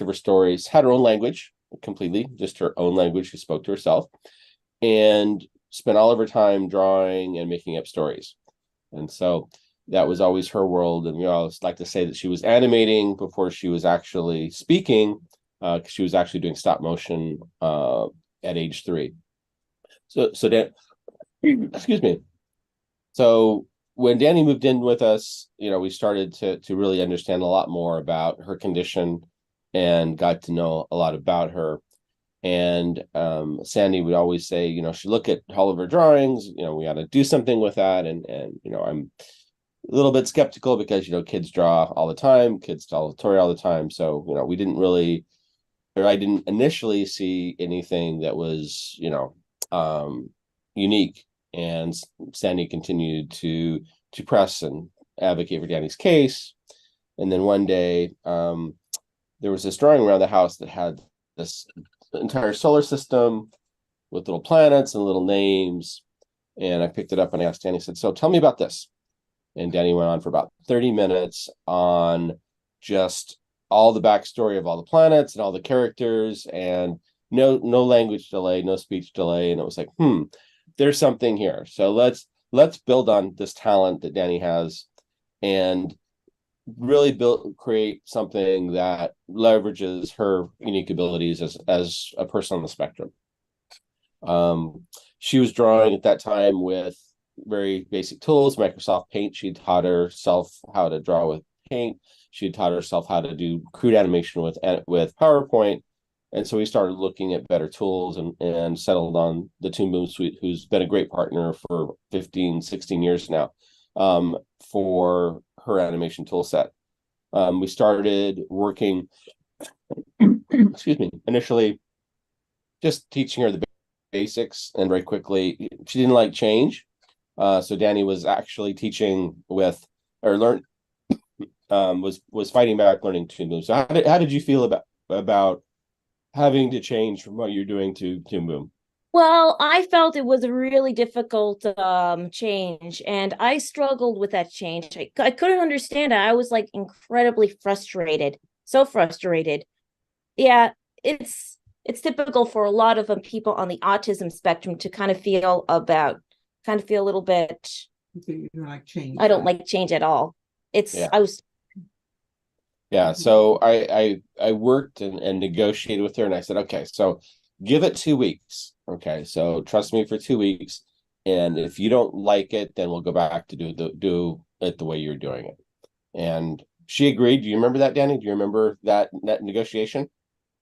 of her stories had her own language, completely just her own language. She spoke to herself and spent all of her time drawing and making up stories. And so that was always her world. And we always like to say that she was animating before she was actually speaking, because she was actually doing stop motion at age 3. So Dan, excuse me. So when Dani moved in with us, we started to really understand a lot more about her condition and got to know a lot about her. And Sandy would always say, she look at all of her drawings, we got to do something with that. And I'm a little bit skeptical because, kids draw all the time, kids tell the story all the time. So, we didn't really, or I didn't initially see anything that was, unique. And Sandy continued to press and advocate for Dani's case. And then one day, there was this drawing around the house that had this entire solar system with little planets and little names. And I picked it up and I asked Dani, said, so tell me about this. And Dani went on for about 30 minutes on just all the backstory of all the planets and all the characters, and no language delay, no speech delay. And it was like, there's something here. So let's build on this talent that Dani has and really create something that leverages her unique abilities as a person on the spectrum. She was drawing at that time with very basic tools, Microsoft Paint. She taught herself how to draw with Paint. She taught herself how to do crude animation with PowerPoint. And so we started looking at better tools and settled on the Toon Boom Suite, who's been a great partner for 15, 16 years now, for her animation tool set. We started working, excuse me, initially just teaching her the basics, and very quickly she didn't like change. So Dani was actually teaching was fighting back learning Toon Boom. So how did you feel about having to change from what you're doing to Toon Boom? Well, I felt it was a really difficult change, and I struggled with that change. I couldn't understand it. I was like incredibly frustrated, so frustrated. Yeah, it's typical for a lot of people on the autism spectrum to kind of feel a little bit. You don't like change. I don't like change at all. So I worked and negotiated with her, and I said, okay, so give it 2 weeks. Okay, so trust me for 2 weeks, and if you don't like it, then we'll go back to do it the way you're doing it. And she agreed. Do you remember that, Dani? Do you remember that negotiation?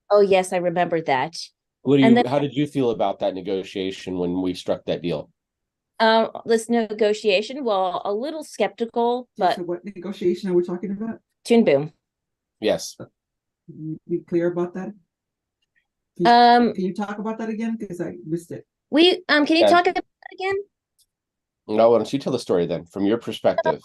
Oh yes, I remember that. How did you feel about that negotiation when we struck that deal? This negotiation, well, a little skeptical, but so what negotiation are we talking about? Toon Boom. Yes. Be clear about that? Can you talk about that again? Because I missed it. Can you talk about that again? No, why don't you tell the story then, from your perspective?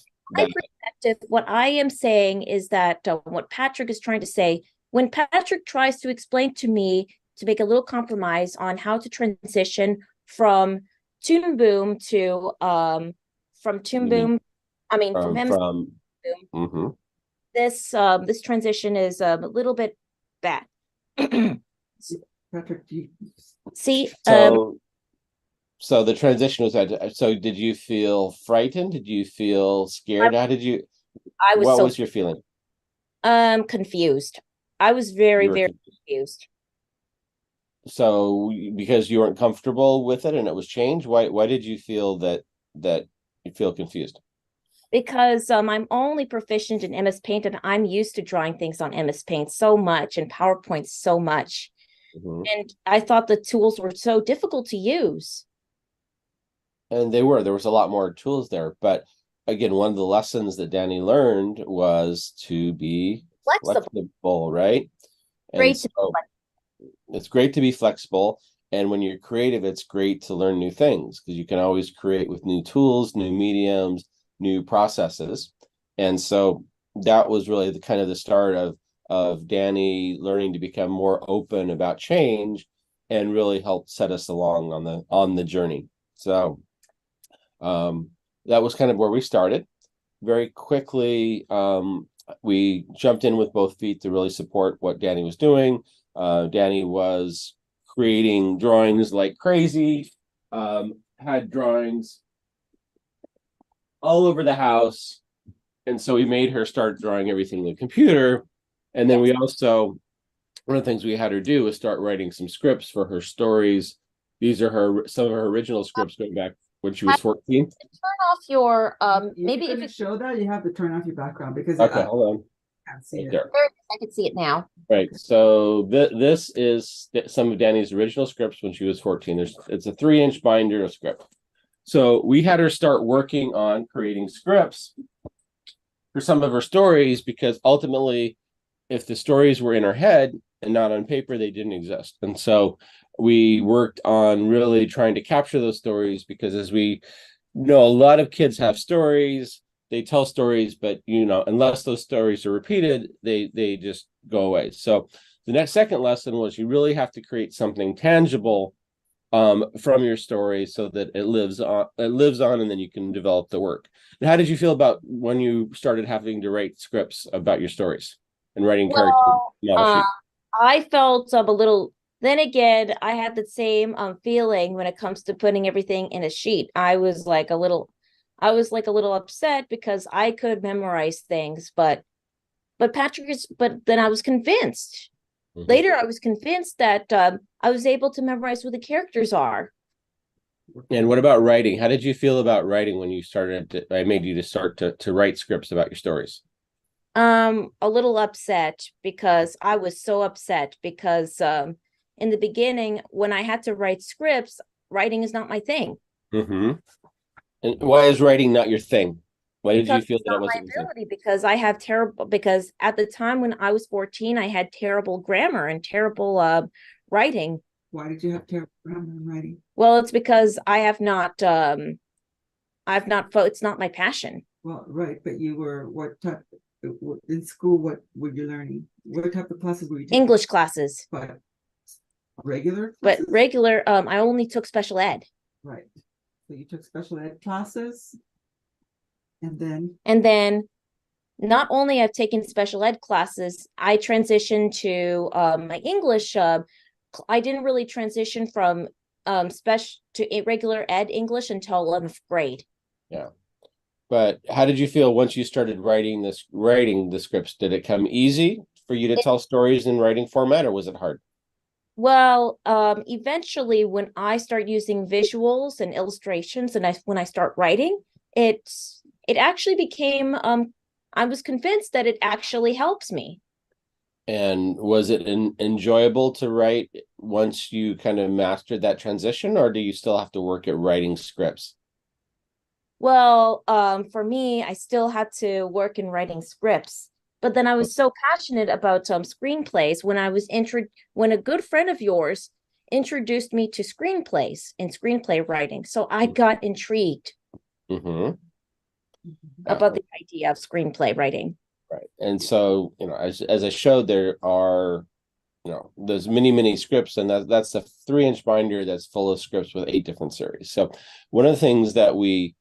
What I am saying is that what Patrick is trying to say, when Patrick tries to explain to me to make a little compromise on how to transition from Toon Boom to from Toon Boom, from him from Boom. This transition is a little bit bad. Patrick, see, so the transition was that. So did you feel frightened? Did you feel scared? How did you? What was your feeling? Confused. I was very confused. So because you weren't comfortable with it and it was changed, why did you feel that you feel confused? Because I'm only proficient in MS Paint, and I'm used to drawing things on MS Paint so much and PowerPoint so much. Mm-hmm. And I thought the tools were so difficult to use. And there was a lot more tools there. But again, one of the lessons that Dani learned was to be flexible, right? It's great to be flexible. And when you're creative, it's great to learn new things, because you can always create with new tools, new mediums, new processes. And so that was really the start of Dani learning to become more open about change, and really helped set us along on the journey. So that was kind of where we started. Very quickly, we jumped in with both feet to really support what Dani was doing. Dani was creating drawings like crazy, had drawings all over the house. And so we made her start drawing everything in the computer. And then we also, one of the things we had her do was start writing some scripts for her stories. These are some of her original scripts going back when she was 14. Turn off your You maybe if couldn't it show that, you have to turn off your background because Okay, hold on. can't see it. There. I can see it now. Right. So this is some of Dani's original scripts when she was 14. It's a 3-inch binder of script. So we had her start working on creating scripts for some of her stories, because ultimately, if the stories were in her head and not on paper, they didn't exist. And so we worked on really trying to capture those stories, because as we know, a lot of kids have stories, they tell stories, but unless those stories are repeated, they just go away. So the second lesson was you really have to create something tangible from your story so that it lives on, and then you can develop the work. And how did you feel about when you started having to write scripts about your stories and writing characters? I felt a little. Then again, I had the same feeling when it comes to putting everything in a sheet. I was like a little upset because I could memorize things, but then I was convinced. Mm-hmm. Later, I was convinced that I was able to memorize who the characters are. And what about writing? How did you feel about writing when you started? I made you to start to write scripts about your stories. A little upset, because I was so upset because in the beginning, when I had to write scripts, writing is not my thing. Mm-hmm. And why is writing not your thing? Why did you feel that it wasn't my ability? Because at the time when I was 14, I had terrible grammar and terrible writing. Why did you have terrible grammar and writing? Well, it's because it's not my passion. Well, right, but you were what type in school? What were you learning? What type of classes were you taking? English classes. But regular classes? But regular, I only took special ed. Right. So you took special ed classes, and then not only I've taken special ed classes, I transitioned to my English. I didn't really transition from special to regular ed English until 11th grade. Yeah. But how did you feel once you started writing the scripts? Did it come easy for you to tell stories in writing format, or was it hard? Well, eventually, when I start using visuals and illustrations, and when I start writing, it actually became. I was convinced that it actually helps me. And was it enjoyable to write once you kind of mastered that transition, or do you still have to work at writing scripts? Well, for me, I still had to work in writing scripts. But then I was so passionate about screenplays when a good friend of yours introduced me to screenplays and screenplay writing. So I got intrigued about the idea of screenplay writing. Right. And so, as I showed, there are, there's many scripts, and that's a 3-inch binder that's full of scripts with 8 different series. So one of the things that we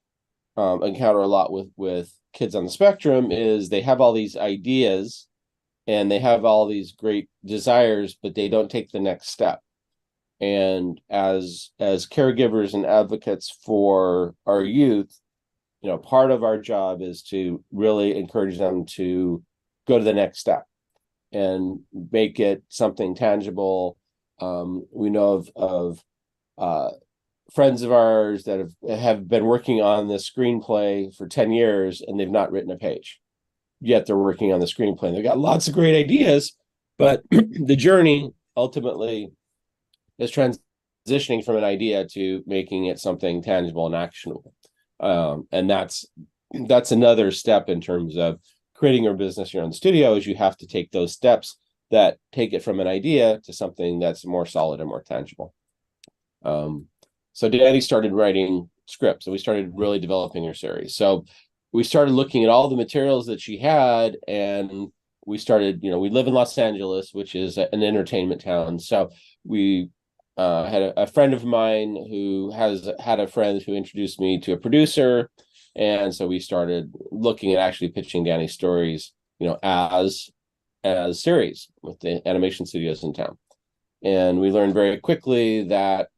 encounter a lot with kids on the spectrum is they have all these ideas and they have all these great desires, but they don't take the next step. And as caregivers and advocates for our youth, part of our job is to really encourage them to go to the next step and make it something tangible. We know of friends of ours that have been working on this screenplay for 10 years and they've not written a page, yet they're working on the screenplay. They've got lots of great ideas, but the journey ultimately is transitioning from an idea to making it something tangible and actionable. And that's another step in terms of creating your business here in the studio, is you have to take those steps that take it from an idea to something that's more solid and more tangible. So Dani started writing scripts, and we started really developing her series. So we started looking at all the materials that she had, and we started, we live in Los Angeles, which is an entertainment town. So we had a friend of mine who had a friend who introduced me to a producer. And so we started looking at actually pitching Dani's stories as series with the animation studios in town. And we learned very quickly that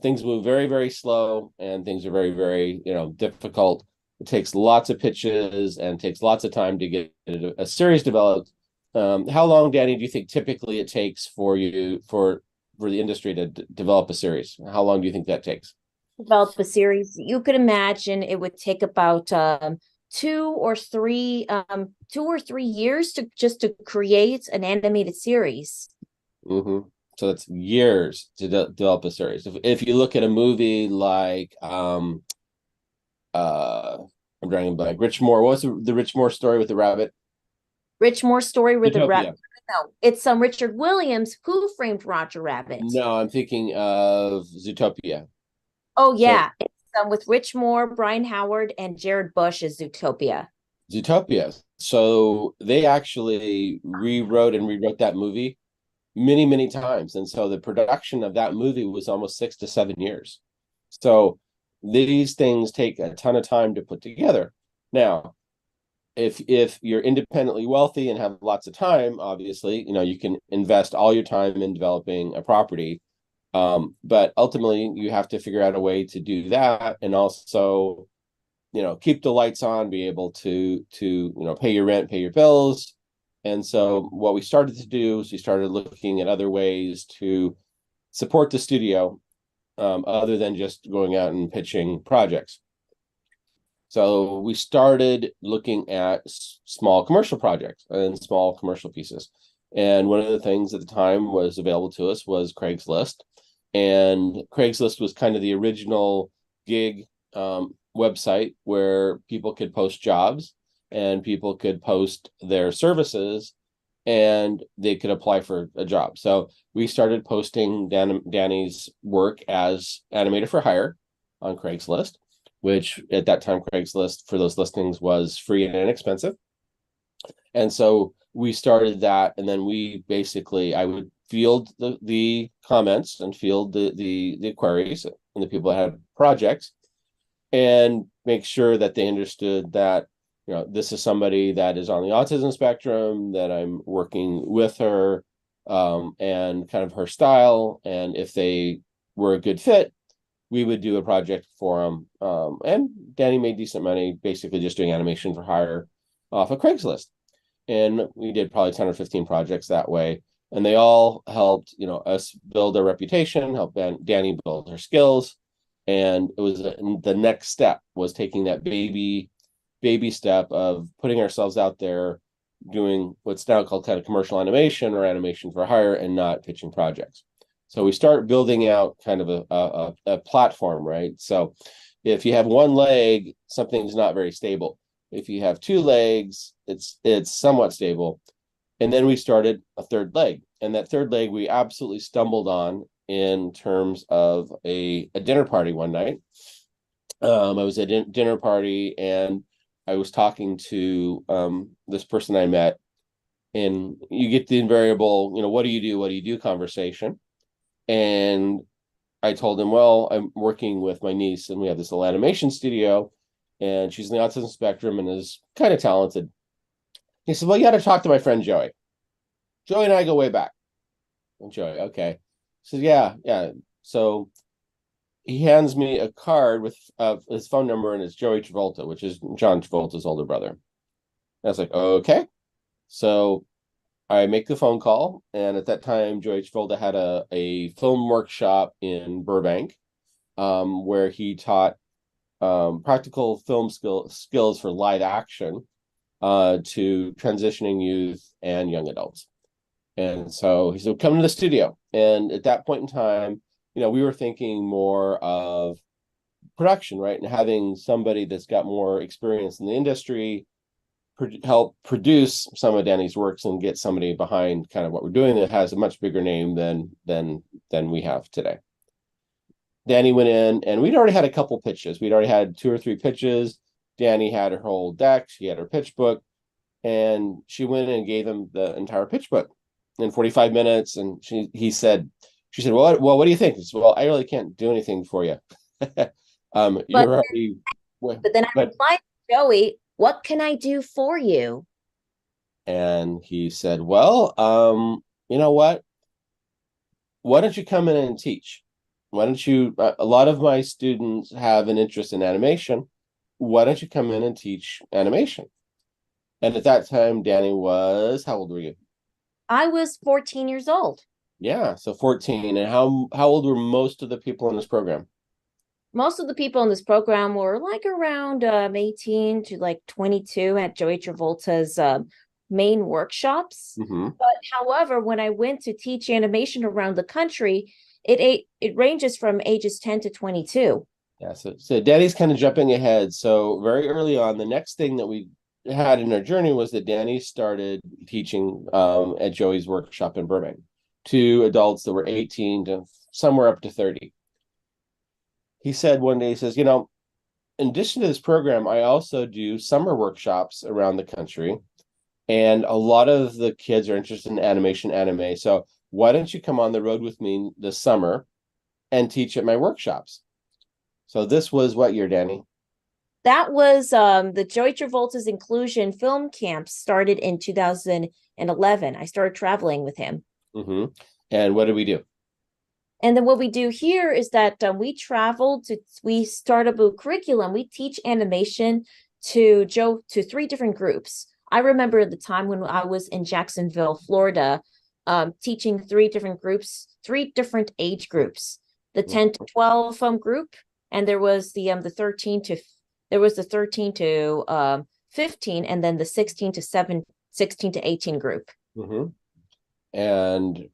things move very, very slow, and things are very, very difficult. It takes lots of pitches and takes lots of time to get a series developed. How long, Dani, do you think typically it takes for the industry to develop a series? How long do you think that takes? Develop a series, you could imagine it would take about 2 or 3 years to create an animated series. Mm-hmm. So that's years to develop a series. If you look at a movie like I'm drawing a blank. Rich Moore. What was the Rich Moore story with the rabbit? Rich Moore story with the Zootopia. rabbit. No, it's Richard Williams. Who Framed Roger Rabbit? No, I'm thinking of Zootopia. Oh yeah, it's with Rich Moore, Brian Howard, and Jared Bush as Zootopia. Zootopia. So they actually rewrote that movie many, many times. And so the production of that movie was almost 6 to 7 years. So these things take a ton of time to put together. Now, if you're independently wealthy and have lots of time, obviously, you can invest all your time in developing a property. But ultimately, you have to figure out a way to do that, and also, keep the lights on, be able to pay your rent, pay your bills. And so what we started to do is we started looking at other ways to support the studio, other than just going out and pitching projects. So we started looking at small commercial projects and small commercial pieces. And one of the things at the time was available to us was Craigslist. And Craigslist was kind of the original gig website where people could post jobs and people could post their services and they could apply for a job. So we started posting Dani's work as animator for hire on Craigslist, which at that time, Craigslist for those listings was free and inexpensive. And so we started that. And then I would field the comments and field the queries and the people that had projects and make sure that they understood that, this is somebody that is on the autism spectrum, that I'm working with her, and kind of her style. And if they were a good fit, we would do a project for them. And Dani made decent money, basically just doing animation for hire off of Craigslist. And we did probably 10 or 15 projects that way. And they all helped, us build our reputation, help Dani build her skills. And it was the next step was taking that baby step of putting ourselves out there, doing what's now called kind of commercial animation or animation for hire, and not pitching projects. So we start building out kind of a platform, right? So if you have one leg, something's not very stable. If you have two legs, it's somewhat stable. And then we started a third leg. And that third leg we absolutely stumbled on in terms of a dinner party one night. I was at a dinner party and I was talking to this person I met, and you get the invariable, what do you do conversation. And I told him, well, I'm working with my niece and we have this little animation studio and she's in the autism spectrum and is kind of talented. He said, well, you got to talk to my friend Joey. Joey and I go way back. And Joey, okay. He said, yeah. So he hands me a card with his phone number, and it's Joey Travolta, which is John Travolta's older brother. And I was like, okay. So I make the phone call, and at that time, Joey Travolta had a film workshop in Burbank, where he taught practical film skills for live action to transitioning youth and young adults. And so he said, come to the studio. And at that point in time, we were thinking more of production, right? And having somebody that's got more experience in the industry help produce some of Dani's works and get somebody behind kind of what we're doing that has a much bigger name than we have today. Dani went in, and we'd already had a couple pitches. We'd already had 2 or 3 pitches. Dani had her whole deck. She had her pitch book, and she went in and gave him the entire pitch book in 45 minutes. And she said, well, what do you think? He said, well, I really can't do anything for you. You're already. But then I replied, Joey, what can I do for you? and he said, well, you know what? Why don't you come in and teach? Why don't you, a lot of my students have an interest in animation. Why don't you come in and teach animation? And at that time, Dani was, how old were you? I was 14 years old. Yeah, so 14. And how old were most of the people in this program? Most of the people in this program were like around 18 to like 22 at Joey Travolta's main workshops. Mm-hmm. But however, when I went to teach animation around the country, it ranges from ages 10 to 22. Yeah, so Dani's kind of jumping ahead. So very early on, the next thing that we had in our journey was that Dani started teaching at Joey's workshop in Burbank to adults that were 18 to somewhere up to 30. He said one day, he says, you know, in addition to this program, I also do summer workshops around the country. And a lot of the kids are interested in animation, anime. So why don't you come on the road with me this summer and teach at my workshops? So this was what year, Dani? That was the Joey Travolta's Inclusion Film Camp started in 2011. I started traveling with him. Mm-hmm. And what did we do? And then what we do here is that we start up a curriculum. We teach animation to 3 different groups. I remember the time when I was in Jacksonville, Florida, teaching 3 different groups, 3 different age groups, the 10 to 12 group, and there was the 13 to 15, and then the 16 to 18 group. Mm-hmm. And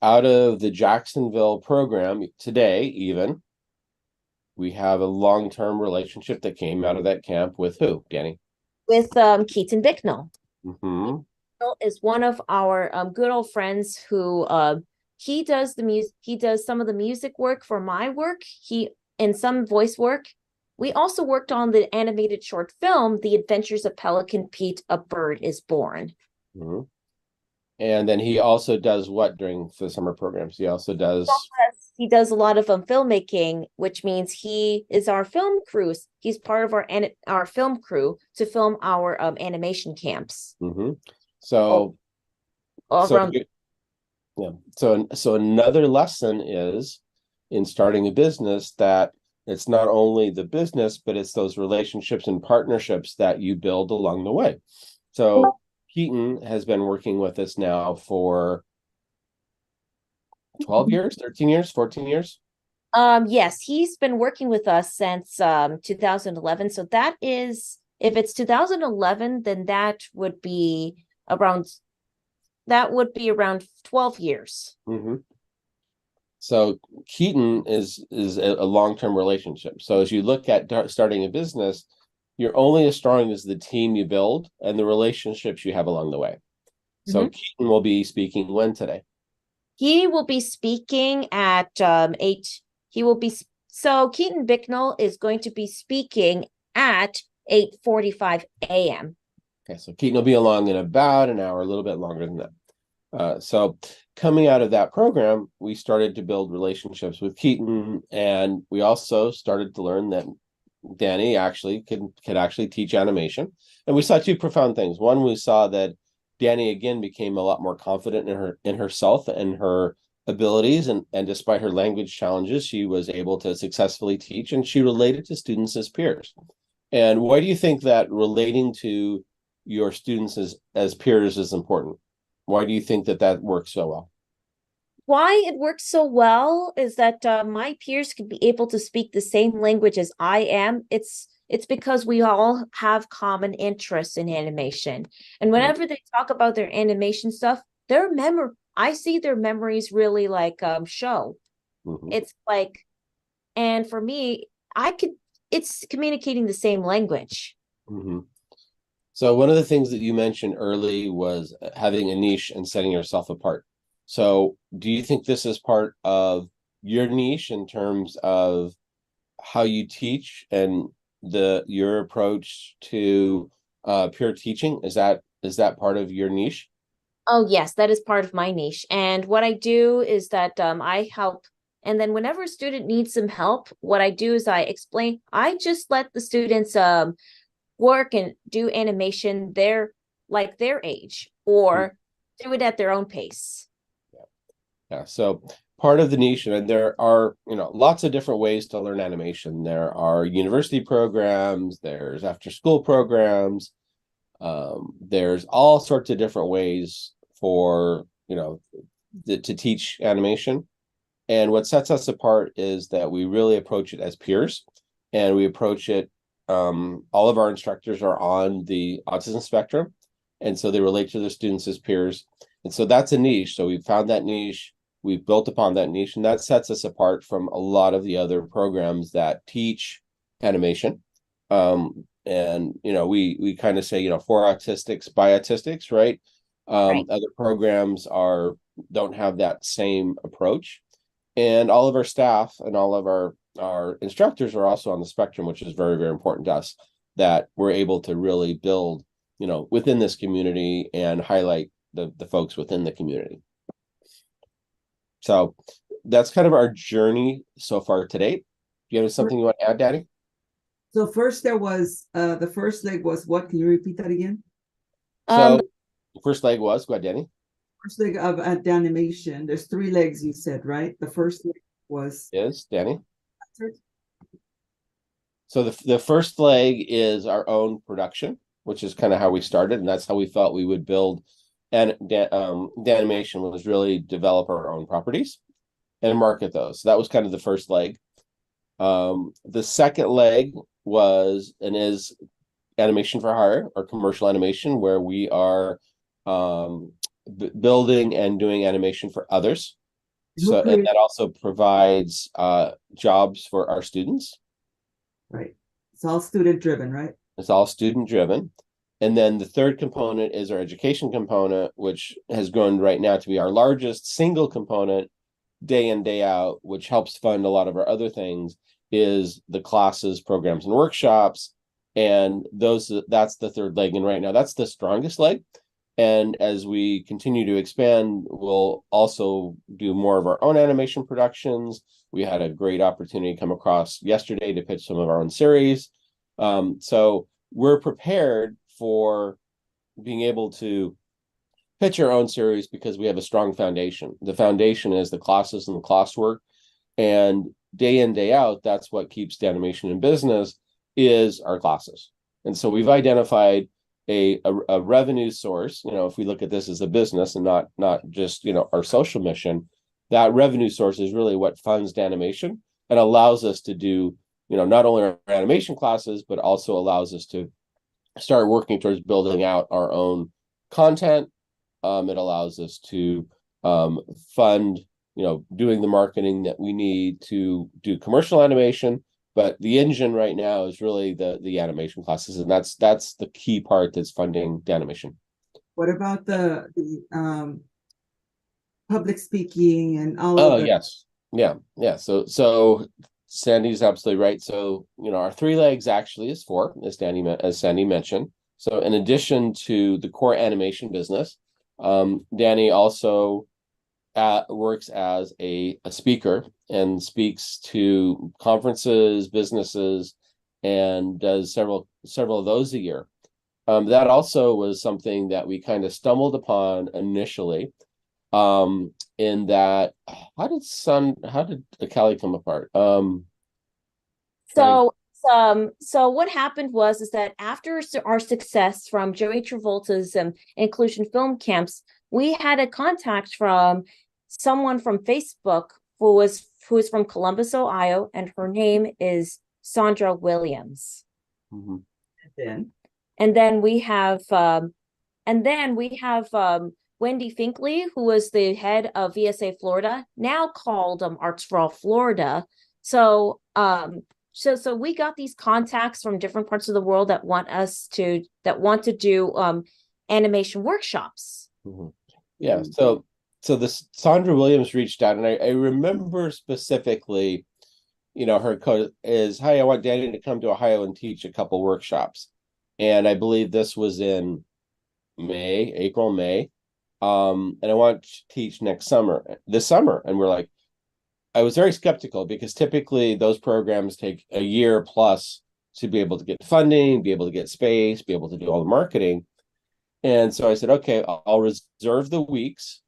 out of the Jacksonville program today, even, we have a long-term relationship that came out of that camp with who, Dani? With Keaton Bicknell. Mm-hmm. Is one of our good old friends who he does the music. He does some of the music work for my work. And some voice work. We also worked on the animated short film, The Adventures of Pelican Pete, A Bird is Born. Mm-hmm. And then he also does what during the summer programs? He also does a lot of filmmaking, which means he is our film crew. He's part of our film crew to film our animation camps. Mm-hmm. So another lesson is in starting a business that it's not only the business, but it's those relationships and partnerships that you build along the way. So Keaton has been working with us now for 12 years, 13 years, 14 years. Yes, he's been working with us since 2011. So that is, if it's 2011, then that would be around 12 years. Mm-hmm. So Keaton is a long-term relationship. So as you look at starting a business, you're only as strong as the team you build and the relationships you have along the way. So Keaton will be speaking when today? He will be speaking at 8. So Keaton Bicknell is going to be speaking at 8:45 a.m. Okay, so Keaton will be along in about an hour, a little bit longer than that. So coming out of that program, we started to build relationships with Keaton, and we also started to learn that Dani actually could actually teach animation. And we saw 2 profound things. One, we saw that Dani again became a lot more confident in herself and her abilities, and despite her language challenges, she was able to successfully teach, and she related to students as peers. And why do you think that relating to your students as peers is important? Why do you think that works so well? Why it works so well is that my peers could be able to speak the same language as I am. It's because we all have common interests in animation. And whenever they talk about their animation stuff, I see their memories really show. Mm-hmm. It's like, and for me, it's communicating the same language. Mm-hmm. So one of the things that you mentioned early was having a niche and setting yourself apart. So do you think this is part of your niche in terms of how you teach and your approach to pure teaching? Is that part of your niche? Oh, yes, that is part of my niche. And what I do is that I help. And then whenever a student needs some help, what I do is I explain. I just let the students work and do animation. like their age or do it at their own pace. Yeah. So part of the niche, and there are, lots of different ways to learn animation. There are university programs, there's after school programs, there's all sorts of different ways for, to teach animation. And what sets us apart is that we really approach it as peers, and we approach it, all of our instructors are on the autism spectrum, and so they relate to their students as peers. And so that's a niche. So we found that niche, we've built upon that niche, and that sets us apart from a lot of the other programs that teach animation. And we kind of say, for autistics by autistics, right? Right. Other programs don't have that same approach. And all of our staff and all of our instructors are also on the spectrum, which is very, very important to us, that we're able to really build, within this community and highlight the folks within the community. So that's kind of our journey so far to date. Do you have something you want to add, Dani? So first there was, the first leg was what? Can you repeat that again? So the first leg was, go ahead, Dani. First leg of DaniMation. There's 3 legs you said, right? The first leg was Dani. So the first leg is our own production, which is kind of how we started, and that's how we felt we would build. And DaniMation was really develop our own properties and market those. So that was kind of the first leg. The second leg was and is animation for hire, or commercial animation, where we are building and doing animation for others. So and that also provides jobs for our students. Right. It's all student driven, right? It's all student driven. And then the third component is our education component, which has grown right now to be our largest single component day in, day out, which helps fund a lot of our other things, is the classes, programs, and workshops. And that's the third leg. And right now that's the strongest leg. And as we continue to expand, we'll also do more of our own animation productions. We had a great opportunity come across yesterday to pitch some of our own series. So we're prepared for being able to pitch our own series because we have a strong foundation. The foundation is the classes and the classwork. And day in, day out, that's what keeps DaniMation in business, is our classes. And so we've identified a revenue source. If we look at this as a business and not just our social mission, that revenue source is really what funds DaniMation and allows us to do not only our animation classes, but also allows us to start working towards building out our own content. It allows us to fund doing the marketing that we need to do commercial animation. But the engine right now is really the animation classes, and that's the key part that's funding DaniMation. What about the public speaking and all of that? Yes. Yeah. So Sandy's absolutely right. So, our 3 legs actually is 4, as Sandy mentioned. So in addition to the core animation business, Dani also works as a speaker and speaks to conferences, businesses, and does several of those a year. That also was something that we kind of stumbled upon initially, in that how did Cali come apart? So what happened was that after our success from Joey Travolta's inclusion film camps, we had a contact from someone from Facebook who is from Columbus, Ohio, and her name is Sandra Williams. Mm-hmm. And then we have Wendy Finkley, who was the head of VSA Florida, now called Arts for All Florida. So we got these contacts from different parts of the world that want to do animation workshops. Mm-hmm. Yeah. So this Sandra Williams reached out, and I remember specifically, her code is, "Hi, I want Dani to come to Ohio and teach a couple workshops." And I believe this was in April, May. And I want to teach this summer. And we're like, I was very skeptical because typically those programs take a year plus to be able to get funding, be able to get space, be able to do all the marketing. And so I said, okay, I'll reserve the weeks,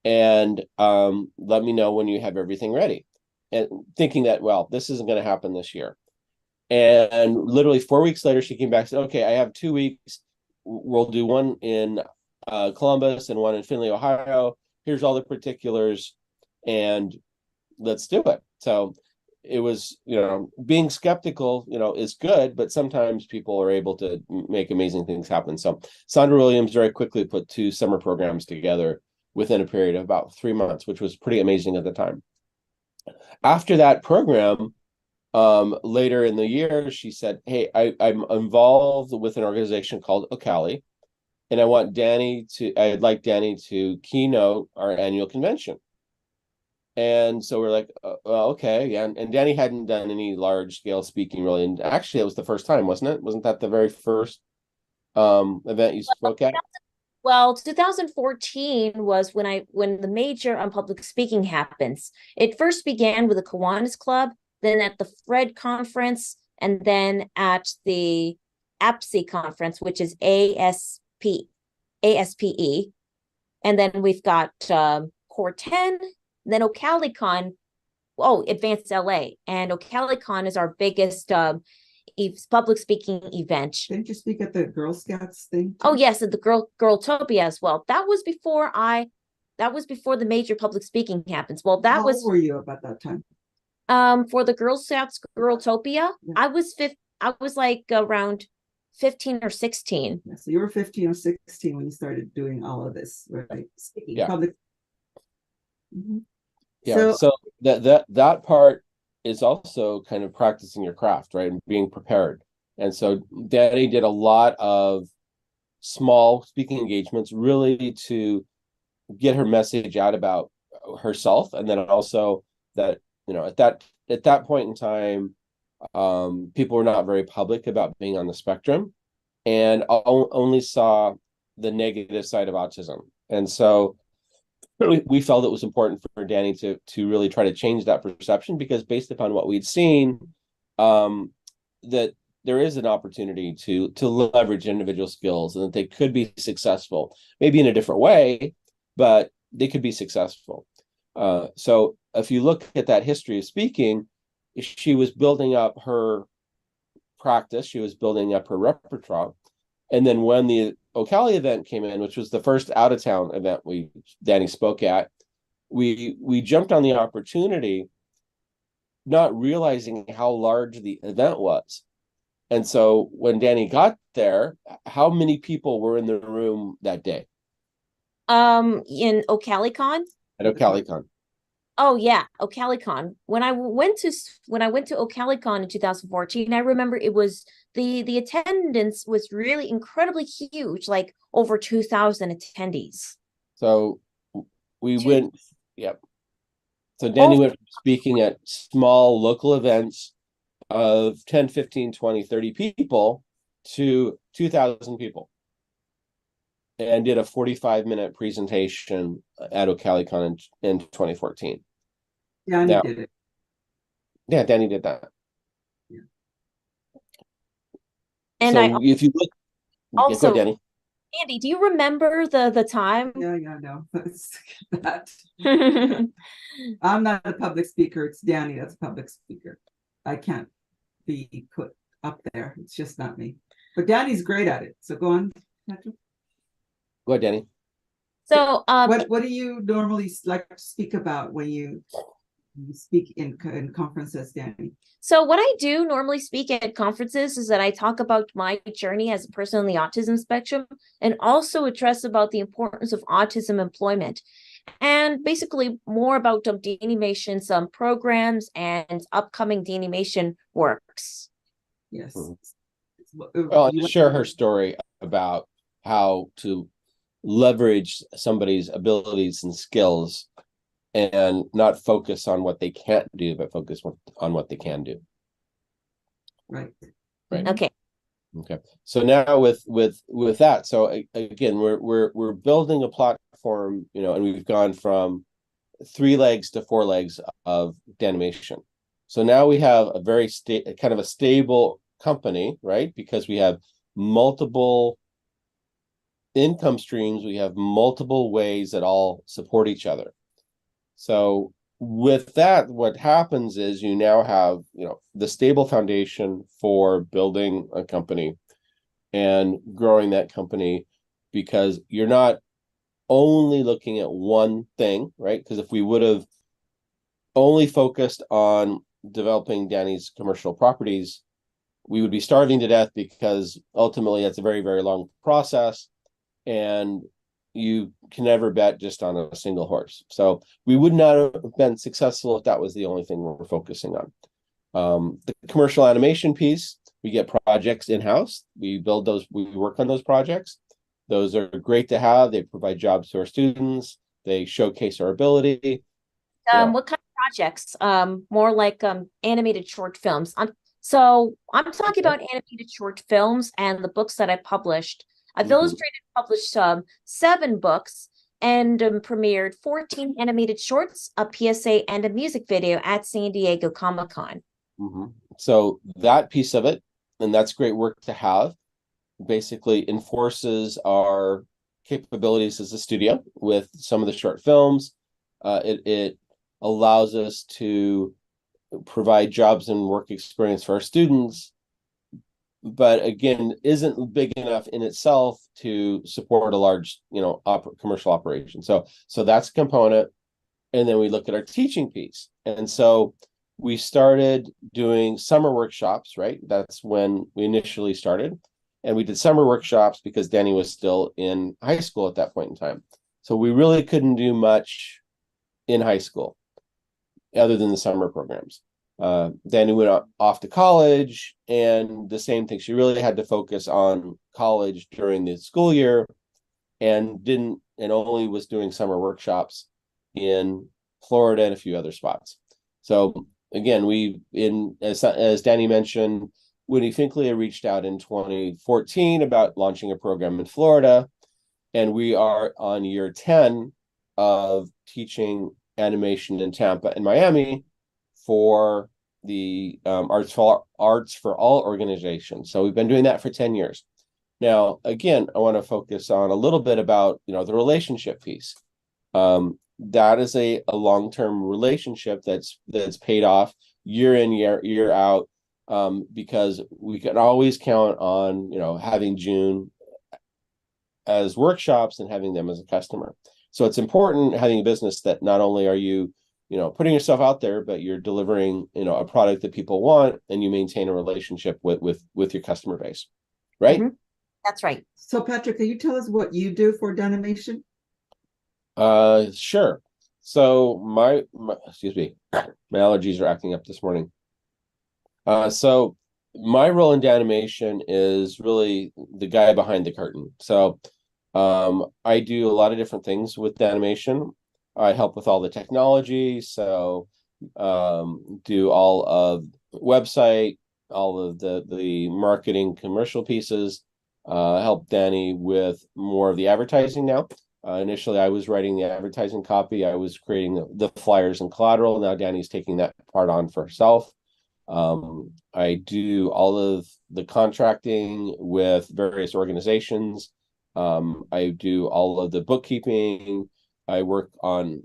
and let me know when you have everything ready. And thinking that, well, this isn't going to happen this year. And literally 4 weeks later, she came back and said, okay, I have 2 weeks. We'll do one in Columbus and one in Findlay, Ohio. Here's all the particulars, and let's do it. So it was, being skeptical, is good, but sometimes people are able to make amazing things happen. So Sandra Williams very quickly put 2 summer programs together within a period of about 3 months, which was pretty amazing at the time. After that program, later in the year, she said, hey, I'm involved with an organization called Ocali, and I'd like Dani to keynote our annual convention. And so we're like, well, okay, yeah. And Dani hadn't done any large scale speaking really, and actually it was the first time, wasn't it? Wasn't that the very first event you spoke at? Well, 2014 was when the major on public speaking happens. It first began with the Kiwanis Club, then at the Fred conference, and then at the APSE conference, which is ASPE. And then we've got Core 10, then OcaliCon, Advanced LA. And OcaliCon is our biggest public speaking event. Didn't you speak at the Girl Scouts thing too? Oh yes, at the Girltopia as well. That was before the major public speaking happens. Well, How old were you about that time? For the Girl Scouts Girltopia, yeah. I was like around 15 or 16. Yeah, so you were 15 or 16 when you started doing all of this, right? Speaking public. Mm-hmm. Yeah. So that part is also kind of practicing your craft, right? And being prepared. And so Dani did a lot of small speaking engagements really to get her message out about herself. And then also that, at that point in time, people were not very public about being on the spectrum and only saw the negative side of autism. And so we felt it was important for Dani to really try to change that perception, because based upon what we'd seen, that there is an opportunity to leverage individual skills and that they could be successful, maybe in a different way, but they could be successful. So if you look at that history of speaking, she was building up her practice, she was building up her repertoire. And then when the Ocali event came in, which was the first out-of-town event Dani spoke at, we jumped on the opportunity, not realizing how large the event was. And so when Dani got there, how many people were in the room that day? In OcaliCon? At OcaliCon. Oh yeah, OcaliCon. When I went to OcaliCon in 2014, I remember it was the attendance was really incredibly huge, like over 2,000 attendees. So we went, yep. So Dani went from speaking at small local events of 10, 15, 20, 30 people to 2,000 people, and did a 45-minute presentation at OcaliCon in 2014. Dani did it. Yeah, Dani did that. Yeah. And so if you look, also, go, Dani. Andy, do you remember the time? Yeah, no. That. I'm not a public speaker. It's Dani that's a public speaker. I can't be put up there. It's just not me. But Dani's great at it. So go on, Patrick. Go ahead, Dani. So what do you normally like to speak about when you speak in conferences, Dani? So what I do normally speak at conferences is that I talk about my journey as a person on the autism spectrum, and also address about the importance of autism employment, and basically more about DaniMation, some programs and upcoming DaniMation works. Yes. Well, share her story about how to leverage somebody's abilities and skills and not focus on what they can't do, but focus on what they can do. Right. Okay. So now with that, so again, we're building a platform, and we've gone from 3 legs to 4 legs of DaniMation. So now we have a very kind of a stable company, right? Because we have multiple income streams, we have multiple ways that all support each other. So with that, what happens is you now have, the stable foundation for building a company and growing that company, because you're not only looking at one thing, right? Because if we would have only focused on developing Dani's commercial properties, we would be starving to death, because ultimately it's a very, very long process and you can never bet just on a single horse. So we would not have been successful if that was the only thing we're focusing on. The commercial animation piece, we get projects in-house. We build those, we work on those projects. Those are great to have. They provide jobs to our students. They showcase our ability. What kind of projects? More like animated short films. So I'm talking about animated short films and the books that I published. I've illustrated and published 7 books and premiered 14 animated shorts, a PSA, and a music video at San Diego Comic-Con. So that piece of it, and that's great work to have, basically enforces our capabilities as a studio with some of the short films. It allows us to provide jobs and work experience for our students, but again, isn't big enough in itself to support a large, commercial operation. So that's a component. And then we look at our teaching piece. And so we started doing summer workshops, right? That's when we initially started. And we did summer workshops because Dani was still in high school at that point in time. So we really couldn't do much in high school other than the summer programs. Dani went off to college, and the same thing. She really had to focus on college during the school year, and only was doing summer workshops in Florida and a few other spots. So again, as Dani mentioned, Winnie Finkley reached out in 2014 about launching a program in Florida, and we are on year 10 of teaching animation in Tampa and Miami for the Arts for All organization. So we've been doing that for 10 years. Now, again, I want to focus on a little bit about, the relationship piece. That is a long-term relationship that's paid off year in, year out, because we can always count on, having June as workshops and having them as a customer. So it's important having a business that not only are you, putting yourself out there, but you're delivering, a product that people want, and you maintain a relationship with your customer base, right? That's right. So Patrick, can you tell us what you do for DaniMation? Sure. So my excuse me, my allergies are acting up this morning. So my role in DaniMation is really the guy behind the curtain. So I do a lot of different things with DaniMation. I help with all the technology, so do all of website, all of the marketing commercial pieces, help Dani with more of the advertising now. Initially, I was writing the advertising copy. I was creating the flyers and collateral. Now Dani's taking that part on for herself. I do all of the contracting with various organizations. I do all of the bookkeeping. I work on,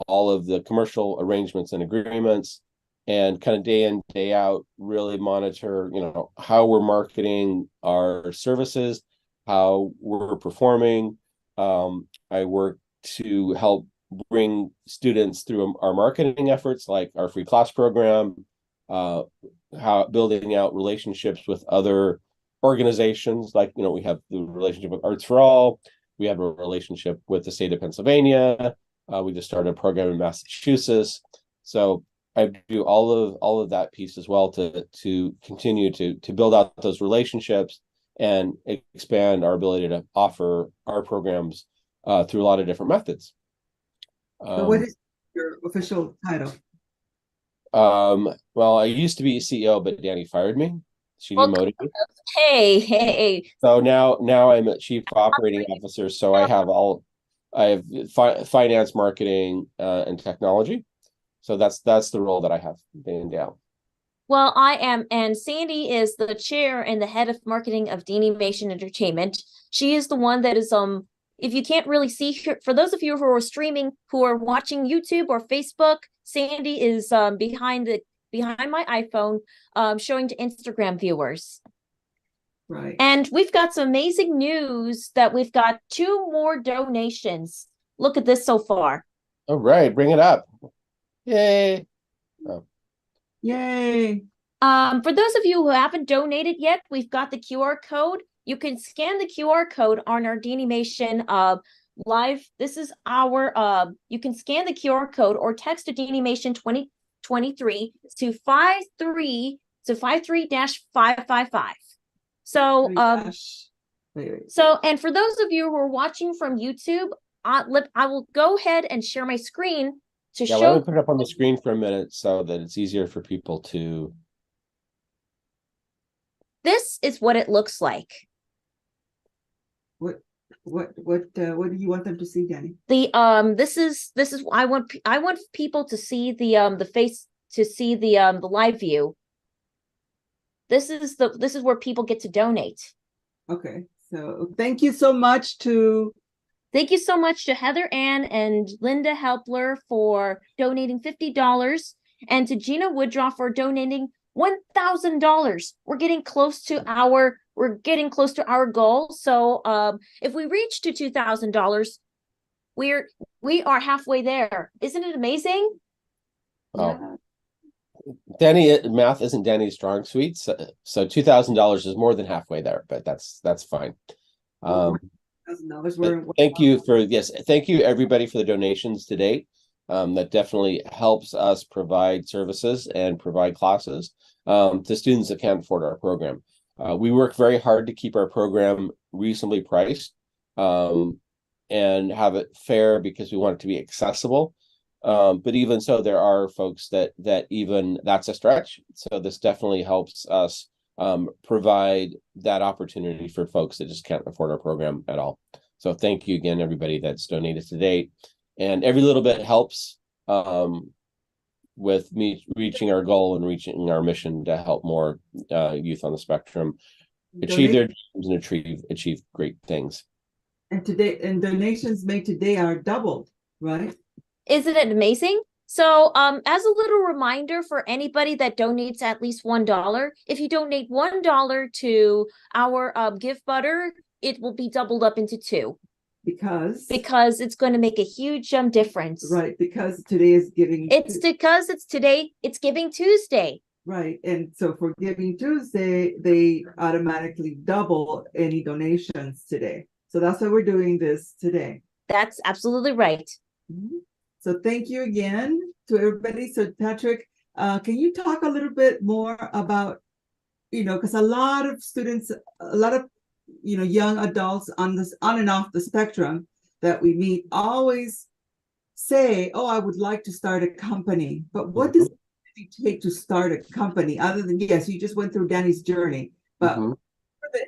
all of the commercial arrangements and agreements, and kind of day in, day out, really monitor, how we're marketing our services, how we're performing. I work to help bring students through our marketing efforts, like our free class program, how building out relationships with other organizations, like, we have the relationship with Arts for All. We have a relationship with the state of Pennsylvania. We just started a program in Massachusetts. So I do all of that piece as well to continue to build out those relationships and expand our ability to offer our programs through a lot of different methods. So what is your official title? Well, I used to be CEO, but Dani fired me. She demoted me. Hey. So now I'm a chief operating officer. So I have finance, marketing, and technology. So that's the role that I have day in, day out. Well, I am, and Sandy is the chair and the head of marketing of DaniMation Entertainment. She is the one that is if you can't really see her, for those of you who are streaming, who are watching YouTube or Facebook, Sandy is behind my iPhone, showing to Instagram viewers. Right. And we've got some amazing news that we've got 2 more donations. Look at this so far. All right, bring it up. Yay. Oh. Yay. For those of you who haven't donated yet, we've got the QR code. You can scan the QR code on our DaniMation live. This is our you can scan the QR code or text to DaniMation 2023 to 53-555. So so, and for those of you who are watching from YouTube, I will go ahead and share my screen to show. Let me put it up on the screen for a minute so that it's easier for people to. This is what it looks like. What do you want them to see, Dani? This is I want people to see the face, to see the live view. This is where people get to donate. Okay, so thank you so much to Heather Ann and Linda Helpler for donating $50, and to Gina Woodruff for donating $1,000. We're getting close to our goal. So if we reach to $2,000, we are halfway there. Isn't it amazing? Oh. Yeah. Dani, math isn't Dani's strong suite, so $2,000 is more than halfway there, but that's fine. Thank you everybody for the donations to date. That definitely helps us provide services and provide classes to students that can't afford our program. We work very hard to keep our program reasonably priced and have it fair because we want it to be accessible. But even so, there are folks that even that's a stretch. So this definitely helps us provide that opportunity for folks that just can't afford our program at all. So thank you again, everybody that's donated to date. And every little bit helps with me reaching our goal and reaching our mission to help more youth on the spectrum achieve their dreams and achieve great things. And donations made today are doubled, right? Isn't it amazing? So as a little reminder for anybody that donates at least $1, if you donate $1 to our Give Butter, it will be doubled up into 2. Because it's going to make a huge difference. Right, because today is Giving. It's Giving Tuesday. Right, and so for Giving Tuesday, they automatically double any donations today. So that's why we're doing this today. That's absolutely right. Mm-hmm. So thank you again to everybody. So Patrick, can you talk a little bit more about, because a lot of students, young adults on and off the spectrum that we meet always say, oh, I would like to start a company. But what does it take to start a company? Other than, yes, you just went through Dani's journey, but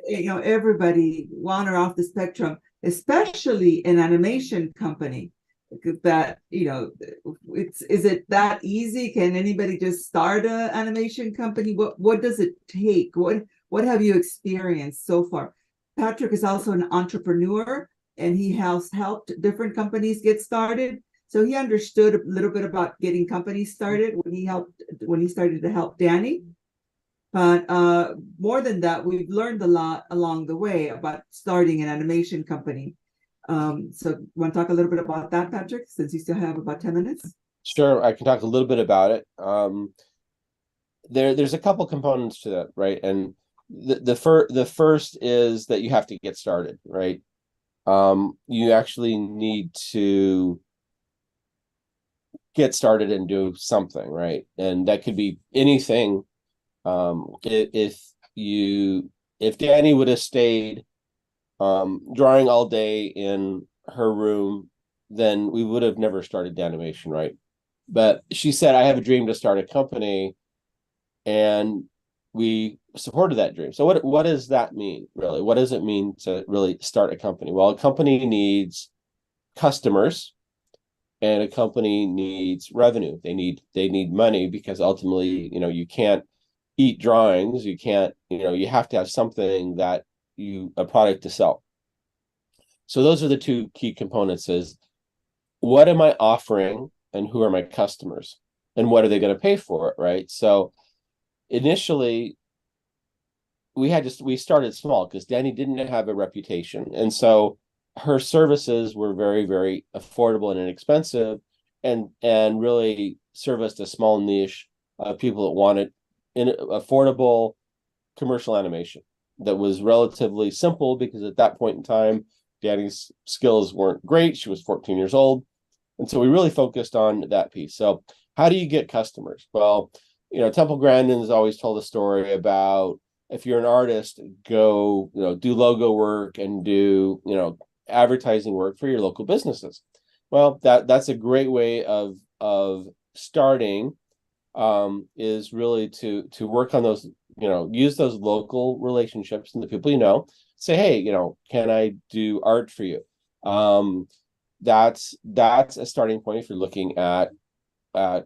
everybody on or off the spectrum, especially an animation company, that is it that easy? Can anybody just start an animation company? What does it take? What have you experienced so far? Patrick is also an entrepreneur, and he has helped different companies get started. So he understood a little bit about getting companies started when he started to help Dani. But more than that, we've learned a lot along the way about starting an animation company. So you want to talk a little bit about that, Patrick, since you still have about 10 minutes? Sure, I can talk a little bit about it. There's a couple components to that, right? And the first is that you have to get started, right? You actually need to get started and do something, right? And that could be anything. If Dani would have stayed drawing all day in her room, then we would have never started DaniMation, right? But she said, I have a dream to start a company, and we supported that dream. So what does that mean, really? What does it mean to really start a company? Well, a company needs customers, and a company needs revenue. They need money, because ultimately, you can't eat drawings. You can't, you have to have something that a product to sell. So those are the two key components: is what am I offering and who are my customers and what are they going to pay for it, right? So initially we started small because Dani didn't have a reputation. And so her services were very, very affordable and inexpensive, and really serviced a small niche of people that wanted affordable commercial animation that was relatively simple, because at that point in time, Dani's skills weren't great. She was 14 years old. And so we really focused on that piece. So how do you get customers? Well, Temple Grandin has always told a story about, if you're an artist, go, do logo work and do, advertising work for your local businesses. Well, that's a great way of starting, is really to work on those, use those local relationships and the people, say, hey, can I do art for you? That's a starting point if you're looking at an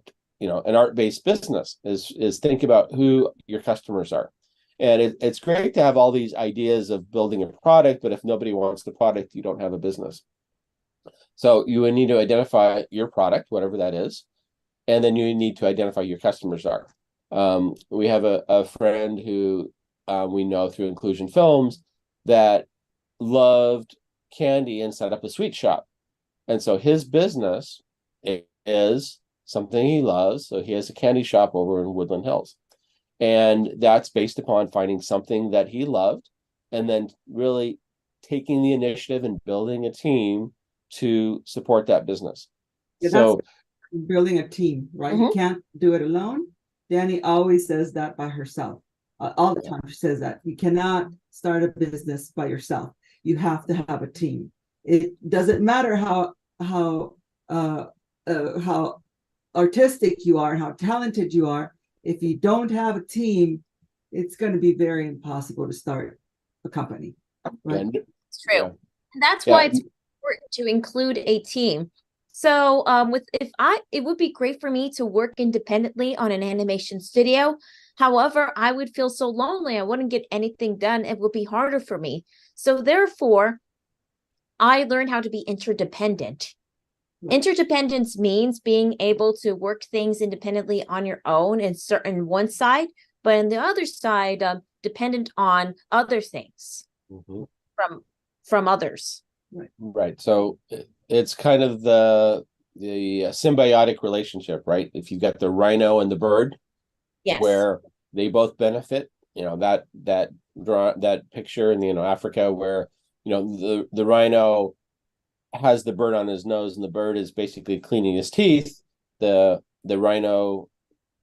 art-based business, is think about who your customers are. And it's great to have all these ideas of building a product, but if nobody wants the product, you don't have a business. So you would need to identify your product, whatever that is, and then you need to identify your customers are. We have a friend who we know through Inclusion Films that loved candy and set up a sweet shop. And so his business is something he loves. So he has a candy shop over in Woodland Hills. And that's based upon finding something that he loved and then really taking the initiative and building a team to support that business. Yeah, so building a team, right? You can't do it alone. Dani always says that by herself. All the time she says that. You cannot start a business by yourself. You have to have a team. It doesn't matter how artistic you are and how talented you are. If you don't have a team, it's going to be very impossible to start a company. Right? It's true. Yeah. And that's why it's important to include a team. So it would be great for me to work independently on an animation studio. However, I would feel so lonely. I wouldn't get anything done. It would be harder for me. So therefore, I learned how to be interdependent. Interdependence means being able to work things independently on your own in certain one side, but on the other side, dependent on other things from others. Right. So it's kind of the symbiotic relationship, right? If you've got the rhino and the bird, where they both benefit. That picture in Africa where the rhino has the bird on his nose and the bird is basically cleaning his teeth. The rhino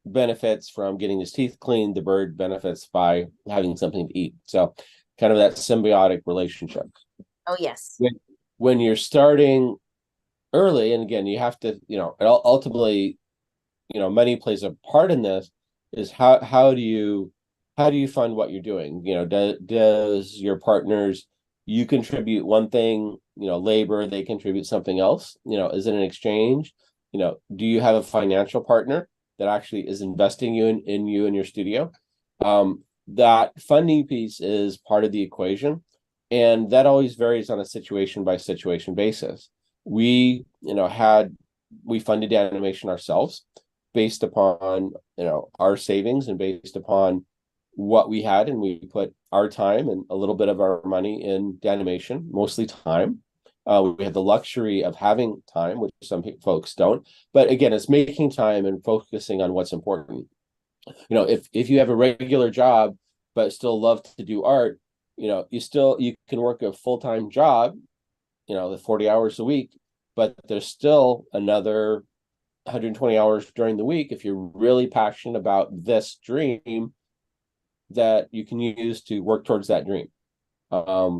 benefits from getting his teeth cleaned. The bird benefits by having something to eat. So kind of that symbiotic relationship. Oh, yes. When you're starting early, and again, you have to, ultimately, money plays a part in this, is how do you fund what you're doing? Does your partners, you contribute one thing, labor, they contribute something else, is it an exchange? Do you have a financial partner that actually is investing in you and your studio? That funding piece is part of the equation, and that always varies on a situation by situation basis. We funded animation ourselves based upon our savings and based upon what we had, and we put our time and a little bit of our money in DaniMation, mostly time. We have the luxury of having time, which some folks don't. But again, it's making time and focusing on what's important. If you have a regular job but still love to do art, you can work a full-time job, the 40 hours a week, but there's still another 120 hours during the week if you're really passionate about this dream that you can use to work towards that dream.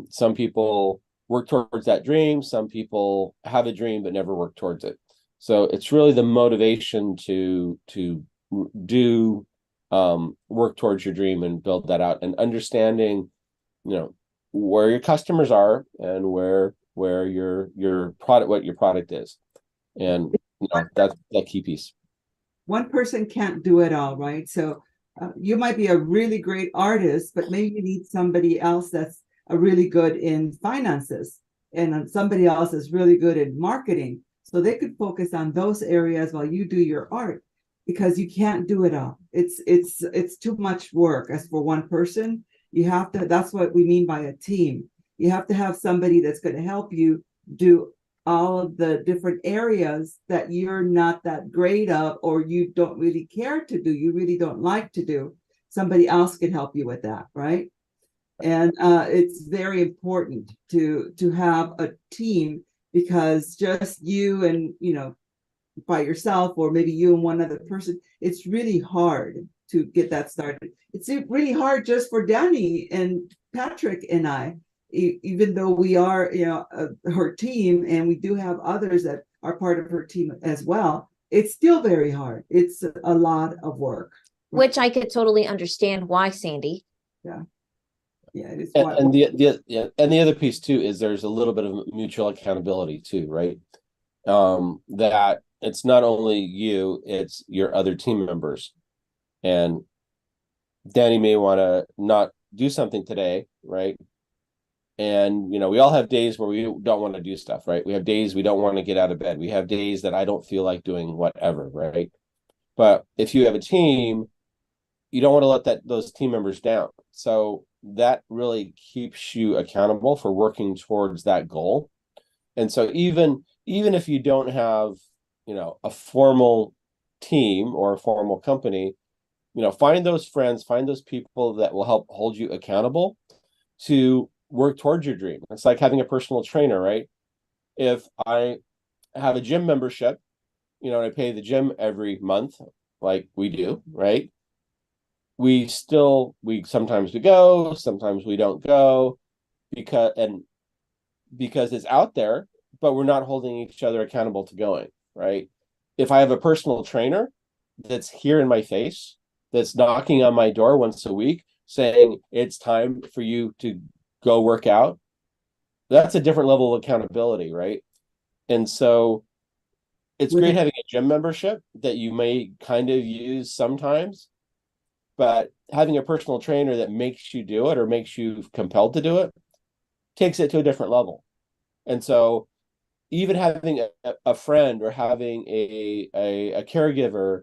Some people work towards that dream. Some people have a dream but never work towards it. So it's really the motivation to do work towards your dream and build that out, and understanding, where your customers are and where your product, what your product is, and that's that key piece. One person can't do it all, right? So You might be a really great artist, but maybe you need somebody else that's a really good in finances, and somebody else is really good in marketing. So they could focus on those areas while you do your art, because you can't do it all. It's too much work as for one person. You have to, that's what we mean by a team. You have to have somebody that's going to help you do all of the different areas that you're not that great of, or you don't really care to do, you really don't like to do. Somebody else can help you with that, right? And it's very important to have a team, because just you and, you know, by yourself, or maybe you and one other person, it's really hard to get that started. It's really hard just for Dani and Patrick and I, even though we are, you know, her team, and we do have others that are part of her team as well. It's still very hard. It's a lot of work. Which I could totally understand why, Sandy. Yeah. Yeah, it is. And the other piece too is there's a little bit of mutual accountability too, right? That it's not only you, it's your other team members. And Dani may want to not do something today, right? And, you know, we all have days where we don't want to do stuff, right? We have days we don't want to get out of bed. We have days that I don't feel like doing whatever, right? But if you have a team, you don't want to let those team members down. So that really keeps you accountable for working towards that goal. And so even if you don't have, you know, a formal team or a formal company, you know, find those friends, find those people that will help hold you accountable to work towards your dream. It's like having a personal trainer, right? If I have a gym membership, you know, and I pay the gym every month, like we do, right? We sometimes we go, sometimes we don't go, because it's out there, but we're not holding each other accountable to going, right? If I have a personal trainer that's here in my face, that's knocking on my door once a week saying it's time for you to go work out, that's a different level of accountability, right? And so it's great having a gym membership that you may kind of use sometimes, but having a personal trainer that makes you do it or makes you compelled to do it takes it to a different level. And so even having a friend or having a caregiver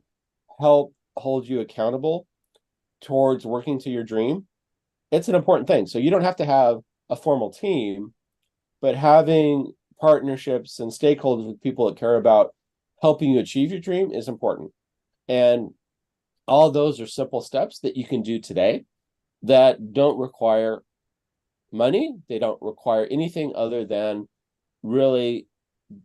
help hold you accountable towards working to your dream, it's an important thing. So you don't have to have a formal team, but having partnerships and stakeholders with people that care about helping you achieve your dream is important. And all those are simple steps that you can do today that don't require money. They don't require anything other than really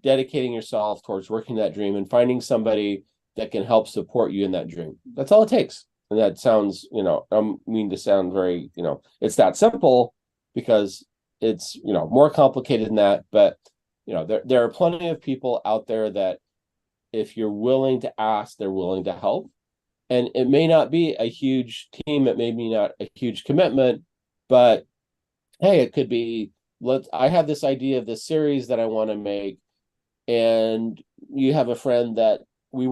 dedicating yourself towards working that dream and finding somebody that can help support you in that dream. That's all it takes. And that sounds, you know, I mean to sound very, you know, it's that simple, because it's, you know, more complicated than that. But, you know, there are plenty of people out there that if you're willing to ask, they're willing to help. And it may not be a huge team, it may be not a huge commitment, but hey, it could be, I have this idea of this series that I want to make, and you have a friend that we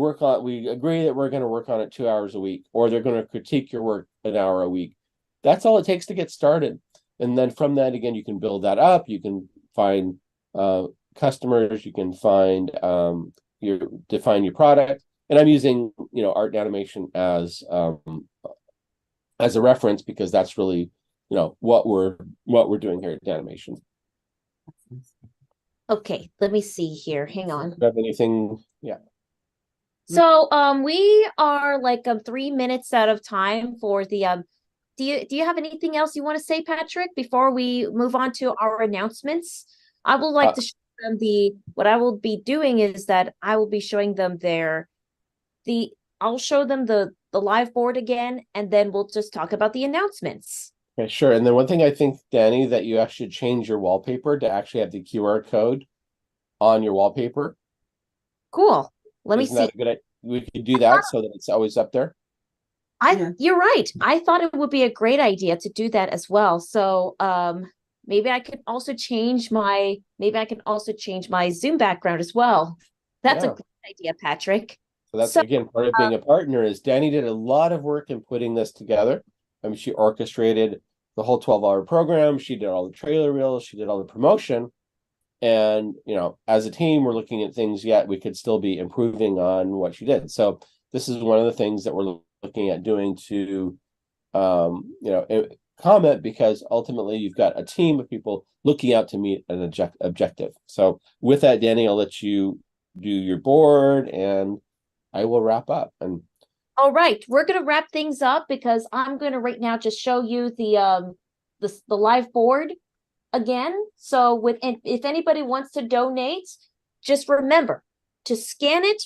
agree that we're going to work on it 2 hours a week, or they're going to critique your work an hour a week. That's all it takes to get started. And then from that, again, you can build that up. You can find customers, you can find define your product. And I'm using, you know, art animation as a reference, because that's really, you know, what we're doing here at DaniMation. Okay, let me see here. Hang on. Do you have anything? Yeah. So we are like 3 minutes out of time for the do you have anything else you want to say, Patrick, before we move on to our announcements? I would like to show them what I will be doing is that I will be showing them I'll show them the live board again, and then we'll just talk about the announcements. Okay, sure. And then one thing I think, Dani, that you actually change your wallpaper to actually have the QR code on your wallpaper. Cool. Let me Isn't see. that a good idea? We could do that so that it's always up there. You're right. I thought it would be a great idea to do that as well. So maybe I could also change my Zoom background as well. That's a great idea, Patrick. So that's again part of being a partner is Dani did a lot of work in putting this together. I mean, she orchestrated the whole 12-hour program. She did all the trailer reels. She did all the promotion. And, you know, as a team, we're looking at things yet we could still be improving on what she did. So this is one of the things that we're looking at doing to, you know, comment, because ultimately you've got a team of people looking out to meet an objective. So with that, Dani, I'll let you do your board and I will wrap up. And all right, we're going to wrap things up because I'm going to right now just show you the live board again. So if anybody wants to donate, just remember to scan it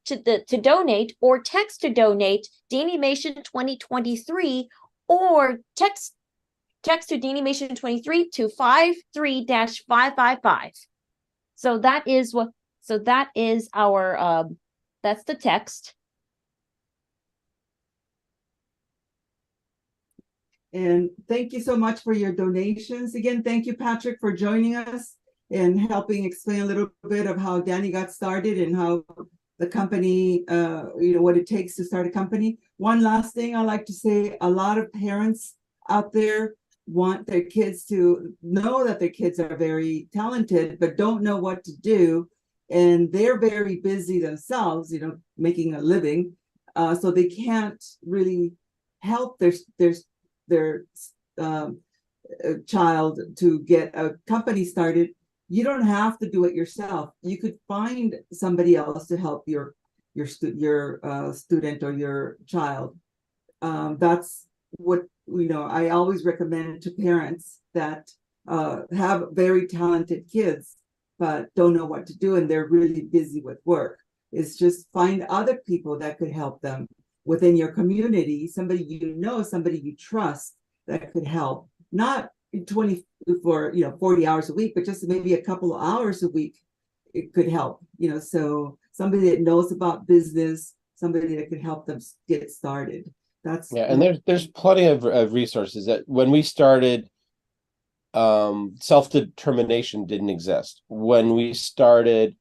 to donate, or text to donate DaniMation 2023, or text to DaniMation 23 to 53-555. So that is our that's the text. And thank you so much for your donations. Again, thank you, Patrick, for joining us and helping explain a little bit of how Dani got started and how the company, you know, what it takes to start a company. One last thing I like to say, a lot of parents out there want their kids to know that their kids are very talented, but don't know what to do. And they're very busy themselves, you know, making a living. So they can't really help their child to get a company started. You don't have to do it yourself. You could find somebody else to help your student or your child. That's what, you know, I always recommend to parents that have very talented kids but don't know what to do and they're really busy with work, is just find other people that could help them within your community, somebody you know, somebody you trust that could help. Not 40 hours a week, but just maybe a couple of hours a week, it could help, you know. So somebody that knows about business, somebody that could help them get started. That's and there's plenty of resources. That when we started, self-determination didn't exist. When we started,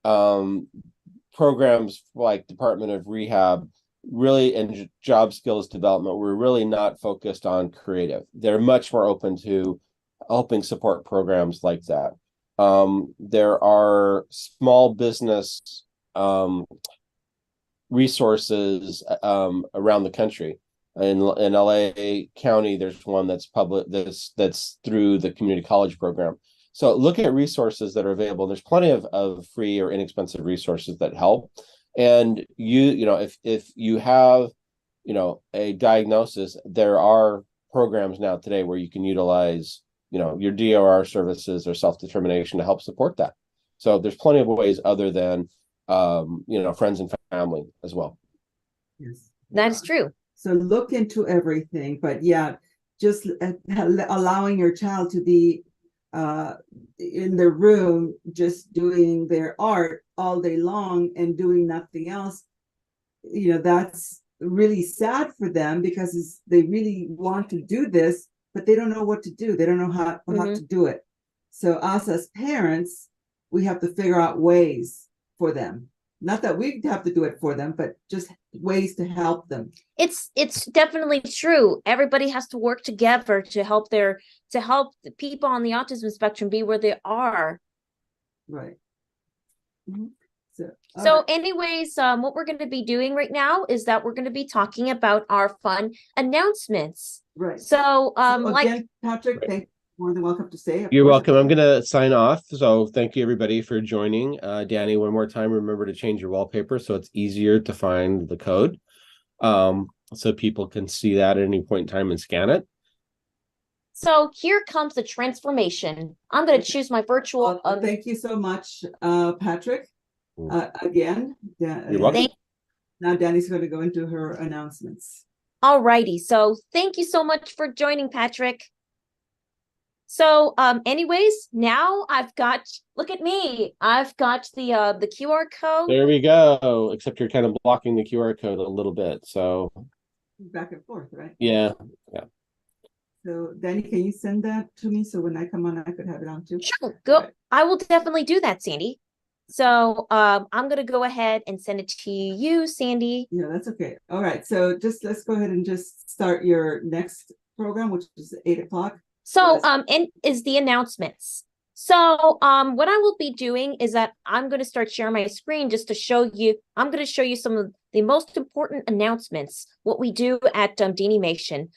programs like Department of Rehab really and job skills development were really not focused on creative. They're much more open to helping support programs like that. There are small business resources around the country. In LA County, there's one that's public, that's through the community college program. So look at resources that are available. There's plenty of free or inexpensive resources that help. And you know, if you have, you know, a diagnosis, there are programs now today where you can utilize, you know, your DOR services or self-determination to help support that. So there's plenty of ways other than, you know, friends and family as well. Yes, That's true. So look into everything, but yeah, just allowing your child to be in the room just doing their art all day long and doing nothing else, you know, that's really sad for them, because they really want to do this, but they don't know what to do. They don't know how to do it. So us as parents, we have to figure out ways for them. Not that we have to do it for them, but just ways to help them. It's definitely true. Everybody has to work together to help the people on the autism spectrum be where they are. Right. So anyways, what we're going to be doing right now is that we're going to be talking about our fun announcements. Right. So again, Patrick, thank you. More than welcome to say it. You're welcome. I'm going to sign off. So thank you, everybody, for joining. Dani, one more time, remember to change your wallpaper so it's easier to find the code, so people can see that at any point in time and scan it. So here comes the transformation. I'm going to choose my virtual. Thank you so much, Patrick. Again, You're welcome. Now Dani's going to go into her announcements. All righty. So thank you so much for joining, Patrick. So anyways, now I've got, look at me, I've got the QR code. There we go. Except you're kind of blocking the QR code a little bit. So back and forth, right? Yeah. So Dani, can you send that to me so when I come on, I could have it on too? Sure. Go. Right. I will definitely do that, Sandy. So I'm going to go ahead and send it to you, Sandy. Yeah, that's okay. All right. So let's go ahead and just start your next program, which is 8 o'clock. So is the announcements. So what I will be doing is that I'm going to start sharing my screen just to show you. I'm going to show you some of the most important announcements, what we do at DaniMation.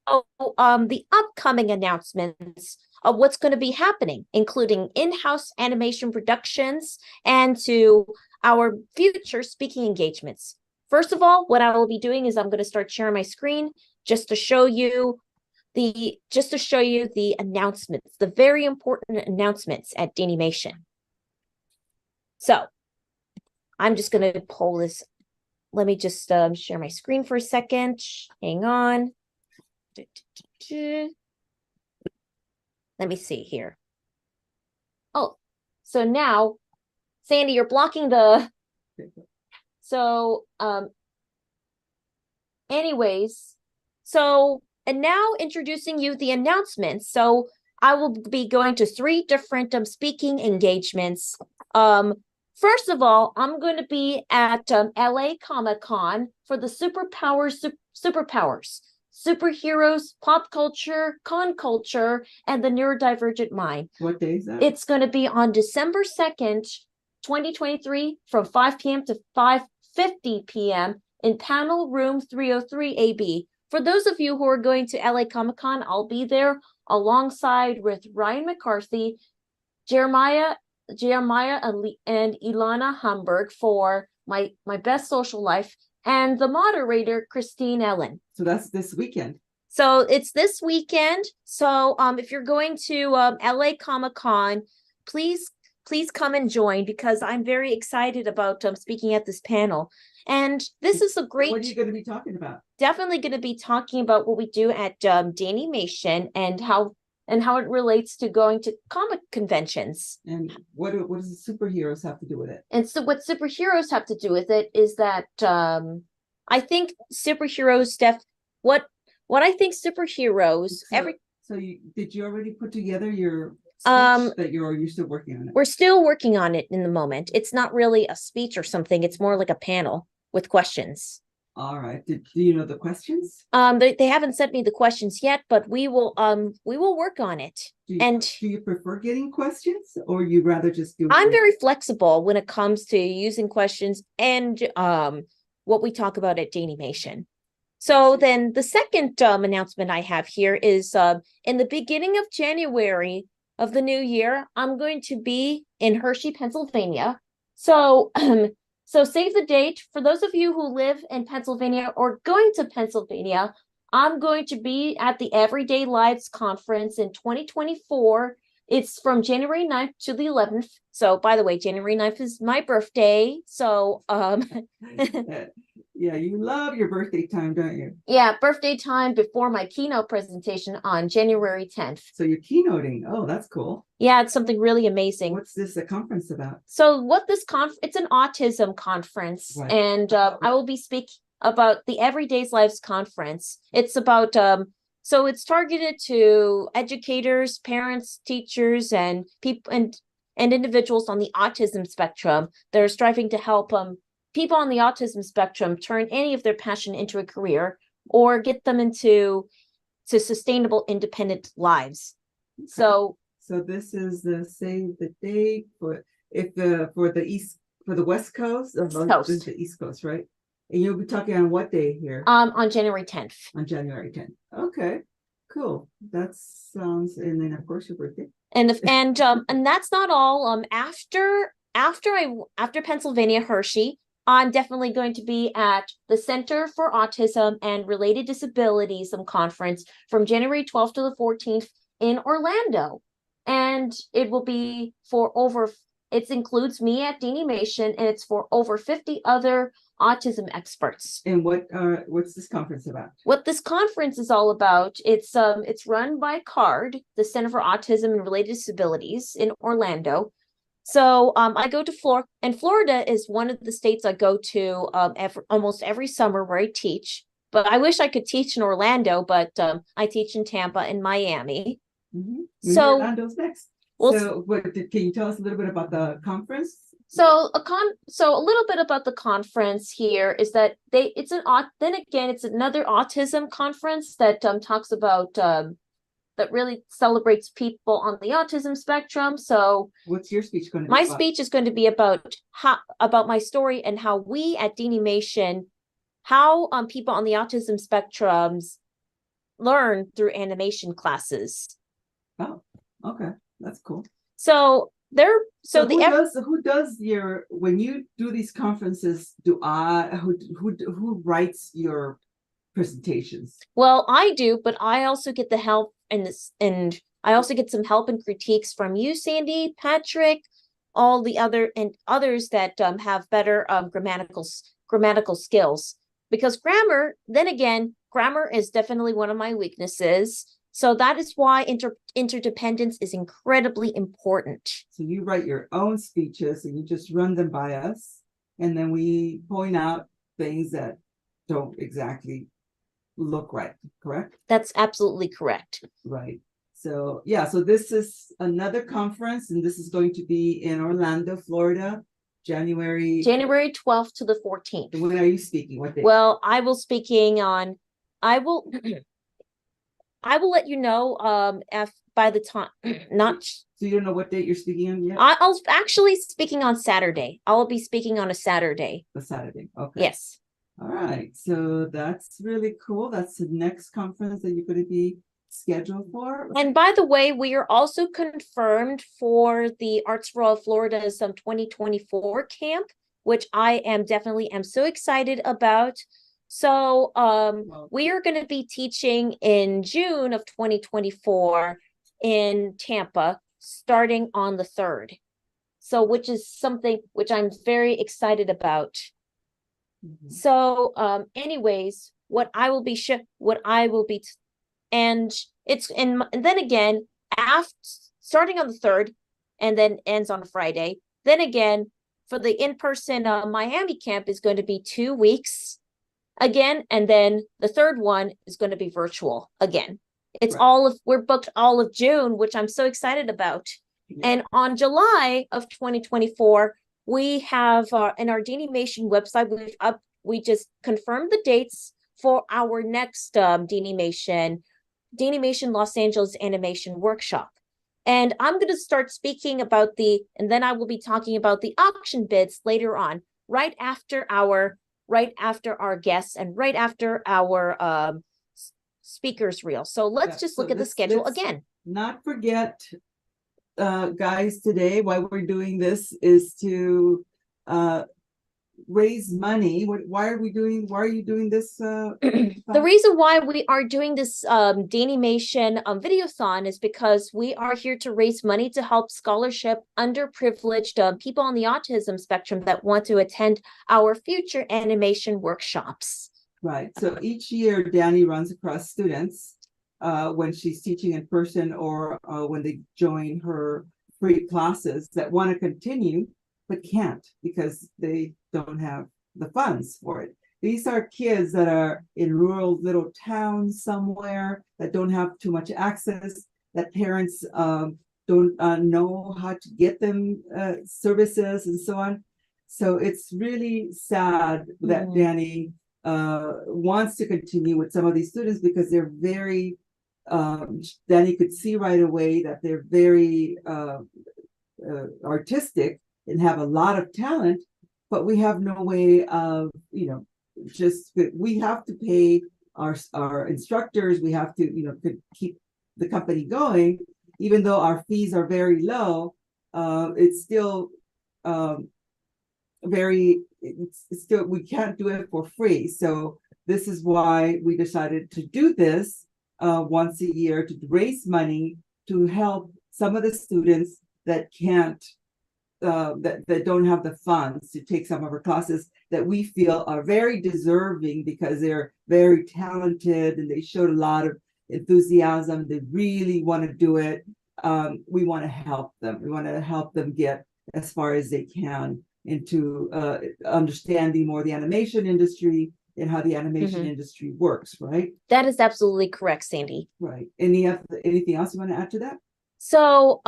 The upcoming announcements of what's going to be happening, including in-house animation productions and to our future speaking engagements. First of all, what I will be doing is I'm going to start sharing my screen just to show you the announcements, the very important announcements at DaniMation. So I'm just going to pull this. Let me just share my screen for a second. Hang on. Let me see here. Oh, so now, Sandy, you're blocking the. So, anyways, so, and now introducing you the announcements. So I will be going to 3 different speaking engagements. First of all, I'm going to be at LA Comic-Con for the superpowers, superheroes, pop culture, con culture, and the neurodivergent mind. What day is that? It's going to be on December 2nd, 2023 from 5 p.m. to 5:50 p.m. in panel room 303 AB. For those of you who are going to LA Comic-Con, I'll be there alongside with Ryan McCarthy, Jeremiah and Ilana Humberg for my Best Social Life, and the moderator, Christine Ellen. So that's this weekend. So it's this weekend. So if you're going to LA Comic-Con, please come and join, because I'm very excited about speaking at this panel. And this is a great. What are you going to be talking about? Definitely going to be talking about what we do at DaniMation and how it relates to going to comic conventions. And what does the superheroes have to do with it? And so what superheroes have to do with it is that I think superheroes what I think superheroes did you already put together your speech that you're still working on it? We're still working on it in the moment. It's not really a speech or something. It's more like a panel with questions. All right. Do you know the questions? They haven't sent me the questions yet, but we will work on it. Do you prefer getting questions, or you'd rather just do? I'm very flexible when it comes to using questions and what we talk about at DaniMation. So then the second announcement I have here is in the beginning of January of the new year, I'm going to be in Hershey, Pennsylvania. So so save the date. For those of you who live in Pennsylvania or going to Pennsylvania, I'm going to be at the Everyday Lives Conference in 2024. It's from January 9th to the 11th. So by the way, January 9th is my birthday. So yeah, you love your birthday time, don't you? Yeah, birthday time before my keynote presentation on January 10th. So you're keynoting. Oh, that's cool. Yeah, it's something really amazing. What's this a conference about? So what this it's an autism conference. Right. And I will be speaking about the Everyday Lives Conference. It's about so it's targeted to educators, parents, teachers, and people and individuals on the autism spectrum that are striving to help people on the autism spectrum turn any of their passion into a career or get them into sustainable, independent lives. Okay. So this is the save the date for the West Coast. This is the East Coast, right? And you'll be talking on what day here? On January 10th. On January 10th. Okay, cool. That sounds. And then of course your birthday. And that's not all. After Pennsylvania, Hershey, I'm definitely going to be at the Center for Autism and Related Disabilities conference from January 12th to the 14th in Orlando. And it will be it includes me at DaniMation, and it's for over 50 other autism experts. And what's this conference about? What this conference is all about, it's run by CARD, the Center for Autism and Related Disabilities in Orlando. So I go to Florida, and Florida is one of the states I go to almost every summer where I teach. But I wish I could teach in Orlando, but I teach in Tampa and Miami. Mm-hmm. So Orlando's next. Well, can you tell us a little bit about the conference? So a little bit about the conference here is that it's another autism conference that talks about that really celebrates people on the autism spectrum. So what's your speech going to be my about? speech is going to be about my story and how we at DaniMation, how people on the autism spectrums learn through animation classes. Oh, okay, that's cool. So who does your, when you do these conferences, who writes your presentations? Well, I do, but I also get the help and I also get some help and critiques from you, Sandy, Patrick, all the others that have better grammatical skills. Because grammar is definitely one of my weaknesses. So that is why interdependence is incredibly important. So you write your own speeches and you just run them by us, and then we point out things that don't exactly look right, correct? That's absolutely correct. Right. So yeah, so this is another conference, and this is going to be in Orlando, Florida, January 12th to the 14th. And when are you speaking? What day? Well, I will I will let you know if by the time not so you don't know what date you're speaking on yet? I'll actually speaking on Saturday. I will be speaking on a Saturday. A Saturday. Okay. Yes. All right. So that's really cool. That's the next conference that you're going to be scheduled for. And by the way, we are also confirmed for the Arts for All Florida's 2024 camp, which I am so excited about. So we are going to be teaching in June of 2024 in Tampa, starting on the 3rd. So which is something which I'm very excited about. Mm-hmm. So anyways, and then again, after starting on the 3rd and then ends on a Friday, then again for the in-person Miami camp is going to be 2 weeks again, and then the 3rd one is going to be virtual again. It's right. We're booked all of June, which I'm so excited about. Yeah. And on July of 2024, we have in our DaniMation website, we just confirmed the dates for our next DaniMation Los Angeles animation workshop. And I'm going to start speaking about and then I will be talking about the auction bids later on, right after our guests and right after our speakers reel. So let's just look at the schedule again. Not forget, guys, today why we're doing this is to raise money. Why are you doing this? The reason why we are doing this DaniMation Video-A-Thon is because we are here to raise money to help scholarship underprivileged people on the autism spectrum that want to attend our future animation workshops. Right. So each year, Dani runs across students when she's teaching in person or when they join her free classes that want to continue but can't because they don't have the funds for it. These are kids that are in rural little towns somewhere that don't have too much access, that parents don't know how to get them services and so on. So it's really sad that Dani wants to continue with some of these students because they're very, Dani could see right away that they're very artistic and have a lot of talent, but we have no way of, we have to pay our instructors. We have to, keep the company going, even though our fees are very low. It's still we can't do it for free. So this is why we decided to do this once a year to raise money to help some of the students that can't that don't have the funds to take some of our classes that we feel are very deserving because they're very talented and they showed a lot of enthusiasm. They really want to do it. We want to help them. We want to help them get as far as they can into understanding more the animation industry and how the animation industry works, right? That is absolutely correct, Sandy. Right. Anything else you want to add to that? So,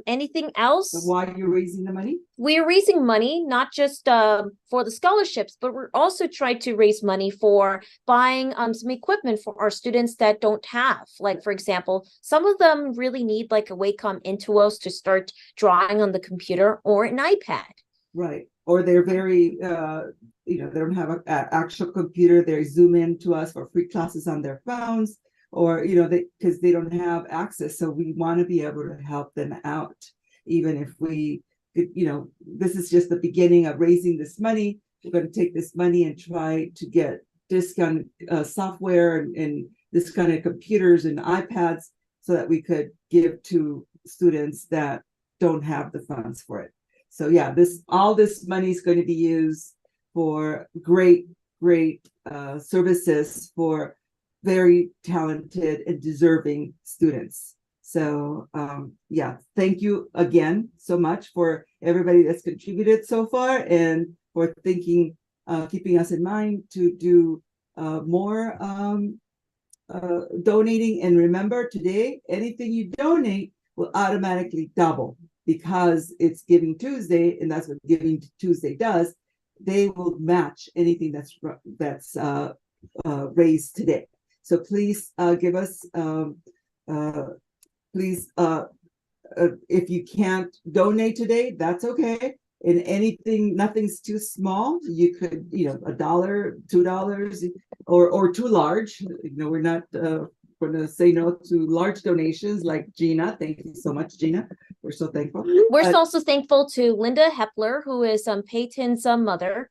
anything else? Why are you raising the money? We're raising money, not just for the scholarships, but we're also trying to raise money for buying some equipment for our students that don't have. Like, for example, some of them really need like a Wacom Intuos to start drawing on the computer or an iPad. Right. Or they're very, they don't have an actual computer. They Zoom in to us for free classes on their phones, or, because they don't have access. So we want to be able to help them out, even if we, this is just the beginning of raising this money. We're going to take this money and try to get discounted software and discounted computers and iPads so that we could give to students that don't have the funds for it. So yeah, all this money is going to be used for great services for very talented and deserving students. So yeah, thank you again so much for everybody that's contributed so far, and for thinking, keeping us in mind to do more donating. And remember, today, anything you donate will automatically double, because it's Giving Tuesday, and that's what Giving Tuesday does. They will match anything that's raised today. So please give us, please, if you can't donate today, that's okay. And anything, nothing's too small. You could, $1, $2, or too large. We're not going to say no to large donations like Gina. Thank you so much, Gina. We're so thankful. We're also thankful to Linda Hepler, who is Peyton's mother.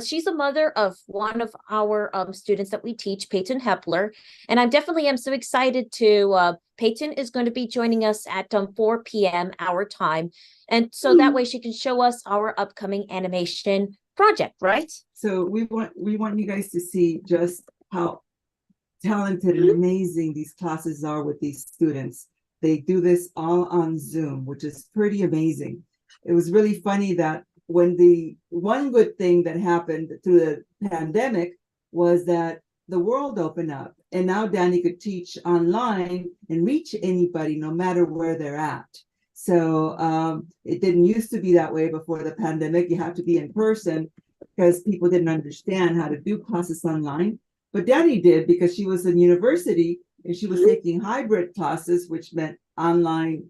She's a mother of one of our students that we teach, Peyton Hepler. And I definitely am so excited to, Peyton is going to be joining us at 4 p.m. our time. And so that way she can show us our upcoming animation project, right? So we want you guys to see just how talented and amazing these classes are with these students. They do this all on Zoom, which is pretty amazing. It was really funny that when the one good thing that happened through the pandemic was that the world opened up, and now Dani could teach online and reach anybody no matter where they're at. So it didn't used to be that way before the pandemic. You had to be in person because people didn't understand how to do classes online. But Dani did, because she was in university and she was taking hybrid classes, which meant online,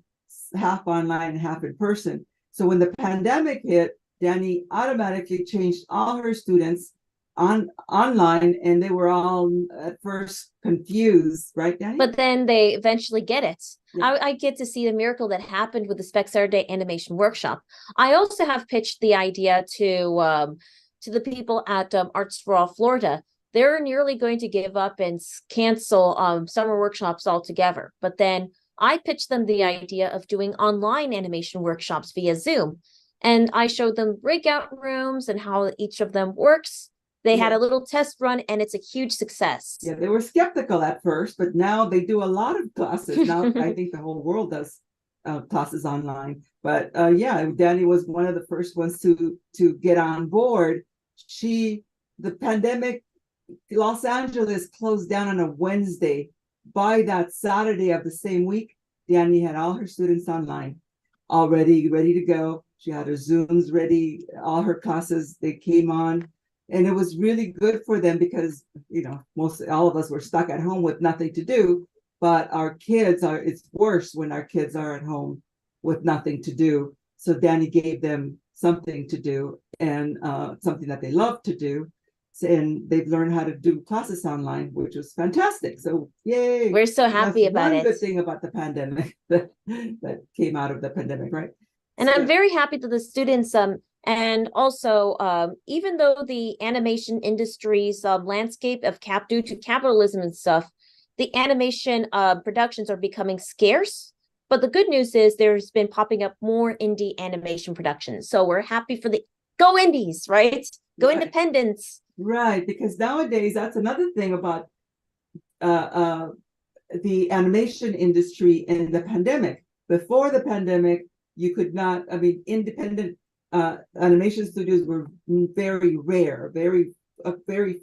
half online and half in person. So when the pandemic hit, Dani automatically changed all her students online, and they were all at first confused, right, Dani? But then they eventually get it. Yeah. I get to see the miracle that happened with the Spec Saturday animation workshop. I also have pitched the idea to the people at Arts for All Florida. They're nearly going to give up and cancel summer workshops altogether. But then I pitched them the idea of doing online animation workshops via Zoom. And I showed them breakout rooms and how each of them works. They had a little test run, and it's a huge success. Yeah, they were skeptical at first, but now they do a lot of classes. Now I think the whole world does classes online. But yeah, Dani was one of the first ones to get on board. The pandemic, Los Angeles closed down on a Wednesday. By that Saturday of the same week, Dani had all her students online, already ready to go. She had her Zooms ready, all her classes, they came on. And it was really good for them because, all of us were stuck at home with nothing to do. But our kids it's worse when our kids are at home with nothing to do. So Dani gave them something to do, and something that they love to do. And they've learned how to do classes online, which was fantastic. So yay. We're so happy about it. One good thing about the pandemic that came out of the pandemic, right? And I'm very happy that the students, and also, even though the animation industry's landscape of due to capitalism and stuff, the animation productions are becoming scarce. But the good news is there's been popping up more indie animation productions. So we're happy for the go indies, right? Go independents. Right, because nowadays that's another thing about the animation industry and the pandemic. Before the pandemic, you could not, independent animation studios were very rare. Very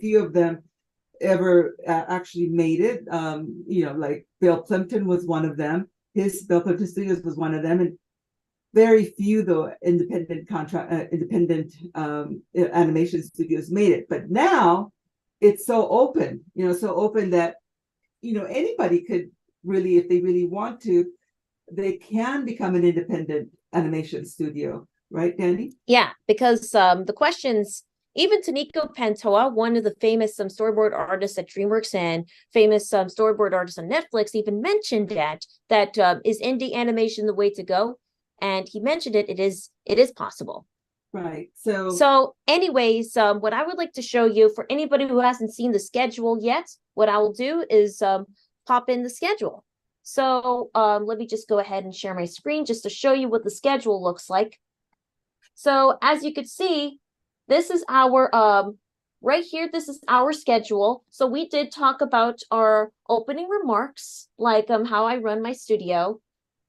few of them ever actually made it. Like Bill Plimpton was one of them. his Belfort Studios was one of them, and very few though independent animation studios made it. But now it's so open, so open that anybody could really, if they really want to, they can become an independent animation studio, right, Dani? Yeah, because the questions, even Taniko Pantoa, one of the famous storyboard artists at DreamWorks and famous storyboard artist on Netflix, even mentioned that is indie animation the way to go? And he mentioned it is possible. Right. So anyways, what I would like to show you, for anybody who hasn't seen the schedule yet, what I will do is pop in the schedule. So let me just go ahead and share my screen just to show you what the schedule looks like. So as you could see, this is our right here, this is our schedule. So we did talk about our opening remarks, like how I run my studio.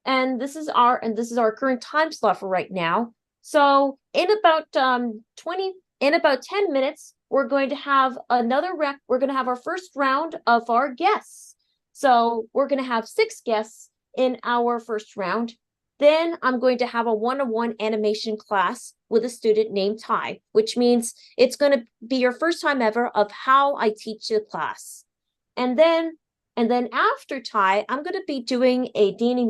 And this is our current time slot for right now. So in about 10 minutes, we're going to have we're going to have our first round of our guests. So we're going to have 6 guests in our first round. Then I'm going to have a one-on-one animation class with a student named Ty, which means it's going to be your first time ever of how I teach the class. And then after Ty, I'm going to be doing a Toon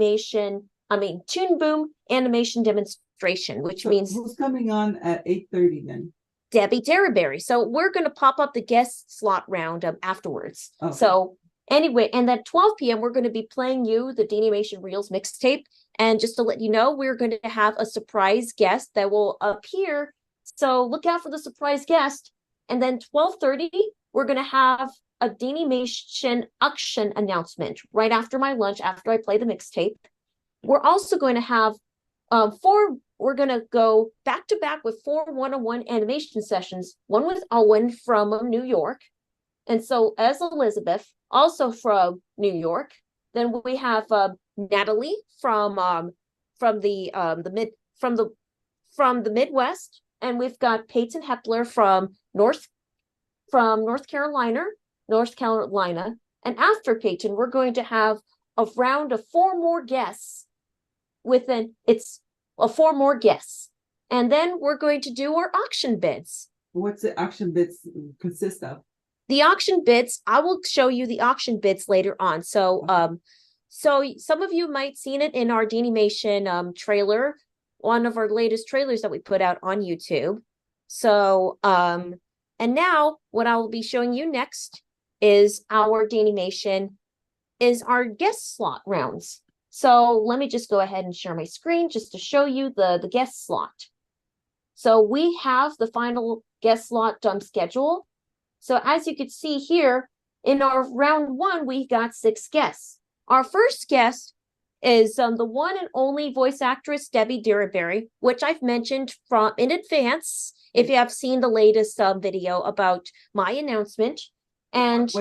Boom animation demonstration, which means who's coming on at 8:30 then? Debbie Derryberry. So we're going to pop up the guest slot round afterwards. Okay. So anyway, and at 12 p.m. we're going to be playing you the DaniMation Reels mixtape. And just to let you know, we're going to have a surprise guest that will appear. So look out for the surprise guest. And then 12:30, we're going to have a DaniMation auction announcement right after my lunch, after I play the mixtape. We're also going to have we're going to go back to back with 4 one-on-one animation sessions, one with Owen from New York. And so as Elizabeth, also from New York. Then we have Natalie from the Midwest, and we've got Peyton Hepler from North Carolina. And after Peyton, we're going to have a round of 4 more guests. 4 more guests, and then we're going to do our auction bids. What's the auction bids consist of? The auction bids, I will show you the auction bids later on. So so some of you might seen it in our DaniMation trailer, one of our latest trailers that we put out on YouTube. So and now what I will be showing you next is our guest slot rounds. So let me just go ahead and share my screen just to show you the guest slot. So we have the final guest slot schedule. So as you can see here, in our round 1, we've got 6 guests. Our first guest is the one and only voice actress, Debbie Derryberry, which I've mentioned in advance, if you have seen the latest video about my announcement. And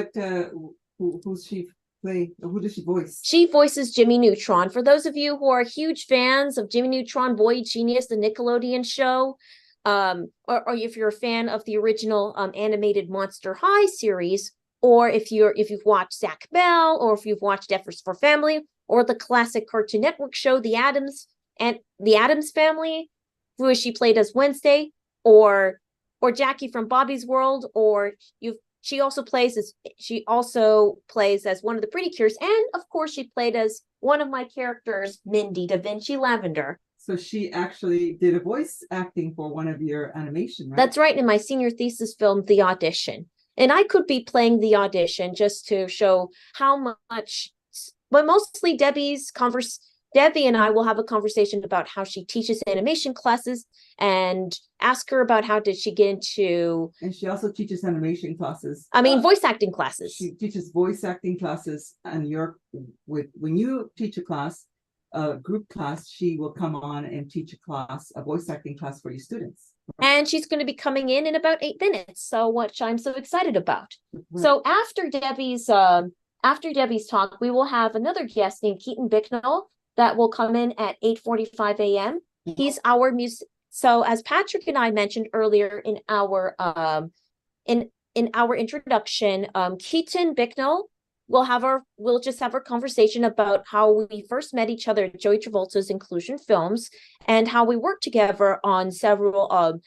who's she play? Who does she voice? She voices Jimmy Neutron. For those of you who are huge fans of Jimmy Neutron, Boy Genius, the Nickelodeon show, or if you're a fan of the original animated Monster High series, or if you've watched Zach Bell, or if you've watched F for Family, or the classic Cartoon Network show The Addams Family, who she played as Wednesday, or Jackie from Bobby's World, or she also plays as one of the Pretty Cures, and of course she played as one of my characters, Mindy Da Vinci Lavender. So she actually did a voice acting for one of your animation, right? That's right, in my senior thesis film, The Audition. And I could be playing The Audition just to show how much, but mostly Debbie and I will have a conversation about how she teaches animation classes and ask her about how did she get into... And she also teaches animation classes. Voice acting classes. She teaches voice acting classes, and when you teach a class, a group class, she will come on and teach a voice acting class for your students. And she's going to be coming in about 8 minutes, so which I'm so excited about. Right. So after Debbie's talk, we will have another guest named Keaton Bicknell that will come in at 8:45 a.m. He's our music. So as Patrick and I mentioned earlier in our in our introduction, Keaton Bicknell we'll just have our conversation about how we first met each other at Joey Travolta's Inclusion Films and how we worked together on several of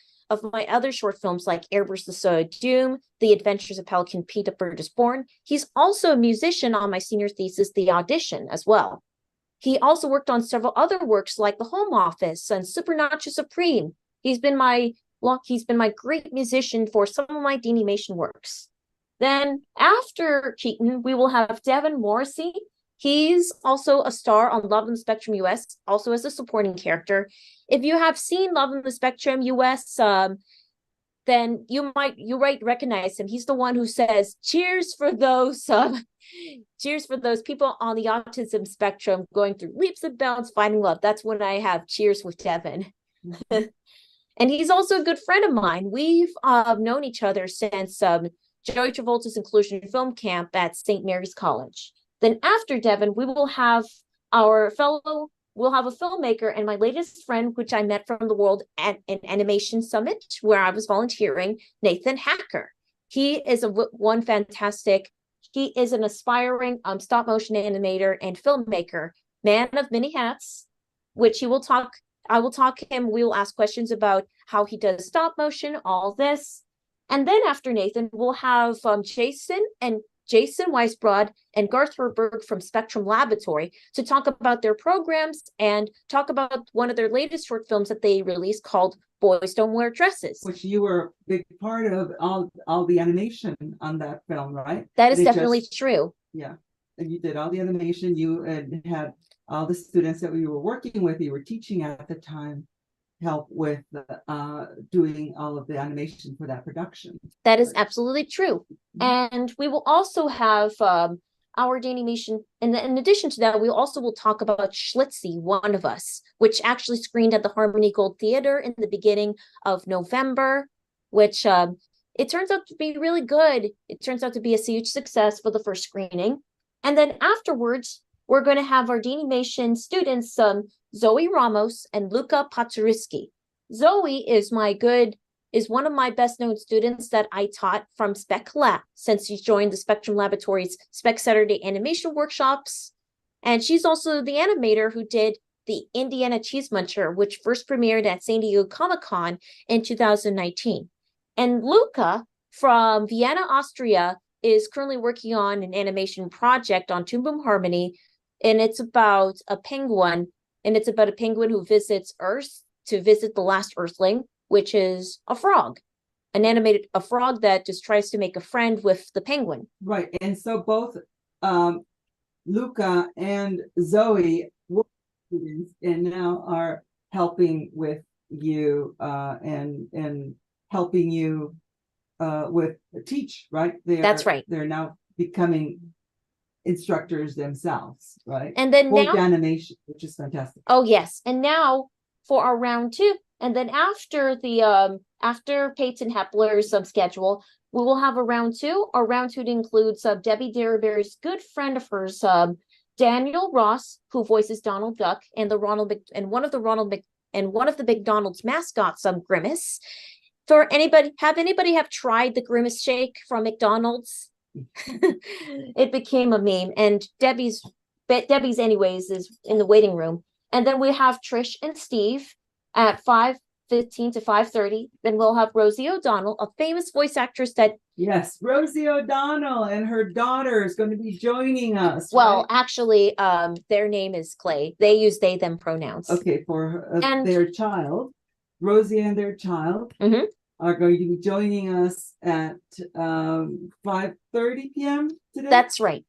my other short films like Air vs. Doom, The Adventures of Pelican Pete, A Bird is Born. He's also a musician on my senior thesis, The Audition, as well. He also worked on several other works like The Home Office and Supernatural Supreme. He's been my great musician for some of my DaniMation works. Then after Keaton, we will have Devin Morrissey. He's also a star on Love on the Spectrum US, also as a supporting character. If you have seen Love on the Spectrum US, then you might recognize him. He's the one who says, cheers for those people on the autism spectrum going through leaps and bounds, finding love. That's when I have cheers with Devin. And he's also a good friend of mine. We've known each other since Joey Travolta's Inclusion Film Camp at St. Mary's College. Then after Devin, we'll have a filmmaker and my latest friend, which I met from the World Animation Summit, where I was volunteering, Nathan Hacker. He is he is an aspiring stop motion animator and filmmaker, man of many hats, which I will talk to him. We will ask questions about how he does stop motion, all this. And then after Nathan, we'll have Jason Weisbrod and Garth Herberg from Spectrum Laboratory to talk about their programs and talk about one of their latest short films that they released called Boys Don't Wear Dresses. Which you were a big part of all the animation on that film, right? That is definitely true. Yeah. And you did all the animation. You had all the students that we were working with, you were teaching at the time, help with doing all of the animation for that production. That is absolutely true. And we will also have our DaniMation, and in addition to that, we also will talk about Schlitzie, One of Us, which actually screened at the Harmony Gold Theater in the beginning of November, which it turns out to be really good. It turns out to be a huge success for the first screening. And then afterwards, we're going to have our DaniMation students, Zoe Ramos and Luca Paczyrski. Zoe is one of my best known students that I taught from Spec Lab since she joined the Spectrum Laboratory's Spec Saturday animation workshops. And she's also the animator who did the Indiana Cheese Muncher, which first premiered at San Diego Comic-Con in 2019. And Luca from Vienna, Austria, is currently working on an animation project on Toon Boom Harmony, and it's about a penguin, who visits Earth to visit the last Earthling, which is a frog, a frog that just tries to make a friend with the penguin. Right, and so both Luca and Zoe were students and now are helping with you and helping you with teach, right? That's right. They're now becoming instructors themselves, right? And then for now DaniMation, which is fantastic. Oh yes, and now for our round two, and then after the after Peyton Hepler's schedule, we will have a round two. Our round two includes Debbie Derryberry's good friend of hers, Daniel Ross, who voices Donald Duck, and one of the McDonald's mascots, Grimace. For anybody have tried the Grimace shake from McDonald's? It became a meme, and Debbie's anyways is in the waiting room. And then we have Trish and Steve at 5:15 to 5:30. Then we'll have Rosie O'Donnell, a famous voice actress that Rosie O'Donnell and her daughter is going to be joining us. Well, right? actually, their name is Clay. They use they them pronouns. Okay, for their child, Rosie and their child are going to be joining us at 5:30 p.m. today. That's right.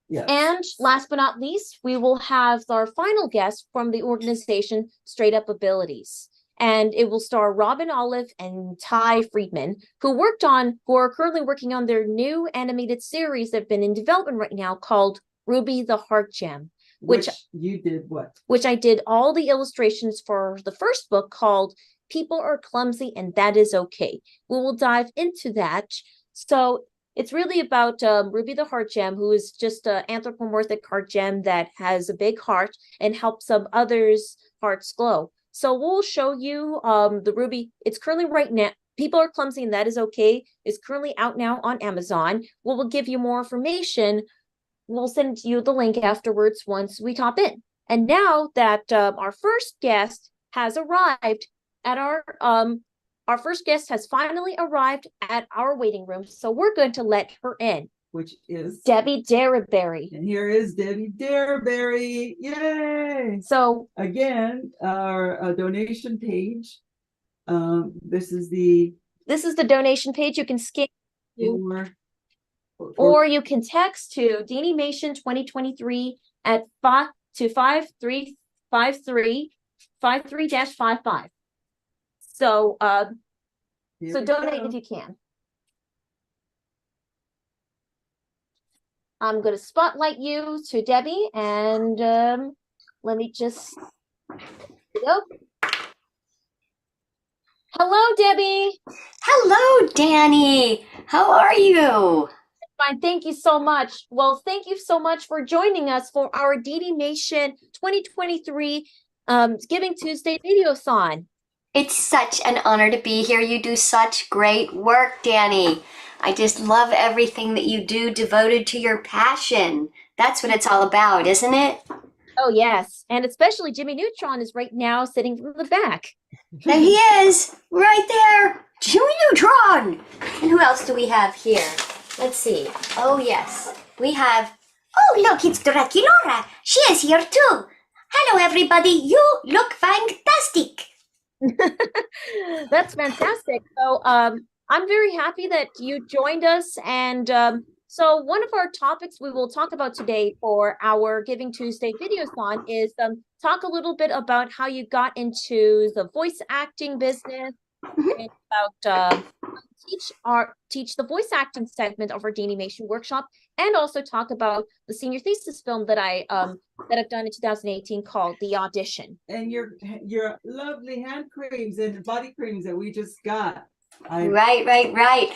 Yes. And last but not least, we will have our final guest from the organization Straight Up Abilities. And it will star Robin Olive and Ty Friedman, who are currently working on their new animated series that have been in development right now called Ruby the Heart Gem. Which you did what? Which I did all the illustrations for the first book called People Are Clumsy and That Is Okay. We will dive into that. So it's really about Ruby the Heart Gem, who is just an anthropomorphic heart gem that has a big heart and helps some others' hearts glow. So we'll show you the Ruby. It's currently right now. People Are Clumsy and That Is Okay is currently out now on Amazon. We'll give you more information we'll send you the link afterwards once we top in. And now that our first guest has arrived at our first guest has finally arrived at our waiting room, so we're going to let her in. Which is Debbie Derryberry. And here is Debbie Derryberry. Yay! So again, our donation page. This is the donation page. You can scan or you can text to DaniMation 2023 at 5353-55. So donate if you can. I'm going to spotlight you to Debbie, and let me just go. Hello, Debbie. Hello, Dani. How are you? Fine, thank you so much. Well, thank you so much for joining us for our DaniMation 2023 Giving Tuesday Video-A-Thon. It's such an honor to be here. You do such great work, Dani. I just love everything that you do devoted to your passion. That's what it's all about, isn't it? Oh, yes. And especially Jimmy Neutron is right now sitting in the back. There he is, right there. Jimmy Neutron. And who else do we have here? Let's see. Oh, yes. We have... Oh, look, it's Draculaura. She is here, too. Hello, everybody. You look fantastic. That's fantastic. So, I'm very happy that you joined us, and so one of our topics we will talk about today for our Giving Tuesday Video-A-Thon is talk a little bit about how you got into the voice acting business, and about teach the voice acting segment of our DaniMation workshop, and also talk about the senior thesis film that I've done in 2018 called The Audition. And your lovely hand creams and body creams that we just got. Right.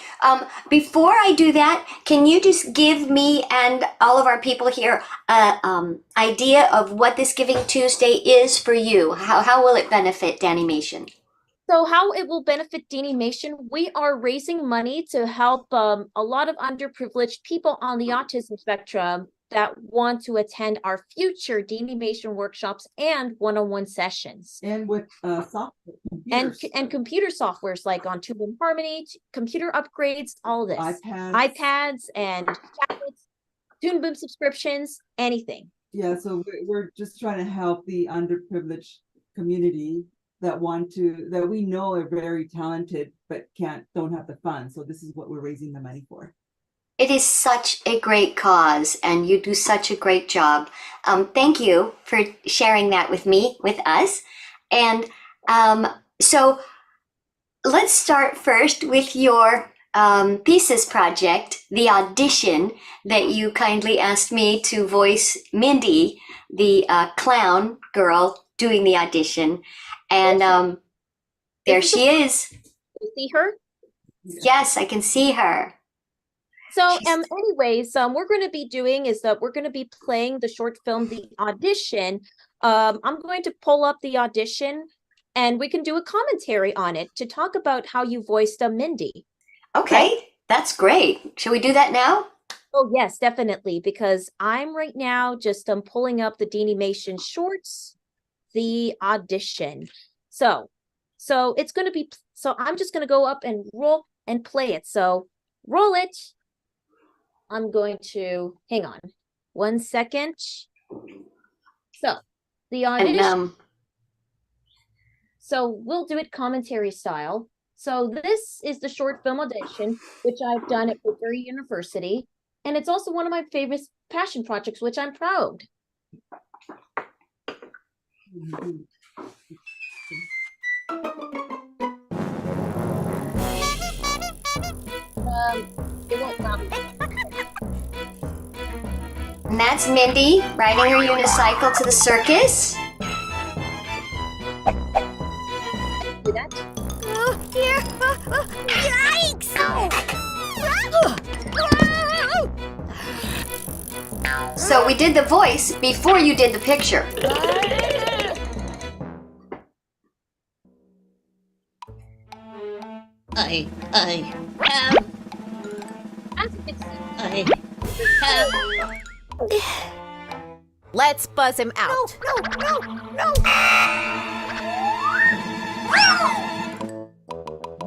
Before I do that, can you just give me and all of our people here an idea of what this Giving Tuesday is for you? How will it benefit DaniMation? So how it will benefit DaniMation, we are raising money to help a lot of underprivileged people on the autism spectrum that want to attend our future DaniMation workshops and one-on-one sessions. And with software. And computer softwares like on Toon and Harmony, computer upgrades, all this. iPads and tablets, Toon Boom subscriptions, anything. Yeah, so we're just trying to help the underprivileged community that we know are very talented but don't have the funds. So this is what we're raising the money for. It is such a great cause, and you do such a great job. Thank you for sharing that with us. And so let's start first with your thesis project, The Audition, that you kindly asked me to voice Mindy, the clown girl doing the audition. And there she is. You see her? Yes, I can see her. So anyways, we're going to be doing is that we're going to be playing the short film, The Audition. I'm going to pull up The Audition and we can do a commentary on it to talk about how you voiced Mindy. Okay, that's great. Shall we do that now? Oh, yes, definitely. Because I'm right now just pulling up the DaniMation shorts, The Audition. So it's going to be, so I'm just going to go up and roll and play it. So roll it. I'm going to, hang on 1 second. So The Audition. And, so we'll do it commentary style. So this is the short film audition, which I've done at Woodbury University. And it's also one of my favorite passion projects, which I'm proud. It won't stop. And that's Mindy riding her unicycle to the circus. Do that. Oh, dear. Yikes! So we did the voice before you did the picture. I have As you can see, I have Let's buzz him out. No.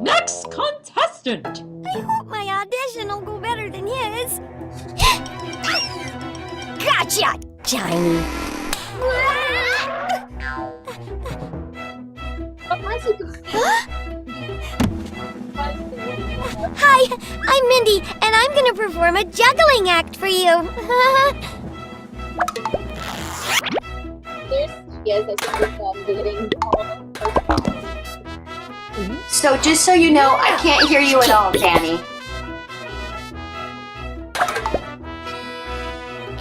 Next contestant. I hope my audition will go better than his. Gotcha, Tiny. Hi, I'm Mindy, and I'm gonna perform a juggling act for you. So just so you know, I can't hear you at all, Dani.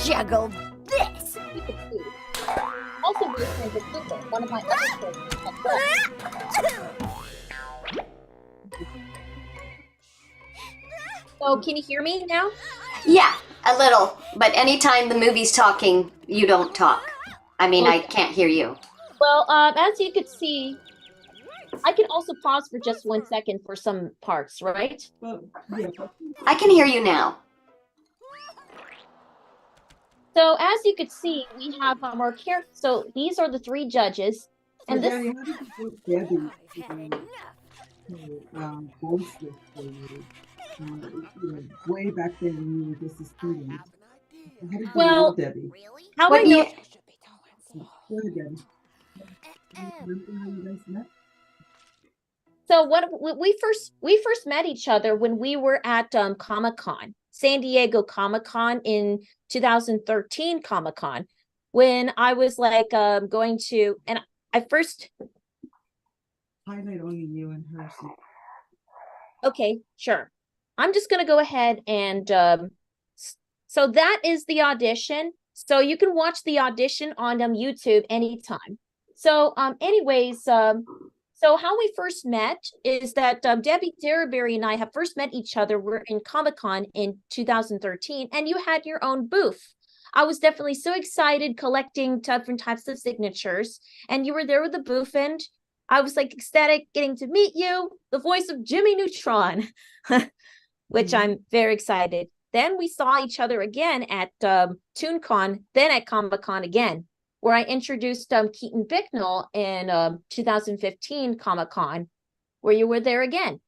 Juggle this. Also, one of my other So can you hear me now? Yeah, a little. But anytime the movie's talking, you don't talk. I mean, I can't hear you. Well, as you could see, I can also pause for just 1 second for some parts, right? Well, yeah. I can hear you now. So as you could see, we have our character. So these are the 3 judges, and this. Danny, how did you get Debbie to voice this for you? Way back then when you were just a student. How did you know Debbie? How What I do know? you, Go ahead, Debbie. Remember how you guys met? So what we first met each other when we were at Comic-Con, San Diego Comic-Con in 2013 Comic-Con, when I was like going to, and I first. Highlight only you and her. Okay, sure. I'm just gonna go ahead and so that is the audition. So you can watch the audition on YouTube anytime. So anyways, so how we first met is that Debbie Derryberry and I have first met each other. We're in Comic-Con in 2013, and you had your own booth. I was definitely so excited collecting different types of signatures, and you were there with the booth, and I was like ecstatic getting to meet you, the voice of Jimmy Neutron, which I'm very excited. Then we saw each other again at ToonCon, then at Comic-Con again, where I introduced Keaton Bicknell in 2015 Comic-Con, where you were there again.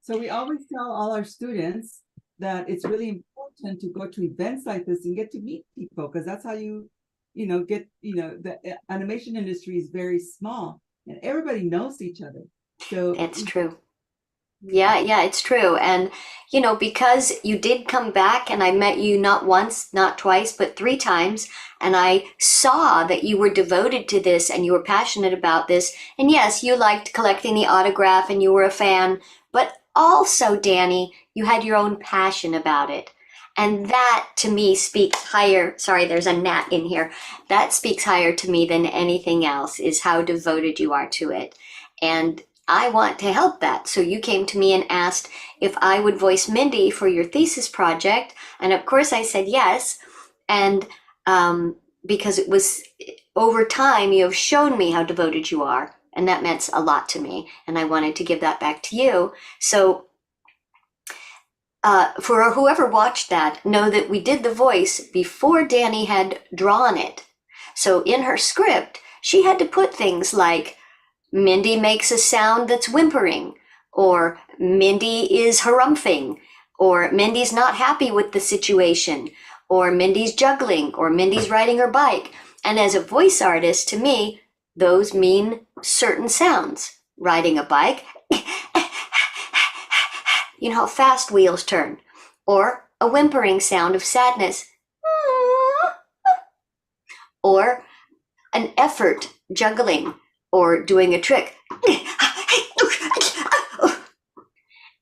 So we always tell all our students that it's really important to go to events like this and get to meet people, because that's how you get, the animation industry is very small and everybody knows each other. So it's true. Yeah, it's true. And, because you did come back and I met you not once, not twice, but 3 times. And I saw that you were devoted to this and you were passionate about this. And yes, you liked collecting the autograph and you were a fan, but also, Dani, you had your own passion about it. And that to me speaks higher. Sorry, there's a gnat in here. That speaks higher to me than anything else, is how devoted you are to it. And I want to help that. So you came to me and asked if I would voice Mindy for your thesis project. And of course I said yes. And because it was over time, you have shown me how devoted you are. And that meant a lot to me. And I wanted to give that back to you. So for whoever watched that, know that we did the voice before Dani had drawn it. So in her script, she had to put things like, Mindy makes a sound that's whimpering, or Mindy is harumphing, or Mindy's not happy with the situation, or Mindy's juggling, or Mindy's riding her bike. And as a voice artist, to me, those mean certain sounds. Riding a bike, you know how fast wheels turn, or a whimpering sound of sadness, or an effort juggling, or doing a trick.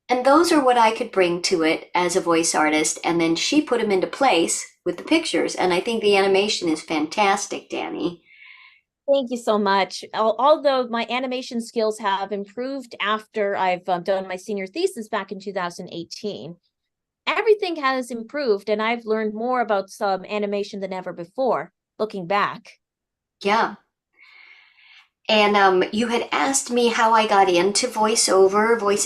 And those are what I could bring to it as a voice artist. And then she put them into place with the pictures. And I think the animation is fantastic, Dani. Thank you so much. Although my animation skills have improved after I've done my senior thesis back in 2018, everything has improved, and I've learned more about some animation than ever before, looking back. Yeah. And you had asked me how I got into voice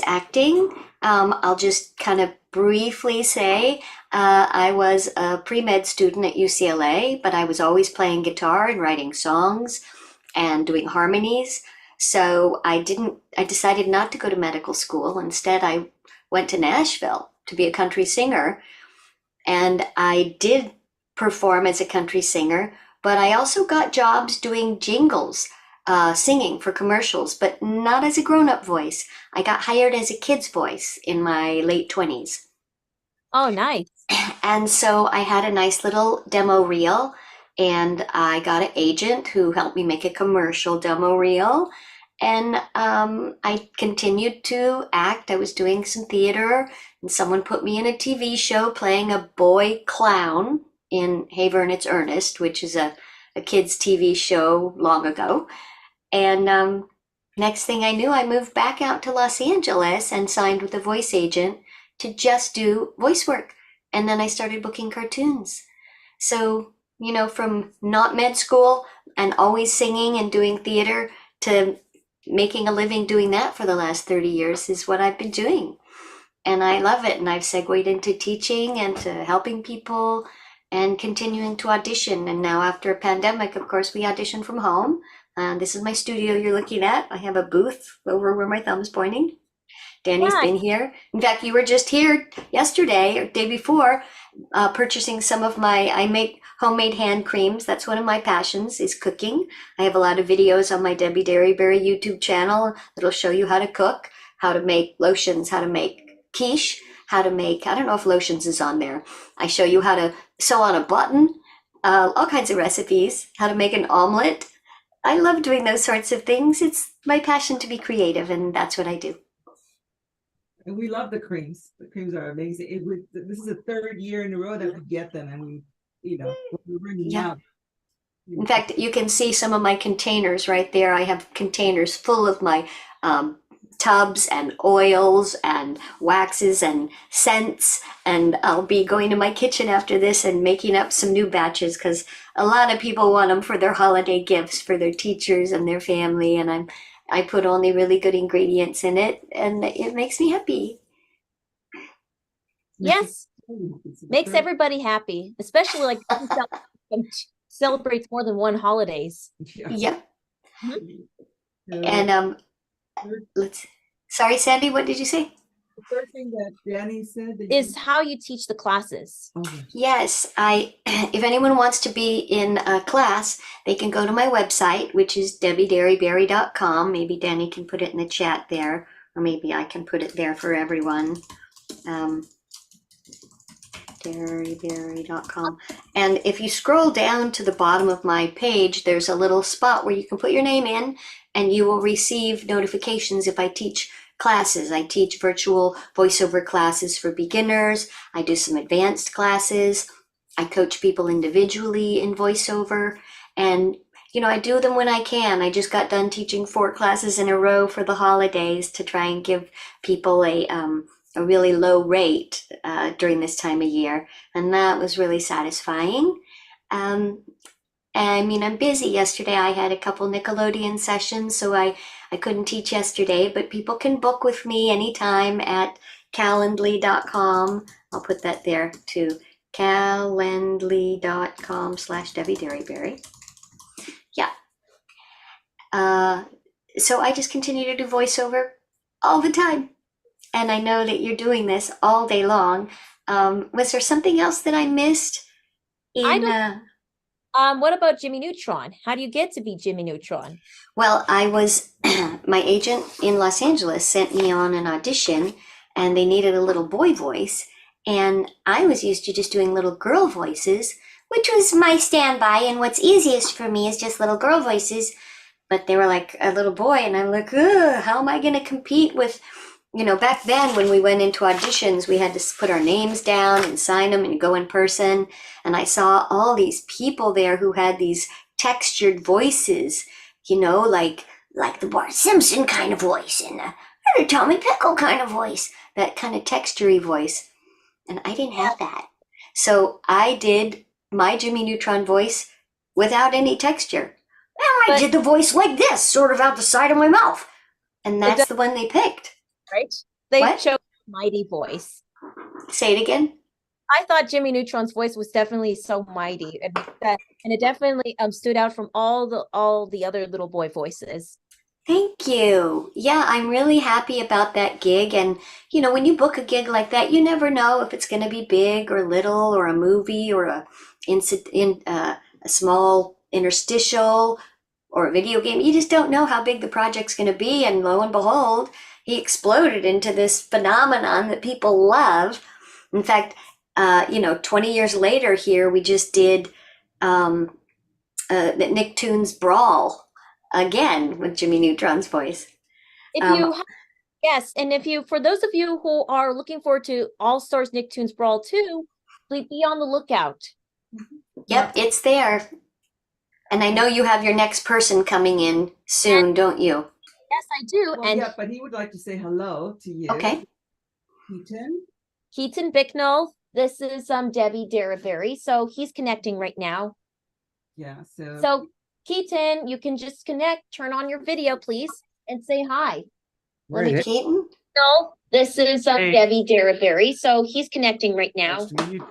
acting. I'll just kind of briefly say I was a pre-med student at UCLA, but I was always playing guitar and writing songs and doing harmonies. So I decided not to go to medical school. Instead, I went to Nashville to be a country singer. And I did perform as a country singer, but I also got jobs doing jingles, singing for commercials, but not as a grown-up voice. I got hired as a kid's voice in my late 20s. Oh, nice. And so I had a nice little demo reel, and I got an agent who helped me make a commercial demo reel. And I continued to act. I was doing some theater, and someone put me in a TV show playing a boy clown in Hey Vern, It's Ernest, which is a kids' TV show long ago. And next thing I knew, I moved back out to Los Angeles and signed with a voice agent to just do voice work. And then I started booking cartoons. So, you know, from not med school and always singing and doing theater to making a living doing that for the last 30 years is what I've been doing. And I love it. And I've segued into teaching and to helping people and continuing to audition. And now after a pandemic, of course, we audition from home. This is my studio you're looking at. I have a booth over where my thumb is pointing. Dani's been here. In fact, you were just here yesterday or day before, purchasing some of I make homemade hand creams. That's one of my passions, is cooking. I have a lot of videos on my Debbie Derryberry YouTube channel that'll show you how to cook, how to make lotions, how to make quiche, how to make, I don't know if lotions is on there. I show you how to sew on a button, all kinds of recipes, how to make an omelet. I love doing those sorts of things. It's my passion to be creative, and that's what I do. And we love the creams. The creams are amazing. This is the third year in a row that we get them, and we're bringing out. In fact, you can see some of my containers right there. I have containers full of my tubs and oils and waxes and scents. And I'll be going to my kitchen after this and making up some new batches because a lot of people want them for their holiday gifts for their teachers and their family. And I put only really good ingredients in it, and it makes me happy. Yes, makes everybody happy, especially like celebrates more than one holidays. Yeah. And sorry, Sandy, what did you say? The first thing that Dani said is how you teach the classes. Yes, if anyone wants to be in a class, they can go to my website, which is debbiederryberry.com. Maybe Dani can put it in the chat there, or maybe I can put it there for everyone. Derryberry.com. And if you scroll down to the bottom of my page, there's a little spot where you can put your name in, and you will receive notifications if I teach classes. I teach virtual voiceover classes for beginners. I do some advanced classes. I coach people individually in voiceover. And, I do them when I can. I just got done teaching 4 classes in a row for the holidays to try and give people a really low rate during this time of year. And that was really satisfying. I'm busy. Yesterday I had a couple Nickelodeon sessions, so I couldn't teach yesterday, but people can book with me anytime at calendly.com. I'll put that there too. calendly.com/Debbie Derryberry. Yeah. So I just continue to do voiceover all the time. And I know that you're doing this all day long. Was there something else that I missed? What about Jimmy Neutron? How do you get to be Jimmy Neutron? Well, I was, my agent in Los Angeles sent me on an audition, and they needed a little boy voice. And I was used to just doing little girl voices, which was my standby. And what's easiest for me is just little girl voices. But they were like a little boy, and I'm like, how am I going to compete with, back then when we went into auditions, we had to put our names down and sign them and go in person. And I saw all these people there who had these textured voices, like the Bart Simpson kind of voice and the Tommy Pickle kind of voice, that kind of textury voice. And I didn't have that. So I did my Jimmy Neutron voice without any texture. And I did the voice like this, sort of out the side of my mouth. And that's the one they picked. Right? They chose mighty voice. Say it again. I thought Jimmy Neutron's voice was definitely so mighty, and it definitely stood out from all the other little boy voices. Thank you. Yeah, I'm really happy about that gig. And, you know, when you book a gig like that, you never know if it's going to be big or little or a movie or a small interstitial or a video game. You just don't know how big the project's going to be. And lo and behold, he exploded into this phenomenon that people love. In fact, 20 years later here, we just did Nicktoons Brawl again with Jimmy Neutron's voice. Yes, and for those of you who are looking forward to All Stars Nicktoons Brawl 2, please be on the lookout. Yep, it's there. And I know you have your next person coming in soon, don't you? Yes, I do. Well, yeah, but he would like to say hello to you. Okay. Keaton Bicknell. This is Debbie Daraberry. So he's connecting right now. Yeah, So Keaton, you can just connect, turn on your video, please, and say hi. Right. Keaton? No, this is Debbie Daraberry. So he's connecting right now. Nice to meet you.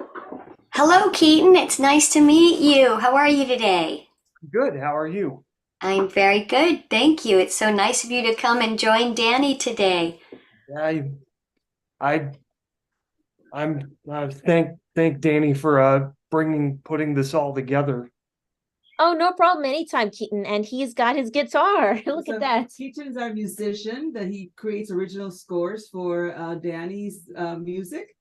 Hello, Keaton. It's nice to meet you. How are you today? Good. How are you? I'm very good. Thank you. It's so nice of you to come and join Dani today. I'm thank Dani for putting this all together. Oh, no problem. Anytime, Keaton. And he's got his guitar. Look at that. Keaton's our musician that he creates original scores for Dani's music.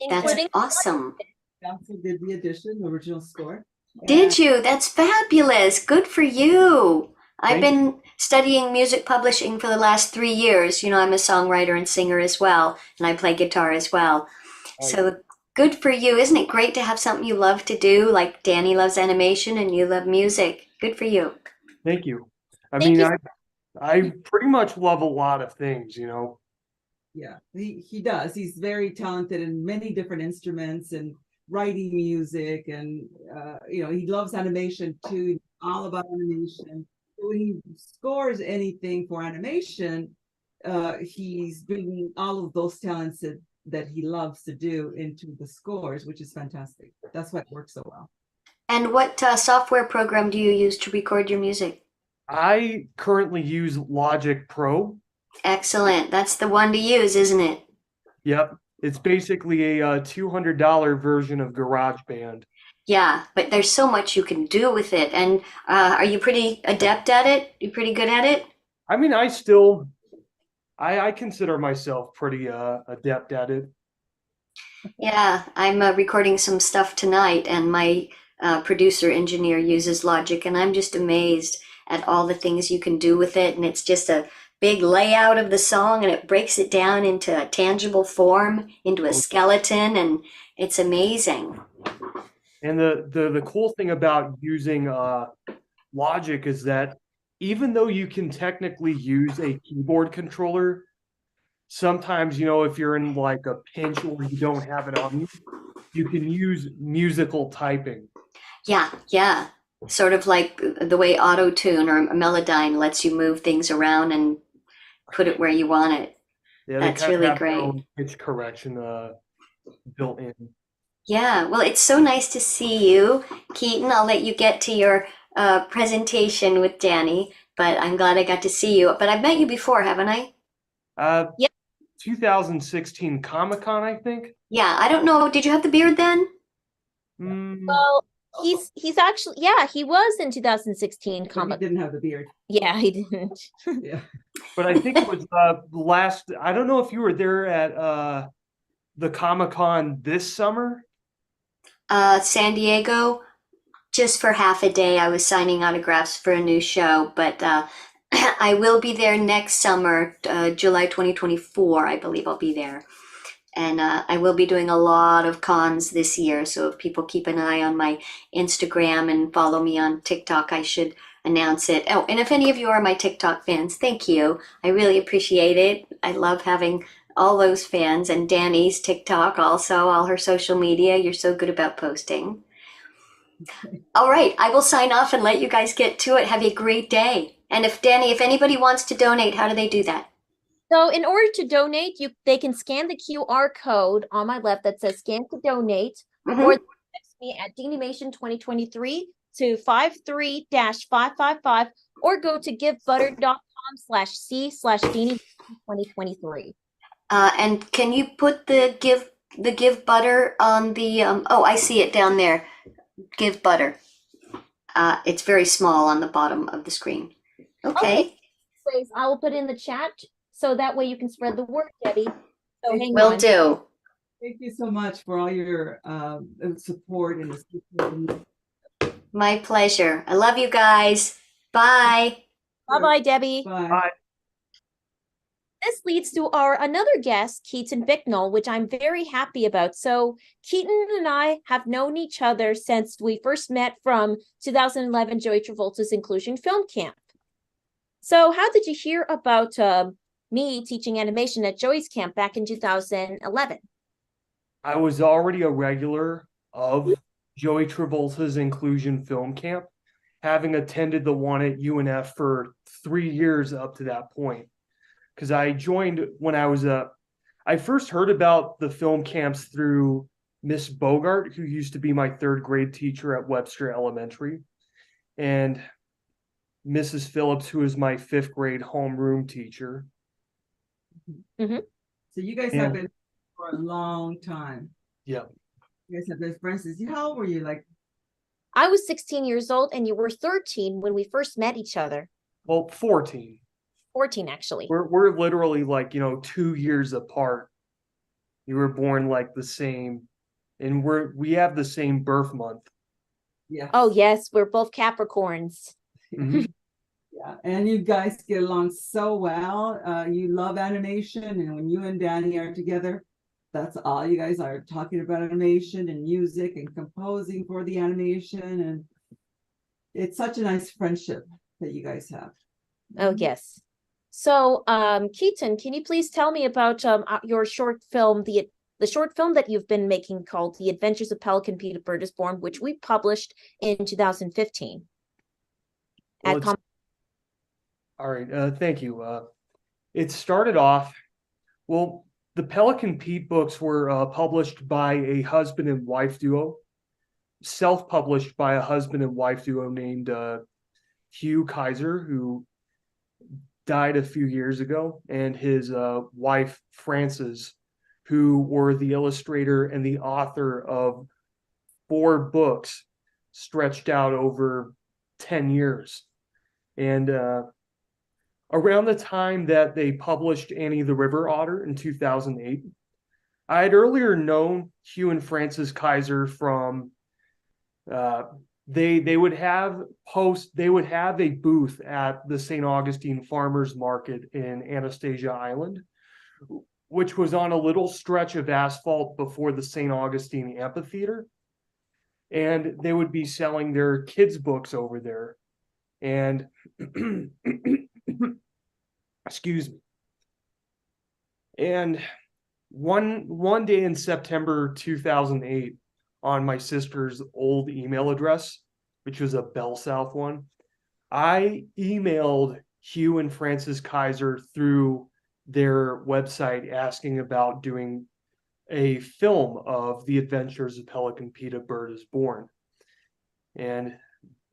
That's awesome. He also did the addition, original score. Did you? That's fabulous. Good for you. I've been studying music publishing for the last 3 years. You know, I'm a songwriter and singer as well, and I play guitar as well. So good for you. Isn't it great to have something you love to do? Like Dani loves animation and you love music. Good for you. Thank you. Thank you. I pretty much love a lot of things, you know. Yeah, he does. He's very talented in many different instruments and writing music, and he loves animation too. All about animation. When he scores anything for animation, he's bringing all of those talents that he loves to do into the scores, which is fantastic. That's why it works so well. And what software program do you use to record your music? I currently use Logic Pro. Excellent. That's the one to use, isn't it? Yep. It's basically a $200 version of GarageBand. Yeah, but there's so much you can do with it. And are you pretty adept at it? You pretty good at it? I mean, I consider myself pretty adept at it. Yeah, I'm recording some stuff tonight, and my producer engineer uses Logic, and I'm just amazed at all the things you can do with it. And it's just a big layout of the song, and it breaks it down into a tangible form, into a skeleton, and it's amazing. And the cool thing about using Logic is that even though you can technically use a keyboard controller, sometimes, you know, if you're in like a pinch or you don't have it on you can use musical typing. Yeah. Sort of like the way Auto-Tune or Melodyne lets you move things around and put it where you want it. Yeah, that's really great. Pitch correction built in. Yeah, well, it's so nice to see you, Keaton. I'll let you get to your presentation with Dani, but I'm glad I got to see you. But I've met you before, haven't I? Yep. 2016 Comic-Con, I think. Yeah, I don't know. Did you have the beard then? Well, he's actually, yeah, he was in 2016 He didn't have the beard. Yeah, he didn't. Yeah. But I think it was last, I don't know if you were there at the Comic-Con this summer. San Diego, just for half a day. I was signing autographs for a new show, but I will be there next summer, July 2024, I believe I'll be there. And I will be doing a lot of cons this year, so if people keep an eye on my Instagram and follow me on TikTok, I should announce it. Oh, and if any of you are my TikTok fans, thank you. I really appreciate it. I love having all those fans, and Dani's TikTok also, all her social media. You're so good about posting. All right, I will sign off and let you guys get to it. Have a great day. And if Dani, if anybody wants to donate, how do they do that? So in order to donate, they can scan the QR code on my left that says scan to donate, Mhm. or text me at DaniMation 2023 to 53-555, or go to givebutter.com/c/DaniMation 2023. And can you put the give butter on the oh, I see it down there. Give butter. It's very small on the bottom of the screen. Okay. Anyways, I will put in the chat so that way you can spread the word, Debbie. So hang Will on. do. Thank you so much for all your support and assistance. My pleasure. I love you guys. Bye. Bye-bye, Debbie. Bye. Bye. This leads to our another guest, Keaton Bicknell, which I'm very happy about. So Keaton and I have known each other since we first met from 2011 Joey Travolta's Inclusion Film Camp. So how did you hear about me teaching animation at Joey's camp back in 2011? I was already a regular of Joey Travolta's Inclusion Film Camp, having attended the one at UNF for 3 years up to that point. Because I joined when I first heard about the film camps through Miss Bogart, who used to be my 3rd grade teacher at Webster Elementary, and Mrs. Phillips, who is my 5th grade homeroom teacher. Mm-hmm. So you guys have been for a long time. Yeah. You guys have been friends since how old were you? Like, I was 16 years old and you were 13 when we first met each other. Well, 14. 14, actually. We're literally like, 2 years apart. You were born like the same, and we have the same birth month. yeah. Oh, yes, we're both Capricorns. Mhm. Yeah, and you guys get along so well. You love animation, and when you and Dani are together, that's all you guys are talking about animation and music and composing for the animation, and it's such a nice friendship that you guys have. Oh, yes. So, Keaton, can you please tell me about your short film, the short film that you've been making called The Adventures of Pelican Pete, A Bird is Born, which we published in 2015. Well, all right, thank you. It started off, well, the Pelican Pete books were published by a husband and wife duo, self-published by a husband and wife duo named Hugh Kaiser, who died a few years ago, and his wife, Frances, who were the illustrator and the author of 4 books stretched out over 10 years. And around the time that they published Annie the River Otter in 2008, I had earlier known Hugh and Frances Kaiser from they would have a booth at the St. Augustine Farmers Market in Anastasia Island, which was on a little stretch of asphalt before the St. Augustine Amphitheater. And they would be selling their kids' books over there. And excuse me. And one day in September 2008, on my sister's old email address, which was a Bell South one, I emailed Hugh and Frances Kaiser through their website asking about doing a film of The Adventures of Pelican Pete, A Bird is Born. And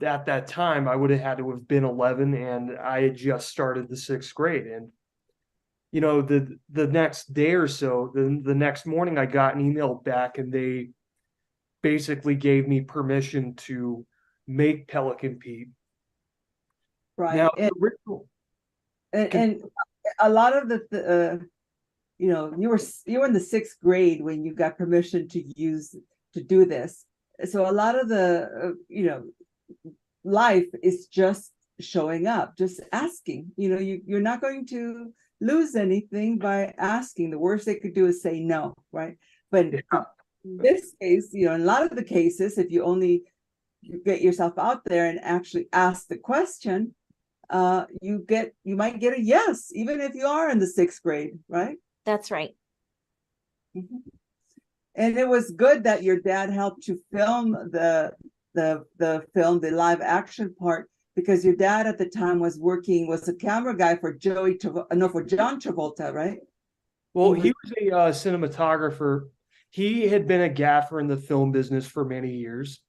at that time, I would have had to have been 11, and I had just started the 6th grade. And the next day or so, the next morning, I got an email back, and they basically gave me permission to make Pelican Pete. Right. Now, and a lot of the you were in the 6th grade when you got permission to do this. So a lot of the life is just showing up, just asking. You're not going to lose anything by asking. The worst they could do is say no, right? But in this case, in a lot of the cases, if you only get yourself out there and actually ask the question, you might get a yes, even if you are in the 6th grade, right? That's right. Mm-hmm. And it was good that your dad helped you film the film, the live action part, because your dad at the time was a camera guy for for John Travolta, right? Well, he was a cinematographer. He had been a gaffer in the film business for many years.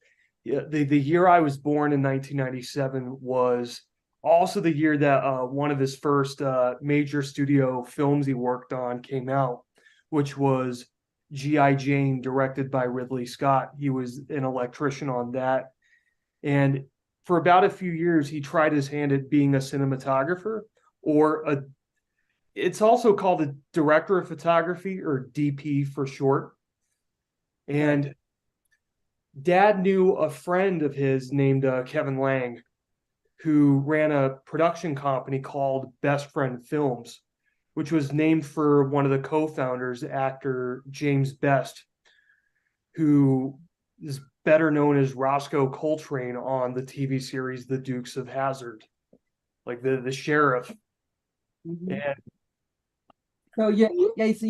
Yeah, the year I was born in 1997 was also the year that one of his first major studio films he worked on came out, which was G.I. Jane, directed by Ridley Scott. He was an electrician on that. And for about a few years, he tried his hand at being a cinematographer, or it's also called a director of photography, or DP for short. And Dad knew a friend of his named Kevin Lang, who ran a production company called Best Friend Films, which was named for one of the co-founders, actor James Best, who is better known as Roscoe Coltrane on the TV series The Dukes of Hazzard, like the sheriff. And so so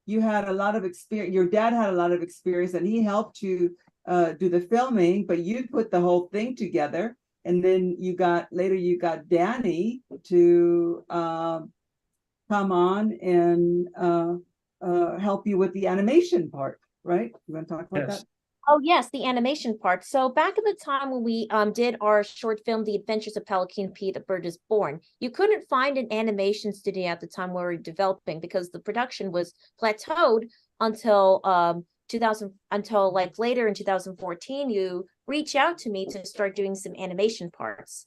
you had a lot of experience. Your dad had a lot of experience, and he helped you do the filming, but you put the whole thing together. And then you got Dani to come on and help you with the animation part, right? You want to talk about that? Oh yes, the animation part. So back in the time when we did our short film, The Adventures of Pelican Pete, A Bird is Born, you couldn't find an animation studio at the time we were developing, because the production was plateaued until until like later in 2014. You reach out to me to start doing some animation parts.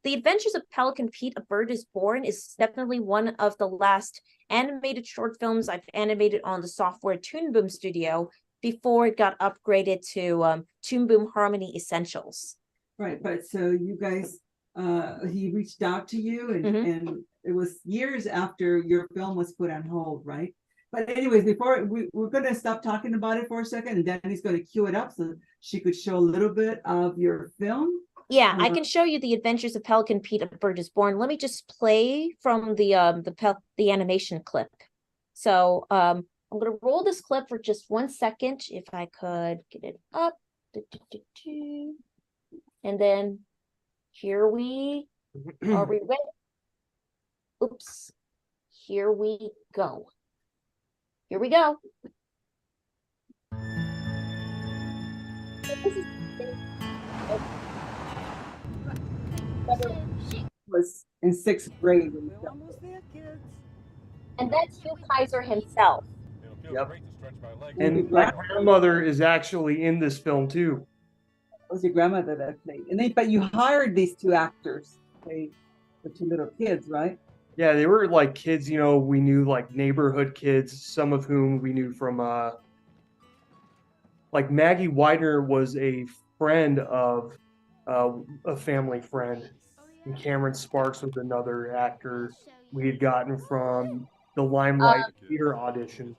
The Adventures of Pelican Pete, A Bird is Born is definitely one of the last animated short films I've animated on the software Toon Boom Studio, before it got upgraded to Toon Boom Harmony Essentials. Right, but so you guys, he reached out to you, and it was years after your film was put on hold, right? But anyways, before we're going to stop talking about it for a second, and Dani's going to cue it up so she could show a little bit of your film. Yeah, I can show you The Adventures of Pelican Pete, A Bird is Born. Let me just play from the animation clip. So I'm going to roll this clip for just 1 second, if I could get it up. And then here we are. We ready? Oops. Here we go. Here we go. Was in 6th grade. And that's Hugh Kaiser himself. Yep. And my grandmother is actually in this film too. It was your grandmother that played. And then, but you hired these two actors to play the two little kids, right? Yeah, they were like kids, you know, we knew, like neighborhood kids, some of whom we knew from like Maggie Widener was a friend of a family friend. And Cameron Sparks was another actor we had gotten from the Limelight Theater audition.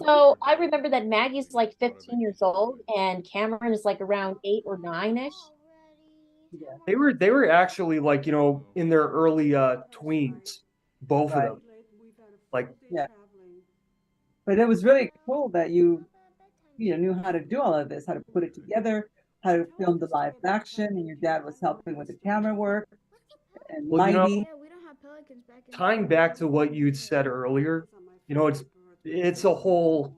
So I remember that Maggie's like 15 years old and Cameron is like around 8 or 9-ish. Yeah. They were actually, like, you know, in their early tweens, both of them. Like, yeah. But it was really cool that you knew how to do all of this, how to put it together, how to film the live action, and your dad was helping with the camera work and lighting. Tying back to what you'd said earlier, you know, it's a whole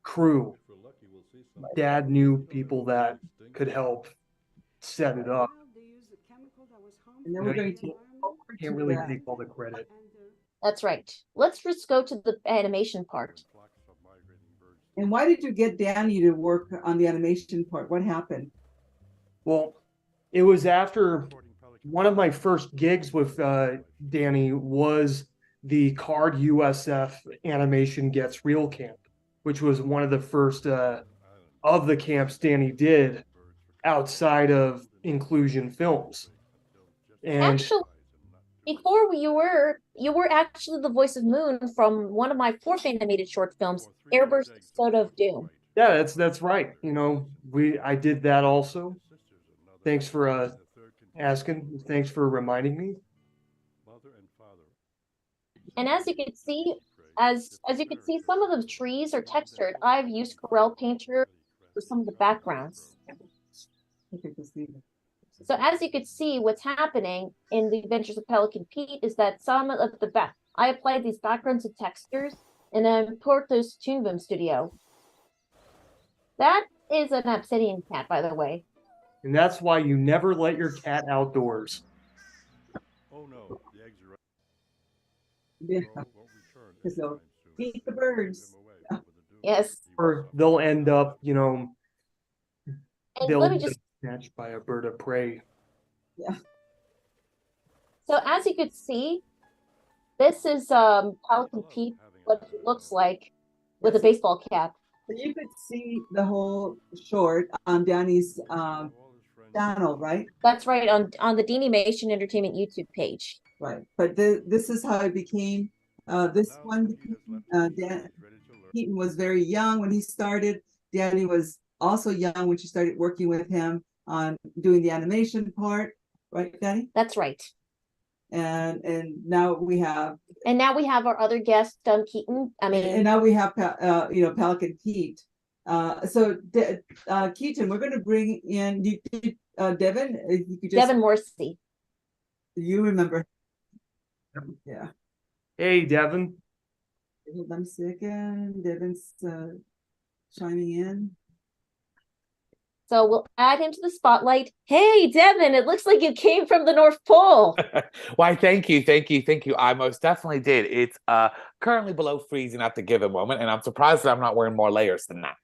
crew. Dad knew people that could help set it up. And then we're going to can't really take all the credit. That's right. Let's just go to the animation part. And why did you get Dani to work on the animation part? What happened? Well, it was after one of my first gigs with Dani was the Card USF Animation Gets Real camp, which was one of the first of the camps Dani did outside of Inclusion Films. And actually, before you were actually the voice of Moon from one of my 4th animated short films, Airburst Soda of Doom. Yeah, that's right. You know, I did that also. Thanks for asking. Thanks for reminding me. And as you can see, some of the trees are textured. I've used Corel Painter for some of the backgrounds. So as you could see, what's happening in the Adventures of Pelican Pete is that some of the back, I applied these backgrounds and textures and then import those to Toon Boom Studio. That is an obsidian cat, by the way. And that's why you never let your cat outdoors. Oh no, the eggs are Yeah. won't return So, anytime soon. eat the birds. Give 'em away with a doom. Yes. Or they'll end up, you know, And they'll let me end just, up snatched by a bird of prey. so as you could see, this is Pelican Pete, what it looks like with a baseball cap. So you could see the whole short on Dani's channel, right? That's right, on the DaniMation Entertainment YouTube page. Right. But this is how it became. This one, Keaton was very young when he started. Dani was also young when she started working with him on doing the animation part, right, Dani? That's right. And now we have, And now we have our other guest, Keaton. I mean, and now we have Pelican Pete. So Keaton, we're going to bring in Devin. If you could just, Devin Morrissey. you remember? Yeah. Hey, Devin. Hold on a second. Devin's chiming in. So we'll add him to the spotlight. Hey, Devin, it looks like you came from the North Pole. Why, thank you. I most definitely did. It's currently below freezing at the given moment, and I'm surprised that I'm not wearing more layers than that.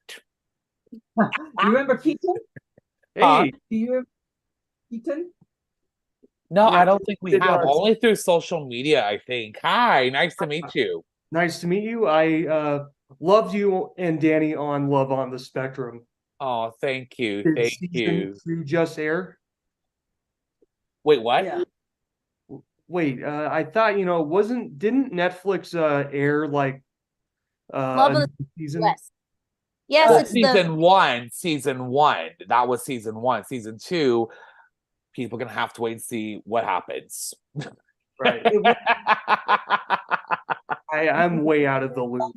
You remember Keaton? Hey, Do you remember Keaton? No, Yeah, I don't think we it have. does. Only through social media, I think. Hi, nice to meet you. nice to meet you. I loved you and Dani on Love on the Spectrum. Oh, thank you. Did Thank season you. 2 just air? Wait, what? Yeah. Wait, I thought, didn't Netflix air like Love a of new season? Yes. Yes, Well, it's season one. That was season 1. Season 2, people are gonna have to wait and see what happens. Right. I'm way out of the loop.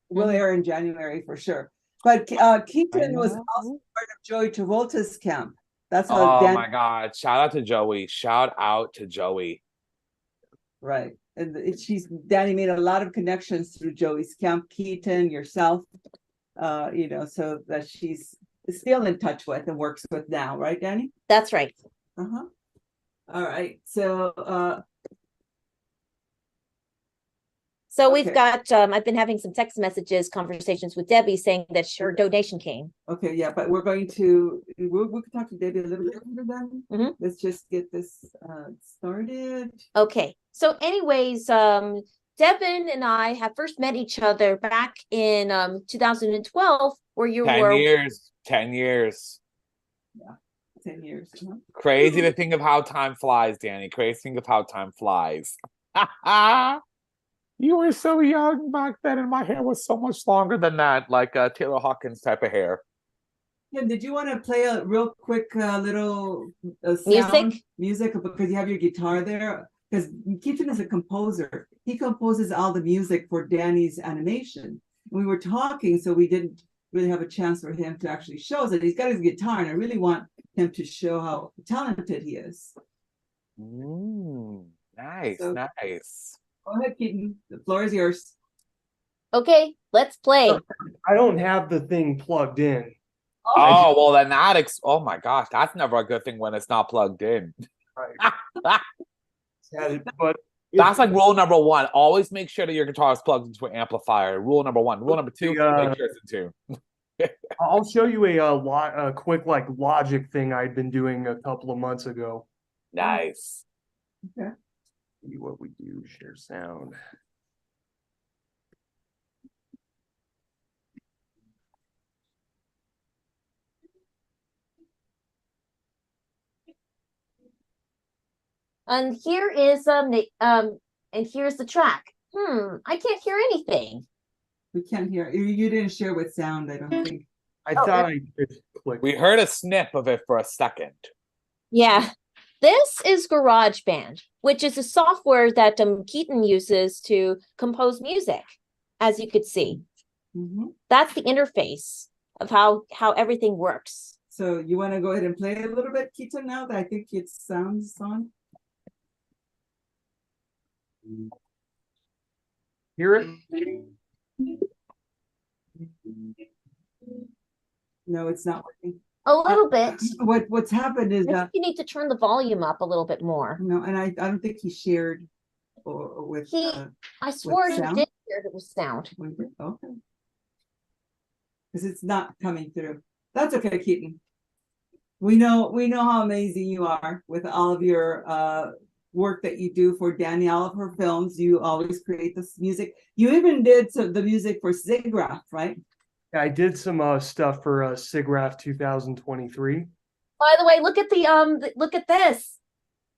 Will air in January for sure. But Keaton was also part of Joey Travolta's camp. That's how Oh my God. Shout out to Joey. Right. And Dani made a lot of connections through Joey's camp, Keaton, yourself, so that she's still in touch with and works with now, right, Dani? That's right. Uh-huh. All right. So So we've Okay. got, I've been having some text messages, conversations with Debbie saying that her donation came. okay, yeah, but we can talk to Debbie a little bit later then. Mhm. Let's just get this started. Okay. So anyways, Devin and I have first met each other back in 2012, where you 10 were years. 10 years. 10 years. Uh-huh. Crazy to think of how time flies, Dani. Crazy to think of how time flies. You were so young back then, and my hair was so much longer than that, like Taylor Hawkins type of hair. Kim, did you want to play a real quick little sound music because you have your guitar there? Because Keaton is a composer. He composes all the music for Dani's animation. We were talking, so we didn't really have a chance for him to actually show us that he's got his guitar, and I really want him to show how talented he is. Nice, So- nice. Go ahead, Keaton. The floor is yours. okay. Let's play. I don't have the thing plugged in. Oh, well, then oh my gosh, that's never a good thing when it's not plugged in. Right. But That's like rule number 1. Always make sure that your guitar is plugged into an amplifier. Rule number 1. Rule number 2, make sure it's in tune. I'll show you a quick like Logic thing I'd been doing a couple of months ago. Nice. Okay. See what we do, share sound. And here is and here's the track. I can't hear anything. We can't hear. You didn't share with sound, I don't think. I thought I could click. We heard a snip of it for a second. Yeah. This is GarageBand, which is a software that Keaton uses to compose music, as you could see. Mhm. That's the interface of how everything works. So you want to go ahead and play a little bit, Keaton, now that I think it sounds on? Hear it? No, it's not working. A little bit. What's happened is I think that you need to turn the volume up a little bit more. no, and I don't think he shared with I swore he sound? did hear it was sound. okay. Because it's not coming through. That's okay, Keaton. We know how amazing you are with all of your work that you do for Dani, all of her films. You always create this music. You even did the music for SIGGRAPH, right? I did some stuff for SIGGRAPH 2023. By the way, look at look at this.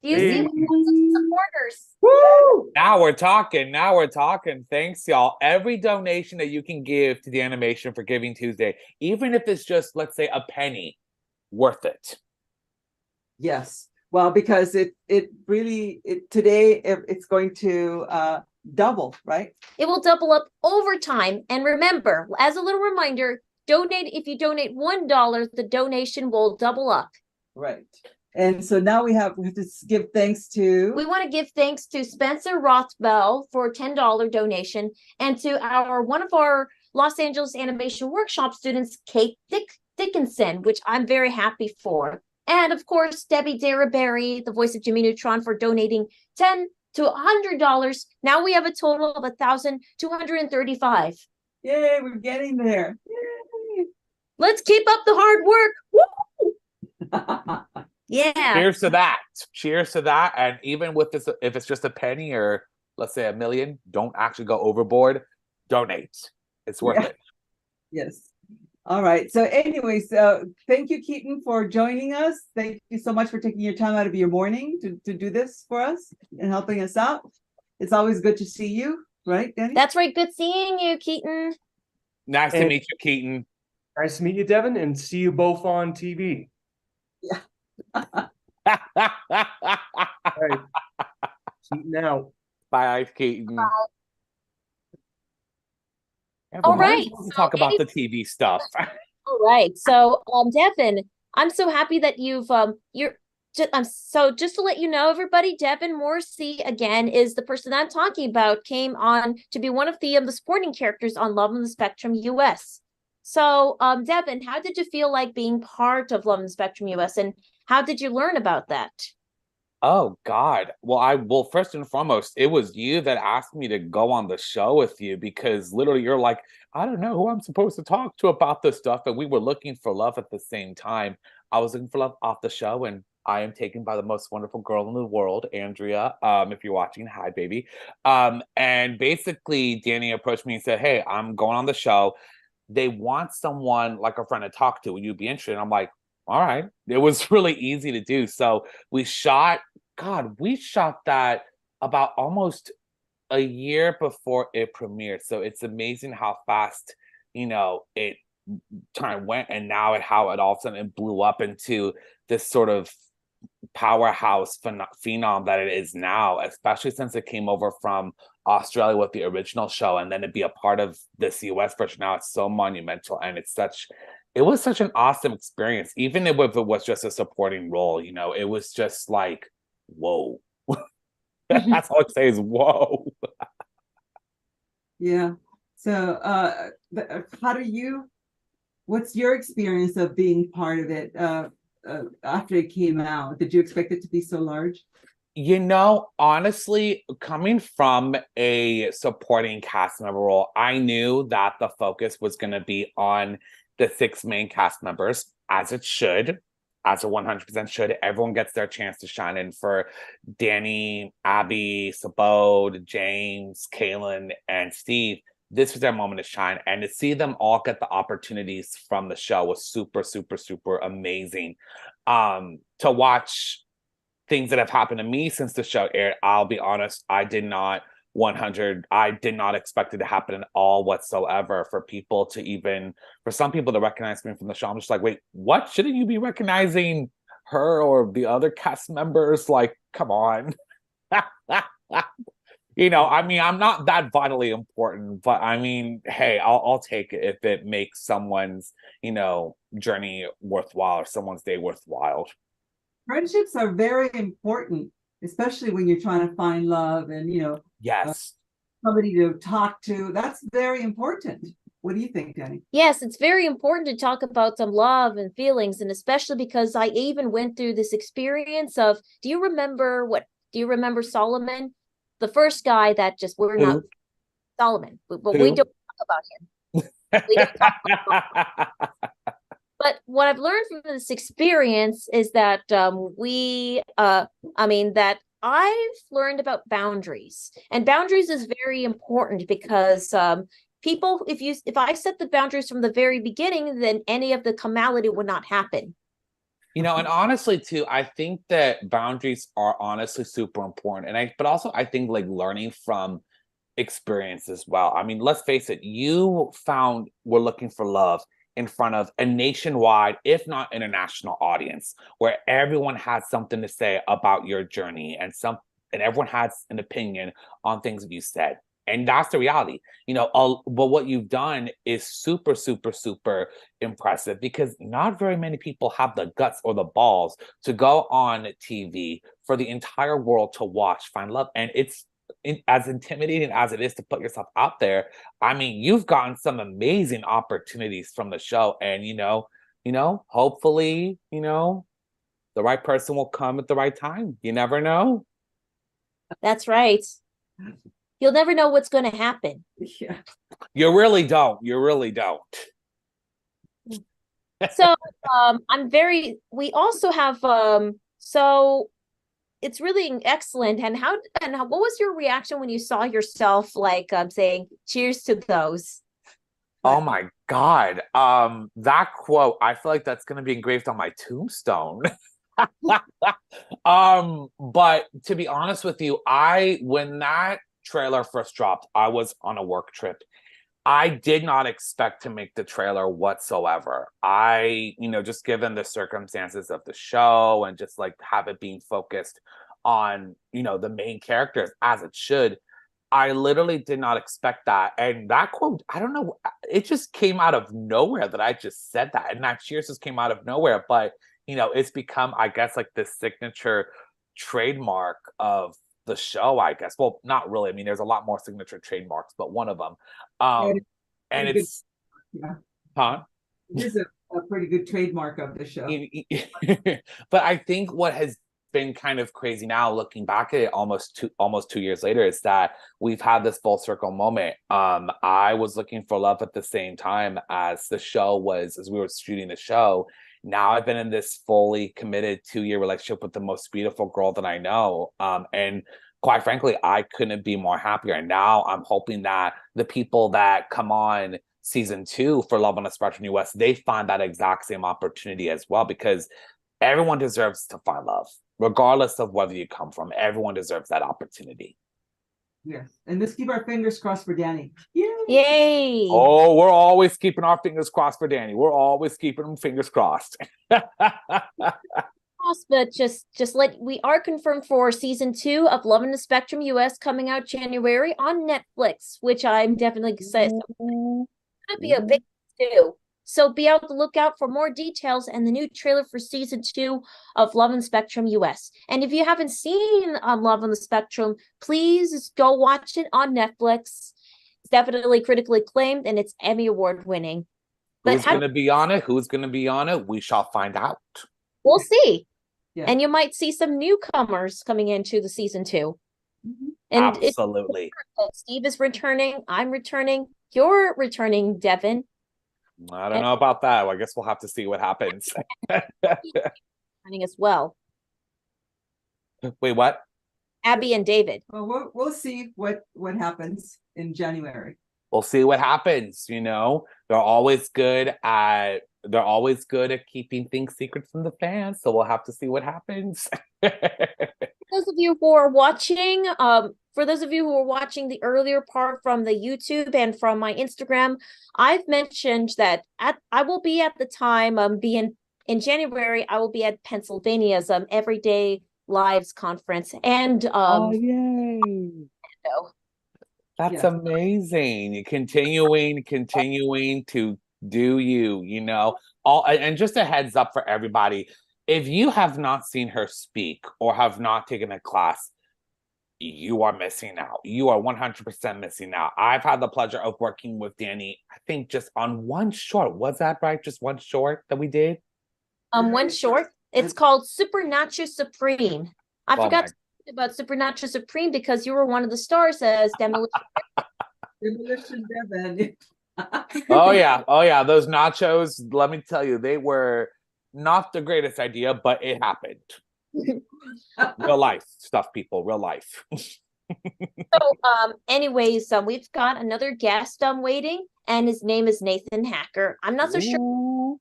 Do you see supporters? Woo! Now we're talking. Now we're talking. Thanks, y'all. Every donation that you can give to DaniMation for Giving Tuesday, even if it's just, let's say, a penny, worth it. Yes. Well, because it really today it's going to double, right? It will double up over time. And remember, as a little reminder, if you donate $1, the donation will double up. Right. And so now we have to give thanks to. We want to give thanks to Spencer Rothbell for a $10 donation, and to one of our Los Angeles Animation Workshop students, Kate Dickinson, which I'm very happy for. And of course, Debbie Daraberry, the voice of Jimmy Neutron, for donating $10 to $100. Now we have a total of $1,235. Yay, we're getting there. Yay. Let's keep up the hard work. Woo! Yeah. Cheers to that. Cheers to that. And even with this, if it's just a penny or let's say $1 million, don't actually go overboard. Donate. It's worth it. Yes. All right. So anyways, thank you, Keaton, for joining us. Thank you so much for taking your time out of your morning to do this for us and helping us out. It's always good to see you, right, Dani? That's right. Good seeing you, Keaton. Nice to meet you, Keaton. Nice to meet you, Devin, and see you both on TV. Yeah. All right. Keaton out. Bye, Keaton. Bye. All right. So talk about the TV stuff. All right. So, Devin, I'm so happy that so just to let you know, everybody, Devin Morrissey, again, is the person I'm talking about, came on to be one of the supporting characters on Love on the Spectrum US. So, Devin, how did you feel like being part of Love on the Spectrum US, and how did you learn about that? Oh God. Well, first and foremost, it was you that asked me to go on the show with you, because literally you're like, I don't know who I'm supposed to talk to about this stuff. And we were looking for love at the same time. I was looking for love off the show, and I am taken by the most wonderful girl in the world, Andrea. If you're watching, hi, baby. And basically Dani approached me and said, hey, I'm going on the show. They want someone like a friend to talk to. Would you be interested? And I'm like, all right. It was really easy to do. So we shot that about almost a year before it premiered. So it's amazing how fast, it kind of went, and now how it all of a sudden it blew up into this sort of powerhouse phenom that it is now, especially since it came over from Australia with the original show, and then to be a part of this US version now, it's so monumental, and it was such an awesome experience. Even if it was just a supporting role, it was just like, whoa. That's all I say is whoa. Yeah. So what's your experience of being part of it after it came out? Did you expect it to be so large? Honestly, coming from a supporting cast member role, I knew that the focus was going to be on the 6 main cast members, as it 100% should. Everyone gets their chance to shine in. For Dani, Abby, Sabode, James, Kaylin, and Steve, this was their moment to shine. And to see them all get the opportunities from the show was super, super, super amazing. To watch things that have happened to me since the show aired, I'll be honest, I did not expect it to happen at all whatsoever. For some people to recognize me from the show, I'm just like, wait, what? Shouldn't you be recognizing her or the other cast members? Like, come on. I mean, I'm not that vitally important, but I mean, hey, I'll take it if it makes someone's, journey worthwhile or someone's day worthwhile. Friendships are very important, especially when you're trying to find love and, Yes. somebody to talk to. That's very important. What do you think, Dani? Yes, it's very important to talk about some love and feelings, and especially because I even went through this experience of, do you remember Solomon? The first guy that just, we're not Solomon, but we don't talk about him. We don't talk about him. But what I've learned from this experience is that that I've learned about boundaries, and boundaries is very important because people, if I set the boundaries from the very beginning, then any of the calamity would not happen. And honestly too, I think that boundaries are honestly super important. But also I think like learning from experience as well. I mean, let's face it, you were looking for love in front of a nationwide, if not international audience, where everyone has something to say about your journey and everyone has an opinion on things that you said. And that's the reality, but what you've done is super, super, super impressive, because not very many people have the guts or the balls to go on TV for the entire world to watch, find love. And it's as intimidating as it is to put yourself out there. I mean, you've gotten some amazing opportunities from the show, and hopefully, the right person will come at the right time. You never know. That's right. You'll never know what's going to happen. Yeah. You really don't. You really don't. So we also have so it's really excellent. And what was your reaction when you saw yourself saying cheers to those? Oh my God. That quote, I feel like that's gonna be engraved on my tombstone. But to be honest with you, when that trailer first dropped, I was on a work trip. I did not expect to make the trailer whatsoever. Just given the circumstances of the show and just like have it being focused on, the main characters as it should, I literally did not expect that. And that quote, I don't know, it just came out of nowhere that I just said that. And that cheers just came out of nowhere. But, it's become, I guess, like the signature trademark of the show, I guess. Well, not really. I mean, there's a lot more signature trademarks, but one of them. And it's, yeah. Huh? It is a pretty good trademark of the show. But I think what has been kind of crazy now, looking back at it almost 2 years later, is that we've had this full circle moment. I was looking for love at the same time as as we were shooting the show. Now I've been in this fully committed 2-year relationship with the most beautiful girl that I know. And quite frankly, I couldn't be more happier. And now I'm hoping that the people that come on season 2 for Love on the Spectrum US, they find that exact same opportunity as well, because everyone deserves to find love, regardless of whether you come from. Everyone deserves that opportunity. Yes. And let's keep our fingers crossed for Dani. Yay! Yay! Oh, we're always keeping our fingers crossed for Dani. We're always keeping them fingers crossed. But we are confirmed for season 2 of Love on the Spectrum US, coming out January on Netflix, which I'm definitely excited. It's gonna be a big too. So be on the lookout for more details and the new trailer for season 2 of Love on the Spectrum US. And if you haven't seen Love on the Spectrum, please go watch it on Netflix. It's definitely critically acclaimed and it's Emmy Award winning. Who's going to be on it? Who's going to be on it? We shall find out. We'll see. Yeah. And you might see some newcomers coming into the season 2. Mm-hmm. And absolutely. Steve is returning. I'm returning. You're returning, Devin. I don't know about that. Well, I guess we'll have to see what happens. Returning as well. Wait, what? Abby and David. Well, we'll see what happens in January. We'll see what happens. They're always good at keeping things secret from the fans. So we'll have to see what happens. Those of you who are watching, for those of you who are watching the earlier part from the YouTube and from my Instagram, I've mentioned that I will be at the time in January. I will be at Pennsylvania's Everyday Lives conference, and oh yay! know. That's Yes. amazing. Continuing to do you, you know. And just a heads up for everybody, if you have not seen her speak or have not taken a class, you are missing out. You are 100% missing out. I've had the pleasure of working with Dani, I think just on one short. Was that right? Just one short that we did? One short. It's called Supernatural Supreme. I Oh forgot my- to talk about Supernatural Supreme because you were one of the stars as Demolition. Demolition Devin. Oh yeah. Those nachos, let me tell you, they were not the greatest idea, but it happened. Real life stuff, people. Real life. So, anyways, we've got another guest waiting, and his name is Nathan Hacker. I'm not so sure, Ooh.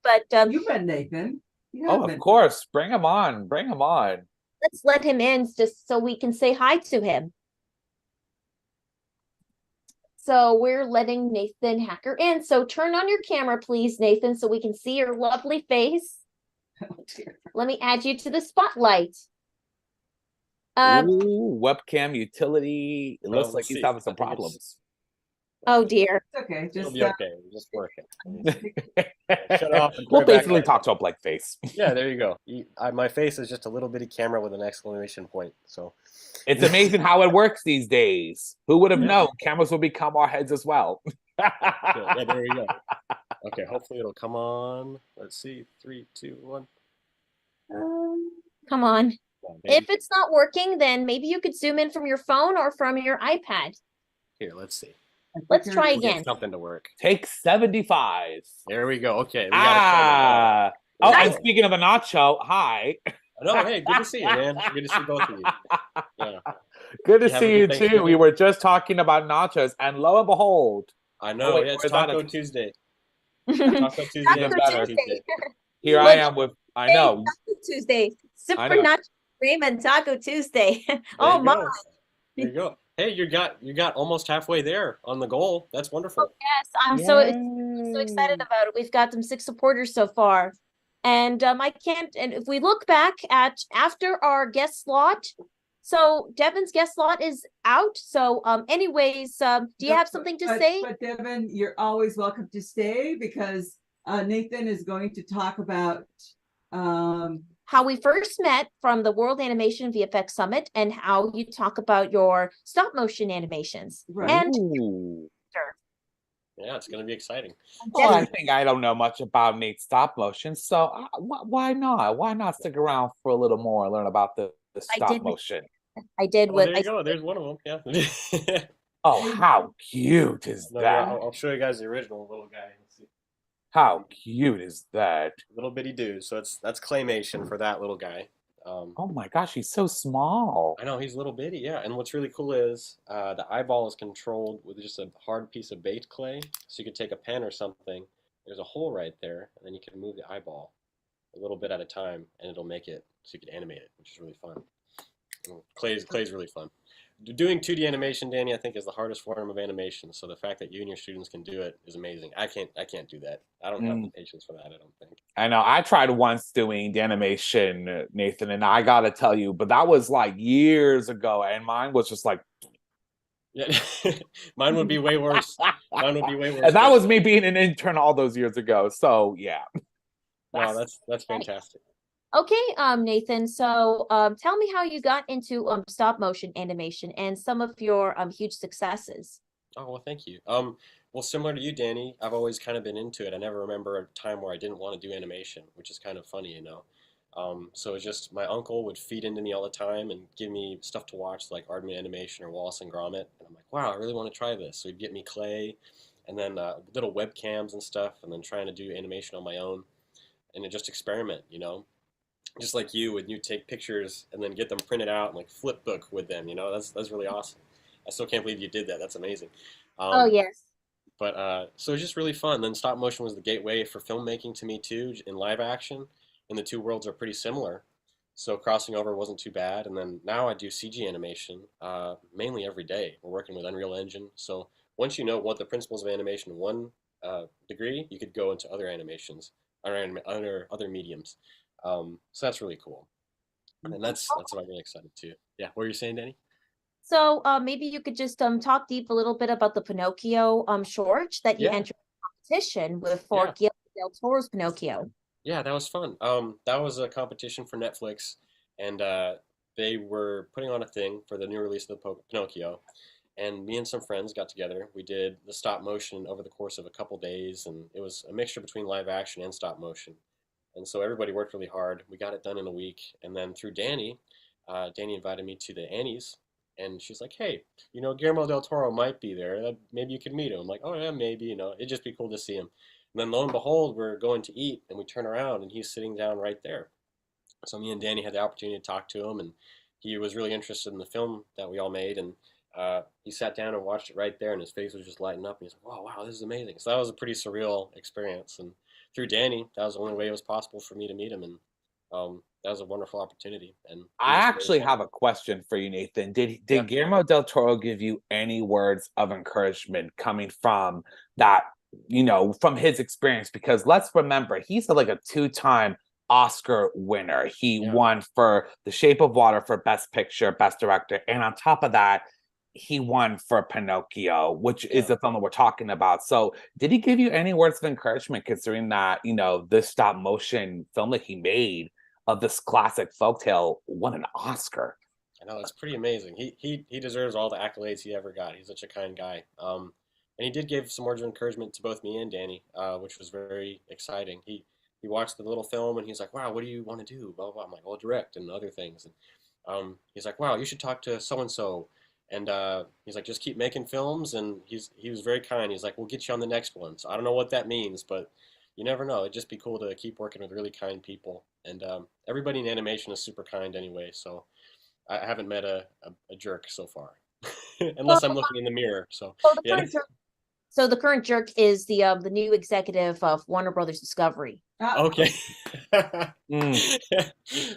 but You met Nathan. You Oh, have of been. course. Bring him on. Bring him on. let's let him in just so we can say hi to him. So we're letting Nathan Hacker in. So turn on your camera, please, Nathan, so we can see your lovely face. Oh, dear. Let me add you to the spotlight. Ooh, webcam utility. It looks Well, like we'll he's see. having some I think it's- problems. Oh dear. It's okay. It'll Just be okay. Just working. Shut off and put We'll it back basically on. talk to a blank face. Yeah, there you go. My face is just a little bitty camera with an exclamation point. So It's amazing how it works these days. Who would have Yeah. known? Cameras will become our heads as well. yeah, there we go. Okay, hopefully it'll come on. Let's see. 3, 2, 1. Come on. Come on, baby. If it's not working, then maybe you could zoom in from your phone or from your iPad. Here, let's see. Let's try We'll get again. something to work. Take 75. There we go. Okay, we got Oh, Nice. and speaking of a nacho, hi. No, hey, good to see you, man. Good to see both of you. Yeah, Good to You have a see you good too. Thanksgiving? We were just talking about nachos, and lo and behold, I know. wait, Yeah, it's where's that? Taco Tuesday. Taco Taco Tuesday. Taco and Taco Tuesday. here I Look, am with, I know. Taco Tuesday. I know. Supernatural Raymond Taco Tuesday. There Oh you my. go. There you go. Hey, you got almost halfway there on the goal. That's wonderful. Yes, I'm so excited about it. We've got them 6 supporters so far. And I can't, and if we look back at after our guest slot, so Devin's guest slot is out. So anyways, do you have something to say? But Devin, you're always welcome to stay because Nathan is going to talk about How we first met from the World Animation VFX Summit and how you talk about your stop motion animations. Right. And Ooh. Yeah, it's gonna be exciting. Well, I think I don't know much about Nate's stop motion, so why not? Why not stick around for a little more and learn about the stop did- motion? I did Oh, what there I you go. There's one of them. Yeah. Oh, how cute is No, yeah, that? I'll show you guys the original little guy. Let's see. How cute is that? Little bitty dude. So that's claymation for that little guy. Oh my gosh, he's so small. I know he's little bitty, yeah. And what's really cool is the eyeball is controlled with just a hard piece of baked clay. So you can take a pen or something. There's a hole right there, and then you can move the eyeball a little bit at a time, and it'll make it so you can animate it, which is really fun. And clay's really fun. Doing 2D animation, Dani, I think is the hardest form of animation. So the fact that you and your students can do it is amazing. I can't do that. I don't have the patience for that, I don't think. I know. I tried once doing DaniMation, Nathan, and I gotta tell you, but that was like years ago, and mine was just like. Yeah, mine would be way worse. Mine would be way worse. And that was me being an intern all those years ago. So yeah. Wow, that's fantastic. Okay, Nathan. So, tell me how you got into stop motion animation and some of your huge successes. Oh, well, thank you. Well, similar to you, Dani, I've always kind of been into it. I never remember a time where I didn't want to do animation, which is kind of funny, you know. So it's just my uncle would feed into me all the time and give me stuff to watch like Aardman Animation or Wallace and Gromit, and I'm like, wow, I really want to try this. So he'd get me clay, and then little webcams and stuff, and then trying to do animation on my own, and then just experiment, you know. Just like you, when you take pictures and then get them printed out and like flip book with them, you know, that's really awesome. I still can't believe you did that. That's amazing. Oh yes. But so it's just really fun. Then stop motion was the gateway for filmmaking to me too, in live action, and the two worlds are pretty similar. So crossing over wasn't too bad. And then now I do CG animation mainly every day. We're working with Unreal Engine. So once you know what the principles of animation in one degree, you could go into other animations, other mediums. So that's really cool. And that's what I'm really excited too. Yeah, what were you saying, Dani? So maybe you could just talk deep a little bit about the Pinocchio short that you Yeah, entered competition with for yeah, Guillermo del Toro's Pinocchio. yeah. That was fun. That was a competition for Netflix, and they were putting on a thing for the new release of the Pinocchio. And me and some friends got together. We did the stop motion over the course of a couple days, and it was a mixture between live action and stop motion. And so everybody worked really hard. We got it done in a week, and then through Dani, Dani invited me to the Annie's, and she's like, "Hey, Guillermo del Toro might be there. Maybe you could meet him." I'm like, "Oh yeah, maybe. It'd just be cool to see him." And then lo and behold, we're going to eat, and we turn around, and he's sitting down right there. So me and Dani had the opportunity to talk to him, and he was really interested in the film that we all made, and he sat down and watched it right there, and his face was just lighting up, and he's like, "Wow, wow, this is amazing." So that was a pretty surreal experience, and through Dani, that was the only way it was possible for me to meet him, and that was a wonderful opportunity. And I actually have a question for you, Nathan. Did Guillermo del Toro give you any words of encouragement coming from that, from his experience? Because let's remember, he's like a two-time Oscar winner. He won for The Shape of Water for Best Picture, Best Director, and on top of that, he won for Pinocchio, which is the film that we're talking about. So did he give you any words of encouragement considering that, this stop motion film that he made of this classic folktale won an Oscar? I know, it's pretty amazing. He deserves all the accolades he ever got. He's such a kind guy. And he did give some words of encouragement to both me and Dani, which was very exciting. He watched the little film and he's like, "Wow, what do you want to do?" Blah, blah, blah. I'm like, "Well, direct and other things." And he's like, "Wow, you should talk to so and so." And he's like, "Just keep making films." And he was very kind. He's like, "We'll get you on the next one." So I don't know what that means, but you never know. It'd just be cool to keep working with really kind people. And everybody in animation is super kind anyway. So I haven't met a jerk so far, unless I'm looking in the mirror. So yeah. So the current jerk is the new executive of Warner Brothers Discovery. Okay. Mm.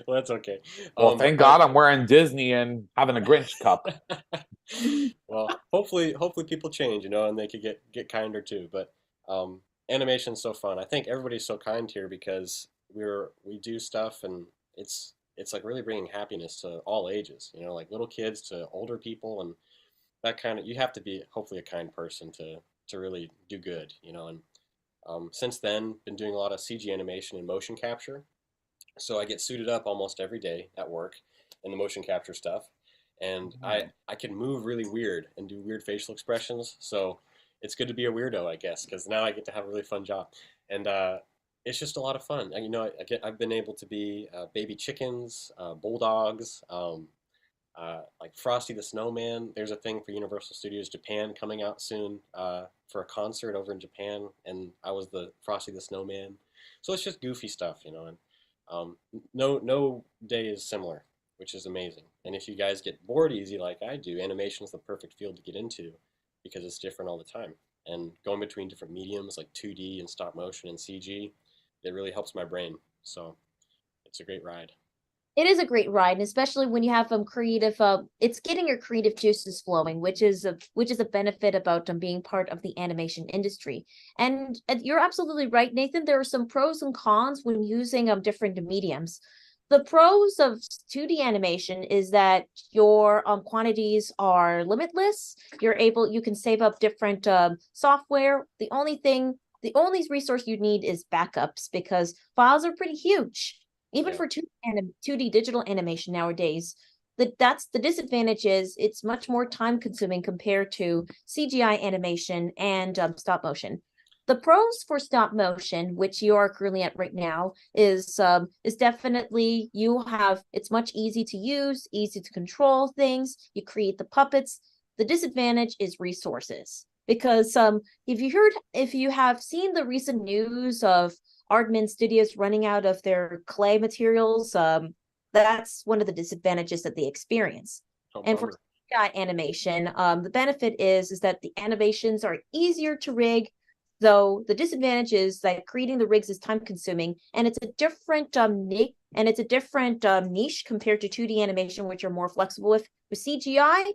Well, that's okay. Well, thank God I'm wearing Disney and having a Grinch cup. Well, hopefully people change, and they could get kinder too. But animation's so fun. I think everybody's so kind here because we do stuff, and it's like really bringing happiness to all ages. Like little kids to older people, and that kind of, you have to be hopefully a kind person to really do good. And since then, been doing a lot of CG animation and motion capture. So I get suited up almost every day at work in the motion capture stuff, and I can move really weird and do weird facial expressions. So it's good to be a weirdo, I guess, because now I get to have a really fun job, and it's just a lot of fun. I've been able to be baby chickens, bulldogs, like Frosty the Snowman. There's a thing for Universal Studios Japan coming out soon for a concert over in Japan, and I was the Frosty the Snowman. So it's just goofy stuff, and no day is similar, which is amazing. And if you guys get bored easy like I do, animation is the perfect field to get into because it's different all the time. And going between different mediums like 2D and stop motion and CG, it really helps my brain. So it's a great ride. It is a great ride, and especially when you have creative. It's getting your creative juices flowing, which is a benefit about being part of the animation industry. And you're absolutely right, Nathan. There are some pros and cons when using different mediums. The pros of 2D animation is that your quantities are limitless. You can save up different software. The only resource you need is backups because files are pretty huge. Even for 2D digital animation nowadays, that's the disadvantage is it's much more time consuming compared to CGI animation and stop motion. The pros for stop motion, which you are currently at right now, is definitely it's much easy to use, easy to control things. You create the puppets. The disadvantage is resources because if you have seen the recent news of Aardman Studios running out of their clay materials, that's one of the disadvantages that they experience. And for CGI animation, the benefit is that the animations are easier to rig, though the disadvantage is that creating the rigs is time consuming, and it's a different niche compared to 2D animation, which are more flexible with CGI.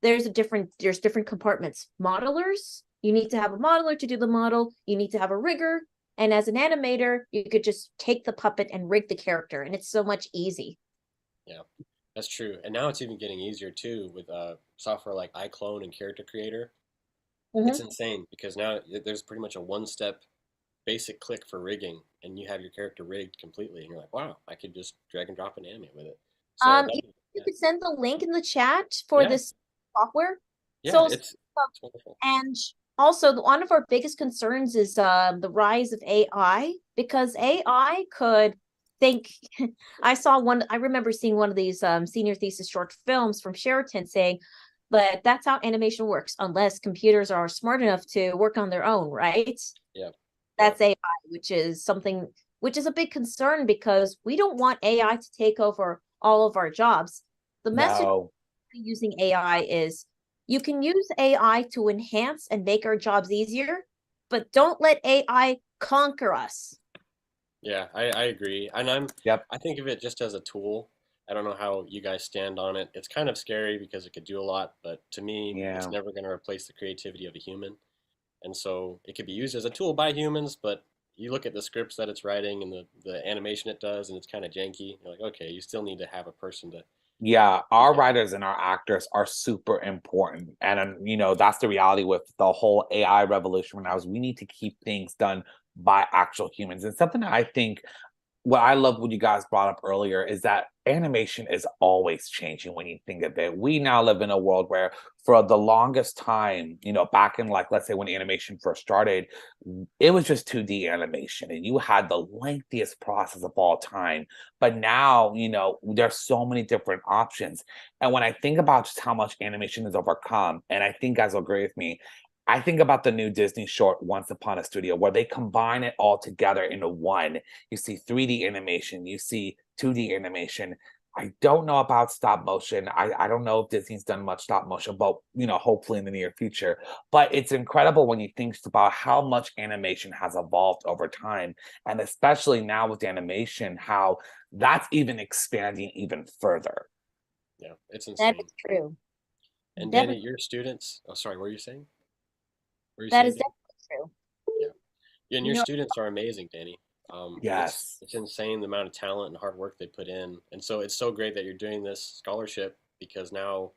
There's different compartments. Modelers, you need to have a modeler to do the model. You need to have a rigger. And as an animator, you could just take the puppet and rig the character, and it's so much easy. Yeah. That's true. And now it's even getting easier too with software like iClone and Character Creator. It's insane because now there's pretty much a one-step basic click for rigging, and you have your character rigged completely, and you're like, wow, I could just drag and drop an anime with it. So You could send the link in the chat for yeah, this software. yeah, So, it's wonderful. and also one of our biggest concerns is the rise of AI, because AI could think. I remember seeing one of these senior thesis short films from Sheraton saying, but that's how animation works, unless computers are smart enough to work on their own, right? Yeah. That's AI, which is a big concern, because we don't want AI to take over all of our jobs. The message using AI is, you can use AI to enhance and make our jobs easier, but don't let AI conquer us. Yeah, I agree. And I think of it just as a tool. I don't know how you guys stand on it. It's kind of scary because it could do a lot, but to me, it's never going to replace the creativity of a human. And so it could be used as a tool by humans, but you look at the scripts that it's writing and the animation it does, and it's kind of janky. You're like, okay, you still need to have a person to. Yeah, our writers and our actors are super important. And, you know, that's the reality with the whole AI revolution right now, is we need to keep things done by actual humans. And something that I think, what I love what you guys brought up earlier, is that animation is always changing when you think of it. We now live in a world where for the longest time, you know, back in, like, let's say when animation first started, it was just 2D animation and you had the lengthiest process of all time. But now, you know, there's so many different options. And when I think about just how much animation has overcome, and I think guys will agree with me, I think about the new Disney short Once Upon a Studio, where they combine it all together into one. You see 3D animation, you see 2D animation. I don't know about stop motion. I don't know if Disney's done much stop motion, but, you know, hopefully in the near future. But it's incredible when you think about how much animation has evolved over time. And especially now with animation, how that's even expanding even further. Yeah, it's insane. That is true. And Dani, your students, oh, sorry, what were you saying? That is definitely true. Yeah, and your students are amazing, Dani. Yes. It's insane the amount of talent and hard work they put in. And so it's so great that you're doing this scholarship, because now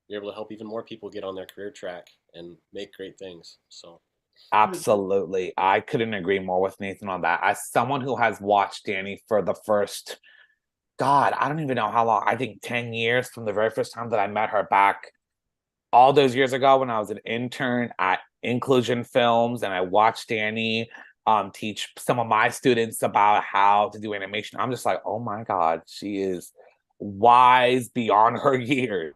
you're able to help even more people get on their career track and make great things. So absolutely. I couldn't agree more with Nathan on that. As someone who has watched Dani for the first, God, I don't even know how long, I think 10 years from the very first time that I met her back all those years ago when I was an intern at Inclusion Films, and I watched Dani teach some of my students about how to do animation. I'm just like, oh my God, she is wise beyond her years.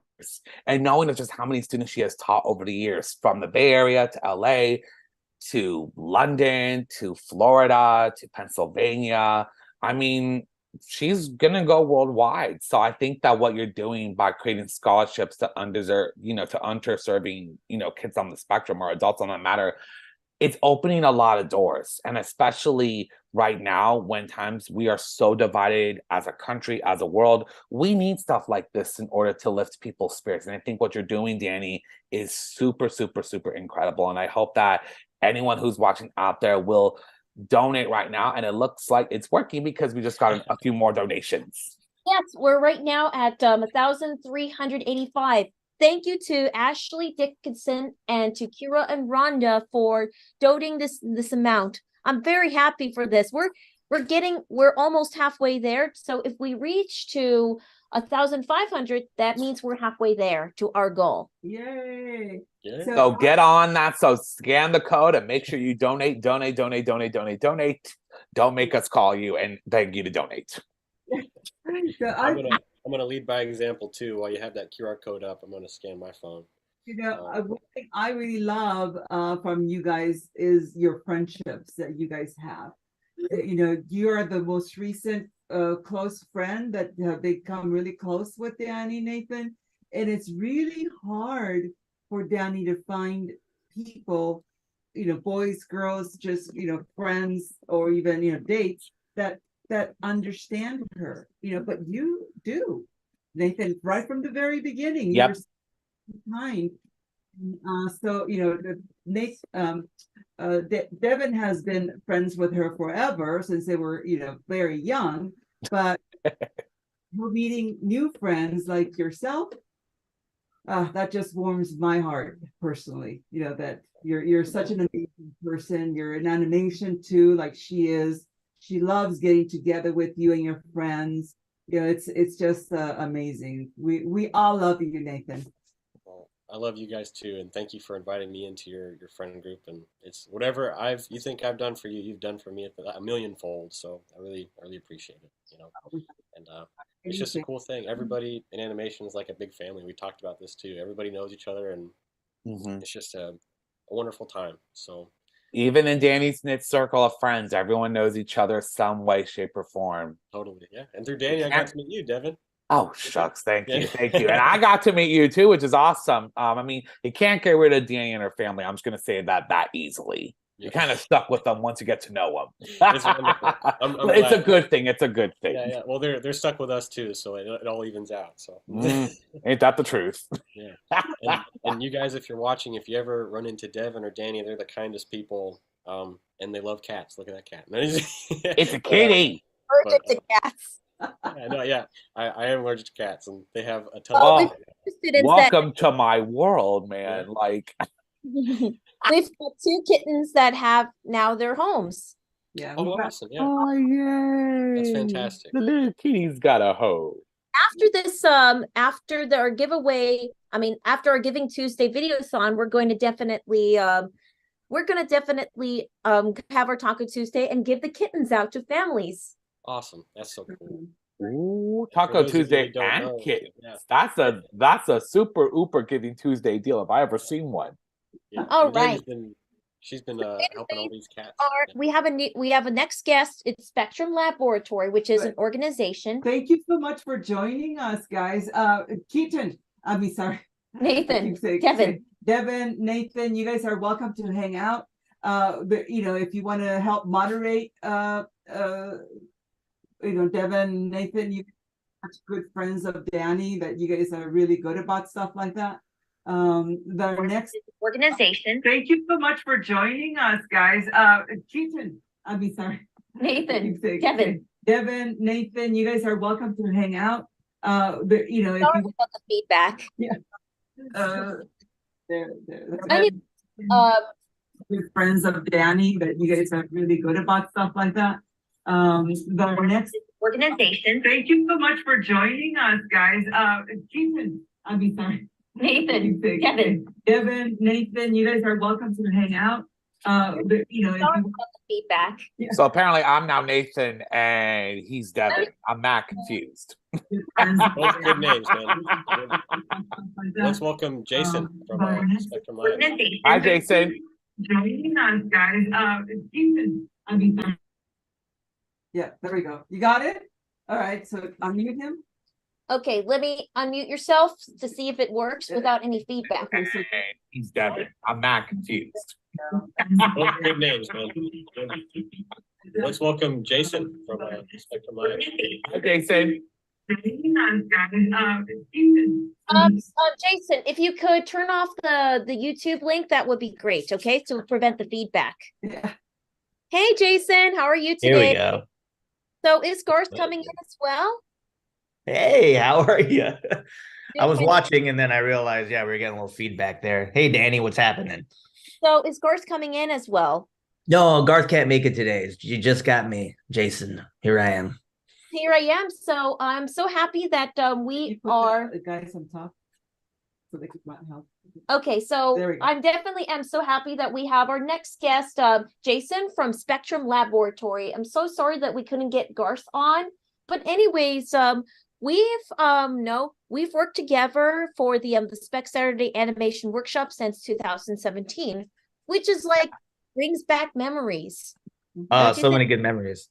And knowing just how many students she has taught over the years, from the Bay Area to LA to London to Florida to Pennsylvania. I mean, she's gonna go worldwide. So I think that what you're doing by creating scholarships to underserved, you know, to underserving, you know, kids on the spectrum or adults on that matter, it's opening a lot of doors. And especially right now, when times we are so divided as a country, as a world, we need stuff like this in order to lift people's spirits. And I think what you're doing, Dani, is super, super, super incredible. And I hope that anyone who's watching out there will donate right now. And it looks like it's working, because we just got a few more donations. Yes, we're right now at 1,385. Thank you to Ashley Dickinson and to Kira and Rhonda for donating this amount. I'm very happy for this. We're almost halfway there. So if we reach to 1,500, that means we're halfway there to our goal. Yay! Yeah. So get on that. So scan the code and make sure you donate. Don't make us call you and beg you to donate. So I'm gonna lead by example too. While you have that QR code up, I'm gonna scan my phone. You know, one thing I really love from you guys is your friendships that you guys have. You know, you are the most recent close friend that have become really close with Dani, Nathan. And it's really hard for Dani to find people, you know, boys, girls, just, you know, friends, or even, you know, dates that understand her, you know, but you do, Nathan, right from the very beginning. Yep. You were kind. So, you know, Nate, Devin has been friends with her forever, since they were, you know, very young, but we're meeting new friends like yourself. That just warms my heart personally. You know, that you're such an amazing person. You're in animation too, like she is. She loves getting together with you and your friends. You know, it's just amazing. We all love you, Nathan. Well, I love you guys too, and thank you for inviting me into your friend group. And it's whatever you think I've done for you, you've done for me a millionfold. So I really appreciate it. You know, and it's just a cool thing. Everybody in animation is like a big family. We talked about this too. Everybody knows each other, and it's just a wonderful time. So even in Danny's knit circle of friends, everyone knows each other some way, shape, or form. totally, yeah. And through Danny, I got to meet you, Devin. Oh, shucks. Thank you. Thank you. And I got to meet you too, which is awesome. I mean, you can't get rid of Danny and her family. I'm just going to say that easily. You're kind of stuck with them once you get to know them. It's wonderful. I'm it's a glad. good thing. It's a good thing. Yeah. Well, they're stuck with us too, so it all evens out. So ain't that the truth? Yeah. And you guys, if you're watching, if you ever run into Devin or Danny, they're the kindest people. And they love cats. Look at that cat. It's a kitty. Allergic to cats. Yeah. I am allergic to cats, and they have a ton. Welcome to my world, man. Like. We've got 2 kittens that have now their homes. Yeah. Oh, awesome. Yeah. Oh, yay. That's fantastic. The little kitty's got a home. After this, after our giveaway, after our Giving Tuesday Video-A-Thon, we're going to definitely have our Taco Tuesday and give the kittens out to families. Awesome. That's so cool. Ooh, Taco Tuesday and kittens. Yeah. That's a super ooper Giving Tuesday deal if I ever seen one. Yeah. All right. She's been helping all these cats. We have a next guest. It's Spectrum Laboratory, which is an organization. Thank you so much for joining us, guys. Keaton, Nathan, Kevin, Devin, Nathan, you guys are welcome to hang out. But if you want to help moderate, Devin, Nathan, you are good friends of Dani, that you guys are really good about stuff like that. The next organization. Thank you so much for joining us, guys. Keaton, Nathan, Kevin, Devin, Nathan, you guys are welcome to hang out. But if you about the feedback. Yeah. Good friends of Dani, that you guys are really good about stuff like that. The next organization. Thank you so much for joining us, guys. Keaton, Nathan, Kevin, Devin, Nathan, you guys are welcome to hang out. But if you about the feedback. Yeah. So apparently I'm now Nathan and he's Devin. I'm not confused. Both good names, man. Let's welcome Jason from Spectrum Live. Hi, Jason. Joining us, guys. Keaton, yeah, there we go. You got it? All right, so unmute him. Okay, let me unmute yourself to see if it works without any feedback. Okay, so He's Devin. I'm not confused. Both good names, man. Let's welcome Jason from Spectrum Live. Hi, Jason. joining us, guys. Jason, if you could turn off the YouTube link, that would be great. Okay, to prevent the feedback. Yeah. Hey, Jason, how are you today? Here we go. So is Garth coming in as well? Hey, how are you? I was Good. watching and then I realized, yeah, we were getting a little feedback there. Hey, Dani, what's happening? So is Garth coming in as well? No, Garth can't make it today. You just got me, Jason. Here I am. Here I am. So I'm so happy that we Put are. the guys on top so they could not help. Okay, There so we go. I'm definitely am so happy that we have our next guest, Jason from Spectrum Laboratory. I'm so sorry that we couldn't get Garth on, but anyways, we've worked together for the Spec Saturday animation workshop since 2017, which is like brings back memories. Don't you So many think? good memories.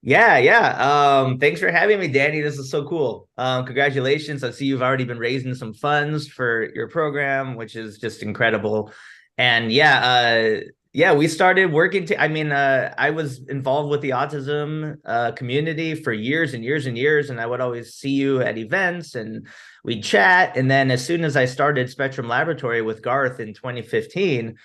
Yeah. Thanks for having me, Dani. This is so cool. Congratulations. I see you've already been raising some funds for your program, which is just incredible. And we started working I was involved with the autism community for years and years and years, and I would always see you at events and we'd chat. And then as soon as I started Spectrum Laboratory with Garth in 2015,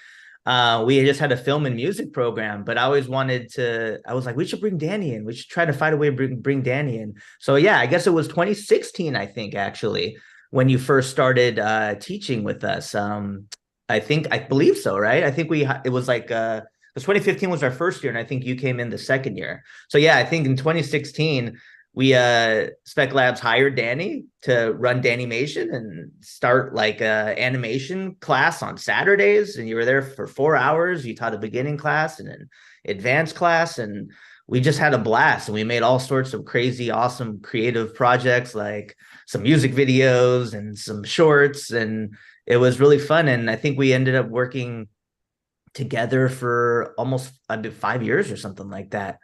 we just had a film and music program, but I always wanted to, I was like, we should bring Dani in. We should try to find a way to bring Dani in. So yeah, I guess it was 2016, I think, actually, when you first started teaching with us. I believe so, right? I think it was like, because 2015 was our first year, and I think you came in the second year. So yeah, I think in 2016, we Spec Labs hired Dani to run DaniMation and start like a animation class on Saturdays. And you were there for 4 hours. You taught a beginning class and an advanced class, and we just had a blast. And we made all sorts of crazy, awesome, creative projects, like some music videos and some shorts, and it was really fun. And I think we ended up working together for almost 5 years or something like that.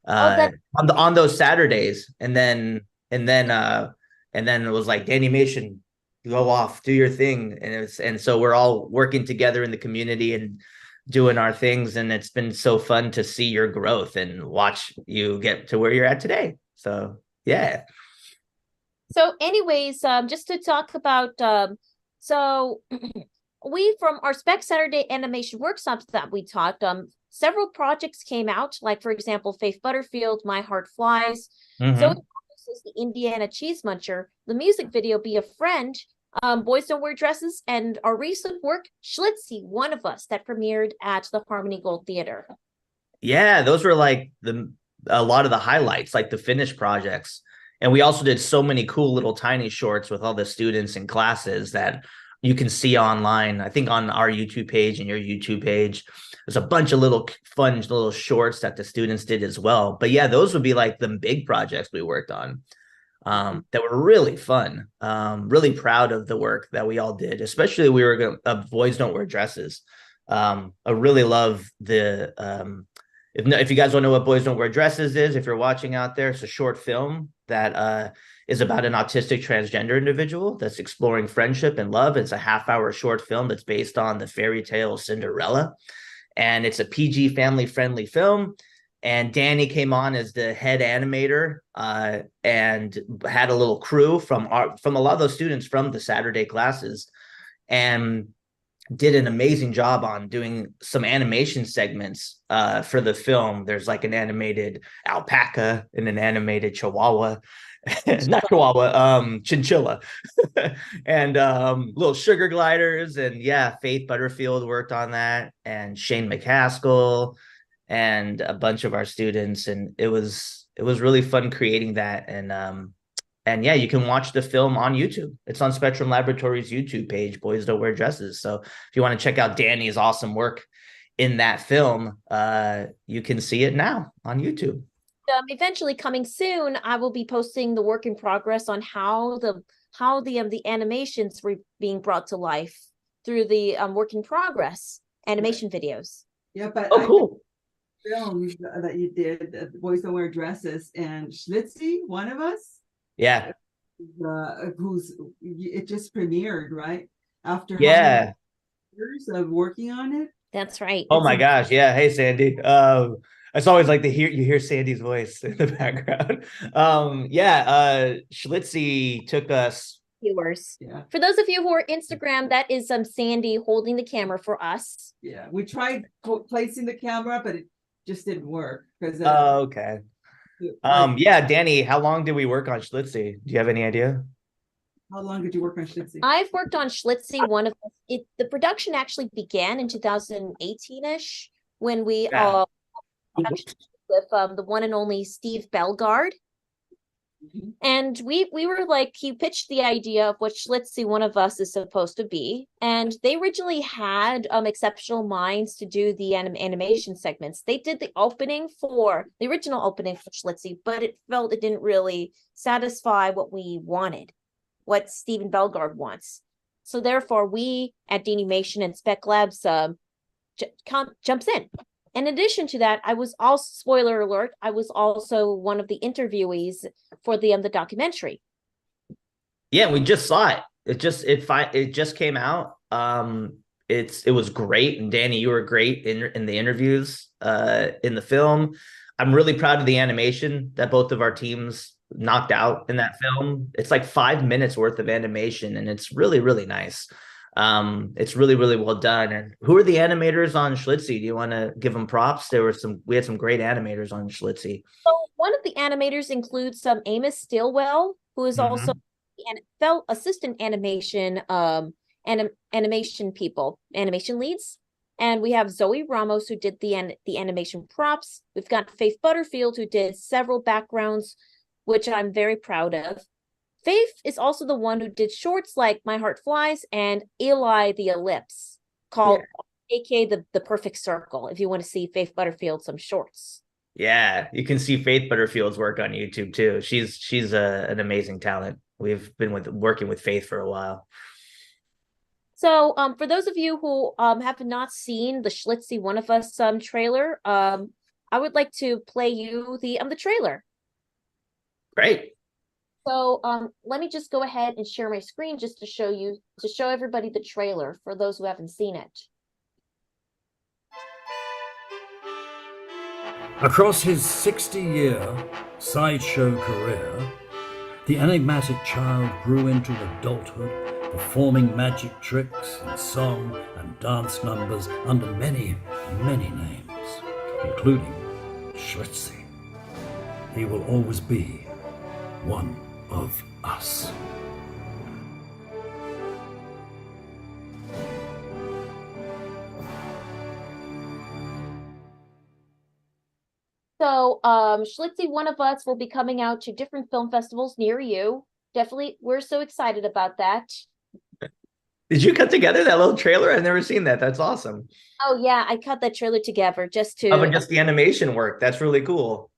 On those Saturdays, and then it was like, DaniMation, go off, do your thing, and so we're all working together in the community and doing our things, and it's been so fun to see your growth and watch you get to where you're at today. So yeah. So anyways, just to talk about so we, from our Spec Saturday animation workshops that we taught, several projects came out, like, for example, Faith Butterfield, My Heart Flies. So this is the Indiana Cheese Muncher, the music video, Be a Friend, Boys Don't Wear Dresses, and our recent work, Schlitzie, One of Us, that premiered at the Harmony Gold Theater. Yeah, those were like a lot of the highlights, like the finished projects. And we also did so many cool little tiny shorts with all the students and classes that you can see online. I think on our YouTube page and your YouTube page, there's a bunch of little fun little shorts that the students did as well. But yeah, those would be like the big projects we worked on that were really fun. Really proud of the work that we all did, especially we were Boys Don't Wear Dresses. I really love the, if you guys don't know what Boys Don't Wear Dresses is, if you're watching out there, it's a short film that is about an autistic transgender individual that's exploring friendship and love. It's a half-hour short film that's based on the fairy tale Cinderella. And it's a PG family-friendly film. And Dani came on as the head animator and had a little crew from a lot of those students from the Saturday classes, and did an amazing job on doing some animation segments for the film. There's like an animated alpaca and an animated chihuahua. Not chihuahua, chinchilla. And little sugar gliders. And yeah, Faith Butterfield worked on that, and Shane McCaskill, and a bunch of our students. And it was really fun creating that. And yeah, you can watch the film on YouTube. It's on Spectrum Laboratories' YouTube page, Boys Don't Wear Dresses. So if you want to check out Dani's awesome work in that film, you can see it now on YouTube. Eventually coming soon, I will be posting the work in progress on how the animations were being brought to life through the work in progress animation videos. Yeah, but cool. Films that you did, Boys Don't Wear Dresses and Schlitzie, One of Us. Yeah. It just premiered, right? After years of working on it. That's right. Oh my gosh. Yeah. Hey, Sandy. It's always like you hear Sandy's voice in the background. Schlitzie took us viewers. Yeah. For those of you who are Instagram, that is Sandy holding the camera for us. Yeah, we tried placing the camera, but it just didn't work because. Okay. Dani, how long did we work on Schlitzie? Do you have any idea? How long did you work on Schlitzie? I've worked on Schlitzie. The production actually began in 2018-ish when we with the one and only Steve Bellegarde. And we were like, he pitched the idea of what Schlitzie, One of Us, is supposed to be. And they originally had Exceptional Minds to do the animation segments. They did the original opening for Schlitzie, but it didn't really satisfy what we wanted, what Steven Bellegarde wants. So therefore, we at DaniMation and Spec Labs jumps in. In addition to that, I was also, spoiler alert, I was also one of the interviewees for the documentary. Yeah, we just saw it. It just came out. It was great, and Dani, you were great in the interviews in the film. I'm really proud of the animation that both of our teams knocked out in that film. It's like 5 minutes worth of animation, and it's really, really nice. It's really, really well done. And who are the animators on Schlitzie? Do you want to give them props? We had some great animators on Schlitzie. So one of the animators includes Amos Stillwell, who is also the assistant animation animation leads. And we have Zoe Ramos, who did the animation props. We've got Faith Butterfield, who did several backgrounds, which I'm very proud of. Faith is also the one who did shorts like My Heart Flies and Eli the Ellipse, called aka the Perfect Circle, if you want to see Faith Butterfield some shorts. Yeah, you can see Faith Butterfield's work on YouTube too. She's an amazing talent. We've been working with Faith for a while. So for those of you who have not seen the Schlitzie One of Us trailer, I would like to play you the trailer. Great. So let me just go ahead and share my screen just to show everybody the trailer for those who haven't seen it. Across his 60-year sideshow career, the enigmatic child grew into adulthood, performing magic tricks and song and dance numbers under many, many names, including Schlitzie. He will always be one of us. So Schlitzie One of Us will be coming out to different film festivals near you. Definitely, we're so excited about that. Did you cut together that little trailer? I've never seen that. That's awesome. Oh yeah, I cut that trailer together just to but just the animation work. That's really cool.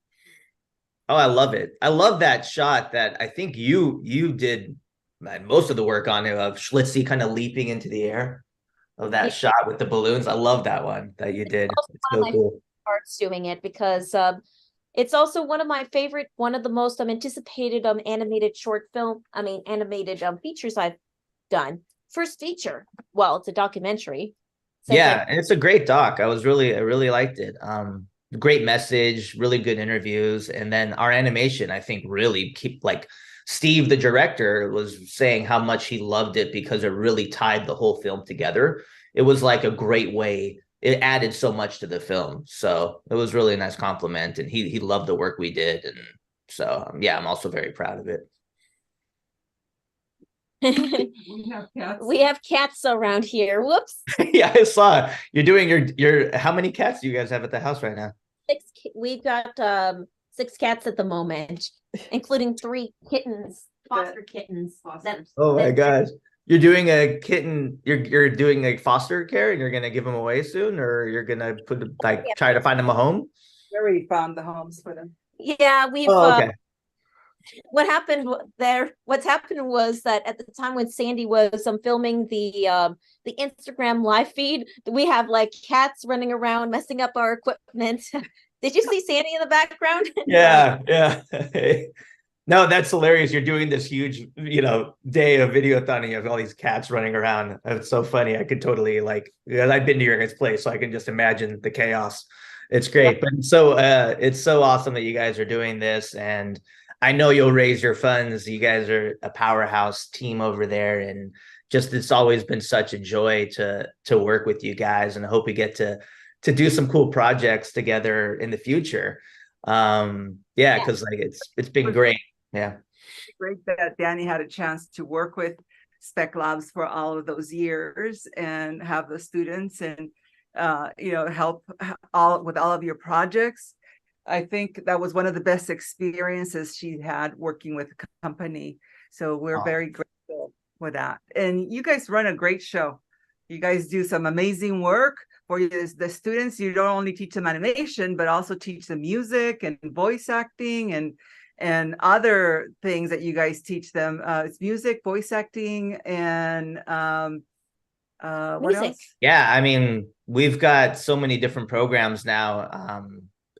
Oh, I love it. I love that shot that I think you did most of the work on it, of Schlitzie kind of leaping into the air, of that shot with the balloons. I love that one that you did. It's so cool. Arts doing it because it's also one of my favorite, one of the most anticipated animated features I've done. First feature. Well, it's a documentary. So yeah, and it's a great doc. I really liked it. Great message, really good interviews, and then our animation, I think, really Steve, the director, was saying how much he loved it because it really tied the whole film together. It was like a great way. It added so much to the film. So it was really a nice compliment, and he loved the work we did. And so, yeah, I'm also very proud of it. We have cats around here. Whoops. Yeah, I saw you're doing your how many cats do you guys have at the house right now? 6. We've got 6 cats at the moment, including 3 kittens, foster kittens. Oh my gosh. You're doing a kitten, you're doing a foster care, and you're gonna give them away soon, or you're gonna try to find them a home? We already found the homes for them. Yeah, we've okay. What's happened was that at the time when Sandy was filming the Instagram live feed, we have cats running around messing up our equipment. Did you see Sandy in the background? Yeah. No, that's hilarious. You're doing this huge, day of Video-A-Thon, and you have all these cats running around. It's so funny. I could totally I've been to your guys' place, so I can just imagine the chaos. It's great. But it's so awesome that you guys are doing this, and I know you'll raise your funds. You guys are a powerhouse team over there, and it's always been such a joy to work with you guys, and I hope we get to do some cool projects together in the future. Because it's been great. Yeah. Great that Dani had a chance to work with Spec Labs for all of those years and have the students and help with all of your projects. I think that was one of the best experiences she had working with a company. So we're very grateful for that. And you guys run a great show. You guys do some amazing work for the students. You don't only teach them animation, but also teach them music and voice acting and other things that you guys teach them. It's music, voice acting, and what else? Yeah, I mean, we've got so many different programs now.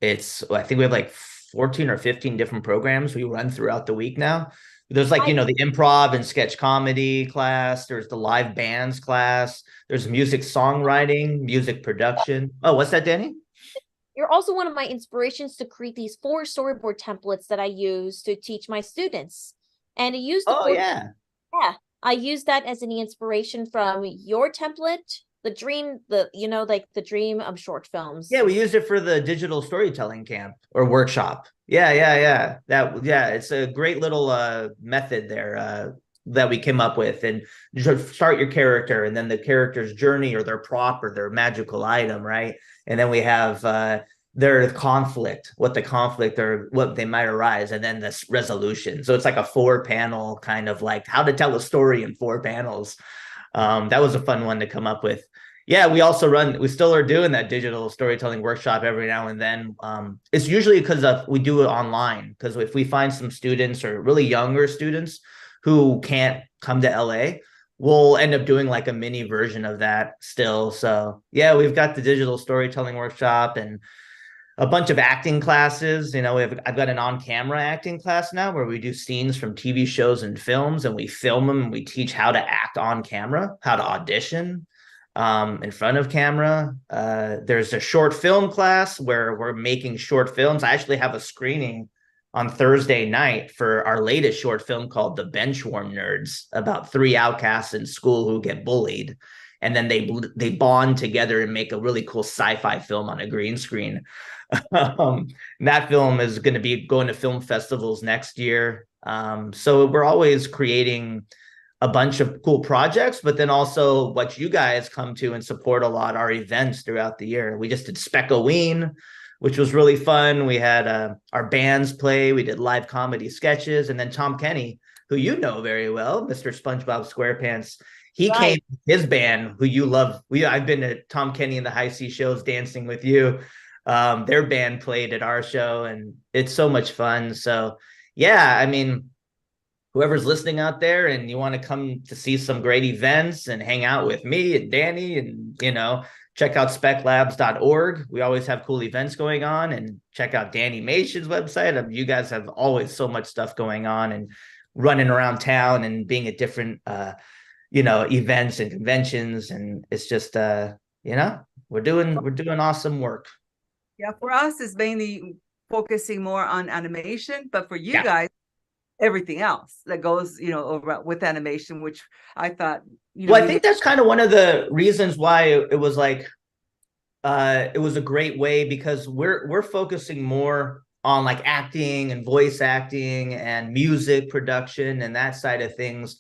I think we have 14 or 15 different programs we run throughout the week now. There's the improv and sketch comedy class. There's the live bands class. There's music songwriting, music production. Oh, what's that, Dani? You're also one of my inspirations to create these 4 storyboard templates that I use to teach my students. And to use the I use that as any inspiration from your template, the dream, like the dream of short films. Yeah, we used it for the digital storytelling camp or workshop. Yeah. It's a great little method there that we came up with. And you start your character and then the character's journey or their prop or their magical item, right? And then we have their conflict, what the conflict or what they might arise, and then this resolution. So it's like a 4-panel kind of like how to tell a story in 4 panels. That was a fun one to come up with. Yeah, we still are doing that digital storytelling workshop every now and then. It's usually because we do it online, because if we find some students or really younger students who can't come to LA, we'll end up doing like a mini version of that still. So yeah, we've got the digital storytelling workshop and a bunch of acting classes. I've got an on-camera acting class now where we do scenes from TV shows and films, and we film them and we teach how to act on camera, how to audition in front of camera. There's a short film class where we're making short films. I actually have a screening on Thursday night for our latest short film called The Benchwarm Nerds, about 3 outcasts in school who get bullied. And then they bond together and make a really cool sci-fi film on a green screen. That film is going to be going to film festivals next year. So we're always creating a bunch of cool projects, but then also what you guys come to and support a lot are events throughout the year. We just did Speckoween, which was really fun. We had our bands play. We did live comedy sketches. And then Tom Kenny, who you know very well, Mr. SpongeBob SquarePants, he came with his band, who you love. I've been to Tom Kenny and the High C shows dancing with you. Their band played at our show, and it's so much fun. So yeah, I mean, whoever's listening out there and you want to come to see some great events and hang out with me and Dani, and check out speclabs.org. We always have cool events going on, and check out DaniMation's website. You guys have always so much stuff going on and running around town and being at different events and conventions, and it's just we're doing awesome work. Yeah, for us it's mainly focusing more on animation, but for you guys, everything else that goes over with animation, which I thought I think that's kind of one of the reasons why it was like it was a great way, because we're focusing more on like acting and voice acting and music production and that side of things.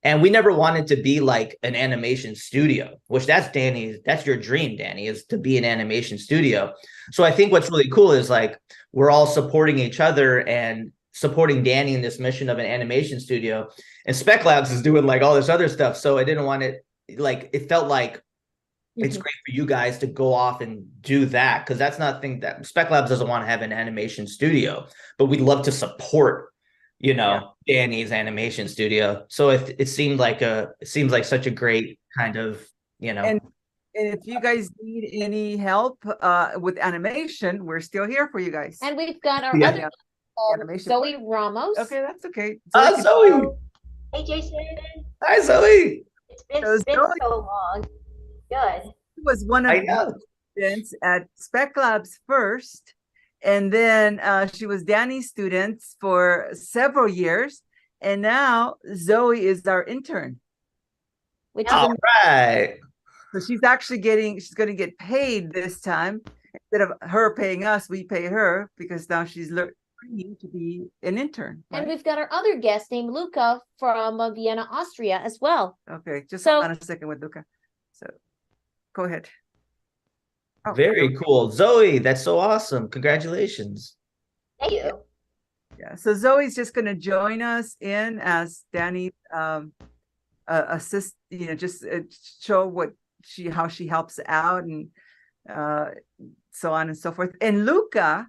And we never wanted to be like an animation studio, which that's your dream, Dani, is to be an animation studio. So I think what's really cool is like we're all supporting each other and supporting Dani in this mission of an animation studio. And Spec Labs is doing like all this other stuff. So I didn't want it, like, it felt like it's great for you guys to go off and do that, because that's not thing that Spec Labs doesn't want to have an animation studio, but we'd love to support Dani's animation studio. So it seemed like such a great kind of And if you guys need any help with animation, we're still here for you guys. And we've got our other animation Zoe Ramos. Okay, that's okay. Zoe. Hey, Jason. Hi, Zoe. It's been so long. Good. She was one of the students at Spec Labs first. And then she was Dani's student for several years. And now Zoe is our intern. Which all right. So she's going to get paid this time. Instead of her paying us, we pay her, because now she's learning to be an intern. Right? And we've got our other guest named Luca from Vienna, Austria as well. Okay, just hold on a second with Luca. So go ahead. Oh, very cool. Zoe, that's so awesome. Congratulations. Thank you. Yeah, so Zoe's just going to join us in as Dani assist, just show how she helps out, and so on and so forth. And Luca,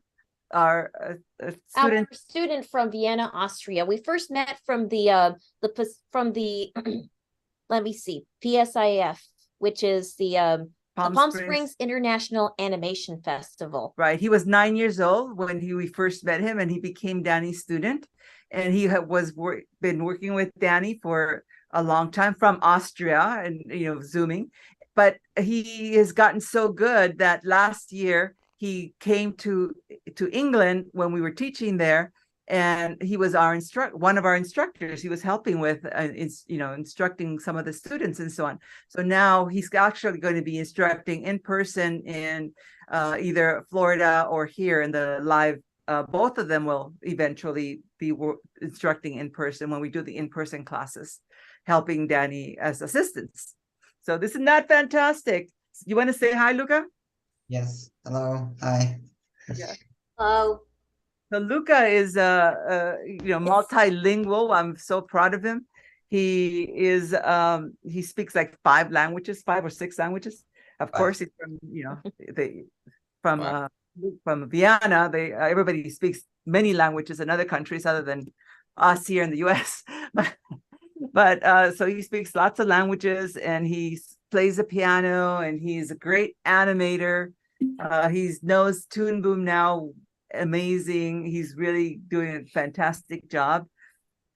our student from Vienna, Austria. We first met from the let me see, PSIF, which is the Palm Springs International Animation Festival. Right. He was 9 years old when we first met him, and he became Dani's student. And he been working with Dani for a long time from Austria, and Zooming. But he has gotten so good that last year he came to England when we were teaching there, and he was our one of our instructors. He was helping with instructing some of the students and so on. So now he's actually going to be instructing in person in either Florida or here in the live. Both of them will eventually be instructing in person when we do the in-person classes, helping Dani as assistants. So this is not fantastic. You want to say hi, Luca? Yes. Hello. Hi. Yeah. Hello. So Luca is multilingual. I'm so proud of him. He is he speaks like 5 or 6 languages. Of course, he's from from Vienna. Everybody speaks many languages in other countries other than us here in the US. But so he speaks lots of languages, and he plays the piano, and he's a great animator. He knows Toon Boom now. Amazing. He's really doing a fantastic job.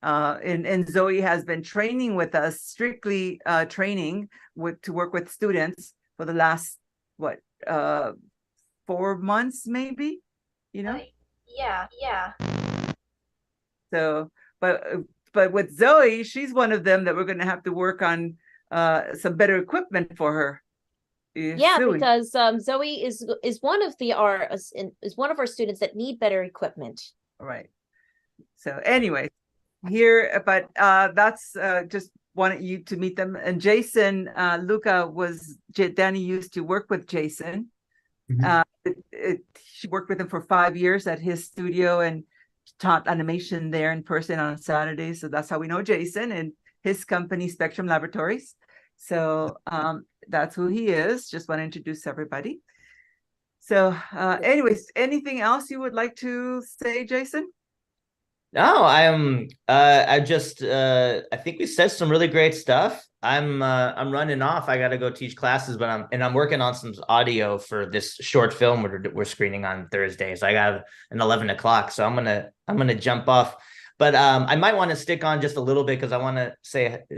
And Zoe has been training with us, strictly training to work with students for the last 4 months, maybe, Yeah. So but with Zoe, she's one of them that we're going to have to work on some better equipment for her. Yeah, soon. because Zoe is one of our students that need better equipment. Right. So anyway, here, but that's just wanted you to meet them. And Jason, Luca Dani used to work with Jason. She worked with him for 5 years at his studio and taught animation there in person on Saturdays. So that's how we know Jason and his company, Spectrum Laboratories. So that's who he is. Just want to introduce everybody. So anyways, anything else you would like to say, Jason? No, I just I think we said some really great stuff. I'm running off. I got to go teach classes, but I'm working on some audio for this short film we're screening on Thursday. So I got an 11 o'clock. So I'm gonna jump off. But I might want to stick on just a little bit because I want to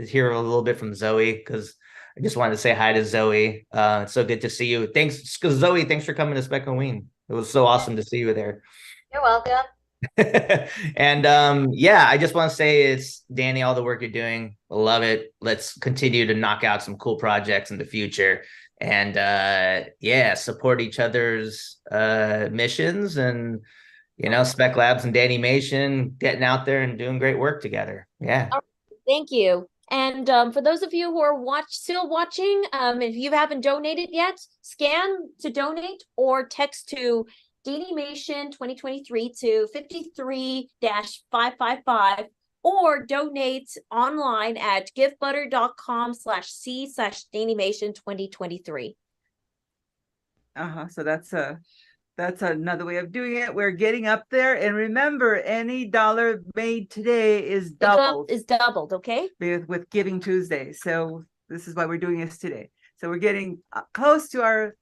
hear a little bit from Zoe, because I just wanted to say hi to Zoe. It's so good to see you. Thanks, Zoe. Thanks for coming to Spec and Ween. It was so awesome to see you there. You're welcome. And I just want to say it's Dani, all the work you're doing. I love it. Let's continue to knock out some cool projects in the future. And support each other's missions, and Spec Labs and DaniMation getting out there and doing great work together. Yeah. All right, thank you. And for those of you who are still watching, if you haven't donated yet, scan to donate or text to DaniMation 2023 to 53-555, or donate online at givebutter.com/c/DaniMation 2023. So that's another way of doing it. We're getting up there, and remember, any dollar made today is doubled. Okay, with Giving Tuesday. So this is why we're doing this today. So we're getting close to our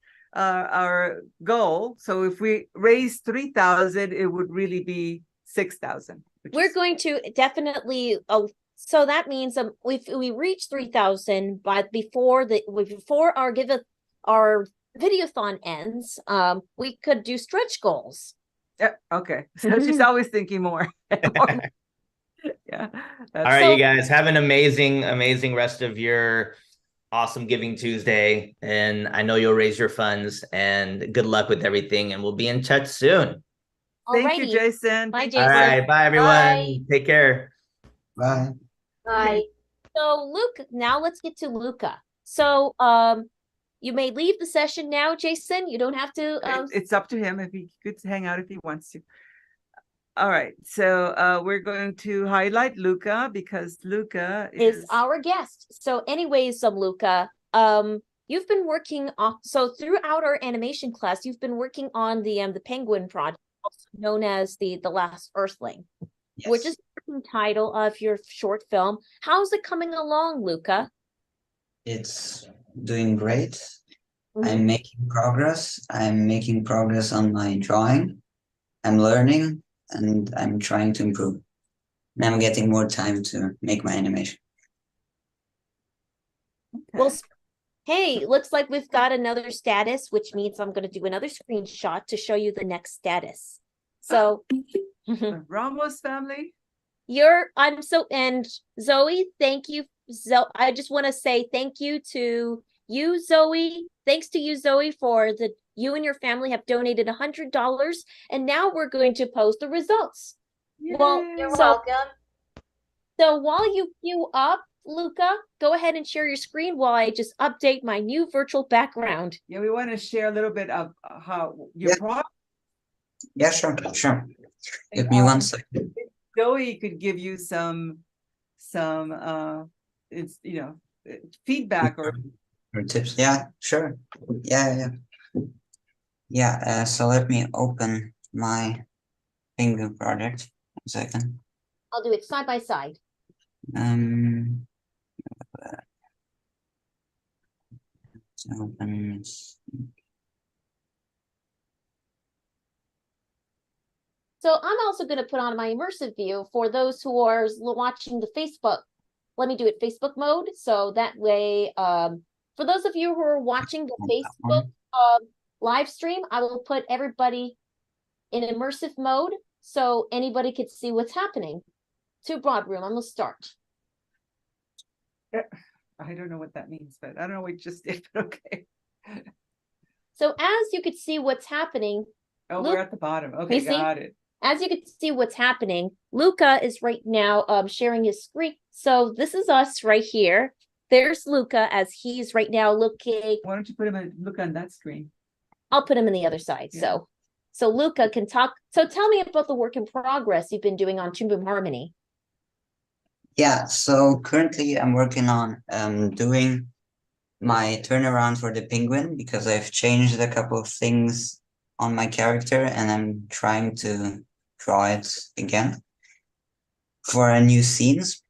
goal. So if we raise 3,000, it would really be 6,000. We're going to definitely. So that means if we reach 3,000 before our Video-A-Thon ends, we could do stretch goals. Yeah. Okay. So she's always thinking more. Yeah. All right, you guys have an amazing rest of your awesome Giving Tuesday, and I know you'll raise your funds, and good luck with everything, and we'll be in touch soon. Thank you, Jason. Bye, Jason. All right, bye everyone. Bye. Take care. Bye. Bye. So now let's get to Luca. So you may leave the session now, Jason. You don't have to. It's up to him if he could hang out if he wants to. All right, so we're going to highlight Luca because Luca is our guest. So anyways, Luca, you've been working on, so throughout our animation class, you've been working on the Penguin project, also known as the Last Earthling, Yes. which is the working title of your short film. How's it coming along, Luca? It's doing great. I'm making progress. I'm making progress on my drawing. I'm learning, and I'm trying to improve. And I'm getting more time to make my animation. Well, hey, looks like we've got another status, which means I'm going to do another screenshot to show you the next status. So The Ramos family. And Zoe, thank you. I just want to say thank you to you, Zoe. Thanks to you, Zoe, for you and your family have donated $100, and now we're going to post the results. Well, You're welcome. So while you queue up, Luca, go ahead and share your screen while I just update my new virtual background. Yeah, we want to share a little bit of how your product. Yeah, sure. Give me 1 second. Zoe could give you some it's feedback or tips. Yeah, sure. Yeah. So let me open my Penguin project. 1 second. I'll do it side by side. Open. So I'm also going to put on my immersive view for those who are watching the Facebook. Let me do it Facebook mode. So that way, for those of you who are watching the Facebook live stream, I will put everybody in immersive mode so anybody could see what's happening. To broad room, I'm going to start. I don't know what that means, but I don't know what you just did, but okay. So as you could see what's happening. Oh, we're at the bottom. Okay, got it. As you can see what's happening, Luca is right now sharing his screen. So this is us right here. There's Luca as he's right now looking. Why don't you put him in, look on that screen? I'll put him in the other side. Yeah. So Luca can talk. So tell me about the work in progress you've been doing on Toon Boom Harmony. Yeah, so currently I'm working on doing my turnaround for the penguin because I've changed a couple of things on my character and I'm trying to draw it again for a new scenes.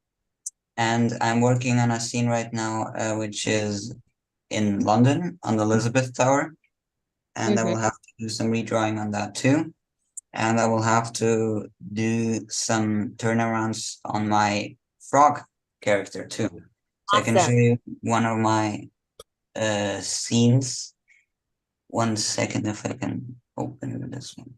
And I'm working on a scene right now, which is in London on the Elizabeth Tower. And I will have to do some redrawing on that too. And I will have to do some turnarounds on my frog character too. So awesome. I can show you one of my scenes. 1 second if I can open this one.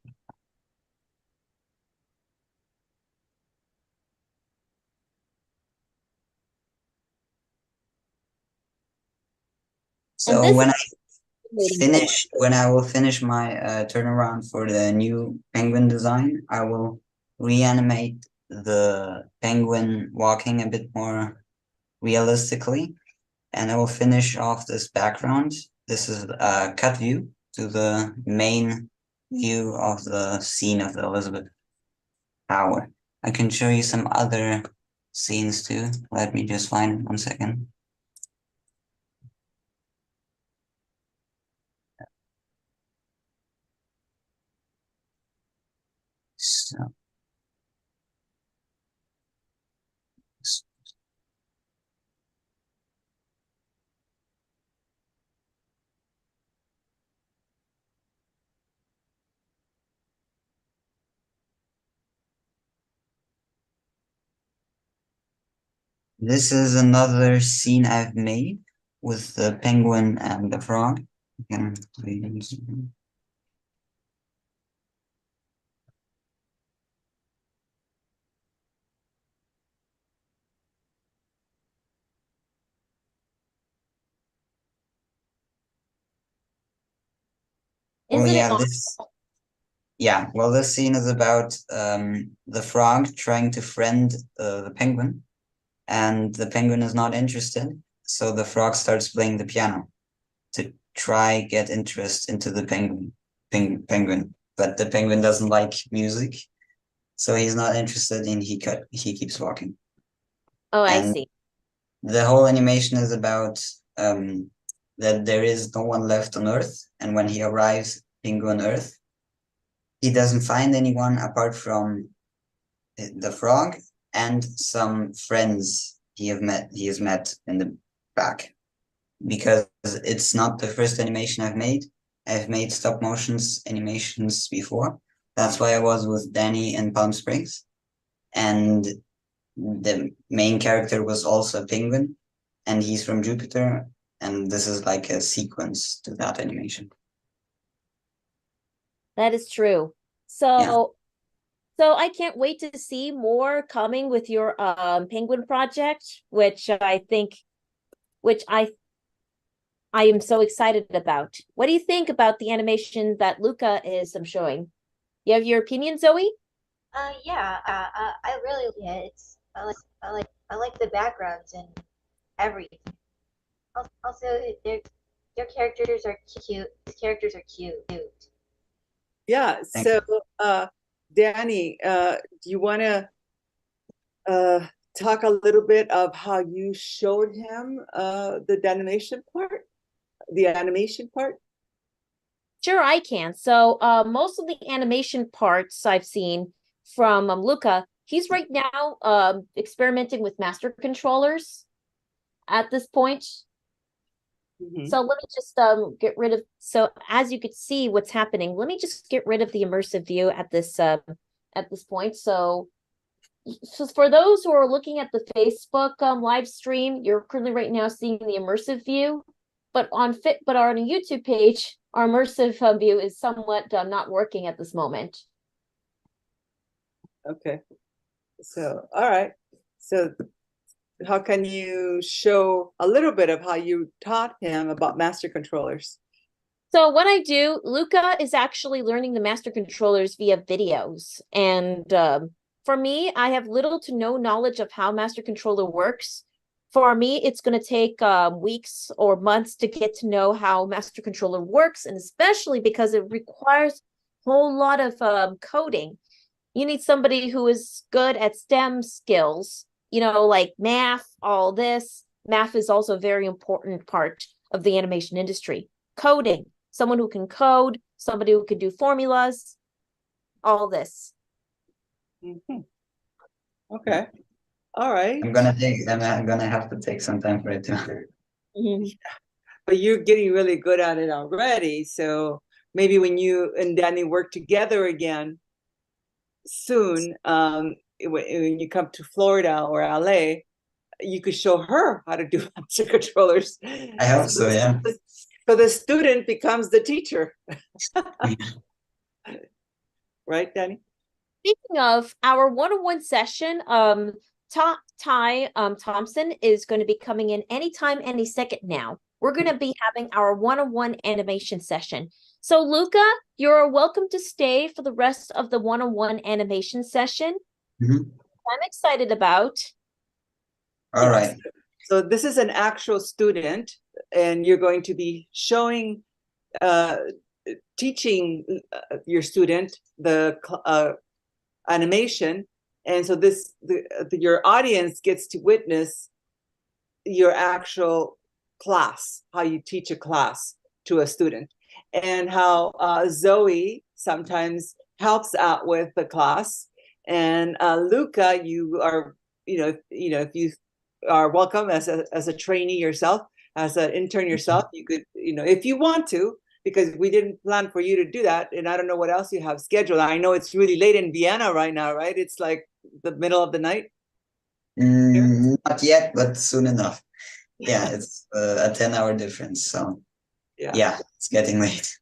So when I will finish my turnaround for the new penguin design, I will reanimate the penguin walking a bit more realistically, and I will finish off this background. This is a cut view to the main view of the scene of the Elizabeth Tower. I can show you some other scenes too. Let me just find 1 second. So this is another scene I've made with the penguin and the frog. Well, this scene is about the frog trying to friend the penguin, and the penguin is not interested. So the frog starts playing the piano to try get interest into the penguin. But the penguin doesn't like music, so he's not interested, and he keeps walking. Oh, I see. The whole animation is about that there is no one left on Earth, and when he arrives on Earth, he doesn't find anyone apart from the frog and some friends he has met in the back. Because it's not the first animation I've made. I've made stop motions animations before. That's why I was with Dani in Palm Springs. And the main character was also a penguin, and he's from Jupiter. And this is like a sequence to that animation. That is true. So So I can't wait to see more coming with your penguin project, which I am so excited about. What do you think about the animation that Luca is showing? You have your opinion, Zoe? I really, yeah, I like the backgrounds and everything. Also, their characters are cute. His characters are cute. Yeah. So, Dani, do you want to talk a little bit of how you showed him the animation part? The animation part? Sure, I can. So most of the animation parts I've seen from Luca, he's right now experimenting with master controllers at this point. So let me just get rid of, so as you could see what's happening, let me just get rid of the immersive view at this point. So for those who are looking at the Facebook live stream, you're currently right now seeing the immersive view, but on our YouTube page, our immersive view is somewhat not working at this moment. Okay. So, all right. So how can you show a little bit of how you taught him about master controllers? So what I do, Luca is actually learning the master controllers via videos. And for me, I have little to no knowledge of how master controller works. For me, it's going to take weeks or months to get to know how master controller works, and especially because it requires a whole lot of coding. You need somebody who is good at STEM skills, like math, all this. Math is also a very important part of the animation industry. Coding, someone who can code, somebody who can do formulas, all this. Okay. All right. I'm gonna have to take some time for it too. But you're getting really good at it already. So maybe when you and Dani work together again soon, when you come to Florida or LA, you could show her how to do master controllers. I hope so, yeah. So the student becomes the teacher. Right, Dani? Speaking of our one-on-one session, Ty Thompson is going to be coming in anytime, any second now. We're going to be having our one-on-one animation session. So Luca, you're welcome to stay for the rest of the one-on-one animation session. I'm excited about. All right. So this is an actual student, and you're going to be showing, teaching your student the animation. And so your audience gets to witness your actual class, how you teach a class to a student, and how Zoe sometimes helps out with the class. And Luca, you are, if you are welcome as a trainee yourself, as an intern yourself, you could, if you want to, because we didn't plan for you to do that. And I don't know what else you have scheduled. I know it's really late in Vienna right now, right? It's like the middle of the night. Not yet, but soon enough. Yeah, it's a 10-hour difference. So yeah, it's getting late.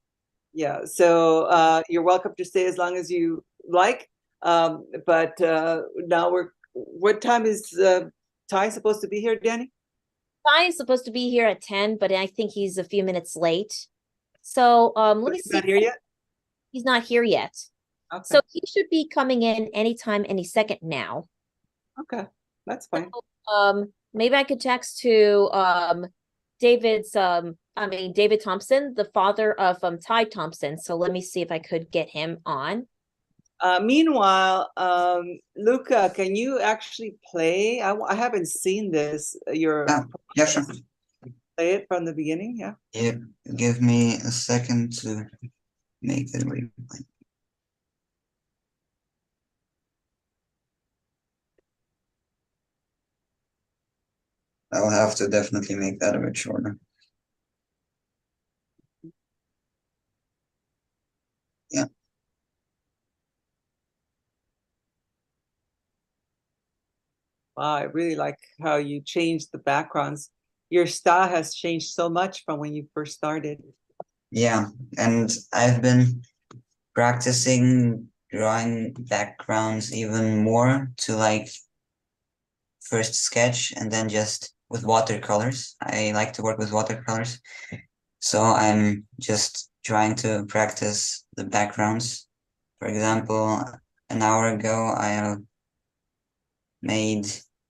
Yeah, so you're welcome to stay as long as you like. But now what time is Ty supposed to be here, Dani? Ty is supposed to be here at 10, but I think he's a few minutes late. So let me see. He's not here yet? He's not here yet. Okay. So he should be coming in anytime, any second now. Okay, that's fine. So, maybe I could text to David Thompson, the father of Ty Thompson. So let me see if I could get him on. Meanwhile, Luca, can you actually play? I haven't seen this. Yeah, sure. Play it from the beginning, yeah? Yeah, give me a second to make the replay. I'll have to definitely make that a bit shorter. Yeah. Wow, I really like how you changed the backgrounds. Your style has changed so much from when you first started. Yeah, and I've been practicing drawing backgrounds even more to like first sketch and then just with watercolors. I like to work with watercolors. So I'm just trying to practice the backgrounds. For example, an hour ago, I made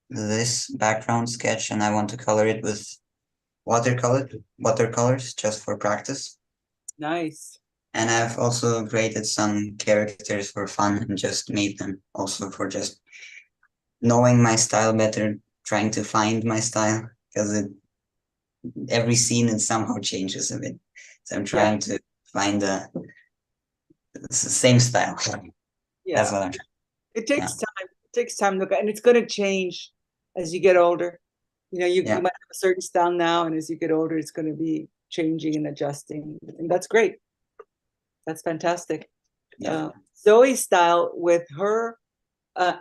this background sketch and I want to color it with watercolors just for practice. Nice. And I've also created some characters for fun and just made them also for just knowing my style better, trying to find my style, because every scene it somehow changes a bit. So I'm trying to find it's the same style. Yeah. That's what I'm trying. It takes time. It takes time to look at, and it's going to change as you get older. You know, you might have a certain style now, and as you get older, it's going to be changing and adjusting, and that's great. That's fantastic. Yeah. Zoe's style with her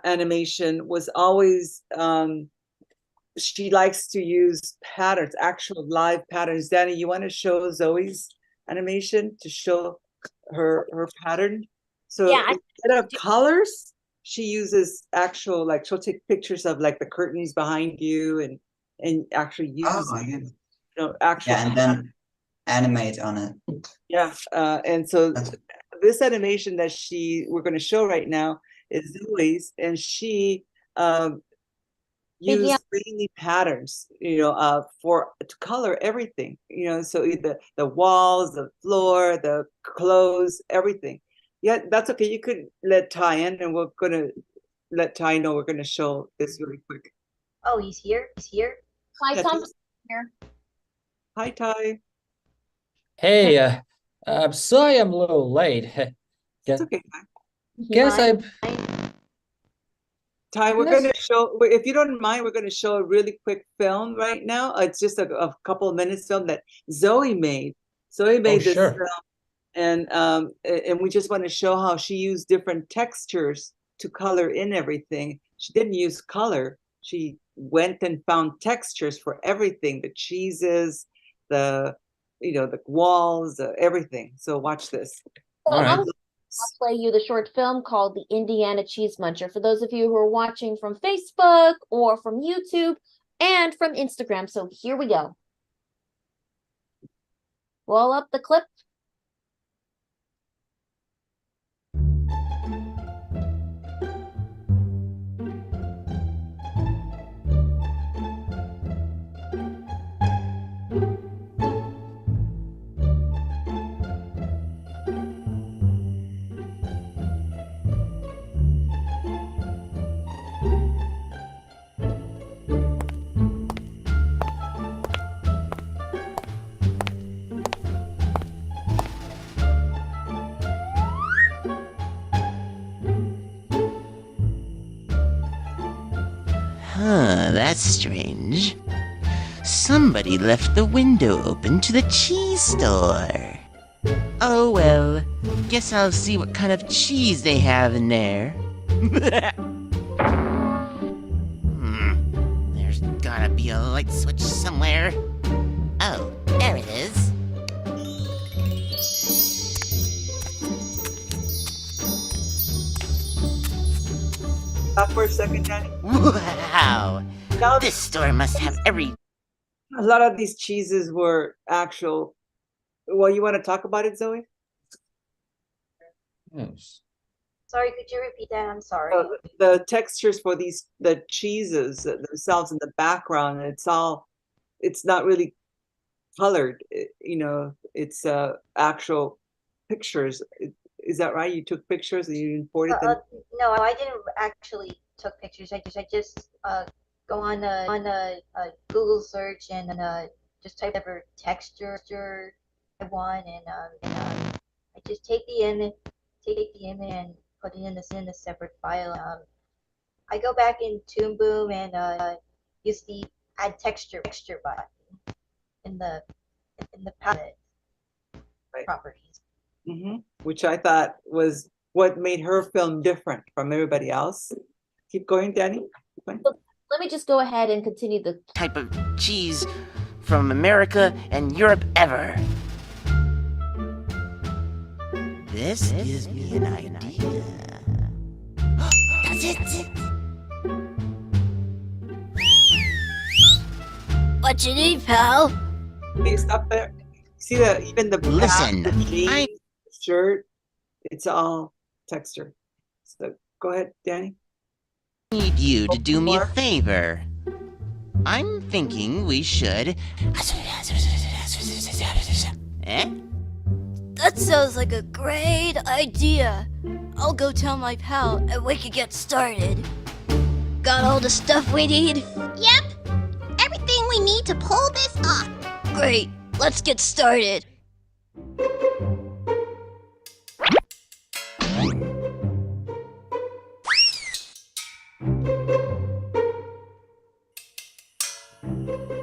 animation was always she likes to use patterns, actual live patterns. Dani, you want to show Zoe's animation to show her pattern? So instead of colors, she uses actual, like she'll take pictures of like the curtains behind you and actually use actual and then animate on it. Yeah, and so this animation that we're going to show right now is Zoe's, and she used 3D patterns, to color everything, so the walls, the floor, the clothes, everything. Yeah, that's okay. You could let Ty in, and we're going to let Ty know we're going to show this really quick. Oh, he's here? He's here? Hi, Tom's here. Hi, Ty. Hey, I'm sorry I'm a little late. It's okay, Ty. Guess I... Ty, we're going to show, if you don't mind, we're going to show a really quick film right now. It's just a couple of minutes film that Zoe made. Zoe made this film, and we just want to show how she used different textures to color in everything. She didn't use color. She went and found textures for everything, the cheeses, the walls, everything. So watch this. All right. I'll play you the short film called The Indiana Cheese Muncher for those of you who are watching from Facebook or from YouTube and from Instagram. So here we go. Roll up the clip. That's strange. Somebody left the window open to the cheese store. Oh well, guess I'll see what kind of cheese they have in there. There's gotta be a light switch somewhere. Oh, there it is. Stop for a second, Dani. Wow. Now, this store must have every... A lot of these cheeses were actual... Well, you want to talk about it, Zoe? Yes. Sorry, could you repeat that? I'm sorry. The textures for the cheeses themselves in the background, it's not really colored. It's actual pictures. Is that right? You took pictures and you imported them? No, I didn't actually took pictures. I just go on a Google search and just type whatever texture I want, and I just take the image and put it in a separate file. I go back in Toon Boom and use the add texture button in the palette properties. Mm-hmm. Which I thought was what made her film different from everybody else. Keep going, Dani. Let me just go ahead and continue the type of cheese from America and Europe ever. This gives me an idea. That's it! What you need, pal? Hey, stop there. See that even the Listen, back, the jeans, shirt, it's all texture. So go ahead, Dani. I need you to do me a favor. I'm thinking we should... Eh? That sounds like a great idea. I'll go tell my pal and we can get started. Got all the stuff we need? Yep. Everything we need to pull this off. Great. Let's get started.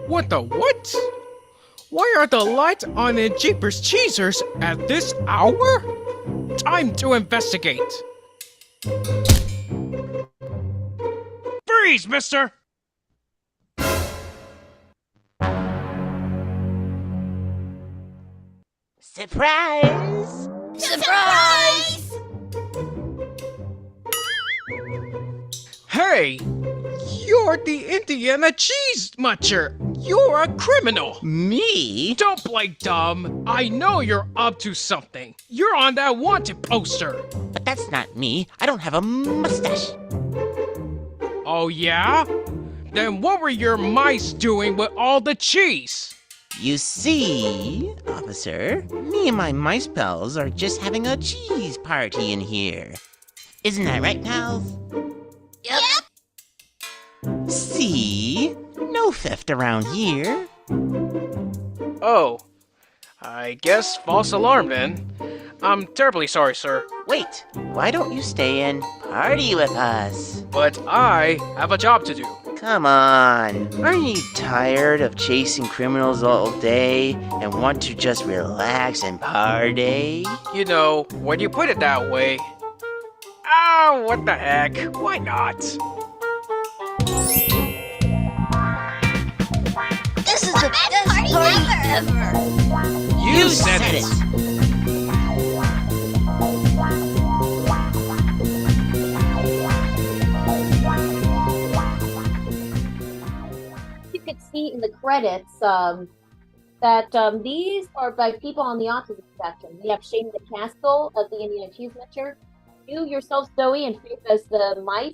What the what? Why are the lights on in Jeepers Cheezers at this hour? Time to investigate. Freeze, mister! Surprise! Surprise! Hey! You're the Indiana Cheese Muncher! You're a criminal! Me? Don't play dumb! I know you're up to something! You're on that wanted poster! But that's not me. I don't have a mustache. Oh yeah? Then what were your mice doing with all the cheese? You see, officer, me and my mice pals are just having a cheese party in here. Isn't that right, pals? Yep. See? No theft around here. Oh. I guess false alarm then. I'm terribly sorry, sir. Wait, why don't you stay and party with us? But I have a job to do. Come on, aren't you tired of chasing criminals all day and want to just relax and party? You know, when you put it that way. Ah, what the heck? Why not? This is the best party ever. You said it. You could see in the credits that these are by people on the autism spectrum. We have Shane McCaskill of the Indiana Cheese Muncher, you yourself, Zoe, and Faith as the mice,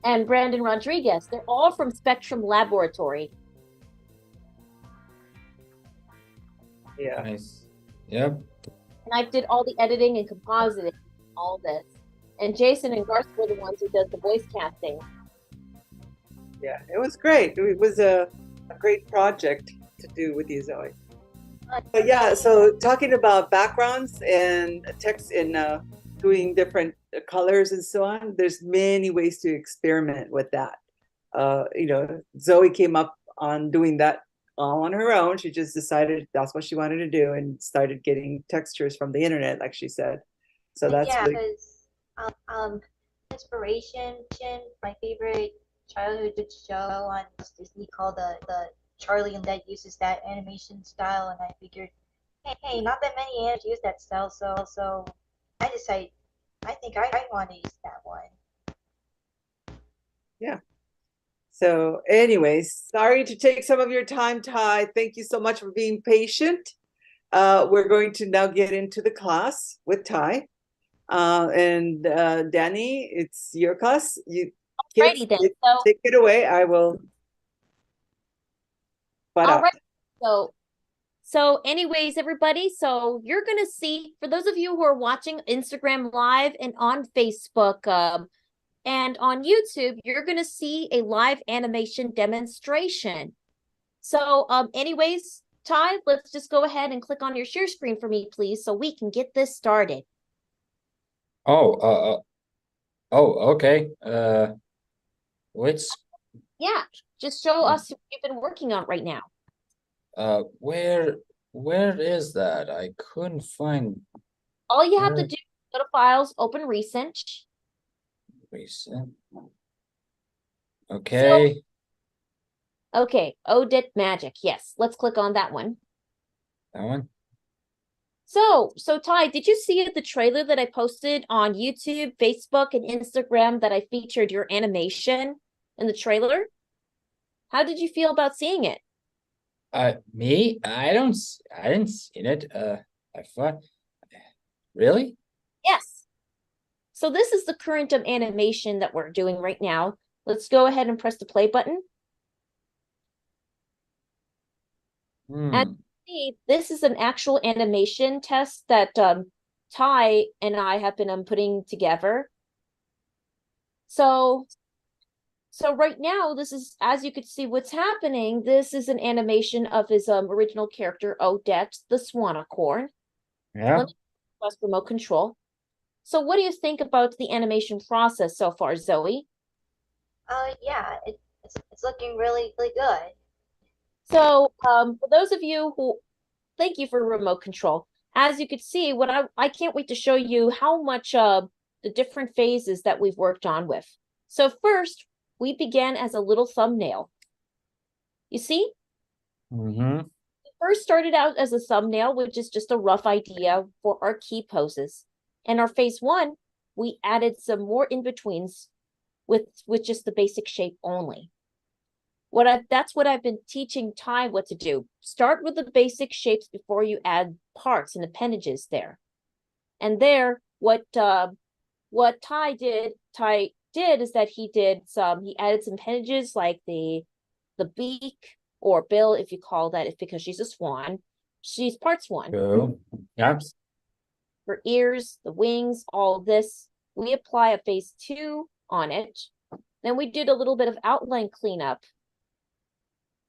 and Brandon Rodriguez. They're all from Spectrum Laboratory. Yeah. Nice. Yep. And I did all the editing and compositing, all this. And Jason and Garth were the ones who does the voice casting. Yeah, it was great. It was a great project to do with you, Zoe. But yeah, so talking about backgrounds and text and doing different colors and so on, there's many ways to experiment with that. You know, Zoe came up on doing that all on her own. She just decided that's what she wanted to do and started getting textures from the internet, like she said. So that's yeah, really... because inspiration, my favorite childhood show on Disney called the Charlie and Dad uses that animation style, and I figured, hey, not that many animators use that style, so I decided I think I want to use that one. Yeah. So anyways, sorry to take some of your time, Ty. Thank you so much for being patient. We're going to now get into the class with Ty. And Dani, it's your class. You Alrighty then. So take it away. I will. All right. So anyways, everybody, so you're going to see, for those of you who are watching Instagram Live and on Facebook and on YouTube, you're going to see a live animation demonstration. So anyways, Ty, let's just go ahead and click on your share screen for me, please, so we can get this started. Oh, okay. Which? Yeah, just show us what you've been working on right now. Where is that? I couldn't find. All you have to do is go to Files, open Recent. Recent. Okay. Okay, Odit Magic. Yes, let's click on that one. That one? So Ty, did you see the trailer that I posted on YouTube, Facebook, and Instagram that I featured your animation in the trailer? How did you feel about seeing it? Me? I didn't see it. I thought, really? Yes. So this is the current animation that we're doing right now. Let's go ahead and press the play button. And see, this is an actual animation test that Ty and I have been putting together. So right now, this is, as you could see what's happening, this is an animation of his original character, Odette, the Swanicorn. Yeah. Let me press remote control. So what do you think about the animation process so far, Zoe? Yeah, it's looking really good. So for those of you who, thank you for remote control. As you could see, what I can't wait to show you how much the different phases that we've worked on with. So first, we began as a little thumbnail. You see? Mm-hmm. First started out as a thumbnail, which is just a rough idea for our key poses. And our phase one, we added some more in-betweens with just the basic shape only. That's what I've been teaching Ty what to do. Start with the basic shapes before you add parts and appendages there. And there, what Ty did is that he added some appendages like the beak or bill, if you call that, if because she's a swan. She's part swan. Cool. Yep. Her ears, the wings, all of this. We apply a phase two on it. Then we did a little bit of outline cleanup.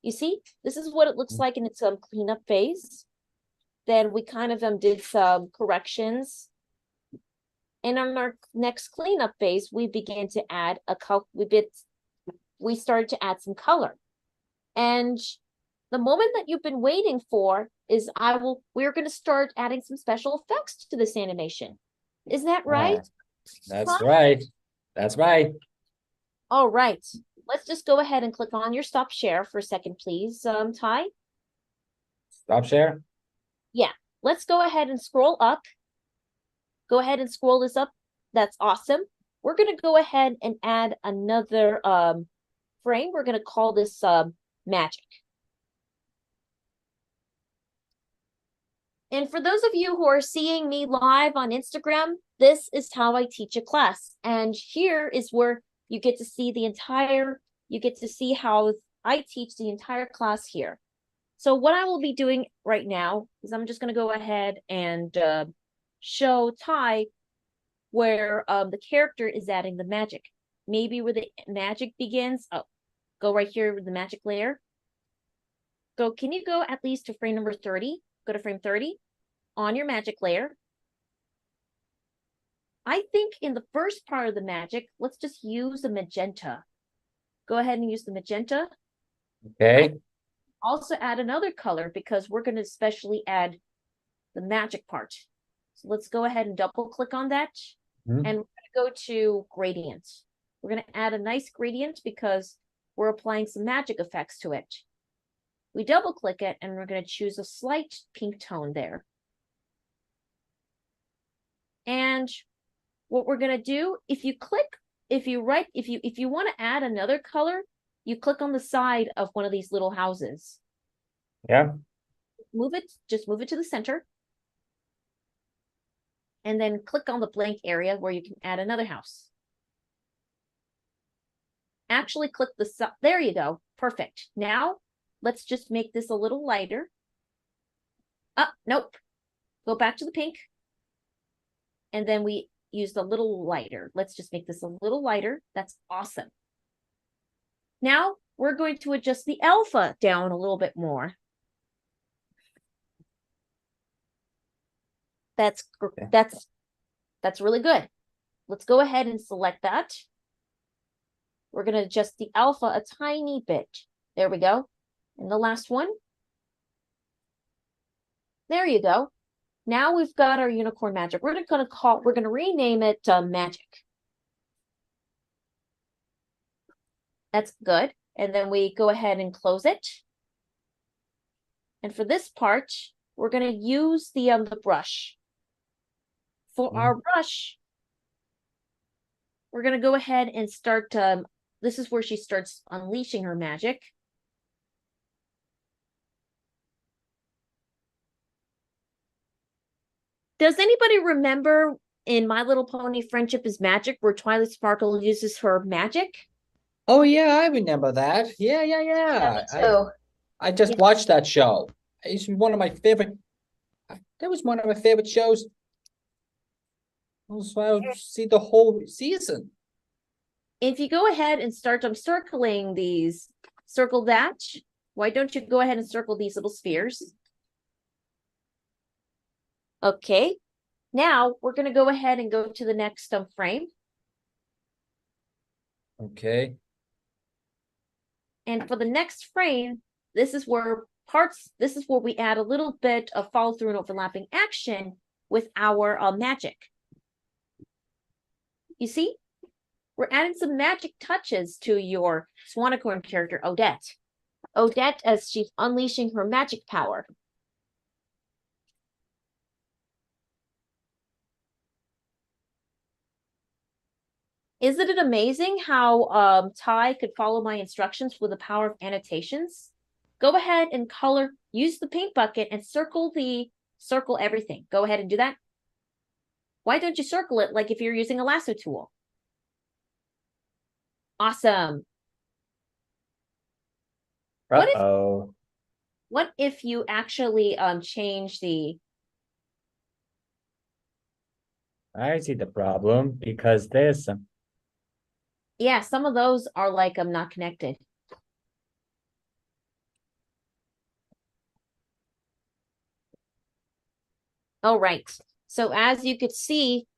You see, this is what it looks like in its cleanup phase. Then we kind of did some corrections. And on our next cleanup phase, we began to add we started to add some color. And the moment that you've been waiting for is we're going to start adding some special effects to this animation. Is that right? That's right. That's right. All right. Let's just go ahead and click on your stop share for a second, please, Ty. Stop share? Yeah. Let's go ahead and scroll up. Go ahead and scroll this up. That's awesome. We're going to go ahead and add another frame. We're going to call this magic. And for those of you who are seeing me live on Instagram, this is how I teach a class. And here is where you get to see how I teach the entire class here. So what I will be doing right now is I'm just going to go ahead and show Ty where the character is adding the magic. Maybe where the magic begins. Oh, go right here with the magic layer. Can you go at least to frame number 30? Go to frame 30 on your magic layer. I think in the first part of the magic, let's just use the magenta. Go ahead and use the magenta. Okay. Also add another color because we're going to especially add the magic part. So let's go ahead and double click on that. And we're going to go to gradient. We're going to add a nice gradient because we're applying some magic effects to it. We double click it and we're going to choose a slight pink tone there. And what we're going to do, if you want to add another color, you click on the side of one of these little houses. Yeah. Just move it to the center. And then click on the blank area where you can add another house. Actually click there you go. Perfect. Now let's just make this a little lighter. Nope. Go back to the pink. And then we use the little lighter. Let's just make this a little lighter. That's awesome. Now we're going to adjust the alpha down a little bit more. That's really good. Let's go ahead and select that. We're going to adjust the alpha a tiny bit. There we go. And the last one. There you go. Now we've got our unicorn magic. We're going to rename it magic. That's good. And then we go ahead and close it. And for this part, we're going to use the brush. For our brush, we're going to go ahead and start, this is where she starts unleashing her magic. Does anybody remember in My Little Pony Friendship is Magic where Twilight Sparkle uses her magic? Oh yeah, I remember that. Yeah. So I just watched that show. It's one of my favorite. That was one of my favorite shows. So I see the whole season. if you go ahead and start circling these, circle that. Why don't you go ahead and circle these little spheres? Okay. Now we're going to go ahead and go to the next frame. Okay. And for the next frame, this is where we add a little bit of follow through and overlapping action with our magic. You see, we're adding some magic touches to your Swanicorn character, Odette. Odette, as she's unleashing her magic power. Isn't it amazing how Ty could follow my instructions with the power of annotations? Go ahead and color, use the paint bucket and circle everything. Go ahead and do that. Why don't you circle it like if you're using a lasso tool? Awesome. What if you actually change the... I see the problem because there's some. Yeah, some of those are like not connected. All right. So as you could see,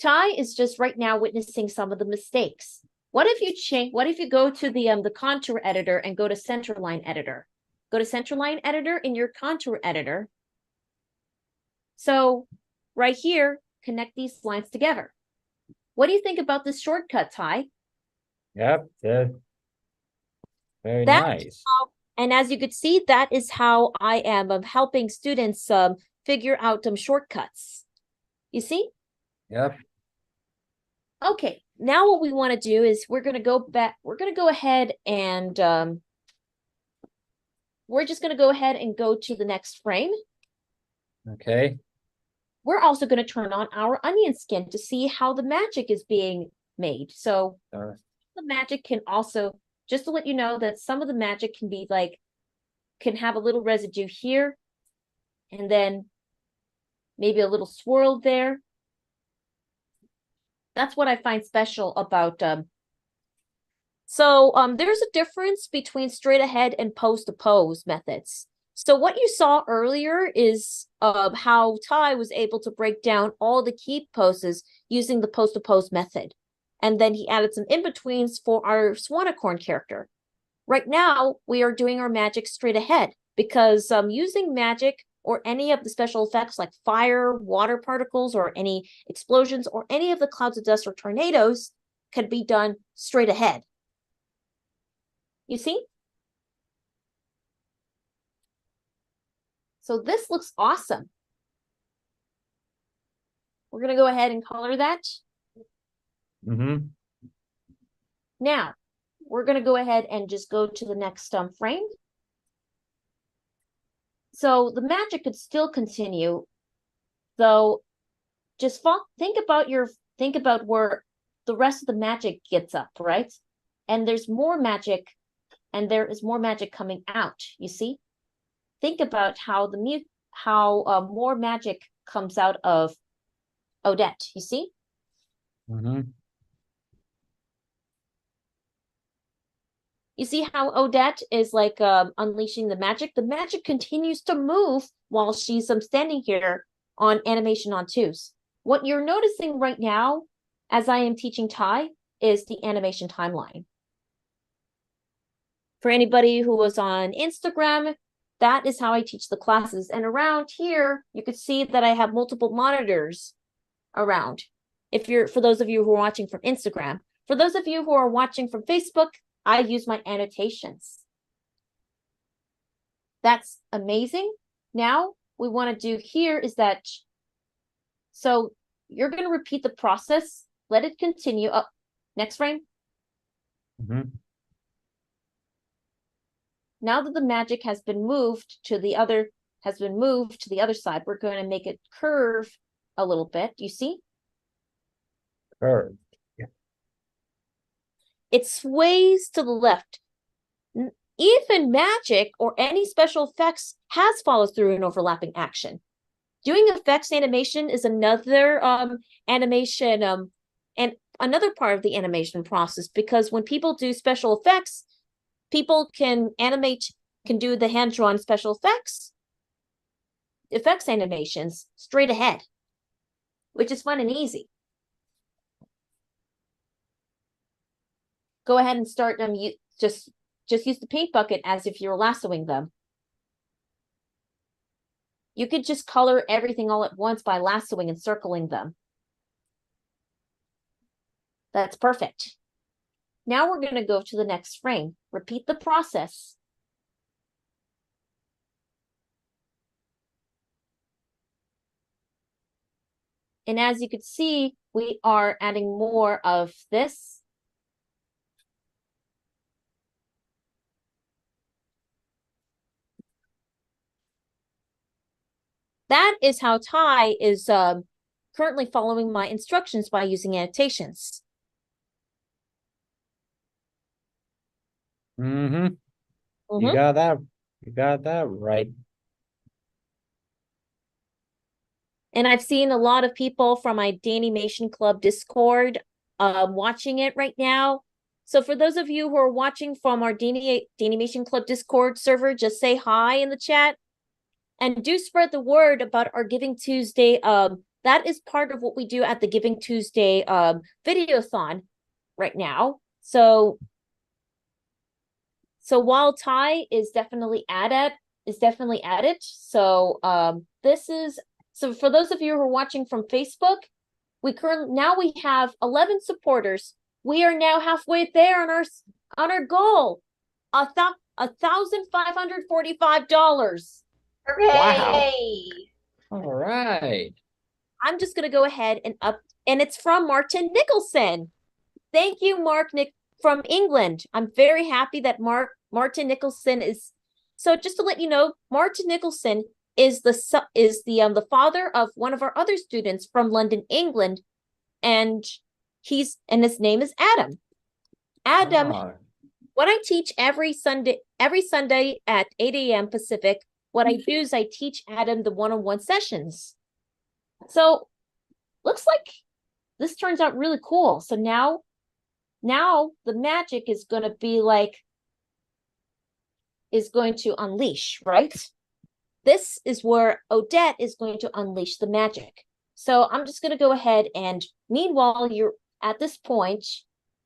Ty is just right now witnessing some of the mistakes. What if you go to the contour editor and go to centerline editor? Go to centerline editor in your contour editor. So right here, connect these lines together. What do you think about this shortcut, Ty? Yep, very nice. And as you could see, that is how I am helping students figure out shortcuts. You see? Yep. Okay, now what we want to do is we're going to go back. We're going to go ahead and we're just going to go ahead and go to the next frame. Okay. We're also going to turn on our onion skin to see how the magic is being made. So the magic can also, just to let you know that some of the magic can be can have a little residue here and then maybe a little swirl there. That's what I find special about there's a difference between straight ahead and pose to pose methods. So what you saw earlier is how Ty was able to break down all the key poses using the pose to pose method. And then he added some in-betweens for our Swanicorn character. Right now, we are doing our magic straight ahead because using magic or any of the special effects like fire, water particles, or any explosions, or any of the clouds of dust or tornadoes can be done straight ahead. You see? So this looks awesome. We're going to go ahead and color that. Mm-hmm. Now, we're going to go ahead and just go to the next frame. So the magic could still continue, though. Just think about where the rest of the magic gets up, right? And there's more magic, and there is more magic coming out. You see? Think about how more magic comes out of Odette. You see? Mm-hmm. You see how Odette is unleashing the magic? The magic continues to move while she's standing here on animation on twos. What you're noticing right now, as I am teaching Ty, is the animation timeline. For anybody who was on Instagram, that is how I teach the classes. And around here, you could see that I have multiple monitors around. For those of you who are watching from Instagram. For those of you who are watching from Facebook, I use my annotations. That's amazing. Now we want to do here is that, so you're going to repeat the process, let it continue. Up, next frame. Now that the magic has been moved to the other side, we're going to make it curve a little bit. Do you see? Curve. Yeah. It sways to the left. Even magic or any special effects has follow through and overlapping action. Doing effects animation is another animation and another part of the animation process, because when people do special effects, people can do the hand-drawn special effects animations straight ahead, which is fun and easy. Go ahead and start them. You just use the paint bucket as if you're lassoing them. You could just color everything all at once by lassoing and circling them. That's perfect. Now we're going to go to the next frame. Repeat the process. And as you can see, we are adding more of this. That is how Ty is currently following my instructions by using annotations. You got that right. And I've seen a lot of people from my DaniMation Club Discord watching it right now. So for those of you who are watching from our DaniMation Club Discord server, just say hi in the chat. And do spread the word about our Giving Tuesday. That is part of what we do at the Giving Tuesday Video-A-Thon right now. So while Ty is definitely at it. So so for those of you who are watching from Facebook, we have 11 supporters. We are now halfway there on our goal, $1,545. Hooray! Wow. All right. I'm just gonna go ahead and it's from Martin Nicholson. Thank you, Mark from England. I'm very happy that Martin Nicholson is. So just to let you know, Martin Nicholson is the father of one of our other students from London, England, and his name is Adam. Adam, what I teach every Sunday at 8 a.m. Pacific. What I do is I teach Adam the one-on-one sessions. So looks like this turns out really cool. So now the magic is going to unleash, right? This is where Odette is going to unleash the magic. So I'm just going to go ahead and meanwhile you're at this point,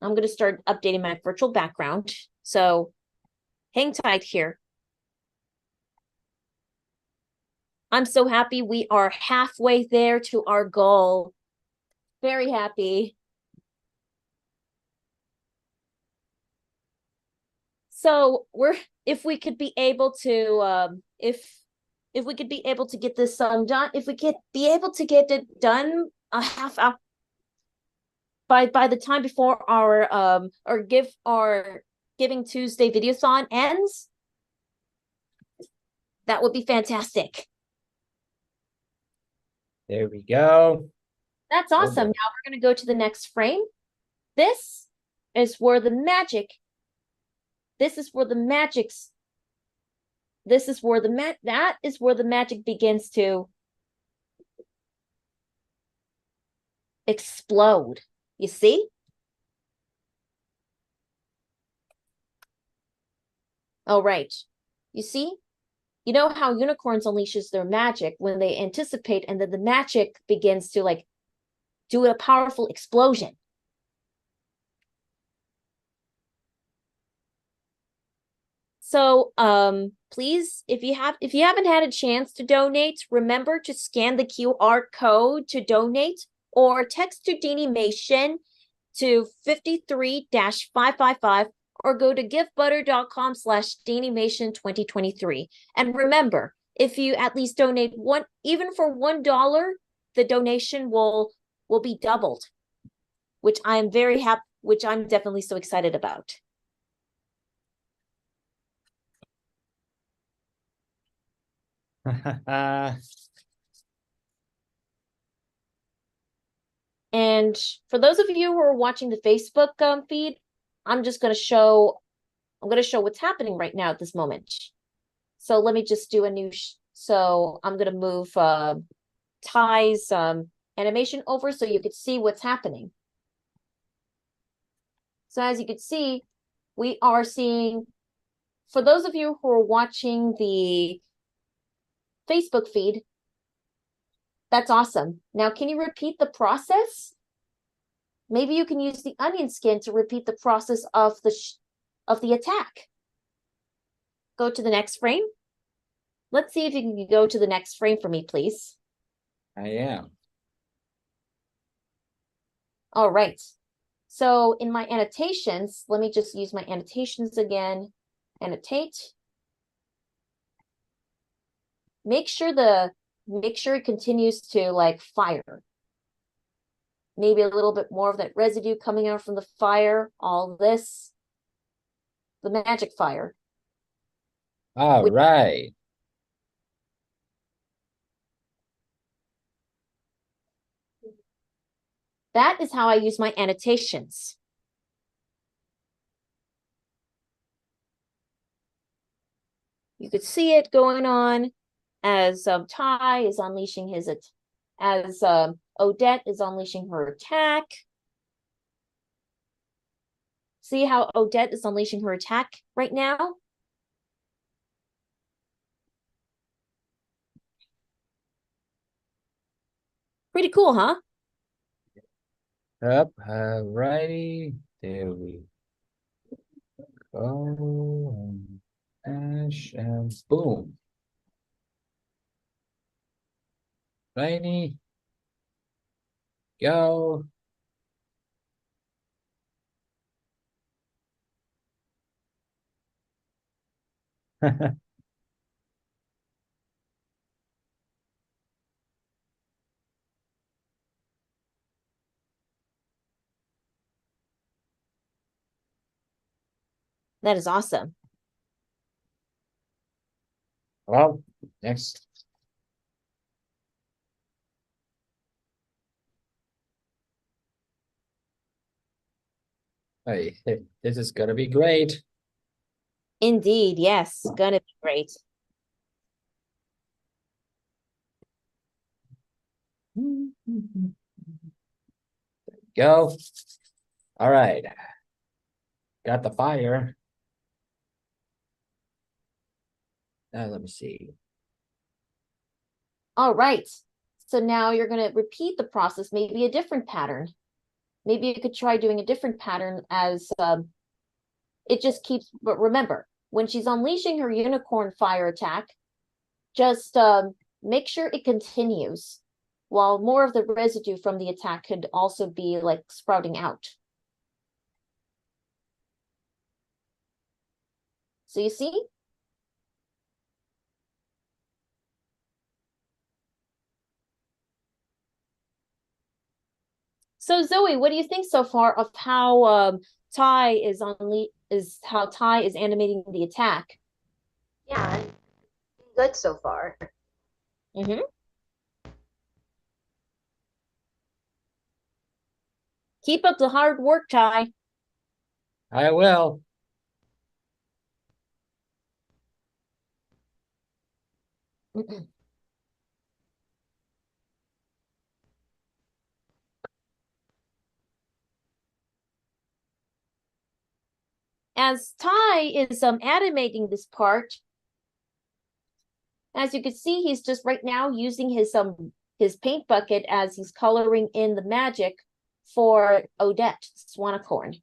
I'm going to start updating my virtual background. So hang tight here. I'm so happy we are halfway there to our goal. Very happy. So if we could be able to get this done, if we could be able to get it done a half hour by the time before our Giving Tuesday Video-A-Thon ends, that would be fantastic. There we go. That's awesome. Now we're going to go to the next frame. That is where the magic begins to explode. You see? All right. You see? You know how unicorns unleashes their magic when they anticipate, and then the magic begins to do a powerful explosion. So please, if you haven't had a chance to donate, remember to scan the QR code to donate or text to DaniMation to 53-555 or go to givebutter.com/DaniMation2023. And remember, if you at least donate one, even for $1, the donation will be doubled, which I am very happy, which I'm definitely so excited about. And for those of you who are watching the Facebook feed, I'm going to show what's happening right now at this moment. So let me just do a new, so I'm going to move Ty's animation over so you could see what's happening. So as you can see, we are seeing, for those of you who are watching the Facebook feed, that's awesome. Now, can you repeat the process? Maybe you can use the onion skin to repeat the process of the attack. Go to the next frame. Let's see if you can go to the next frame for me, please. I am. All right. So in my annotations, let me just use my annotations again. Annotate. Make sure it continues to like fire. Maybe a little bit more of that residue coming out from the fire. All this, the magic fire. All right. That is how I use my annotations. You could see it going on as Ty is unleashing his, as Odette is unleashing her attack. See how Odette is unleashing her attack right now? Pretty cool, huh? Up, righty. There we go. Dash and boom. Righty. Go. That is awesome. Well, next. Hey, this is gonna be great. Indeed, yes, gonna be great. Go. All right. Got the fire. Now let me see. All right. So now you're going to repeat the process, maybe a different pattern. Maybe you could try doing a different pattern as it just keeps, but remember, when she's unleashing her unicorn fire attack, just make sure it continues while more of the residue from the attack could also be like sprouting out. So you see? So Zoe, what do you think so far of how Ty is animating the attack? Yeah, good so far. Mm-hmm. Keep up the hard work, Ty. I will. As Ty is animating this part, as you can see, he's just right now using his paint bucket as he's coloring in the magic for Odette Swanicorn.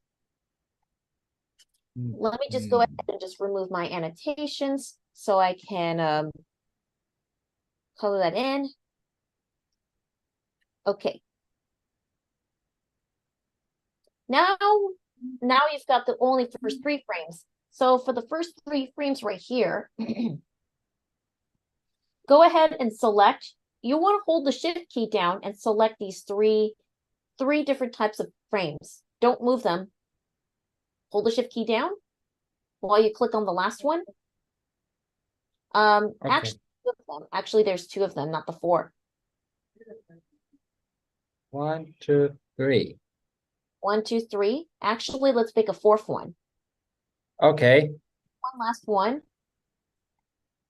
Let me just go ahead and just remove my annotations so I can color that in. Okay. Now you've got the only first 3 frames. So for the first 3 frames right here, go ahead and select. You want to hold the shift key down and select these three different types of frames. Don't move them. Hold the shift key down while you click on the last one. Actually, there's 2 of them, not the 4. 1, 2, 3. 1, 2, 3. Actually, let's make a 4th one. Okay. One last one.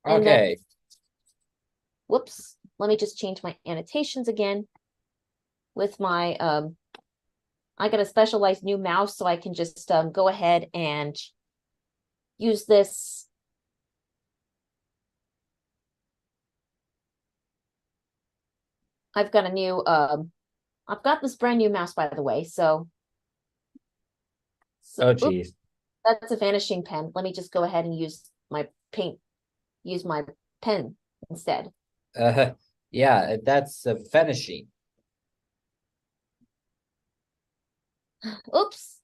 And then, Okay. whoops. Let me just change my annotations again with my, I got a specialized new mouse, so I can just go ahead and use this. I've got a new, I've got this brand new mouse, by the way, so. Oh, oops, geez. that's a vanishing pen. Let me just go ahead and use my use my pen instead. Yeah, that's finishing. Oops.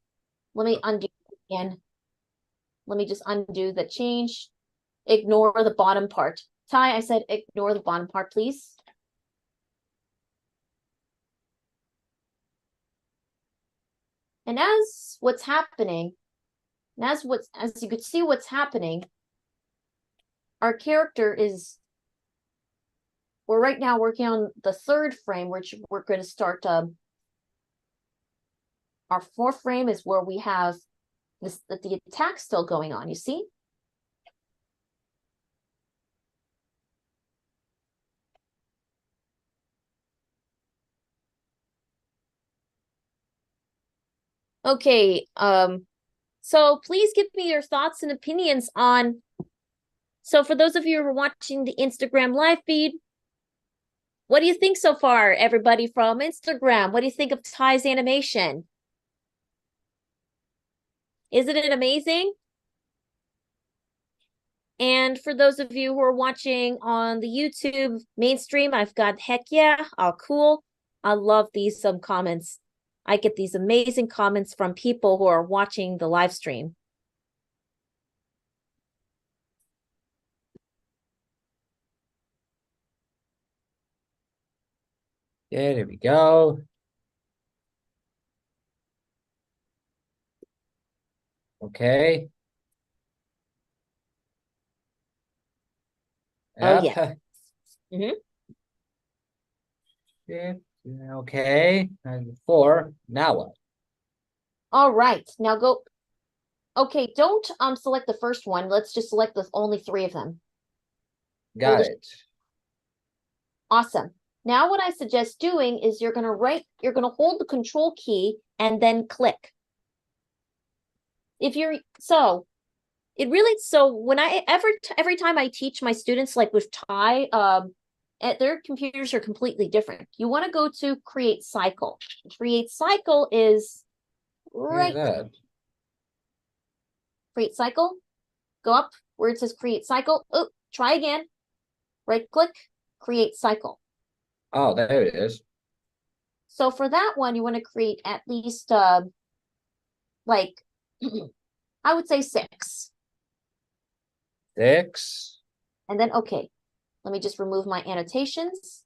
Let me undo it again. Let me just undo the change. Ignore the bottom part. Ty, I said ignore the bottom part, please. And as what's happening, and as you could see what's happening, our character is, we're right now working on the 3rd frame, which we're going to start. Our 4th frame is where we have the attack still going on, you see? Okay, so please give me your thoughts and opinions on, so for those of you who are watching the Instagram live feed, what do you think so far, everybody from Instagram? What do you think of Ty's animation? Isn't it amazing? And for those of you who are watching on the YouTube mainstream, I've got heck yeah, oh cool. I love these comments. I get these amazing comments from people who are watching the live stream. Yeah, there we go. Okay. Oh, Yep. yeah. Mm-hmm. Yeah, okay. And 4. Now what? All right. Now go. Okay, don't select the first one. Let's just select the only 3 of them. Got it. Awesome. Now what I suggest doing is you're gonna hold the control key and then click. If you're when every time I teach my students, like with Ty, their computers are completely different. You want to go to create cycle. Create cycle is right there. Create cycle. Go up where it says create cycle. Oh, try again. Right click, create cycle. Oh, there it is. So for that one, you want to create at least like I would say 6. 6. And then okay. Let me just remove my annotations.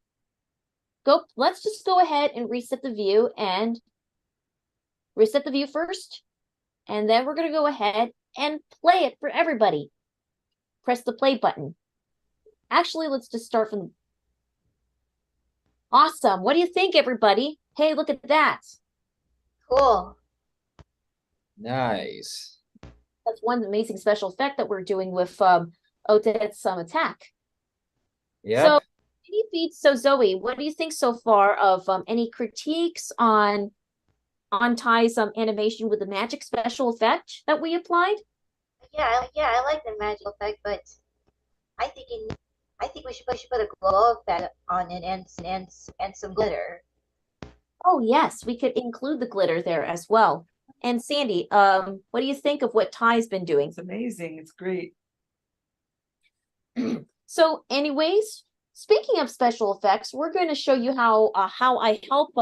Let's just go ahead and reset the view and reset the view first. And then we're going to go ahead and play it for everybody. Press the play button. Actually, let's just start from. Awesome. What do you think, everybody? Hey, look at that. Cool. Nice. That's one amazing special effect that we're doing with Odette's attack. Yeah. So, so Zoe, what do you think so far of any critiques on Ty's animation with the magic special effect that we applied? Yeah, I like the magic effect, but I think we should put a glow effect on it and some glitter. Oh yes, we could include the glitter there as well. And Sandy, what do you think of what Ty's been doing? It's amazing. It's great. So anyways, speaking of special effects, we're going to show you how I help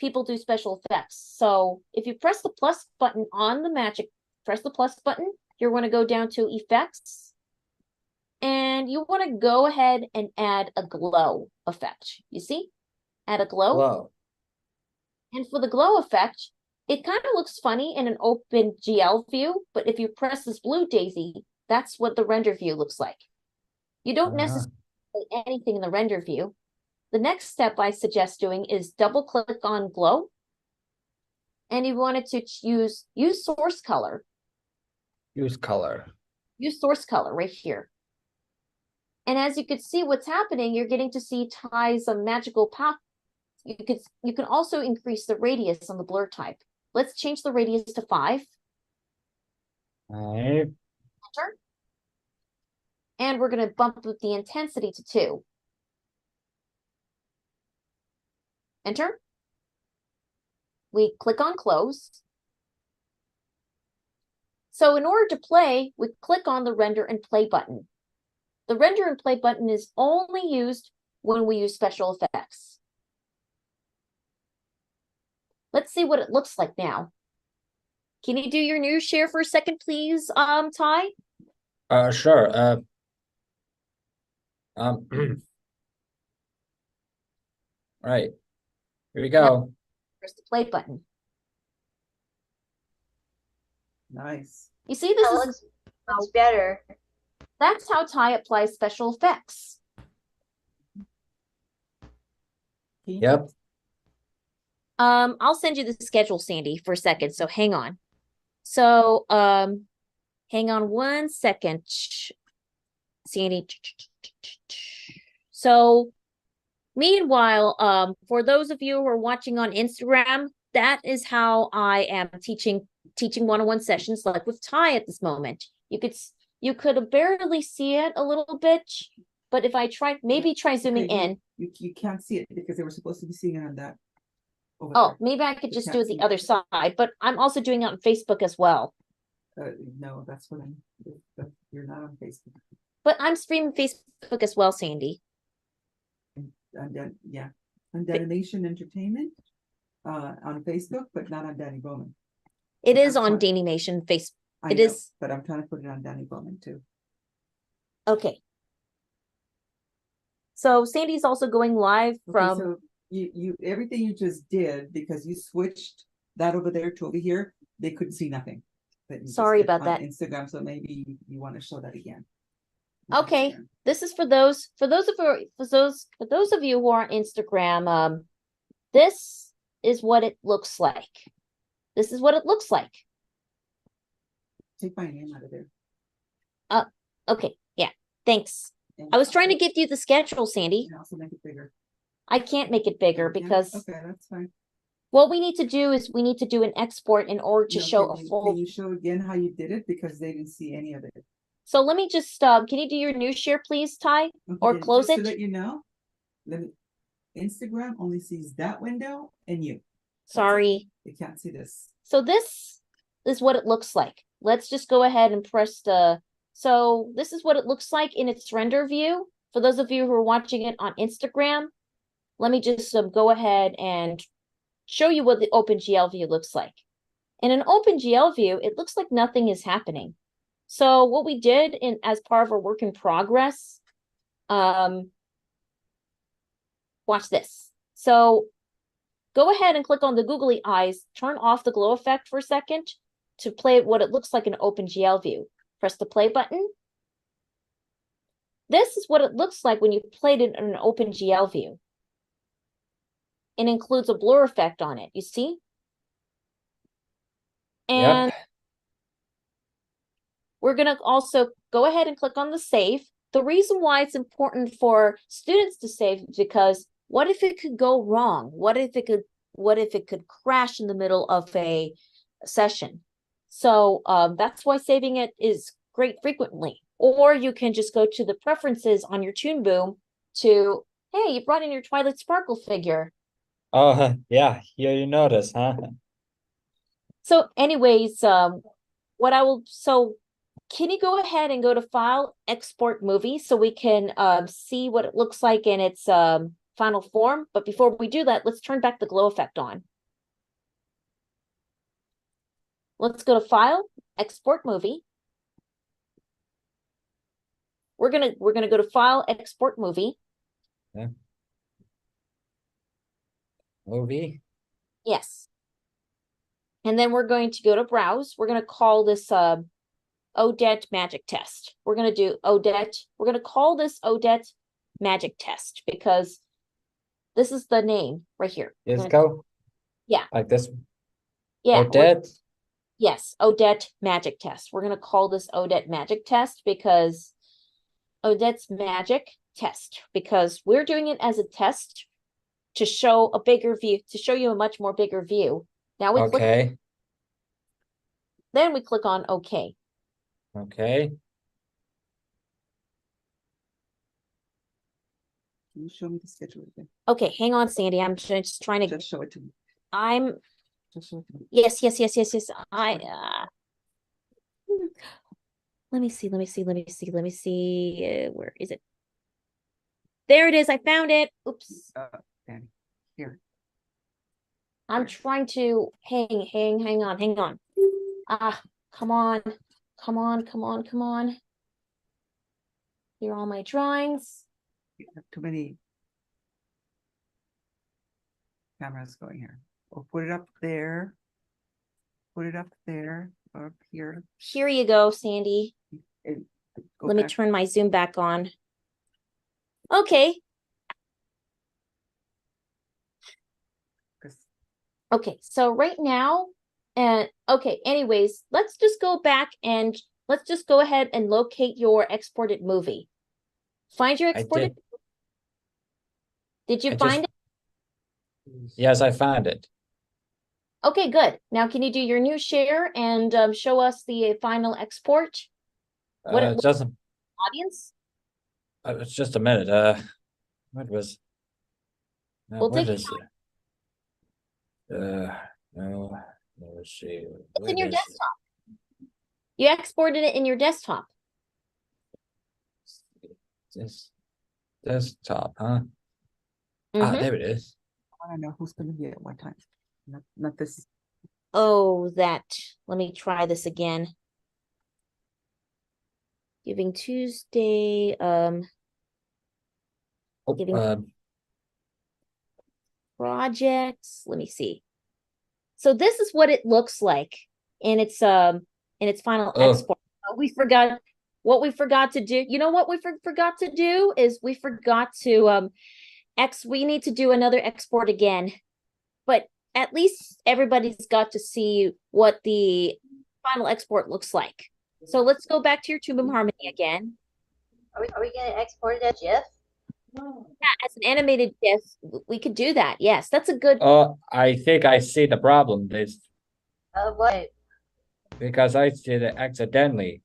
people do special effects. So if you press the plus button on the magic, press the plus button, you're going to go down to effects. And you want to go ahead and add a glow effect. You see? Add a glow. Glow. And for the glow effect, it kind of looks funny in an open GL view, but if you press this blue daisy, that's what the render view looks like. You don't necessarily say anything in the render view. The next step I suggest doing is double click on glow. And you wanted to use source color. Use color. Use source color right here. And as you can see what's happening, you're getting to see Ty's magical path. You can also increase the radius on the blur type. Let's change the radius to 5. Alright. Enter. And we're going to bump up the intensity to 2. Enter. We click on close. So in order to play, we click on the render and play button. The render and play button is only used when we use special effects. Let's see what it looks like now. Can you do your news share for a second, please, Ty? Sure. Right. Here we go. Press the play button. Nice. You see, this is much better. That's how Ty applies special effects. Yep. I'll send you the schedule, Sandy, for a second. So hang on. So hang on one second, Sandy. So meanwhile, for those of you who are watching on Instagram, that is how I am teaching one-on-one sessions, like with Ty at this moment. You could barely see it a little bit, but if I try zooming in. You can't see it because they were supposed to be seeing it on that. Oh, maybe I could just do it the other side, but I'm also doing it on Facebook as well. No, that's what you're not on Facebook. But I'm streaming Facebook as well, Sandy. On DaniMation Entertainment on Facebook, but not on Dani Bowman. It is on DaniMation Facebook. It is, but I'm trying to put it on Dani Bowman too. Okay. So Sandy's also going live from. So you everything you just did, because you switched that over there to over here, they couldn't see nothing. Sorry about that. Instagram, so maybe you want to show that again. Okay, this is for those of you who are on Instagram. This is what it looks like. This is what it looks like. Take my name out of there. Okay, yeah, thanks. I was trying to give you the schedule, Sandy. And also make it bigger. I can't make it bigger because okay, that's fine. What we need to do is we need to do an export in order to show a full. Can you show again how you did it, because they didn't see any of it? So let me just can you do your news share, please, Ty, or close it? So that you know, Instagram only sees that window and you. Sorry, you can't see this. So this is what it looks like. Let's just go ahead and press the. So this is what it looks like in its render view. For those of you who are watching it on Instagram, let me just go ahead and show you what the OpenGL view looks like. In an OpenGL view, it looks like nothing is happening. So what we did as part of our work in progress, watch this. So go ahead and click on the googly eyes, turn off the glow effect for a second to play what it looks like in an OpenGL view. Press the play button. This is what it looks like when you played it in an OpenGL view. It includes a blur effect on it, you see? And we're going to also go ahead and click on the save. The reason why it's important for students to save is because what if it could go wrong? What if it could crash in the middle of a session? So that's why saving it is great frequently. Or you can just go to the preferences on your Toon Boom to, hey, you brought in your Twilight Sparkle figure. Oh, yeah, you notice, huh? So anyways, can you go ahead and go to File, Export Movie so we can see what it looks like in its final form? But before we do that, let's turn back the glow effect on. Let's go to File, Export Movie. we're gonna go to File, Export Movie. Yeah. Movie. Yes. And then we're going to go to Browse. We're going to call this Odette Magic Test. We're going to do Odette. We're going to call this Odette Magic Test because this is the name right here. Let's go. Yeah. Like this. Yeah. Odette. Yes, Odette Magic Test. We're going to call this Odette Magic Test because Odette's Magic Test, because we're doing it as a test to show a bigger view, to show you a much more bigger view. Now we click, then we click on OK. Okay. Can you show me the schedule again? Okay, hang on, Sandy. I'm just trying to show it to me. I'm Just show it to me. yes. Let me see. Where is it? There it is. I found it. Oops. Danny, here. I'm trying to hang on. Come on. Here are all my drawings. You have too many cameras going here. Or put it up there. Put it up there or up here. Here you go, Sandy. And go Let me back. turn my zoom back on. Okay. Okay, so right now, okay, anyways, let's just go back and let's just go ahead and locate your exported movie. Find your exported. Did you find it? Yes, I found it. Okay, good. Now, can you do your new share and show us the final export? What it looks Just like, audience? it's just a minute. What was? We'll what take is it? No. Let's see. It's in your desktop. You exported it in your desktop. This desktop, huh? Ah, there it is. I want to know who's going to be at what time. Not this. Oh, that. Let me try this again. Giving Tuesday, giving projects. Let me see. So this is what it looks like in its final export. We forgot what we forgot to do. You know what we forgot to do is we forgot to we need to do another export again. But at least everybody's got to see what the final export looks like. So let's go back to your Toon Boom Harmony again. Are we gonna export it as GIF? Yeah, as an animated GIF, we could do that. Yes, that's a good. Oh, I think I see the problem. This What? because I did it accidentally.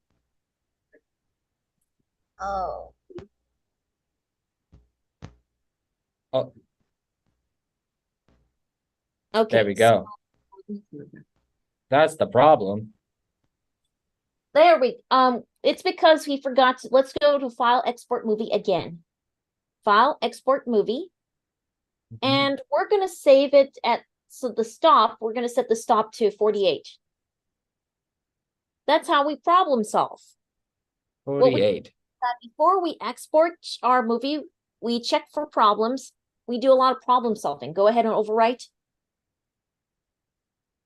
Oh. Oh. Okay. There we go. That's the problem. There we it's because we forgot to, let's go to File, Export Movie again. File, Export Movie. And we're gonna save it at the stop, we're gonna set the stop to 48. That's how we problem solve. 48. Before we export our movie, we check for problems. We do a lot of problem solving. Go ahead and overwrite.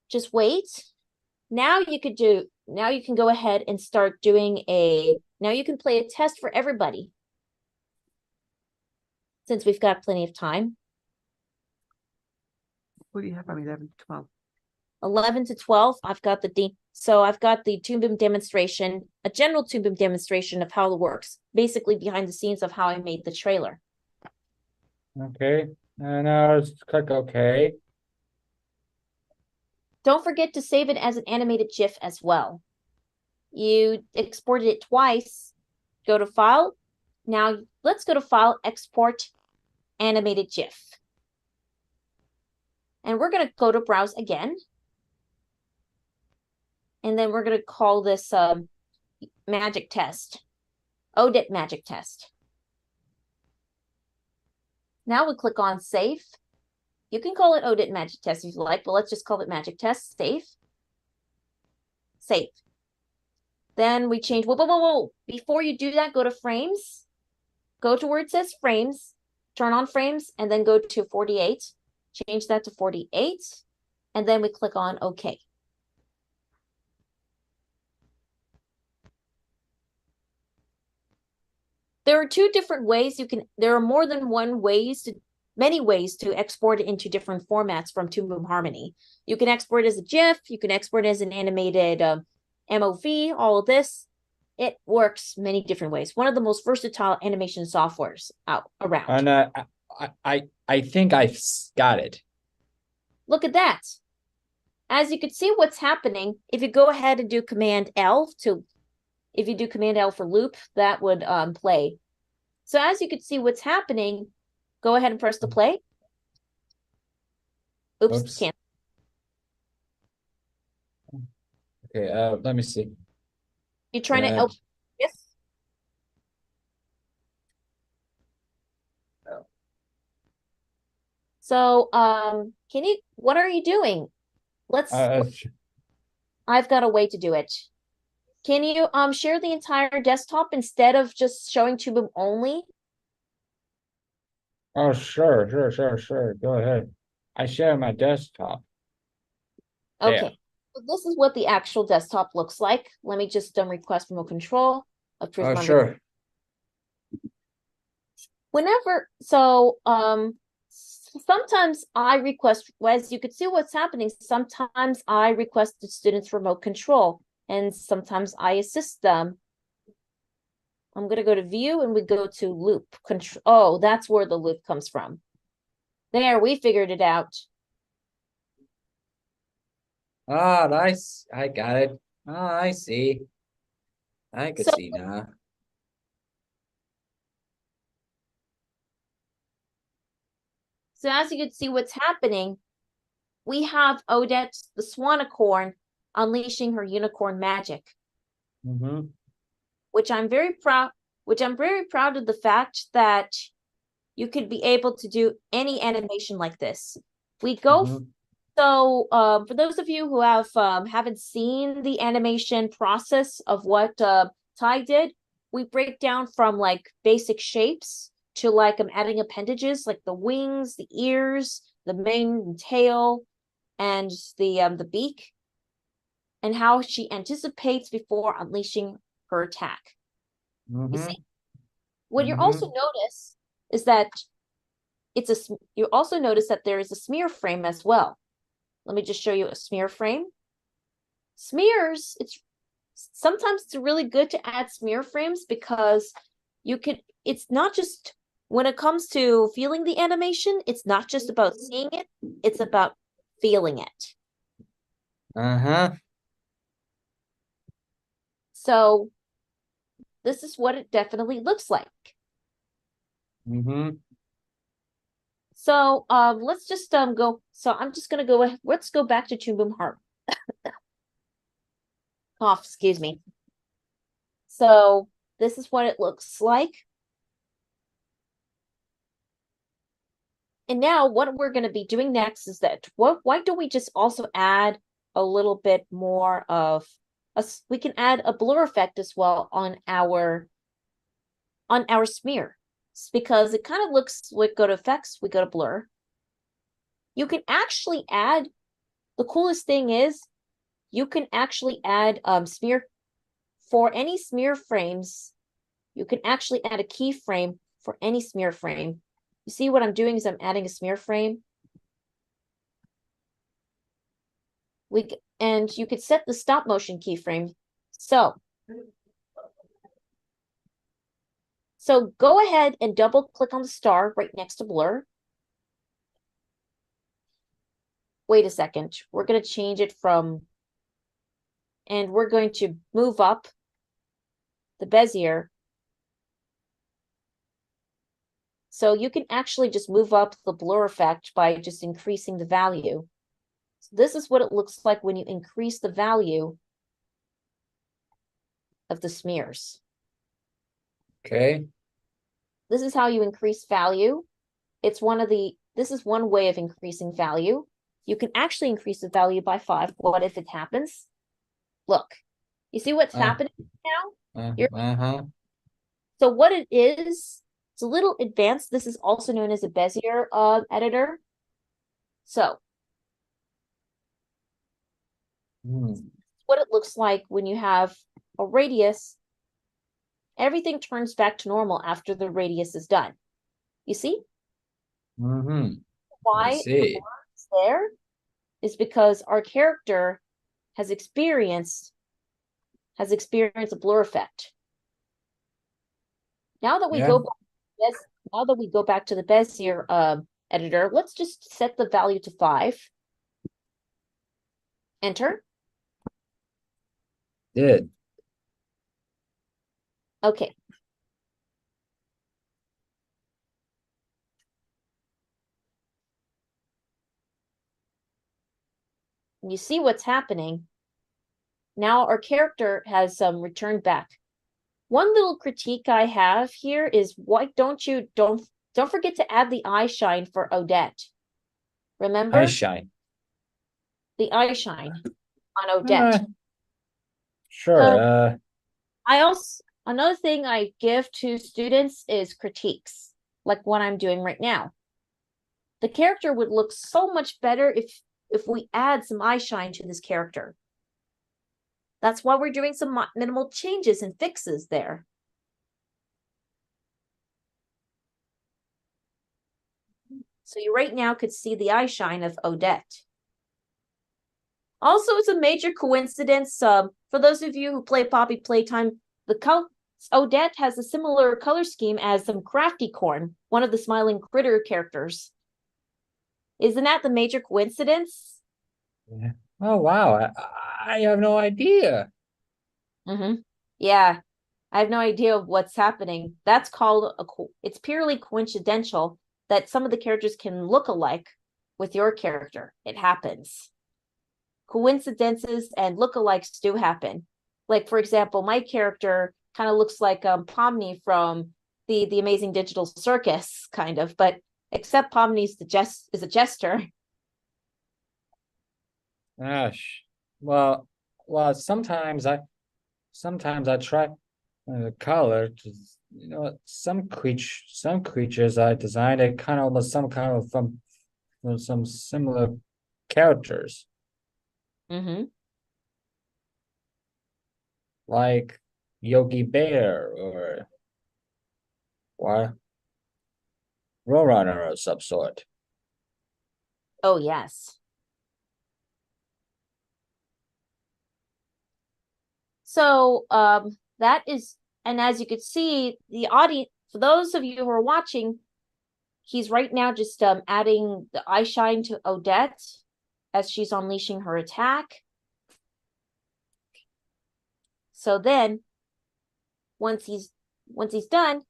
Just wait. Now you can go ahead and start doing now you can play a test for everybody. Since we've got plenty of time. What do you have from 11 to 12? 11 to 12, I've got the Toon Boom demonstration, a general Toon Boom demonstration of how it works, basically behind the scenes of how I made the trailer. Okay, and now let's click OK. Don't forget to save it as an animated GIF as well. You exported it twice. Go to File. Now let's go to File, Export, Animated GIF. And we're going to go to Browse again. And then we're going to call this Magic Test. Odette Magic Test. Now we click on Save. You can call it Odette Magic Test if you like, but let's just call it Magic Test. Save. Save. Then we change, whoa. Before you do that, go to frames, go to where it says frames, turn on frames, and then go to 48. Change that to 48, and then we click on OK. There are two different ways there are more than many ways to export it into different formats from Toon Boom Harmony. You can export it as a GIF, you can export it as an animated MOV, all of this. It works many different ways. One of the most versatile animation softwares out around. And I think I've got it. Look at that. As you can see what's happening, if you go ahead and do Command L if you do Command L for loop, that would play. So as you can see what's happening, go ahead and press the play. Oops. Can't. Okay, let me see. You're trying to help. Yes. So, what are you doing? I've got a way to do it. Can you share the entire desktop instead of just showing Toon Boom only? Oh, sure. Go ahead. I share my desktop. Okay. There. So this is what the actual desktop looks like. Let me just request remote control. Oh, sure. Sometimes I request, as you can see what's happening, sometimes I request the students remote control, and sometimes I assist them. I'm going to go to view and we go to loop control. Oh, that's where the loop comes from. There, we figured it out. Ah, nice. I got it. Oh, I see. I can see now. So as you can see what's happening, we have Odette the Swanicorn unleashing her unicorn magic. Which I'm very proud of the fact that you could be able to do any animation like this. We go for those of you who haven't seen the animation process of what Ty did, we break down from like basic shapes to like adding appendages like the wings, the ears, the mane and tail, and the beak, and how she anticipates before unleashing her attack. You see, what you also notice is that you also notice that there is a smear frame as well. Let me just show you a smear frame. Smears, sometimes it's really good to add smear frames because it's not just, when it comes to feeling the animation, it's not just about seeing it, it's about feeling it. So this is what it definitely looks like. So let's just go. So I'm just gonna go. Let's go back to Toon Boom Harp. Cough, excuse me. So this is what it looks like. And now what we're going to be doing next is that why don't we just also add a little bit more of we can add a blur effect as well on our smear, because it kind of looks like, go to effects, we go to blur. You can actually add, the coolest thing is you can actually add smear for any smear frames. You can actually add a keyframe for any smear frame. You see what I'm doing is I'm adding a smear frame. And you could set the stop motion keyframe. So go ahead and double click on the star right next to blur. Wait a second. We're going to change it from, and we're going to move up the Bezier. So you can actually just move up the blur effect by just increasing the value. So this is what it looks like when you increase the value of the smears. Okay. This is how you increase value. This is one way of increasing value. You can actually increase the value by 5. What if it happens? Look, You see what's Uh, happening now? You're uh-huh. So what it is, it's a little advanced. This is also known as a Bezier editor. So what it looks like when you have a radius, everything turns back to normal after the radius is done. You see? Mm-hmm. Why the see. blur is there is because our character has experienced a blur effect. Now that we Yeah. go back, now that we go back to the Bezier editor, let's just set the value to 5. Enter. Did. Okay. You see what's happening. Now our character has returned back. One little critique I have here is why don't forget to add the eye shine for Odette. Remember? Eye shine. The eye shine on Odette. Sure. Another thing I give to students is critiques, like what I'm doing right now. The character would look so much better if we add some eye shine to this character. That's why we're doing some minimal changes and fixes there. So you right now could see the eye shine of Odette. Also, it's a major coincidence. For those of you who play Poppy Playtime, Odette has a similar color scheme as some Crafty Corn, one of the Smiling Critter characters. Isn't that the major coincidence? Yeah. Oh wow, I have no idea. Yeah, I have no idea what's happening. That's called it's purely coincidental that some of the characters can look alike with your character. It happens. Coincidences and lookalikes do happen. Like, for example, my character kind of looks like Pomni from the Amazing Digital Circus, kind of, but except Pomni's is a jester. Gosh. Well, sometimes I try the color to, some creatures I designed it kind of some kind of from some similar characters. Like Yogi Bear or Roadrunner of some sort. Oh yes. So that is, and as you could see, the audience, for those of you who are watching, he's right now just adding the eye shine to Odette as she's unleashing her attack. So then once he's done,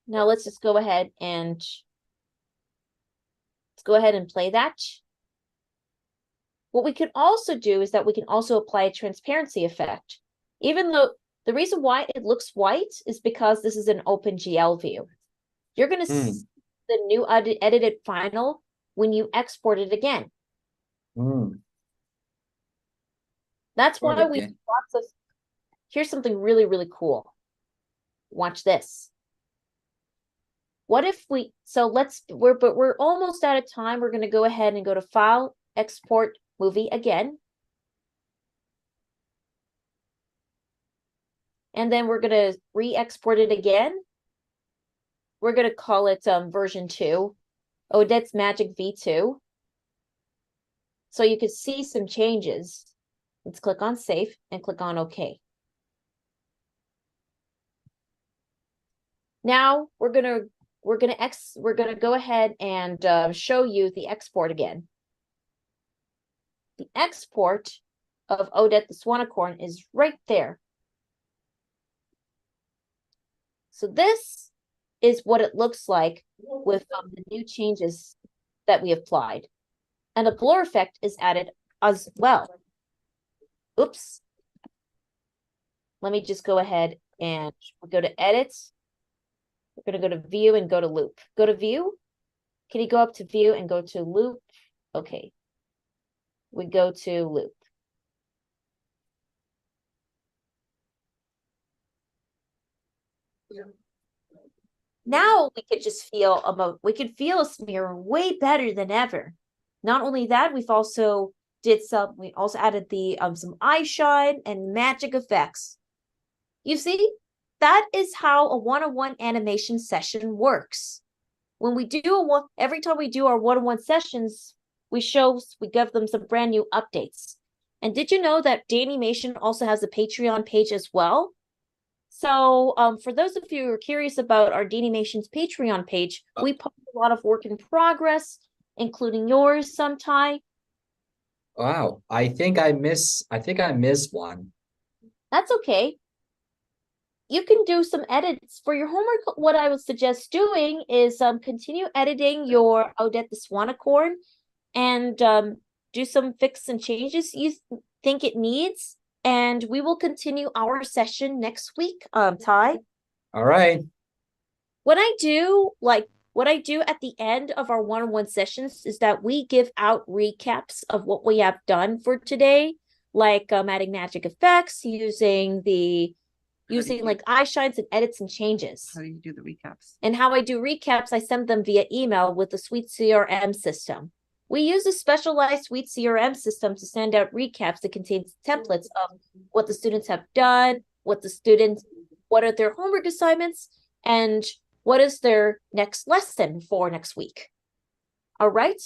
now let's just go ahead and play that. What we can also do is that we can also apply a transparency effect. Even though the reason why it looks white is because this is an OpenGL view. You're going to see the new edited final when you export it again. That's why we have lots of, here's something really, really cool. Watch this. What if we, we're almost out of time. We're going to go ahead and go to File, Export Movie again. And then we're going to re-export it again. We're going to call it version 2, Odette's Magic V2. So you can see some changes. Let's click on Save and click on OK. Now we're gonna go ahead and show you the export again. The export of Odette the Swanicorn is right there. So this is what it looks like with the new changes that we applied. And a blur effect is added as well. Oops. Let me just go ahead and go to Edit. We're going to go to View and go to Loop. Go to View. Can you go up to View and go to Loop? Okay. we go to loop. Now we could just feel we could feel a smear way better than ever. Not only that, we also added the some eye shine and magic effects. You see, that is how a one-on-one animation session works. When we do every time we do our one-on-one sessions, we give them some brand new updates. And did you know that DaniMation also has a Patreon page as well? So for those of you who are curious about our DaniMation's Patreon page, we post a lot of work in progress, including yours, Ty. Wow, I think I missed one. That's okay. You can do some edits for your homework. What I would suggest doing is continue editing your Odette the Swanicorn and do some fixes and changes you think it needs. And we will continue our session next week, Ty. All right. What I do at the end of our one-on-one sessions is that we give out recaps of what we have done for today, like adding magic effects, using like eye shines and edits and changes. How do you do the recaps? And how I do recaps, I send them via email with the Suite CRM system. We use a specialized Suite CRM system to send out recaps that contains templates of what the students have done, what are their homework assignments, and what is their next lesson for next week. All right?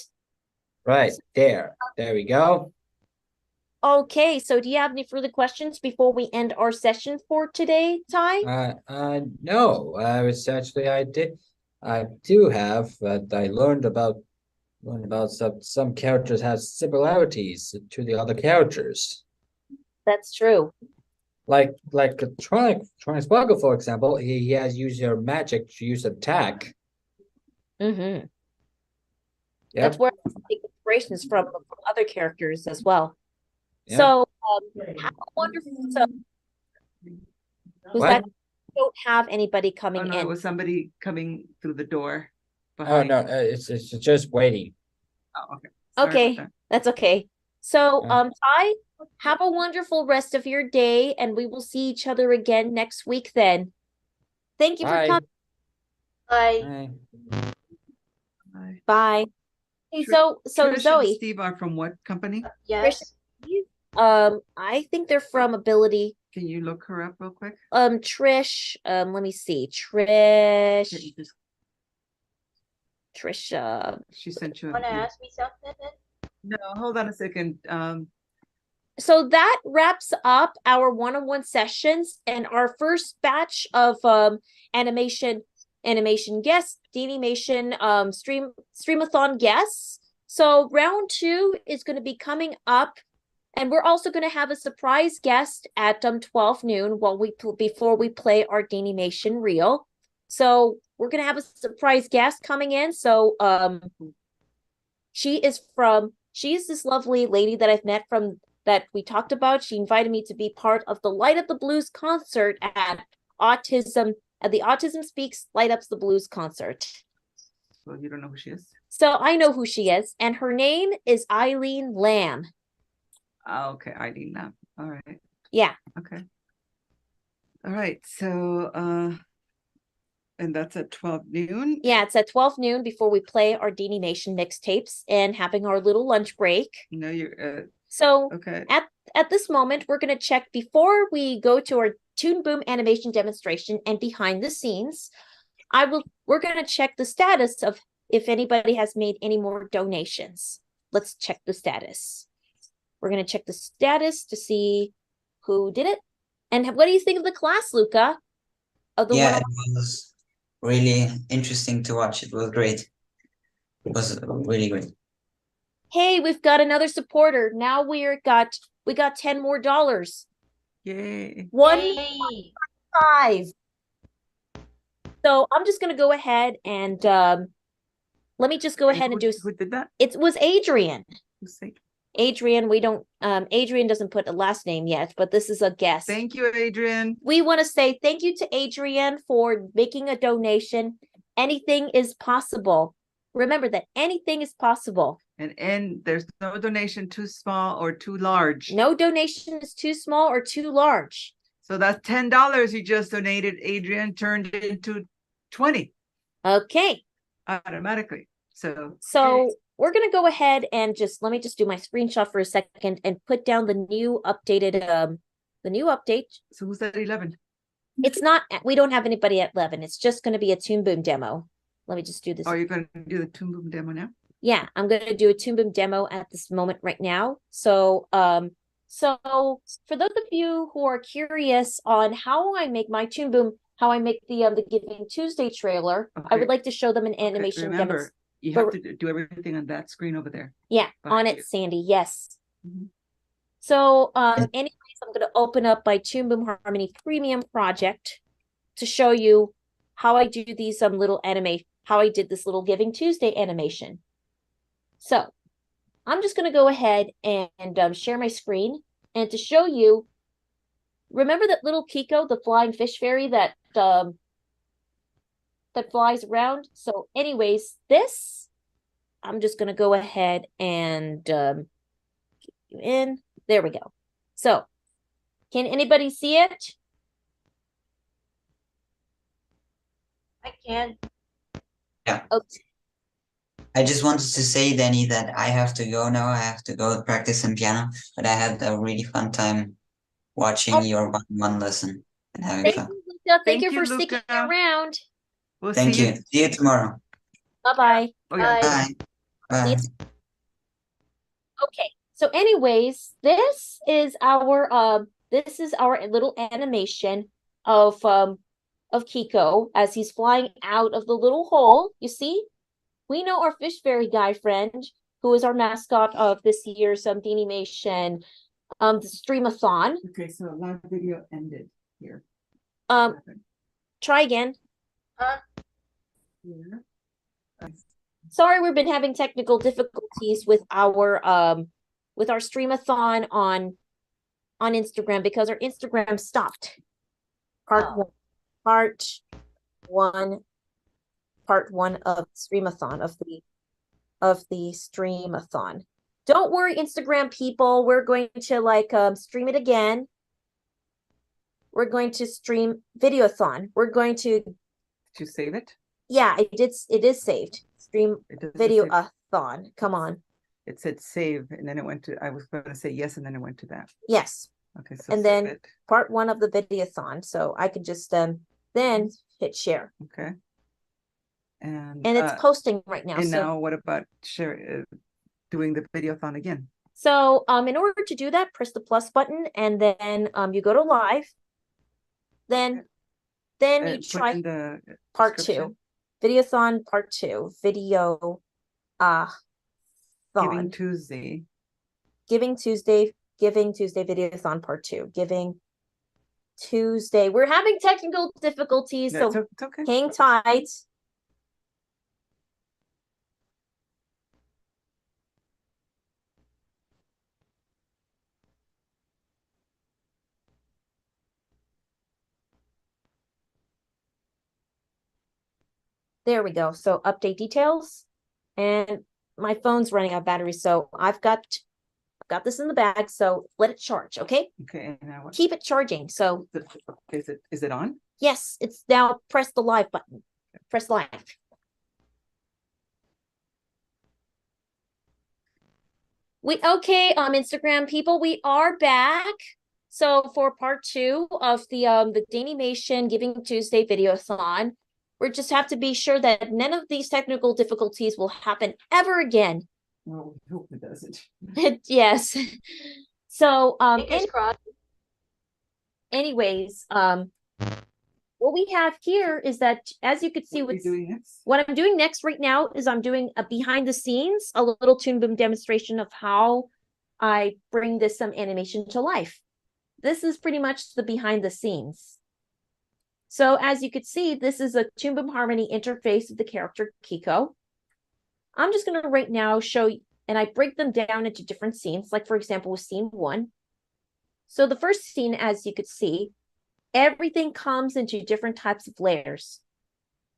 Right, there we go. Okay, so do you have any further questions before we end our session for today, Ty? No, I do have, but I learned about some characters have similarities to the other characters. That's true. Like Sparkle, for example, he has used your magic to use attack. Mm-hmm. Yep. That's where I take inspirations from other characters as well. Yep. So how wonderful. So was that don't have anybody coming in? It was somebody coming through the door. Oh no, it's just waiting. Oh, okay. Okay, that's okay. So Ty, have a wonderful rest of your day, and we will see each other again next week then. Thank you for coming. Bye. Bye. Hey, so Trish and Zoe. Steve are from what company? Yes. I think they're from Ability. Can you look her up real quick? Trish, let me see. Trisha. She sent you. Want to ask me something? No, hold on a second. So that wraps up our one-on-one sessions and our first batch of animation guests, DaniMation streamathon guests. So round 2 is going to be coming up, and we're also going to have a surprise guest at 12 noon before we play our DaniMation reel. So we're going to have a surprise guest coming in. So she is this lovely lady that I've met that we talked about. She invited me to be part of the Light Up the Blues concert at the Autism Speaks Light Ups the Blues concert. Well, you don't know who she is? So I know who she is, and her name is Eileen Lamb. Oh, okay, Eileen Lamb. All right. Yeah. Okay. All right. So and that's at 12 noon? Yeah, it's at 12 noon before we play our DaniMation mixtapes and having our little lunch break. No, you're so okay. At this moment, we're going to check before we go to our Toon Boom animation demonstration and behind the scenes. We're going to check the status of if anybody has made any more donations. Let's check the status. We're going to check the status to see who did it. And what do you think of the class, Luca? It was really interesting to watch. It was great. It was really great. Hey, we've got another supporter. Now we got $10 more. Yay. 1.5. So I'm just gonna go ahead and let me just go ahead and do. Who did that? It was Adrian. Who's that? Adrian, we don't Adrian doesn't put a last name yet, but this is a guest. Thank you, Adrian. We want to say thank you to Adrian for making a donation. Anything is possible. Remember that anything is possible. And there's no donation too small or too large. No donation is too small or too large. So that's $10 you just donated, Adrian, turned into 20. Okay. Automatically. So we're going to go ahead and let me just do my screenshot for a second and put down the new updated, the new update. So who's at 11? It's not, we don't have anybody at 11. It's just going to be a Toon Boom demo. Let me just do this. Oh, you're going to do the Toon Boom demo now? Yeah, I'm going to do a Toon Boom demo at this moment right now. So for those of you who are curious on how I make my Toon Boom, how I make the Giving Tuesday trailer, I would like to show them an animation demo. Remember, you have to do everything on that screen over there. Yeah, on it, Sandy. Yes. So, anyways, I'm going to open up my Toon Boom Harmony Premium project to show you how I do these little how I did this little Giving Tuesday animation. So, I'm just going to go ahead and share my screen and to show you. Remember that little Kiko, the flying fish fairy that flies around? So, anyways, this I'm just going to go ahead and get you in. There we go. So, can anybody see it? I can. Yeah. Okay. I just wanted to say, Dani, that I have to go now. I have to go practice some piano, but I had a really fun time watching your one lesson and having fun. Luca. Thank you for sticking around. We'll Thank you. See you tomorrow. Bye-bye. Bye. Bye. Okay. So anyways, this is our little animation of Kiko as he's flying out of the little hole. You see? We know our fish fairy guy friend, who is our mascot of this year's DaniMation the Stream-A-Thon. Okay, so live video ended here. Try again. Yeah. Sorry, we've been having technical difficulties with our Stream-A-Thon on Instagram because our Instagram stopped. Part one of Stream-A-Thon of the Stream-A-Thon. Don't worry, Instagram people. We're going to stream it again. We're going to stream Video-A-Thon. We're going to. Did you save it? Yeah, it is saved. Stream Video-A-Thon. Come on. It said save, and then it went to. I was going to say yes, and then it went to that. Yes. Okay. So and then part one of the Video-A-Thon. So I could just then hit share. Okay. And it's posting right now. And now what about doing the Video-A-Thon again? So in order to do that, press the plus button and then you go to live. Then you try the part 2. Video-A-Thon part 2. Video-A-Thon. Giving Tuesday. Giving Tuesday Video-A-Thon part 2. Giving Tuesday. We're having technical difficulties, so it's okay. Hang tight. There we go. So update details, and my phone's running out of battery, so I've got this in the bag. So let it charge, okay? Okay. And now what? Keep it charging. So is it on? Yes, it's now. Press the live button. Press live. Instagram people, we are back. So for part 2 of the DaniMation Giving Tuesday Video-A-Thon, we just have to be sure that none of these technical difficulties will happen ever again. Well, we hope it doesn't. Yes. So anyways, what we have here is that, as you can see, what I'm doing next right now is I'm doing a behind the scenes, a little Toon Boom demonstration of how I bring this animation to life. This is pretty much the behind the scenes. So as you can see, this is a Toon Boom Harmony interface of the character Kiko. I'm just going to right now show you, and I break them down into different scenes, like for example with scene 1. So the first scene, as you could see, everything comes into different types of layers.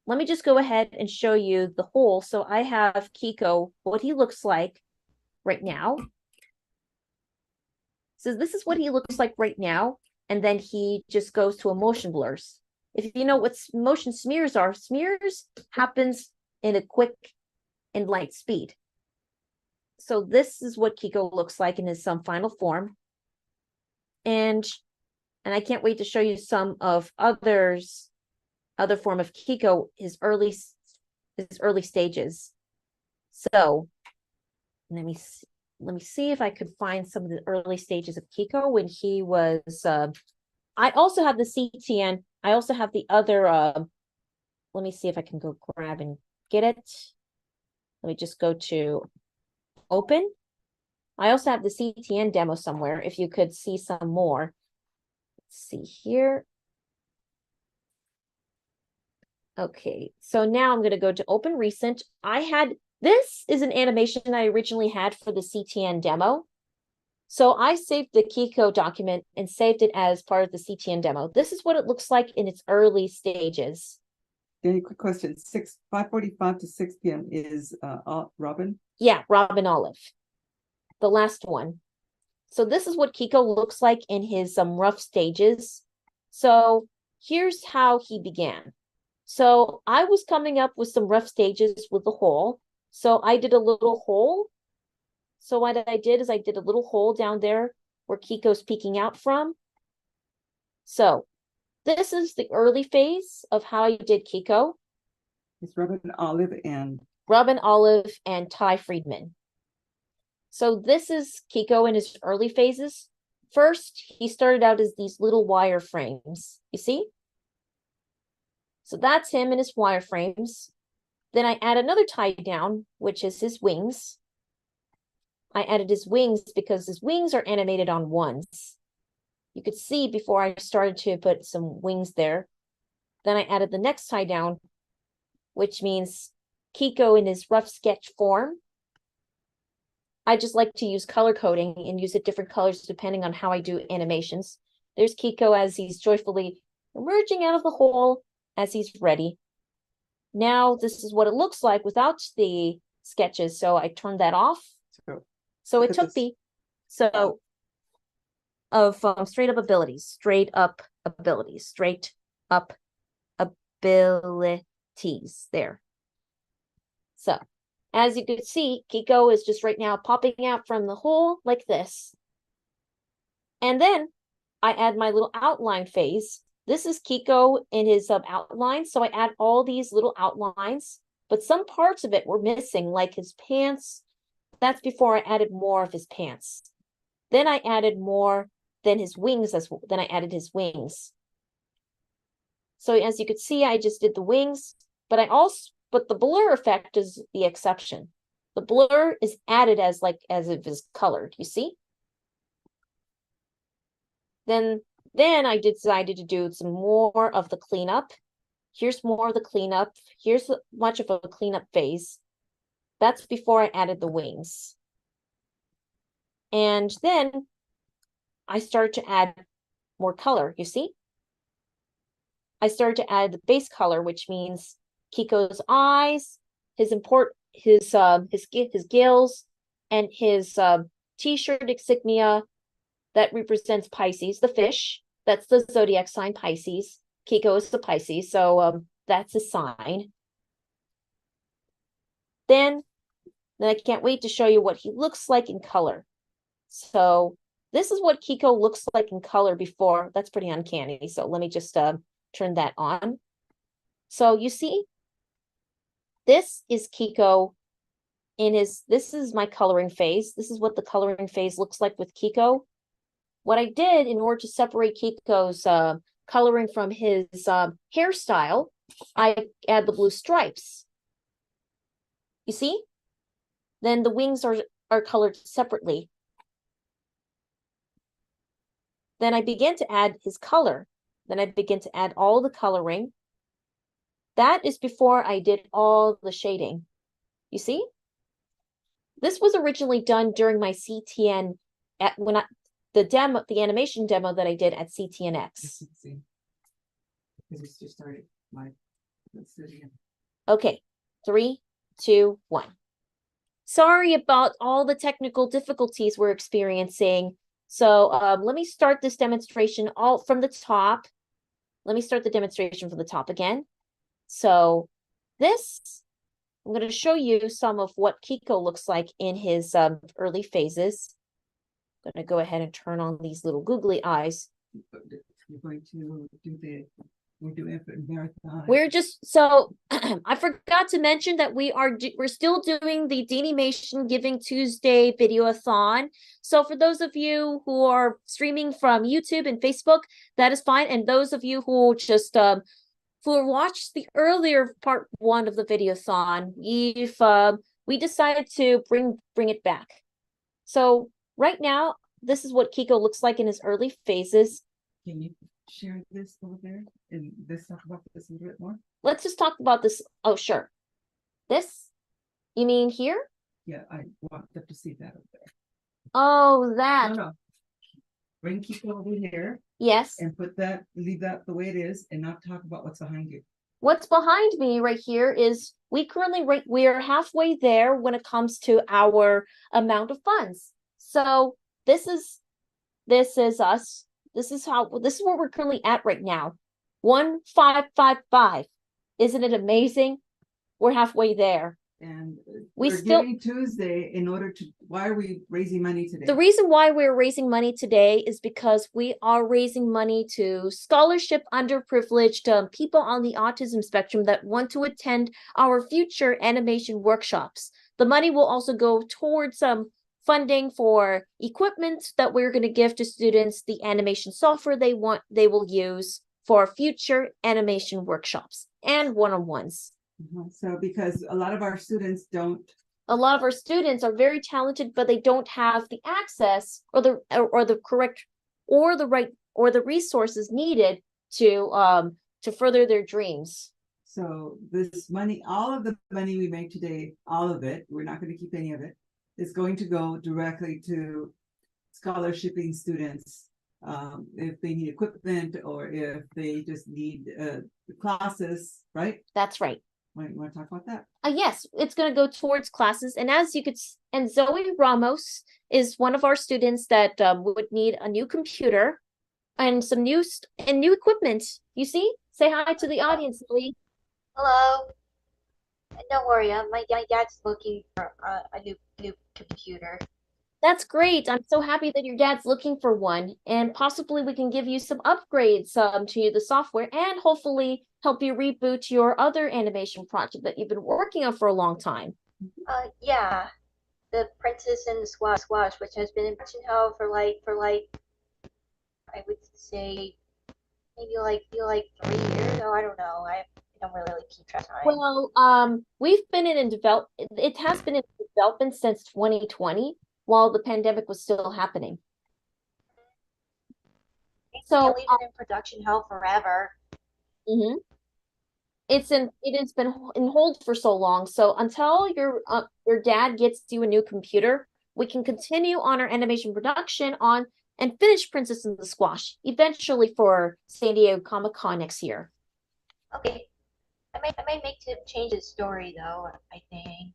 let me just go ahead and show you the whole. So I have Kiko, what he looks like right now. So this is what he looks like right now. And then he just goes to a motion blurs. If you know what motion smears are, smears happens in a quick and light speed. So this is what Kiko looks like in his final form. And I can't wait to show you some of other form of Kiko, his early stages. So let me see if I could find some of the early stages of Kiko when he was I also have the CTN. I also have the other let me see if I can go grab and get it. Let me just go to open. I also have the CTN demo somewhere if you could see some more. Let's see here. Okay, so now I'm going to go to open recent. This is an animation I originally had for the CTN demo. So I saved the Kiko document and saved it as part of the CTN demo. This is what it looks like in its early stages. Any quick question? 5:45 to 6 p.m. is Robin? Yeah, Robin Olive, the last one. So this is what Kiko looks like in his rough stages. So here's how he began. So I was coming up with some rough stages with the hole. So I did a little hole. So what I did is I did a little hole down there where Kiko's peeking out from. So this is the early phase of how I did Kiko. It's Robin Olive and Ty Friedman. So this is Kiko in his early phases. First, he started out as these little wire frames. You see? So that's him in his wire frames. Then I add another tie down, which is his wings. I added his wings because his wings are animated on ones. You could see before I started to put some wings there. Then I added the next tie down, which means Kiko in his rough sketch form. I just like to use color coding and use it different colors depending on how I do animations. There's Kiko as he's joyfully emerging out of the hole as he's ready. Now this is what it looks like without the sketches. So I turned that off. So it took me straight up abilities, straight up abilities there. So as you can see, Kiko is just right now popping out from the hole like this. And then I add my little outline phase. This is Kiko in his outline. So I add all these little outlines, but some parts of it were missing, like his pants. That's before I added more of his pants. Then I added more than his wings then I added his wings. So as you could see, I just did the wings, but the blur effect is the exception. The blur is added as if it's colored, you see? Then I decided to do some more of the cleanup. Here's more of the cleanup. Here's much of a cleanup phase. That's before I added the wings. And then I started to add more color, you see? I started to add the base color, which means Kiko's eyes, his gills, and his t-shirt insignia that represents Pisces, the fish. That's the zodiac sign Pisces. Kiko is the Pisces, so that's a sign. Then I can't wait to show you what he looks like in color. So this is what Kiko looks like in color before. That's pretty uncanny. So let me just turn that on. So you see, this is Kiko this is my coloring phase. This is what the coloring phase looks like with Kiko. What I did in order to separate Kiko's coloring from his hairstyle, I add the blue stripes. You see? Then the wings are colored separately. Then I begin to add his color. Then I begin to add all the coloring. That is before I did all the shading. You see? This was originally done during my CTN the animation demo that I did at CTNX. Let's do it again. Okay, 3, 2, 1. Sorry about all the technical difficulties we're experiencing. So let me start this demonstration all from the top. Let me start the demonstration from the top again. So this, I'm going to show you some of what Kiko looks like in his early phases. I'm going to go ahead and turn on these little googly eyes. We're going to do the we're doing it for marathon. We're just so I forgot to mention that we're still doing the DaniMation Giving Tuesday Video-A-Thon. So for those of you who are streaming from YouTube and Facebook, that is fine. And those of you who just who watched the earlier part 1 of the Video-A-Thon, we decided to bring it back. So right now, this is what Kiko looks like in his early phases. Can you share this over there and let's talk about this a little bit more? Let's just talk about this. Oh, sure. This? You mean here? Yeah, I want them to see that over there. Oh, that. No. Bring Kiko over here. Yes. And leave that the way it is and not talk about what's behind you. What's behind me right here is we're halfway there when it comes to our amount of funds. So this is us. This is where we're currently at right now. 1,555. Isn't it amazing? We're halfway there. And we're Giving Tuesday in order to, why are we raising money today? The reason why we're raising money today is because we are raising money to scholarship underprivileged people on the autism spectrum that want to attend our future animation workshops. The money will also go towards funding for equipment that we're going to give to students, the animation software they will use for future animation workshops and one-on-ones. So because a lot of our students are very talented, but they don't have the access or the resources needed to further their dreams. So this money, all of the money we make today, all of it, we're not going to keep any of it, is going to go directly to scholarshiping students if they need equipment or if they just need classes, right? That's right. You want to talk about that? Yes, it's going to go towards classes. And as you could, and Zoe Ramos is one of our students that would need a new computer and some new equipment. You see? Say hi to the audience, Zoe. Hello. Don't worry, my dad's looking for a new computer. That's great. I'm so happy that your dad's looking for one, and possibly we can give you some upgrades to the software and hopefully help you reboot your other animation project that you've been working on for a long time. Yeah, the Princess and the Squash, which has been in production hell for like I would say maybe like 3 years. So I don't know. I don't really keep track of time. Well, we've been in develop. It has been in development since 2020, while the pandemic was still happening. So leave it in production hell forever. Mm-hmm. It has been in hold for so long. So until your dad gets you a new computer, we can continue on our animation production and finish Princess and the Squash eventually for San Diego Comic-Con next year. Okay. I might make to change the story though, I think.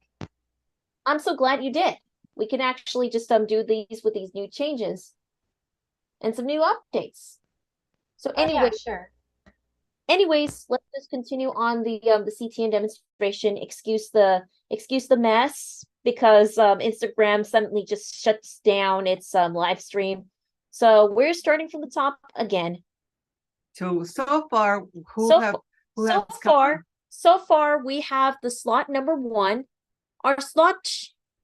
I'm so glad you did. We can actually just do these with these new changes and some new updates. So anyway, yeah, sure. Anyways, let's just continue on the CTN demonstration. Excuse the mess because Instagram suddenly just shuts down its live stream. So we're starting from the top again. So far, so far we have the slot number 1. Our slot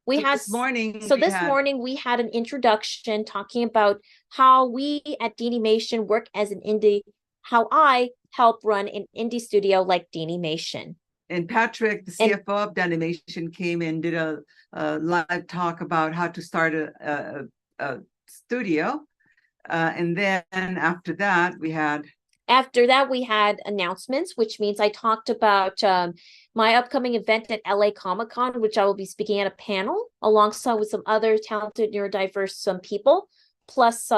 this morning we had an introduction talking about how we at DaniMation work as an indie, how I help run an indie studio like DaniMation. And Patrick, the CFO of DaniMation, came and did a live talk about how to start a studio. And then after that, we had announcements, which means I talked about my upcoming event at LA Comic-Con, which I will be speaking at a panel alongside with some other talented neurodiverse people, plus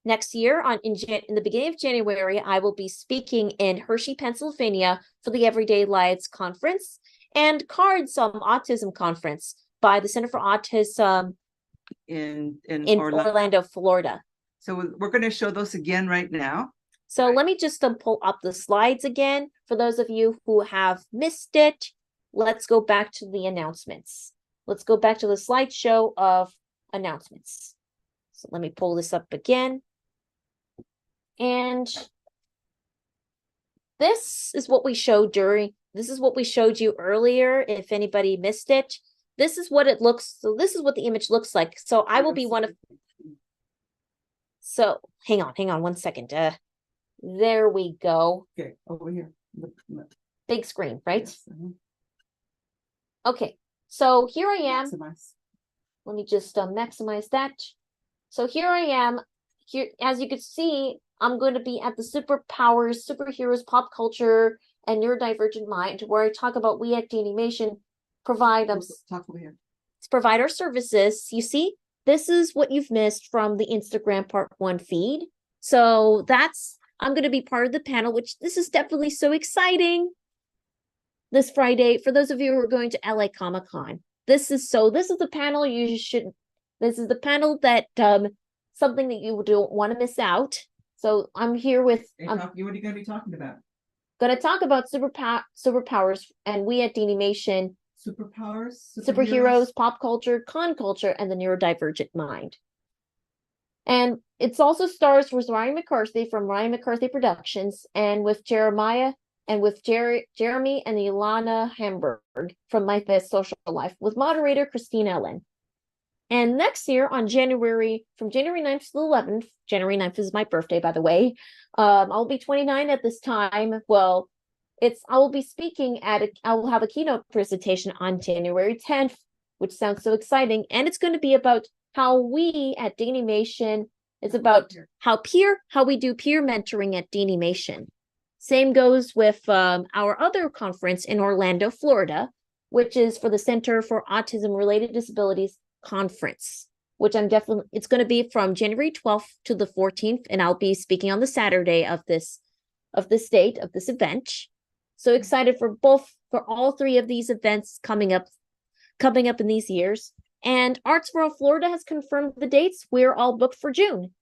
next year in the beginning of January, I will be speaking in Hershey, Pennsylvania for the Everyday Lives Conference and CARDS Autism Conference by the Center for Autism in Orlando, Florida. So we're going to show those again right now. So let me just pull up the slides again. For those of you who have missed it, let's go back to the announcements. Let's go back to the slideshow of announcements. So let me pull this up again. And this is what we showed you earlier. If anybody missed it, this is what it looks. So this is what the image looks like. So I will be one of. So hang on 1 second. There we go. Okay, over here. Big screen, right? Yes, Okay, so here I am. Maximize. Let me just maximize that. So here I am. Here, as you can see, I'm going to be at the Superpowers, Superheroes, Pop Culture, and Neurodivergent Mind, where I talk about we at DaniMation provide talk over here. Provide our services. You see, this is what you've missed from the Instagram Part 1 feed. So I'm going to be part of the panel, which this is definitely so exciting. This Friday, for those of you who are going to LA Comic-Con, this is the panel this is the panel that something that you don't want to miss out. So I'm here with what are you going to be talking about? Going to talk about superpowers and we at DaniMation. Superpowers, superheroes, pop culture, con culture, and the neurodivergent mind. And it's also stars with Ryan McCarthy from Ryan McCarthy Productions, and with Jeremy and Ilana Hamburg from My Best Social Life, with moderator Christine Ellen. And next year on from January 9th to the 11th, January 9th is my birthday, by the way. I'll be 29 at this time. Well, I will be speaking I will have a keynote presentation on January 10th, which sounds so exciting. And it's going to be about how we at DaniMation, it's about how we do peer mentoring at DaniMation. Same goes with our other conference in Orlando, Florida, which is for the Center for Autism Related Disabilities Conference, which it's going to be from January 12th to the 14th. And I'll be speaking on the Saturday of this event. So excited for all three of these events coming up in these years. And Arts for All Florida has confirmed the dates. We're all booked for June.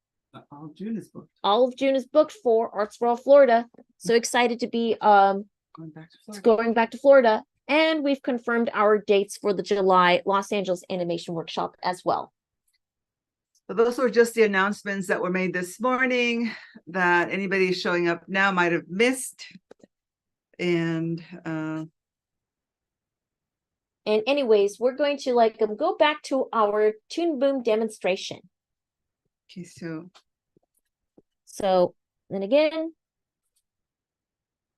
All of June is booked. All of June is booked for Arts for All Florida. So excited to be going back to Florida. And we've confirmed our dates for the July Los Angeles Animation Workshop as well. So those were just the announcements that were made this morning that anybody showing up now might have missed. And anyways, we're going to go back to our Toon Boom demonstration. Okay, so then again,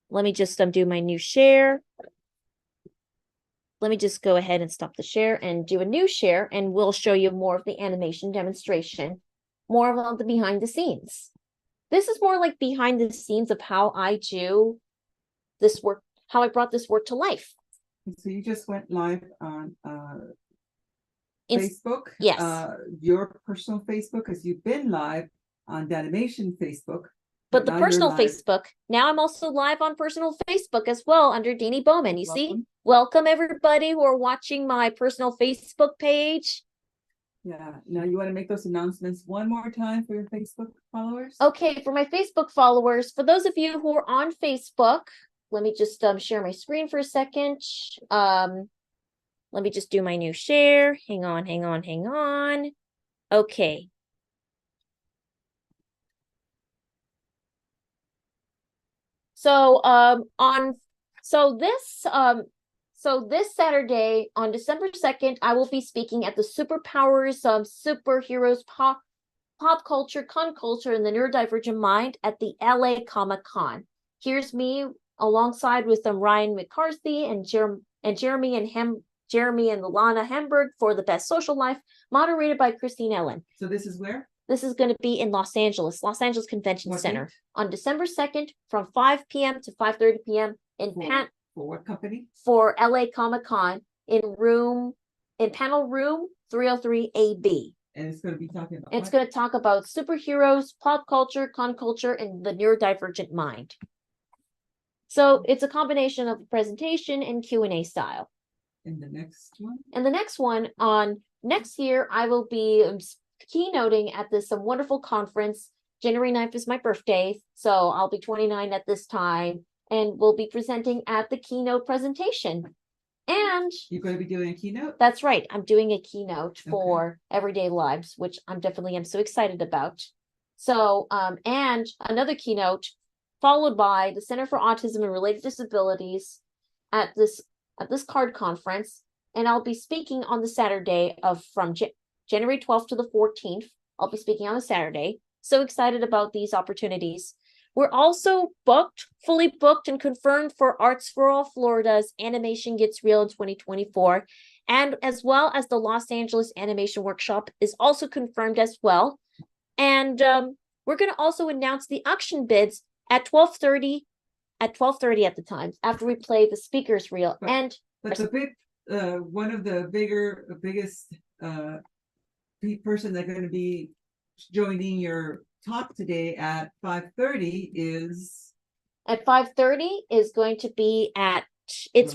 let me just do my new share. Let me just go ahead and stop the share and do a new share, and we'll show you more of the animation demonstration, more of the behind the scenes. This is more like behind the scenes of how I do this work, how I brought this work to life. So you just went live on Facebook? Yes. Your personal Facebook, because you've been live on DaniMation Facebook. But the personal Facebook, now I'm also live on personal Facebook as well under Dani Bowman. You see? Welcome everybody who are watching my personal Facebook page. Yeah. Now you want to make those announcements one more time for your Facebook followers? Okay, for my Facebook followers, for those of you who are on Facebook, let me just share my screen for a second. Let me just do my new share. Hang on. Okay. So this Saturday on December 2nd, I will be speaking at the Superpowers of Superheroes Pop Culture, Con Culture, and the Neurodivergent Mind at the LA Comic-Con. Here's me alongside with Ryan McCarthy and Jeremy and Lana Hamburg for the Best Social Life, moderated by Christine Ellen. So this is where? This is going to be in Los Angeles Convention Center on December 2nd from 5 p.m. to 5:30 p.m. For what company? For LA Comic-Con in panel room 303 AB. And it's going to be talking about It's what? going to talk about superheroes, pop culture, con culture, and the neurodivergent mind. So it's a combination of presentation and Q&A style. And the next one? And the next one on next year, I will be keynoting at this wonderful conference. January 9th is my birthday, so I'll be 29 at this time, and we'll be presenting at the keynote presentation. And you're going to be doing a keynote? That's right. I'm doing a keynote for Everyday Lives, which I'm so excited about. So, and another keynote followed by the Center for Autism and Related Disabilities at this card conference. And I'll be speaking on the Saturday from January 12th to the 14th. I'll be speaking on a Saturday. So excited about these opportunities. We're also fully booked and confirmed for Arts for All Florida's Animation Gets Real in 2024. And as well as the Los Angeles Animation Workshop is also confirmed as well. And we're going to also announce the auction bids at 12:30 at the time after we play the speakers reel. But the big one of the biggest person that's going to be joining your talk today at 5:30 is going to be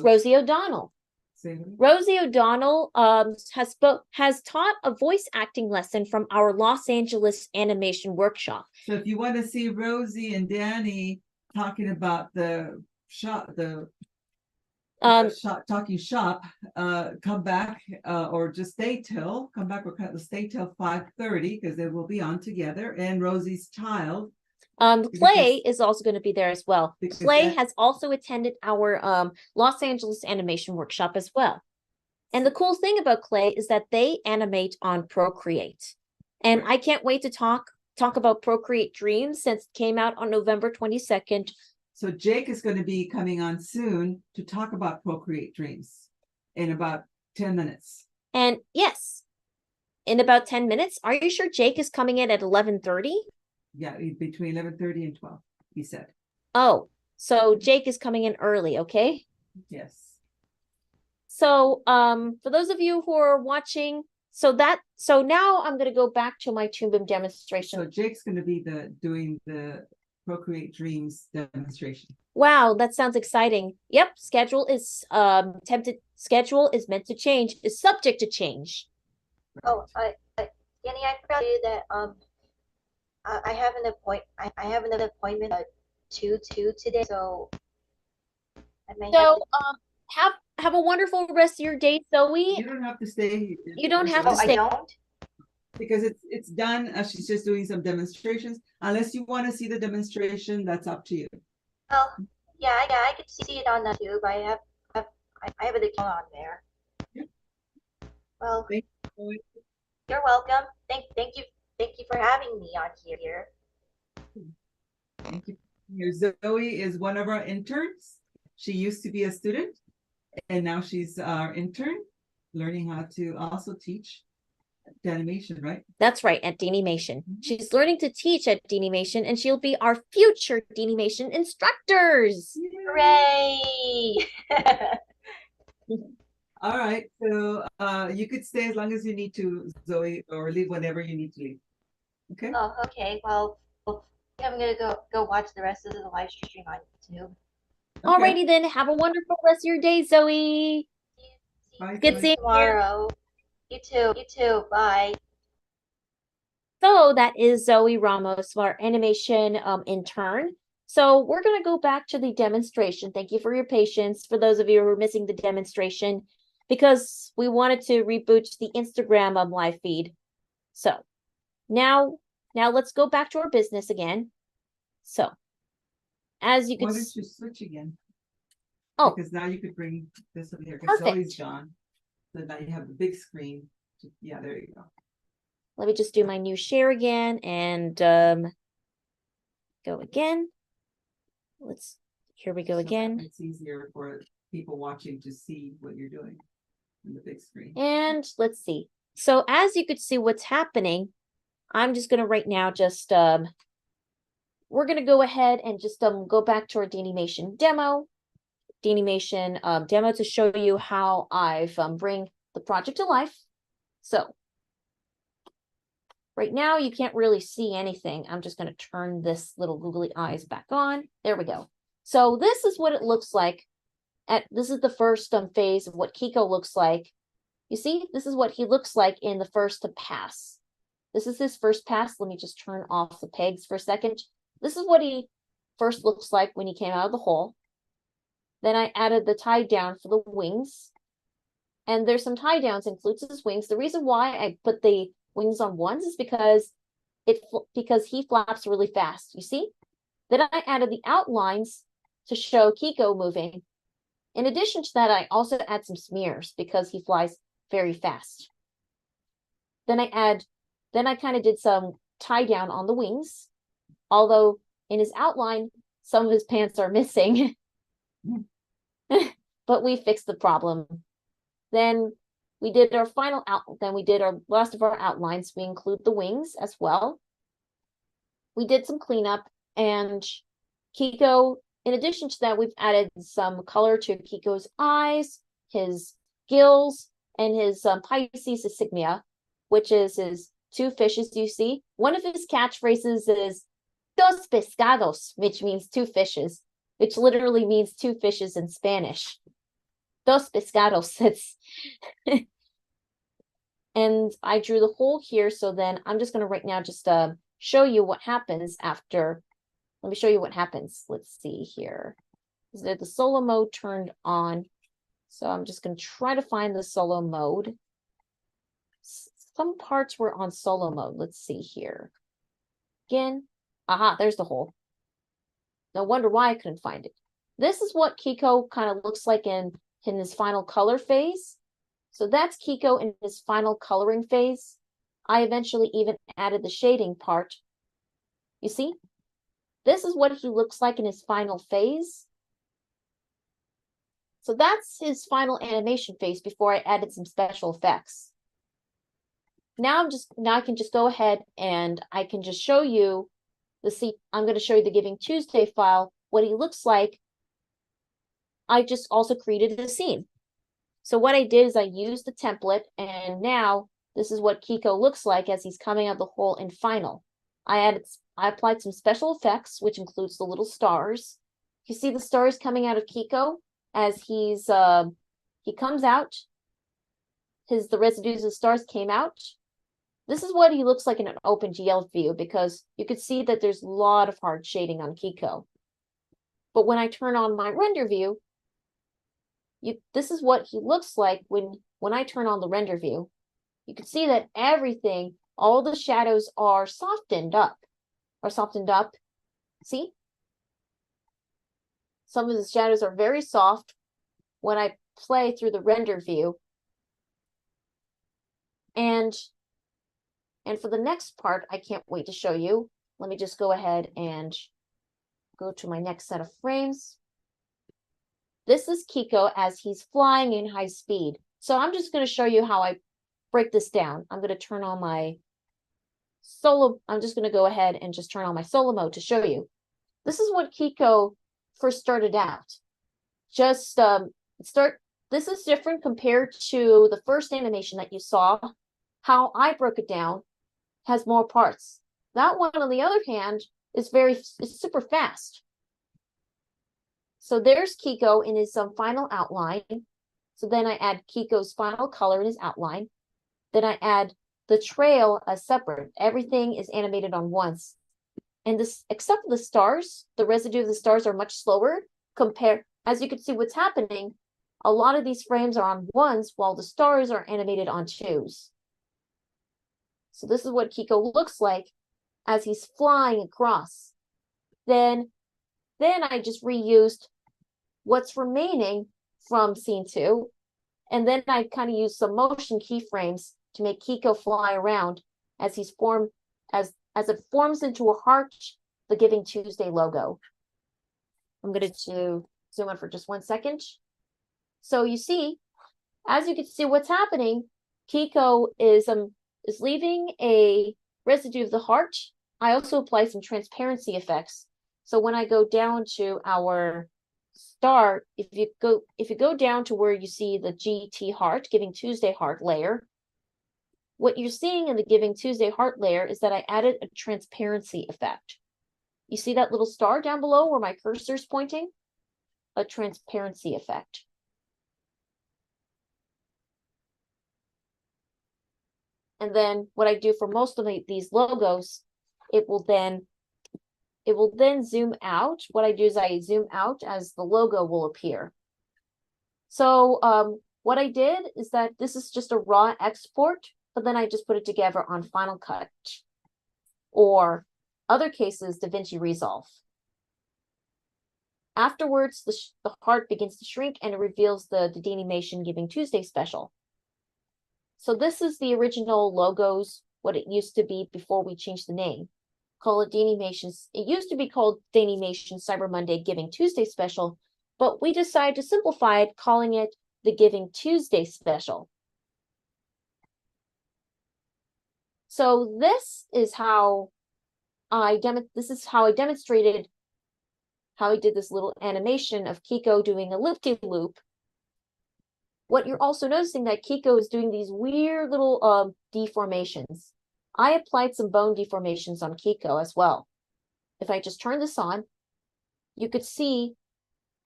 Rosie O'Donnell. Rosie O'Donnell has taught a voice acting lesson from our Los Angeles Animation Workshop. So if you want to see Rosie and Dani talking about the shop, talking shop, come back or just come back or stay till 5:30 because they will be on together. And Rosie's child. Clay is also going to be there as well. Clay has also attended our Los Angeles Animation Workshop as well. And the cool thing about Clay is that they animate on Procreate. And I can't wait to talk about Procreate Dreams since it came out on November 22nd. So Jake is going to be coming on soon to talk about Procreate Dreams in about 10 minutes. And yes, in about 10 minutes. Are you sure Jake is coming in at 11:30? Yeah, between 11:30 and 12, he said. Oh, so Jake is coming in early, okay? Yes. So for those of you who are watching, so now I'm going to go back to my Toon Boom demonstration. So Jake's going to be doing the Procreate Dreams demonstration. Wow, that sounds exciting. Yep, schedule is meant to change, is subject to change. Oh, Danny, I forgot to tell you that I have an appointment at 2 today, so I may have a wonderful rest of your day, Zoe. You don't have to stay. You don't have to stay. I don't? Because it's done. She's just doing some demonstrations. Unless you want to see the demonstration, that's up to you. Well, yeah, I could see it on the tube. I have an account on there. Yeah. Well, you're welcome. Thank you for having me on here. Thank you. Zoe is one of our interns. She used to be a student, and now she's our intern, learning how to also teach DaniMation, right? That's right, at DaniMation. She's learning to teach at DaniMation, and she'll be our future DaniMation instructors. Hooray! All right, so you could stay as long as you need to, Zoe, or leave whenever you need to leave. Okay. Oh, okay. Well, I'm gonna go watch the rest of the live stream on YouTube. Okay. Alrighty then. Have a wonderful rest of your day, Zoe. Bye, Good seeing you tomorrow. You too. Bye. So that is Zoe Ramos, our animation intern. So we're going to go back to the demonstration. Thank you for your patience. For those of you who are missing the demonstration, because we wanted to reboot the Instagram live feed. So now let's go back to our business again. So as you can Why don't you switch again? Oh, because now you could bring this over here because Zoe's gone. So now you have the big screen. Yeah, there you go. Let me just do my new share again and go again. Here we go again. It's easier for people watching to see what you're doing on the big screen. And let's see. So as you could see what's happening, I'm just going to right now just, we're going to go ahead and just go back to our DaniMation demo. DaniMation demo to show you how I've bring the project to life. So Right now, you can't really see anything. I'm just going to turn this little googly eyes back on. There we go. So this is what it looks like. This is the first phase of what Kiko looks like. You see, this is what he looks like in the first pass. This is his first pass. Let me just turn off the pegs for a second. This is what he first looks like when he came out of the hole. Then I added the tie down for the wings. And there's some tie downs includes his wings. The reason why I put the wings on ones is because he flaps really fast. You see? Then I added the outlines to show Kiko moving. In addition to that, I also add some smears because he flies very fast. Then I kind of did some tie down on the wings, although in his outline, some of his pants are missing. But we fixed the problem. Then we did our last of our outlines. We include the wings as well. We did some cleanup, and Kiko, in addition to that, we've added some color to Kiko's eyes, his gills, and his Pisces insignia, which is his two fishes, you see. One of his catchphrases is dos pescados, which means two fishes, which literally means two fishes in Spanish. Dos pescados. It's and I drew the hole here, so then I'm just going to right now just show you what happens after. Let me show you what happens. Let's see here. Is there the solo mode turned on? So I'm just going to try to find the solo mode. Some parts were on solo mode. Let's see here. Again. Aha, there's the hole. No wonder why I couldn't find it. This is what Kiko kind of looks like in his final color phase. So that's Kiko in his final coloring phase. I eventually even added the shading part. You see? This is what he looks like in his final phase. So that's his final animation phase before I added some special effects. Now I can just go ahead and I can just show you I'm going to show you the Giving Tuesday file, what he looks like. I just also created a scene. So what I did is I used the template, and now this is what Kiko looks like as he's coming out of the hole in final. I applied some special effects, which includes the little stars. You see the stars coming out of Kiko as he comes out. The residues of stars came out. This is what he looks like in an OpenGL view, because you could see that there's a lot of hard shading on Kiko. But when I turn on my render view, this is what he looks like when I turn on the render view. You can see that everything, all the shadows are softened up. See? Some of the shadows are very soft when I play through the render view. And for the next part, I can't wait to show you. Let me just go ahead and go to my next set of frames. This is Kiko as he's flying in high speed. So I'm just going to show you how I break this down. I'm going to turn on my solo. I'm just going to go ahead and just turn on my solo mode to show you. This is what Kiko first started out. This is different compared to the first animation that you saw. How I broke it down has more parts. That one, on the other hand, is super fast. So there's Kiko in his final outline. So then I add Kiko's final color in his outline. Then I add the trail as separate. Everything is animated on once. And this, except for the stars, the residue of the stars are much slower as you can see what's happening. A lot of these frames are on ones while the stars are animated on twos. So this is what Kiko looks like as he's flying across. Then I just reused what's remaining from scene 2. And then I kind of used some motion keyframes to make Kiko fly around as it forms into a heart, the Giving Tuesday logo. I'm going to zoom in for just 1 second. So you see, as you can see what's happening, Kiko is leaving a residue of the heart. I also apply some transparency effects. So when I go down to our star, if you go down to where you see the GT heart, Giving Tuesday heart layer, what you're seeing in the Giving Tuesday heart layer is that I added a transparency effect. You see that little star down below where my cursor's pointing? A transparency effect. And then what I do for most of these logos, it will then zoom out. What I do is I zoom out as the logo will appear. So what I did is that this is just a raw export, but then I just put it together on Final Cut, or other cases, DaVinci Resolve. Afterwards, the heart begins to shrink and it reveals the DaniMation Giving Tuesday special. So this is the original logos, what it used to be before we changed the name. Call it DaniMation. It used to be called DaniMation Cyber Monday Giving Tuesday Special, but we decided to simplify it, calling it the Giving Tuesday Special. So this is how I demonstrated how I did this little animation of Kiko doing a loop-de-loop. What you're also noticing that Kiko is doing these weird little deformations. I applied some bone deformations on Kiko as well. If I just turn this on, you could see,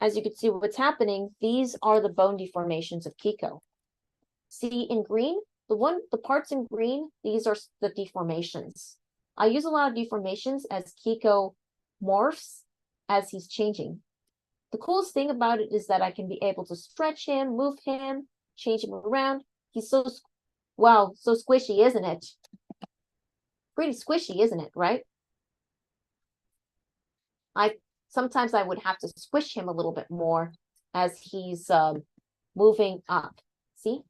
as you can see what's happening, these are the bone deformations of Kiko. See in green, the parts in green, these are the deformations. I use a lot of deformations as Kiko morphs as he's changing. The coolest thing about it is that I can be able to stretch him, move him, change him around. He's so, wow, so squishy, isn't it? Pretty squishy, isn't it, right? Sometimes I would have to squish him a little bit more as he's moving up. See?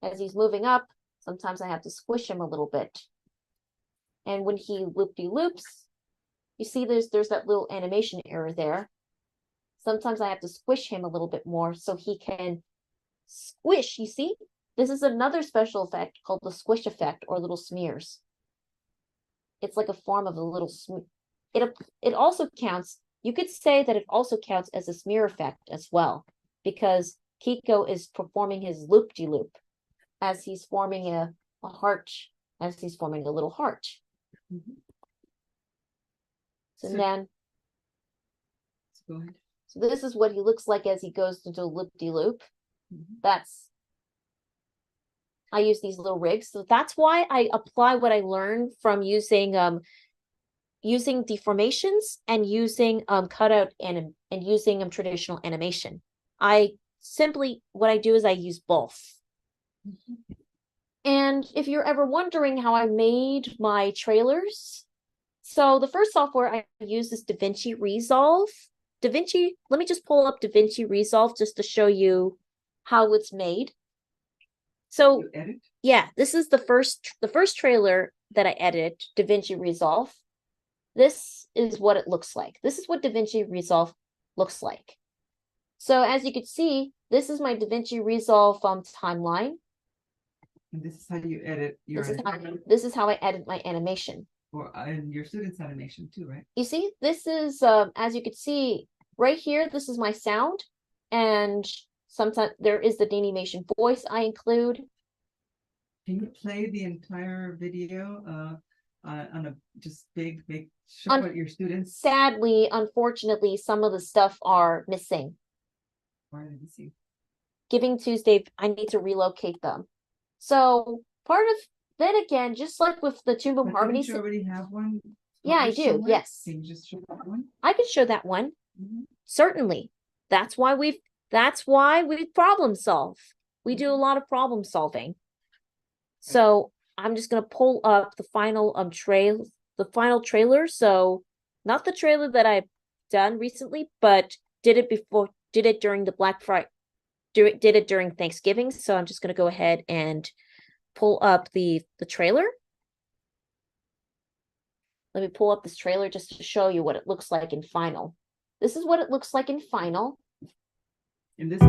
As he's moving up, sometimes I have to squish him a little bit. And when he loop-de-loops, you see there's that little animation error there. Sometimes I have to squish him a little bit more so he can squish. You see? This is another special effect called the squish effect or little smears. It's like a form of a little smear. It also counts, you could say that it also counts as a smear effect as well, because Kiko is performing his loop-de-loop as he's forming a heart, as he's forming a little heart. Mm-hmm. So then, go ahead. So this is what he looks like as he goes into a loop-de-loop. I use these little rigs. So that's why I apply what I learned from using deformations and using cutout and using traditional animation. What I do is I use both. And if you're ever wondering how I made my trailers, so the first software I use is DaVinci Resolve. Let me just pull up DaVinci Resolve just to show you how it's made. So yeah, this is the first trailer that I edited, DaVinci Resolve. This is what it looks like. This is what DaVinci Resolve looks like. So as you can see, this is my DaVinci Resolve timeline. And this is how you edit your this is how I edit my animation. Or and your students' animation too, right? You see, this is as you can see right here, this is my sound, and sometimes there is the DaniMation voice I include. Can you play the entire video on a just big show what your students? Sadly, unfortunately, some of the stuff are missing. Why are they missing? Giving Tuesday, I need to relocate them. So part of then again, just like with the Toon Boom Harmony. You already have one? Yeah, I do. Somewhere? Yes. Can you just show that one? I can show that one. Certainly. That's why we problem solve. We do a lot of problem solving. So I'm just gonna pull up the final trailer. So not the trailer that I've done recently, but did it during the Black Friday, did it during Thanksgiving. So I'm just gonna go ahead and pull up the trailer. Let me pull up this trailer just to show you what it looks like in final. This is what it looks like in final. In this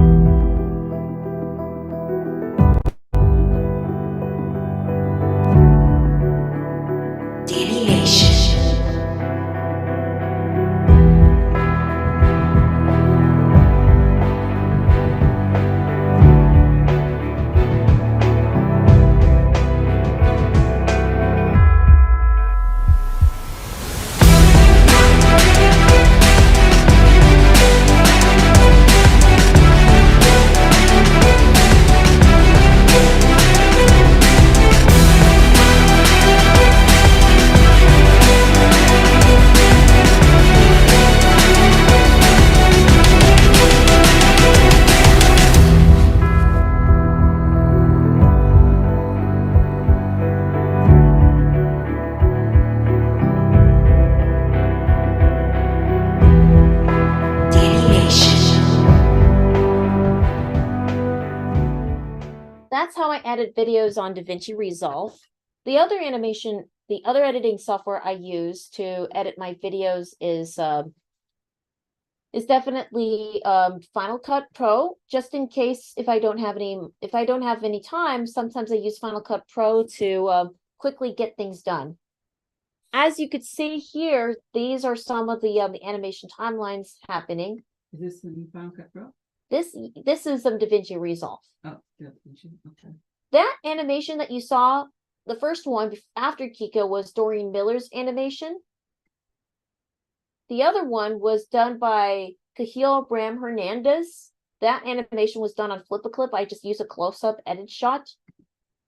I edit videos on DaVinci Resolve. The other editing software I use to edit my videos is definitely Final Cut Pro. Just in case if I don't have any time, sometimes I use Final Cut Pro to quickly get things done. As you could see here, these are some of the animation timelines happening. Is this the new Final Cut Pro? This is DaVinci Resolve. Oh, DaVinci. Okay. That animation that you saw, the first one after Kiko, was Doreen Miller's animation. The other one was done by Cahill Bram Hernandez. That animation was done on Flip-A-Clip. I just use a close-up edit shot.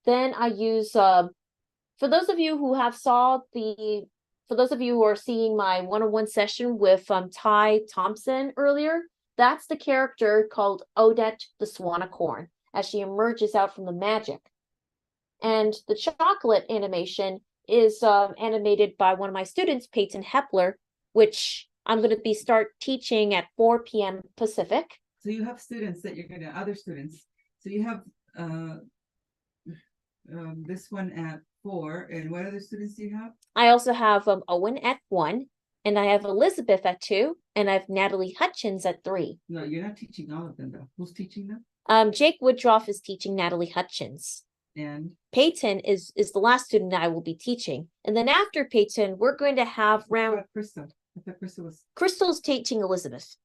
Then I use for those of you who are seeing my one-on-one session with Ty Thompson earlier, that's the character called Odette the Swanicorn as she emerges out from the magic. And the chocolate animation is animated by one of my students, Peyton Hepler, which I'm going to start teaching at 4 p.m. Pacific. So you have students that you're going to, other students. So you have this one at 4, and what other students do you have? I also have Owen at 1, and I have Elizabeth at 2, and I have Natalie Hutchins at 3. No, you're not teaching all of them though. Who's teaching them? Jake Woodruff is teaching Natalie Hutchins. And Peyton is the last student I will be teaching. And then after Peyton, we're going to have round. Crystal. I thought Crystal was. Crystal's teaching Elizabeth.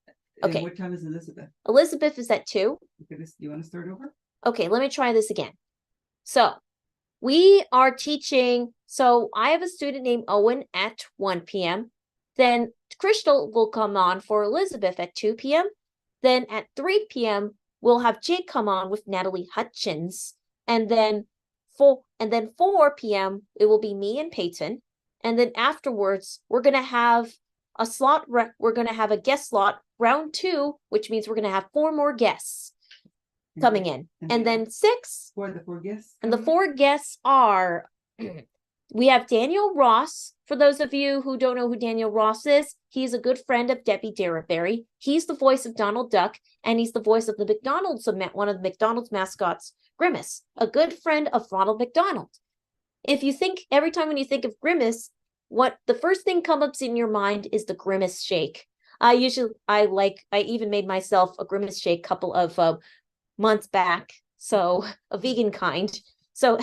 Okay. And what time is Elizabeth? Elizabeth is at 2. Okay, you want to start over? Okay, let me try this again. So we are teaching. So I have a student named Owen at 1 p.m. Then Crystal will come on for Elizabeth at 2 p.m. Then at 3 p.m. we'll have Jake come on with Natalie Hutchins. And then 4 p.m. it will be me and Peyton. And then afterwards, we're gonna have a slot. We're gonna have a guest slot round 2, which means we're gonna have 4 more guests coming in, and then 6. For the 4 guests. And the 4 guests are we have Daniel Ross. For those of you who don't know who Daniel Ross is, he's a good friend of Debbie Derryberry. He's the voice of Donald Duck, and he's the voice of the McDonald's, one of the McDonald's mascots, Grimace, a good friend of Ronald McDonald. If you think, every time when you think of Grimace, what the first thing comes up in your mind is the Grimace shake. I even made myself a Grimace shake a couple of months back, so a vegan kind. So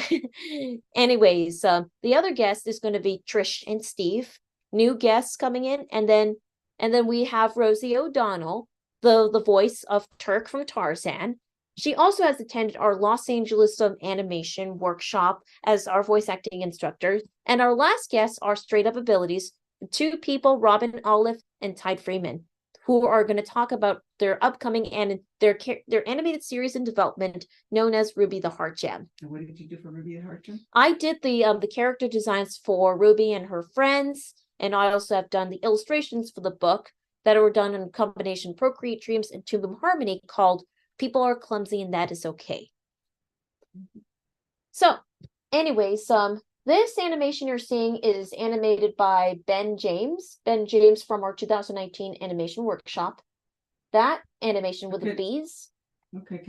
anyways, the other guest is going to be Trish and Steve, new guests coming in, and then we have Rosie O'Donnell, the voice of Turk from Tarzan. She also has attended our Los Angeles animation workshop as our voice acting instructor. And our last guests are Straight Up Abilities, the 2 people, Robin Olive and Tide Freeman, who are going to talk about their upcoming and their animated series in development known as Ruby the Heart Gem. And what did you do for Ruby the Heart Gem? I did the character designs for Ruby and her friends, and I also have done the illustrations for the book that were done in combination Procreate Dreams and Toon Boom Harmony called People Are Clumsy and That Is Okay. So anyways, this animation you're seeing is animated by Ben James from our 2019 animation workshop. That animation with the bees. Okay,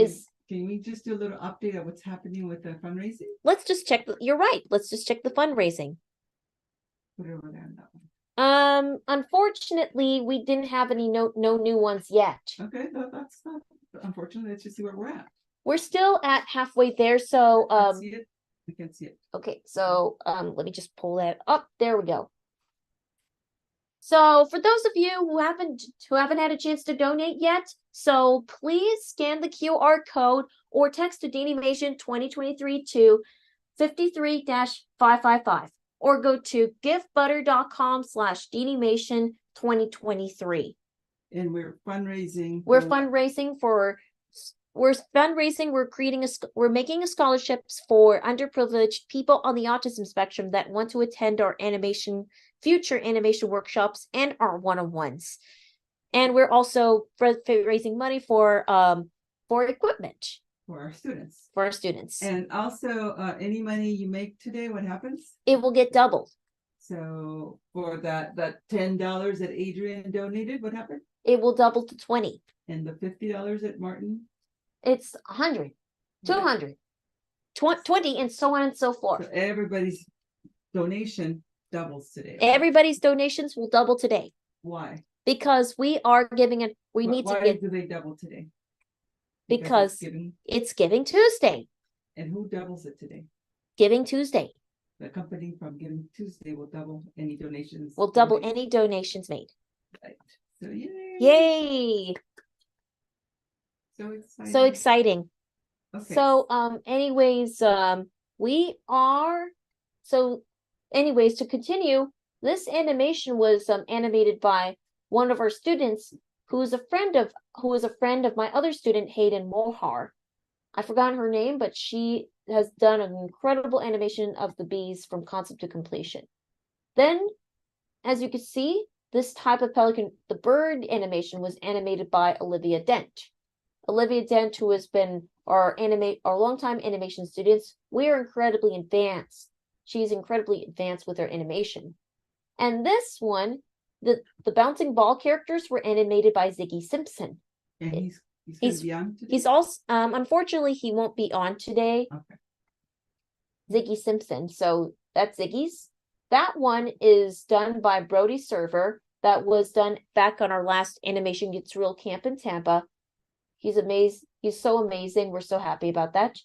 can we just do a little update of what's happening with the fundraising? Let's just check. You're right. Let's just check the fundraising. Put it over there on that one. Unfortunately, we didn't have any no new ones yet. Okay, that's not unfortunately. Let's just see where we're at. We're still at halfway there, so I can't see it. Okay, so let me just pull that up. There we go. So for those of you who haven't had a chance to donate yet, so please scan the QR code or text to DaniMation 2023 to 53-555 or go to givebutter.com/DaniMation 2023. And we're fundraising. We're fundraising for. We're making scholarships for underprivileged people on the autism spectrum that want to attend our future animation workshops and our one-on-ones. And we're also raising money for equipment. For our students. For our students. And also, any money you make today, what happens? It will get doubled. So for that $10 that Adrian donated, what happened? It will double to 20. And the $50 that Martin? It's 100, 200, 20, and so on and so forth. So everybody's donation doubles today. Everybody's donations will double today Why? because we are giving it. We Wh- need to why get do they double today? because Giving, it's Giving Tuesday. and who doubles it today? Giving Tuesday The company from Giving Tuesday will double any donations. will double made. any donations made. Right. So yay! Yay! So exciting. So exciting. Okay. So anyways, we are so anyways to continue, this animation was animated by one of our students who is a friend of my other student, Hayden Mohar. I forgot her name, but she has done an incredible animation of the bees from concept to completion. Then, as you can see, this type of pelican, the bird animation, was animated by Olivia Dent. Olivia Dent, who has been our longtime animation students, we are incredibly advanced. She's incredibly advanced with her animation. And this one, the bouncing ball characters were animated by Ziggy Simpson. And he's gonna be on today? He's also unfortunately he won't be on today. Okay. Ziggy Simpson. So that's Ziggy's. That one is done by Brody Server. That was done back on our last Animation Gets Real camp in Tampa. He's amazing. He's so amazing. We're so happy about that.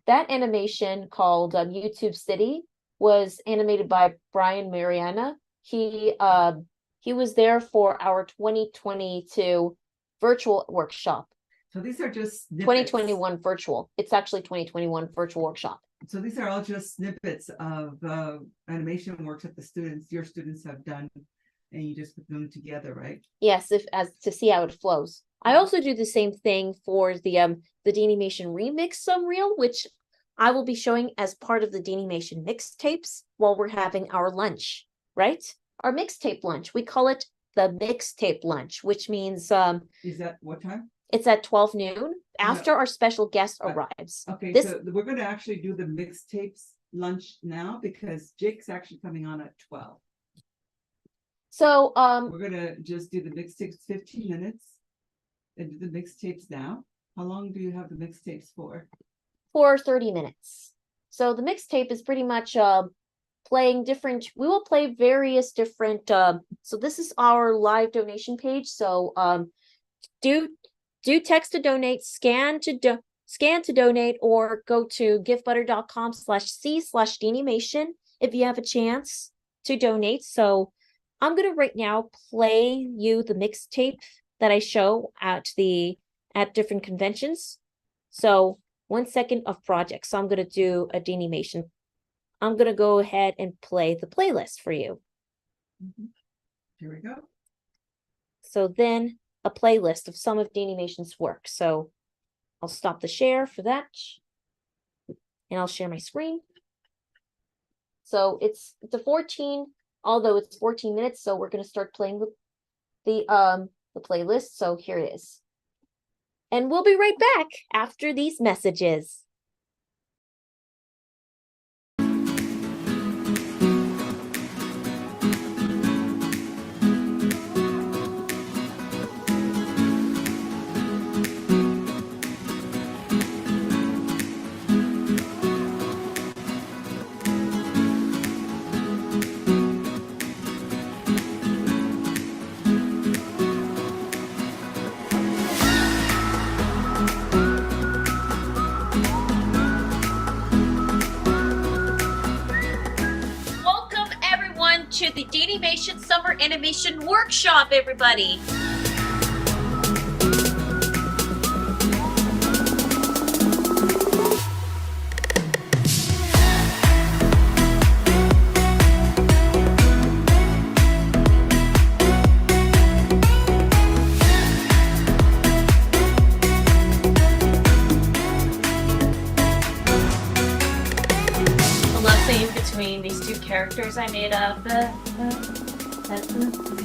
That animation called YouTube City was animated by Brian Mariana. He was there for our 2022 virtual workshop. So these are just snippets. 2021 virtual. It's actually 2021 virtual workshop. So these are all just snippets of animation works that your students have done, and you just put them together, right? Yes, as to see how it flows. I also do the same thing for the DaniMation remix reel, which I will be showing as part of the DaniMation mixtapes while we're having our lunch, right? Our mixtape lunch. We call it the mixtape lunch, which means Is that what time? it's at 12 noon after our special guest arrives. Okay, This so we're going to actually do the mixtapes lunch now because Jake's actually coming on at 12. So we're gonna just do the mixtapes 15 minutes and do the mixtapes now. How long do you have the mixtapes for? for 30 minutes. So the mixtape is pretty much playing different, we will play various different so this is our live donation page. So do text to donate, scan to donate, or go to givebutter.com/c/DaniMation if you have a chance to donate. So I'm gonna right now play you the mixtape that I show at different conventions. So 1 second of projects. So I'm gonna do a DaniMation. I'm gonna go ahead and play the playlist for you. Here we go. So then a playlist of some of DaniMation's work. So I'll stop the share for that. And I'll share my screen. So it's a 14, although it's 14 minutes, so we're gonna start playing the playlist. So here it is. And we'll be right back after these messages. Welcome everyone to the DaniMation Summer Animation Workshop, everybody. Between these two characters I made up,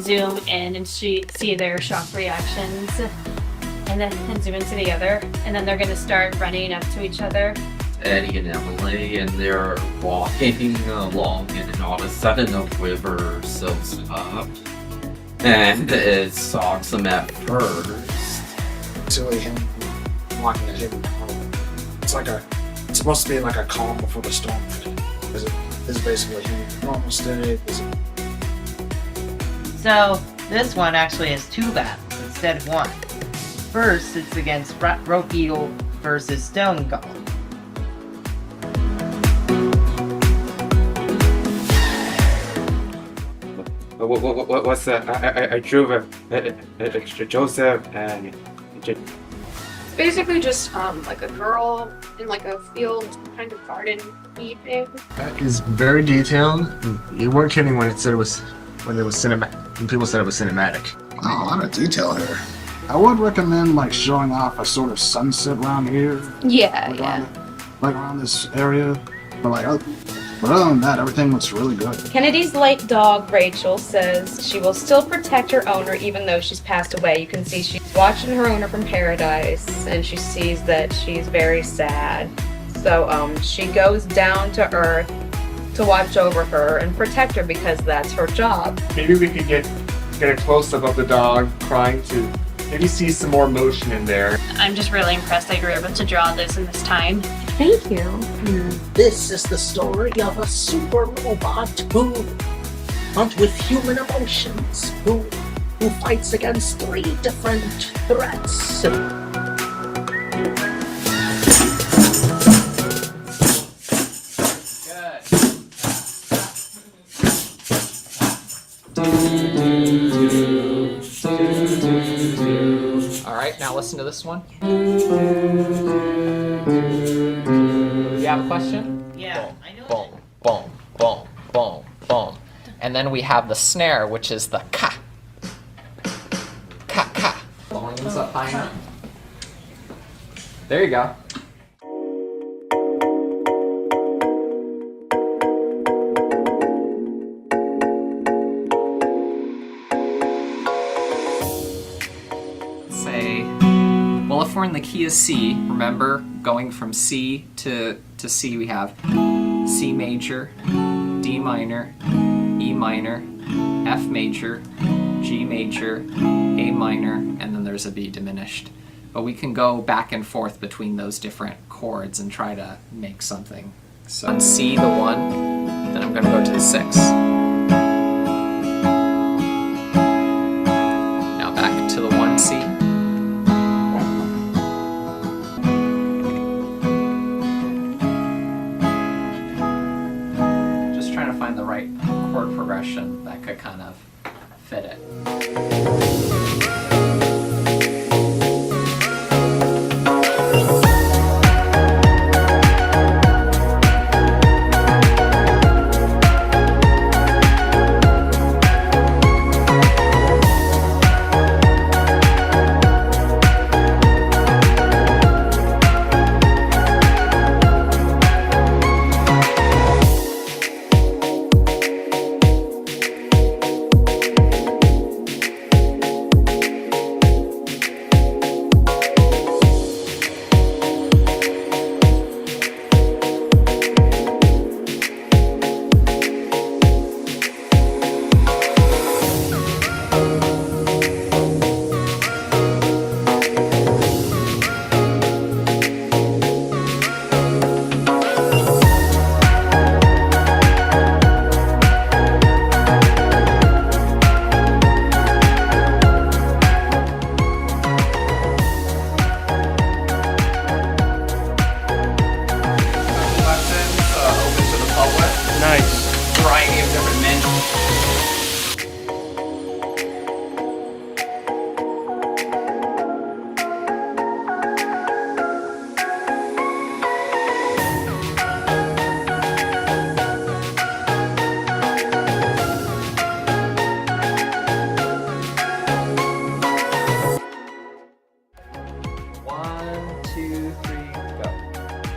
zoom in and see their shock reactions, and then zoom into the other, and then they're gonna start running up to each other. Eddie and Emily, and they're walking along, and then all of a sudden a river silts up, and it stalks them at first. Silly him walking at him. It's like a It's supposed to be like a calm before the storm. Is it basically a normal state? So this one actually has 2 battles instead of 1. First, it's against Rope Eagle versus Stone Golem. What's that? I drew Joseph and. It's basically just like a girl in like a field kind of garden thing. That is very detailed. You weren't kidding when it was cinematic. When people said it was cinematic. Oh, a lot of detail here. I would recommend like showing off a sort of sunset around here. Yeah, Like around this area, but other than that, everything looks really good. Kennedy's light dog, Rachel, says she will still protect her owner even though she's passed away. You can see she's watching her owner from paradise, and she sees that she's very sad. So she goes down to Earth to watch over her and protect her because that's her job. Maybe we could get a close-up of the dog crying to maybe see some more emotion in there. I'm just really impressed that you were able to draw this in this time. Thank you. This is the story of a super robot but with human emotions, who fights against 3 different threats. Alright, now listen to this one. You have a question? Yeah, boom, boom, boom, boom, boom. And then we have the snare, which is the ka. Ka, ka. Volumes up high enough. There you go. Well, if we're in the key of C, remember, going from C to C, we have C major, D minor, E minor, F major, G major, A minor, and then there's a B diminished. But we can go back and forth between those different chords and try to make something. So on C, the 1, then I'm going to go to the 6. Now back to the 1C. Find the right chord progression that could kind of fit it.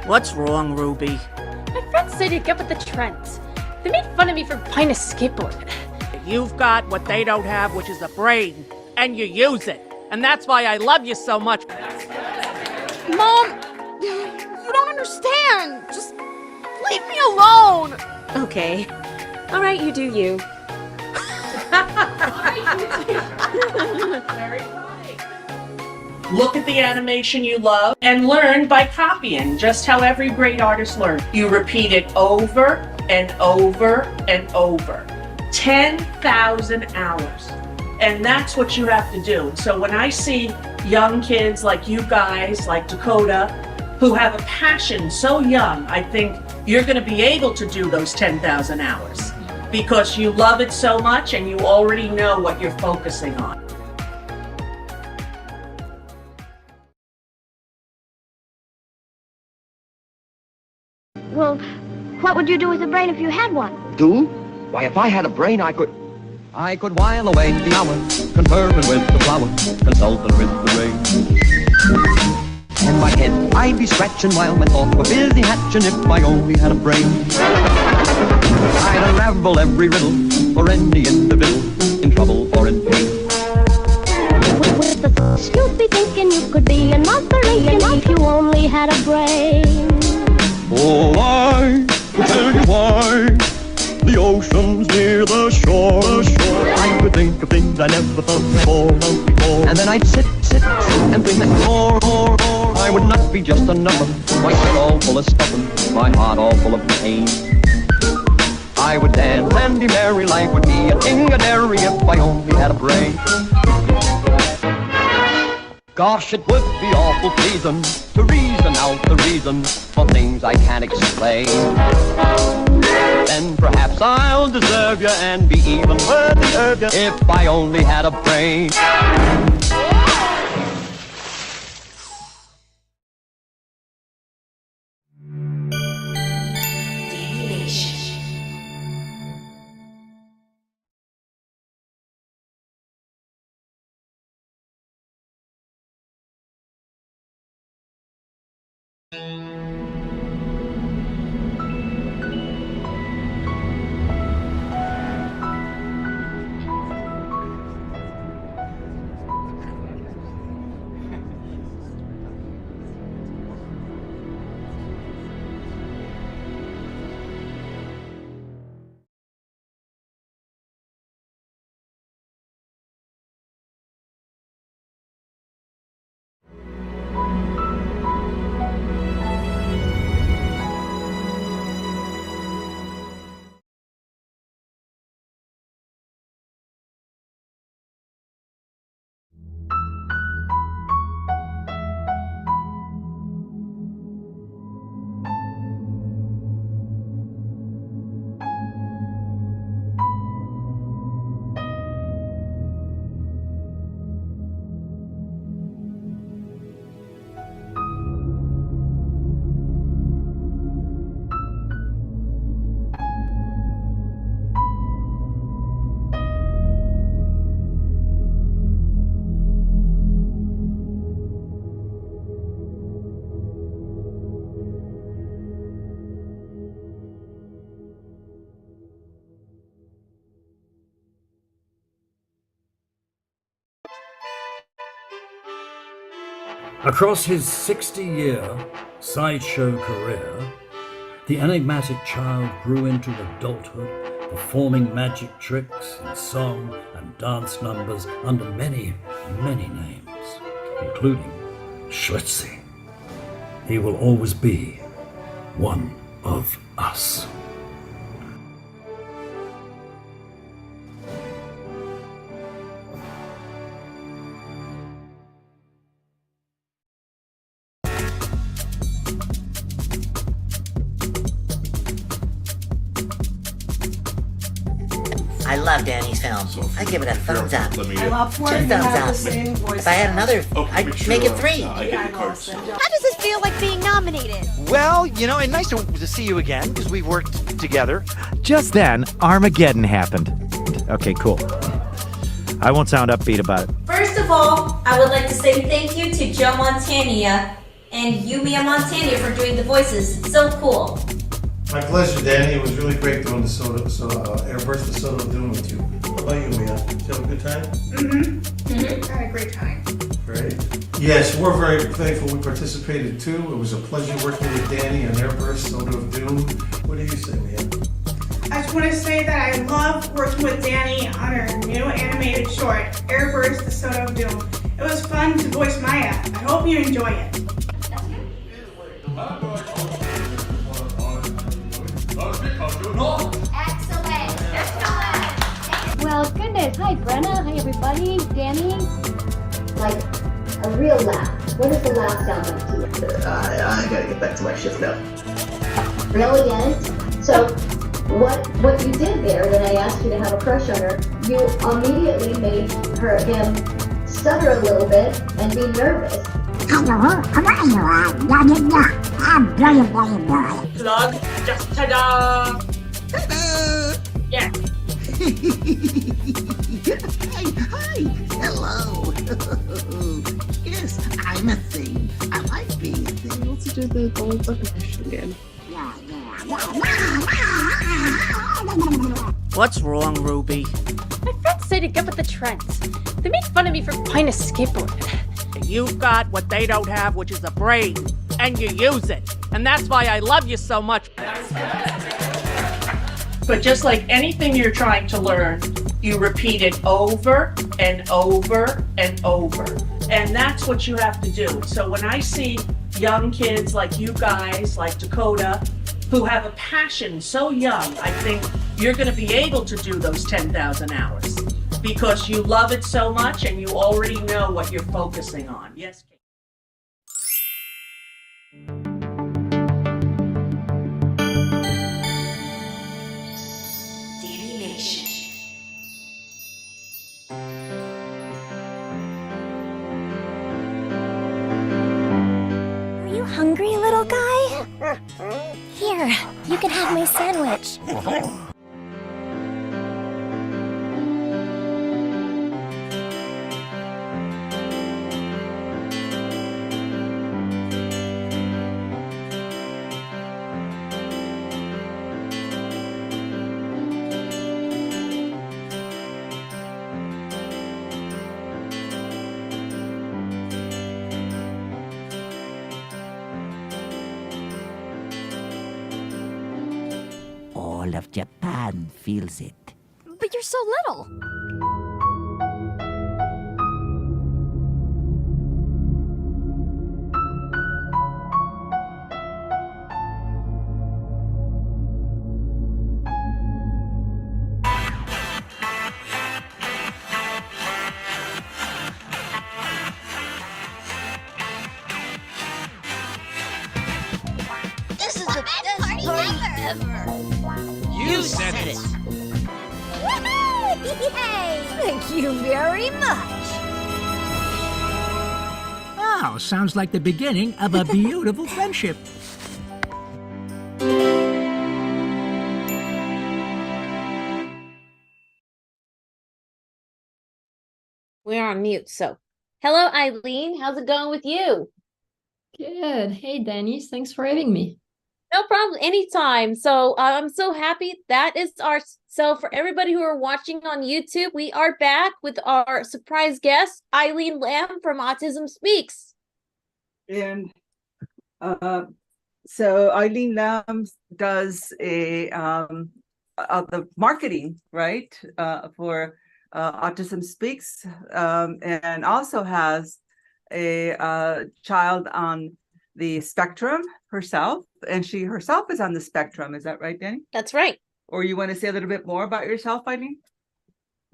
What's wrong, Ruby? My friends say to get with the trends. They made fun of me for buying a skateboard. You've got what they don't have, which is a brain, and you use it. And that's why I love you so much. Mom, you don't understand. Just leave me alone. Okay. All right, you do you. Very funny. Look at the animation you love and learn by copying, just how every great artist learns. You repeat it over and over and over. 10,000 hours. And that's what you have to do. So when I see young kids like you guys, like Dakota, who have a passion so young, I think you're going to be able to do those 10,000 hours because you love it so much and you already know what you're focusing on. Well, what would you do with a brain if you had one? Do? Why, if I had a brain, I could while away the hours, conferring with the flowers, consulting with the rain. In my head, I'd be scratching while my thoughts were busy hatching if I only had a brain. I'd unravel every riddle for any individual in trouble or in pain. With the thoughts you'd be thinking you could be another Lincoln if you only had a brain. Oh, I will tell you why. The ocean's near the shore. I could think of things I never thought before. And then I'd sit and think that more. I would not be just a number. My head all full of stuffing, my heart all full of pain. I would dance and be merry, life would be a ting-a-dairy if I only had a brain. Gosh, it would be awful pleasing to reason out the reasons for things I can't explain. Then perhaps I'll deserve you and be even worthy of you if I only had a brain. Across his 60-year sideshow career, the enigmatic child grew into adulthood, performing magic tricks in song and dance numbers under many, many names, including Schlitzie. He will always be one of us. I love Dani's film. I give it a thumbs up. I love Two when you thumbs have up. the same voice. If I had another, I'd make it 3. How does it feel like being nominated? Well, you know, and nice to see you again, because we've worked together. Just then, Armageddon happened. Okay, cool. I won't sound upbeat about it. First of all, I would like to say thank you to Joe Montana and Yumiya Montana for doing the voices. It's so cool. My pleasure, Dani. It was really great doing the Airburst the Soda of Doom with you. How about you, Mia? Did you have a good time? Mm-hmm. I had a great time. Great. Yes, we're very thankful we participated too. It was a pleasure working with Dani on Airburst Soda of Doom. What do you say, Mia? I just want to say that I love working with Dani on her new animated short, Airburst the Soda of Doom. It was fun fun to voice Maya. I hope you enjoy it. Well, goodness. Hi, Brenna. Hi, everybody. Danny. Like a real laugh. What does the laugh sound like to you? I gotta get back to my shift now. Brilliant. So, what you did there when I asked you to have a crush on her, you immediately made him stutter a little bit and be nervous. Plug, just ta-da! Yeah. Hi, hello. Yes, I'm a thing. I like being a thing. Let's do the gold definition again. What's wrong, Ruby? My friends say to get with the trends. They make fun of me for buying a skateboard. You've got what they don't have, which is a brain, and you use it. And that's why I love you so much. But just like anything you're trying to learn, you repeat it over and over and over. And that's what you have to do. So when I see young kids like you guys, like Dakota, who have a passion so young, I think you're going to be able to do those 10,000 hours because you love it so much and you already know what you're focusing on. Yes, Kate? DaniMation. Are you hungry, little guy? Here, you can have my sandwich. All of Japan feels it. But you're so little. This is the best party ever! You said it. Yay! Thank you very much. Oh, sounds like the beginning of a beautiful friendship. We're on mute, so. Hello, Eileen. How's it going with you? Good. Hey, Dani. Thanks for having me. No problem, anytime. So I'm so happy that is so for everybody who are watching on YouTube, we are back with our surprise guest, Eileen Lamb from Autism Speaks. And so Eileen Lamb does the marketing, right, for Autism Speaks, and also has a child on the spectrum herself, and she herself is on the spectrum. Is that right, Dani? That's right. Or you want to say a little bit more about yourself, Eileen?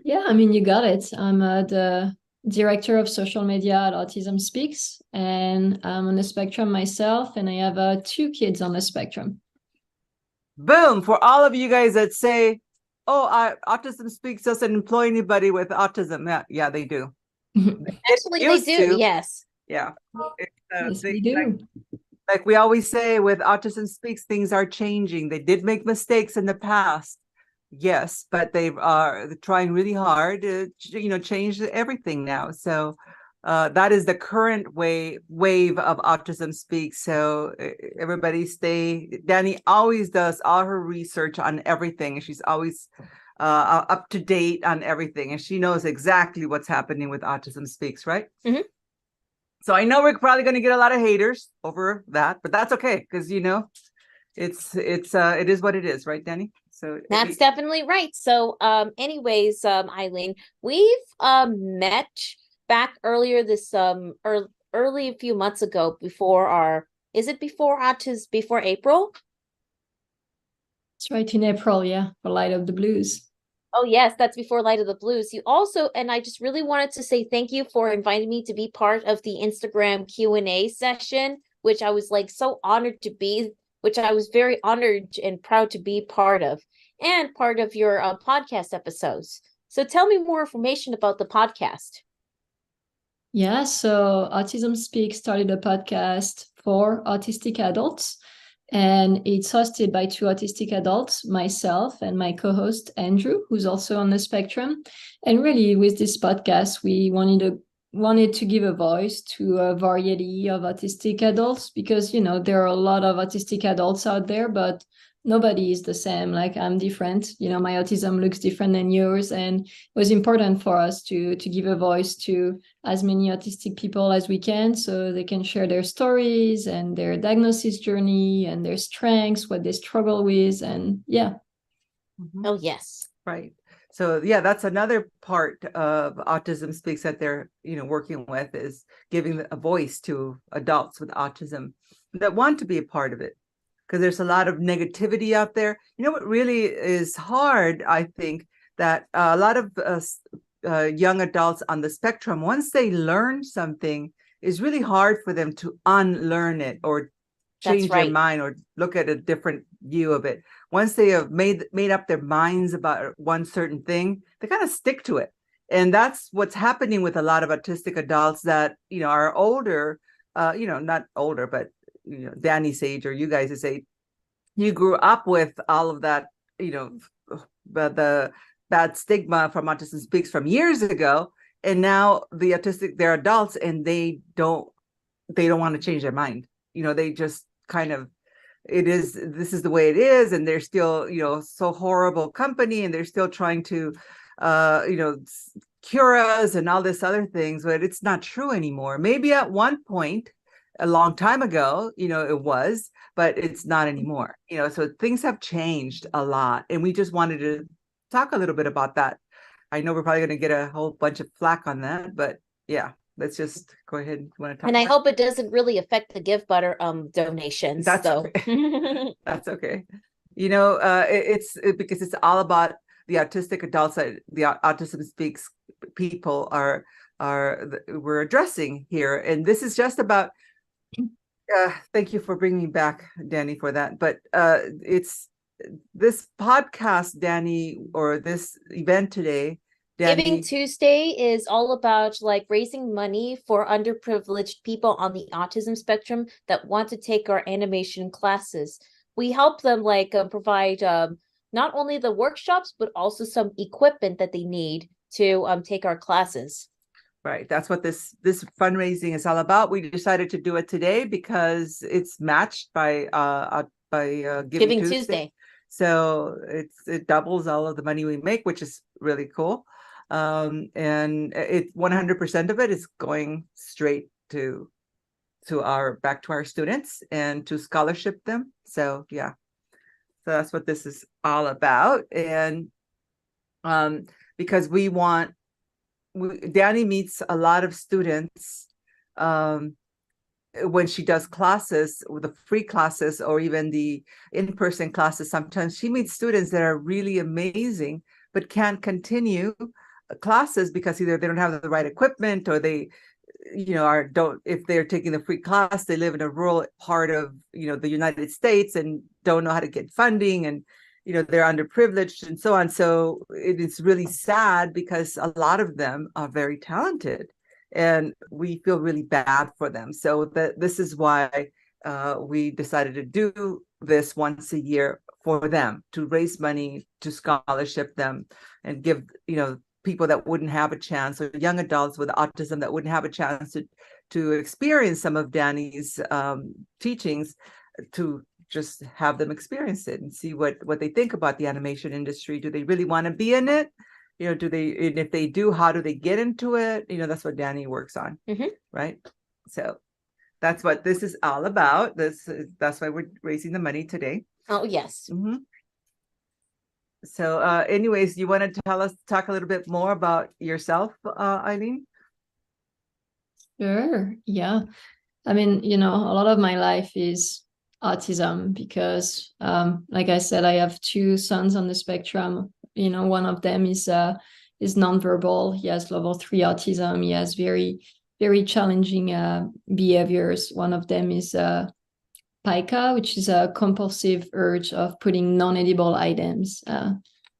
Yeah, I mean, you got it. I'm the director of social media at Autism Speaks, and I'm on the spectrum myself, and I have 2 kids on the spectrum. Boom! For all of you guys that say, oh, Autism Speaks doesn't employ anybody with autism. Yeah, they do. Actually, they do, yes. Yeah. Yes, we do. Like we always say with Autism Speaks, things are changing. They did make mistakes in the past. Yes, but they are trying really hard to, change everything now. So that is the current wave of Autism Speaks. So everybody Dani always does all her research on everything. She's always up to date on everything. And she knows exactly what's happening with Autism Speaks, right? Mm-hmm. So I know we're probably going to get a lot of haters over that, but that's okay because it is what it is, right, Dani? So that's definitely right. So, anyways, Eileen, we've met back earlier this early a few months ago before before April? It's right in April, yeah, for Light of the Blues. Oh yes, that's before Light of the Blues. You also, and I just really wanted to say thank you for inviting me to be part of the Instagram Q&A session, which I was like so honored to be, which I was very honored and proud to be part of, and part of your podcast episodes. So tell me more information about the podcast. Yeah, so Autism Speak started a podcast for autistic adults, and it's hosted by two autistic adults, myself and my co-host Andrew, who's also on the spectrum. And really, with this podcast, we wanted to give a voice to a variety of autistic adults, because there are a lot of autistic adults out there, but nobody is the same. Like, I'm different, my autism looks different than yours, and it was important for us to give a voice to as many autistic people as we can, so they can share their stories and their diagnosis journey and their strengths, what they struggle with, and yeah. Oh yes, right. So yeah, that's another part of Autism Speaks that they're working with, is giving a voice to adults with autism that want to be a part of it. Because there's a lot of negativity out there. What really is hard, I think, that a lot of young adults on the spectrum, once they learn something, is really hard for them to unlearn it or change their mind or look at a different view of it. Once they have made up their minds about one certain thing, they kind of stick to it. And that's what's happening with a lot of autistic adults that are older, not older, but Dani's age or you guys' age. You grew up with all of that, the bad stigma from Autism Speaks from years ago, and now they're adults and they don't want to change their mind. They just kind of, this is the way it is, and they're still so horrible company, and they're still trying to cure us and all this other things, but it's not true anymore. Maybe at one point a long time ago, it was, but it's not anymore. So things have changed a lot, and we just wanted to talk a little bit about that. I know we're probably going to get a whole bunch of flack on that, but yeah, let's just go ahead. You want to talk? And I hope it doesn't really affect the Give Butter donations. That's okay. That's okay. It's because it's all about the autistic adults that the Autism Speaks people we're addressing here, and this is just about. Thank you for bringing me back, Dani, for that. But it's this podcast, Dani, or this event today. Dani, Giving Tuesday is all about raising money for underprivileged people on the autism spectrum that want to take our animation classes. We help them provide not only the workshops, but also some equipment that they need to take our classes. Right. That's what this fundraising is all about. We decided to do it today because it's matched by Giving Tuesday. So it doubles all of the money we make, which is really cool. And 100% of it is going straight back to our students and to scholarship them. So yeah. So that's what this is all about. And because Dani meets a lot of students when she does classes, with the free classes or even the in-person classes. Sometimes she meets students that are really amazing, but can't continue classes because either they don't have the right equipment, or they if they're taking the free class, they live in a rural part of the United States and don't know how to get funding, and they're underprivileged and so on. So it is really sad because a lot of them are very talented and we feel really bad for them. So this is why we decided to do this once a year for them, to raise money, to scholarship them, and give people that wouldn't have a chance, or young adults with autism that wouldn't have a chance to experience some of Dani's teachings, to just have them experience it and see what they think about the animation industry. Do they really want to be in it? And if they do, how do they get into it? That's what Dani works on, right? So that's what this is all about. That's why we're raising the money today. Oh, yes. So anyways, you want to talk a little bit more about yourself, Eileen? Sure. Yeah. I mean, a lot of my life is autism because, like I said, I have two sons on the spectrum. One of them is nonverbal. He has level 3 autism. He has very, very challenging behaviors. One of them is pica, which is a compulsive urge of putting non-edible items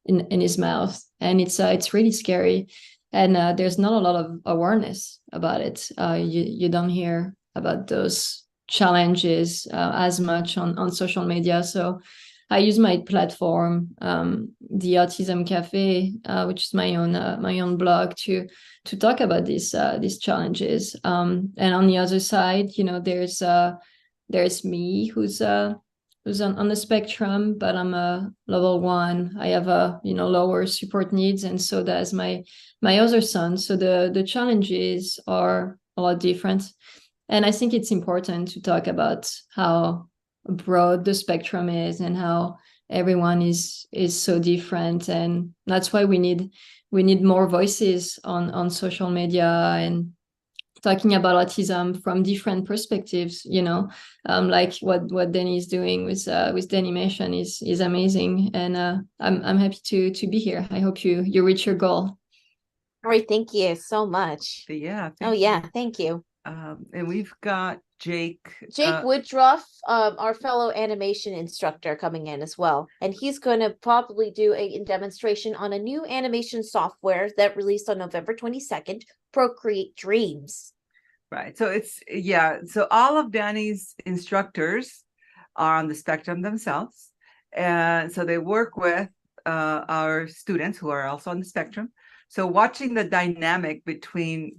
in his mouth, and it's really scary. And there's not a lot of awareness about it. You don't hear about those challenges as much on social media. So I use my platform, the Autism Cafe, which is my own blog, to talk about these challenges. And on the other side, there's me who's on the spectrum, but I'm a level 1. I have lower support needs, and so does my other son. So the challenges are a lot different. And I think it's important to talk about how broad the spectrum is and how everyone is so different. And that's why we need more voices on social media and talking about autism from different perspectives, like what Dani is doing with DaniMation is amazing. And I'm happy to be here. I hope you reach your goal. All right, thank you so much. Yeah. Thank you. And we've got Jake Woodruff, our fellow animation instructor, coming in as well. And he's going to probably do a demonstration on a new animation software that released on November 22nd, Procreate Dreams. Right. So so all of Dani's instructors are on the spectrum themselves. And so they work with our students who are also on the spectrum. So watching the dynamic between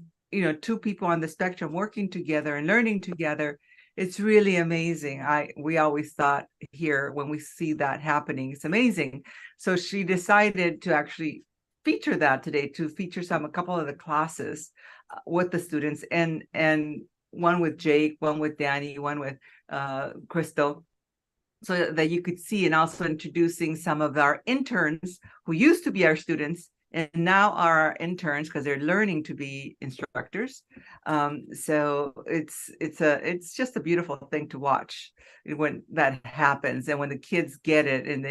two people on the spectrum working together and learning together, it's really amazing. We always thought here when we see that happening, it's amazing. So she decided to actually feature that today, to feature a couple of the classes with the students, and one with Jake, one with Dani, one with Crystal, so that you could see, and also introducing some of our interns who used to be our students and now are our interns because they're learning to be instructors. So it's just a beautiful thing to watch when that happens, and when the kids get it and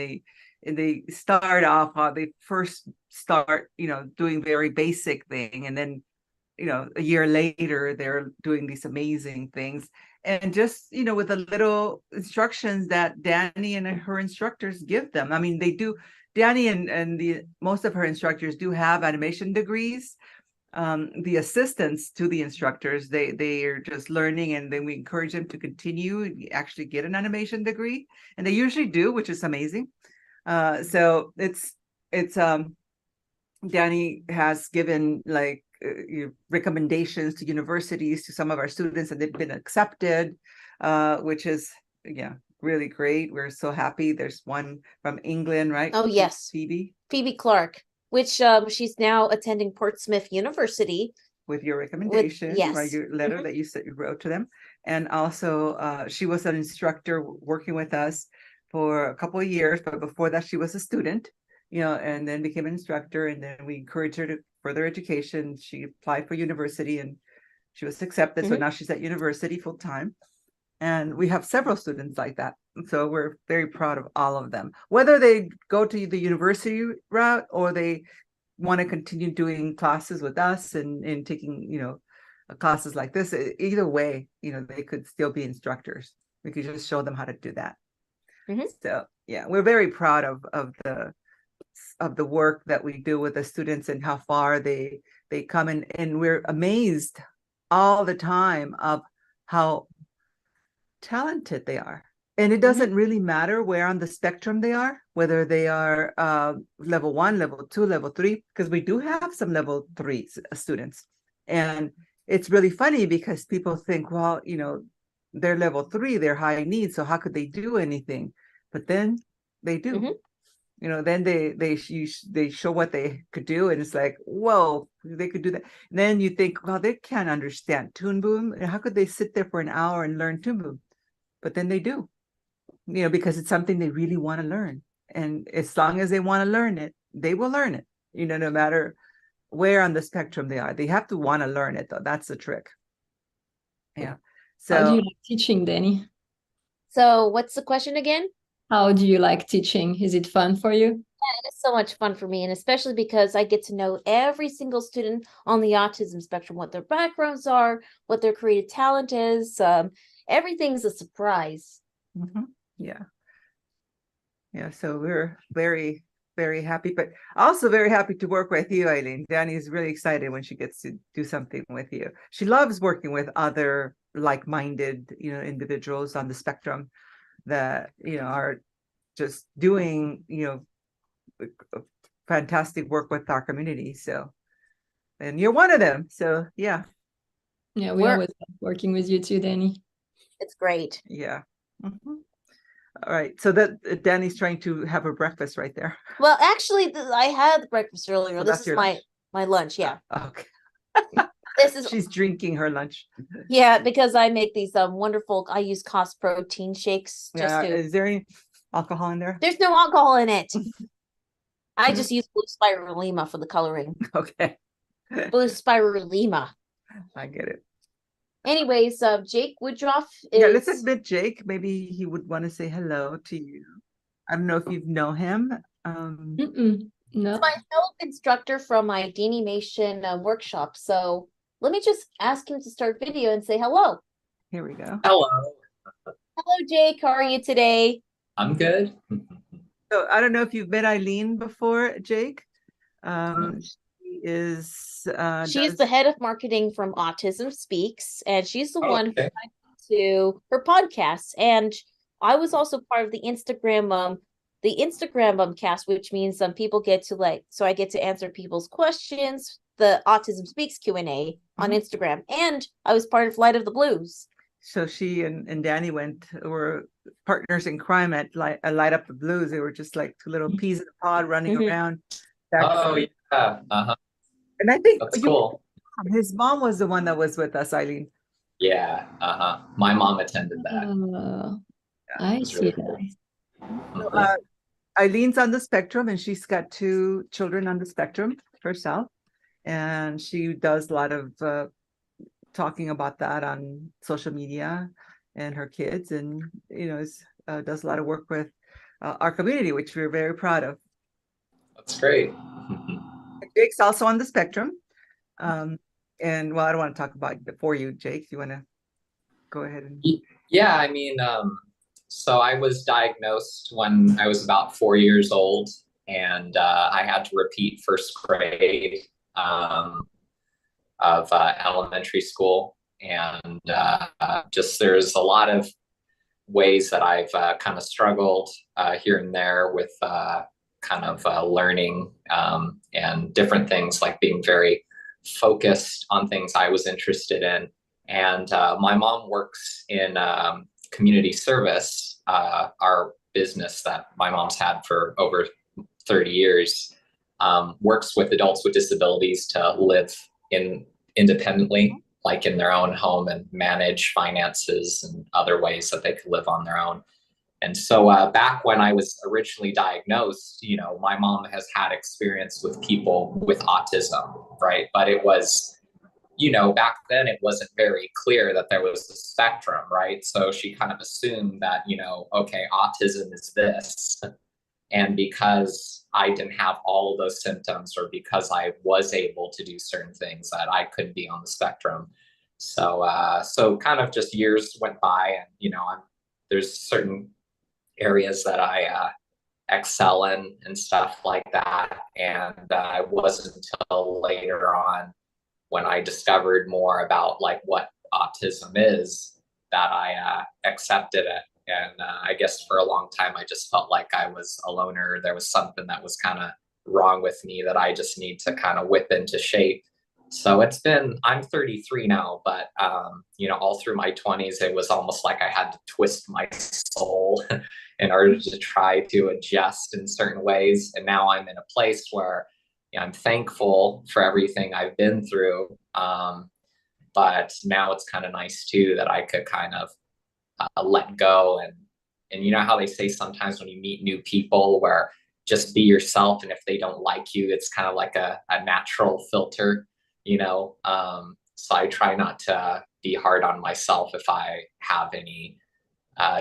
they start off how they first start, doing very basic thing, and then a year later they're doing these amazing things, and just with the little instructions that Dani and her instructors give them. I mean, they do. Dani and most of her instructors do have animation degrees. The assistants to the instructors, they are just learning, and then we encourage them to continue, actually get an animation degree, and they usually do, which is amazing. So it's Dani has given recommendations to universities to some of our students, and they've been accepted, which is really great. We're so happy. There's one from England, right? Oh yes, Phoebe Clark, which she's now attending Portsmouth University with your recommendation, yes, right? Your letter that you wrote to them. And also she was an instructor working with us for a couple of years, but before that she was a student, and then became an instructor, and then we encouraged her to further education. She applied for university and she was accepted. So now she's at university full time. And we have several students like that. So we're very proud of all of them, whether they go to the university route or they want to continue doing classes with us and taking, classes like this. Either way, they could still be instructors. We could just show them how to do that. So yeah, we're very proud of the work that we do with the students and how far they come in, and we're amazed all the time of how talented they are. And it doesn't really matter where on the spectrum they are, whether they are level 1, level 2, level 3, because we do have some level 3 students. And it's really funny because people think, well, they're level 3, they're high needs, so how could they do anything? But then they do. Then they show what they could do, and it's like, whoa, they could do that. And then you think, well, they can't understand Toon Boom. How could they sit there for an hour and learn Toon Boom? But then they do, because it's something they really want to learn. And as long as they want to learn it, they will learn it, no matter where on the spectrum they are. They have to want to learn it, though. That's the trick. Yeah. How do you So like teaching, Dani? So what's the question again? How do you like teaching? Is it fun for you? Yeah, it is so much fun for me, and especially because I get to know every single student on the autism spectrum, what their backgrounds are, what their creative talent is. Everything's a surprise. yeah. Yeah. So we're very, very happy, but also very happy to work with you, Eileen. Dani is really excited when she gets to do something with you. She loves working with other like-minded, individuals on the spectrum that, are just doing, fantastic work with our community. So, and you're one of them. So yeah. Yeah, we always love working with you too, Dani. It's great. Yeah. All right. So that Dani's trying to have her breakfast right there. Well, actually, I had breakfast earlier. So This that's is your my lunch. Yeah. Okay. This is She's drinking her lunch. Yeah, because I make these wonderful. I use cost protein shakes. Just Yeah. to. Is there any alcohol in there? There's no alcohol in it. I just use blue spirulina for the coloring. Okay. Blue spirulina. I get it. Anyways, Jake Woodruff is. Yeah, let's admit Jake. Maybe he would want to say hello to you. I don't know if you know him. No. He's my help instructor from my DaniMation workshop. So let me just ask him to start video and say hello. Here we go. Hello. Hello, Jake. How are you today? I'm good. So I don't know if you've met Eileen before, Jake. She is She's the head of marketing from Autism Speaks, and she's the one who okay. to her podcasts. And I was also part of the Instagram cast, which means people get to so I get to answer people's questions, the Autism Speaks Q&A on Instagram, and I was part of Light of the Blues. So she and Dani were partners in crime at Light Up the Blues. They were just like two little peas in a pod running around. Oh yeah. And I think that's cool. His mom was the one that was with us, Eileen. Yeah. My mom attended that. I see really that. So, Eileen's on the spectrum, and she's got 2 children on the spectrum herself, and she does a lot of talking about that on social media and her kids, and does a lot of work with our community, which we're very proud of. That's great. Jake's also on the spectrum, and well, I don't want to talk about it for you, Jake. You want to go ahead and Yeah, I mean, so I was diagnosed when I was about 4 years old, and I had to repeat first grade of elementary school. And just there's a lot of ways that I've kind of struggled here and there with learning and different things, like being very focused on things I was interested in. And my mom works in community service. Our business that my mom's had for over 30 years works with adults with disabilities to live independently, like in their own home, and manage finances and other ways that they could live on their own. And so back when I was originally diagnosed, my mom has had experience with people with autism, right? But it was, back then it wasn't very clear that there was a spectrum, right? So she kind of assumed that, okay, autism is this. And because I didn't have all of those symptoms, or because I was able to do certain things, that I couldn't be on the spectrum. So kind of just years went by, and, there's certain areas that I excel in and stuff like that. And it wasn't until later on, when I discovered more about like what autism is, that I accepted it. And I guess for a long time, I just felt like I was a loner. There was something that was kind of wrong with me that I just need to kind of whip into shape. So I'm 33 now, but, all through my 20s, it was almost like I had to twist my soul in order to try to adjust in certain ways. And now I'm in a place where I'm thankful for everything I've been through. But now it's kind of nice too, that I could kind of let go. And you know how they say sometimes when you meet new people, where just be yourself, and if they don't like you, it's kind of like a natural filter, so I try not to be hard on myself if I have any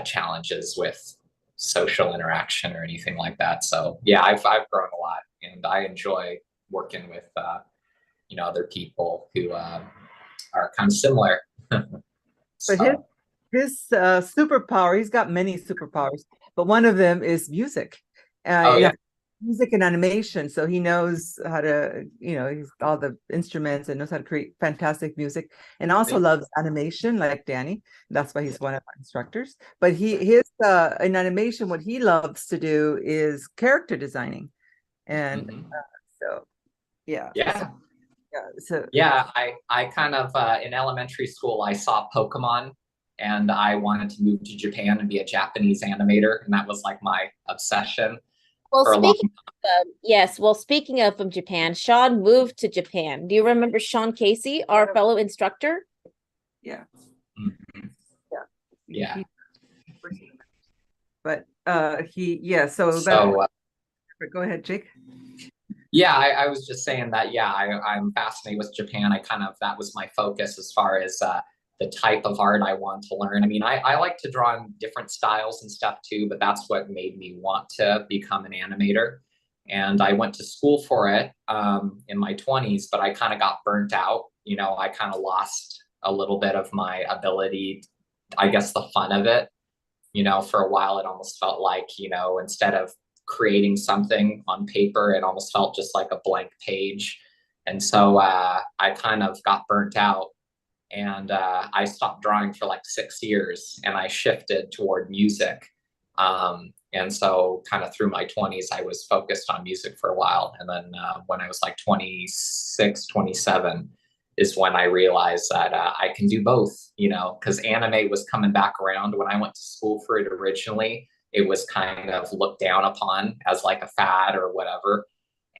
challenges with social interaction or anything like that. So yeah, I've grown a lot, and I enjoy working with other people who are kind of similar. But his superpower, he's got many superpowers, but one of them is music. Music and animation. So he knows how to, he's all the instruments and knows how to create fantastic music, and also loves animation like Dani. That's why he's one of our instructors. But in animation, what he loves to do is character designing. And I kind of in elementary school I saw Pokemon, and I wanted to move to Japan and be a Japanese animator, and that was like my obsession. Well, speaking of from Japan, Sean moved to Japan. Do you remember Sean Casey, our fellow instructor? Yeah. Mm-hmm. Yeah. But go ahead, Jake. Yeah, I was just saying that, I'm fascinated with Japan. That was my focus as far as the type of art I want to learn. I mean, I like to draw in different styles and stuff too, but that's what made me want to become an animator. And I went to school for it in my 20s, but I kind of got burnt out. I kind of lost a little bit of my ability, I guess the fun of it. For a while, it almost felt like, instead of creating something on paper, it almost felt just like a blank page. And so I kind of got burnt out. And I stopped drawing for like 6 years, and I shifted toward music. And so kind of through my 20s, I was focused on music for a while. And then when I was like 26, 27 is when I realized that I can do both, because anime was coming back around. When I went to school for it originally, it was kind of looked down upon as like a fad or whatever.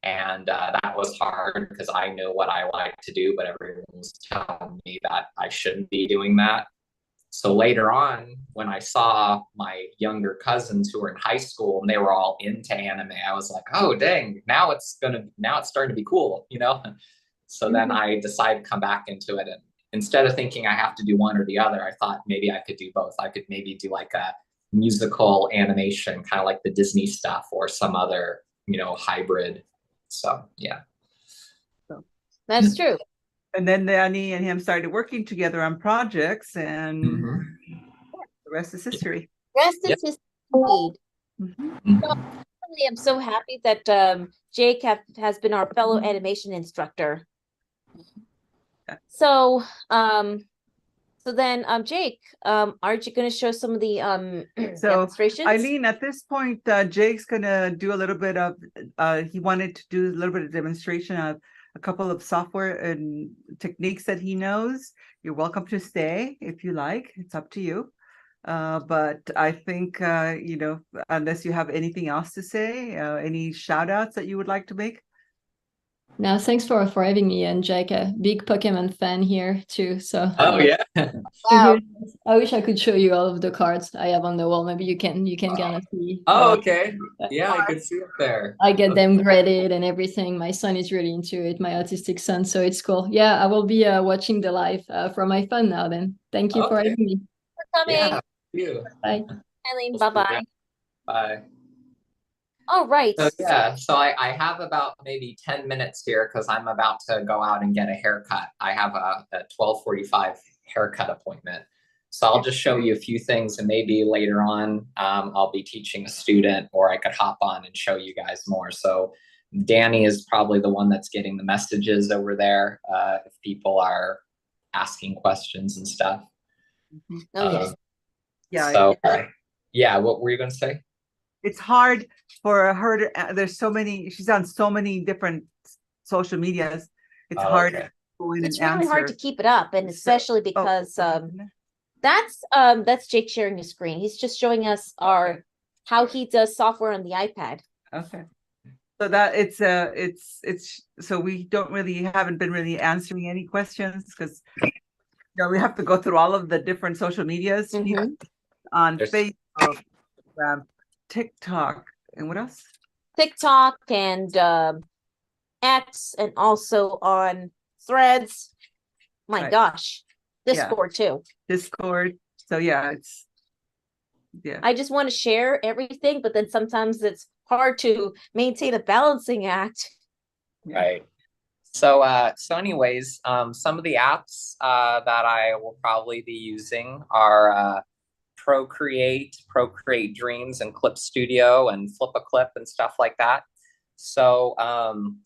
And that was hard because I knew what I like to do, but everyone was telling me that I shouldn't be doing that. So later on, when I saw my younger cousins who were in high school and they were all into anime, I was like, oh, dang, now it's starting to be cool, So then I decided to come back into it. And instead of thinking I have to do one or the other, I thought maybe I could do both. I could maybe do like a musical animation, kind of like the Disney stuff, or some other, hybrid. So, yeah. That's true. And then Dani and him started working together on projects, and the rest is history. History. I'm so happy that Jake has been our fellow animation instructor. So, then Jake, aren't you going to show some of the demonstrations? Eileen, at this point, Jake's going to do a little bit of, he wanted to do a little bit of demonstration of a couple of software and techniques that he knows. You're welcome to stay if you like. It's up to you. But I think, unless you have anything else to say, any shout outs that you would like to make? No, thanks for having me, and Jake, a big Pokemon fan here too. So Wow. I wish I could show you all of the cards I have on the wall. Maybe you can kind of see. Oh, okay. Yeah, I could see it there. I get them graded and everything. My son is really into it, my autistic son, so it's cool. Yeah, I will be watching the live from my phone now then. Thank you for having me. For coming. Yeah, thank you. Bye. Eileen, bye-bye. Bye. All right. So I have about maybe 10 minutes here because I'm about to go out and get a haircut. I have a 12:45 haircut appointment. So I'll just show you a few things, and maybe later on I'll be teaching a student, or I could hop on and show you guys more. So Dani is probably the one that's getting the messages over there if people are asking questions and stuff. Oh, yes. So what were you going to say? It's hard for her to, there's so many, she's on so many different social medias. It's hard to go in It's and really hard answer. to keep it up, and especially because that's Jake sharing his screen. He's just showing us how he does software on the iPad. Okay. So that it's so we haven't been really answering any questions because we have to go through all of the different social medias on Facebook, TikTok, and what else? TikTok and X, and also on Threads. My gosh, Discord too. Discord. So yeah, it's I just want to share everything, but then sometimes it's hard to maintain a balancing act. Right. So, anyways, some of the apps that I will probably be using are Procreate Dreams, and Clip Studio, and Flip a Clip, and stuff like that. So,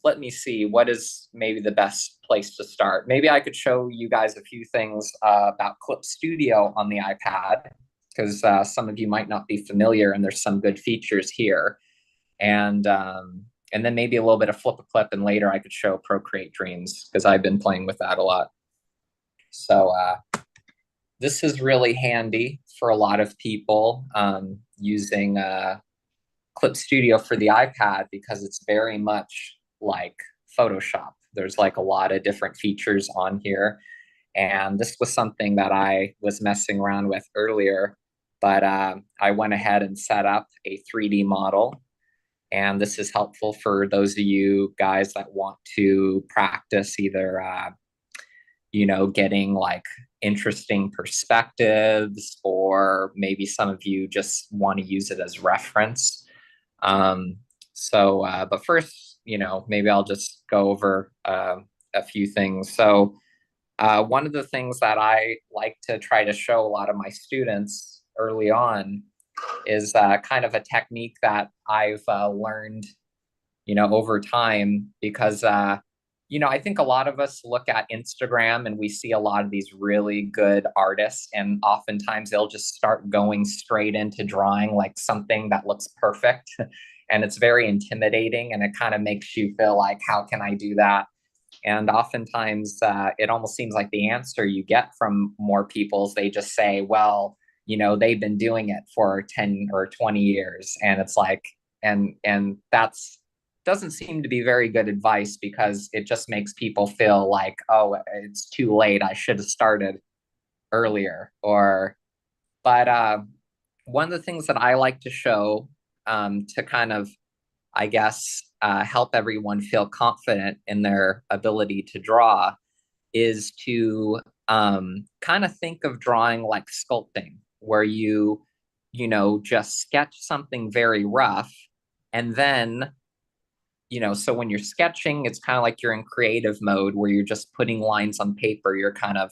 let me see, what is maybe the best place to start? Maybe I could show you guys a few things about Clip Studio on the iPad, because some of you might not be familiar, and there's some good features here. And then maybe a little bit of Flip a Clip, and later I could show Procreate Dreams, because I've been playing with that a lot. So this is really handy for a lot of people using Clip Studio for the iPad, because it's very much like Photoshop. There's like a lot of different features on here. And this was something that I was messing around with earlier, but I went ahead and set up a 3D model. And this is helpful for those of you guys that want to practice either, getting like interesting perspectives, or maybe some of you just want to use it as reference. But first, maybe I'll just go over a few things. So one of the things that I like to try to show a lot of my students early on is kind of a technique that I've learned, over time, because, I think a lot of us look at Instagram and we see a lot of these really good artists, and oftentimes they'll just start going straight into drawing like something that looks perfect. And it's very intimidating, and it kind of makes you feel like, how can I do that? And oftentimes it almost seems like the answer you get from more people is they just say, well, they've been doing it for 10 or 20 years. And it's like, and that's doesn't seem to be very good advice, because it just makes people feel like, oh, it's too late, I should have started earlier. But one of the things that I like to show to kind of, I guess, help everyone feel confident in their ability to draw is to kind of think of drawing like sculpting, where you just sketch something very rough, and then so when you're sketching, it's kind of like you're in creative mode, where you're just putting lines on paper. You're kind of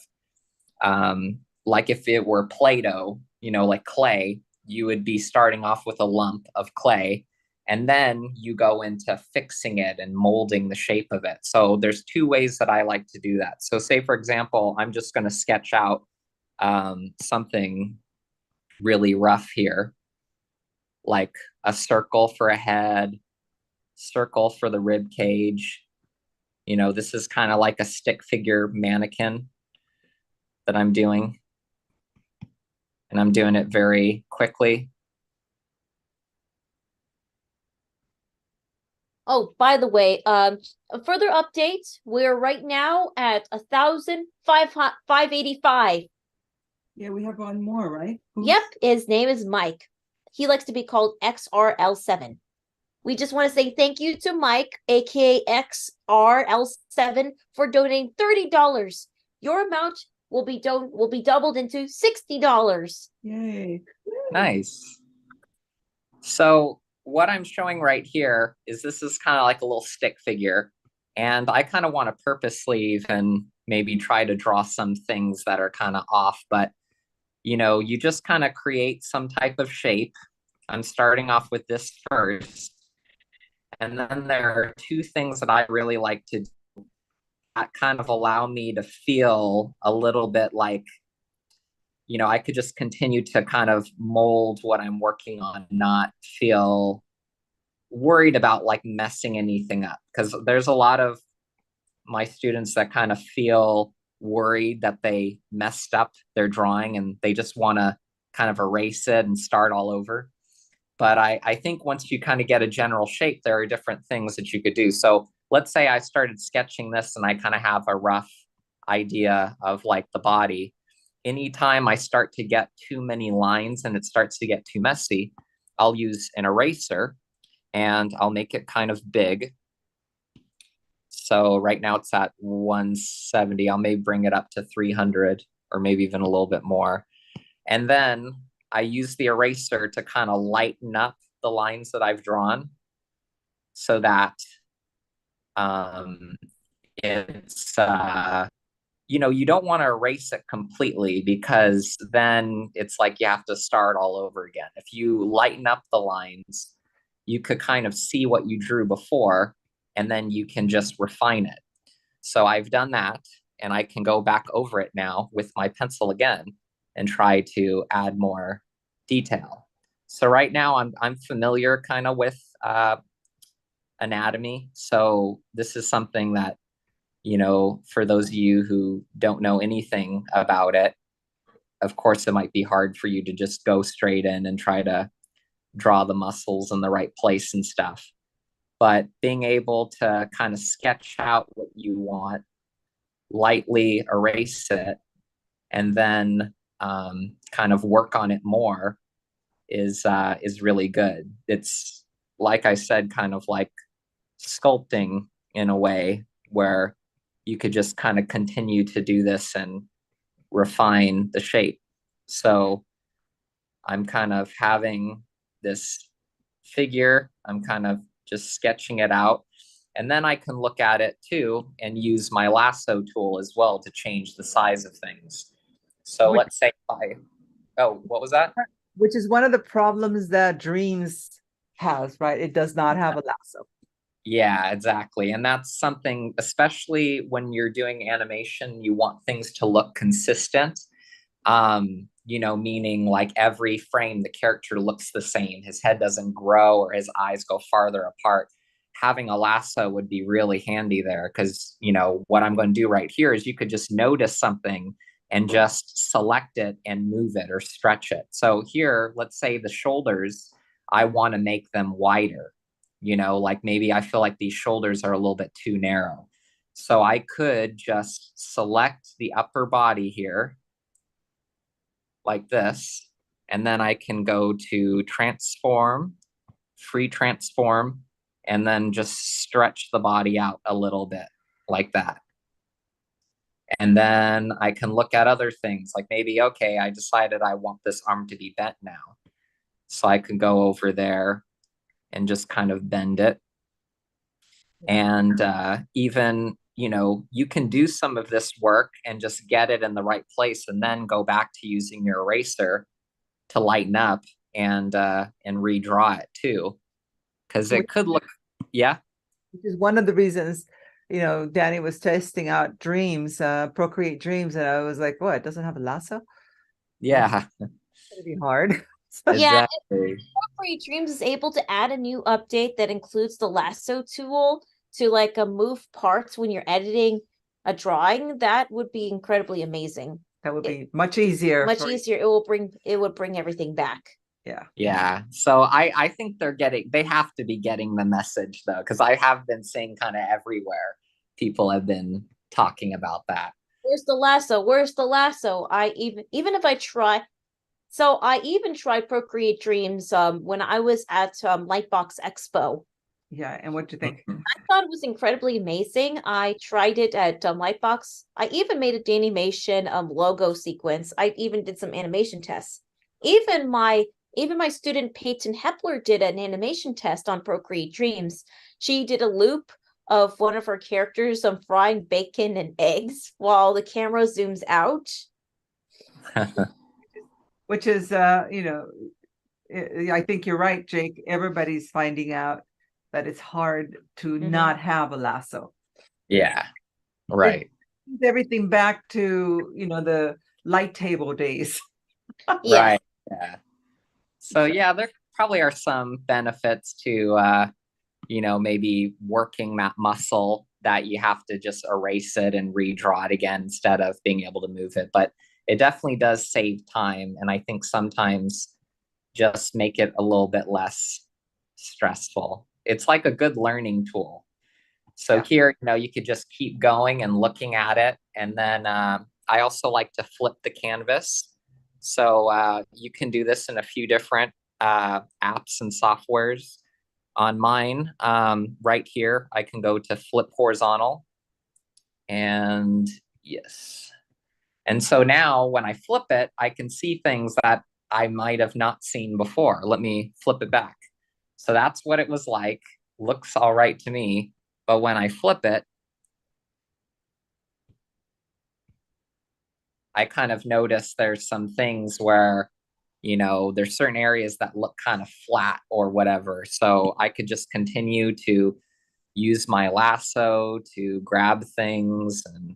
like if it were Play-Doh, like clay, you would be starting off with a lump of clay, and then you go into fixing it and molding the shape of it. So there's two ways that I like to do that. So say, for example, I'm just going to sketch out something really rough here, like a circle for a head, circle for the rib cage. This is kind of like a stick figure mannequin that I'm doing, and I'm doing it very quickly. Oh, by the way, a further update, we're right now at 1,585. Yeah, we have one more, right? Yep, his name is Mike. He likes to be called XRL7. We just want to say thank you to Mike, aka XRL7, for donating $30. Your amount will be doubled into $60. Yay. Nice. So what I'm showing right here is this is kind of like a little stick figure, and I kind of want to purposely even maybe try to draw some things that are kind of off, but you just kind of create some type of shape. I'm starting off with this first. And then there are two things that I really like to do that kind of allow me to feel a little bit like, I could just continue to kind of mold what I'm working on, not feel worried about like messing anything up. Because there's a lot of my students that kind of feel worried that they messed up their drawing, and they just want to kind of erase it and start all over. But I think once you kind of get a general shape, there are different things that you could do. So let's say I started sketching this and I kind of have a rough idea of like the body. Anytime I start to get too many lines and it starts to get too messy, I'll use an eraser and I'll make it kind of big. So right now it's at 170. I'll maybe bring it up to 300 or maybe even a little bit more. And then I use the eraser to kind of lighten up the lines that I've drawn so that it's, you know, you don't want to erase it completely because then it's like you have to start all over again. If you lighten up the lines, you could kind of see what you drew before, and then you can just refine it. So I've done that, and I can go back over it now with my pencil again and try to add more detail. So right now I'm familiar kind of with anatomy. So this is something that, you know, for those of you who don't know anything about it, of course, it might be hard for you to just go straight in and try to draw the muscles in the right place and stuff. But being able to kind of sketch out what you want, lightly erase it, and then kind of work on it more is really good. It's, like I said, kind of like sculpting in a way where you could just kind of continue to do this and refine the shape. So I'm kind of having this figure, I'm kind of just sketching it out, and then I can look at it too and use my lasso tool as well to change the size of things. So let's say what was that? Which is one of the problems that Dreams has, right? It does not have a lasso. Yeah, exactly. And that's something, especially when you're doing animation, you want things to look consistent. You know, meaning like every frame, the character looks the same. His head doesn't grow or his eyes go farther apart. Having a lasso would be really handy there because, you know, what I'm going to do right here is you could just notice something and just select it and move it or stretch it. So here, let's say the shoulders, I want to make them wider. You know, like maybe I feel like these shoulders are a little bit too narrow. So I could just select the upper body here like this, and then I can go to transform, free transform, and then just stretch the body out a little bit like that. And then I can look at other things like maybe, okay, I decided I want this arm to be bent now. So I can go over there and just kind of bend it. And even, you know, you can do some of this work and just get it in the right place and then go back to using your eraser to lighten up and redraw it too. Because it could look, yeah. Which is one of the reasons, you know, Dani was testing out Dreams, Procreate Dreams, and I was like, what, it doesn't have a lasso? Yeah. It's gonna be hard. Yeah, Exactly. Procreate Dreams is able to add a new update that includes the lasso tool to like move parts when you're editing a drawing. That would be incredibly amazing. That would be much easier. Much easier. It would bring everything back. Yeah. Yeah. So I think they have to be getting the message though, because I have been seeing kind of everywhere people have been talking about that. Where's the lasso? Where's the lasso? Even if I try. So I even tried Procreate Dreams when I was at Lightbox Expo. Yeah, and what do you think? I thought it was incredibly amazing. I tried it at Lightbox. I even made a DaniMation logo sequence. I even did some animation tests. Even my student Peyton Hepler did an animation test on Procreate Dreams. She did a loop of one of her characters frying bacon and eggs while the camera zooms out. Which is, you know, I think you're right, Jake. Everybody's finding out that it's hard to not have a lasso. Yeah, right. It's everything back to, you know, the light table days. Right. Yeah. So yeah, there probably are some benefits to, you know, maybe working that muscle that you have to just erase it and redraw it again instead of being able to move it. But it definitely does save time. And I think sometimes just make it a little bit less stressful. It's like a good learning tool. So here, you know, you could just keep going and looking at it. And then I also like to flip the canvas. So you can do this in a few different apps and softwares. On mine, right here, I can go to flip horizontal. And yes. And so now when I flip it, I can see things that I might have not seen before. Let me flip it back. So that's what it was like. Looks all right to me. But when I flip it, I kind of notice there's some things where, you know, there's certain areas that look kind of flat or whatever. So I could just continue to use my lasso to grab things and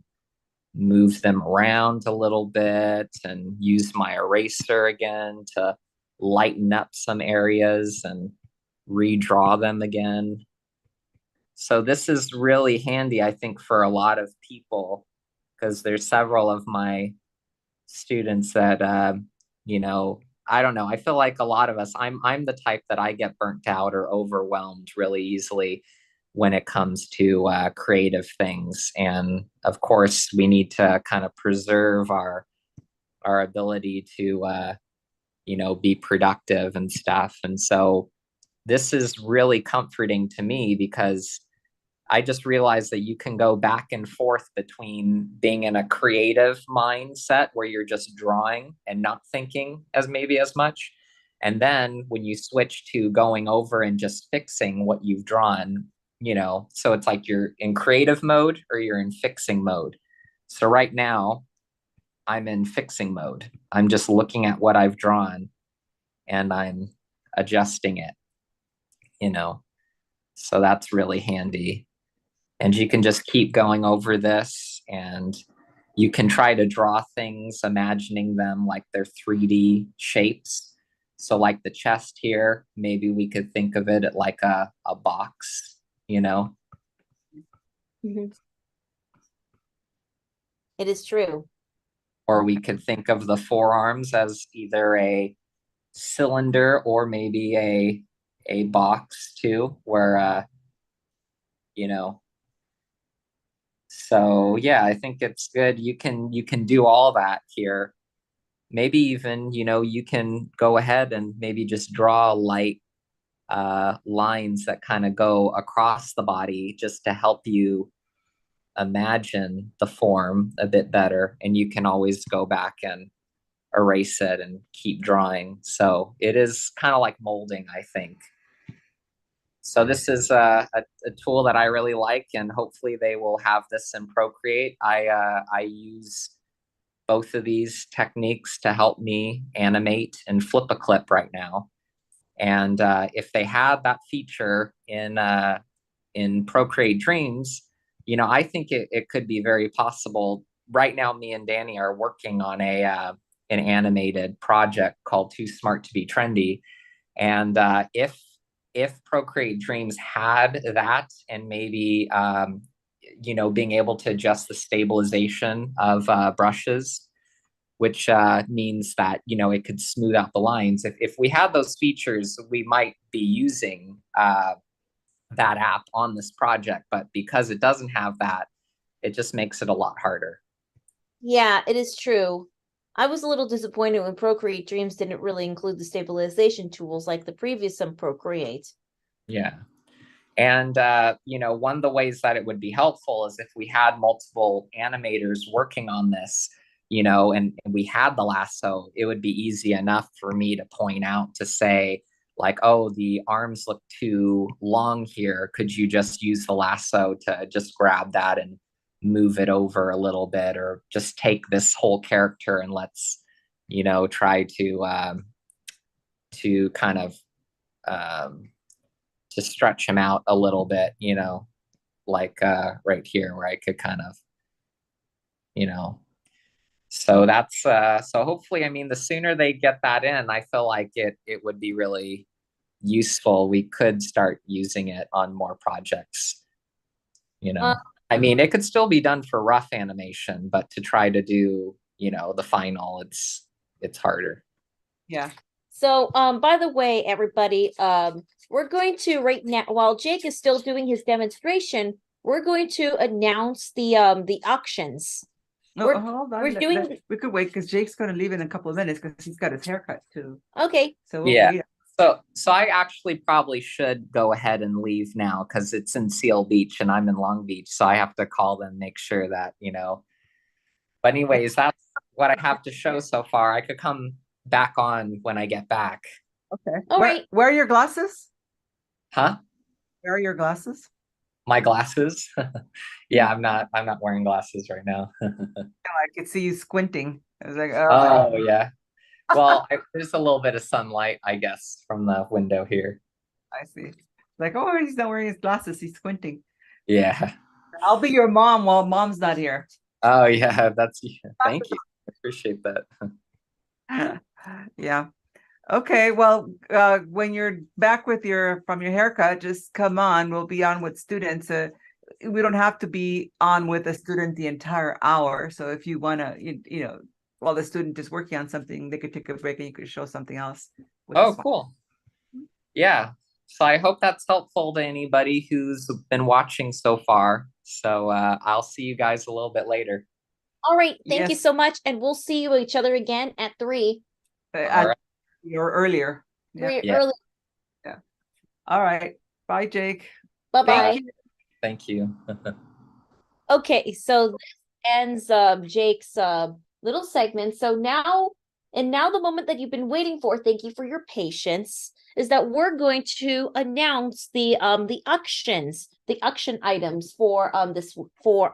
move them around a little bit and use my eraser again to lighten up some areas and redraw them again. So this is really handy, I think, for a lot of people, because there's several of my students that, you know, I don't know. I feel like a lot of us, I'm the type that I get burnt out or overwhelmed really easily when it comes to creative things. And of course, we need to kind of preserve our ability to, you know, be productive and stuff. And so this is really comforting to me because I just realized that you can go back and forth between being in a creative mindset where you're just drawing and not thinking as much. And then when you switch to going over and just fixing what you've drawn, you know, so it's like you're in creative mode or you're in fixing mode. So right now I'm in fixing mode. I'm just looking at what I've drawn and I'm adjusting it, you know, so that's really handy. And you can just keep going over this and you can try to draw things, imagining them like they're 3D shapes. So like the chest here, maybe we could think of it like a box, you know? Mm-hmm. It is true. Or we could think of the forearms as either a cylinder or maybe a box too, where, you know, so yeah, I think it's good. You can do all that here. Maybe even, you know, you can go ahead and maybe just draw light lines that kind of go across the body just to help you imagine the form a bit better. And you can always go back and erase it and keep drawing. So it is kind of like molding, I think. So this is a tool that I really like, and hopefully they will have this in Procreate. I use both of these techniques to help me animate and flip a clip right now. And if they had that feature in Procreate Dreams, you know, I think it could be very possible. Right now, me and Dani are working on an animated project called Too Smart to Be Trendy. And if Procreate Dreams had that, and maybe, you know, being able to adjust the stabilization of brushes, which means that, you know, it could smooth out the lines. If we had those features, we might be using that app on this project. But because it doesn't have that, it just makes it a lot harder. Yeah, it is true. I was a little disappointed when Procreate Dreams didn't really include the stabilization tools like the previous Procreate. Yeah. And, you know, one of the ways that it would be helpful is if we had multiple animators working on this, you know, and we had the lasso, it would be easy enough for me to point out to say, like, oh, the arms look too long here. Could you just use the lasso to just grab that and move it over a little bit, or just take this whole character and let's, you know, try to kind of to stretch him out a little bit, you know, like right here where I could kind of, you know, so that's so hopefully, I mean, the sooner they get that in, I feel like it would be really useful. We could start using it on more projects, you know. I mean, it could still be done for rough animation, but to try to do, you know, the final, it's harder. Yeah. So, by the way, everybody, we're going to right now, while Jake is still doing his demonstration, we're going to announce the auctions. No, hold on. We could wait because Jake's going to leave in a couple of minutes because he's got his haircut too. Okay. So we'll yeah. wait. So I actually probably should go ahead and leave now because it's in Seal Beach and I'm in Long Beach. So I have to call them, make sure that, you know. But anyways, what I have to show so far. I could come back on when I get back. Okay. All right. Where are your glasses? Huh? Where are your glasses? My glasses? Yeah, I'm not wearing glasses right now. I could see you squinting. I was like, Oh, yeah. Well, there's a little bit of sunlight, I guess, from the window here. I see. Like, oh, he's not wearing his glasses. He's squinting. Yeah. I'll be your mom while mom's not here. Oh, yeah. Thank you. I appreciate that. Yeah. Okay. Well, when you're back with from your haircut, just come on. We'll be on with students. We don't have to be on with a student the entire hour. So if you want to, while the student is working on something, they could take a break and you could show something else. Oh, cool. Yeah. So I hope that's helpful to anybody who's been watching so far. So I'll see you guys a little bit later. All right. Thank you so much. And we'll see you each other again at 3. All right. Or earlier. 3 early. Yeah. All right. Bye, Jake. Bye-bye. Thank you. Okay, so this ends Jake's little segment. So now the moment that you've been waiting for, thank you for your patience, is that we're going to announce the auction items for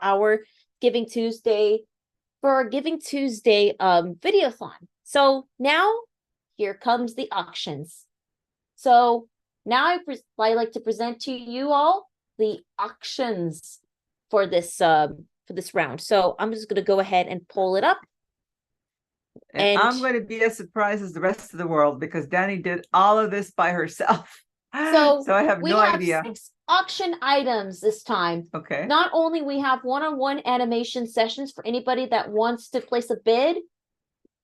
our Giving Tuesday Video-A-Thon. So now here comes the auctions. So now I like to present to you all the auctions for this round. So I'm just going to go ahead and pull it up. And I'm going to be as surprised as the rest of the world because Dani did all of this by herself. So I have no idea. 6 auction items this time. Okay. Not only we have one-on-one animation sessions for anybody that wants to place a bid.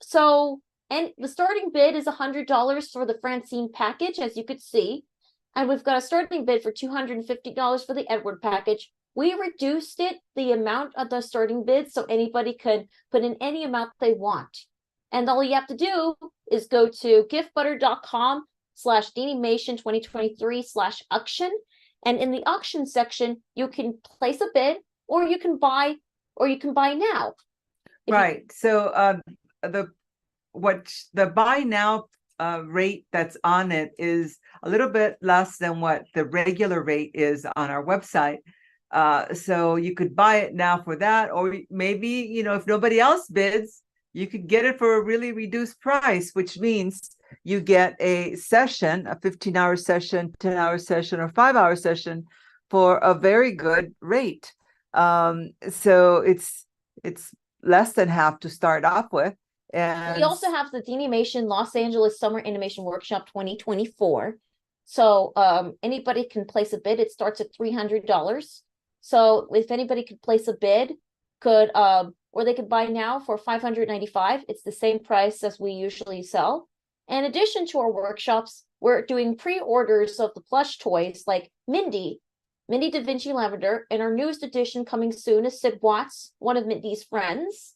So, and the starting bid is $100 for the Francine package, as you could see. And we've got a starting bid for $250 for the Edward package. We reduced the amount of the starting bid so anybody could put in any amount they want. And all you have to do is go to giftbutter.com/DaniMation2023/auction. And in the auction section, you can place a bid or you can buy now. Right. So the buy now rate that's on it is a little bit less than what the regular rate is on our website. So you could buy it now for that, or maybe, if nobody else bids, you could get it for a really reduced price, which means you get a session, a 15-hour session, 10-hour session, or 5-hour session for a very good rate. So it's less than half to start off with. And we also have the DaniMation Los Angeles Summer Animation Workshop 2024. So anybody can place a bid. It starts at $300. So if anybody could place a bid, or they could buy now for $595. It's the same price as we usually sell. In addition to our workshops, we're doing pre-orders of the plush toys like Mindy Da Vinci Lavender, and our newest addition coming soon is Sid Watts, one of Mindy's friends.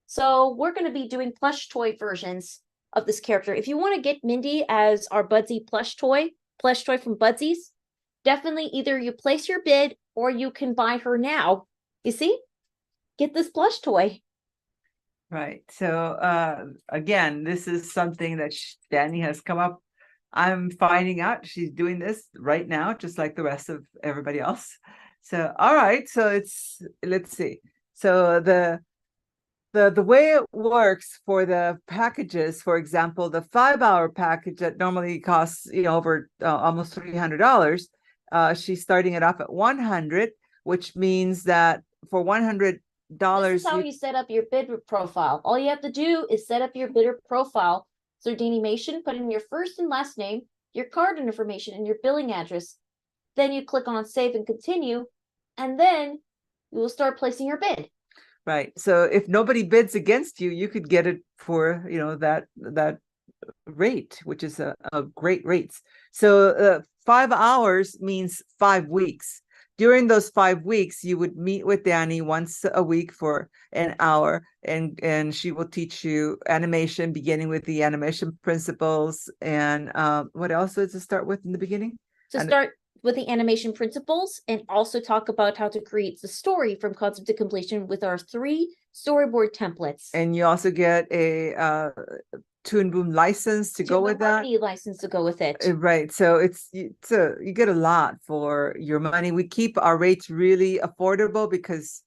So we're going to be doing plush toy versions of this character. If you want to get Mindy as our Budsy plush toy from Budsies, definitely either you place your bid or you can buy her now. You see? Get this plush toy. Right. So again, this is something that Dani has come up. I'm finding out she's doing this right now, just like the rest of everybody else. So all right. So let's see. So the way it works for the packages, for example, the 5-hour package that normally costs over almost $300, she's starting it off at $100, which means that for $100. This is how you set up your bidder profile. All you have to do is set up your bidder profile through DaniMation, put in your first and last name, your card information, and your billing address. Then you click on Save and Continue, and then you will start placing your bid. Right. So if nobody bids against you, you could get it for that rate, which is a great rates. So 5 hours means 5 weeks. During those 5 weeks, you would meet with Dani once a week for an hour, and she will teach you animation, beginning with the animation principles. And what else is to start with in the beginning? Start with the animation principles and also talk about how to create the story from concept to completion with our 3 storyboard templates. And you also get a Toon Boom license to go with that. License to go with it. Right. So you get a lot for your money. We keep our rates really affordable because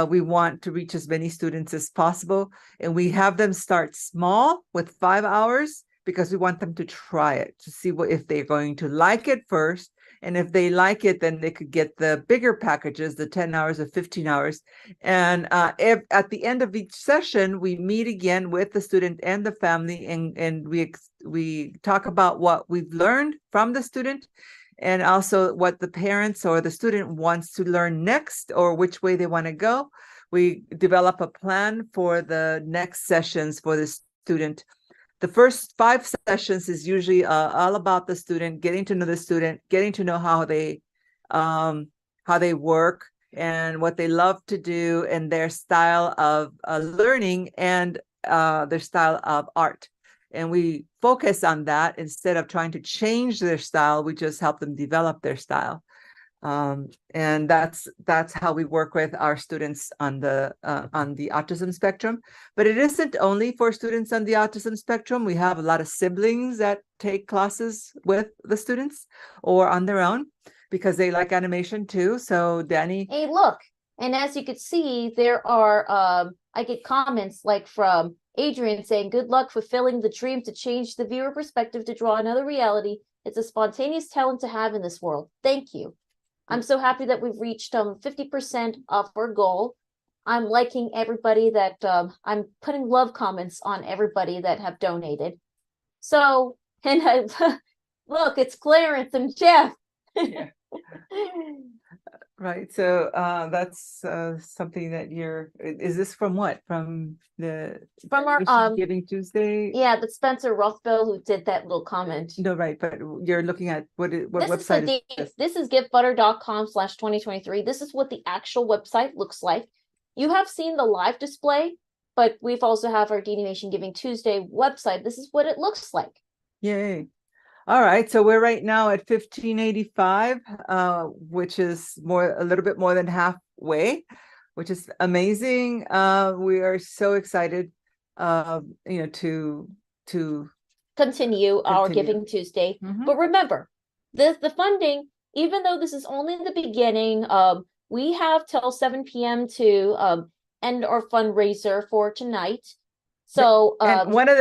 we want to reach as many students as possible. And we have them start small with 5 hours because we want them to try it to see if they're going to like it first. And if they like it, then they could get the bigger packages, the 10 hours or 15 hours. And if at the end of each session, we meet again with the student and the family, and we talk about what we've learned from the student, and also what the parents or the student wants to learn next, or which way they want to go. We develop a plan for the next sessions for the student. The first 5 sessions is usually all about the student, getting to know the student, getting to know how they work and what they love to do, and their style of learning and their style of art. And we focus on that instead of trying to change their style. We just help them develop their style. And that's how we work with our students on the autism spectrum. But it isn't only for students on the autism spectrum. We have a lot of siblings that take classes with the students or on their own because they like animation too. So Dani. Hey, look. And as you can see, there are I get comments like from Adrian saying, "Good luck fulfilling the dream to change the viewer perspective to draw another reality. It's a spontaneous talent to have in this world. Thank you. I'm so happy that we've reached 50% of our goal. I'm liking everybody that I'm putting love comments on everybody that have donated. So, and I look, it's Clarence and Jeff." Yeah. Right. So that's something that is this from what? From our Giving Tuesday? Yeah, that's Spencer Rothbell who did that little comment. No, right. But you're looking at what This website is is this? This is givebutter.com/2023. This is what the actual website looks like. You have seen the live display, but we've also have our DaniMation Giving Tuesday website. This is what it looks like. Yay. All right, so we're right now at 1585, which is a little bit more than halfway, which is amazing. We are so excited, to continue our Giving Tuesday. But remember, the funding, even though this is only the beginning, we have till 7 p.m. to end our fundraiser for tonight. So and one of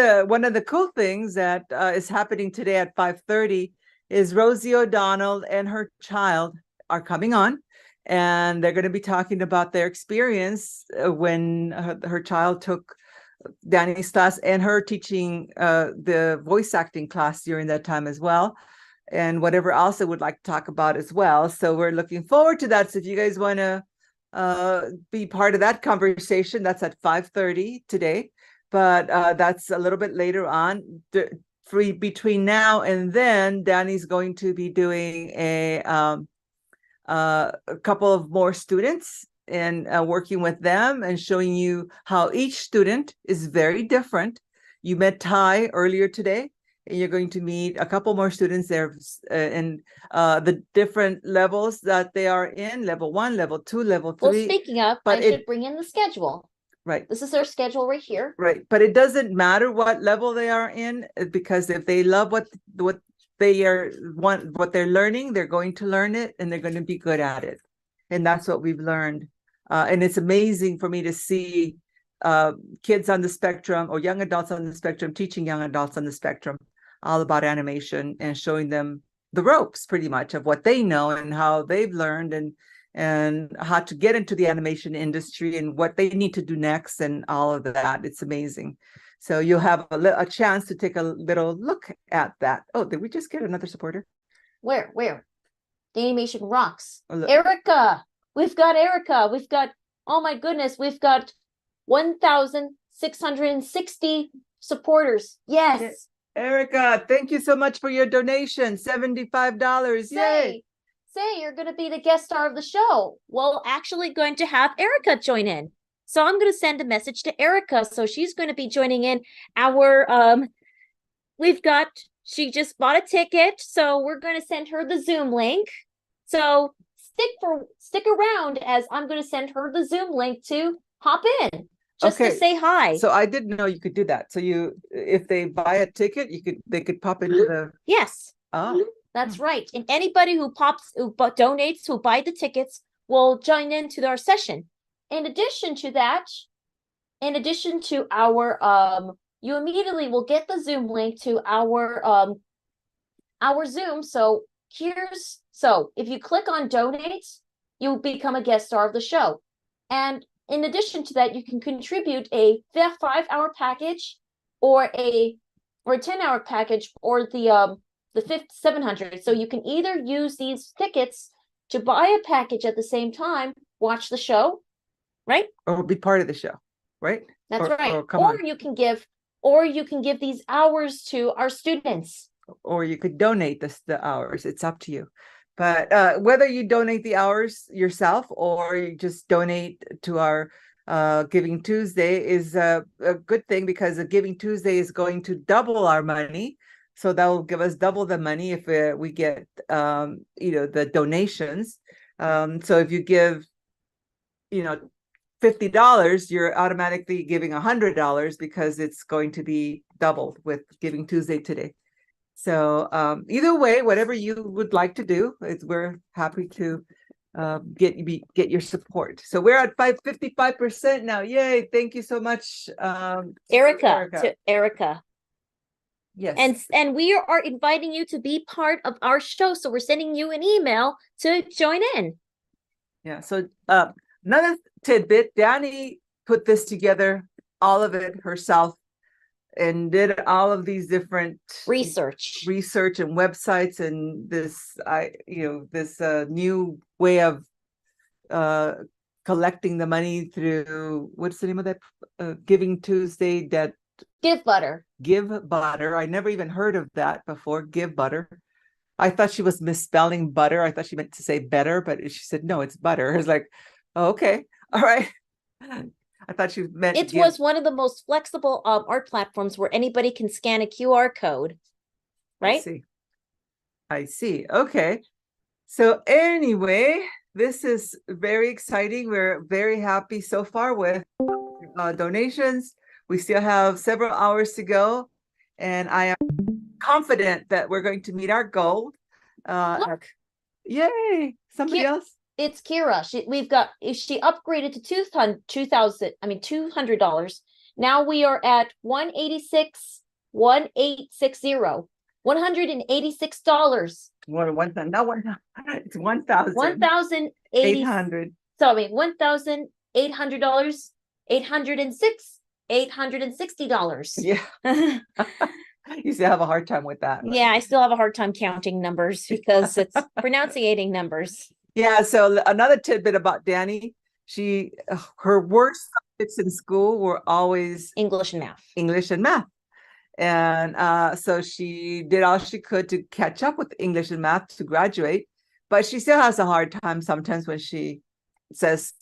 the cool things that is happening today at 5:30 is Rosie O'Donnell and her child are coming on, and they're going to be talking about their experience when her child took Dani's class and her teaching the voice acting class during that time as well, and whatever else they would like to talk about as well. So we're looking forward to that. So if you guys want to be part of that conversation, that's at 5:30 today. But that's a little bit later on. Between now and then, Dani's going to be doing a couple of more students and working with them and showing you how each student is very different. You met Ty earlier today, and you're going to meet a couple more students there in the different levels that they are in, level 1, level 2, level 3. Well, speaking of, I should bring in the schedule. Right. This is their schedule right here. Right. But it doesn't matter what level they are in, because if they love what they're learning, they're going to learn it and they're going to be good at it. And that's what we've learned. And it's amazing for me to see kids on the spectrum or young adults on the spectrum teaching young adults on the spectrum all about animation and showing them the ropes pretty much of what they know and how they've learned and how to get into the animation industry and what they need to do next and all of that. It's amazing. So you'll have a chance to take a little look at that. Oh, did we just get another supporter? Where? DaniMation rocks. Oh, Erica. We've got Erica. We've got, oh my goodness, we've got 1,660 supporters. Yes. Erica, thank you so much for your donation. $75. Yay. Say you're going to be the guest star of the show. Well, actually going to have Erica join in. So I'm going to send a message to Erica. So she's going to be joining in our, she just bought a ticket. So we're going to send her the Zoom link. So stick around as I'm going to send her the Zoom link to hop in just to say hi. So I didn't know you could do that. So if they buy a ticket, they could pop into the. Yes. Oh. That's right. And anybody who donates, who buy the tickets, will join into our session. In addition to that, you immediately will get the Zoom link to our Zoom. So if you click on donate, you become a guest star of the show. And in addition to that, you can contribute a 5-hour package or a 10-hour package or the 700. So you can either use these tickets to buy a package at the same time, watch the show, right? Or be part of the show, right? That's right. Or you can give these hours to our students. Or you could donate the hours. It's up to you. But whether you donate the hours yourself or you just donate to our Giving Tuesday is a good thing, because a Giving Tuesday is going to double our money. So that will give us double the money if we get, the donations. So if you give, $50, you're automatically giving $100 because it's going to be doubled with Giving Tuesday today. So either way, whatever you would like to do, we're happy to get your support. So we're at 55% now. Yay! Thank you so much, Erica. Yes. And we are inviting you to be part of our show. So we're sending you an email to join in. Yeah. So another tidbit, Dani put this together, all of it herself, and did all of these different research and websites, and this new way of collecting the money through, what's the name of that? Giving Tuesday, that Give Butter. I never even heard of that before. Give Butter. I thought she was misspelling butter. I thought she meant to say better, but she said, no, it's butter. I was like, oh, okay. All right. I thought she meant it was one of the most flexible art platforms where anybody can scan a QR code. Right? I see. Okay. So anyway, this is very exciting. We're very happy so far with donations. We still have several hours to go, and I am confident that we're going to meet our goal. Look. Yay! Somebody else? It's Kira. She upgraded to $200. Now we are at $186,1860. $186. It's 1,000. $1,800. Sorry, $1,800. $860. Yeah. You still have a hard time with that. Yeah, I still have a hard time counting numbers because it's pronunciating numbers. Yeah. So another tidbit about Dani, her worst subjects in school were always English and math. And so she did all she could to catch up with English and math to graduate, but she still has a hard time sometimes when she says,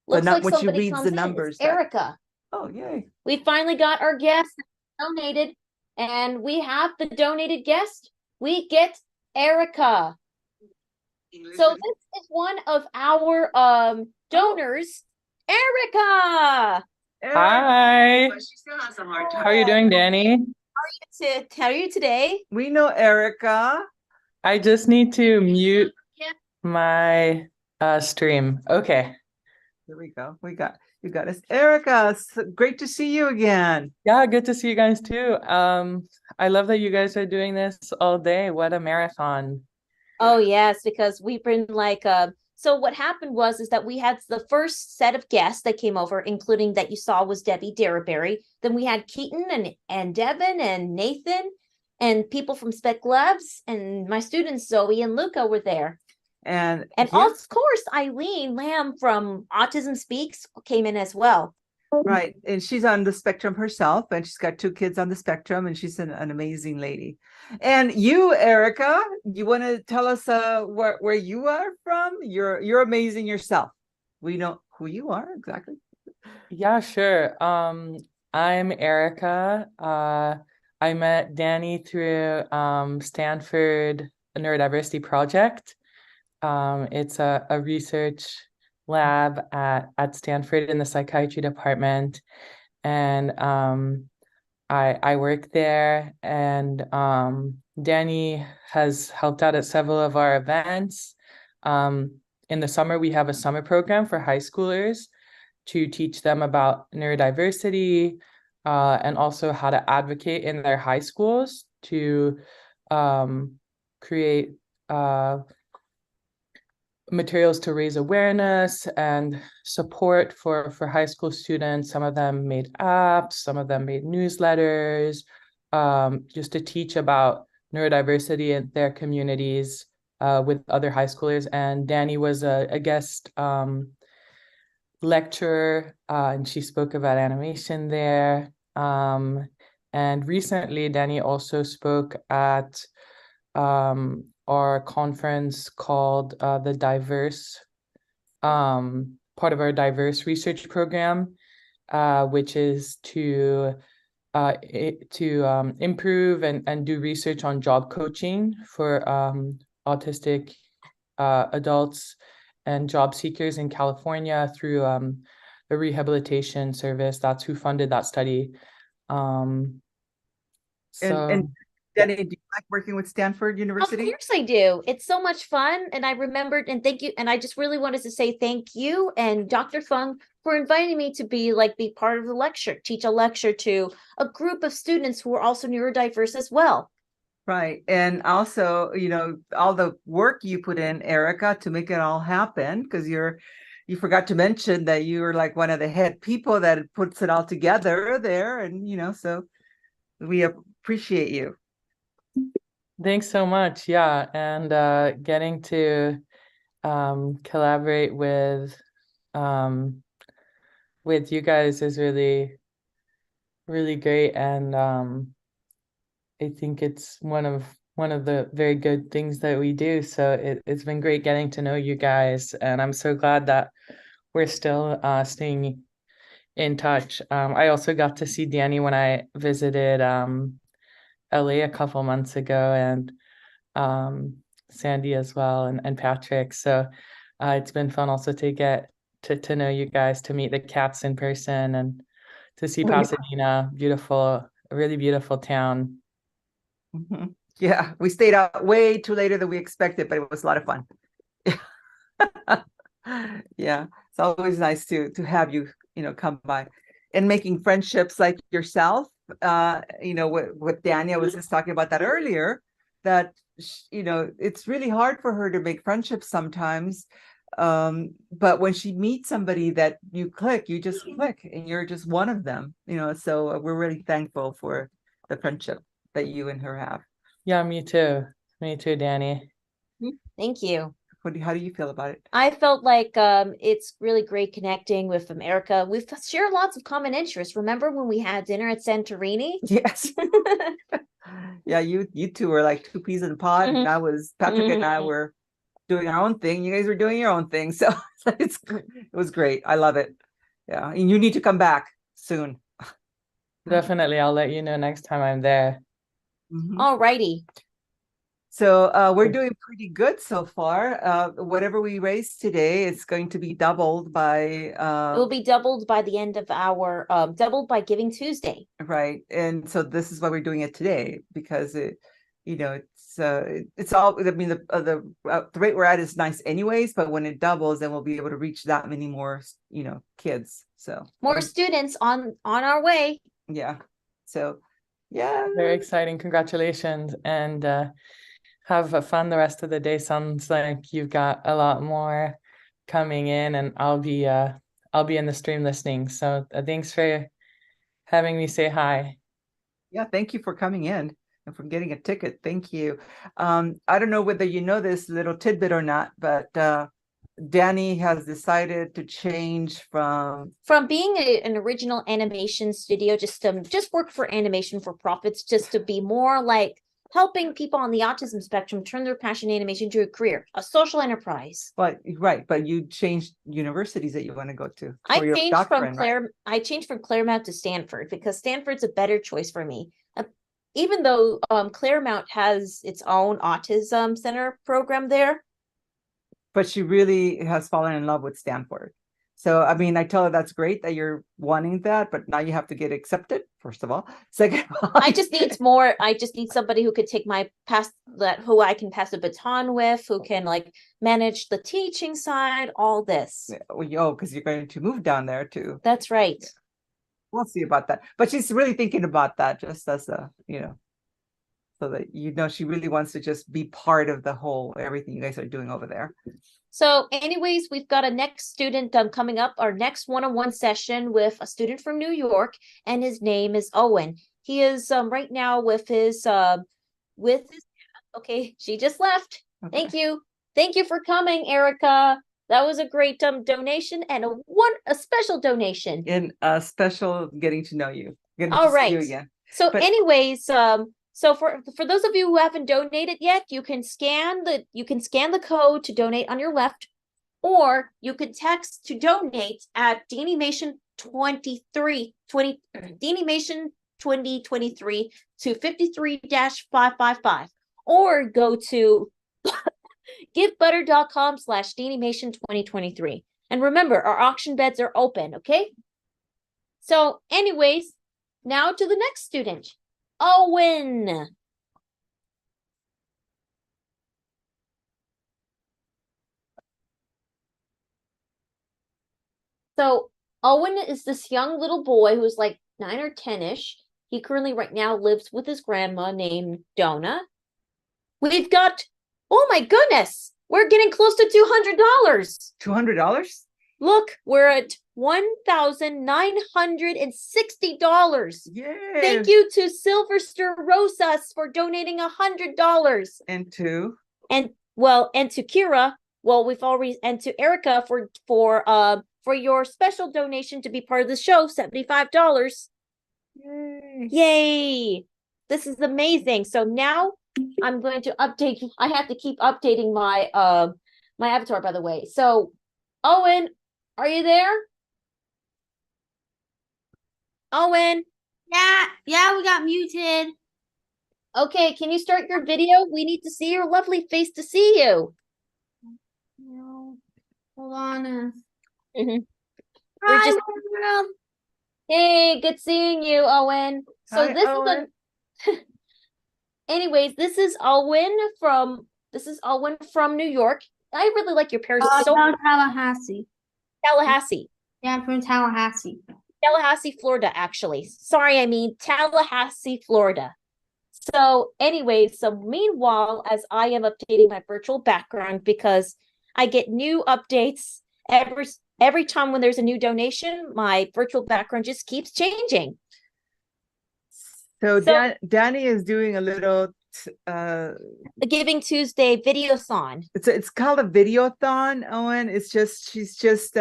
when she reads the numbers. Erica. Oh, yay. We finally got our guest donated, and we have the donated guest. We get Erica. So this is one of our donors, Erica. Hi. How are you doing, Dani? How are you today? We know Erica. I just need to mute my stream. Okay. Here we go. You got us, Erica. Great to see you again. Yeah, good to see you guys too. I love that you guys are doing this all day. What a marathon. Oh yes, because we've been so what happened is that we had the first set of guests that came over, including that you saw was Debbie Derryberry. Then we had Keaton and Devin and Nathan and people from Spec Labs, and my students Zoe and Luca were there. And of course, Eileen Lamb from Autism Speaks came in as well. Right. And she's on the spectrum herself, and she's got 2 kids on the spectrum, and she's an amazing lady. And you, Erica, you want to tell us where you are from? You're amazing yourself. We know who you are exactly. Yeah, sure. I'm Erica. I met Dani through Stanford Neurodiversity Project. It's a research lab at Stanford in the psychiatry department. And I work there, and Dani has helped out at several of our events. In the summer, we have a summer program for high schoolers to teach them about neurodiversity and also how to advocate in their high schools to create materials to raise awareness and support for high school students. Some of them made apps, some of them made newsletters, just to teach about neurodiversity in their communities with other high schoolers. And Dani was a guest lecturer, and she spoke about animation there. And recently, Dani also spoke at our conference called the Diverse, part of our Diverse Research Program, which is to improve and do research on job coaching for autistic adults and job seekers in California through the Rehabilitation Service. That's who funded that study. And Dani, do you like working with Stanford University? Of course I do. It's so much fun. And I remembered, and thank you. And I just really wanted to say thank you and Dr. Fung for inviting me to be part of the lecture, teach a lecture to a group of students who are also neurodiverse as well. Right. And also, all the work you put in, Erica, to make it all happen, because you forgot to mention that you were like one of the head people that puts it all together there. And, so we appreciate you. Thanks so much. Yeah. And getting to collaborate with you guys is really, really great. And I think it's one of the very good things that we do. So it's been great getting to know you guys. And I'm so glad that we're still staying in touch. I also got to see Dani when I visited LA a couple months ago, and Sandy as well, and Patrick. So it's been fun also to get to know you guys, to meet the cats in person, and to see Pasadena. Beautiful, really beautiful town. Mm-hmm. Yeah, we stayed out way too later than we expected, but it was a lot of fun. Yeah, it's always nice to have you, come by, and making friendships like yourself. With Dani, I was just talking about that earlier, that it's really hard for her to make friendships sometimes, but when she meets somebody that you just click, and you're just one of them. So we're really thankful for the friendship that you and her have. Yeah, me too, Dani. Thank you. How do you feel about it? I felt like it's really great connecting with America. We've shared lots of common interests. Remember when we had dinner at Santorini? Yes. Yeah, you two were like two peas in a pod, and Patrick and I were doing our own thing. You guys were doing your own thing. So it was great. I love it. Yeah, and you need to come back soon. Definitely. I'll let you know next time I'm there. Mm-hmm. All righty. So we're doing pretty good so far. Whatever we raise today, it's going to be doubled by. It will be doubled by the end of our doubled by Giving Tuesday. Right, and so this is why we're doing it today, because it's all. I mean, the rate we're at is nice anyways, but when it doubles, then we'll be able to reach that many more kids. So more students on our way. Yeah. So yeah, very exciting. Congratulations, and have fun the rest of the day. Sounds like you've got a lot more coming in, and I'll be in the stream listening. So thanks for having me say hi. Yeah, thank you for coming in and for getting a ticket. Thank you. I don't know whether you know this little tidbit or not, but Dani has decided to change from being an original animation studio, just work for animation for profits, just to be more like helping people on the autism spectrum turn their passion in animation into a career, a social enterprise. But you changed universities that you want to go to. I changed from Claremont to Stanford, because Stanford's a better choice for me. Even though Claremont has its own autism center program there, but she really has fallen in love with Stanford. So, I mean, I tell her that's great that you're wanting that, but now you have to get accepted, first of all. Second of all, I just need somebody who could take who I can pass the baton with, who can like manage the teaching side, all this. because you're going to move down there too. That's right. We'll see about that. But she's really thinking about that, just as so that she really wants to just be part of the whole everything you guys are doing over there. So anyways, we've got a next student coming up, our next one-on-one session with a student from New York, and his name is Owen. He is right now with his okay, she just left. Okay. Thank you for coming, Erica. That was a great donation and a special donation. And a special getting to know you. All right. See you again. So anyways, so for those of you who haven't donated yet, you can scan the code to donate on your left, or you could text to donate at DaniMation 2023 to 53-555, or go to givebutter.com/DaniMation 2023. And remember, our auction beds are open, okay? So anyways, now to the next student. Owen. So Owen is this young little boy who's like 9 or 10-ish. He currently right now lives with his grandma named Donna. We've got, oh my goodness, we're getting close to $200. $200? Look, we're at $1,960. Yay! Thank you to Sylvester Rosas for donating $100. And to Kira. Well, and to Erica for your special donation to be part of the show, $75. Yay! This is amazing. So now I'm going to update. I have to keep updating my my avatar, by the way. So, Owen, are you there? Owen? Yeah, we got muted. Okay, can you start your video? We need to see your lovely face to see you. No, hold on. Hi, world. Hey, good seeing you, Owen. So Hi, this Owen. is anyways, this is Owen from New York. I really like your parents. From Tallahassee. Tallahassee. Yeah, I'm from Tallahassee. Tallahassee, Florida, actually. Sorry, I mean Tallahassee, Florida. So anyways, meanwhile, as I am updating my virtual background, because I get new updates every time when there's a new donation, my virtual background just keeps changing. So Dani is doing a little the Giving Tuesday Video-A-Thon. It's called a Video-A-Thon, Owen. She's just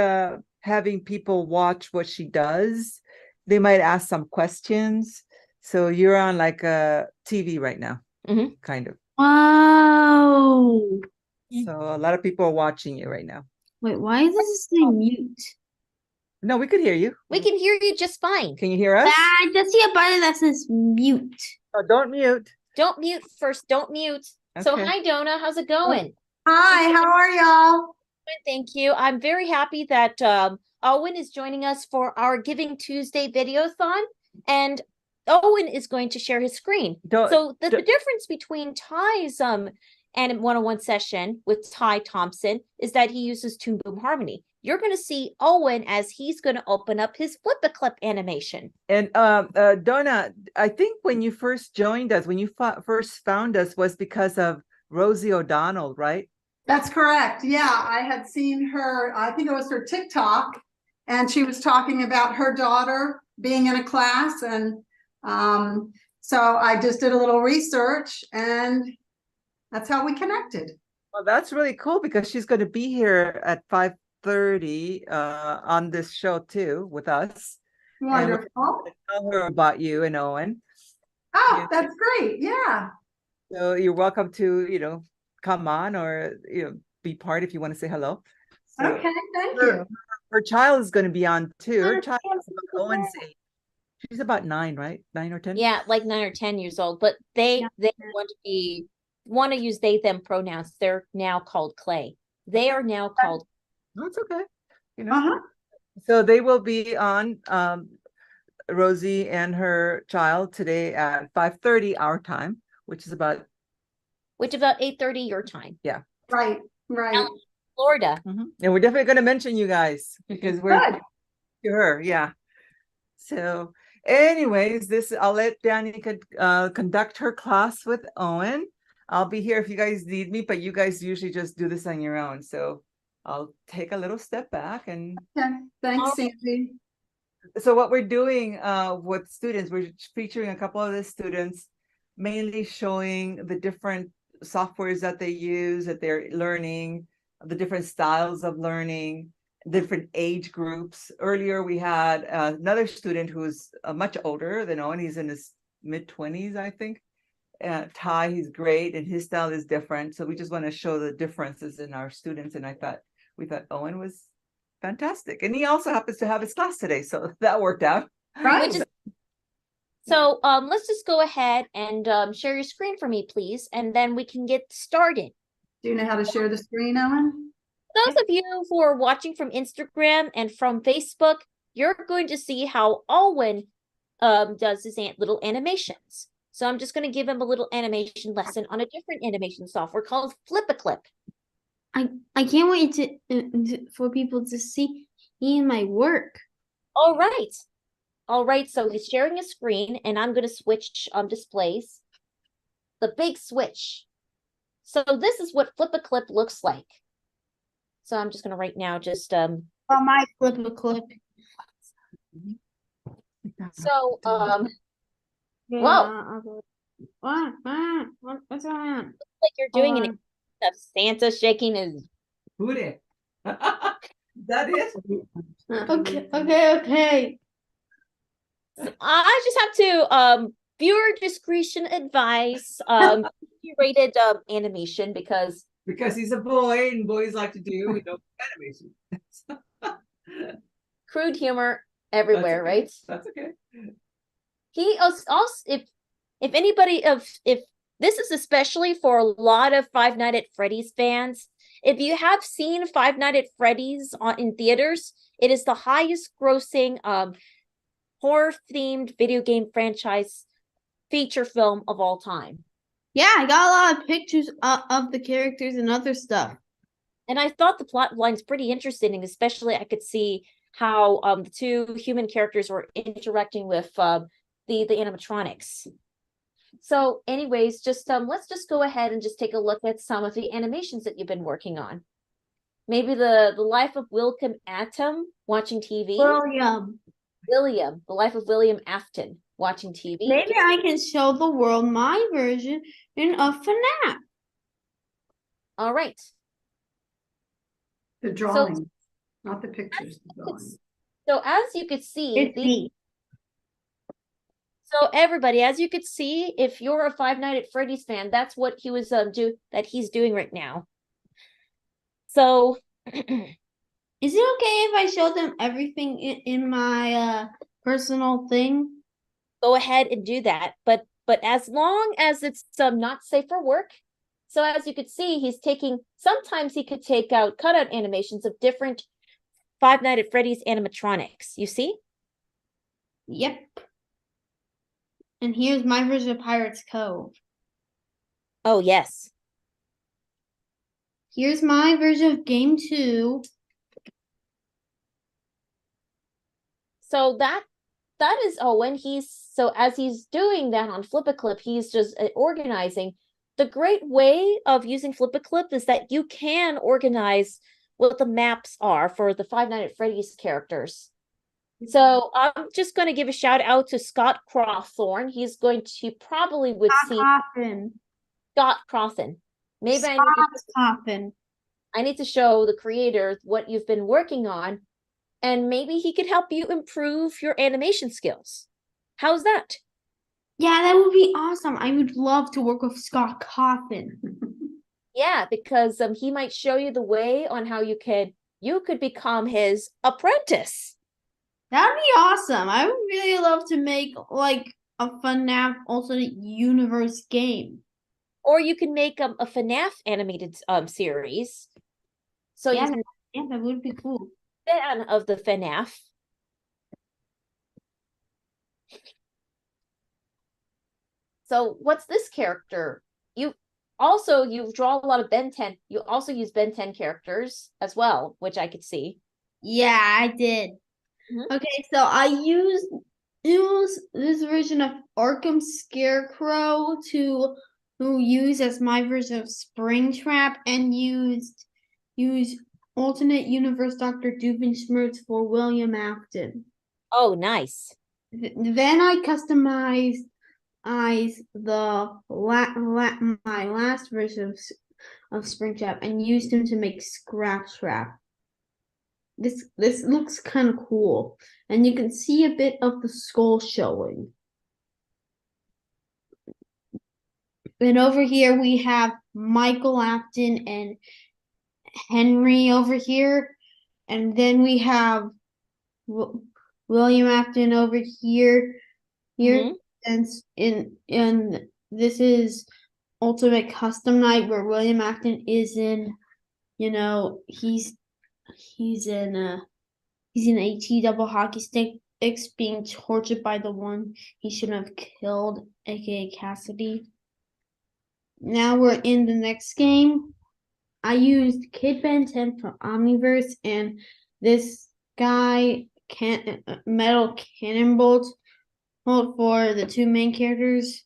having people watch what she does. They might ask some questions. So you're on like a TV right now, kind of. Wow. So a lot of people are watching you right now. Wait, why is this saying mute? No, we could hear you. We can hear you just fine. Can you hear us? I just see a button that says mute. Oh, don't mute. Don't mute first. Don't mute. Okay. So hi, Donna. How's it going? Hi, how are y'all? Thank you. I'm very happy that Owen is joining us for our Giving Tuesday Video-A-Thon, and Owen is going to share his screen. So the difference between Ty's and one-on-one session with Ty Thompson is that he uses Toon Boom Harmony. You're going to see Owen as he's going to open up his flip-a-clip animation. And Donna, I think when you first joined us, when you first found us, was because of Rosie O'Donnell, right? That's correct. Yeah, I had seen her, I think it was her TikTok, and she was talking about her daughter being in a class. And so I just did a little research, and that's how we connected. Well, that's really cool, because she's going to be here at 5:30 on this show too with us. Wonderful. And we're gonna tell her about you and Owen. Oh, that's great. Yeah. So you're welcome to, come on, or be part if you want to say hello. So okay, thank you. Her child is going to be on too. Her child is about Owen's age. She's about 9, right? 9 or 10? Yeah, like 9 or 10 years old. But they want to use they them pronouns. They're now called Clay. They are now called. That's okay. You know, so they will be on Rosie and her child today at 5:30 our time, which is about 8:30 your time. Yeah. Right. Florida. And we're definitely going to mention you guys because we're to her. Yeah. So anyways, I'll let Dani conduct her class with Owen. I'll be here if you guys need me, but you guys usually just do this on your own. So I'll take a little step back and. Okay. Thanks, Sandy. So what we're doing with students, we're featuring a couple of the students, mainly showing the different softwares that they use, that they're learning, the different styles of learning, different age groups. Earlier, we had another student who's much older than Owen. He's in his mid-20s, I think. Ty, he's great, and his style is different. So we just want to show the differences in our students. And we thought Owen was fantastic. And he also happens to have his class today. So that worked out. Right. So let's just go ahead and share your screen for me, please. And then we can get started. Do you know how to share the screen, Owen? Those of you who are watching from Instagram and from Facebook, you're going to see how Owen does his little animations. So I'm just going to give him a little animation lesson on a different animation software called Flip-A-Clip. I can't wait for people to see my work. All right. So he's sharing a screen, and I'm going to switch displays. The big switch. So this is what Flip-A-Clip looks like. So I'm just going to right now just my Flip-A-Clip. So whoa. What's on? Like you're doing an of Santa shaking his booty. That is okay. I just have to viewer discretion advice rated animation because he's a boy and boys like to do animation. Crude humor everywhere, right? That's okay. He also if anybody if this is especially for a lot of Five Nights at Freddy's fans. If you have seen Five Nights at Freddy's in theaters, it is the highest grossing horror-themed video game franchise feature film of all time. Yeah, I got a lot of pictures of the characters and other stuff. And I thought the plot line's pretty interesting, especially I could see how the two human characters were interacting with the animatronics. So anyways, just let's just go ahead and just take a look at some of the animations that you've been working on. Maybe the life of William Atom watching TV. William, the life of William Afton watching TV. Maybe I can show the world my version of FNAF. All right. The drawing, not the pictures. The drawing. So as you could see, so everybody, as you could see, if you're a Five Nights at Freddy's fan, that's what he was he's doing right now. So is it okay if I show them everything in my personal thing? Go ahead and do that, but as long as it's not safe for work. So as you could see, sometimes he could take out cutout animations of different Five Nights at Freddy's animatronics. You see? Yep. And here's my version of Pirates Cove. Oh, yes. Here's my version of Game 2. So that is Owen. As he's doing that on Flip-A-Clip, he's just organizing. The great way of using Flip-A-Clip is that you can organize what the maps are for the Five Nights at Freddy's characters. So I'm just going to give a shout out to Scott Crawthorne. He probably would see Scott Crawthon. Maybe I need to show the creator what you've been working on, and maybe he could help you improve your animation skills. How's that? Yeah, that would be awesome. I would love to work with Scott Cawthon. Yeah, because he might show you the way on how you could become his apprentice. That'd be awesome. I would really love to make like a FNAF alternate universe game. Or you can make a FNAF animated series. So Yeah, he's that would be cool. a fan of the FNAF. So what's this character? You draw a lot of Ben 10. You also use Ben 10 characters as well, which I could see. Yeah, I did. Okay, so I used this version of Arkham Scarecrow to use as my version of Springtrap, and use alternate universe Dr. Doofenshmirtz for William Afton. Oh, nice. Then I customized my last version of Springtrap and used him to make Scratchtrap. This looks kind of cool, and you can see a bit of the skull showing. And over here we have Michael Afton and Henry over here, and then we have William Afton over here. And this is Ultimate Custom Night, where William Afton is in, he's in AT double hockey sticks being tortured by the one he shouldn't have killed, aka Cassidy. Now we're in the next game. I used Kid Ben 10 from Omniverse and this guy Metal Cannonbolt for the two main characters,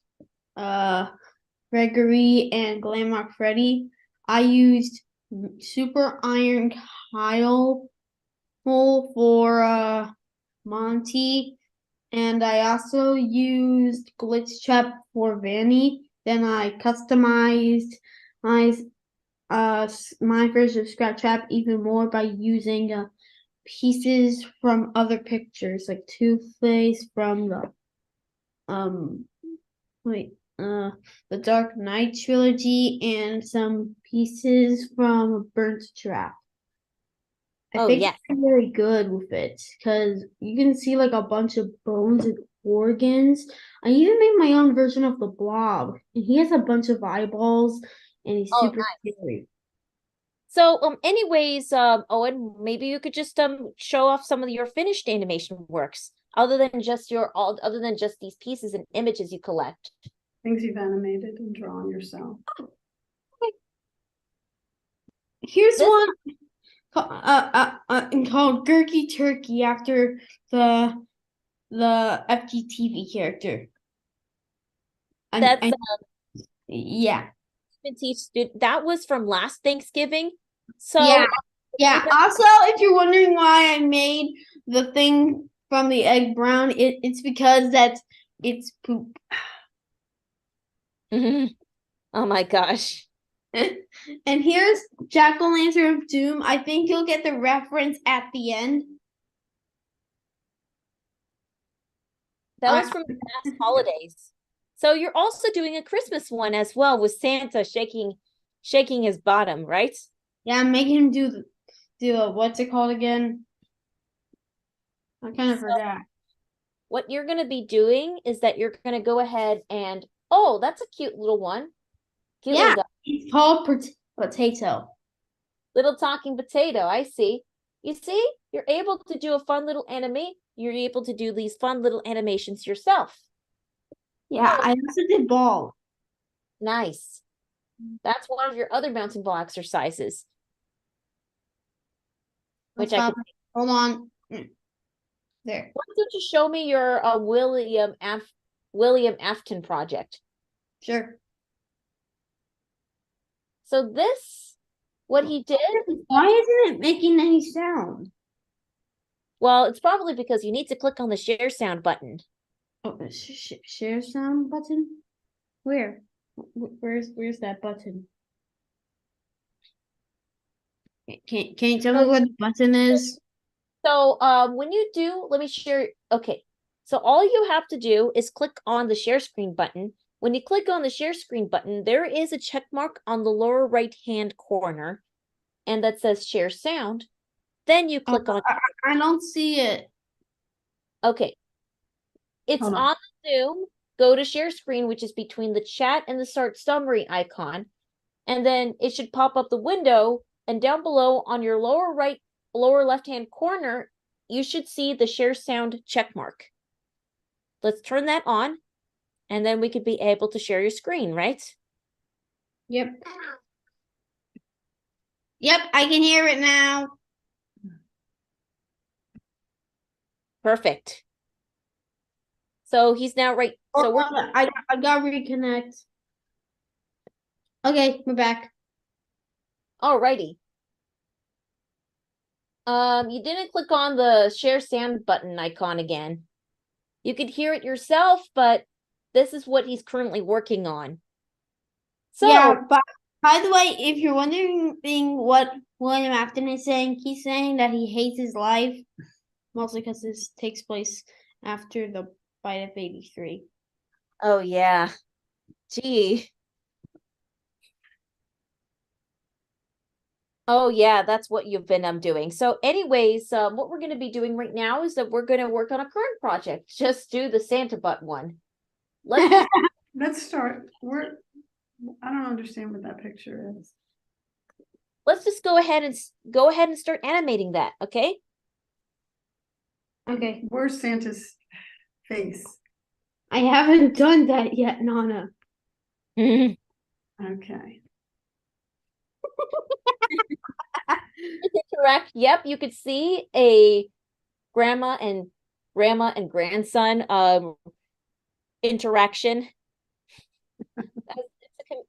Gregory and Glamrock Freddy. I used Super Iron Kyle for Monty, and I also used Glitch Trap for Vanny. Then I customized my version of Scratch Trap even more by using pieces from other pictures, like Two-Face from the Dark Knight trilogy, and some pieces from Burnt Trap. I think it's really good with it because you can see like a bunch of bones and organs. I even made my own version of the Blob, and he has a bunch of eyeballs, and he's super scary. So, anyways, Owen, maybe you could just show off some of your finished animation works, other than just these pieces and images you collect. Things you've animated and drawn yourself. Here's one called Gurky Turkey, after the FGTV character. Yeah. That was from last Thanksgiving. So yeah. Also, if you're wondering why I made the thing from the egg brown, it's because it's poop. Oh my gosh. And here's Jack-o'-lantern of Doom. I think you'll get the reference at the end. That was from the past holidays. So you're also doing a Christmas one as well, with Santa shaking his bottom, right? Yeah, I'm making him do what's it called again? I kind of forgot. What you're going to be doing is that you're going to go ahead and, that's a cute little one. It's called Potato. Little talking potato, I see. You see, you're able to do a fun little anime. You're able to do these fun little animations yourself. Yeah, I also did ball. Nice. That's one of your other bouncing ball exercises. Which I can... Hold on. There. Why don't you show me your William Afton project? Sure. So what he did... Why isn't it making any sound? Well, it's probably because you need to click on the share sound button. Oh, the share sound button? Where? Where's that button? Can you tell me what the button is? So when you do, let me share. Okay, so all you have to do is click on the share screen button. When you click on the share screen button, there is a check mark on the lower right hand corner, and that says share sound. Then you click on. I don't see it. Okay, it's on the Zoom. Go to share screen, which is between the chat and the start summary icon, and then it should pop up the window And down below on your lower left-hand corner, you should see the share sound check mark. Let's turn that on, and then we could be able to share your screen, right? Yep. Yep, I can hear it now. Perfect. So he's now right. So we're I got reconnect. Okay, we're back. alrighty. You didn't click on the share sound button icon again. You could hear it yourself, but this is what he's currently working on. So yeah, but by the way, if you're wondering what William Afton is saying, he's saying that he hates his life, mostly because this takes place after the bite of 83. oh yeah. Gee. Oh yeah, that's what you've been doing. So anyways, what we're going to be doing right now is that we're going to work on a current project. Just do the Santa butt one. Let's start. I don't understand what that picture is. Let's just go ahead and start animating that, okay? Okay. Where's Santa's face? I haven't done that yet, Nana. Okay. Interact. Yep, you could see a grandma and grandson interaction.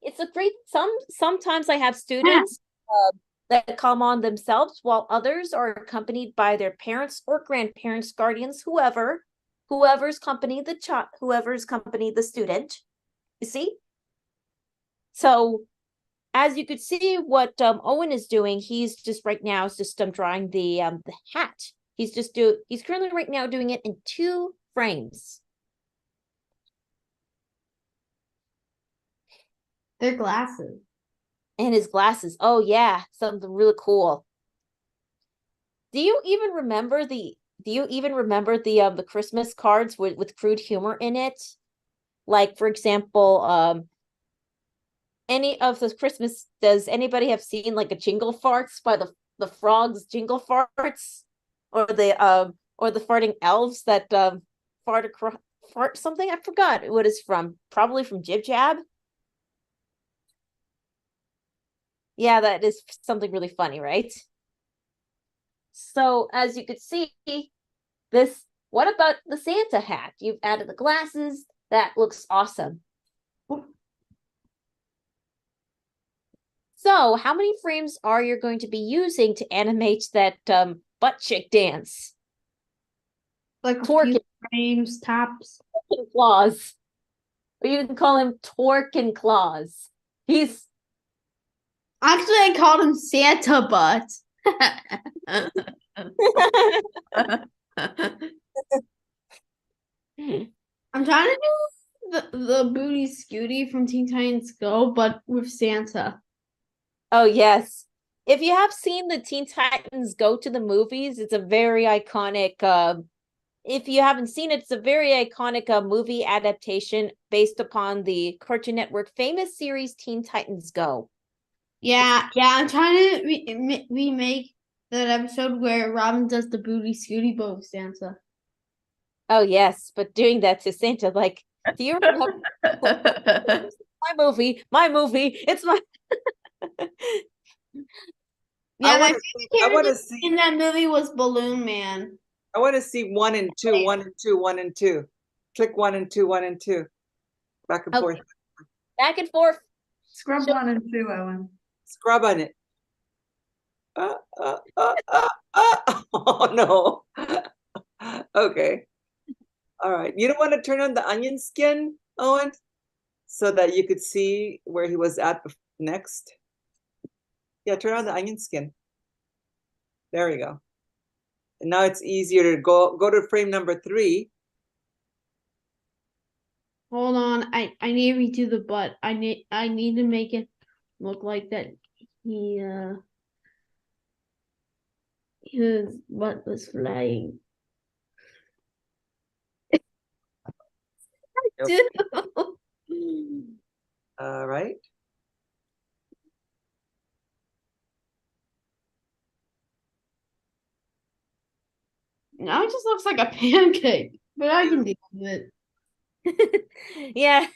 It's a great sometimes I have students that come on themselves, while others are accompanied by their parents or grandparents, guardians, whoever's accompanied the student. You see? So as you could see, what Owen is doing, he's just right now is just drawing the hat. He's currently right now doing it in 2 frames. They're glasses. And his glasses. Oh yeah, something really cool. Do you even remember the Christmas cards with crude humor in it? Like, for example, any of the Christmas, does anybody have seen like a jingle farts by the frogs jingle farts? Or the farting elves that fart something? I forgot what it's from. Probably from Jib Jab. Yeah, that is something really funny, right? So as you could see, what about the Santa hat? You've added the glasses. That looks awesome. So how many frames are you going to be using to animate that butt chick dance? Like a few frames tops. Torque and Claus. Or you can call him Torque and Claus. He's actually, I called him Santa Butt. I'm trying to do the Booty Scooty from Teen Titans Go, but with Santa. Oh yes. If you have seen the Teen Titans Go to the movies, it's a very iconic if you haven't seen it, it's a very iconic movie adaptation based upon the Cartoon Network famous series Teen Titans Go. Yeah, I'm trying to remake that episode where Robin does the Booty Scooty bow with Santa. Oh yes, but doing that to Santa, like, do you remember my movie, it's my Yeah, my favorite character in that movie was Balloon Man. I want to see 1 and 2, 1 and 2, 1 and 2. Click 1 and 2, 1 and 2. Back and forth. Back and forth. Scrub 1 and 2, Owen. Scrub on it. Oh no. Okay. All right. You don't want to turn on the onion skin, Owen, so that you could see where he was at next. Yeah, turn on the onion skin. There we go. And now it's easier to go to frame number 3. Hold on, I need to redo the butt. I need to make it look like that his butt was flying. All right. Now it just looks like a pancake, but I can deal with it. Yeah.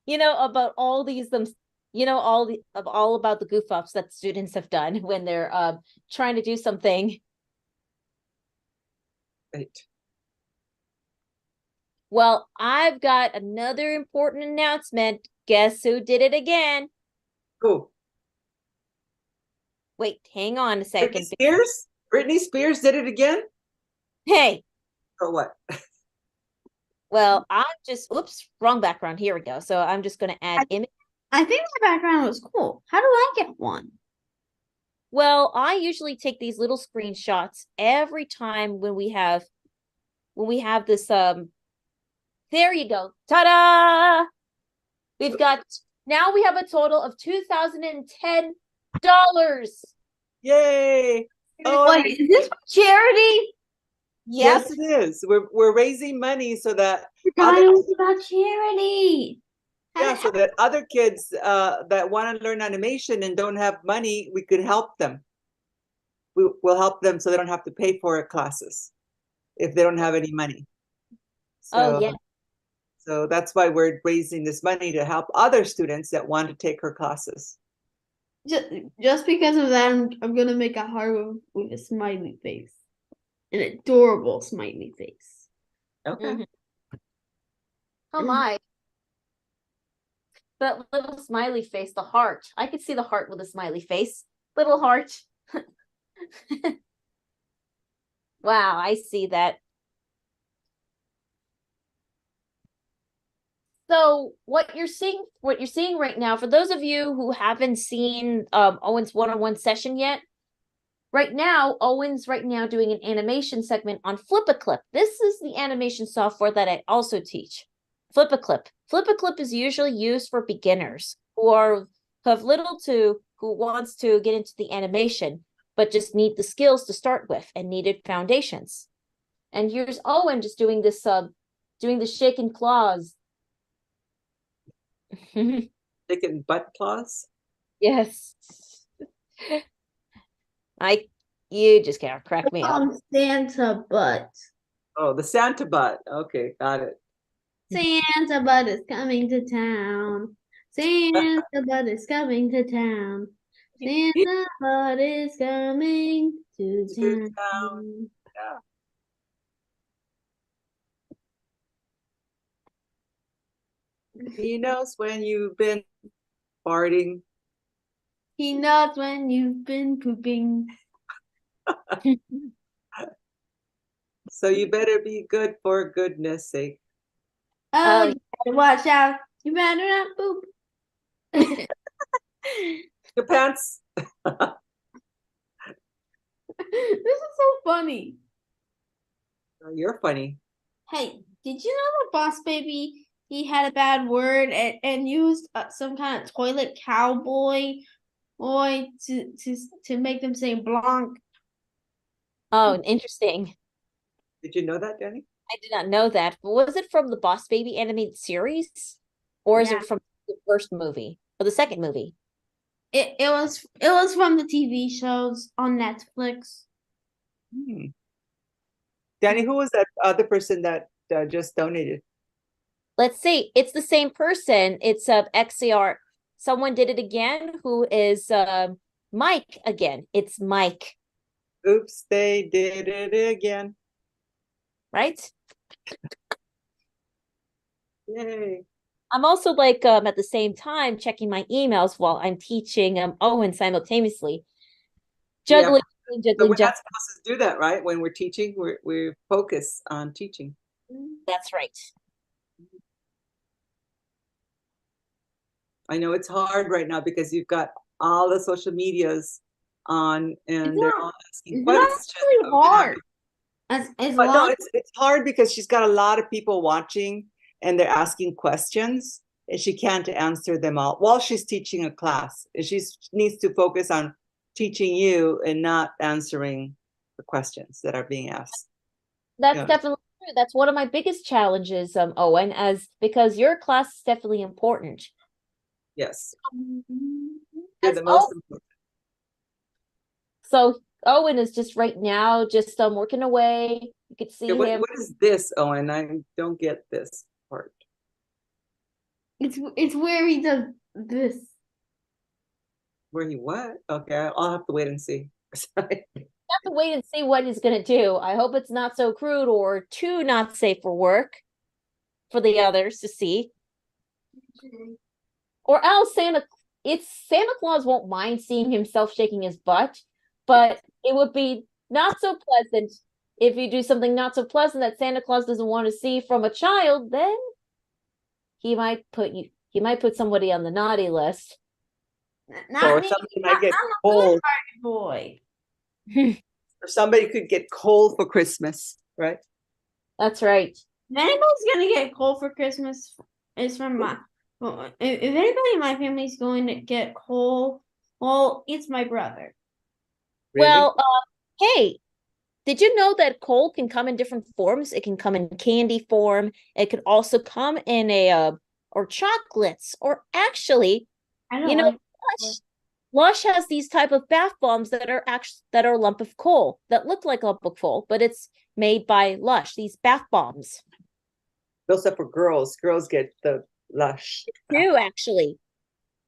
You know, about all these all about the goof ups that students have done when they're trying to do something. Right. Well, I've got another important announcement. Guess who did it again? Who? Wait, hang on a Britney second. Spears? Britney Spears did it again? Hey, Or what? well, I'm just, oops, wrong background. Here we go. So I'm just going to add image. I think my background was cool. How do I get one? Well, I usually take these little screenshots every time when we have this, there you go. Ta-da! Now we have a total of $2,010. Yay! Wait, is this for charity? Yep. Yes, it is. We're raising money so that God, it was about charity. yeah, so that other kids that want to learn animation and don't have money, we could help them. We'll help them so they don't have to pay for classes if they don't have any money. So, Yeah. So that's why we're raising this money to help other students that want to take her classes. Just because of that, I'm gonna make a heart with a smiley face, an adorable smiley face. Okay. Oh my. That little smiley face, the heart. I could see the heart with a smiley face. Little heart. Wow, I see that. So what you're seeing right now, for those of you who haven't seen Owen's one-on-one session yet, right now, Owen's doing an animation segment on Flip-A-Clip. This is the animation software that I also teach. Flip-A-Clip. Flip-A-Clip is usually used for beginners who wants to get into the animation, but just need the skills to start with and needed foundations. And here's Owen just doing this, doing the shaking claws. Chicken butt claws? Yes. You just can't crack me up. Santa butt. Oh, the Santa butt. Okay, got it. Santa butt is coming to town. Santa butt is coming to town. Santa butt is coming to town. Yeah. He knows when you've been farting. He knows when you've been pooping. So you better be good for goodness sake. Oh, you better watch out. You better not poop. Your pants. This is so funny. You're funny. Hey, did you know that Boss Baby, he had a bad word and used some kind of toilet cowboy to make them say blanc? Oh, interesting. Did you know that, Dani? I did not know that. But was it from the Boss Baby animated series? Or is it from the first movie? Or the second movie? It was from the TV shows on Netflix. Dani, who was that other person that just donated? Let's see. It's the same person. It's XCR. Someone did it again. Who is Mike again? It's Mike. Oops, they did it again. Right? Yay. I'm also like at the same time checking my emails while I'm teaching Owen simultaneously. Juggling. So we're not supposed to do that, right? When we're teaching, we're focused on teaching. That's right. I know it's hard right now because you've got all the social medias on and they're all asking questions. It's really hard. It's hard because she's got a lot of people watching and they're asking questions and she can't answer them all while she's teaching a class. And she needs to focus on teaching you and not answering the questions that are being asked. That's definitely true. That's one of my biggest challenges, Owen, because your class is definitely important. Yes. You're the most important. So Owen is just right now just working away. You could see what, him. what is this, Owen? I don't get this part. It's where he does this. Where he what? Okay, I'll have to wait and see. Sorry. Have to wait and see what he's gonna do. I hope it's not so crude or too not safe for work for the others to see. Or else Santa Claus won't mind seeing himself shaking his butt, but it would be not so pleasant if you do something not so pleasant that Santa Claus doesn't want to see from a child. Then he might put somebody on the naughty list. Or somebody might get cold. Boy. Or somebody could get cold for Christmas, right? That's right. If anybody's gonna get cold for Christmas, it's from my. Well, if anybody in my family is going to get cold, well, it's my brother. Really? Well, hey, did you know that coal can come in different forms? It can come in candy form. It could also come in or chocolates, or actually, Lush has these type of bath bombs that are a lump of coal that look like a lump of coal, but it's made by Lush. These bath bombs. Those are for girls. Girls get the Lush. Too, actually,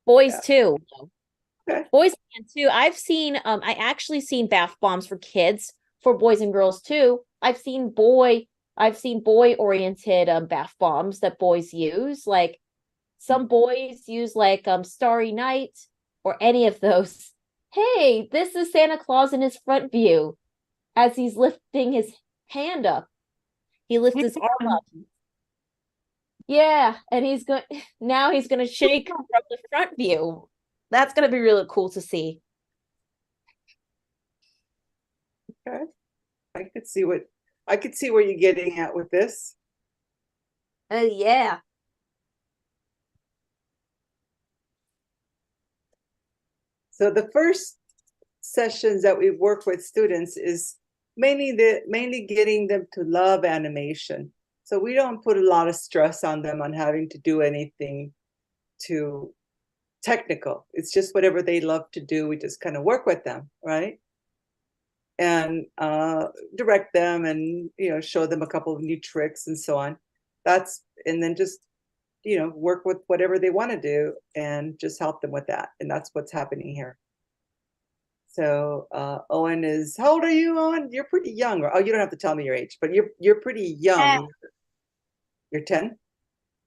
boys too. Okay. Boys can too. I actually seen bath bombs for kids, for boys and girls too. I've seen boy oriented bath bombs that boys use. Like some boys use like Starry Night or any of those. Hey, this is Santa Claus in his front view as he's lifting his hand up. He lifts his arm up. Yeah, and he's going to shake from the front view. That's going to be really cool to see. Okay. I could see where you're getting at with this. Oh yeah. So the first sessions that we work with students is mainly getting them to love animation. So we don't put a lot of stress on them on having to do anything too technical. It's just whatever they love to do. We just kind of work with them, right? And direct them and, show them a couple of new tricks and so on. And then just, work with whatever they want to do and just help them with that. And that's what's happening here. So Owen is, how old are you, Owen? You're pretty young. Oh, you don't have to tell me your age, but you're pretty young. Yeah. You're 10?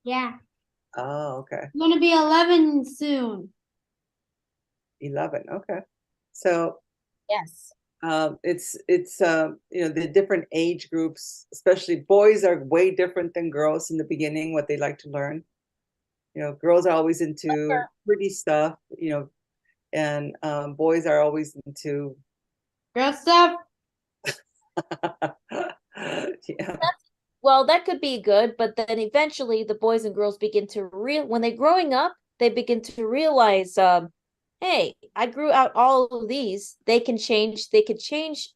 Yeah. Oh, okay. I'm gonna be 11 soon. 11. Okay. So yes. It's the different age groups, especially boys are way different than girls in the beginning, what they like to learn. Girls are always into pretty stuff, and boys are always into girl stuff. Yeah. Well, that could be good, but then eventually the boys and girls begin to when they're growing up, they begin to realize, hey, I grew out all of these. They could change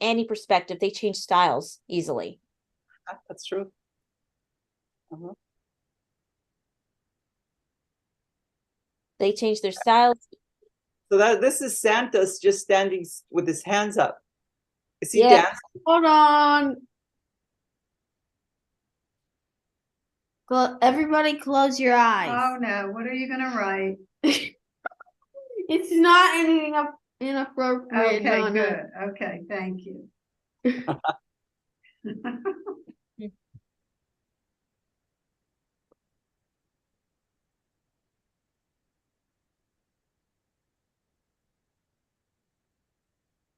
any perspective. They change styles easily. That's true. Uh-huh. They change their styles. So this is Santa's just standing with his hands up. Is he dancing? Hold on. Everybody close your eyes. Oh no, what are you gonna write? It's not anything inappropriate. Okay, no, good. Okay, thank you.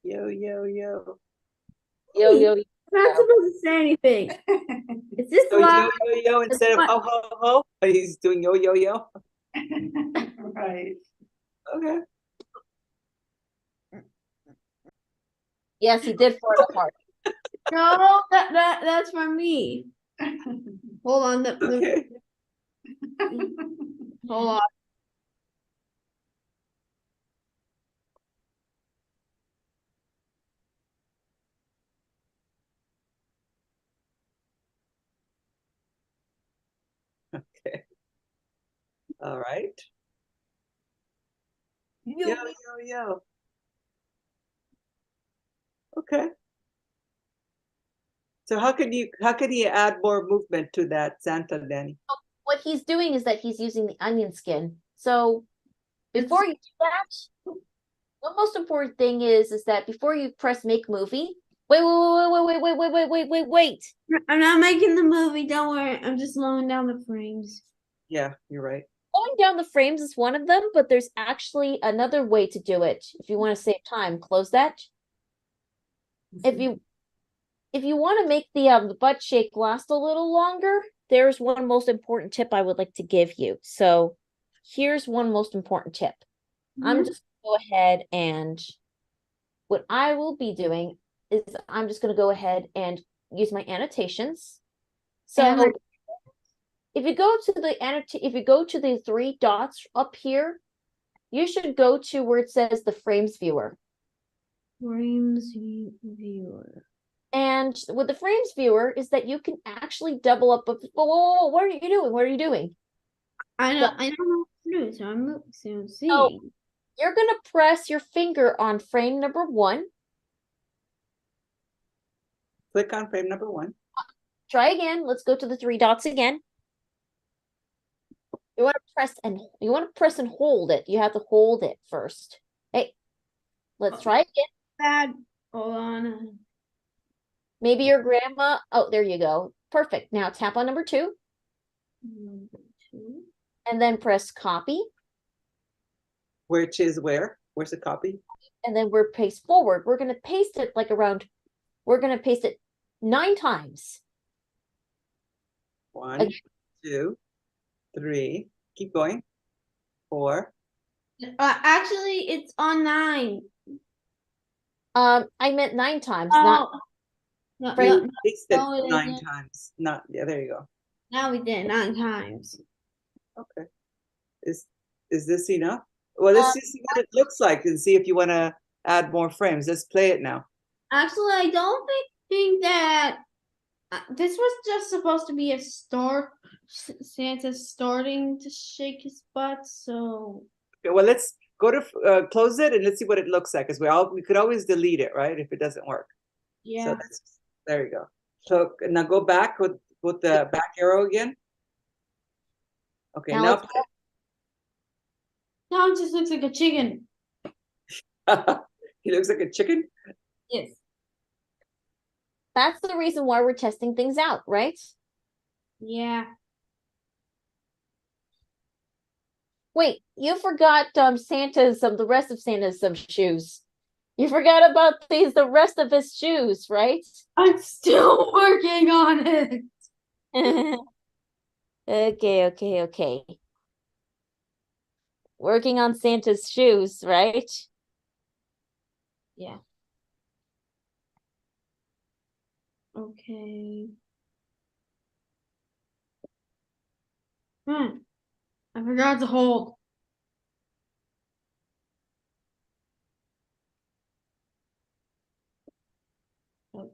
Yo, yo, yo. Yo, yo, yo. I'm not supposed to say anything. Is this so live? yo, yo, yo instead of ho, ho, ho? He's doing yo, yo, yo. Right. Okay. Yes, he did fart apart. No, that's from me. Hold on. Okay. Hold on. Okay. All right. Yo, yo, yo. Okay. So how can you add more movement to that Santa, Dani? What he's doing is that he's using the onion skin. So before you do that, the most important thing is that before you press make movie, wait. I'm not making the movie, don't worry. I'm just slowing down the frames. Yeah, you're right. Slowing down the frames is one of them, but there's actually another way to do it. If you want to save time, close that. If you want to make the butt shake last a little longer, there's one most important tip I would like to give you. So here's one most important tip. I'm just going to go ahead and what I will be doing is I'm just going to go ahead and use my annotations. So if you go to the three dots up here, you should go to where it says the frames viewer. Frames viewer. And with the frames viewer is that you can actually double up. Whoa, what are you doing? What are you doing? I don't know what to do, so I'm seeing. So you're gonna press your finger on frame number 1. Click on frame number 1. Try again. Let's go to the three dots again. You want to press and hold it. You have to hold it first. Hey, let's try again. Bad. Hold on. Maybe your grandma. Oh, there you go. Perfect. Now tap on number 2. Number 2. And then press copy. Which is where? Where's the copy? And then we're paste forward. We're going to paste it we're going to paste it 9 times. 1, 2, 3. Keep going. 4. Actually, it's on 9. I meant 9 times, No, Pasted it 9 isn't. times. Not, yeah, there you go. Now we did it 9 times. Okay. Is this enough? Well, let's just see what it looks like and see if you want to add more frames. Let's play it now. Actually, I don't think that this was just supposed to be a start. Santa's starting to shake his butt, so. Okay, well, let's go to close it and let's see what it looks like. Because we could always delete it, right? If it doesn't work. Yeah. So there you go. So now go back with the back arrow again. Okay, now Now it just looks like a chicken. he looks like a chicken. Yes. That's the reason why we're testing things out, right? Yeah. Wait, you forgot the rest of Santa's shoes. You forgot about the rest of his shoes, right? I'm still working on it. Okay. Working on Santa's shoes, right? Yeah. Okay. I forgot to hold. Okay.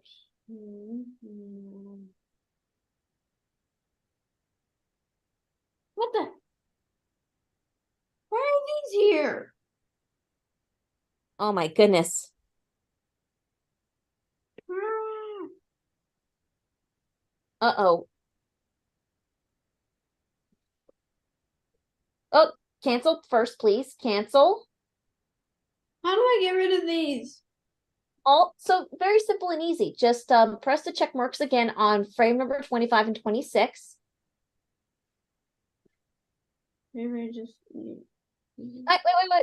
What the? Why are these here? Oh my goodness. Uh-oh. Oh, cancel first, please. Cancel. How do I get rid of these? So very simple and easy. Just press the check marks again on frame number 25 and 26. Maybe I just. Wait.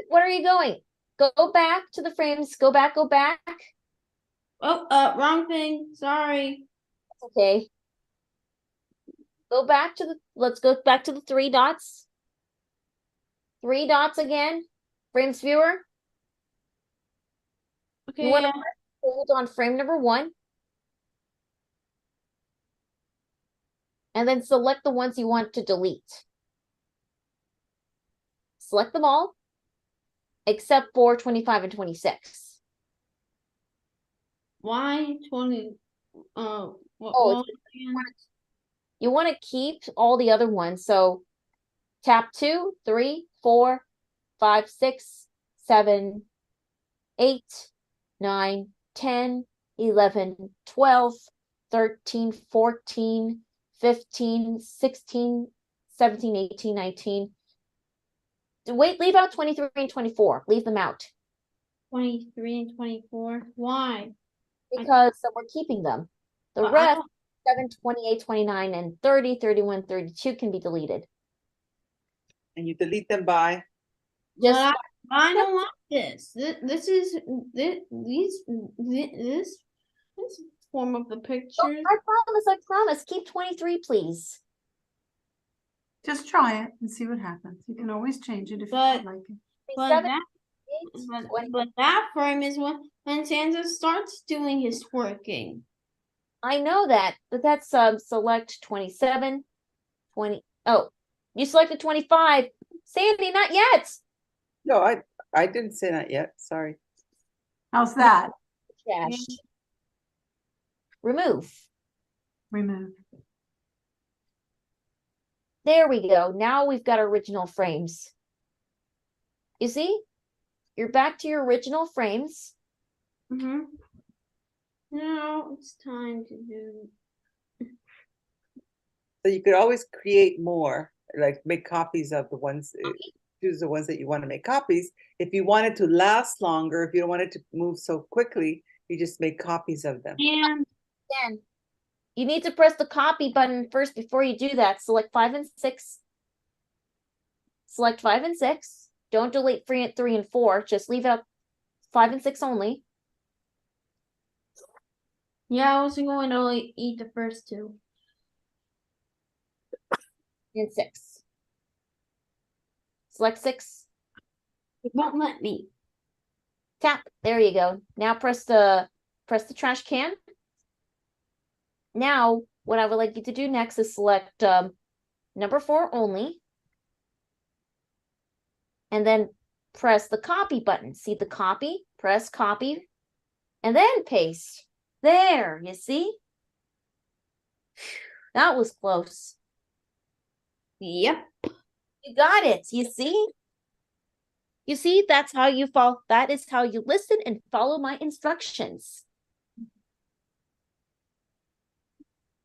What are you going? Go back to the frames. Go back. Oh, wrong thing. Sorry. Okay. Let's go back to the 3 dots. 3 dots again. Frames viewer. Okay. You want to hold on frame number 1. And then select the ones you want to delete. Select them all, except for 25 and 26. Why 20? You want to keep all the other ones. So tap 2, 3, 4, 5, 6, 7, 8, 9, 10, 11, 12, 13, 14, 15, 16, 17, 18, 19. Wait, leave out 23 and 24. Leave them out. 23 and 24. Why? Because we're keeping them. The But rest, 7, 28, 29, and 30, 31, 32 can be deleted. And you delete them by? Just I don't like this. This form of the picture. I promise. Keep 23, please. Just try it and see what happens. You can always change it if you don't like it. But that frame is when Santa starts doing his twerking. I know that, but that's select 27, 20. Oh, you selected 25. Sandy, not yet. No, I didn't say that yet. Sorry. How's that? Trash. Remove. Remove. There we go. Now we've got original frames. You see? You're back to your original frames. Mm-hmm. Now it's time to do. So you could always create more, like make copies of the ones, choose the ones that you want to make copies. If you want it to last longer, if you don't want it to move so quickly, you just make copies of them. And then you need to press the copy button first before you do that. Select 5 and 6. Select 5 and 6. Don't delete 3 and 4. Just leave out 5 and 6 only. Yeah, I was going to only eat the first two. And 6. Select 6. It won't let me. Tap. There you go. Now press the trash can. Now, what I would like you to do next is select number 4 only. And then press the copy button. See the copy? Press copy. And then paste. There, you see? That was close. Yep. You got it. You see? You see, that's how you follow. That is how you listen and follow my instructions.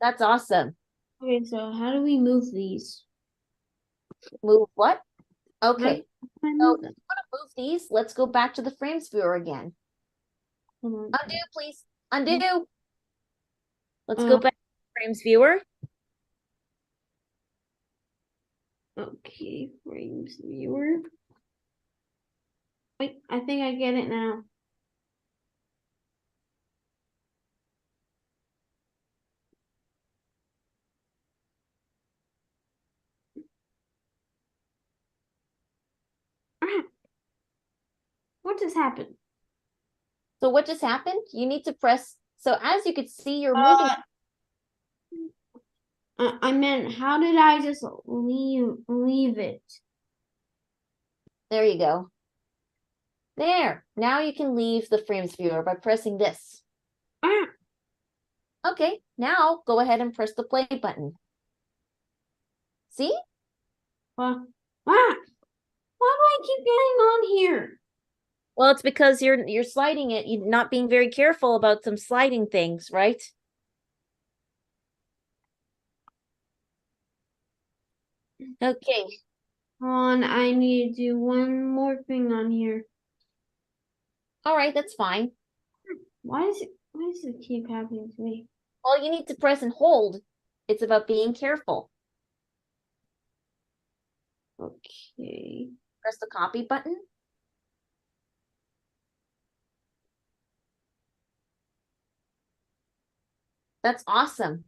That's awesome. Okay, so how do we move these? Move what? Okay. So if you Move want to move these, let's go back to the frames viewer again. them. Undo, please. Undo. Let's go back to the frames viewer. Okay, frames viewer. Wait, I think I get it now. What just happened? So what just happened? You need to press. So as you could see, you're moving. I meant, how did I just leave it? There you go. There. Now you can leave the frames viewer by pressing this. Okay. Now go ahead and press the play button. See? Why do I keep getting on here? Well, it's because you're sliding it. You're not being very careful about some sliding things, right? Okay. I need to do one more thing on here. All right, that's fine. Why does it keep happening to me? All you need to press and hold. It's about being careful. Okay. Press the copy button. That's awesome.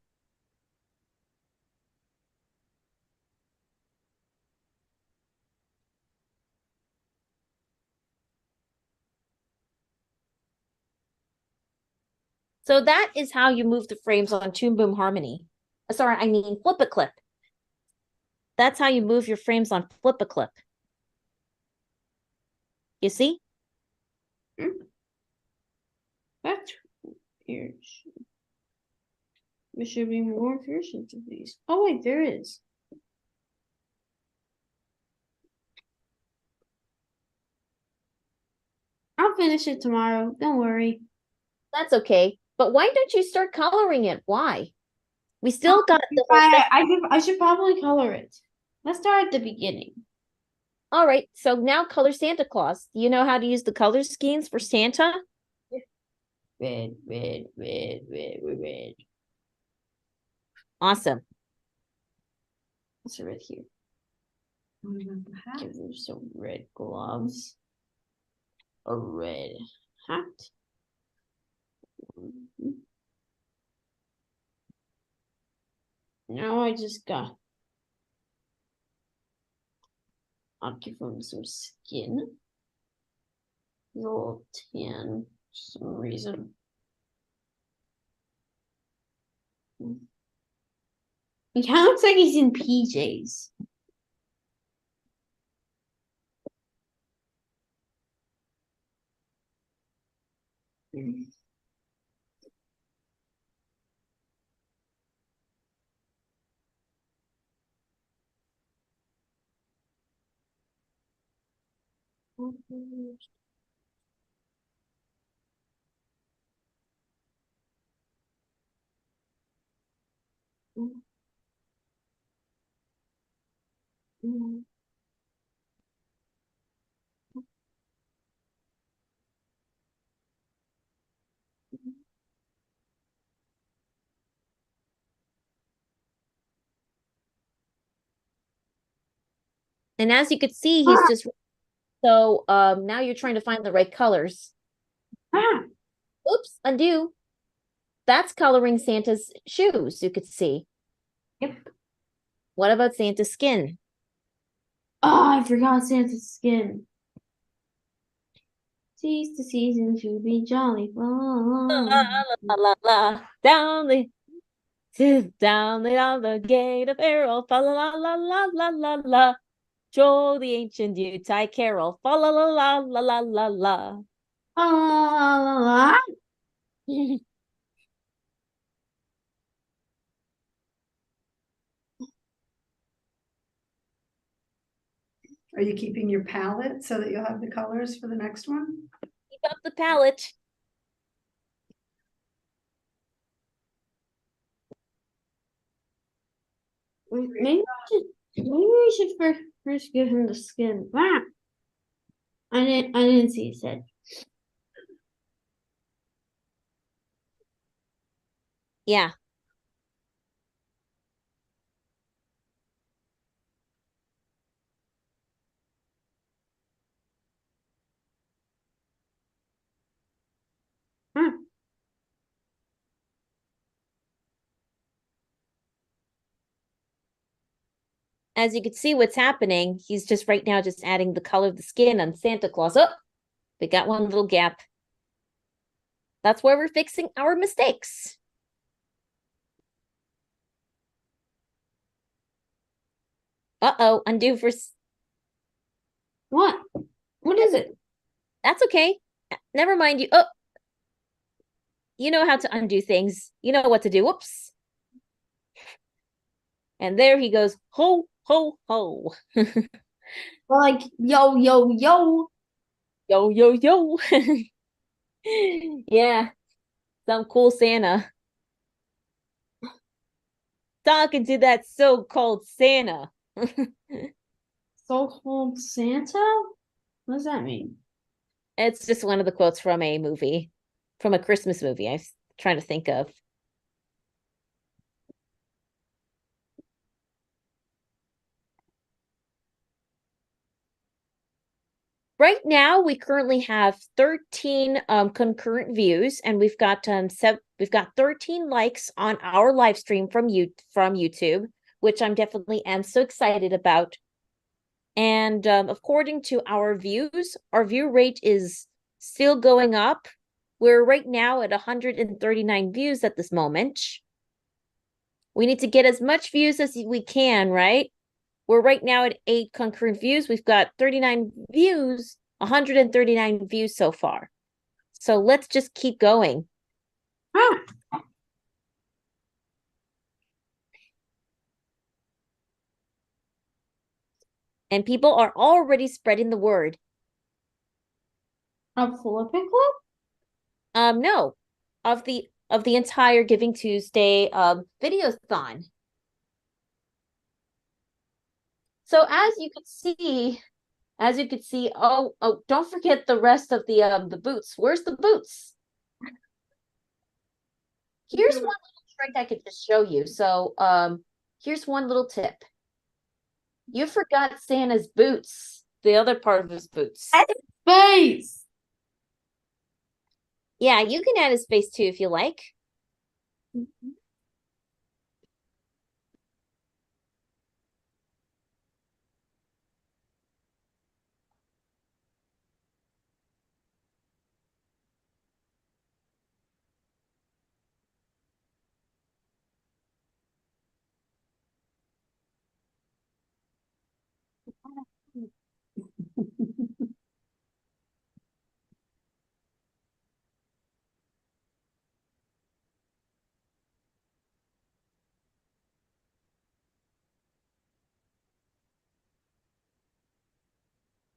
So that is how you move the frames on Toon Boom Harmony. Sorry, I mean Flip-A-Clip. That's how you move your frames on Flip-A-Clip. You see? That's weird. There should be more versions of these. Oh wait, there is. I'll finish it tomorrow. Don't worry. That's okay. But why don't you start coloring it? Why? We still got the whole I should probably color it. Let's start at the beginning. All right, so now color Santa Claus. Do you know how to use the color schemes for Santa? Red, red, red, red, red, red. Awesome. What's right here? Give them some red gloves. A red hat. Now I just got. I'll give him some skin. A little tan for some reason. He kind of looks like he's in PJs. And as you could see, he's just so now you're trying to find the right colors. Oops, undo. That's coloring Santa's shoes, you could see. Yep. What about Santa's skin? Oh, I forgot Santa's skin. 'Tis the season to be jolly. La, la, la, la, down the down the gate of Errol, fa la la la la la la. Joel the ancient Yuletide carol, fa la la la la la la la. la. Are you keeping your palette so that you'll have the colors for the next one? Keep up the palette. Maybe we should first give him the skin. Ah! I didn't see his head. Yeah. As you can see what's happening, he's just right now just adding the color of the skin on Santa Claus. Oh, we got one little gap. That's where we're fixing our mistakes. Uh-oh, undo for... What? What is it? That's okay. Never mind you. Oh, you know how to undo things. You know what to do. Whoops. And there he goes. Ho, ho, ho. Like, yo, yo, yo. Yo, yo, yo. Yeah. Some cool Santa. Talking to that so-called Santa. So-called Santa? What does that mean? It's just one of the quotes from a movie. From a Christmas movie I'm trying to think of. Right now, we currently have 13 concurrent views, and we've got 13 likes on our live stream from YouTube, which I'm definitely am so excited about. And according to our views, our view rate is still going up. We're right now at 139 views at this moment. We need to get as much views as we can, right? We're right now at 8 concurrent views. We've got 39 views, 139 views so far. So let's just keep going. And people are already spreading the word. A flipping club? No. of the entire Giving Tuesday Video-A-Thon. So as you could see, oh, don't forget the rest of the boots. Where's the boots? Here's one little trick I could just show you. So here's one little tip. You forgot Santa's boots, the other part of his boots. Face. Yeah, you can add his face too if you like.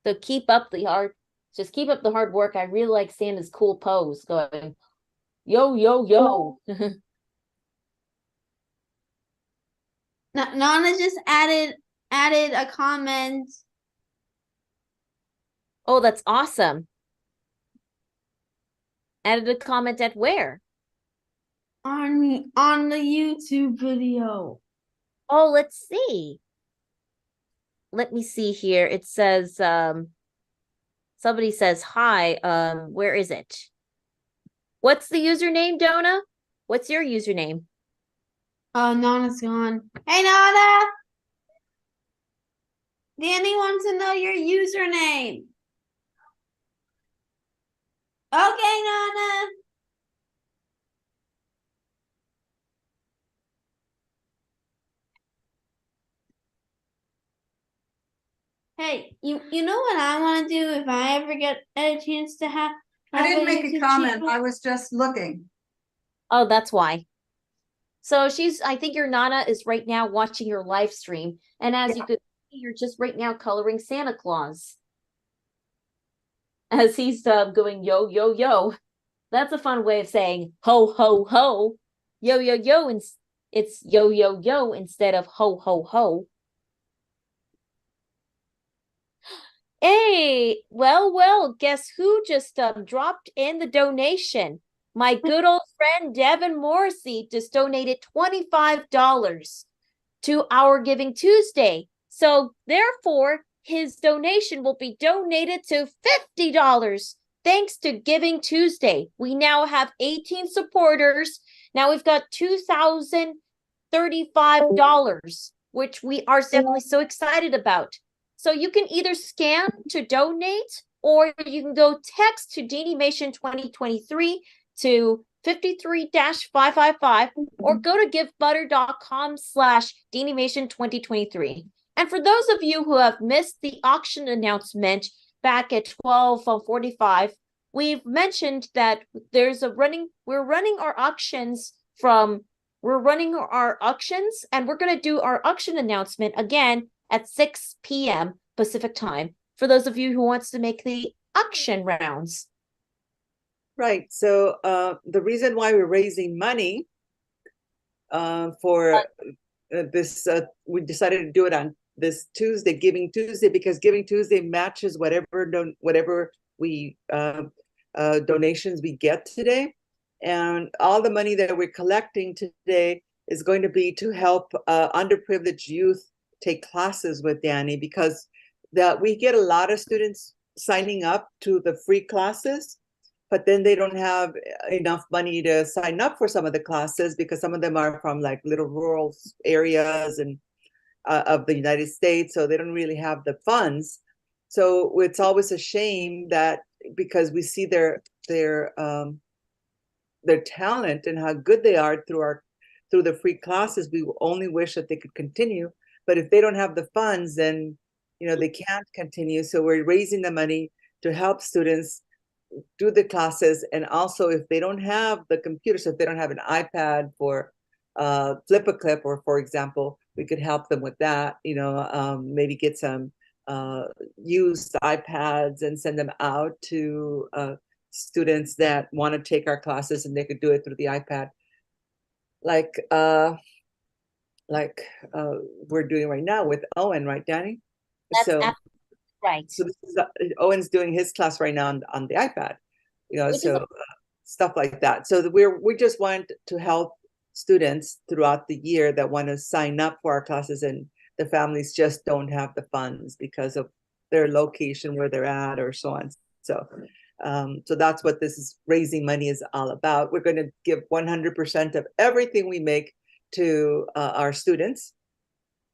So keep up the hard work. I really like Santa's cool pose going, yo, yo, yo. Nana just added a comment. Oh, that's awesome. Added a comment at where? On the YouTube video. Oh, let's see. Let me see here. It says somebody says hi. Where is it? What's the username, Donna? What's your username? Nana's gone. Hey, Nana. Dani wants to know your username. Okay, Nana. Hey, you know what I want to do if I ever get a chance to have I didn't a make a YouTube comment. channel? I was just looking. Oh, that's why. So I think your Nana is right now watching your live stream. And as you could see, you're just right now coloring Santa Claus. As he's going yo, yo, yo. That's a fun way of saying ho, ho, ho. Yo, yo, yo. And it's yo, yo, yo instead of ho, ho, ho. Hey, well, guess who just dropped in the donation? My good old friend Devin Morrissey just donated $25 to our Giving Tuesday. So therefore, his donation will be donated to $50 thanks to Giving Tuesday. We now have 18 supporters. Now we've got $2,035, which we are definitely so excited about. So you can either scan to donate, or you can go text to DaniMation 2023 to 53-555, or go to givebutter.com/DaniMation 2023. And for those of you who have missed the auction announcement back at 12:45, we've mentioned that we're running our auctions, and we're going to do our auction announcement again at 6 p.m. Pacific time for those of you who wants to make the auction rounds. Right. So the reason why we're raising money for this, we decided to do it on this Tuesday, Giving Tuesday, because Giving Tuesday matches whatever we donations we get today, and all the money that we're collecting today is going to be to help underprivileged youth take classes with Dani, because we get a lot of students signing up to the free classes, but then they don't have enough money to sign up for some of the classes, because some of them are from like little rural areas and of the United States, so they don't really have the funds. So it's always a shame that, because we see their talent and how good they are through the free classes, we only wish that they could continue. But if they don't have the funds, then they can't continue. So we're raising the money to help students do the classes. And also, if they don't have the computer, so if they don't have an iPad for Flip a Clip, or for example, we could help them with that. Maybe get some used iPads and send them out to students that want to take our classes and they could do it through the iPad. Like we're doing right now with Owen, right, Dani? That's right. So this is, Owen's doing his class right now on the iPad, you know, so stuff like that. So we just want to help students throughout the year that want to sign up for our classes, and the families just don't have the funds because of their location, where they're at, or so on. So that's what this is, raising money is all about. We're going to give 100% of everything we make to our students,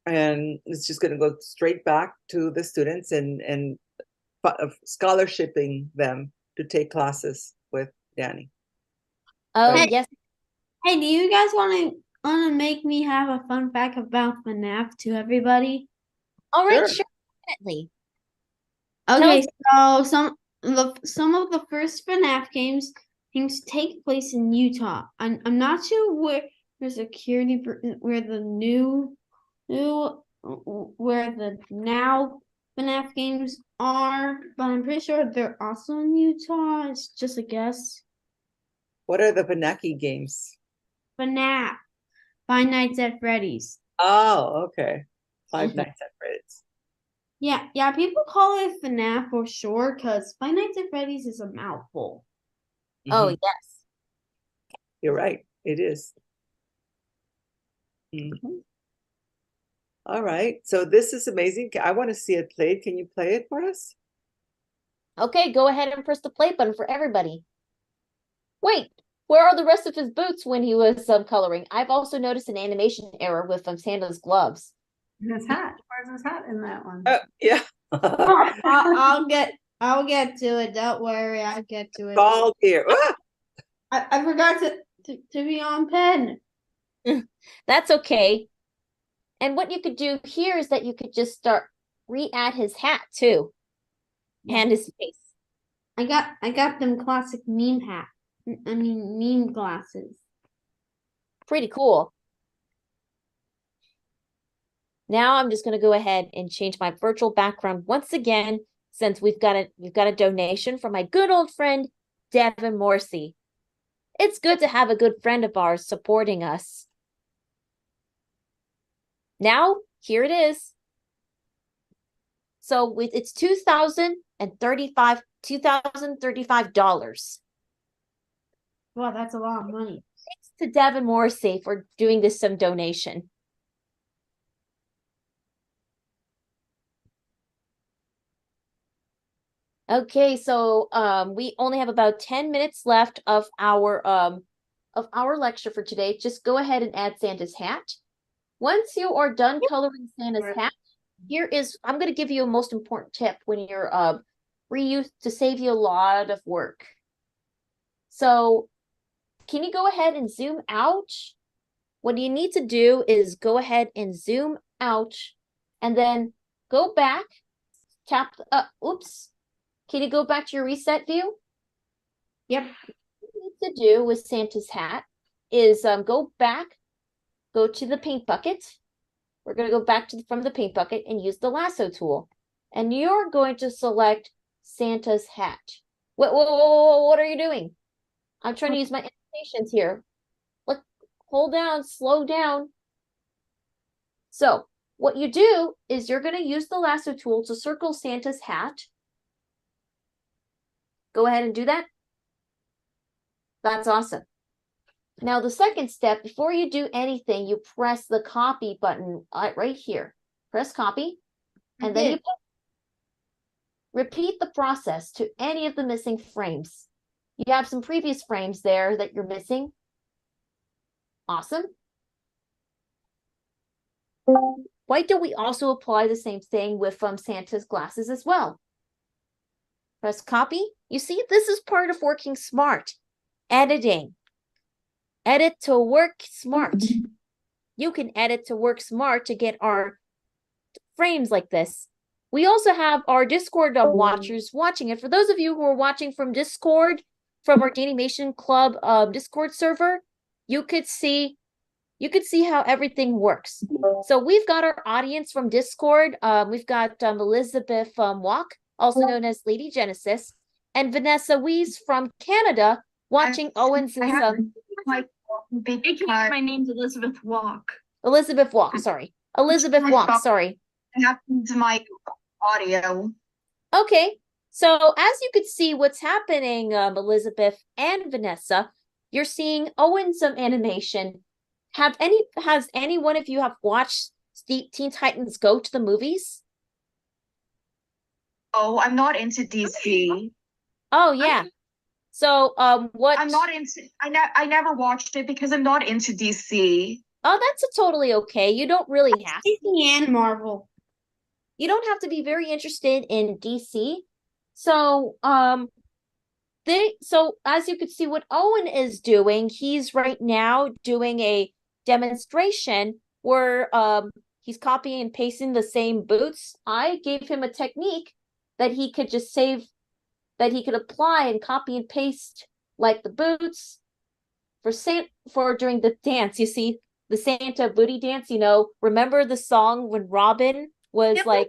and it's just going to go straight back to the students and scholarshiping them to take classes with Dani. Oh, Right? yes. Hey, do you guys want to make me have a fun fact about FNAF to everybody? All right, sure, definitely. Okay, so some of the first FNAF games take place in Utah. I'm not sure where the now FNAF games are, but I'm pretty sure they're also in Utah. It's just a guess. What are the Benaki games? FNAF, Five Nights at Freddy's. Oh, okay. Five Nights at Freddy's. Yeah, people call it FNAF for sure, because Five Nights at Freddy's is a mouthful. Oh, yes. You're right. It is. All right. So this is amazing. I want to see it played. Can you play it for us? Okay, go ahead and press the play button for everybody. Wait, where are the rest of his boots when he was coloring? I've also noticed an animation error with Santa's gloves. And his hat. Where's his hat in that one? Yeah. I'll get to it. Don't worry, I'll get to it. Ball here. I forgot to be on pen. That's okay. And what you could do here is that you could just start re-add his hat too. And his face. I got them classic meme meme glasses. Pretty cool. Now I'm just going to go ahead and change my virtual background once again, since we've got a donation from my good old friend Devin Morrissey. It's good to have a good friend of ours supporting us. Now, here it is. So it's $2,035. Wow, that's a lot of money. Thanks to Devin Morrissey for doing this donation. Okay, so we only have about 10 minutes left of our lecture for today. Just go ahead and add Santa's hat. Once you are done coloring Santa's hat, I'm going to give you a most important tip when you're reuse to save you a lot of work. So can you go ahead and zoom out? What you need to do is go ahead and zoom out and then go back, tap, oops. Can you go back to your reset view? Yep. What you need to do with Santa's hat is go back, go to the paint bucket. We're going to go back from the paint bucket and use the lasso tool. And you're going to select Santa's hat. What are you doing? I'm trying to use my animations here. Look, hold down, slow down. So what you do is you're going to use the lasso tool to circle Santa's hat. Go ahead and do that. That's awesome. Now, the second step, before you do anything, you press the copy button right here. Press copy, and then you repeat the process to any of the missing frames. You have some previous frames there that you're missing. Awesome. Why don't we also apply the same thing with Santa's glasses as well? Press copy. You see, this is part of working smart. Editing. Edit to work smart. You can edit to work smart to get our frames like this. We also have our Discord watchers watching it. For those of you who are watching from Discord, from our DaniMation Club Discord server, you could see how everything works. So we've got our audience from Discord. We've got Elizabeth Walk, also known as Lady Genesis. and Vanessa Weiss from Canada watching Owen's. My name's Elizabeth Walk. Elizabeth Walk, sorry. Elizabeth Walk, sorry. What happened to my audio? Okay, so as you could see what's happening, Elizabeth and Vanessa, you're seeing Owen's animation. Has any one of you have watched Teen Titans Go to the movies? Oh, I'm not into DC. Oh yeah. So what I'm not into I never watched it because I'm not into DC. Oh, that's totally okay. You don't really have to. DC and Marvel. You don't have to be very interested in DC. So so as you can see what Owen is doing, he's right now doing a demonstration where he's copying and pasting the same boots. I gave him a technique that he could just that he could apply and copy and paste like the boots for during the dance. You see the Santa booty dance, remember the song when Robin was my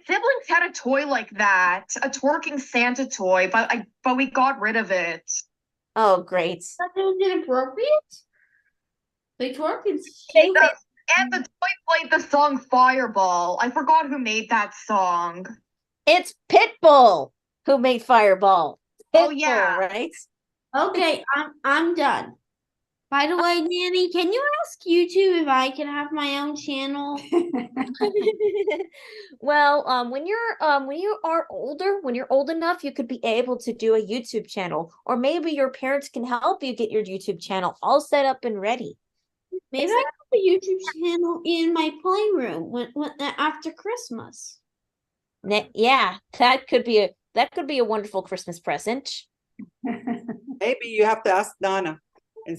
siblings had a toy like that, a twerking Santa toy, but we got rid of it. Oh, great. That was inappropriate? They twerk and the toy played the song Fireball. I forgot who made that song. It's Pitbull who made Fireball. Pitbull, oh yeah, right? Okay, I'm done. By the way, Dani, can you ask YouTube if I can have my own channel? Well, when you are older, when you're old enough, you could be able to do a YouTube channel, or maybe your parents can help you get your YouTube channel all set up and ready. Maybe I have a YouTube channel in my playroom when after Christmas. Yeah, that could be a wonderful Christmas present. Maybe you have to ask Donna and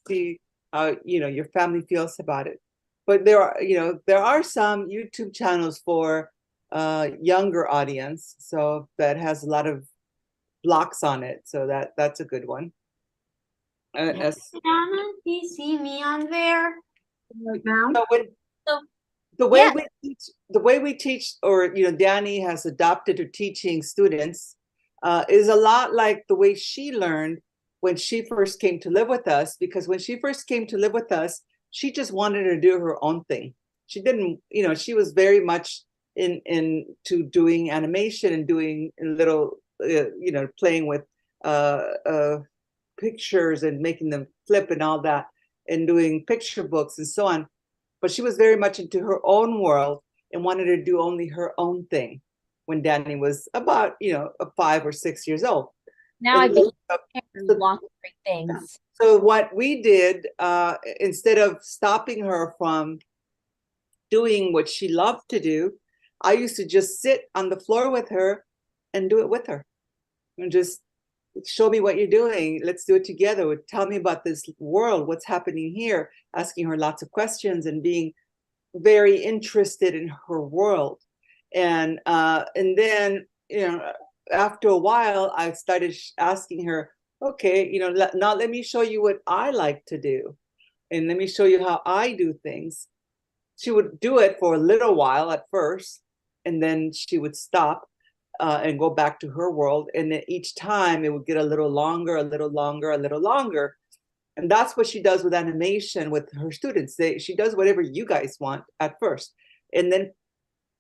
see how your family feels about it. But there are some YouTube channels for younger audience, so that has a lot of blocks on it. So that's a good one. Donna, do you see me on there right now? The way we teach, or Dani has adopted her teaching students, is a lot like the way she learned when she first came to live with us. Because when she first came to live with us, she just wanted to do her own thing. She didn't, she was very much into doing animation and doing little, playing with pictures and making them flip and all that, and doing picture books and so on. But she was very much into her own world and wanted to do only her own thing when Dani was about, 5 or 6 years old. Now I believe lots of great things. So what we did, instead of stopping her from doing what she loved to do, I used to just sit on the floor with her and do it with her. And just show me what you're doing. Let's do it together. Tell me about this world. What's happening here? Asking her lots of questions and being very interested in her world. And then, after a while, I started asking her, okay, now let me show you what I like to do. And let me show you how I do things. She would do it for a little while at first, and then she would stop and go back to her world. And then each time it would get a little longer, a little longer, a little longer. And that's what she does with animation with her students. She does whatever you guys want at first. And then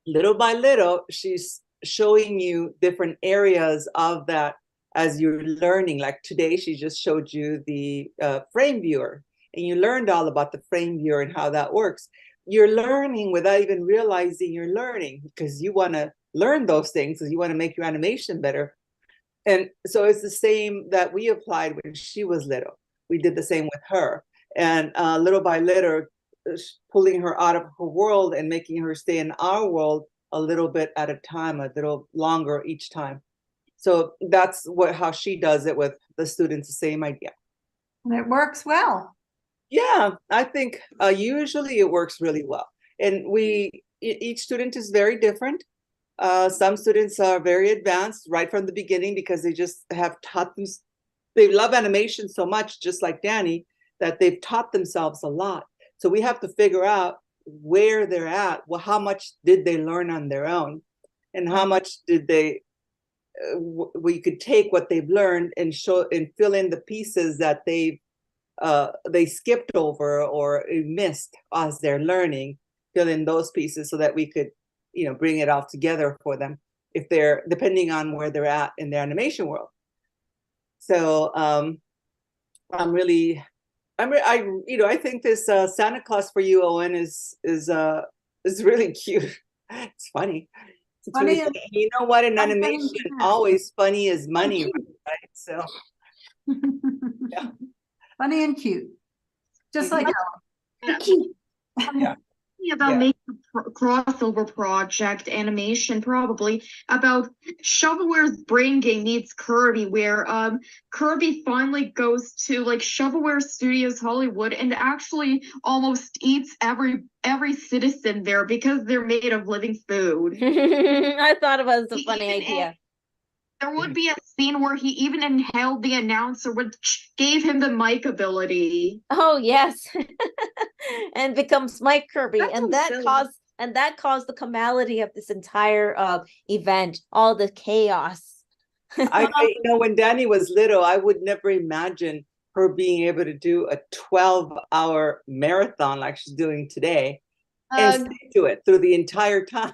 little by little, she's showing you different areas of that as you're learning. Like today, she just showed you the frame viewer, and you learned all about the frame viewer and how that works. You're learning without even realizing you're learning, because you want to learn those things because you want to make your animation better. And so it's the same that we applied when she was little. We did the same with her. And little by little, pulling her out of her world and making her stay in our world a little bit at a time, a little longer each time. So that's how she does it with the students, the same idea. It works well. Yeah, I think usually it works really well. And each student is very different. Some students are very advanced right from the beginning because they just have taught them. They love animation so much, just like Dani, that they've taught themselves a lot. So we have to figure out where they're at. Well, how much did they learn on their own, and how much did they we could take what they've learned and show and fill in the pieces that they skipped over or missed as they're learning, fill in those pieces so that we could, bring it all together for them if they're, depending on where they're at in their animation world. So I think this Santa Claus for You, Owen, is really cute. It's funny. It's really funny. And you know what? In animation, always funny is money, right? So yeah. Funny and cute, just like yeah. About making a crossover project animation, probably about Shovelware's Brain Game meets Kirby, where Kirby finally goes to like Shovelware Studios Hollywood and actually almost eats every citizen there because they're made of living food. I thought it was a funny idea. There would be a scene where he even inhaled the announcer, which gave him the mic ability. Oh yes, and becomes Mike Kirby, and that caused the calamity of this entire event, all the chaos. I when Dani was little, I would never imagine her being able to do a 12-hour marathon like she's doing today, and stick to it through the entire time.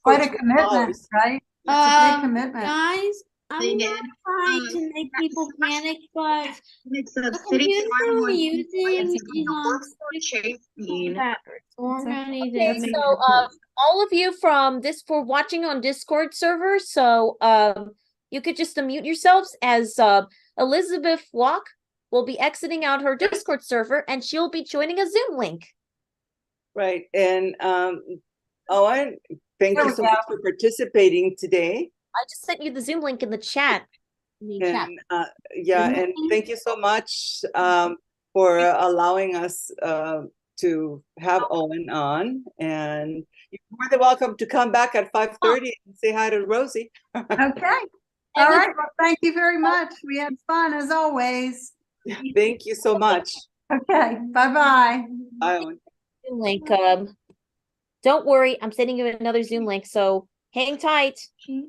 Quite a commitment, right? That's a big commitment. Guys, I'm not trying to make people panic, but the computer we're using is on Okay, so all of you from for watching on Discord server, so you could just unmute yourselves as Elizabeth Walk will be exiting out her Discord server and she'll be joining a Zoom link. Right, and Owen, thank you so much for participating today. I just sent you the Zoom link in the chat. And thank you so much for allowing us to have Owen on. And you're more than welcome to come back at 5:30 and say hi to Rosie. Okay. All right. Well, thank you very much. We had fun as always. Thank you so much. Okay. Bye-bye. Bye, Owen. Zoom link. Don't worry, I'm sending you another Zoom link, so hang tight. Oh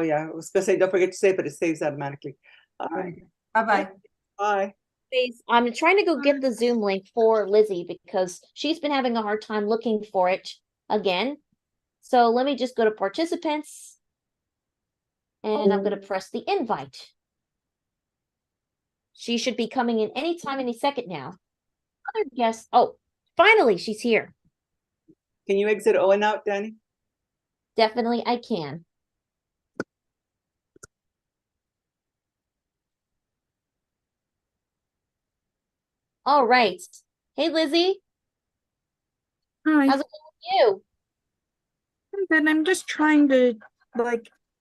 yeah, I was gonna say don't forget to save, but it saves automatically. All right. Bye-bye. Bye. I'm trying to go get the Zoom link for Lizzie because she's been having a hard time looking for it again. So let me just go to participants and I'm gonna press the invite. She should be coming in anytime, any second now. Other guests. Oh, finally, she's here. Can you exit Owen out, Dani? Definitely, I can. All right. Hey, Lizzie. Hi. How's it going with you? I'm good. I'm just trying to,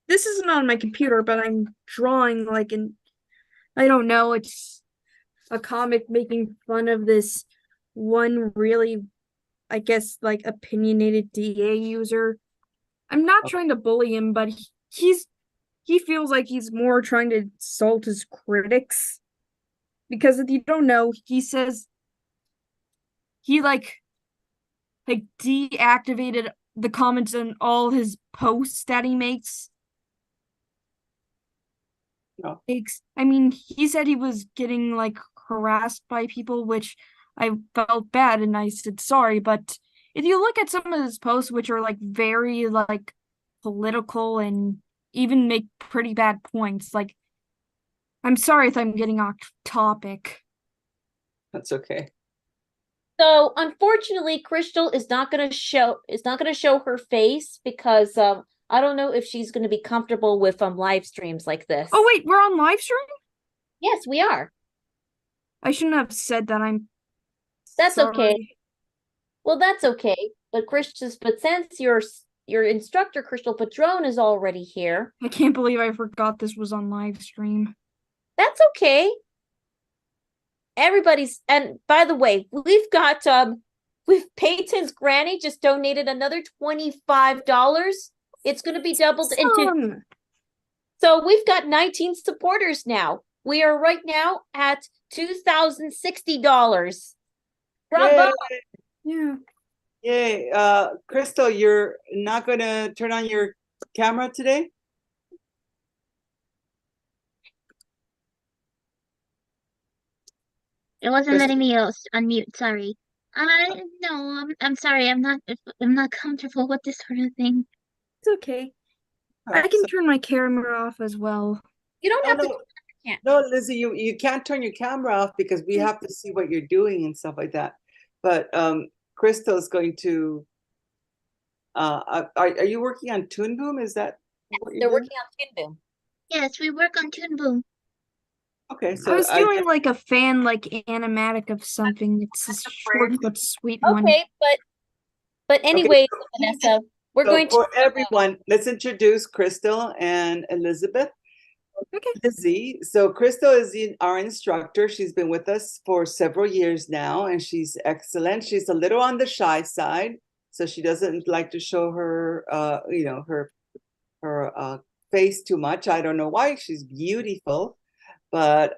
this isn't on my computer, but I'm drawing, I don't know, it's a comic making fun of this one really, I guess, opinionated DA user. I'm not trying to bully him, but he feels like he's more trying to insult his critics. Because if you don't know, he says he deactivated the comments on all his posts that he makes. No. I mean, he said he was getting harassed by people, which I felt bad and I said sorry, but if you look at some of his posts, which are very political and even make pretty bad points, I'm sorry if I'm getting off topic. That's okay. So unfortunately, Crystal is not gonna show her face because I don't know if she's gonna be comfortable with live streams like this. Oh wait, we're on live stream? Yes, we are. I shouldn't have said that. That's sorry. okay. Well, that's okay. But since your instructor, Crystal Padrone, is already here. I can't believe I forgot this was on live stream. That's okay. And by the way, we've got Peyton's granny just donated another $25. It's going to be doubled into. So we've got 19 supporters now. We are right now at $2,060. Bravo! Yeah. Yay. Crystal, you're not going to turn on your camera today? It wasn't Kristen? letting me else unmute. Sorry. No, I'm sorry. I'm not comfortable with this sort of thing. It's okay. I Alright, can so- turn my camera off as well. You don't No, have to. no. Can't. No, Lizzie, you can't turn your camera off because we have to see what you're doing and stuff like that. But Crystal's going to are you working on Toon Boom? Is that what you're They're doing? working on Toon Boom. Yes, we work on Toon Boom. Okay, I so was doing like a fan like animatic of something. It's a short but sweet one. Okay, but anyway, Vanessa, we're so going to for everyone, let's introduce Crystal and Elizabeth. Okay. Lizzie. So Crystal is our instructor. She's been with us for several years now, and she's excellent. She's a little on the shy side, so she doesn't like to show her, her face too much. I don't know why. She's beautiful, but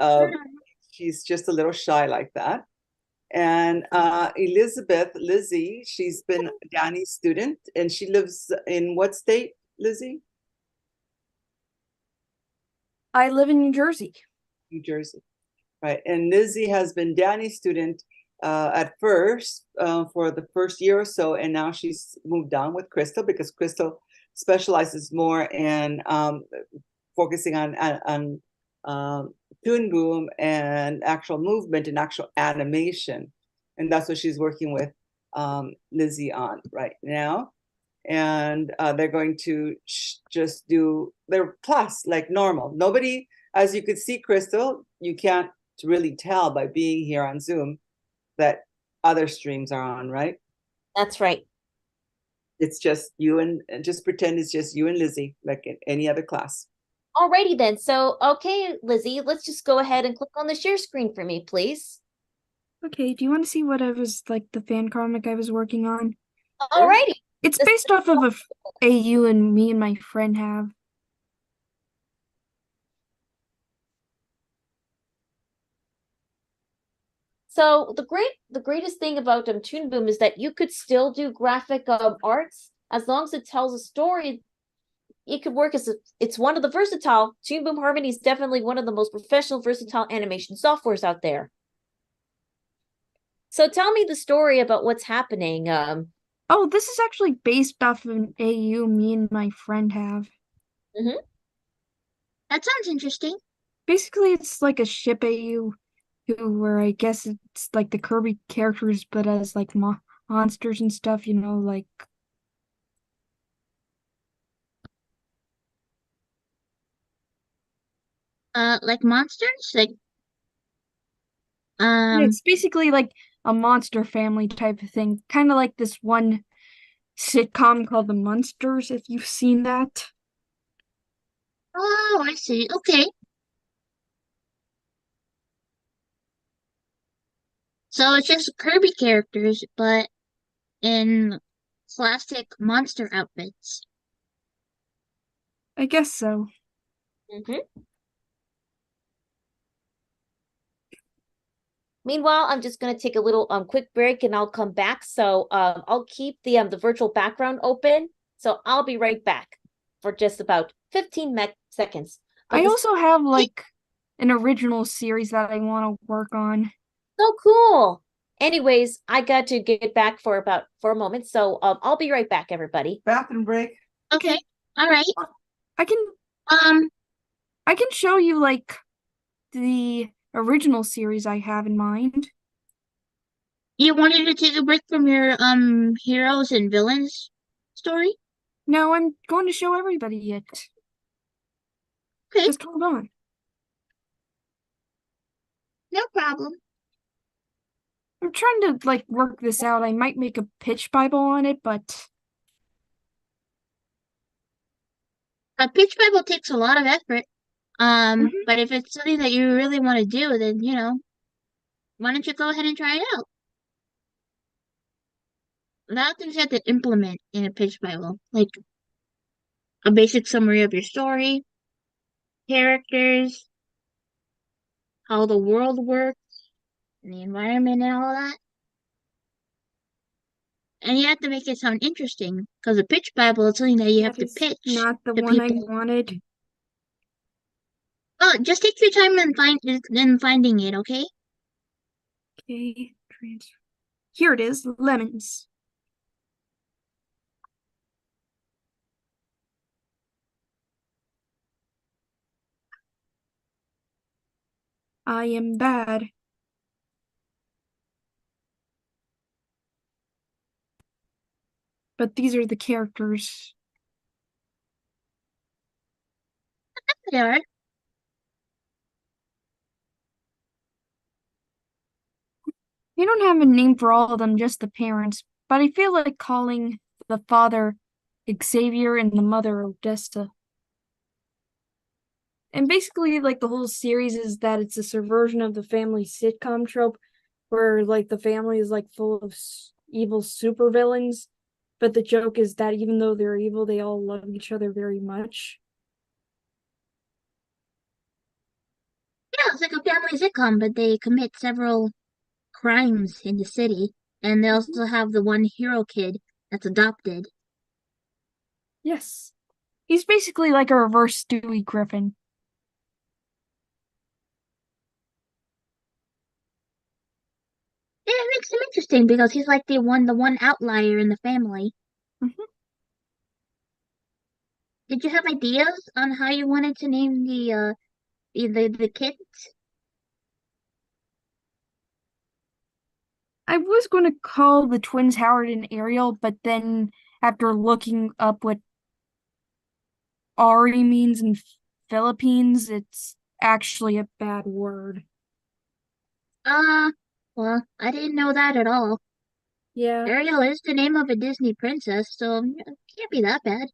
she's just a little shy like that. And Lizzie, she's been Dani's student, and she lives in what state, Lizzie? I live in New Jersey. New Jersey, right? And Lizzie has been Dani's student at first for the first year or so, and now she's moved on with Crystal because Crystal specializes more in focusing on Toon Boom and actual movement and actual animation, and that's what she's working with Lizzie on right now. And they're going to just do their class like normal. Nobody, as you could see, Crystal, you can't really tell by being here on Zoom that other streams are on, right? That's right. It's just you and just pretend it's just you and Lizzie, like in any other class. Alrighty then. So, okay, Lizzie, let's just go ahead and click on the share screen for me, please. Okay, do you want to see what I was like the fan comic I was working on? Alrighty. It's based off of a AU and me and my friend have. So the greatest thing about Toon Boom is that you could still do graphic arts as long as it tells a story. It could work it's one of the versatile. Toon Boom Harmony is definitely one of the most professional, versatile animation softwares out there. So tell me the story about what's happening. Oh, this is actually based off of an AU me and my friend have. Mm-hmm. That sounds interesting. Basically, it's like a ship AU where I guess it's like the Kirby characters, but as like monsters and stuff, you know, like. Like monsters? Like, It's basically like a monster family type of thing. Kind of like this one sitcom called The Munsters, if you've seen that. Oh, I see. Okay. So it's just Kirby characters, but in plastic monster outfits. I guess so. Mm-hmm. Meanwhile, I'm just going to take a little quick break and I'll come back. So I'll keep the virtual background open. So I'll be right back for just about 15 seconds. I also have like an original series that I want to work on. So cool. Anyways, I got to get back for a moment. So I'll be right back, everybody. Bathroom break. Okay. All right. I can show you like the original series I have in mind. You wanted to take a break from your heroes and villains story? No, I'm going to show everybody it. Okay. Just hold on. No problem. I'm trying to like work this out. I might make a pitch Bible on it, but A pitch Bible takes a lot of effort. But if it's something that you really want to do, then why don't you go ahead and try it out? A lot of things you have to implement in a pitch Bible, like a basic summary of your story, characters, how the world works, and the environment and all that. And you have to make it sound interesting, because a pitch Bible is something that you have to pitch not the to one I people. wanted. Oh, just take your time and finding it, okay? Okay, transfer. Here it is, lemons. I am bad. But these are the characters. They are. They don't have a name for all of them, just the parents. But I feel like calling the father Xavier and the mother Odessa. And basically, like, the whole series is that it's a subversion of the family sitcom trope, where, like, the family is, like, full of evil supervillains. But the joke is that even though they're evil, they all love each other very much. Yeah, it's like a family sitcom, but they commit several crimes in the city. And they also have the one hero kid that's adopted. Yes. He's basically like a reverse Stewie Griffin. Yeah, it makes him interesting because he's like the one outlier in the family. Did you have ideas on how you wanted to name the kids? I was going to call the twins Howard and Ariel, but then after looking up what Ari means in Philippines, it's actually a bad word. Well, I didn't know that at all. Yeah. Ariel is the name of a Disney princess, so it can't be that bad.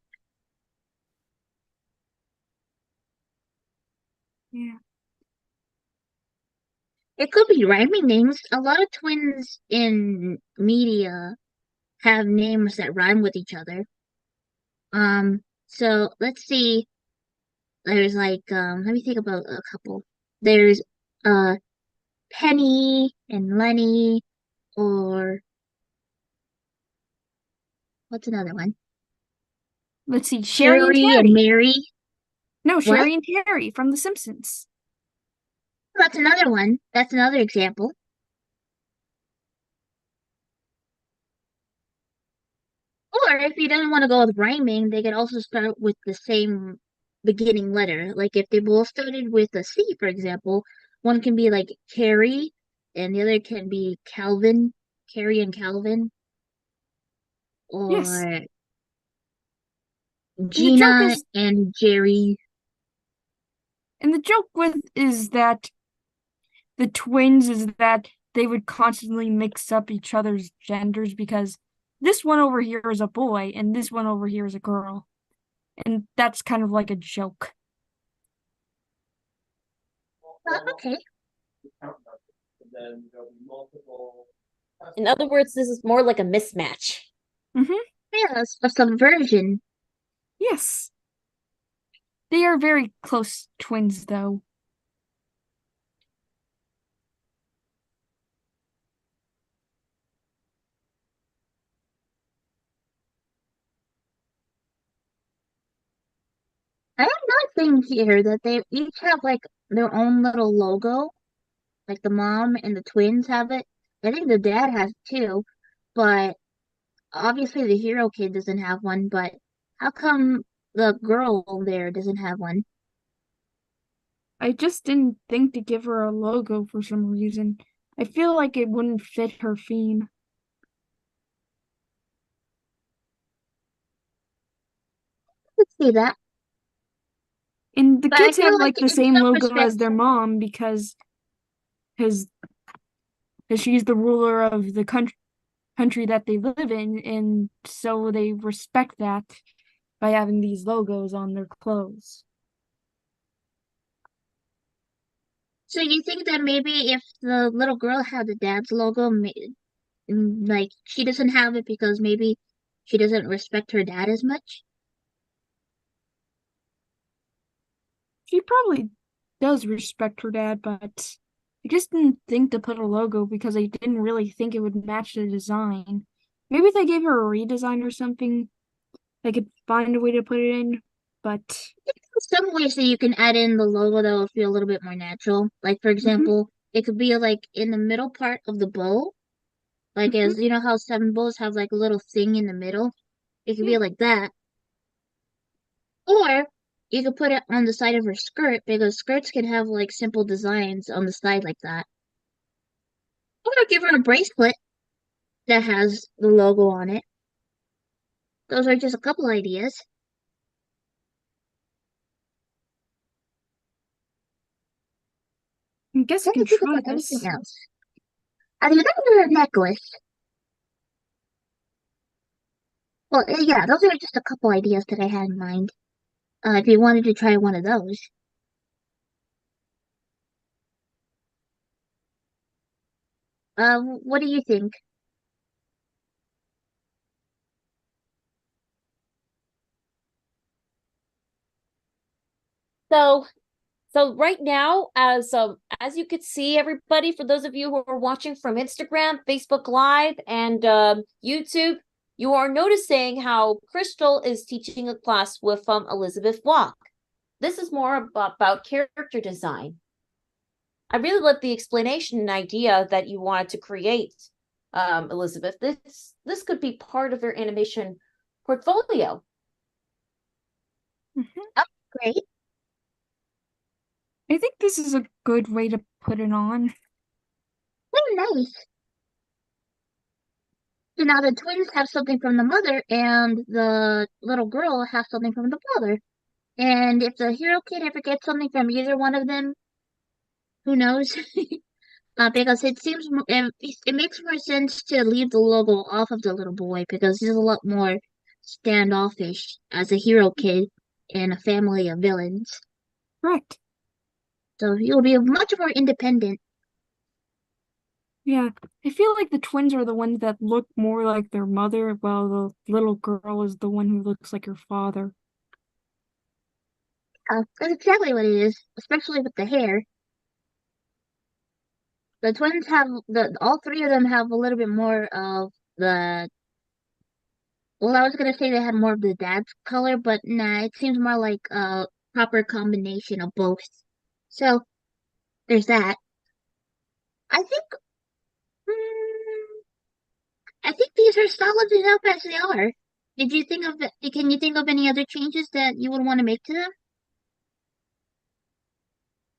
Yeah. It could be rhyming names. A lot of twins in media have names that rhyme with each other. So let's see. There's like, let me think about a couple. There's Penny and Lenny, or what's another one? Let's see, Sherry and Sherry Terry. and Mary. No, Sherry What? and Terry from The Simpsons. That's another one. That's another example. Or if you didn't want to go with rhyming, they could also start with the same beginning letter. Like if they both started with a C, for example, one can be like Carrie, and the other can be Calvin, Carrie and Calvin, Yes. or And the joke Gina is, and Jerry. and the joke with is that the twins is that they would constantly mix up each other's genders because this one over here is a boy and this one over here is a girl. And that's kind of like a joke. Okay. In other words, this is more like a mismatch. Yeah, a subversion. Yes. They are very close twins, though. I have another thing here that they each have like their own little logo. Like the mom and the twins have it. I think the dad has it too, but obviously the hero kid doesn't have one, but how come the girl there doesn't have one? I just didn't think to give her a logo for some reason. I feel like it wouldn't fit her theme. Let's see that. And the But I kids have feel like like the in same some logo as respects, their mom because she's the ruler of the country that they live in, and so they respect that by having these logos on their clothes. so you think that maybe if the little girl had the dad's logo, like she doesn't have it because maybe she doesn't respect her dad as much? She probably does respect her dad, but I just didn't think to put a logo because I didn't really think it would match the design. maybe if they gave her a redesign or something, they could find a way to put it in. But some ways that you can add in the logo that will feel a little bit more natural. Like for example, it could be like in the middle part of the bow. Like as you know how some bows have like a little thing in the middle? It could be like that. Or you could put it on the side of her skirt because skirts can have like simple designs on the side like that. Or give her a bracelet that has the logo on it. Those are just a couple ideas. I guess I can try this. Anything else? Another necklace. Well, yeah, those are just a couple ideas that I had in mind. If you wanted to try one of those. What do you think? So right now, as you could see, everybody, for those of you who are watching from Instagram, Facebook Live, and YouTube, you are noticing how Crystal is teaching a class with Elizabeth Walk. This is more about character design. I really love the explanation and idea that you wanted to create, Elizabeth. This could be part of your animation portfolio. Oh, great. I think this is a good way to put it on. Oh, nice. So now the twins have something from the mother, and the little girl has something from the father. And if the hero kid ever gets something from either one of them, who knows? Because it seems it makes more sense to leave the logo off of the little boy because he's a lot more standoffish as a hero kid in a family of villains. Correct. So he'll be much more independent. Yeah, I feel like the twins are the ones that look more like their mother, while the little girl is the one who looks like her father. That's exactly what it is, especially with the hair. The twins have all three of them have a little bit more of the. Well, I was gonna say they had more of the dad's color, but nah, it seems more like a proper combination of both. So there's that. I think. I think these are solid enough as they are. Did you think of Can you think of any other changes that you would want to make to them?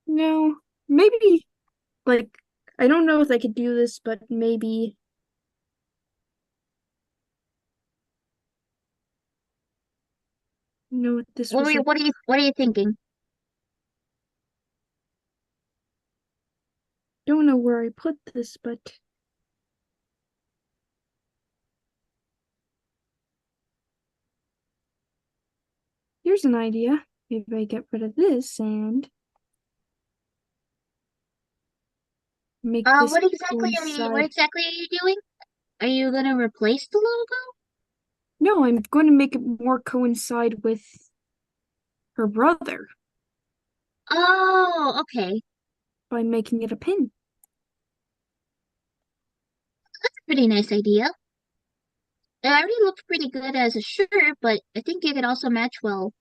No, maybe, like, I don't know if I could do this, but maybe. No, this was. What are you thinking? Don't know where I put this, but here's an idea. Maybe I get rid of this and make this What exactly are you doing? Are you gonna replace the logo? No, I'm going to make it more coincide with her brother. Oh, okay. By making it a pin. That's a pretty nice idea. It already looks pretty good as a shirt, but I think it could also match well,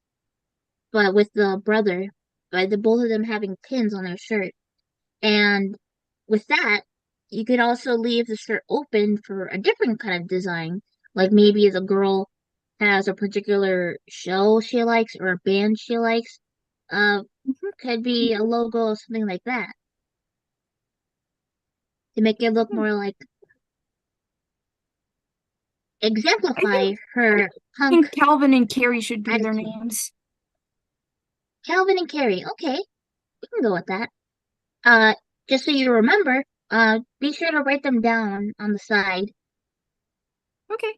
but with the brother, by the both of them having pins on their shirt. And with that, you could also leave the shirt open for a different kind of design. Like maybe the girl has a particular show she likes or a band she likes. Could be a logo or something like that. To make it look more like exemplify her I think Calvin and Carrie should be their attitude. names. Calvin and Carrie, okay. We can go with that. Just so you remember, be sure to write them down on the side. Okay.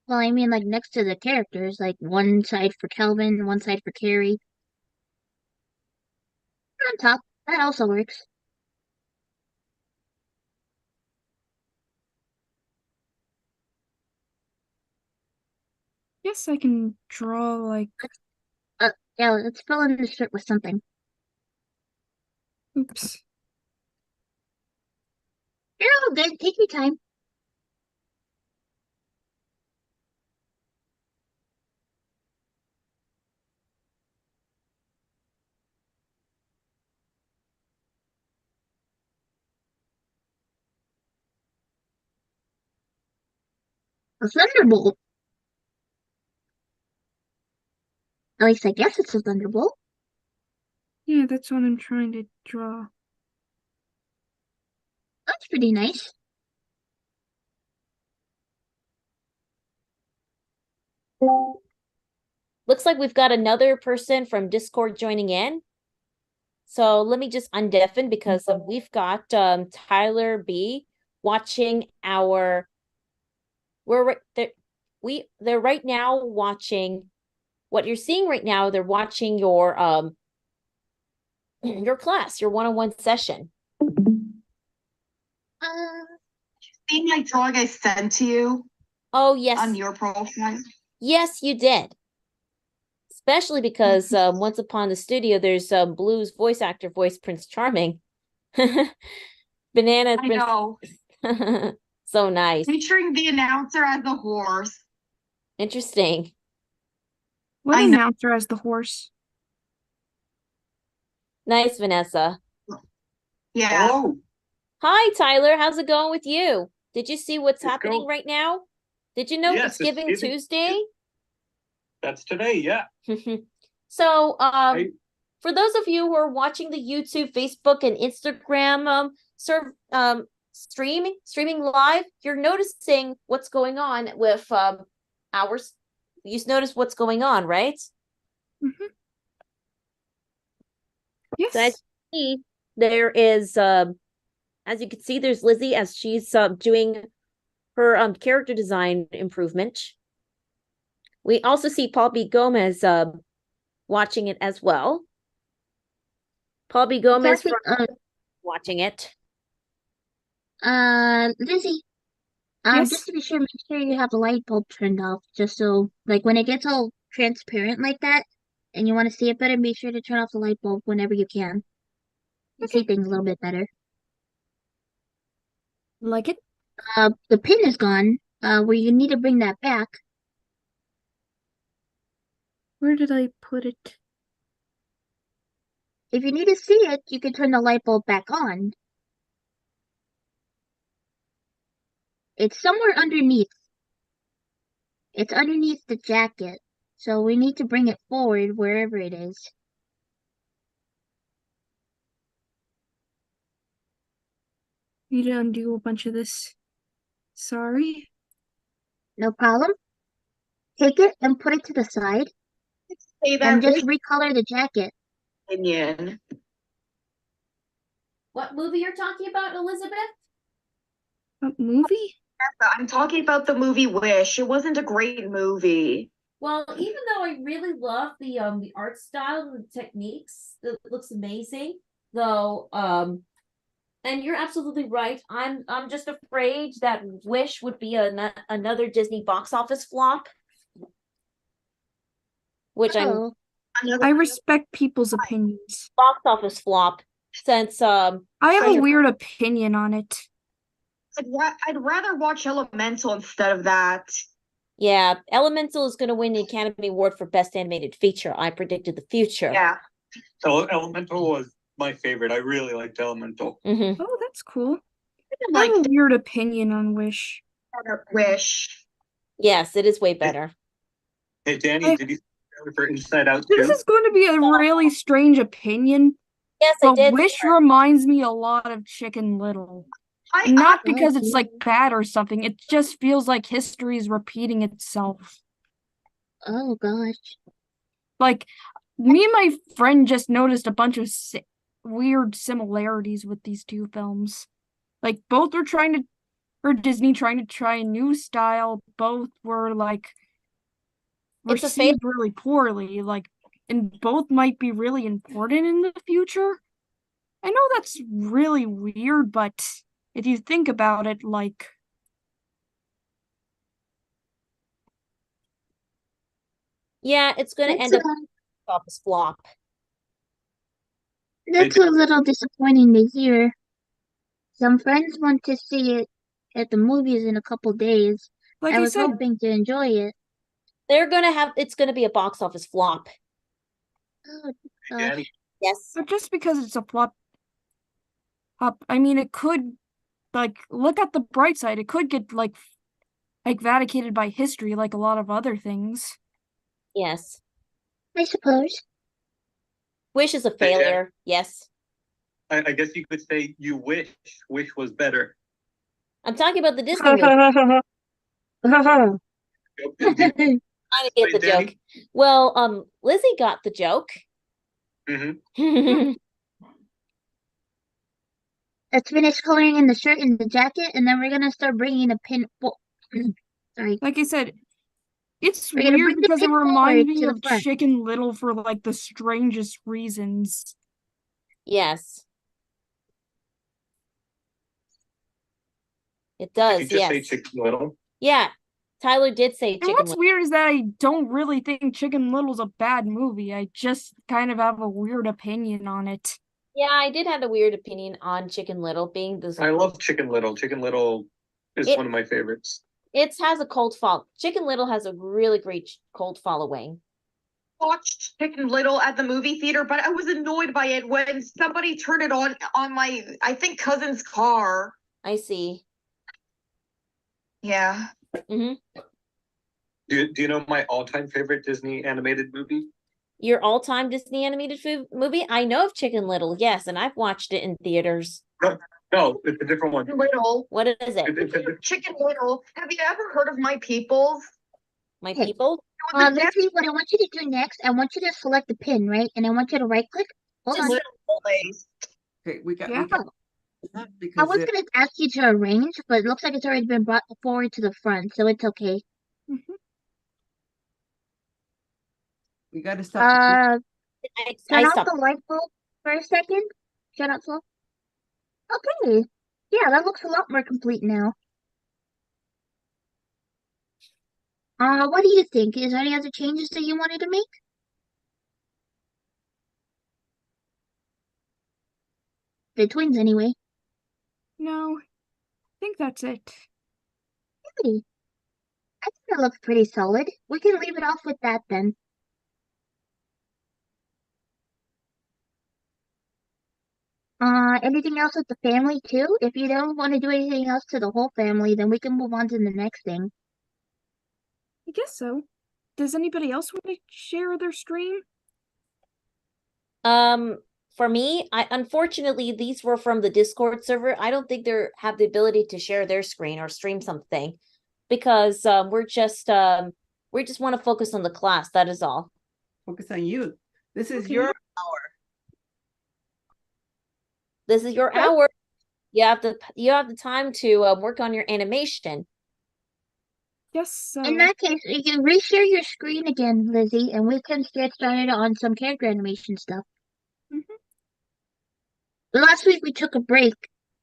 Well, I mean, like next to the characters, like one side for Calvin, one side for Carrie. On top, that also works. Yes, I can draw like. Yeah, let's fill in the shirt with something. Oops. You're all good. Take your time. A thunderbolt. At least I guess it's a thunderbolt. Yeah, that's what I'm trying to draw. That's pretty nice. Looks like we've got another person from Discord joining in. So let me just undeafen because we've got Tyler B watching our. They're right now watching. What you're seeing right now, they're watching your class, your one-on-one session. See my drawing I sent to you? Oh yes. On your profile. Yes, you did. Especially because once upon the studio, there's Blue's voice actor voice Prince Charming. Banana. I know. So nice. Featuring the announcer as the horse. Interesting. What announcer as the horse? Nice, Vanessa. Yeah. Oh, Hi, Tyler. How's it going with you? Did you see what's happening right now? Did you know Yes, it's Giving Tuesday? that's today. Yeah. So, for those of you who are watching the YouTube, Facebook, and Instagram streaming live, you're noticing what's going on with ours. You just notice what's going on, right? Yes. So as you see, there is as you can see, there's Lizzie as she's doing her character design improvement. We also see Paul B. Gomez watching it as well. Paul B. Gomez watching it. Lizzie. Yes? Just to be sure, make sure you have the light bulb turned off, just so, like, when it gets all transparent like that, and you want to see it better, be sure to turn off the light bulb whenever you can. You see things a little bit better. Like it? The pin is gone, where you need to bring that back. Where did I put it? If you need to see it, you can turn the light bulb back on. It's somewhere underneath. It's underneath the jacket, so we need to bring it forward wherever it is. Need to undo a bunch of this. Sorry. No problem. Take it and put it to the side. And just recolor the jacket. Opinion. What movie you're talking about, Elizabeth? What movie? I'm talking about the movie Wish. It wasn't a great movie. Well, even though I really love the art style and the techniques, it looks amazing. Though, and you're absolutely right. I'm just afraid that Wish would be another Disney box office flop. Which I respect people's opinions. Box office flop since I have a weird opinion on it. I'd rather watch Elemental instead of that. Yeah, Elemental is going to win the Academy Award for Best Animated Feature. I predicted the future. Yeah. So Elemental was my favorite. I really liked Elemental. Oh, that's cool. I have a weird opinion on Wish. Wish. Yes, it is way better. Hey, Danny, did you see for Inside Out too? This is going to be a really strange opinion. Yes, I did. Wish reminds me a lot of Chicken Little. Not because it's like bad or something. It just feels like history is repeating itself. Oh gosh. Like, me and my friend just noticed a bunch of weird similarities with these two films. Like, both were Disney trying to try a new style. Both were like received really poorly. Like, and both might be really important in the future. I know that's really weird, but if you think about it, like, yeah, it's going to end up office flop. That's a little disappointing to hear. Some friends want to see it at the movies in a couple days. Like I I was said, hoping to enjoy it. It's gonna be a box office flop. Oh, Danny, Yes. but just because it's a flop, I mean, it could, like, look at the bright side. It could get like validated by history, like a lot of other things. Yes. I suppose. Wish is a Hey, Jen. failure. Yes. I guess you could say you wish was better. I'm talking about the Disney movie. Trying to get the joke. Well, Lizzie got the joke. Mm-hmm. Let's finish coloring in the shirt and the jacket, and then we're gonna start bringing a pin. Sorry. Like I said, it's We're gonna weird bring the because it pin forward reminds me to the of front. Chicken Little for like the strangest reasons. Yes. It Did does, you just say yes. Chicken Little? Yeah. Tyler did say And Chicken what's Little. weird is that I don't really think Chicken Little's a bad movie. I just kind of have a weird opinion on it. Yeah, I did have a weird opinion on Chicken Little being this. I love Chicken Little. Chicken Little is one of my favorites. It has a cult follow. Chicken Little has a really great cult following. Watched Chicken Little at the movie theater, but I was annoyed by it when somebody turned it on my, I think, cousin's car. I see. Yeah. Mm-hmm. Do you know my all-time favorite Disney animated movie? Your all-time Disney animated movie? I know of Chicken Little, yes, and I've watched it in theaters. No, it's a different one. Little. What is it? Chicken Little. Have you ever heard of My Peoples? My People? Let's see what I want you to do next. I want you to select the pin, right? And I want you to right click. Hold on. Okay, we got. Yeah. I Because was gonna ask you to arrange, but it looks like it's already been brought forward to the front, so it's okay. we got to stop. Turn off stopped. the light bulb for a second. Shut up, slow. Okay. Yeah, that looks a lot more complete now. What do you think? Is there any other changes that you wanted to make? The twins, anyway. No, I think that's it. Really? I think it looks pretty solid. We can leave it off with that then. Anything else with the family too? If you don't want to do anything else to the whole family, then we can move on to the next thing. I guess so. Does anybody else want to share their stream? For me, unfortunately these were from the Discord server. I don't think they have the ability to share their screen or stream something because we just want to focus on the class. That is all. Focus on you. This is your hour. This is your hour. You have the time to work on your animation. Yes. So in that case, you can reshare your screen again, Lizzie, and we can get started on some character animation stuff. Last week we took a break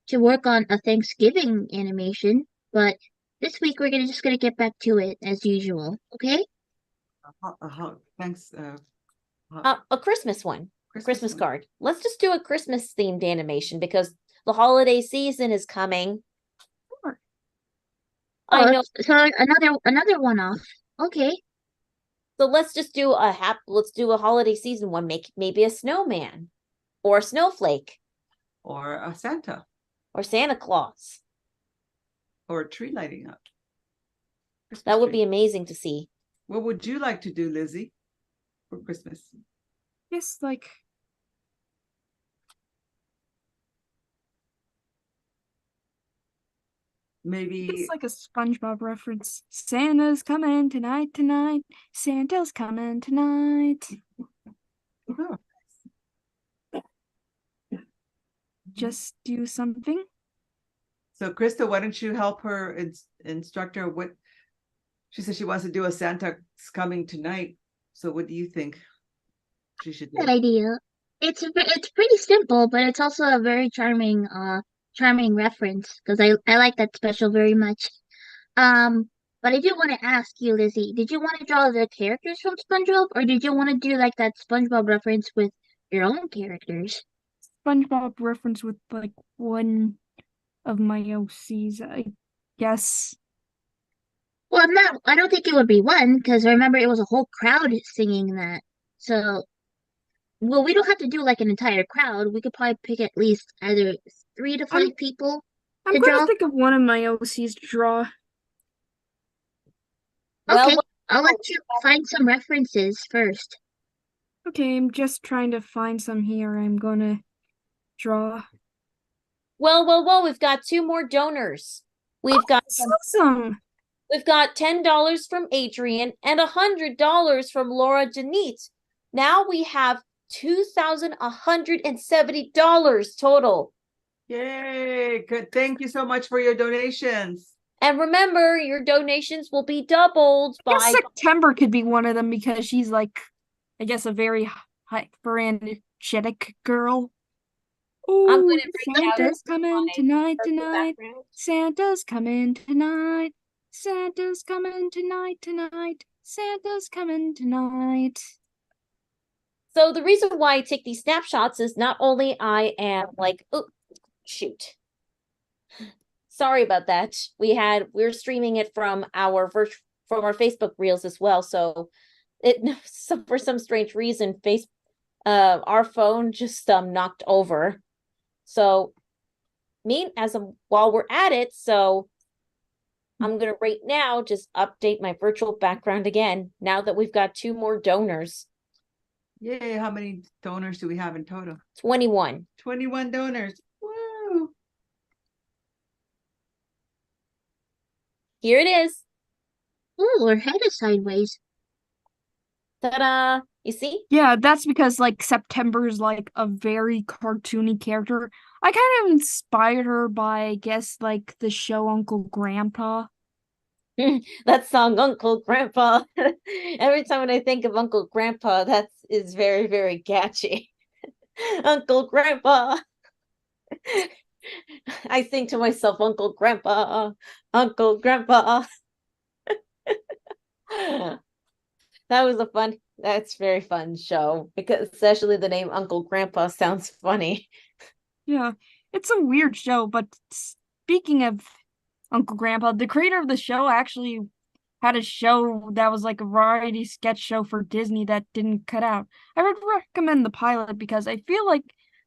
to work on a Thanksgiving animation, but this week we're just gonna get back to it as usual. Okay? Thanks. A Christmas one. Christmas card. Let's just do a Christmas themed animation because the holiday season is coming. Sure. I know. So another one off. Okay. So let's just do let's do a holiday season one. Make maybe a snowman, or a snowflake, or a Santa, or Santa Claus, or a tree lighting up. That would be amazing to see. What would you like to do, Lizzie, for Christmas? Yes, like maybe it's like a SpongeBob reference. Santa's coming tonight, tonight. Santa's coming tonight. Just do something. So, Krista, why don't you help her instruct her what she says she wants to do? A Santa's coming tonight. So, what do you think she should do? Good idea. It's pretty simple, but it's also a very charming reference because I like that special very much. But I do want to ask you, Lizzie, did you want to draw the characters from SpongeBob, or did you want to do like that SpongeBob reference with your own characters? SpongeBob reference with like one of my OCs, I guess. Well, not. I don't think it would be one because remember it was a whole crowd singing that. So, well, we don't have to do like an entire crowd. We could probably pick at least either 3 to 5 people I'm to going draw. to think of one of my OCs to draw. Well, Okay, I'll let you find some references first. Okay, I'm just trying to find some here. I'm going to draw. well, we've got 2 more donors. We've got Awesome. We've got $10 from Adrian and $100 from Laura Janit. Now we have $2,170 total. Yay! Good. Thank you so much for your donations. And remember, your donations will be doubled I guess by September could be one of them because she's like, I guess, a very hyper-energetic girl. I'm Ooh, going to break out Santa's coming tonight, purple tonight. background. Santa's coming tonight. Santa's coming tonight, tonight. Santa's coming tonight. So the reason why I take these snapshots is not only I am like, oh, shoot. Sorry about that. We're streaming it from our Facebook Reels as well. So for some strange reason, our phone just knocked over. So while we're at it, so I'm gonna right now just update my virtual background again. Now that we've got 2 more donors. Yay! How many donors do we have in total? 21. 21 donors. Woo! Here it is. Oh, her head is sideways. Ta-da! You see? Yeah, that's because like September's like a very cartoony character. I kind of inspired her by, I guess, like the show Uncle Grandpa. That song, Uncle Grandpa. Every time when I think of Uncle Grandpa, that is very, very catchy. Uncle Grandpa. I sing to myself, Uncle Grandpa, Uncle Grandpa. That's very fun show because especially the name Uncle Grandpa sounds funny. Yeah, it's a weird show, but speaking of Uncle Grandpa, the creator of the show actually had a show that was like a variety sketch show for Disney that didn't cut out. I would recommend the pilot because I feel like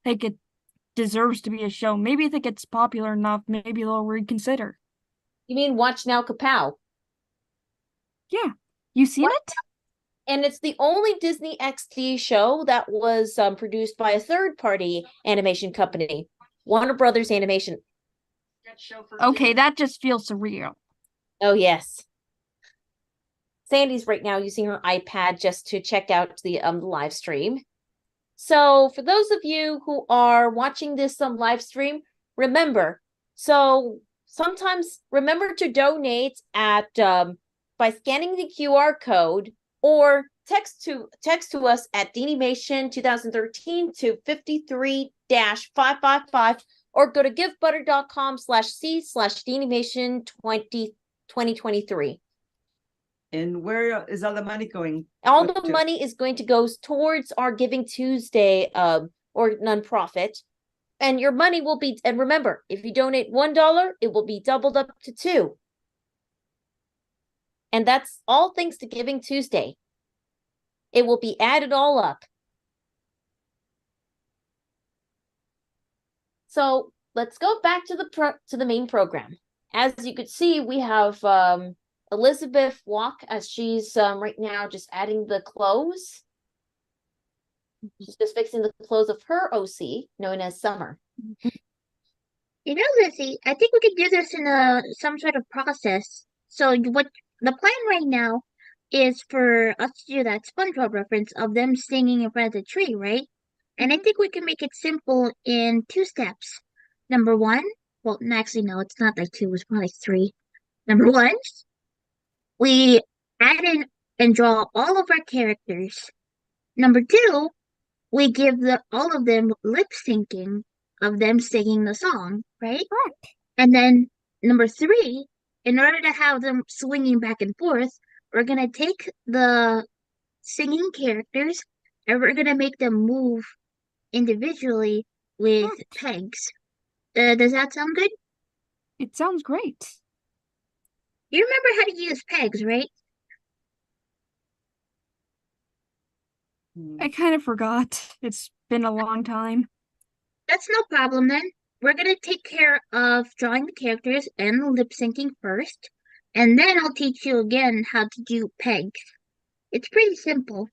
it deserves to be a show. Maybe if it gets popular enough, maybe they'll reconsider. You mean Watch Now Kapow? Yeah, you seen it? And it's the only Disney XD show that was produced by a third-party animation company, Warner Brothers Animation. Okay, that just feels surreal. Oh, yes. Sandy's right now using her iPad just to check out the live stream. So for those of you who are watching this live stream, remember, so sometimes remember to donate at by scanning the QR code or text to us at DaniMation 2013 to 53-555 or go to givebutter.com/c/DaniMation 2023. And where is all the money going? All the money is going to go towards our Giving Tuesday or nonprofit. And your money will be, and remember, if you donate $1, it will be doubled up to $2. And that's all thanks to Giving Tuesday. It will be added all up. So let's go back to the main program. As you could see, we have Elizabeth walk as she's right now just adding the clothes. She's just fixing the clothes of her OC, known as Summer. You know, Lizzie, I think we could do this in some sort of process. So what the plan right now is for us to do that SpongeBob reference of them singing in front of the tree, right? And I think we can make it simple in 2 steps. Number 1, well, actually, no, it's not like 2, it's more like 3. Number 1, we add in and draw all of our characters. Number 2, we give all of them lip syncing of them singing the song, right? And then number 3, in order to have them swinging back and forth, we're gonna take the singing characters and we're gonna make them move individually with pegs. Does that sound good? It sounds great. You remember how to use pegs, right? I kind of forgot. It's been a long time. That's no problem then. We're gonna take care of drawing the characters and the lip syncing first, and then I'll teach you again how to do pegs. It's pretty simple.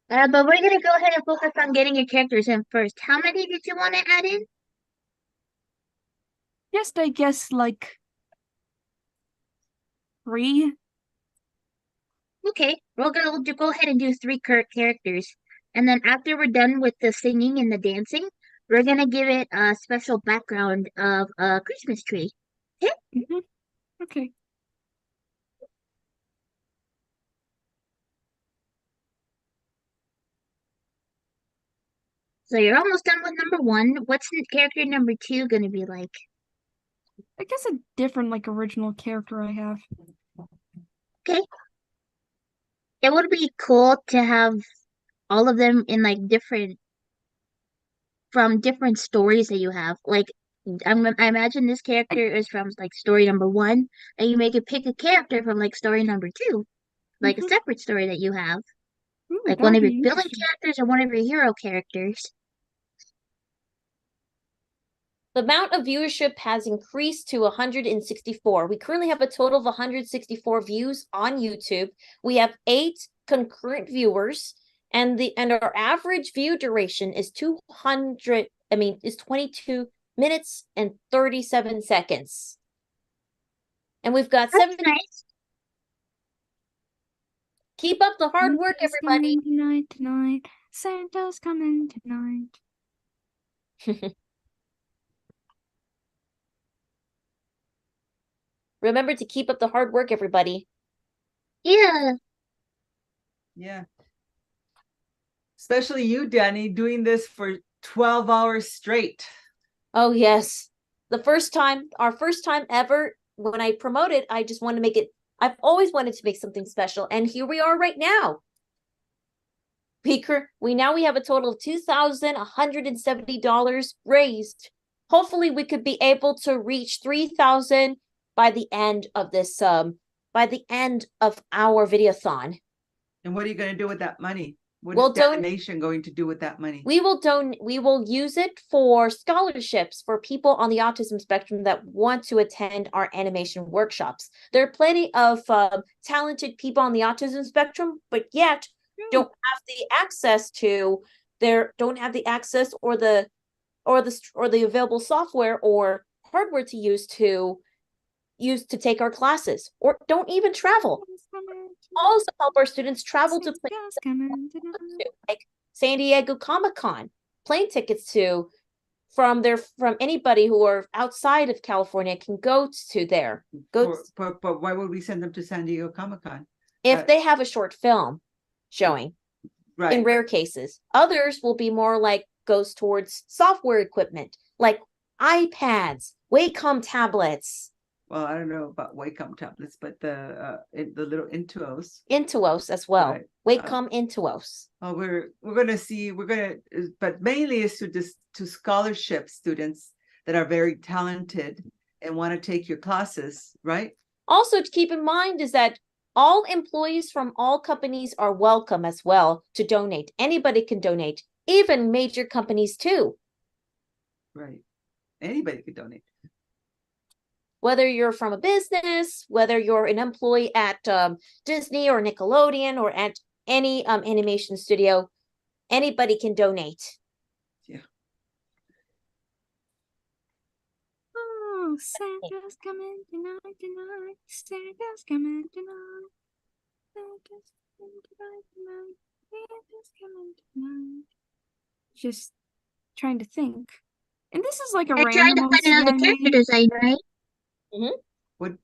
But we're gonna go ahead and focus on getting your characters in first. How many did you want to add in? Just, I guess, like 3. Okay, we're gonna go ahead and do 3 characters. And then after we're done with the singing and the dancing, we're gonna give it a special background of a Christmas tree. Okay? Okay. So you're almost done with number 1. What's character number 2 gonna be like? I guess a different, like, original character I have. Okay. It would be cool to have all of them in like from different stories that you have. Like I imagine this character is from like story number 1, and you make it pick a character from like story number 2, like a separate story that you have. Like one of your villain characters or one of your hero characters. The amount of viewership has increased to 164. We currently have a total of 164 views on YouTube. We have 8 concurrent viewers, and our average view duration is 22 minutes and 37 seconds. And we've got 7. Nice. Keep up the hard work, everybody. Tonight. Santa's coming tonight. Remember to keep up the hard work, everybody. Yeah. Yeah. Especially you, Dani, doing this for 12 hours straight. Oh, yes. Our first time ever, when I promoted, I just want to make it, I've always wanted to make something special. And here we are right now. We have a total of $2,170 raised. Hopefully we could be able to reach 3,000 by the end of this, by the end of our Video-A-Thon. And what are you going to do with that money? What Well, is DaniMation going to do with that money? We will use it for scholarships for people on the autism spectrum that want to attend our animation workshops. There are plenty of talented people on the autism spectrum, but yet don't have the access or the available software or hardware to use to take our classes, or don't even travel. Also help our students travel to places like San Diego Comic-Con, plane tickets from anybody who are outside of California can go to there. But why would we send them to San Diego Comic-Con? If they have a short film showing, right. In rare cases. Others will be more like goes towards software equipment, like iPads, Wacom tablets. Well, I don't know about Wacom tablets, but the little Intuos. Intuos as well. Right. Wacom Intuos. Oh, we're gonna see. But mainly is to scholarship students that are very talented and want to take your classes, right? Also, to keep in mind is that all employees from all companies are welcome as well to donate. Anybody can donate, even major companies too. Right. Anybody could donate. Whether you're from a business, whether you're an employee at Disney or Nickelodeon or at any animation studio, anybody can donate. Yeah. Oh, Santa's coming tonight. Santa's coming tonight. Santa's coming tonight. Santa's coming tonight. Just trying to think. And this is like a trying to random find another character design, right? Mm-hmm. What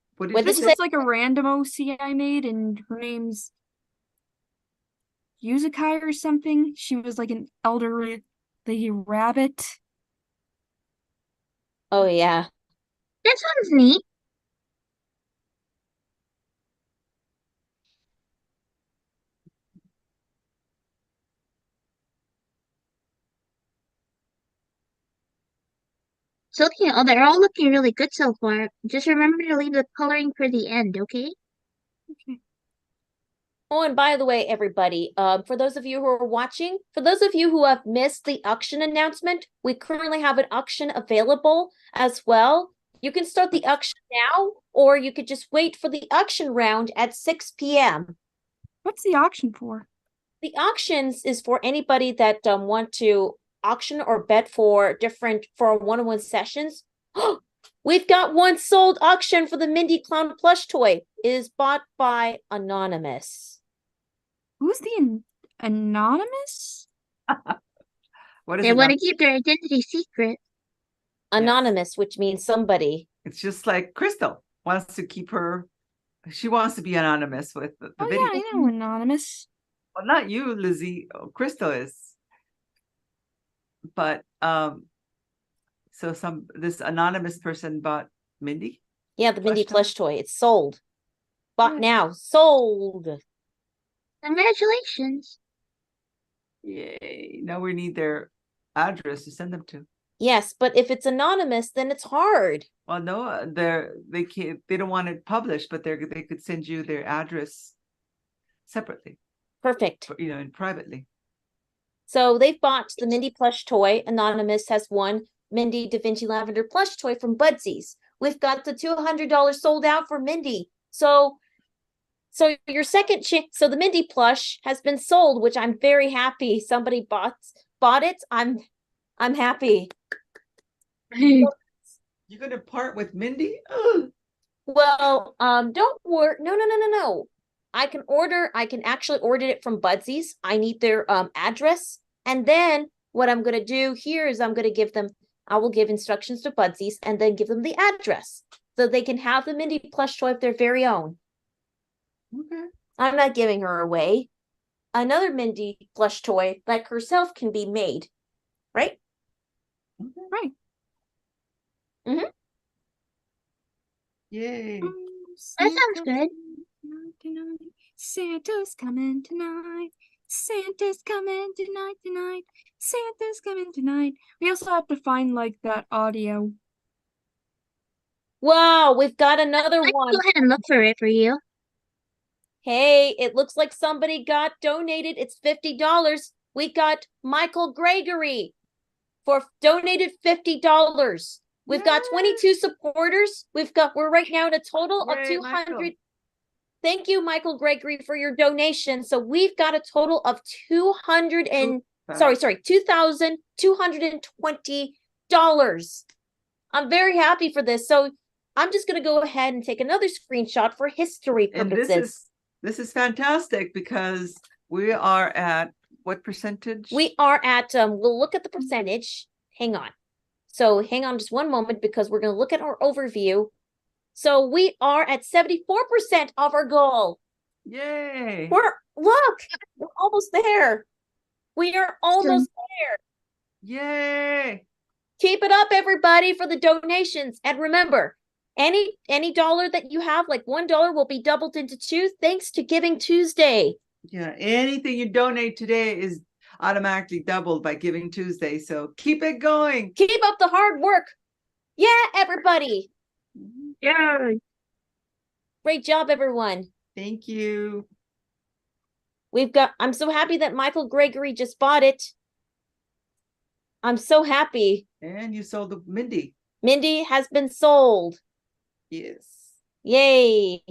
This is like a random OC I made, and her name's Yuzukai or something. She was like an elderly rabbit. Oh yeah. That sounds neat. So they're all looking really good so far. Just remember to leave the coloring for the end, okay? Oh, and by the way, everybody, for those of you who are watching, for those of you who have missed the auction announcement, we currently have an auction available as well. You can start the auction now, or you could just wait for the auction round at 6 p.m. What's the auction for? The auctions is for anybody that want to auction or bet for one-on-one sessions. We've got one sold auction for the Mindy Clown plush toy. It is bought by Anonymous. Who's the anonymous? What is They it? want to keep their identity secret. Anonymous, which means somebody. It's just like Crystal wants to keep her. She wants to be anonymous with the video. Yeah, I know anonymous. Well, not you, Lizzie. Oh, Crystal is. But so this anonymous person bought Mindy. Yeah, the Mindy plush toy. It's sold. Bought now. Sold. Congratulations. Yay. Now we need their address to send them to. Yes, but if it's anonymous, then it's hard. Well, no, they don't want it published, but they could send you their address separately. Perfect. And privately. So they've bought the Mindy plush toy. Anonymous has won Mindy Da Vinci Lavender plush toy from Budsies. We've got the $200 sold out for Mindy. So your second so the Mindy plush has been sold, which I'm very happy. Somebody bought it. I'm happy. You're gonna part with Mindy? Ugh. Well, don't worry. No. I can actually order it from Budsies. I need their address. And then what I'm gonna do here is I will give instructions to Budsies and then give them the address so they can have the Mindy plush toy of their very own. Okay. I'm not giving her away. Another Mindy plush toy like herself can be made. Right? Okay. Right. Mm-hmm. Yay. That sounds good. Santa's coming tonight. Santa's coming tonight. Santa's coming tonight. We also have to find like that audio. Wow, we've got another one. Go ahead and look for it for you. Hey, it looks like somebody got donated. It's $50. We got Michael Gregory for donated $50. We've got 22 supporters. We're right now at a total of 200. Michael. Thank you, Michael Gregory, for your donation. So we've got a total of $2,220. I'm very happy for this. So I'm just going to go ahead and take another screenshot for history purposes. And this is fantastic because we are at what percentage? We are at, we'll look at the percentage. Hang on. So hang on just one moment because we're going to look at our overview. So we are at 74% of our goal. Yay. We're almost there. We are almost there. Yay. Keep it up, everybody, for the donations. And remember, any dollar that you have, like $1 will be doubled into 2 thanks to Giving Tuesday. Yeah, anything you donate today is automatically doubled by Giving Tuesday. So keep it going. Keep up the hard work. Yeah, everybody. Yeah. Great job, everyone. Thank you. I'm so happy that Michael Gregory just bought it. I'm so happy. And you sold the Mindy. Mindy has been sold. Yes. Yay.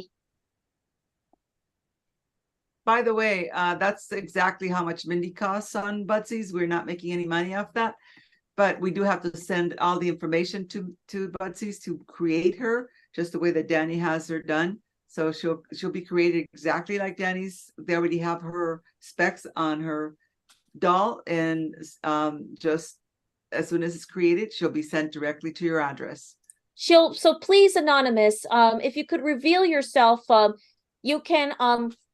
By the way, that's exactly how much Mindy costs on Budsies. We're not making any money off that, but we do have to send all the information to Budsies to create her, just the way that Dani has her done. So she'll be created exactly like Dani's. They already have her specs on her doll, and just as soon as it's created, she'll be sent directly to your address. So please, Anonymous, if you could reveal yourself, you can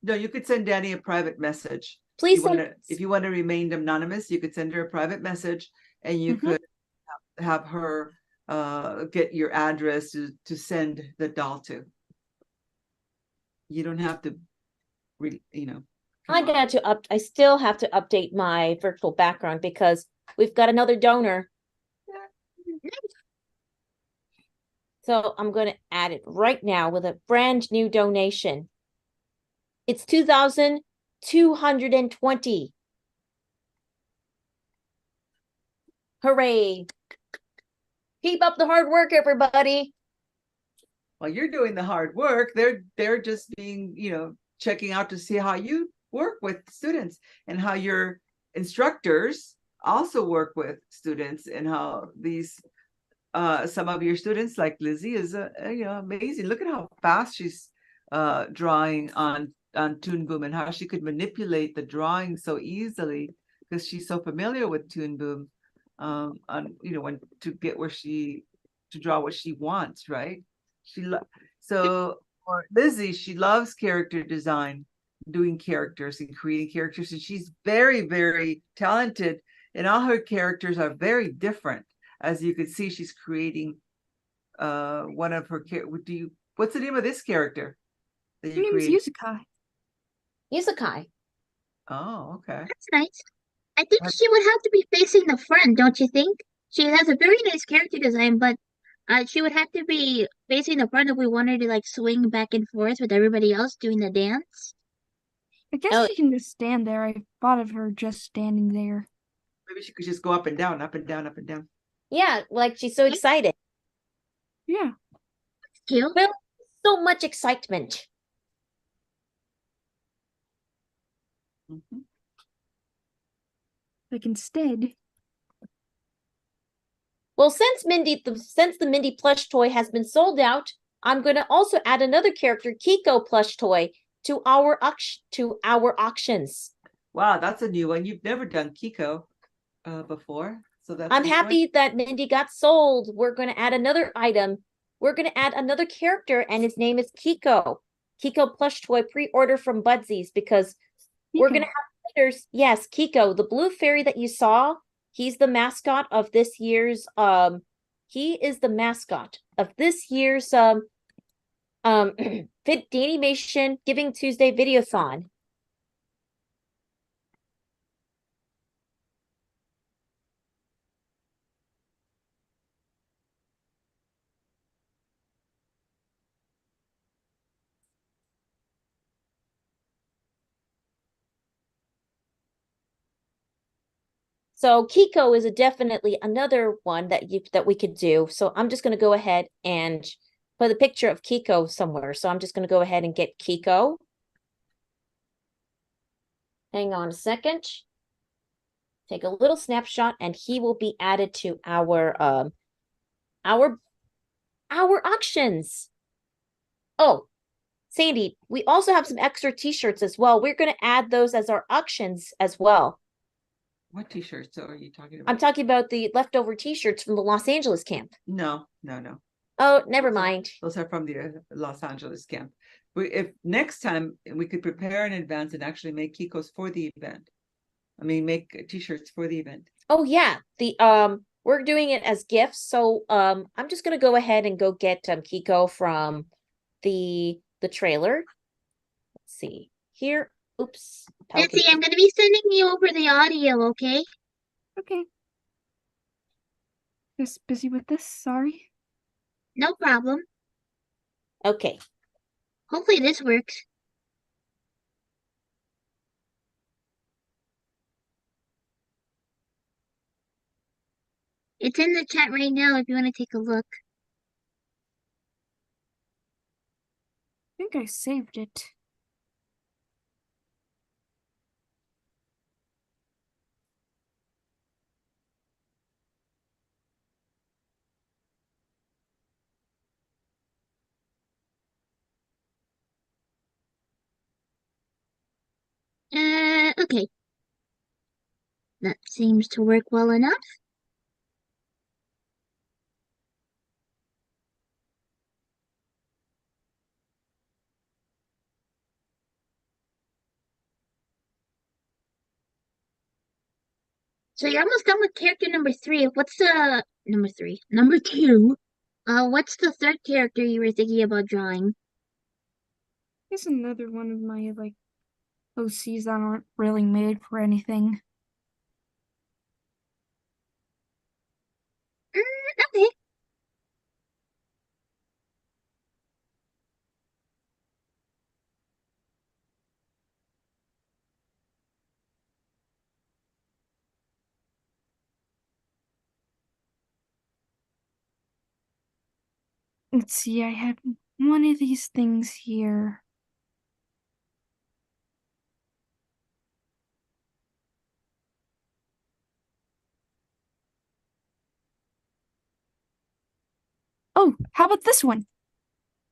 No, you could send Dani a private message. Please if you want to remain anonymous, you could send her a private message, and you could have her get your address to send the doll to. You don't have to really, I still have to update my virtual background because we've got another donor. So I'm going to add it right now with a brand new donation. It's 2,220. Hooray. Keep up the hard work, everybody. Well, you're doing the hard work. They're just being, checking out to see how you work with students and how your instructors also work with students, and how these some of your students, like Lizzie, is amazing. Look at how fast she's drawing on Toon Boom, and how she could manipulate the drawing so easily because she's so familiar with Toon Boom. When to get to draw what she wants, right? So for Lizzie, she loves character design, doing characters and creating characters, and she's very, very talented, and all her characters are very different. As you can see, she's creating one of her what's the name of this character that you created? Yusakai. Yusakai. Oh, okay. That's nice. I think she would have to be facing the front, don't you think? She has a very nice character design, but she would have to be facing the front if we wanted to like swing back and forth with everybody else doing the dance. I guess she can just stand there. I thought of her just standing there. Maybe she could just go up and down, up and down, up and down. Yeah, like she's so excited. Yeah. Cute. Well, so much excitement. Like instead. Well, since the Mindy plush toy has been sold out, I'm going to also add another character, Kiko plush toy, to our auctions. Wow, that's a new one. You've never done Kiko before, so that's. I'm happy that Mindy got sold. We're going to add another item. We're going to add another character, and his name is Kiko. Kiko plush toy pre-order from Budsies, because we're going to have winners. Yes, Kiko, the blue fairy that you saw. He's the mascot of this year's he is the mascot of this year's DaniMation Giving Tuesday Video-A-Thon. So Kiko is definitely another one that we could do. So I'm just going to go ahead and put a picture of Kiko somewhere. So I'm just going to go ahead and get Kiko. Hang on a second. Take a little snapshot, and he will be added to our auctions. Oh, Sandy, we also have some extra t-shirts as well. We're going to add those as our auctions as well. What t-shirts are you talking about? I'm talking about the leftover t-shirts from the Los Angeles camp. No. Oh, never mind. Those are from the Los Angeles camp. If next time we could prepare in advance and actually make Kikos for the event. I mean, make t-shirts for the event. Oh yeah, we're doing it as gifts. So I'm just gonna go ahead and go get Kiko from the trailer. Let's see here. Oops. Betsy, I'm going to be sending you over the audio, okay? Okay. Just busy with this, sorry. No problem. Okay. Hopefully this works. It's in the chat right now if you want to take a look. I think I saved it. Okay. That seems to work well enough. So you're almost done with character number 3. What's the number 3? Number 2. What's the third character you were thinking about drawing? It's another one of my like OCs that aren't really made for anything. Okay. let's see, I have one of these things here. Oh, how about this one?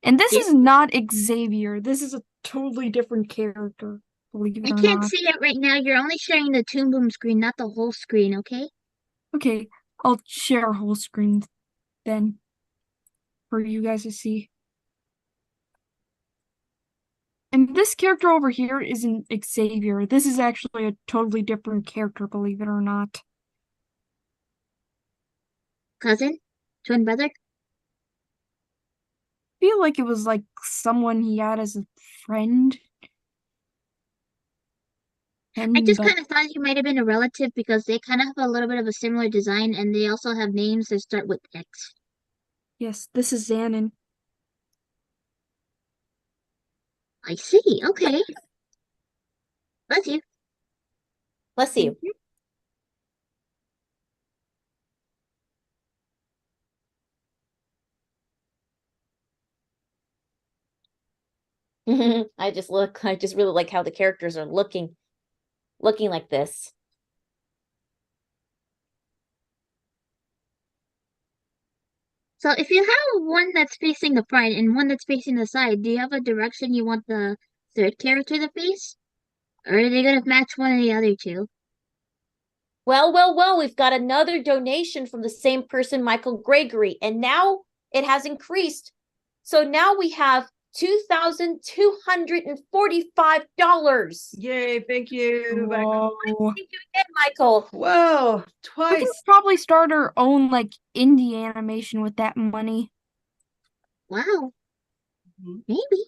And this is not Xavier. This is a totally different character, believe it I or can't not. see it right now. You're only sharing the Toon Boom screen, not the whole screen, okay? Okay, I'll share whole screen then for you guys to see. And this character over here isn't Xavier. This is actually a totally different character, believe it or not. Cousin? Twin brother? Feel like it was like someone he had as a friend. I just But kind of thought he might have been a relative because they kind of have a little bit of a similar design and they also have names that start with X. yes, this is Xanon. I see, okay. Bless you. Bless you. I just really like how the characters are looking like this. So if you have one that's facing the front and one that's facing the side, do you have a direction you want the third character to face? Or are they gonna match one of the other two? Well, we've got another donation from the same person, Michael Gregory, and now it has increased. So now we have $2,245. Yay, thank you. Whoa. Thank you again, Michael. Whoa, We twice. could probably start our own like indie animation with that money. Wow. Maybe.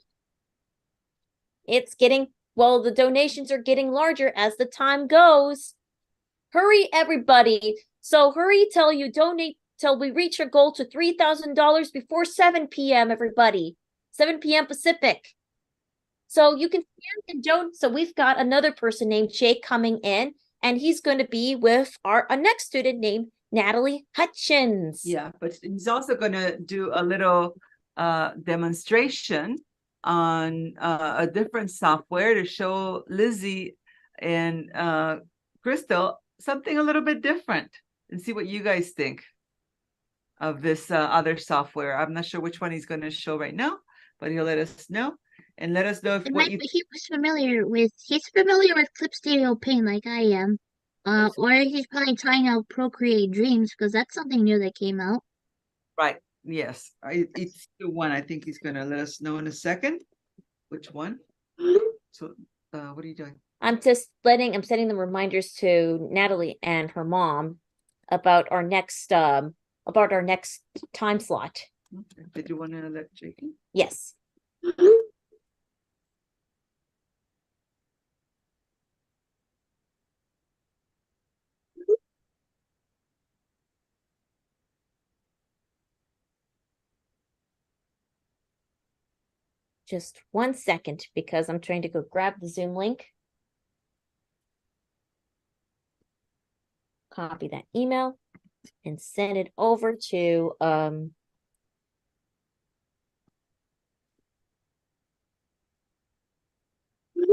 It's the donations are getting larger as the time goes. Hurry, everybody. So hurry till you donate till we reach our goal to $3,000 before 7 p.m., everybody. 7 p.m. Pacific. So you can stand and don't. So we've got another person named Jake coming in, and he's going to be with our next student named Natalie Hutchins. Yeah, but he's also going to do a little demonstration on a different software to show Lizzie and Crystal something a little bit different and see what you guys think of this other software. I'm not sure which one he's going to show right now, but he'll let us know and let us know if He's familiar with Clip Stereo Paint like I am. Or he's probably trying out Procreate Dreams because that's something new that came out. Right. Yes. It's the one. I think he's going to let us know in a second. Which one? So, what are you doing? I'm sending the reminders to Natalie and her mom about our next time slot. Okay. Did you want to let Jake in? Yes. Just 1 second because I'm trying to go grab the Zoom link. Copy that email and send it over to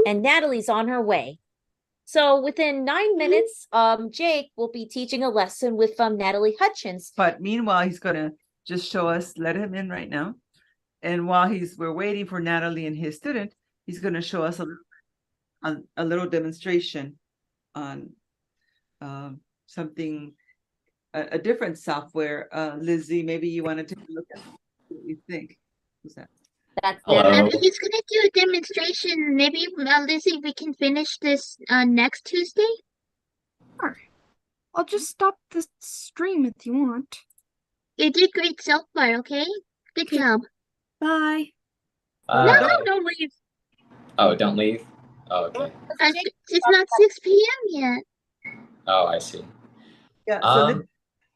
and Natalie's on her way. So within 9 minutes, Jake will be teaching a lesson with Natalie Hutchins. But meanwhile, he's gonna just show us, let him in right now. And while we're waiting for Natalie and his student, he's gonna show us a little demonstration on something, a different software. Lizzie, maybe you want to take a look at what you think. Who's that? That's He's gonna do a demonstration. Maybe Lizzie, we can finish this next Tuesday. Sure. I'll just stop the stream if you want. You did great so far, okay? Good job. Bye. No, don't leave. Oh, don't leave? Oh, okay. It's not 6 p.m. yet. Oh, I see. Yeah, so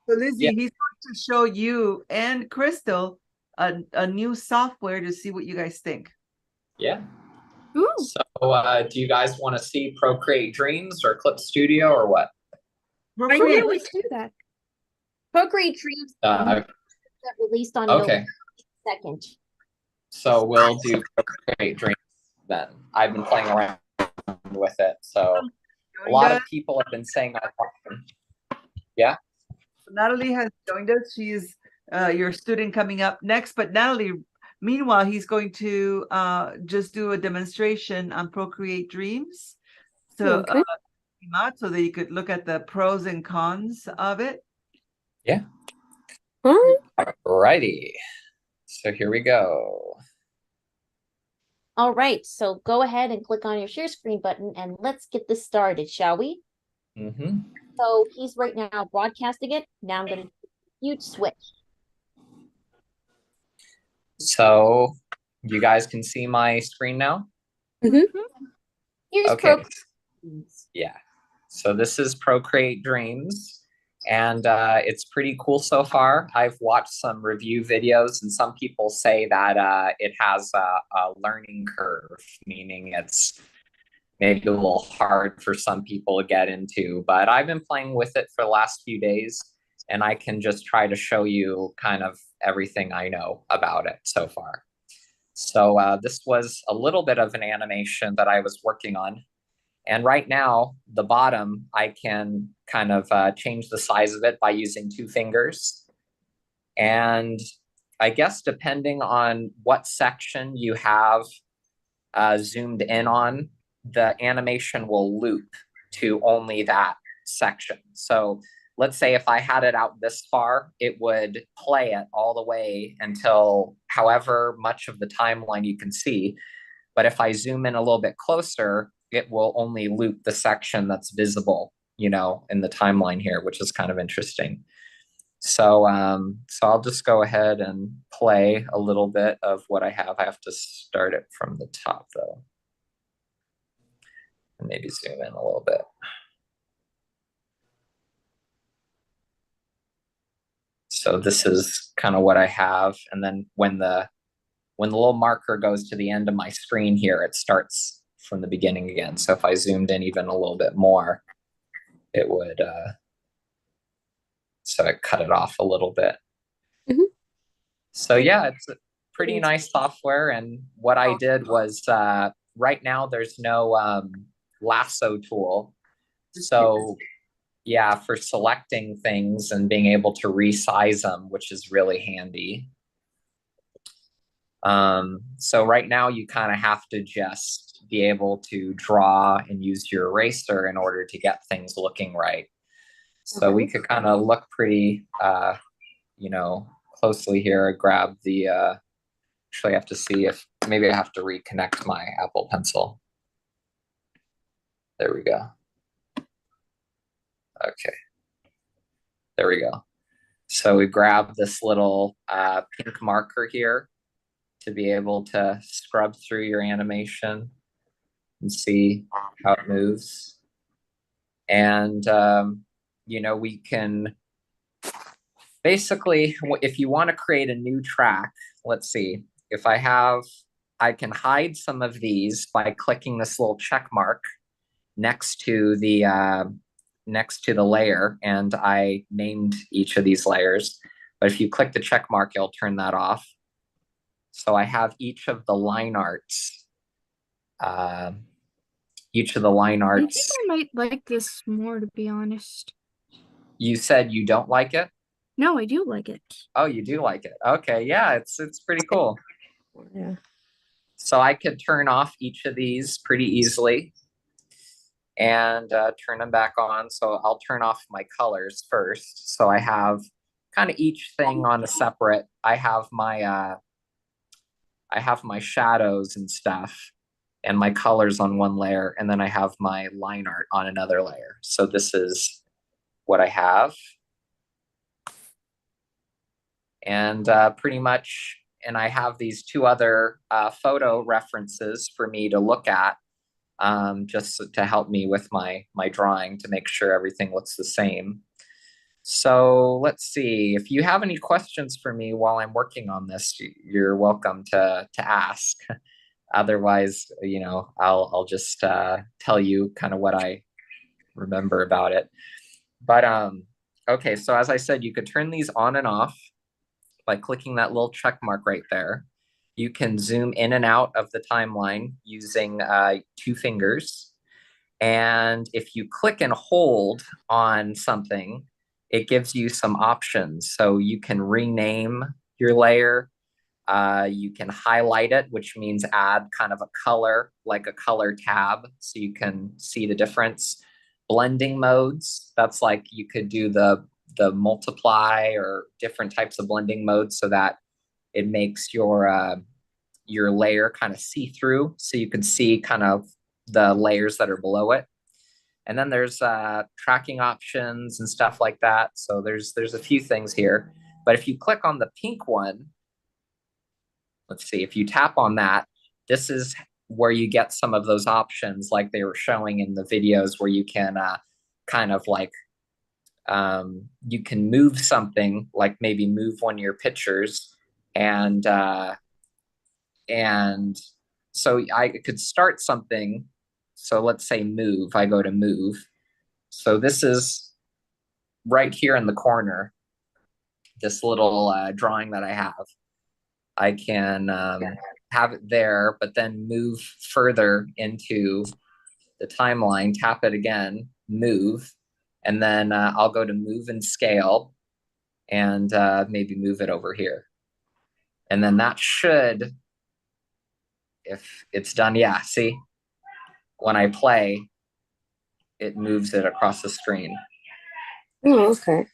Lizzie, he's going to show you and Crystal a new software to see what you guys think. Yeah. Ooh. So do you guys want to see Procreate Dreams or Clip Studio or what? Where do we do that? Procreate Dreams I've that released on okay. Second. So we'll do Procreate Dreams then. I've been playing around with it, so a lot of people have been saying that. Yeah. Natalie has joined us. She's your student coming up next. But Natalie, meanwhile, he's going to just do a demonstration on Procreate Dreams. So, Okay. so that you could look at the pros and cons of it. Yeah. Righty. So here we go. All right, so go ahead and click on your share screen button and let's get this started, shall we? Mm-hmm. So he's right now broadcasting it. Now I'm going to huge switch. So you guys can see my screen now? Mm-hmm. Here's okay. Yeah. So this is Procreate Dreams. And it's pretty cool so far. I've watched some review videos, and some people say that it has a learning curve, meaning it's maybe a little hard for some people to get into. But I've been playing with it for the last few days, and I can just try to show you kind of everything I know about it so far. So this was a little bit of an animation that I was working on. And right now, the bottom, I can kind of change the size of it by using 2 fingers. And I guess depending on what section you have zoomed in on, the animation will loop to only that section. So let's say if I had it out this far, it would play it all the way until however much of the timeline you can see. But if I zoom in a little bit closer, it will only loop the section that's visible, you know, in the timeline here, which is kind of interesting. So, so I'll just go ahead and play a little bit of what I have. I have to start it from the top though. And maybe zoom in a little bit. So this is kind of what I have. And then when the little marker goes to the end of my screen here, it starts from the beginning again. So if I zoomed in even a little bit more, it would, so I cut it off a little bit. Mm-hmm. So yeah, it's a pretty nice software. And what I did was, right now there's no lasso tool. So yeah, for selecting things and being able to resize them, which is really handy. So right now you kind of have to just be able to draw and use your eraser in order to get things looking right. So we could kind of look pretty, you know, closely here. Grab the, actually I have to see if, maybe I have to reconnect my Apple Pencil. There we go. Okay. There we go. So we grab this little pink marker here to be able to scrub through your animation and see how it moves. And, you know, we can basically, if you want to create a new track, let's see, if I can hide some of these by clicking this little check mark next to the layer, and I named each of these layers. But if you click the check mark, it'll turn that off. So I have each of the line arts. I think I might like this more, to be honest. You said you don't like it? No, I do like it. Oh, you do like it. Okay, yeah, it's pretty cool. Yeah. So I could turn off each of these pretty easily and turn them back on. So I'll turn off my colors first. So I have kind of each thing on a separate. I have my shadows and stuff and my colors on one layer, and then I have my line art on another layer. So this is what I have. And pretty much, and I have these 2 other photo references for me to look at, just to help me with my drawing to make sure everything looks the same. So let's see, if you have any questions for me while I'm working on this, you're welcome to ask. Otherwise, you know, I'll just tell you kind of what I remember about it. But okay, so as I said, you could turn these on and off. by clicking that little check mark right there. You can zoom in and out of the timeline using 2 fingers. And if you click and hold on something, it gives you some options. So you can rename your layer. You can highlight it, which means add kind of a color, like a color tab, so you can see the difference. Blending modes, that's like you could do the multiply or different types of blending modes so that it makes your layer kind of see-through, so you can see kind of the layers that are below it. And then there's tracking options and stuff like that. So there's a few things here. But if you click on the pink one, let's see, if you tap on that, this is where you get some of those options like they were showing in the videos, where you can kind of like, you can move something, like maybe move one of your pictures, and so I could start something. So let's say move, I go to move. So this is right here in the corner, this little drawing that I have. I can have it there, but then move further into the timeline, tap it again, move, and then I'll go to move and scale and maybe move it over here. And then that should, if it's done, yeah, see? When I play, it moves it across the screen. Oh, okay.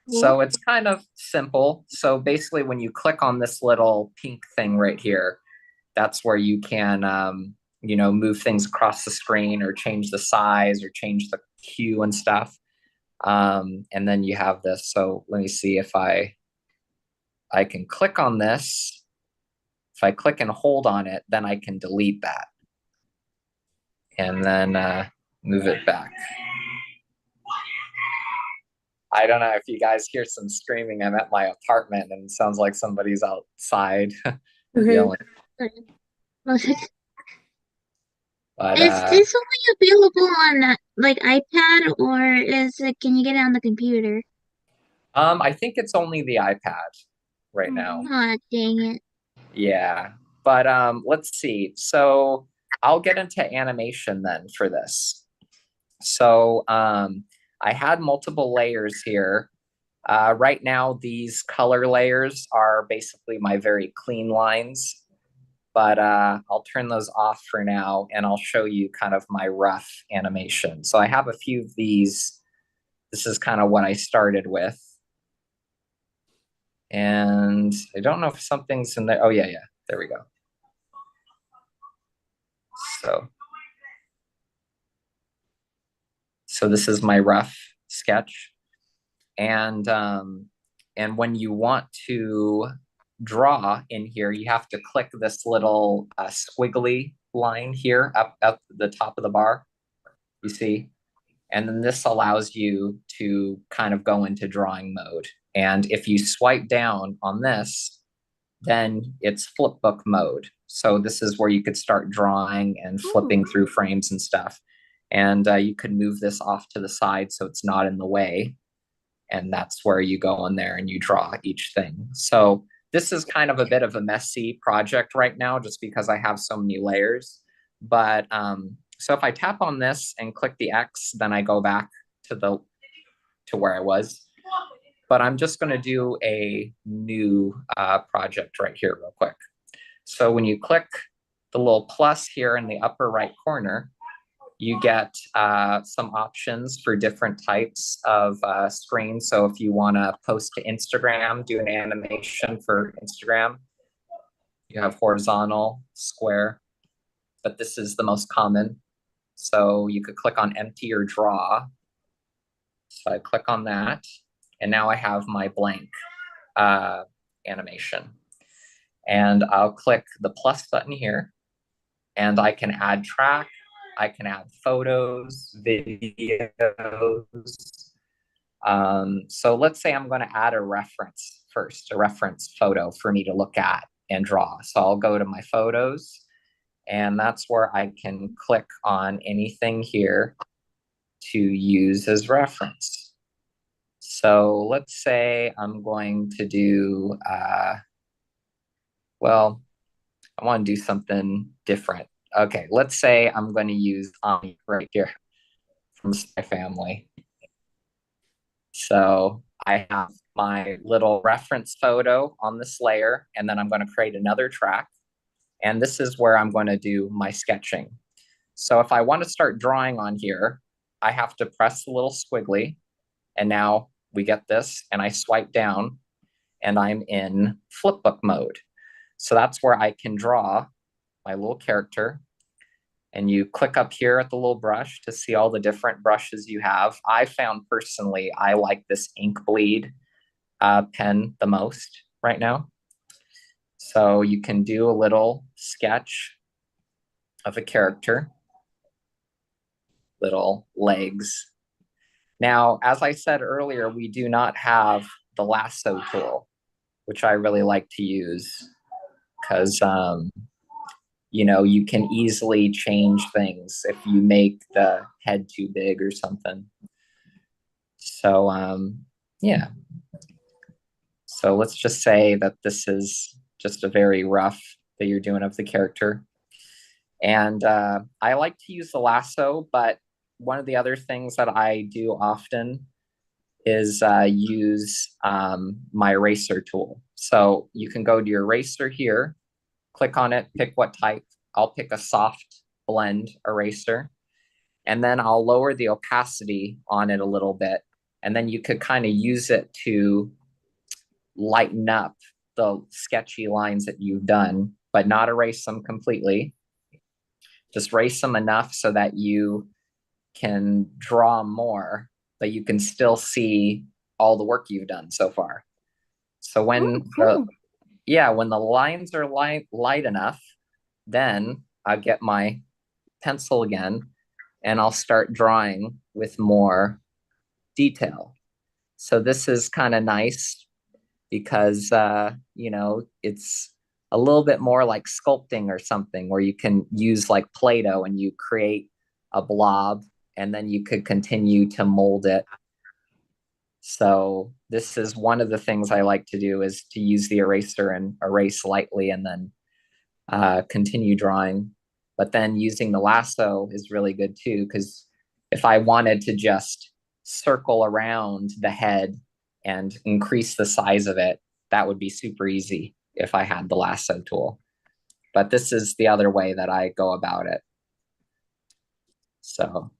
So it's kind of simple. So basically when you click on this little pink thing right here, that's where you can, you know, move things across the screen or change the size or change the hue and stuff. And then you have this. So let me see if I can click on this. If I click and hold on it, then I can delete that. And then move it back. I don't know if you guys hear some screaming. I'm at my apartment and it sounds like somebody's outside yelling. But, Is this only available on like iPad, or can you get it on the computer? I think it's only the iPad right now. Oh, dang it. Yeah, but let's see. So I'll get into animation then for this. So I had multiple layers here. Right now, these color layers are basically my very clean lines, but I'll turn those off for now and I'll show you kind of my rough animation. So I have a few of these. This is kind of what I started with. And I don't know if something's in there. Oh, yeah, there we go. So this is my rough sketch. And when you want to draw in here, you have to click this little squiggly line here up the top of the bar, you see? And then this allows you to kind of go into drawing mode. And if you swipe down on this, then it's flipbook mode. So this is where you could start drawing and flipping through frames and stuff. And you could move this off to the side so it's not in the way. And that's where you go in there and you draw each thing. So this is kind of a bit of a messy project right now, just because I have so many layers. But so if I tap on this and click the X, then I go back to where I was. But I'm just going to do a new project right here real quick. So when you click the little plus here in the upper right corner, you get some options for different types of screens. So if you want to post to Instagram, do an animation for Instagram, you have horizontal, square, but this is the most common. So you could click on empty or draw. So I click on that, and now I have my blank animation. And I'll click the plus button here, and I can add track. I can add photos, videos. So let's say I'm going to add a reference first, a reference photo for me to look at and draw. So I'll go to my photos, and that's where I can click on anything here to use as reference. So let's say I'm going to do, well, I want to do something different. Okay, let's say I'm going to use Ani right here from Spy Family. So I have my little reference photo on this layer, and then I'm going to create another track. And this is where I'm going to do my sketching. So if I want to start drawing on here, I have to press the little squiggly, and now we get this, and I swipe down, and I'm in flipbook mode. So that's where I can draw my little character, and you click up here at the little brush to see all the different brushes you have. I found personally, I like this ink bleed pen the most right now. So you can do a little sketch of a character, little legs. Now, as I said earlier, we do not have the lasso tool, which I really like to use because, you know, you can easily change things if you make the head too big or something. So, yeah. So let's just say that this is just a very rough that you're doing of the character. And I like to use the lasso, but one of the other things that I do often is use my eraser tool. So you can go to your eraser here, click on it, pick what type. I'll pick a soft blend eraser, and then I'll lower the opacity on it a little bit. And then you could kind of use it to lighten up the sketchy lines that you've done, but not erase them completely. Just erase them enough so that you can draw more, but you can still see all the work you've done so far. So when when the lines are light enough, then I'll get my pencil again and I'll start drawing with more detail. So this is kind of nice because, you know, it's a little bit more like sculpting or something where you can use like Play-Doh and you create a blob and then you could continue to mold it. So this is one of the things I like to do is to use the eraser and erase lightly and then continue drawing. But then using the lasso is really good too, because if I wanted to just circle around the head and increase the size of it, that would be super easy if I had the lasso tool. But this is the other way that I go about it. So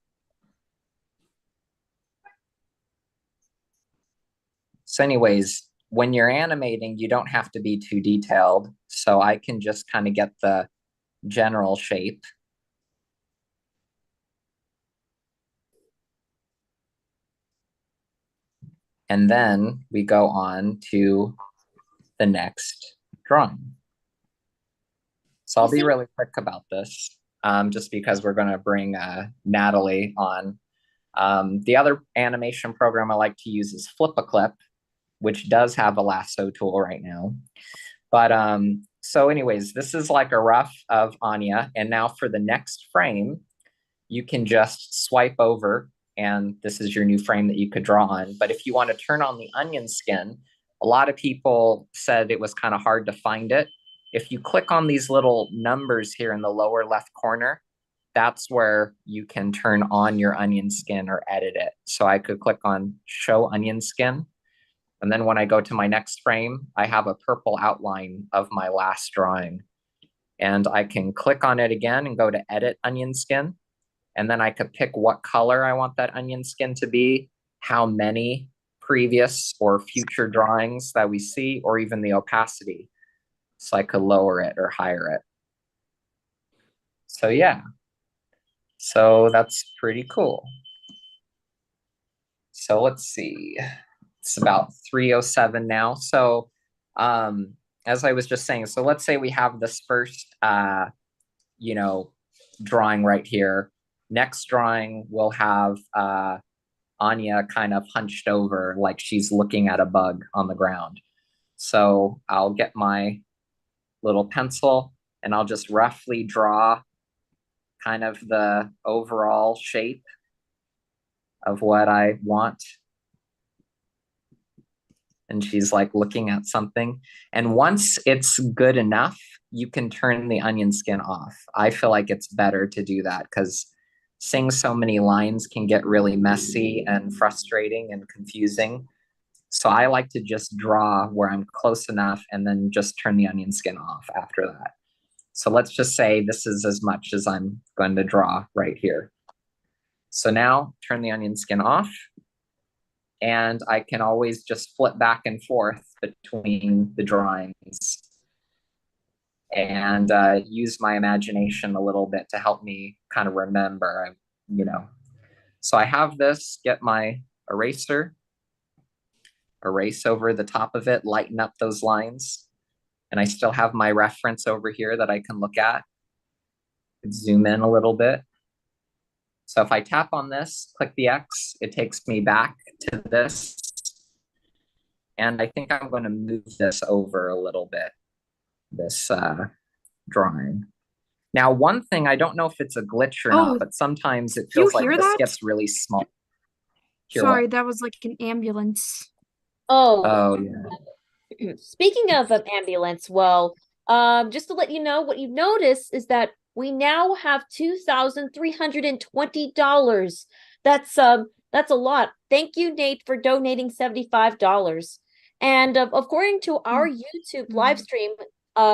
anyways, when you're animating, you don't have to be too detailed. So I can just kind of get the general shape. And then we go on to the next drawing. So I'll be really quick about this, just because we're going to bring Natalie on. The other animation program I like to use is Flip-A-Clip, which does have a lasso tool right now. But so anyways, this is like a rough of Anya. And now for the next frame, you can just swipe over and this is your new frame that you could draw on. But if you want to turn on the onion skin, a lot of people said it was kind of hard to find it. If you click on these little numbers here in the lower left corner, that's where you can turn on your onion skin or edit it. So I could click on show onion skin. And then when I go to my next frame, I have a purple outline of my last drawing. And I can click on it again and go to edit onion skin. And then I could pick what color I want that onion skin to be, how many previous or future drawings that we see, or even the opacity. So I could lower it or higher it. So yeah, so that's pretty cool. So let's see, it's about 3:07 now. So as I was just saying, so let's say we have this first, you know, drawing right here. Next drawing, we'll have Anya kind of hunched over like she's looking at a bug on the ground. So I'll get my little pencil and I'll just roughly draw kind of the overall shape of what I want. and she's like looking at something. And once it's good enough, you can turn the onion skin off. I feel like it's better to do that because seeing so many lines can get really messy and frustrating and confusing. So I like to just draw where I'm close enough and then just turn the onion skin off after that. So let's just say this is as much as I'm going to draw right here. So now turn the onion skin off, and I can always just flip back and forth between the drawings and use my imagination a little bit to help me kind of remember, you know. So I have this, get my eraser, erase over the top of it, lighten up those lines. And I still have my reference over here that I can look at. Zoom in a little bit. So if I tap on this, click the X, it takes me back to this. And I think I'm going to move this over a little bit, this drawing. Now, one thing, I don't know if it's a glitch or not, but sometimes it feels like this gets really small. Sorry, that was like an ambulance. Oh, yeah. Speaking of an ambulance, well, just to let you know, what you've noticed is that we now have $2,320. That's a lot. Thank you, Nate, for donating $75. And according to our YouTube live stream,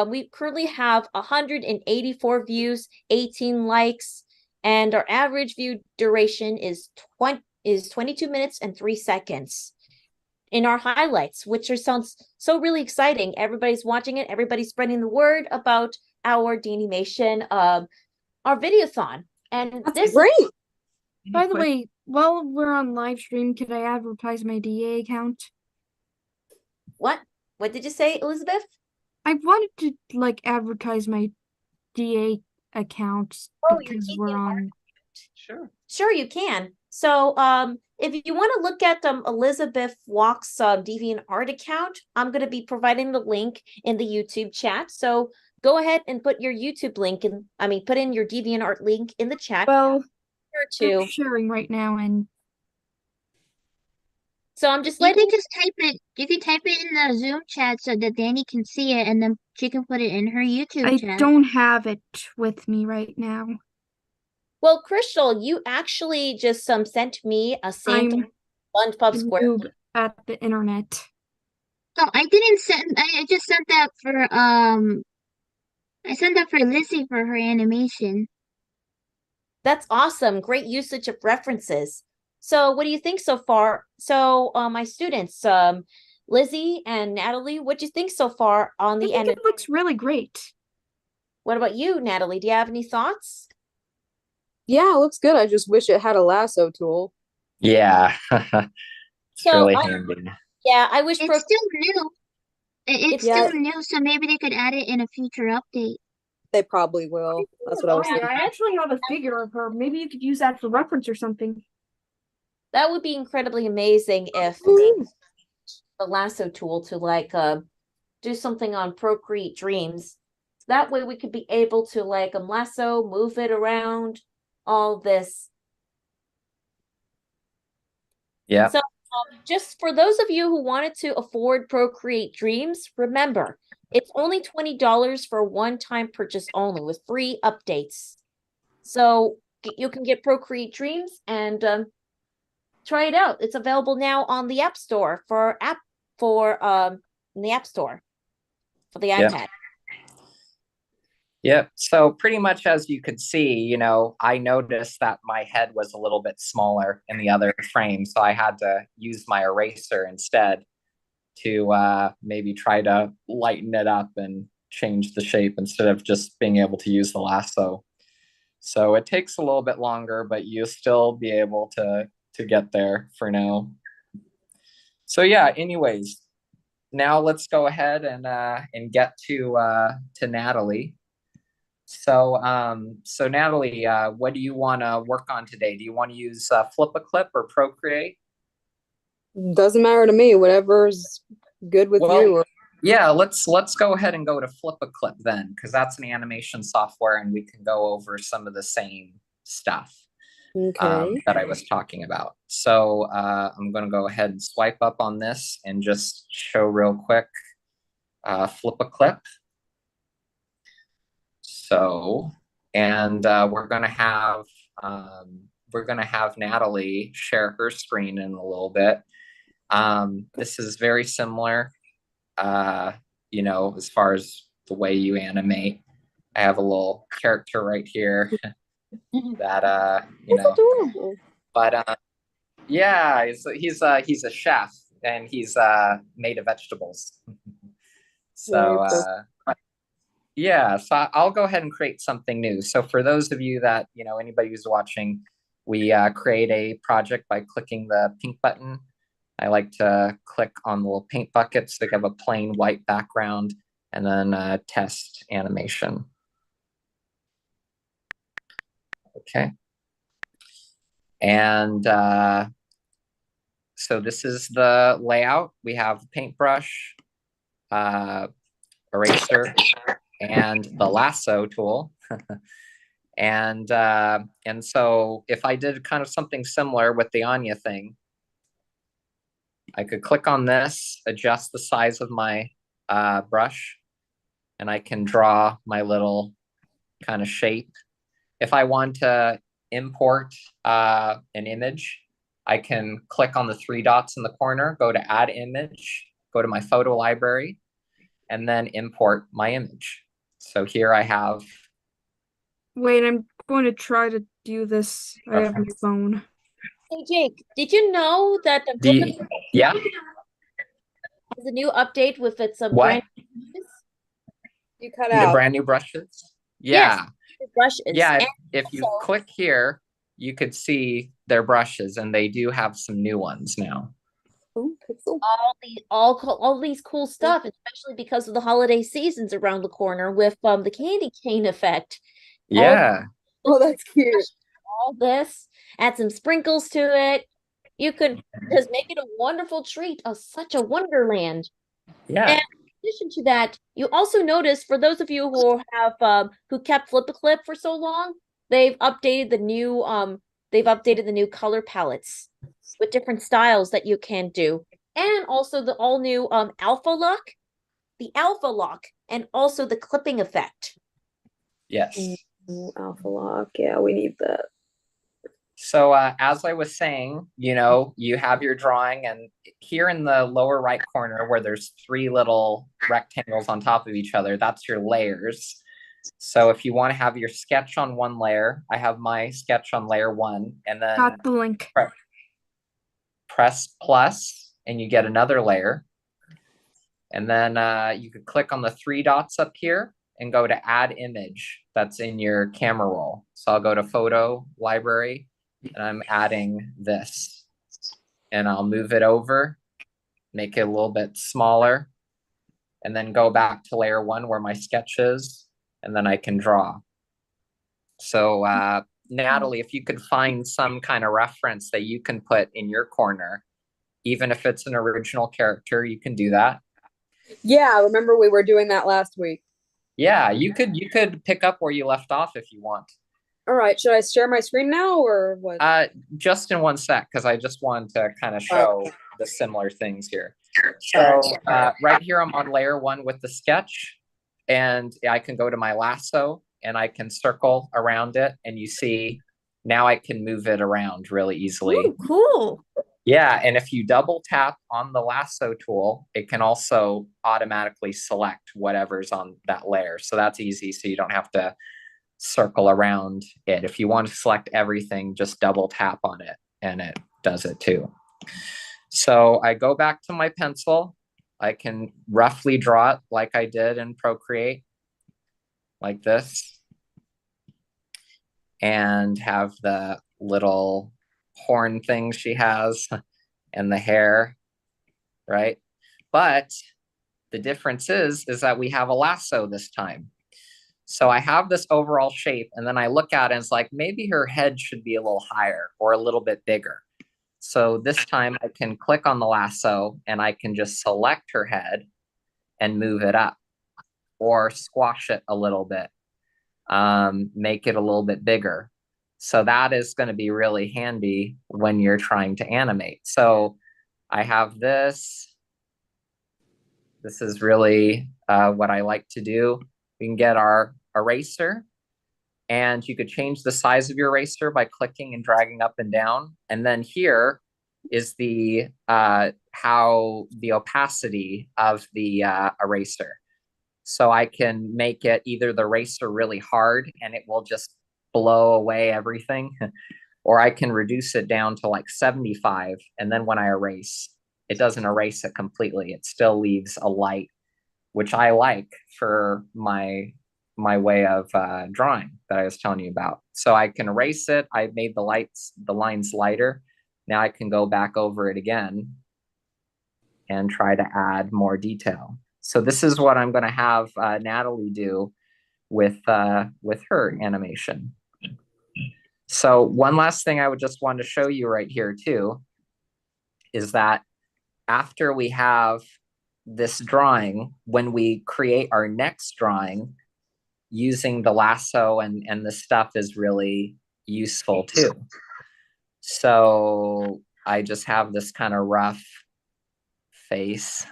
we currently have 184 views, 18 likes, and our average view duration is 22 minutes and 3 seconds. In our highlights, which sounds so really exciting. Everybody's watching it. Everybody's spreading the word about our DaniMation, our Video-A-Thon. And That's great. By the way, while we're on live stream, could I advertise my DA account? What? What did you say, Elizabeth? I wanted to like advertise my DA account because we're on. Sure, you can. So, if you want to look at Elizabeth Walk's DeviantArt account, I'm going to be providing the link in the YouTube chat. So go ahead and put your YouTube link in. Put in your DeviantArt link in the chat. Well, I'm sharing right now, and so I'm just You letting. can just type it. You can type it in the Zoom chat so that Dani can see it, and then she can put it in her YouTube chat. I don't have it with me right now. Well, Crystal, you actually just sent me a sample SpongeBob SquarePants at the internet. Oh, I didn't send. I just sent that for I sent that for Lizzie for her animation. That's awesome. Great usage of references. So what do you think so far? So my students, Lizzie and Natalie, what do you think so far on the end? It looks really great. What about you, Natalie? Do you have any thoughts? Yeah, it looks good. I just wish it had a lasso tool. Yeah. It's really handy. Yeah, I wish it's still new. It's still new, so maybe they could add it in a future update. They probably will. That's what I was thinking. I actually have a figure of her. Maybe you could use that for reference or something. That would be incredibly amazing if the lasso tool to like do something on Procreate Dreams. That way we could be able to like lasso, move it around, all this. Yeah. So just for those of you who wanted to afford Procreate Dreams, remember, it's only $20 for one-time purchase only with free updates. So you can get Procreate Dreams and try it out. It's available now on the App Store in the App Store for the iPad. Yep. So pretty much as you could see, you know, I noticed that my head was a little bit smaller in the other frame. So I had to use my eraser instead to maybe try to lighten it up and change the shape instead of just being able to use the lasso. So it takes a little bit longer, but you'll still be able to get there for now. So yeah, anyways, now let's go ahead and get to Natalie. So so Natalie, what do you want to work on today? Do you want to use Flip-A-Clip or Procreate? Doesn't matter to me. Whatever's good with you. Yeah, let's go ahead and go to Flip-A-Clip then, because that's an animation software and we can go over some of the same stuff. Okay. that I was talking about. So I'm going to go ahead and swipe up on this and just show real quick, flip a clip. So, and we're going to have Natalie share her screen in a little bit. This is very similar, you know, as far as the way you animate. I have a little character right here that you know, Adorable. but yeah, he's a chef and he's made of vegetables. So yeah, so I'll go ahead and create something new. So for those of you that, you know, anybody who's watching, we create a project by clicking the pink button. I like to click on the little paint buckets to have a plain white background and then test animation. Okay. And so this is the layout. We have paintbrush, eraser, and the lasso tool. And so if I did kind of something similar with the Anya thing, I could click on this, adjust the size of my brush, and I can draw my little kind of shape. If I want to import an image, I can click on the 3 dots in the corner, go to add image, go to my photo library, and then import my image. So here I have. Wait, I'm going to try to do this. I have my phone. Hey Jake, did you know that yeah, has a new update with its what? You cut The out. brand new brushes? Yeah. Yes, brushes. Yeah, And if you also- click here, you could see their brushes, and they do have some new ones now. Ooh, pixel. all these cool stuff, especially because of the holiday seasons around the corner with the candy cane effect. Yeah. Oh, that's cute. All this, add some sprinkles to it. You could just make it a wonderful treat, such a wonderland. Yeah. And in addition to that, you also notice, for those of you who have who kept Flip-A-Clip for so long, they've updated the new color palettes with different styles that you can do, and also the all new alpha lock, and also the clipping effect. Yes. Ooh, alpha lock. Yeah, we need that. So as I was saying, you know, you have your drawing, and here in the lower right corner where there's 3 little rectangles on top of each other, that's your layers. So if you want to have your sketch on one layer, I have my sketch on layer 1, and then Got the link. press plus and you get another layer. And then you could click on the 3 dots up here and go to add image that's in your camera roll. So I'll go to photo library and I'm adding this, and I'll move it over, make it a little bit smaller, and then go back to layer 1 where my sketch is, and then I can draw. So Natalie, if you could find some kind of reference that you can put in your corner, even if it's an original character, you can do that. Yeah, remember we were doing that last week. Yeah, you could pick up where you left off if you want. All right, should I share my screen now or what? Just in one sec, because I just want to kind of show the similar things here. So right here, I'm on layer 1 with the sketch, and I can go to my lasso and I can circle around it, and you see now I can move it around really easily. Ooh, cool. Yeah, and if you double tap on the lasso tool, it can also automatically select whatever's on that layer. So that's easy, so you don't have to circle around it. If you want to select everything, just double tap on it and it does it too. So I go back to my pencil. I can roughly draw it like I did in Procreate, like this, and have the little horn thing she has and the hair, right? But the difference is that we have a lasso this time. So I have this overall shape, and then I look at it and it's like, maybe her head should be a little higher or a little bit bigger. So this time I can click on the lasso and I can just select her head and move it up or squash it a little bit, make it a little bit bigger. So that is going to be really handy when you're trying to animate. So I have this. This is really what I like to do. We can get our eraser, and you could change the size of your eraser by clicking and dragging up and down. And then here is the how the opacity of the eraser. So I can make it either the eraser really hard and it will just blow away everything, or I can reduce it down to like 75, and then when I erase, it doesn't erase it completely. It still leaves a light, which I like for my way of drawing that I was telling you about. So I can erase it. I made the lines lighter. Now I can go back over it again and try to add more detail. So this is what I'm going to have Natalie do with her animation. So one last thing I would just want to show you right here too is that after we have this drawing, when we create our next drawing, using the lasso and the stuff is really useful too. So I just have this kind of rough face.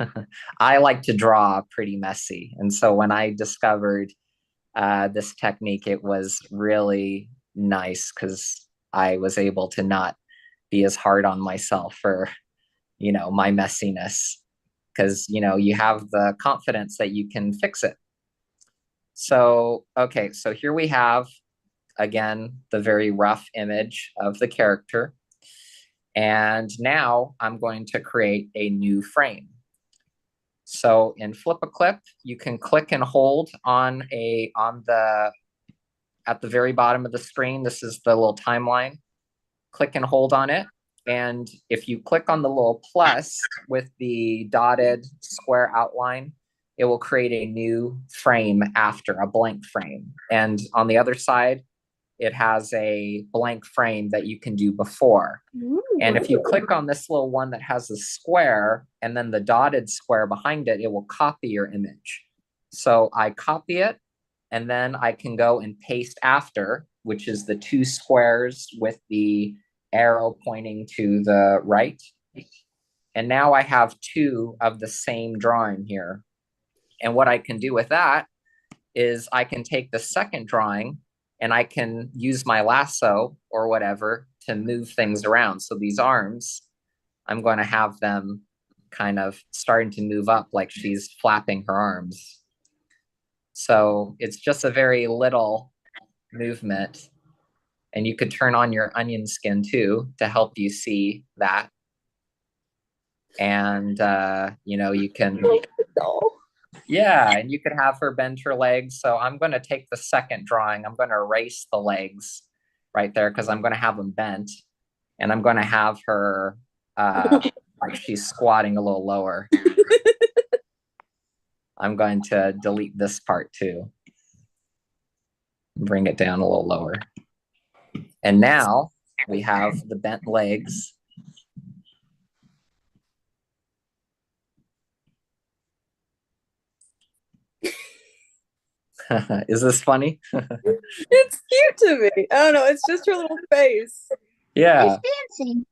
I like to draw pretty messy. And so when I discovered this technique, it was really nice because I was able to not be as hard on myself for, you know, my messiness, because, you know, you have the confidence that you can fix it. So, okay, so here we have, again, the very rough image of the character. And now I'm going to create a new frame. So in Flip a Clip, you can click and hold at the very bottom of the screen. This is the little timeline. Click and hold on it. And if you click on the little plus with the dotted square outline, it will create a new frame after, a blank frame. And on the other side, it has a blank frame that you can do before. Ooh. And if you click on this little one that has a square and then the dotted square behind it, it will copy your image. So I copy it, and then I can go and paste after, which is the two squares with the arrow pointing to the right. And now I have two of the same drawing here. And what I can do with that is I can take the second drawing and I can use my lasso or whatever to move things around. So these arms, I'm going to have them kind of starting to move up like she's flapping her arms. So it's just a very little movement. And you could turn on your onion skin too to help you see that. And, you know, you can... Yeah, and you could have her bend her legs. So I'm going to take the second drawing. I'm going to erase the legs right there because I'm going to have them bent. And I'm going to have her like she's squatting a little lower. I'm going to delete this part too. Bring it down a little lower. And now we have the bent legs. Is this funny? It's cute to me. I don't know. It's just her little face. Yeah. She's dancing.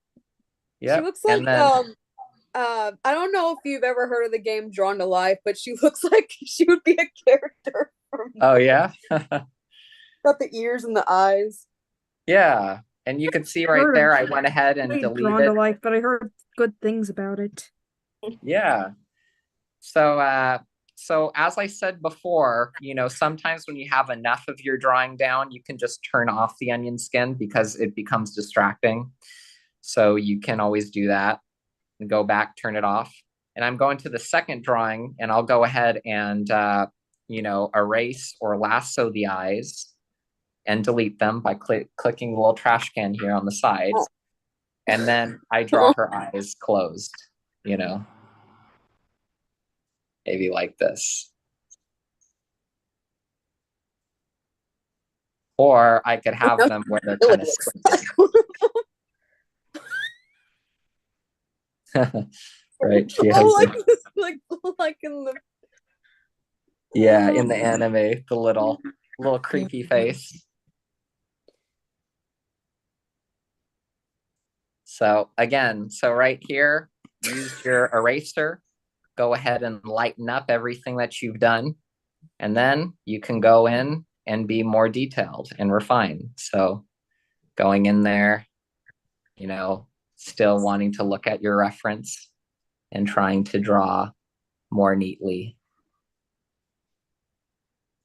Yeah. She looks like I don't know if you've ever heard of the game Drawn to Life, but she looks like she would be a character from. Oh yeah. Got the ears and the eyes. Yeah, and you can see right there. I went ahead and deleted. Drawn to Life, but I heard good things about it. Yeah. So as I said before, you know, sometimes when you have enough of your drawing down, you can just turn off the onion skin because it becomes distracting. So you can always do that and go back, turn it off. And I'm going to the second drawing and I'll go ahead and, you know, erase or lasso the eyes and delete them by clicking the little trash can here on the side. And then I draw her eyes closed, you know. Maybe like this. Or I could have them where they're kind of squinting. Right. She has like in the in the anime, the little creepy face. So again, so right here, use your eraser, go ahead and lighten up everything that you've done. And then you can go in and be more detailed and refined. So going in there, you know, still wanting to look at your reference and trying to draw more neatly.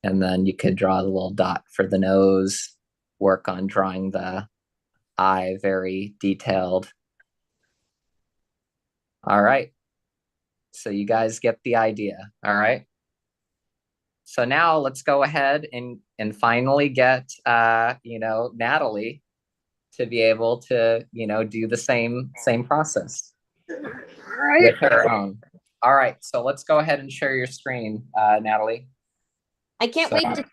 And then you could draw the little dot for the nose, work on drawing the eye very detailed. All right. So you guys get the idea. All right. So now let's go ahead and finally get, you know, Natalie to be able to, you know, do the same process with her own. All right. So let's go ahead and share your screen, Natalie. I can't wait to see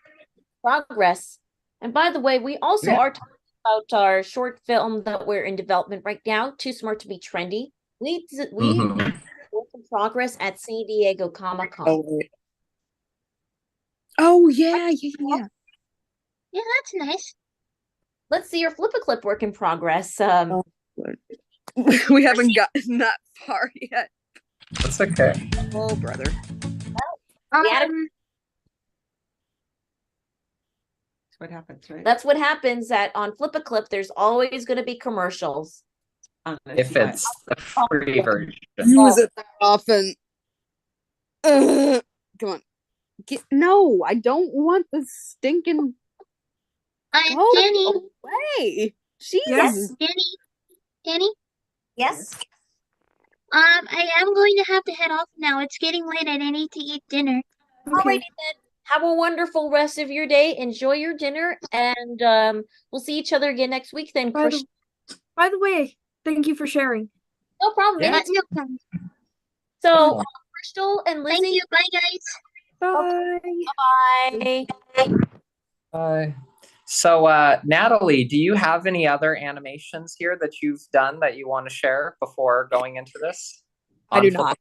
progress. And by the way, we also are talking about our short film that we're in development right now, Too Smart to Be Trendy. We work in progress at San Diego Comic-Con. Oh yeah. Yeah, that's nice. Let's see your Flip-A-Clip work in progress. We haven't gotten that far yet. That's okay. Oh, brother. What happens, right? That's what happens on Flip-A-Clip. There's always going to be commercials. If it's the free version. Use it that often. Come on. No, I don't want the stinking. Danny. Away. Jesus. Yes, Danny. Yes. I am going to have to head off now. It's getting late and I need to eat dinner. Alrighty then. Have a wonderful rest of your day. Enjoy your dinner, and we'll see each other again next week. Then, By the way, thank you for sharing. no problem. Yeah. Anytime. So, Crystal and Lizzie. Thank you. Bye, guys. Bye. Bye. So, Natalie, do you have any other animations here that you've done that you want to share before going into this? I do not.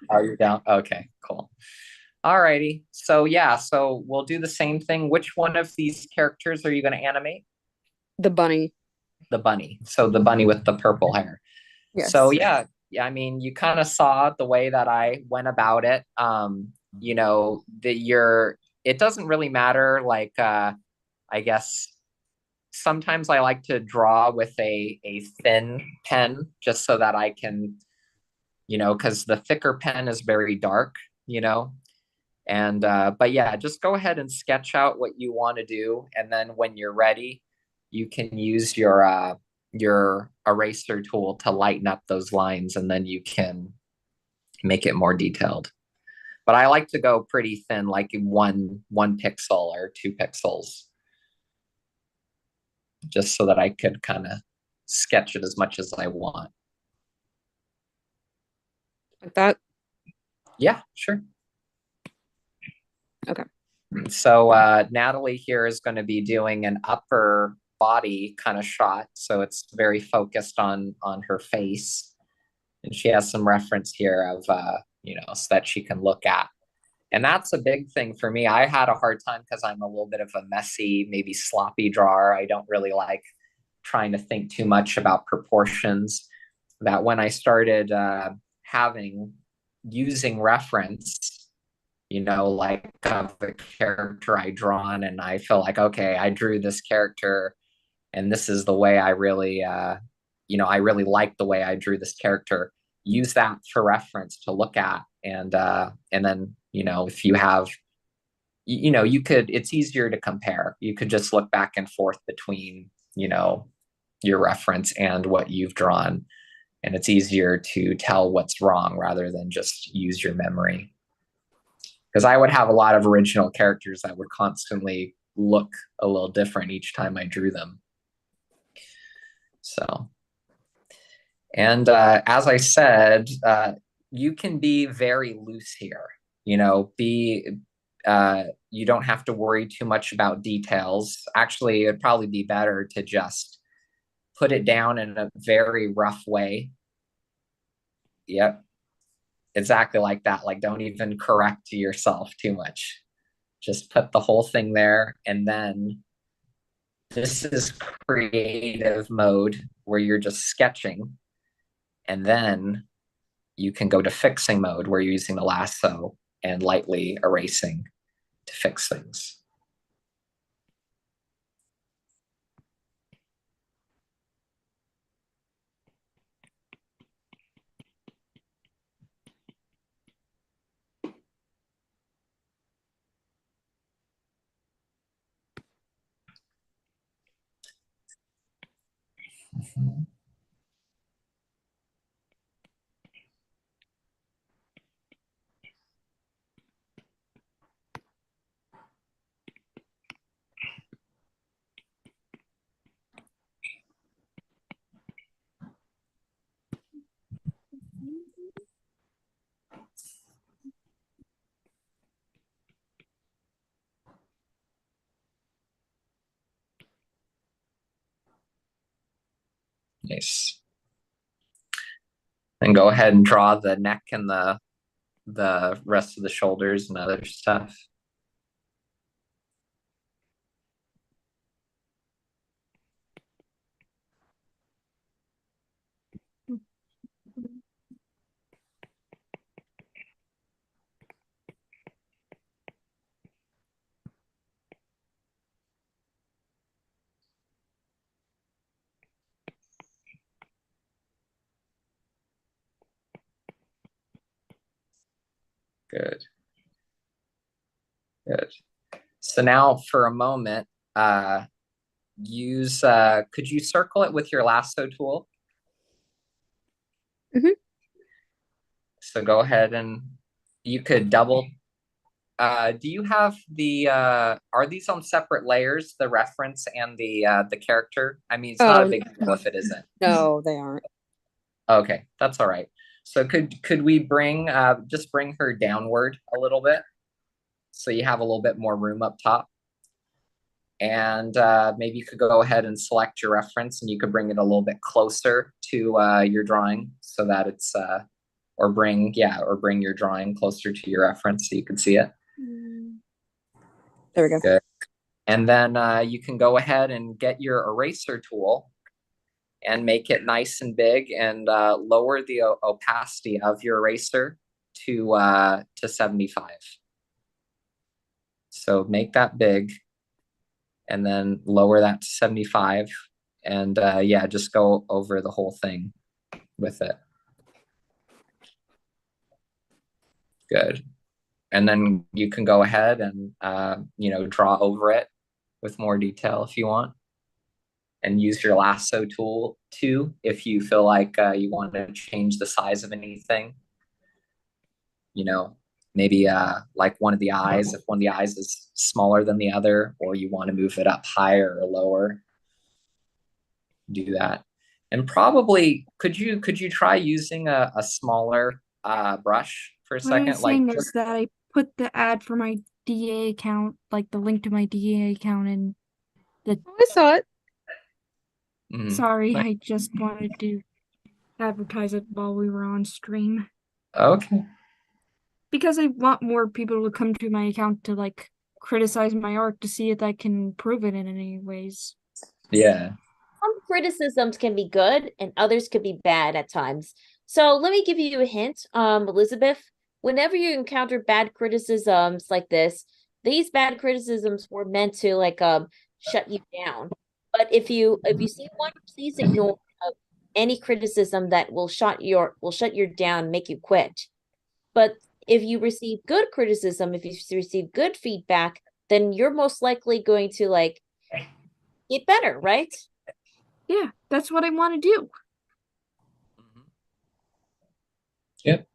Oh, you don't? Okay, cool. Alrighty. So yeah, so we'll do the same thing. Which one of these characters are you going to animate? The bunny. The bunny. So the bunny with the purple hair. Yes. So yeah, I mean, you kind of saw the way that I went about it. You know, it doesn't really matter. Like, I guess sometimes I like to draw with a thin pen just so that I can, you know, because the thicker pen is very dark, you know. And but yeah, just go ahead and sketch out what you want to do, and then when you're ready, you can use your eraser tool to lighten up those lines, and then you can make it more detailed. But I like to go pretty thin, like one pixel or 2 pixels, just so that I could kind of sketch it as much as I want. Like that? Yeah, sure. Okay. So Natalie here is going to be doing an upper body kind of shot. So it's very focused on her face. And she has some reference here of, you know, so that she can look at. And that's a big thing for me. I had a hard time because I'm a little bit of a messy, maybe sloppy drawer. I don't really like trying to think too much about proportions. That when I started using reference, you know, like of the character I drawn, and I feel like, okay, I drew this character and this is the way I really, you know, I really like the way I drew this character. Use that for reference to look at. And then, you know, if you have, you know, you could, it's easier to compare. You could just look back and forth between, you know, your reference and what you've drawn. And it's easier to tell what's wrong rather than just use your memory. Because I would have a lot of original characters that would constantly look a little different each time I drew them. So, and as I said, you can be very loose here. You know, you don't have to worry too much about details. Actually, it'd probably be better to just put it down in a very rough way. Yep. Exactly like that. Like, don't even correct yourself too much. Just put the whole thing there, and then This is creative mode where you're just sketching. And then you can go to fixing mode where you're using the lasso and lightly erasing to fix things. Nice. And go ahead and draw the neck and the rest of the shoulders and other stuff. Good. Good. So now for a moment, could you circle it with your lasso tool? Mm-hmm. So go ahead and you could double. Do you have the, are these on separate layers, the reference and the character? I mean, it's not a big deal if it isn't. No, they aren't. Okay, that's all right. So could we bring, just bring her downward a little bit? So you have a little bit more room up top. And maybe you could go ahead and select your reference and you could bring it a little bit closer to your drawing so that it's, or bring your drawing closer to your reference so you can see it. There we go. Good. And then you can go ahead and get your eraser tool and make it nice and big and lower the opacity of your eraser to 75. So make that big and then lower that to 75 and yeah, just go over the whole thing with it. Good. And then you can go ahead and, draw over it with more detail if you want. And use your lasso tool too, if you feel like you want to change the size of anything. Maybe like one of the eyes, if one of the eyes is smaller than the other, or you want to move it up higher or lower, do that. And probably, could you try using a smaller brush for a second? What I'm saying is that I put the ad for my DA account, like the link to my DA account in the... I saw it. Sorry, I just wanted to advertise it while we were on stream. Okay. Because I want more people to come to my account to like criticize my art to see if I can improve it in any ways. Yeah. Some criticisms can be good and others could be bad at times. So let me give you a hint, Elizabeth. Whenever you encounter bad criticisms like this, these bad criticisms were meant to like shut you down. But if you see one, please ignore any criticism that will shut you down, make you quit. But if you receive good criticism, if you receive good feedback, then you're most likely going to like get better, right? Yeah, that's what I want to do. Yep.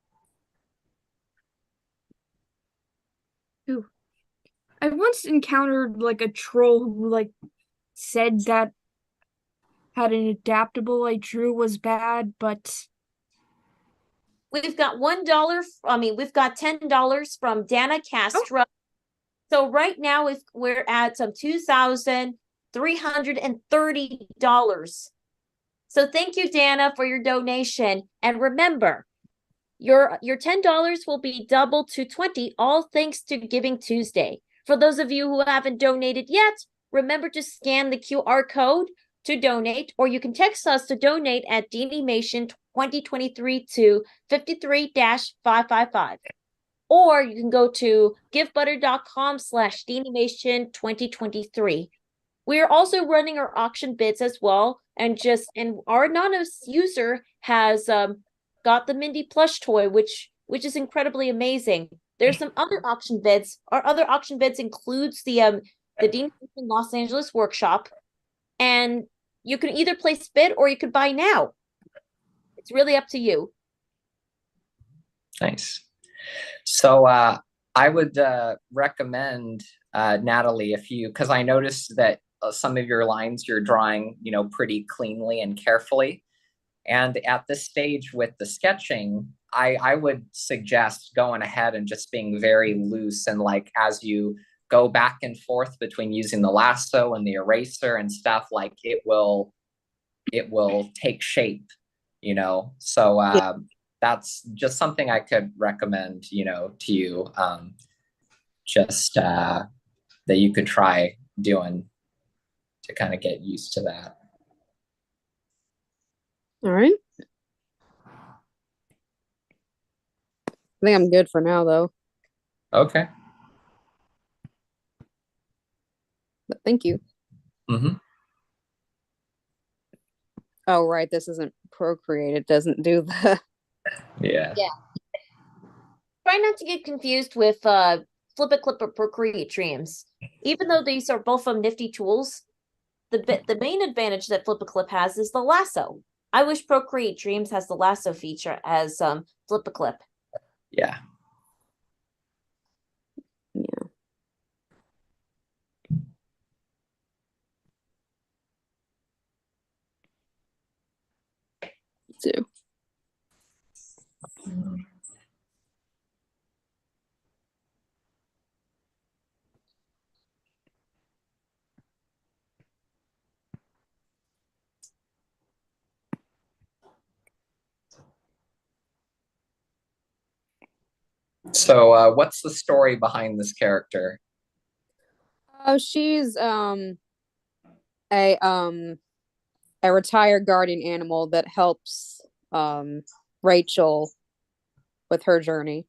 Ooh. I once encountered like a troll who like said that had an adaptable I drew was bad, but we've got we've got $10 from Dana Castro. Oh. So right now if we're at some $2,330. So thank you, Dana, for your donation. And remember, your $10 will be doubled to $20, all thanks to Giving Tuesday. For those of you who haven't donated yet, remember to scan the QR code to donate, or you can text us to donate at DaniMation 2023 to 53-555. Or you can go to givebutter.com/DaniMation 2023. We are also running our auction bids as well, and our anonymous user has got the Mindy plush toy, which is incredibly amazing. There's some other auction bids. Our other auction bids includes the DaniMation Los Angeles workshop, and you can either place bid or you could buy now. It's really up to you. Nice. So I would recommend Natalie, because I noticed that some of your lines you're drawing, pretty cleanly and carefully. And at this stage with the sketching, I would suggest going ahead and just being very loose, and like as you go back and forth between using the lasso and the eraser and stuff, like it will take shape, So that's just something I could recommend, to you, that you could try doing to kind of get used to that. All right. I think I'm good for now, though. Okay. But thank you. Mm-hmm. Oh, right. This isn't Procreate. It doesn't do the... Yeah. Try not to get confused with Flip a Clip or Procreate Dreams. Even though these are both nifty tools, the main advantage that Flip a Clip has is the lasso. I wish Procreate Dreams has the lasso feature as Flip a Clip. Yeah. Yeah. Too. So what's the story behind this character? Oh, she's a retired guardian animal that helps Rachel with her journey.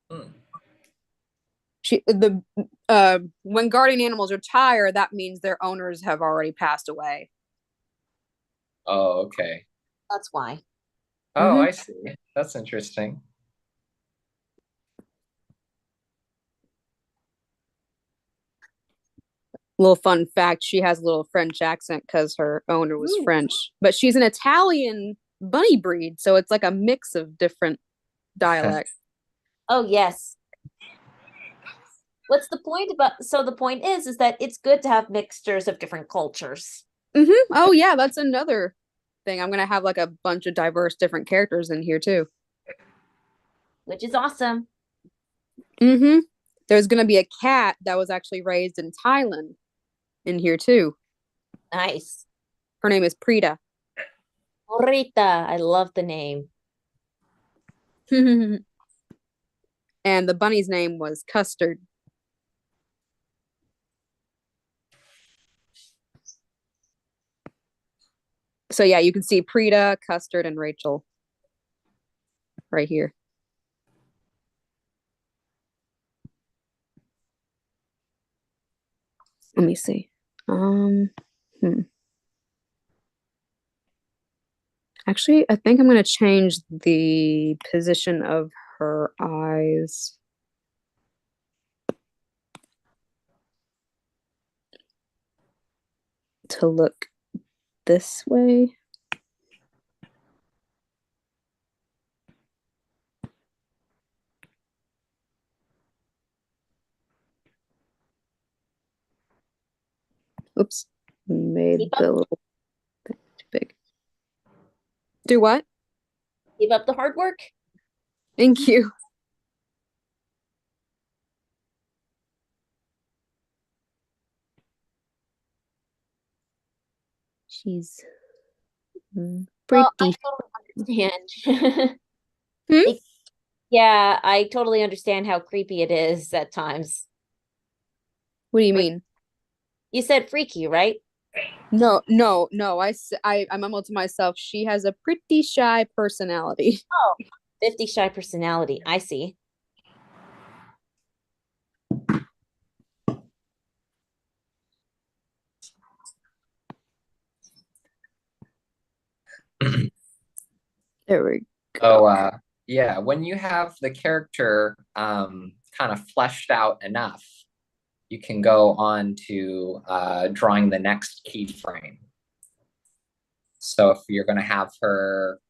When guardian animals retire, that means their owners have already passed away. Oh, okay. That's why. Oh, I see. That's interesting. Little fun fact, she has a little French accent because her owner was French, but she's an Italian bunny breed, so it's like a mix of different dialects. Oh, yes. What's the point about, so the point is that it's good to have mixtures of different cultures. Oh yeah, that's another thing. I'm gonna have like a bunch of diverse different characters in here too. Which is awesome. There's gonna be a cat that was actually raised in Thailand in here too. Nice. Her name is Prita. Rita, I love the name. And the bunny's name was Custard. So yeah, you can see Prita, Custard, and Rachel right here. Let me see. Actually, I think I'm going to change the position of her eyes. To look this way. Oops, made the little thing too big. Do what? Keep up the hard work. Thank you. She's pretty. Well, I totally understand. Yeah, I totally understand how creepy it is at times. What do you mean? You said freaky, right? No, I mumbled to myself, she has a pretty shy personality. Oh, 50 shy personality. I see. There we go. So yeah, when you have the character kind of fleshed out enough, you can go on to drawing the next keyframe. So if you're going to have her,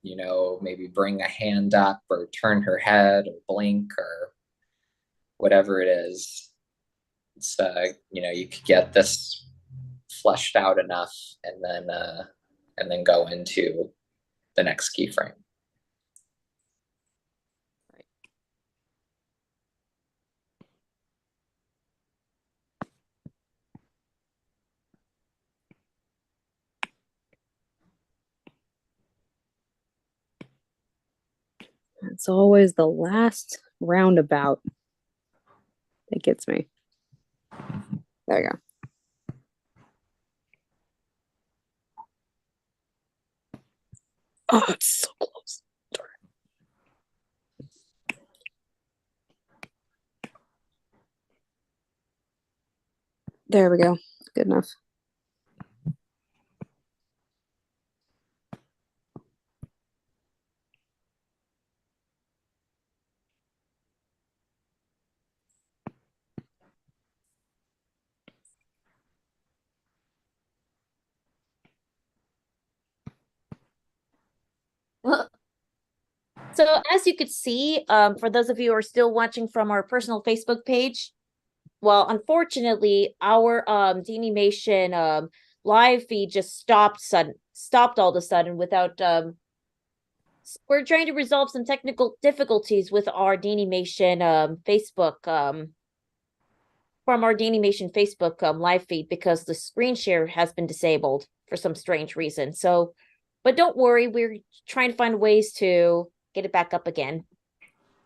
you know, maybe bring a hand up or turn her head or blink or whatever it is, it's you know, you could get this fleshed out enough and then go into the next keyframe. It's always the last roundabout that gets me. There you go. Oh, it's so close. There we go. Good enough. So as you could see, for those of you who are still watching from our personal Facebook page, well, unfortunately, our DaniMation live feed just stopped all of a sudden without we're trying to resolve some technical difficulties with our DaniMation Facebook from our DaniMation Facebook live feed because the screen share has been disabled for some strange reason. So, but don't worry, we're trying to find ways to get it back up again.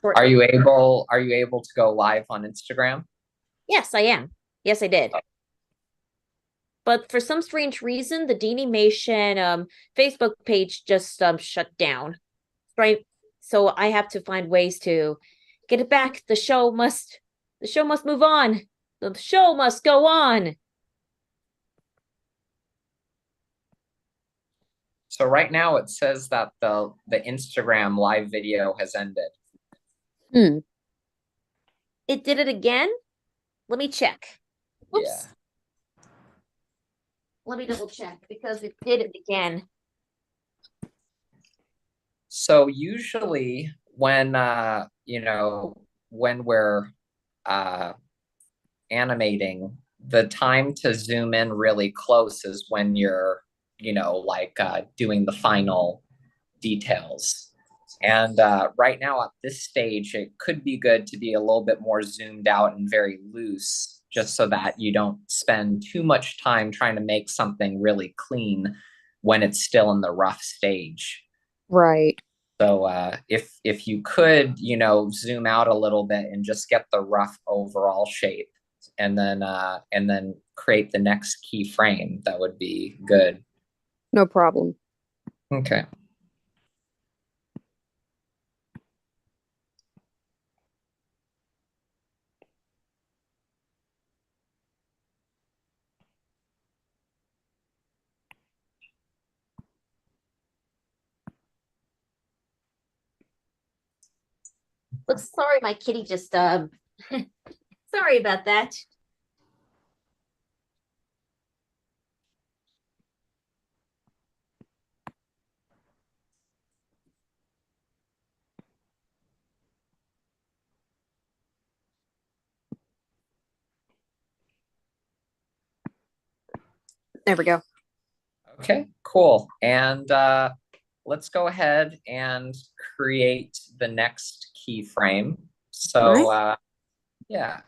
Are you able to go live on Instagram? Yes, I am. Yes, I did. But for some strange reason, the DaniMation Facebook page just shut down. Right. So I have to find ways to get it back. The show must move on. The show must go on. So right now it says that the Instagram live video has ended. It did it again? Let me check. Oops. Yeah. Let me double check because it did it again. So usually when you know, when we're animating, the time to zoom in really close is when you're, you know, like doing the final details. And right now at this stage, it could be good to be a little bit more zoomed out and very loose, just so that you don't spend too much time trying to make something really clean when it's still in the rough stage. Right. So if you could, you know, zoom out a little bit and just get the rough overall shape, and then create the next keyframe, that would be good. No problem. Okay. Look, sorry, my kitty just sorry about that. There we go. Okay, cool. And let's go ahead and create the next keyframe. So yeah.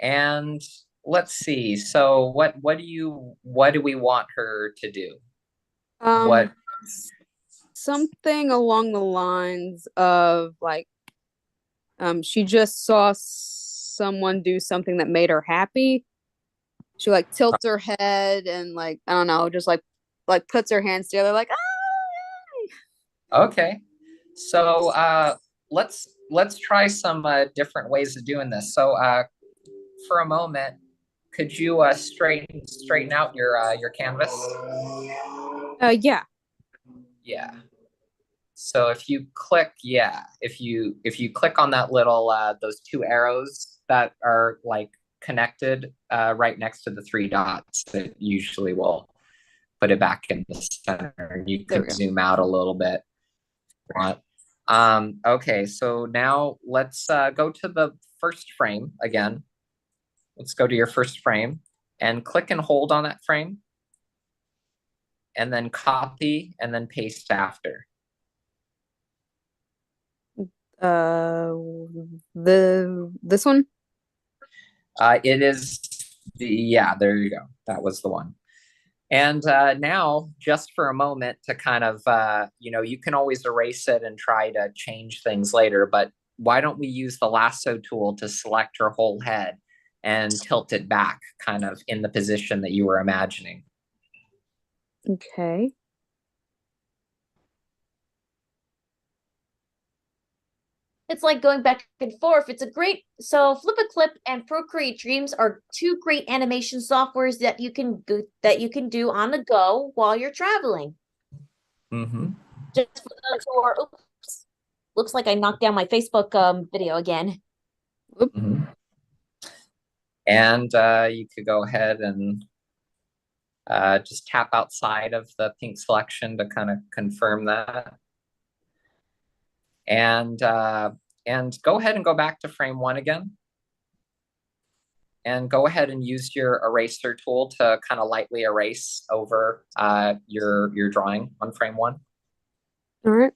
And let's see. So what do we want her to do? What? Something along the lines of like she just saw someone do something that made her happy, She like tilts her head and like, I don't know, just like puts her hands together like, ah. Okay. So let's try some different ways of doing this. So for a moment, could you straighten out your canvas? Yeah. Yeah. So if you click, if you click on that little those two arrows that are like connected right next to the three dots, that usually will put it back in the center. You can zoom out a little bit. Okay, so now let's go to the first frame again. Let's go to your first frame and click and hold on that frame, and then copy and then paste after. This one? It is there you go. That was the one. And now, just for a moment to kind of, you can always erase it and try to change things later, but why don't we use the lasso tool to select her whole head and tilt it back kind of in the position that you were imagining? Okay. It's like going back and forth. It's a great, so Flip a Clip and Procreate Dreams are two great animation softwares that you can do on the go while you're traveling. Mm-hmm. Just for those who are, oops, looks like I knocked down my Facebook video again. Mm-hmm. And you could go ahead and just tap outside of the pink selection to kind of confirm that. And go ahead and go back to frame one again. And go ahead and use your eraser tool to kind of lightly erase over your drawing on frame one. All right.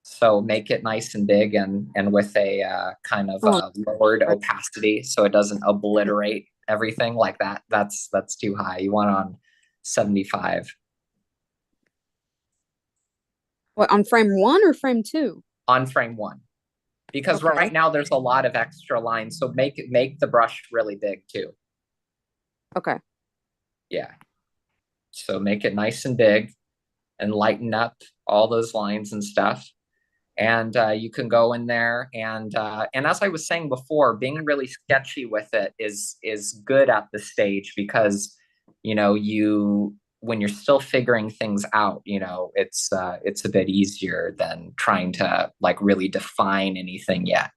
So make it nice and big and with a kind of lowered opacity so it doesn't obliterate everything like that. That's too high. You want it on 75. What, on frame one or frame two? On frame one. Because right now there's a lot of extra lines. So make the brush really big too. Okay. Yeah. So make it nice and big and lighten up all those lines and stuff. And you can go in there and as I was saying before, being really sketchy with it is good at this stage because, when you're still figuring things out, it's a bit easier than trying to like really define anything yet.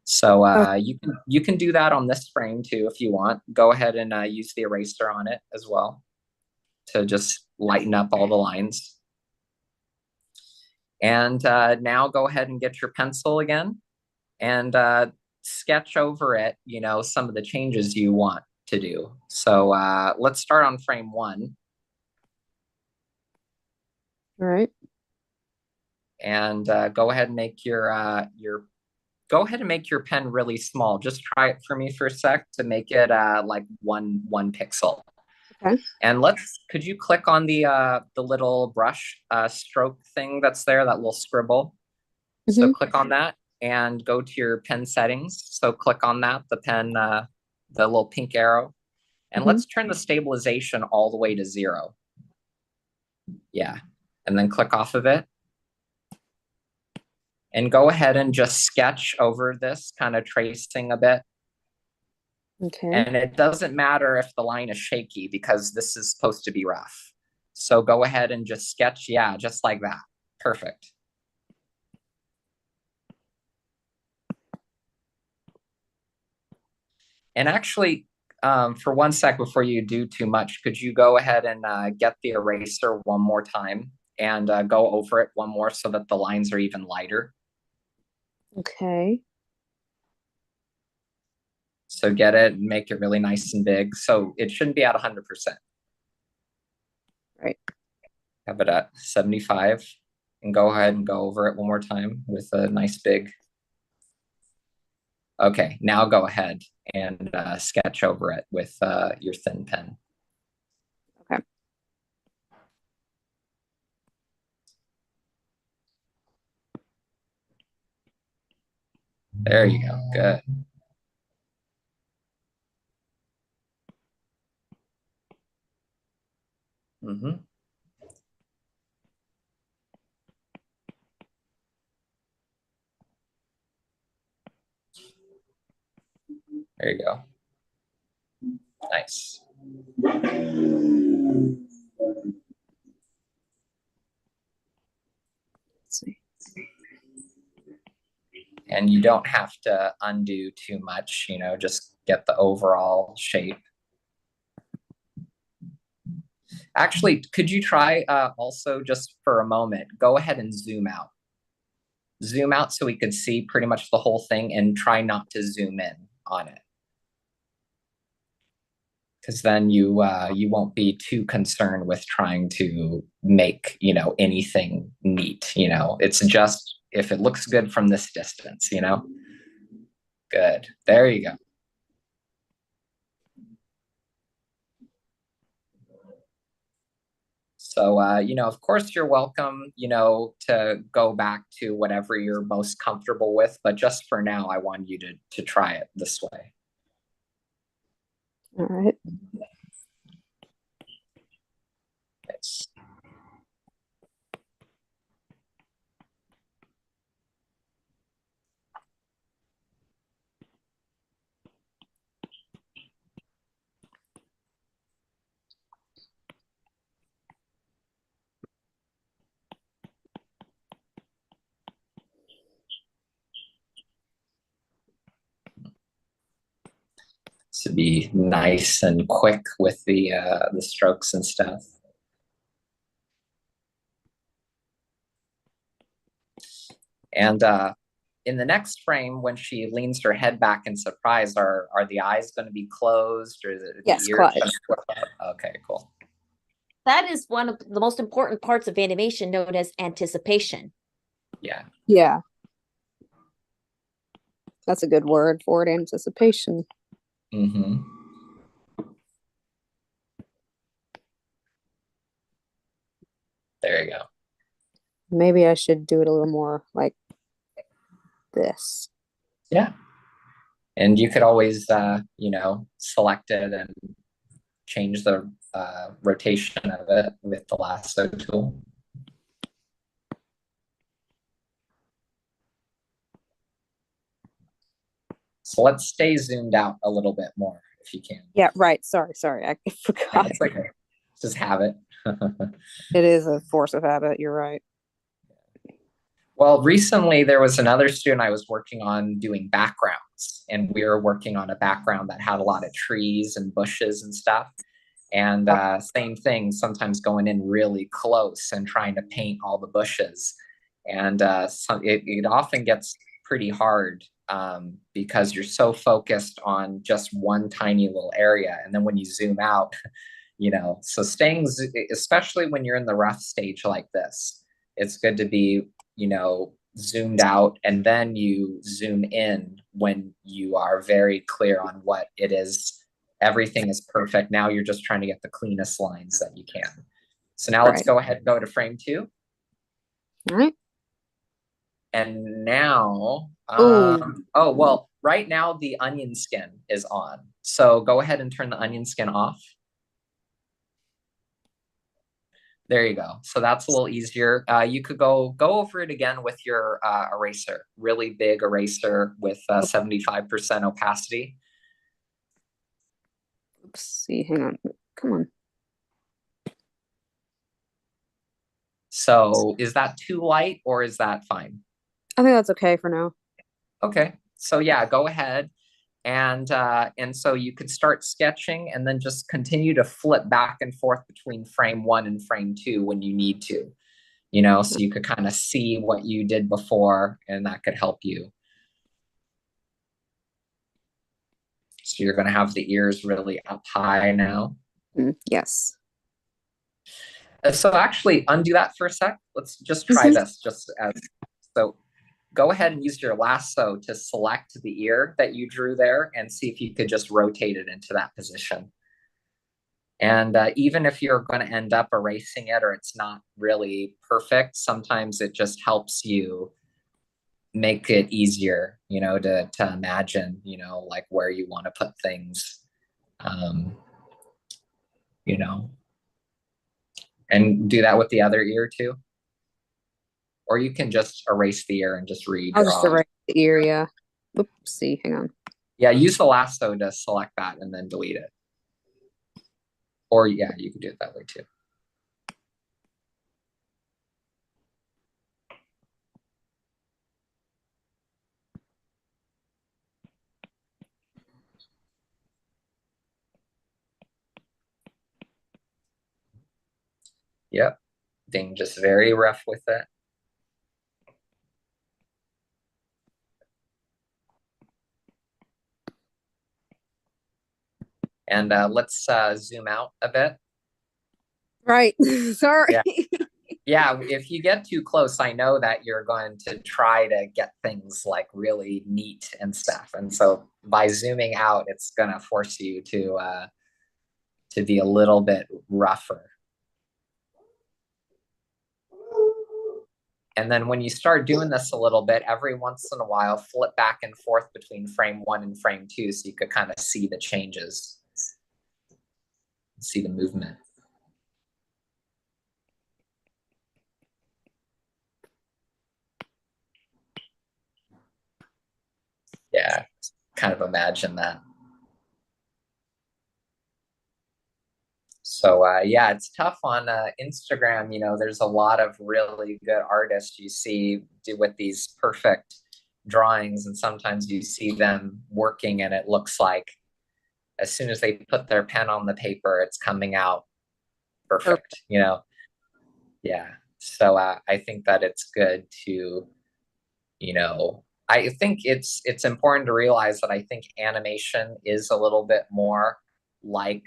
So you can do that on this frame too if you want. Go ahead and use the eraser on it as well to just lighten up all the lines. And now go ahead and get your pencil again and sketch over it, some of the changes you want to do. So let's start on frame one. All right. And go ahead and make your pen really small. Just try it for me for a sec to make it like one pixel. Okay. And could you click on the little brush stroke thing that's there, that little scribble? Mm-hmm. So click on that and go to your pen settings. So click on that, the pen, the little pink arrow, and let's turn the stabilization all the way to 0. Yeah. And then click off of it. And go ahead and just sketch over this, kind of tracing a bit. Okay. And it doesn't matter if the line is shaky because this is supposed to be rough. So go ahead and just sketch, just like that. Perfect. And actually, for one sec before you do too much, could you go ahead and get the eraser one more time and go over it one more so that the lines are even lighter? Okay. So get it and make it really nice and big. So it shouldn't be at 100%. Right. Have it at 75 and go ahead and go over it one more time with a nice big. Okay, now go ahead and sketch over it with your thin pen. Okay. There you go. Good. Mm-hmm. There you go. Nice. And you don't have to undo too much, you know, just get the overall shape. Actually, could you try also just for a moment, go ahead and zoom out. Zoom out so we could see pretty much the whole thing and try not to zoom in on it. Because then you won't be too concerned with trying to make, you know, anything neat, you know. It's just if it looks good from this distance, you know. Good. There you go. So, you know, of course you're welcome, you know, to go back to whatever you're most comfortable with, but just for now, I want you to try it this way. All right. Nice. To be nice and quick with the strokes and stuff. And in the next frame, when she leans her head back in surprise, are the eyes going to be closed, or is it yes, the ears closed? Okay, cool. That is one of the most important parts of animation, known as anticipation. Yeah. Yeah. That's a good word for it, anticipation. Mm-hmm. There you go. Maybe I should do it a little more like this. Yeah. And you could always, you know, select it and change the rotation of it with the lasso tool. So let's stay zoomed out a little bit more if you can. Yeah, right. Sorry. I forgot. That's okay. Just have it. It is a force of habit. You're right. Well, recently there was another student I was working on doing backgrounds, and we were working on a background that had a lot of trees and bushes and stuff. And same thing, sometimes going in really close and trying to paint all the bushes. And it often gets pretty hard because you're so focused on just one tiny little area. And then when you zoom out, you know, so staying, especially when you're in the rough stage like this, it's good to be, you know, zoomed out, and then you zoom in when you are very clear on what it is. Everything is perfect. Now you're just trying to get the cleanest lines that you can. So now let's go ahead and go to frame 2. All right. And now, oh, well, right now the onion skin is on. So go ahead and turn the onion skin off. There you go. So that's a little easier. You could go over it again with your eraser, really big eraser with 75% opacity. Oops, see, hang on. Come on. So is that too light or is that fine? I think that's okay for now. Okay. So yeah, go ahead. And so you could start sketching and then just continue to flip back and forth between frame 1 and frame 2 when you need to, you know, so you could kind of see what you did before, and that could help you. So you're going to have the ears really up high now. Yes. So actually undo that for a sec. Let's just try this just as, so go ahead and use your lasso to select the ear that you drew there and see if you could just rotate it into that position. And even if you're going to end up erasing it or it's not really perfect, sometimes it just helps you make it easier, you know, to imagine, you know, like where you want to put things, you know. And do that with the other ear too. Or you can just erase the ear and just redraw. I'll just erase the ear, yeah. Oopsie, hang on. Yeah, use the lasso to select that and then delete it. Or yeah, you can do it that way too. Yep, being just very rough with it. And let's zoom out a bit. Right, sorry. Yeah. Yeah, if you get too close, I know that you're going to try to get things like really neat and stuff. And so by zooming out, it's going to force you to be a little bit rougher. And then when you start doing this a little bit, every once in a while, flip back and forth between frame 1 and frame 2 so you could kind of see the changes, see the movement. Yeah, kind of imagine that. So yeah, it's tough on Instagram. You know, there's a lot of really good artists you see do with these perfect drawings, and sometimes you see them working and it looks like as soon as they put their pen on the paper, it's coming out perfect, you know? Yeah, so I think that it's good to, you know, I think it's important to realize that I think animation is a little bit more like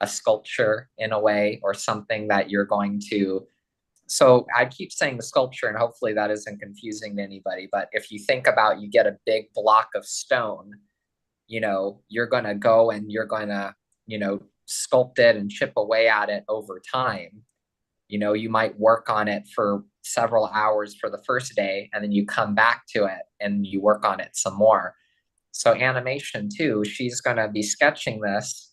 a sculpture in a way, or something that you're going to. So I keep saying the sculpture, and hopefully that isn't confusing to anybody, but if you think about, you get a big block of stone, you know, you're going to go and you're going to, you know, sculpt it and chip away at it over time. You know, you might work on it for several hours for the first day, and then you come back to it and you work on it some more. So animation too, she's going to be sketching this,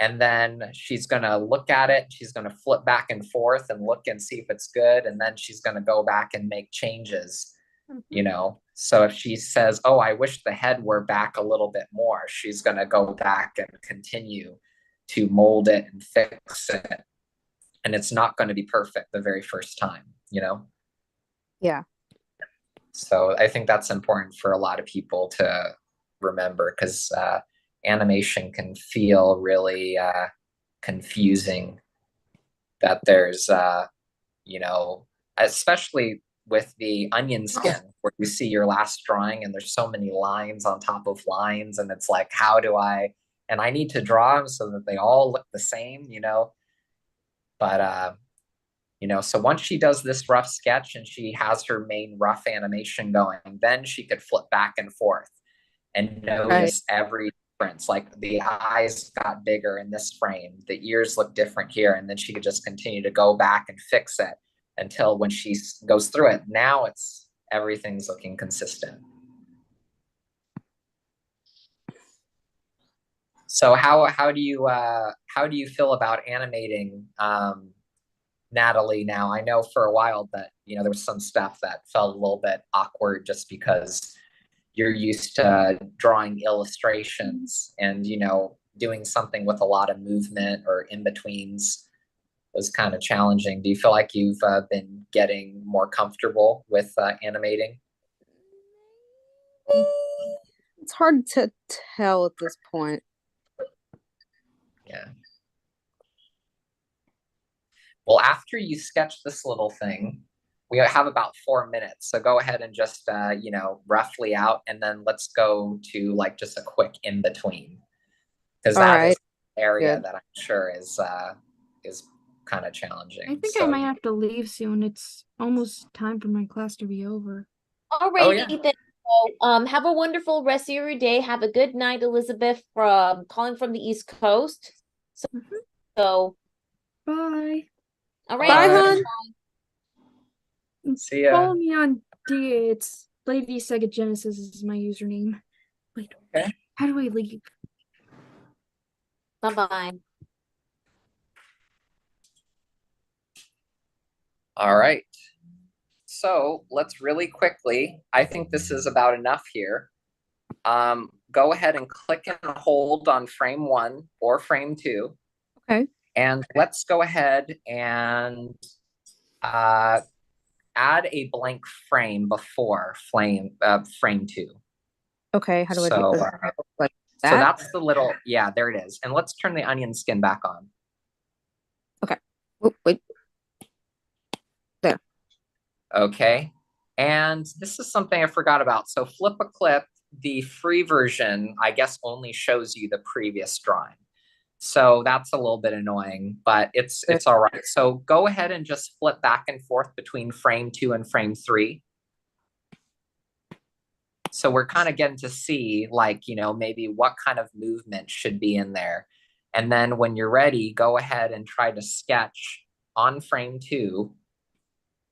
and then she's going to look at it. She's going to flip back and forth and look and see if it's good. And then she's going to go back and make changes, you know? So if she says, oh, I wish the head were back a little bit more, she's going to go back and continue to mold it and fix it. And it's not going to be perfect the very first time, you know? Yeah. So I think that's important for a lot of people to remember, because animation can feel really confusing, that there's, you know, especially with the onion skin, where you see your last drawing and there's so many lines on top of lines, and it's like, how do and I need to draw them so that they all look the same, you know? But, you know, so once she does this rough sketch and she has her main rough animation going, then she could flip back and forth and notice every difference. Like the eyes got bigger in this frame, the ears look different here, and then she could just continue to go back and fix it until when she goes through it, now everything's looking consistent. So how do you feel about animating Natalie now? I know for a while that, you know, there was some stuff that felt a little bit awkward just because you're used to drawing illustrations, and, you know, doing something with a lot of movement or in-betweens was kind of challenging. Do you feel like you've been getting more comfortable with animating? It's hard to tell at this point. Yeah. Well, after you sketch this little thing, we have about 4 minutes. So go ahead and just, you know, roughly out, and then let's go to like just a quick in between, because that is an area that I'm sure is kind of challenging. I think I might have to leave soon. It's almost time for my class to be over. Alrighty, then. So, have a wonderful rest of your day. Have a good night, Elizabeth, from calling from the East Coast. So bye. All right. Bye, hon. See ya. Follow me on D. It's Lady Sega Genesis is my username. Wait, how do I leave? Bye-bye. All right. So let's really quickly, I think this is about enough here. Go ahead and click and hold on frame 1 or frame 2. Okay. And let's go ahead and add a blank frame before frame 2. Okay, how do I do So, that? Like so that? that's the little, yeah, there it is. And let's turn the onion skin back on. Okay. Oh, wait. There. Okay. And this is something I forgot about. So flip a clip, the free version, I guess, only shows you the previous drawing. So that's a little bit annoying, but it's all right. So go ahead and just flip back and forth between frame 2 and frame 3. So we're kind of getting to see, like, you know, maybe what kind of movement should be in there. And then when you're ready, go ahead and try to sketch on frame 2.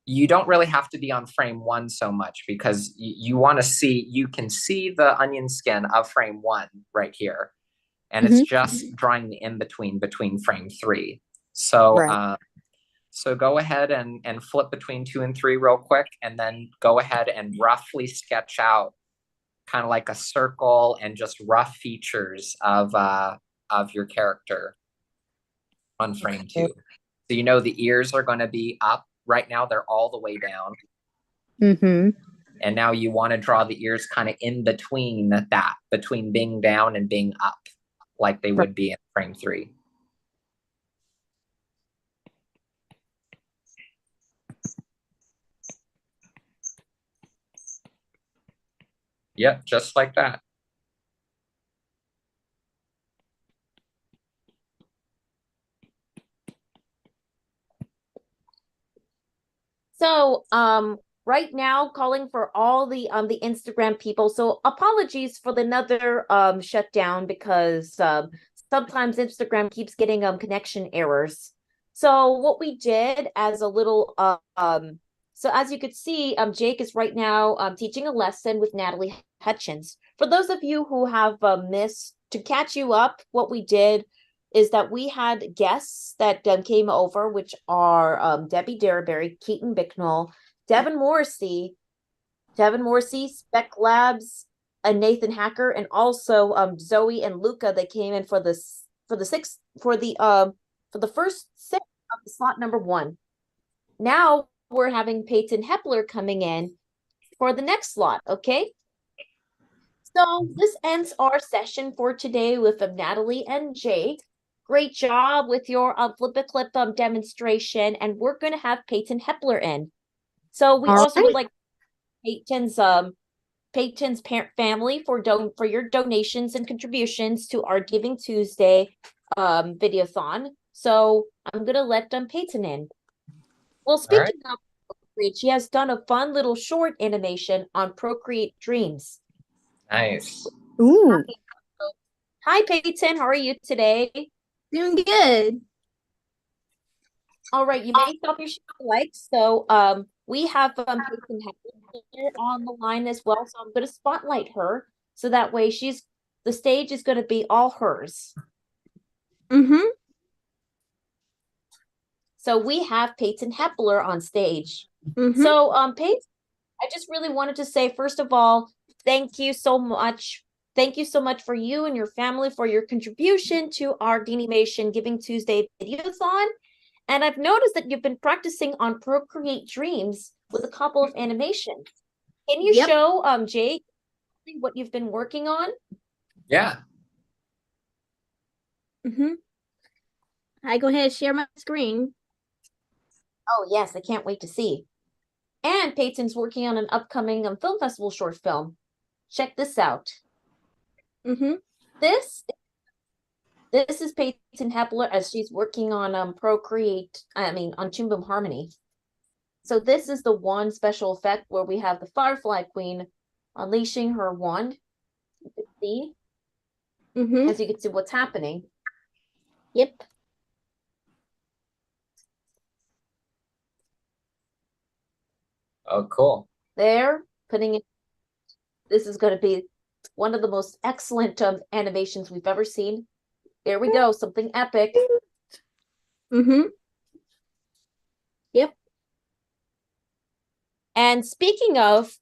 You don't really have to be on frame 1 so much, because you want to see, you can see the onion skin of frame 1 right here. And it's just drawing the in-between between frame 3. So, Right. So go ahead and flip between 2 and 3 real quick, and then go ahead and roughly sketch out kind of like a circle and just rough features of your character on frame 2. So you know the ears are going to be up. Right now they're all the way down. And now you want to draw the ears kind of in between that, between being down and being up, like they would be in frame 3. Yep, just like that. So, right now, calling for all the Instagram people. So apologies for another shutdown, because sometimes Instagram keeps getting connection errors. So what we did as a little so as you could see, Jake is right now teaching a lesson with Natalie Hutchins. For those of you who have missed, to catch you up, what we did is that we had guests that came over, which are Debbie Derryberry, Keaton Bicknell, Devin Morrissey, Spec Labs, and Nathan Hacker, and also Zoe and Luca. They came in for the first 6 of the slot number 1. Now we're having Peyton Hepler coming in for the next slot. Okay. So this ends our session for today with Natalie and Jake. Great job with your flip a clip demonstration, and we're going to have Peyton Hepler in. So we also would like Peyton's parent family for your donations and contributions to our Giving Tuesday Video-A-Thon. So I'm going to let Peyton in. Well, speaking of Procreate, she has done a fun little short animation on Procreate Dreams. Nice. Ooh. Hi, Peyton. How are you today? Doing good. All right, you may stop your likes. So we have Peyton Hepler on the line as well. So I'm going to spotlight her, so that way the stage is going to be all hers. So we have Peyton Hepler on stage. So Peyton, I just really wanted to say, first of all, thank you so much. Thank you so much for you and your family for your contribution to our DaniMation Giving Tuesday Video-A-Thon. And I've noticed that you've been practicing on Procreate Dreams with a couple of animations. Can you show Jake what you've been working on? Yeah. I go ahead and share my screen. Oh, yes, I can't wait to see. And Peyton's working on an upcoming film festival short film. Check this out. This is Peyton Hepler as she's working on on Toon Boom Harmony. So this is the one special effect where we have the Firefly Queen unleashing her wand. You can see, as you can see what's happening. Yep. Oh, cool. There, putting it. This is going to be one of the most excellent animations we've ever seen. There we go, something epic. Yep. And speaking of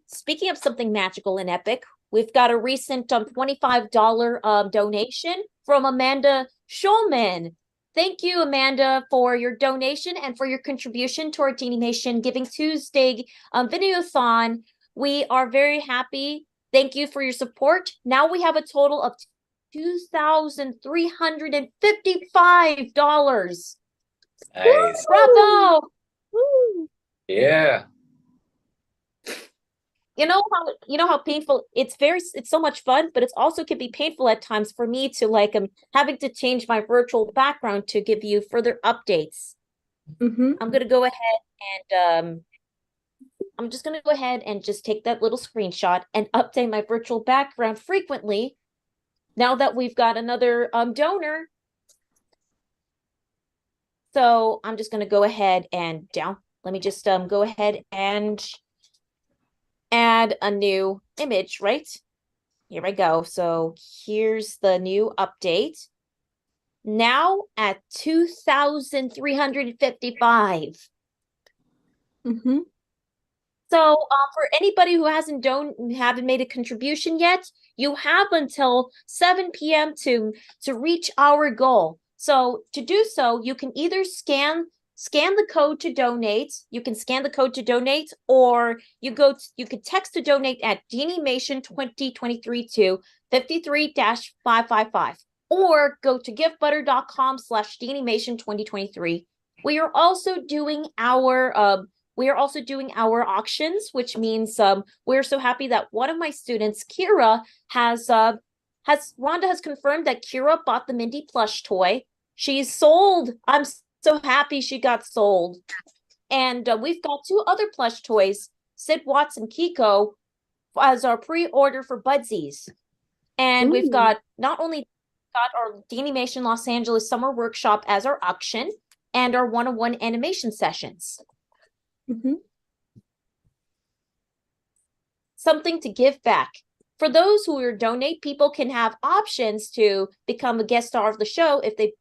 something magical and epic, we've got a recent $25 donation from Amanda Schulman. Thank you, Amanda, for your donation and for your contribution to our DaniMation Giving Tuesday Video-A-Thon. We are very happy. Thank you for your support. Now we have a total of $2,355. Nice. Bravo! Yeah. You know how painful it's so much fun, but it's also can be painful at times for me to having to change my virtual background to give you further updates. I'm gonna go ahead and I'm just gonna go ahead and just take that little screenshot and update my virtual background frequently now that we've got another donor. So I'm just gonna go ahead and let me just go ahead and add a new image, right? Here I go. So here's the new update. Now at 2,355. So for anybody who haven't made a contribution yet, you have until 7 p.m. to reach our goal. So to do so, you can either scan the code to donate. You can scan the code to donate, or you could text to donate at DaniMation 2023 to 53-555, or go to givebutter.com/DaniMation 2023. We are also doing our auctions, which means we're so happy that one of my students, Kira, Rhonda has confirmed that Kira bought the Mindy plush toy. She's sold. I'm so happy she got sold. And we've got 2 other plush toys, Sid Watts and Kiko, as our pre-order for Budsies. And we've got not only our DaniMation Los Angeles Summer Workshop as our auction and our one-on-one animation sessions. Something to give back. For those who will donate, people can have options to become a guest star of the show if they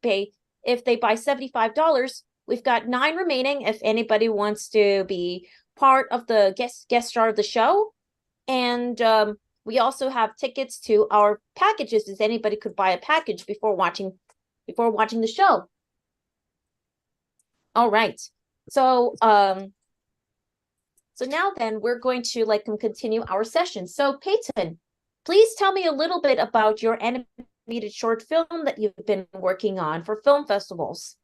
buy $75. We've got 9 remaining if anybody wants to be part of the guest star of the show. And we also have tickets to our packages, as anybody could buy a package before watching the show. All right. So now then we're going to continue our session. So Peyton, please tell me a little bit about your animated short film that you've been working on for film festivals.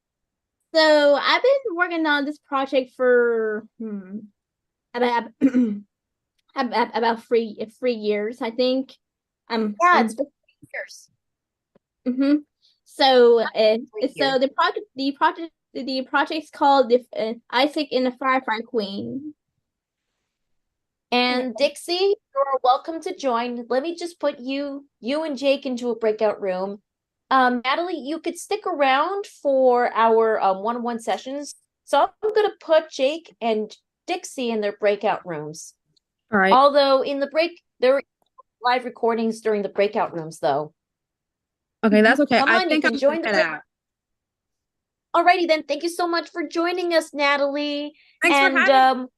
So I've been working on this project for about about 3 years, I think. It's been 3 years. So so the project's called Isaac and the Firefly Queen. And Dixie, you're welcome to join. Let me just put you and Jake into a breakout room. Natalie, you could stick around for our one-on-one sessions. So I'm gonna put Jake and Dixie in their breakout rooms. All right. Although there are live recordings during the breakout rooms, though. Okay, that's okay. Come I on, think you can I'm join gonna the head out. Alrighty then. Thank you so much for joining us, Natalie. Thanks for and having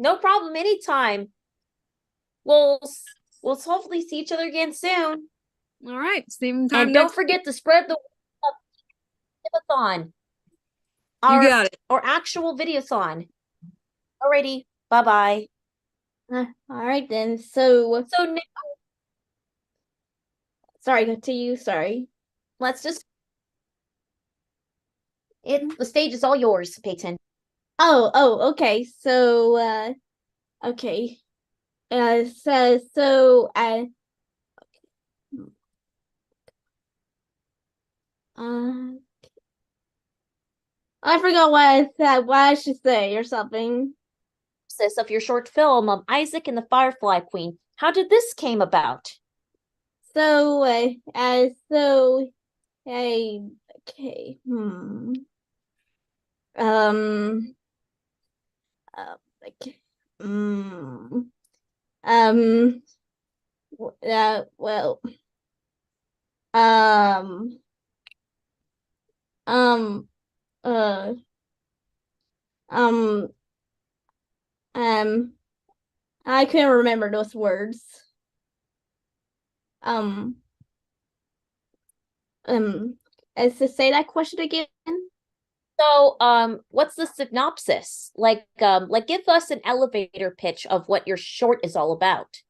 no problem, anytime. We'll hopefully see each other again soon. All right, same time. And don't forget to spread the Video-A-Thon. You got it. Our actual Video-A-Thon. Alrighty, bye-bye. All right then. So now, sorry, to you. Sorry. Let's just. The stage is all yours, Peyton. Oh, okay. So, okay. I forgot what I said. What I should say or something. Of your short film, Isaac and the Firefly Queen. How did this came about? So, okay. Well, I couldn't remember those words. Say that question again. So, what's the synopsis? Like give us an elevator pitch of what your short is all about.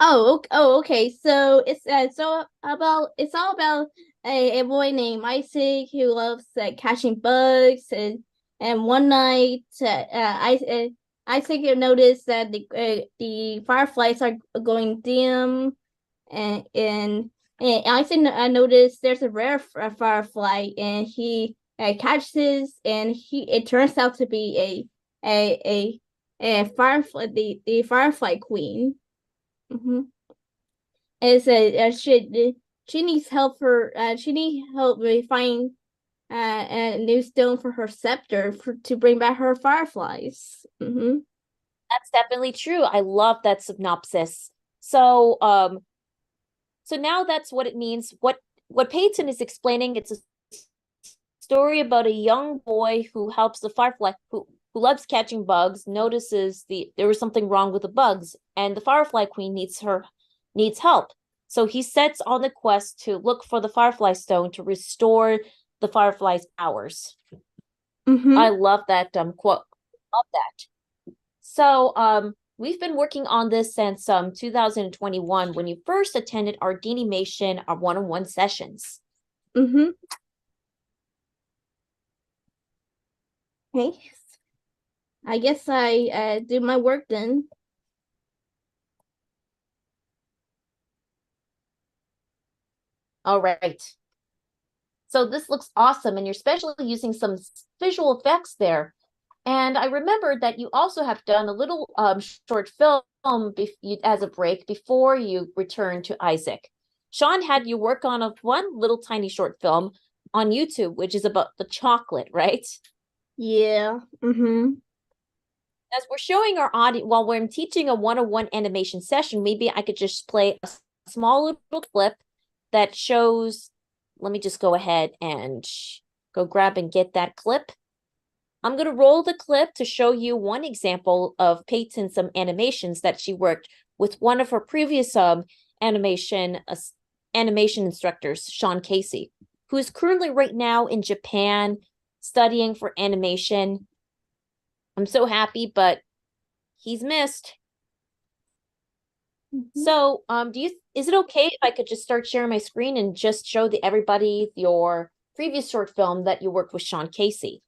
Okay. So it's all about a boy named Isaac who loves catching bugs, and one night Isaac noticed that the fireflies are going dim, and Isaac noticed there's a rare firefly, and he catches, and it turns out to be a firefly, the firefly queen. Mm-hmm. She needs help find a new stone for her scepter to bring back her fireflies. Mm-hmm. That's definitely true. I love that synopsis. So, so now that's what it means. What Peyton is explaining, it's a story about a young boy who helps the firefly, who loves catching bugs, notices there was something wrong with the bugs, and the firefly queen needs help. So he sets on the quest to look for the firefly stone to restore the firefly's powers. Mm-hmm. I love that quote. Love that. So we've been working on this since 2021 when you first attended our DaniMation, our one-on-one sessions. Mm-hmm. Okay. I guess I do my work then. All right. So this looks awesome, and you're especially using some visual effects there. And I remembered that you also have done a little short film as a break before you returned to Isaac. Sean had you work on one little tiny short film on YouTube, which is about the chocolate, right? Yeah. Mm-hmm. As we're showing our audience, while we're teaching a one-on-one animation session, maybe I could just play a small little clip that shows. Let me just go ahead and go grab and get that clip. I'm going to roll the clip to show you one example of Peyton's some animations that she worked with one of her previous animation instructors, Sean Casey, who is currently right now in Japan studying for animation. I'm so happy, but he's missed. Mm-hmm. So, is it okay if I could just start sharing my screen and just show everybody your previous short film that you worked with Sean Casey?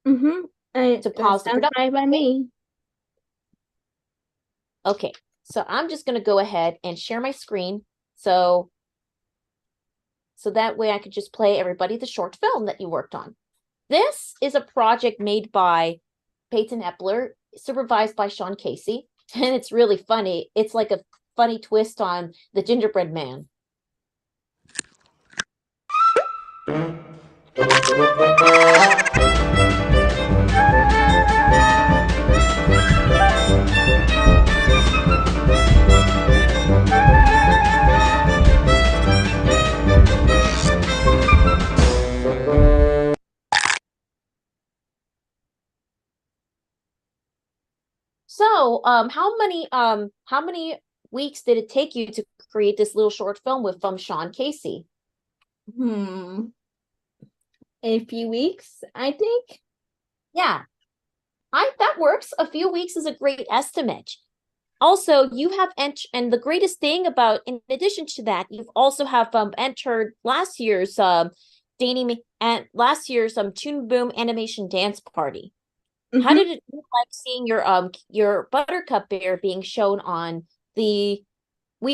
Mm-hmm. To pause the production. Right by me. Okay, so I'm just going to go ahead and share my screen, so that way I could just play everybody the short film that you worked on. This is a project made by Peyton Epler, supervised by Sean Casey, and it's really funny. It's like a funny twist on the Gingerbread Man. So, how many weeks did it take you to create this little short film with Sean Casey? A few weeks, I think. Yeah, that works. A few weeks is a great estimate. Also, you have and the greatest thing about, in addition to that, you've also have entered last year's Toon Boom Animation Dance Party. Mm-hmm. How did it feel like seeing your Buttercup Bear being shown on we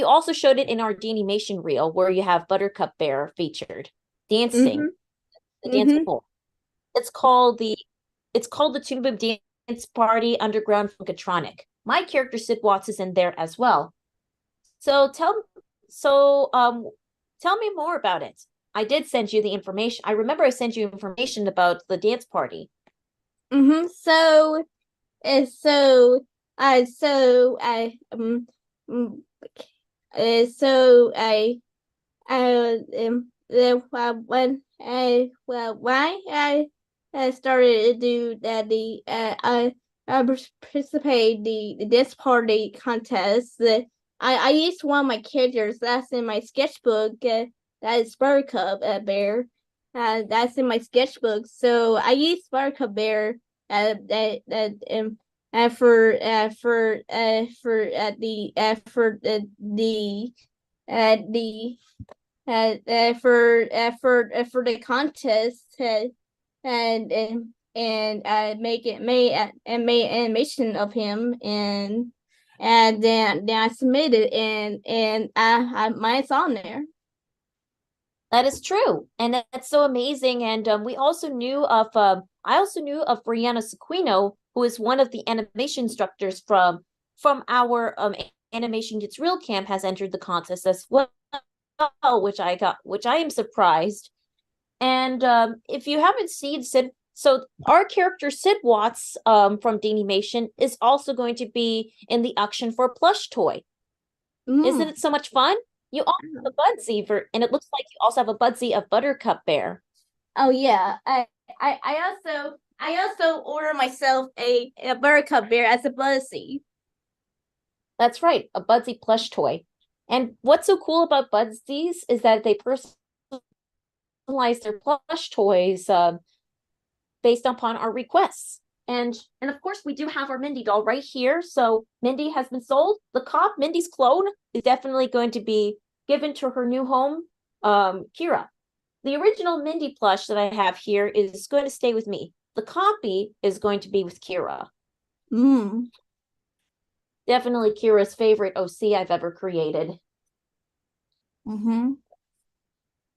also showed it in our DaniMation reel where you have Buttercup Bear featured dancing. Mm-hmm. The dance pool. It's called the Toon Boom Dance Party Underground Funkatronic. My character Sid Watts is in there as well. So tell me more about it. I did send you the information. I remember I sent you information about the dance party. Mm-hmm. So why I started to do that participate this party contest. I used one of my characters that's in my sketchbook. That is Buttercup Bear. That's in my sketchbook. So I used Buttercup Bear. For the contest. And made animation of him, and then I submitted, and mine's on there. That is true, and that's so amazing. And we also knew of I also knew of Brianna Sequino, who is one of the animation instructors from our Animation Gets Real camp, has entered the contest as well, which I am surprised. And if you haven't seen Sid, so our character Sid Watts from DaniMation is also going to be in the auction for a plush toy. Isn't it so much fun? You also have a Budsy and it looks like you also have a Budsy of Buttercup Bear. Oh yeah, I also order myself a Buttercup Bear as a Budsy. That's right, a Budsy plush toy. And what's so cool about Budsies is that they personalize their plush toys based upon our requests. And of course, we do have our Mindy doll right here. So Mindy has been sold. The cop, Mindy's clone, is definitely going to be given to her new home, Kira. The original Mindy plush that I have here is going to stay with me. The copy is going to be with Kira. Definitely Kira's favorite OC I've ever created.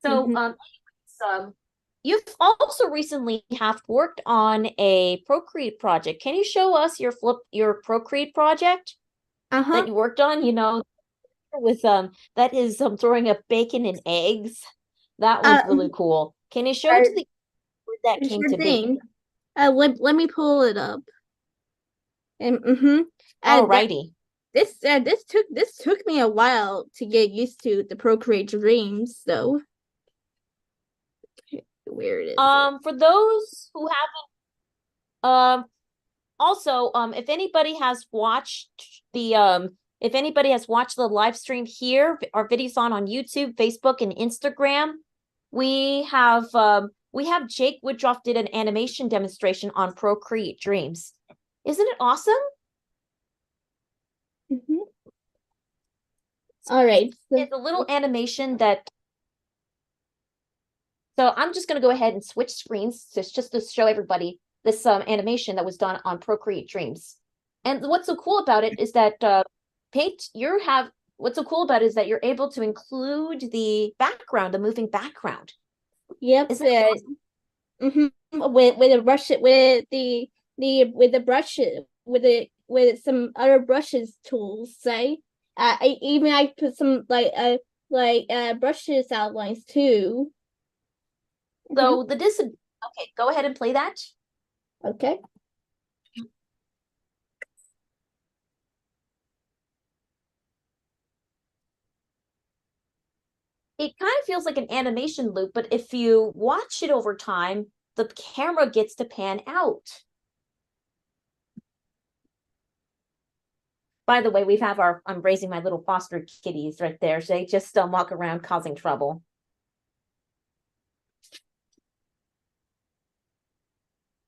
So, you've also recently have worked on a Procreate project. Can you show us your Procreate project that you worked on? You know, with that is throwing up bacon and eggs. That was really cool. Can you show to the where that came to be? Let me pull it up. And Alrighty. This took me a while to get used to the Procreate Dreams, though. Where it is. For those who haven't, also, if anybody has watched the live stream here, our Video-A-Thon on YouTube, Facebook, and Instagram, we have Jake Woodruff did an animation demonstration on Procreate Dreams. Isn't it awesome? All right. It's a little animation that. So I'm just going to go ahead and switch screens just to show everybody this animation that was done on Procreate Dreams. And what's so cool about it is that what's so cool about it is that you're able to include the background, the moving background. Yep. Isn't it awesome? With the brush, with the brushes, with some other brushes tools. Say, I put some brushes outlines too. So okay, go ahead and play that. Okay. It kind of feels like an animation loop, but if you watch it over time, the camera gets to pan out. By the way, I'm raising my little foster kitties right there. So they just walk around causing trouble.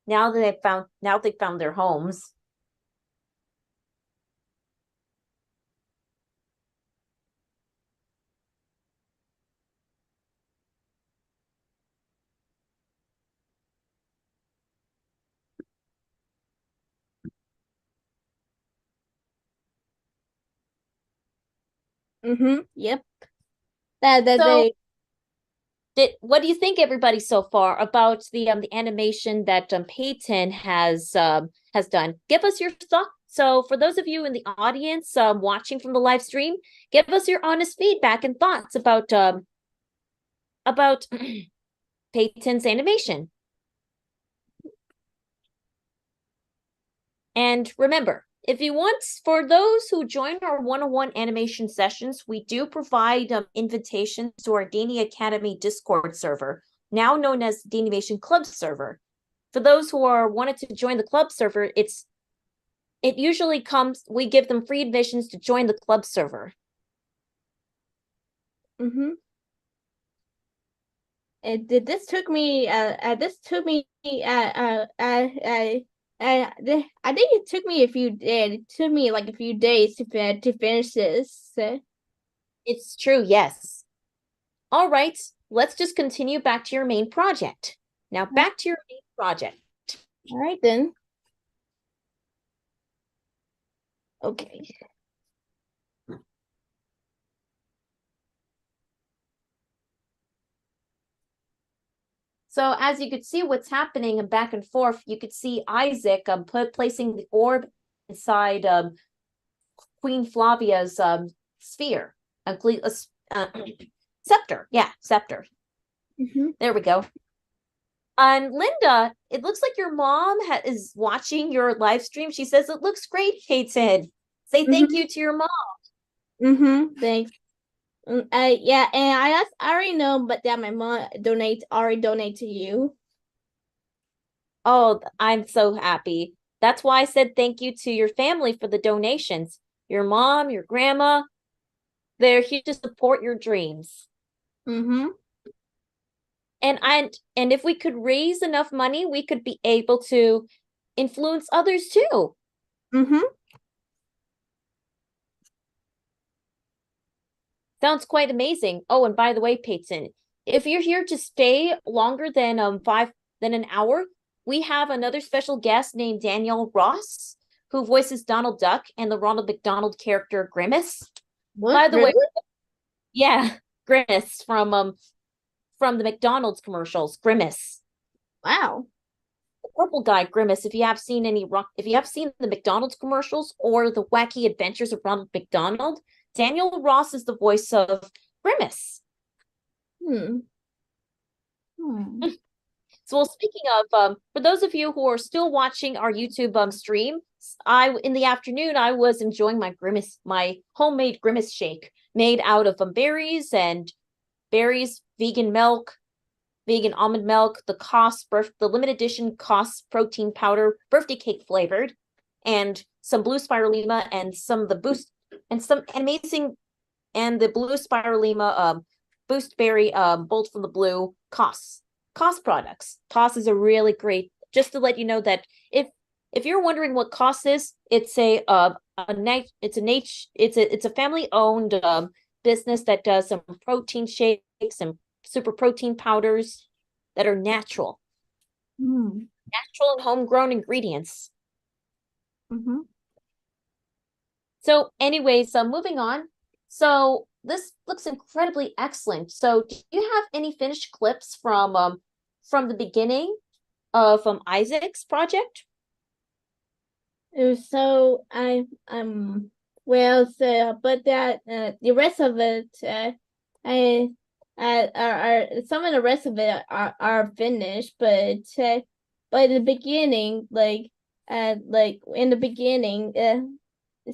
Now they've found their homes. Yep. What do you think, everybody, so far about the animation that Peyton has done? Give us your thoughts. So for those of you in the audience watching from the live stream, give us your honest feedback and thoughts about Peyton's animation. And remember, if you want, for those who join our one-on-one animation sessions, we do provide invitations to our Dani Academy Discord server, now known as DaniMation Club server. For those who wanted to join the club server, it's it usually comes, we give them free admissions to join the club server. Mm-hmm. This took me I think it took me like a few days to finish this. It's true, yes. All right, let's just continue back to your main project. Now back to your main project. All right then. Okay. So as you could see what's happening and back and forth, you could see Isaac placing the orb inside Queen Flavia's sphere, scepter. Yeah, scepter. There we go. And Linda, it looks like your mom is watching your live stream. She says it looks great, Peyton. Say thank you to your mom. Thanks. Yeah, and I already know, but that my mom already donate to you. Oh, I'm so happy. That's why I said thank you to your family for the donations. Your mom, your grandma, they're here to support your dreams. And if we could raise enough money, we could be able to influence others too. Sounds quite amazing. Oh, and by the way, Peyton, if you're here to stay longer than an hour, we have another special guest named Daniel Ross, who voices Donald Duck and the Ronald McDonald character Grimace. By the way, yeah, Grimace from the McDonald's commercials, Grimace. Wow. The purple guy, Grimace. If you have seen the McDonald's commercials or the Wacky Adventures of Ronald McDonald, Daniel Ross is the voice of Grimace. So, well, speaking of, for those of you who are still watching our YouTube stream, in the afternoon I was enjoying my homemade Grimace shake made out of berries, vegan milk, vegan almond milk, the limited edition Cos protein powder, birthday cake flavored, and some blue spirulina and some of the boost and some amazing the blue spirulina boost berry bolt from the blue Cos products. Cos is a really great, just to let you know that if you're wondering what Cos is, it's a family owned business that does some protein shakes and super protein powders that are natural. Natural and homegrown ingredients. So anyways, moving on. So this looks incredibly excellent. So do you have any finished clips from the beginning of Isaac's project? So but that the rest of it are some of the rest of it are finished, but in the beginning, in the beginning,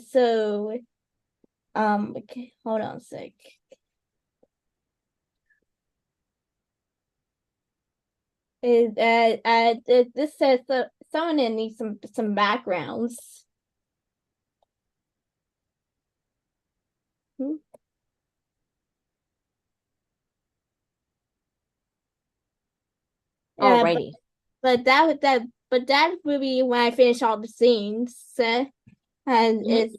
so okay, hold on a sec. This says someone needs some backgrounds. Alrighty. But that will be when I finish all the scenes. And it's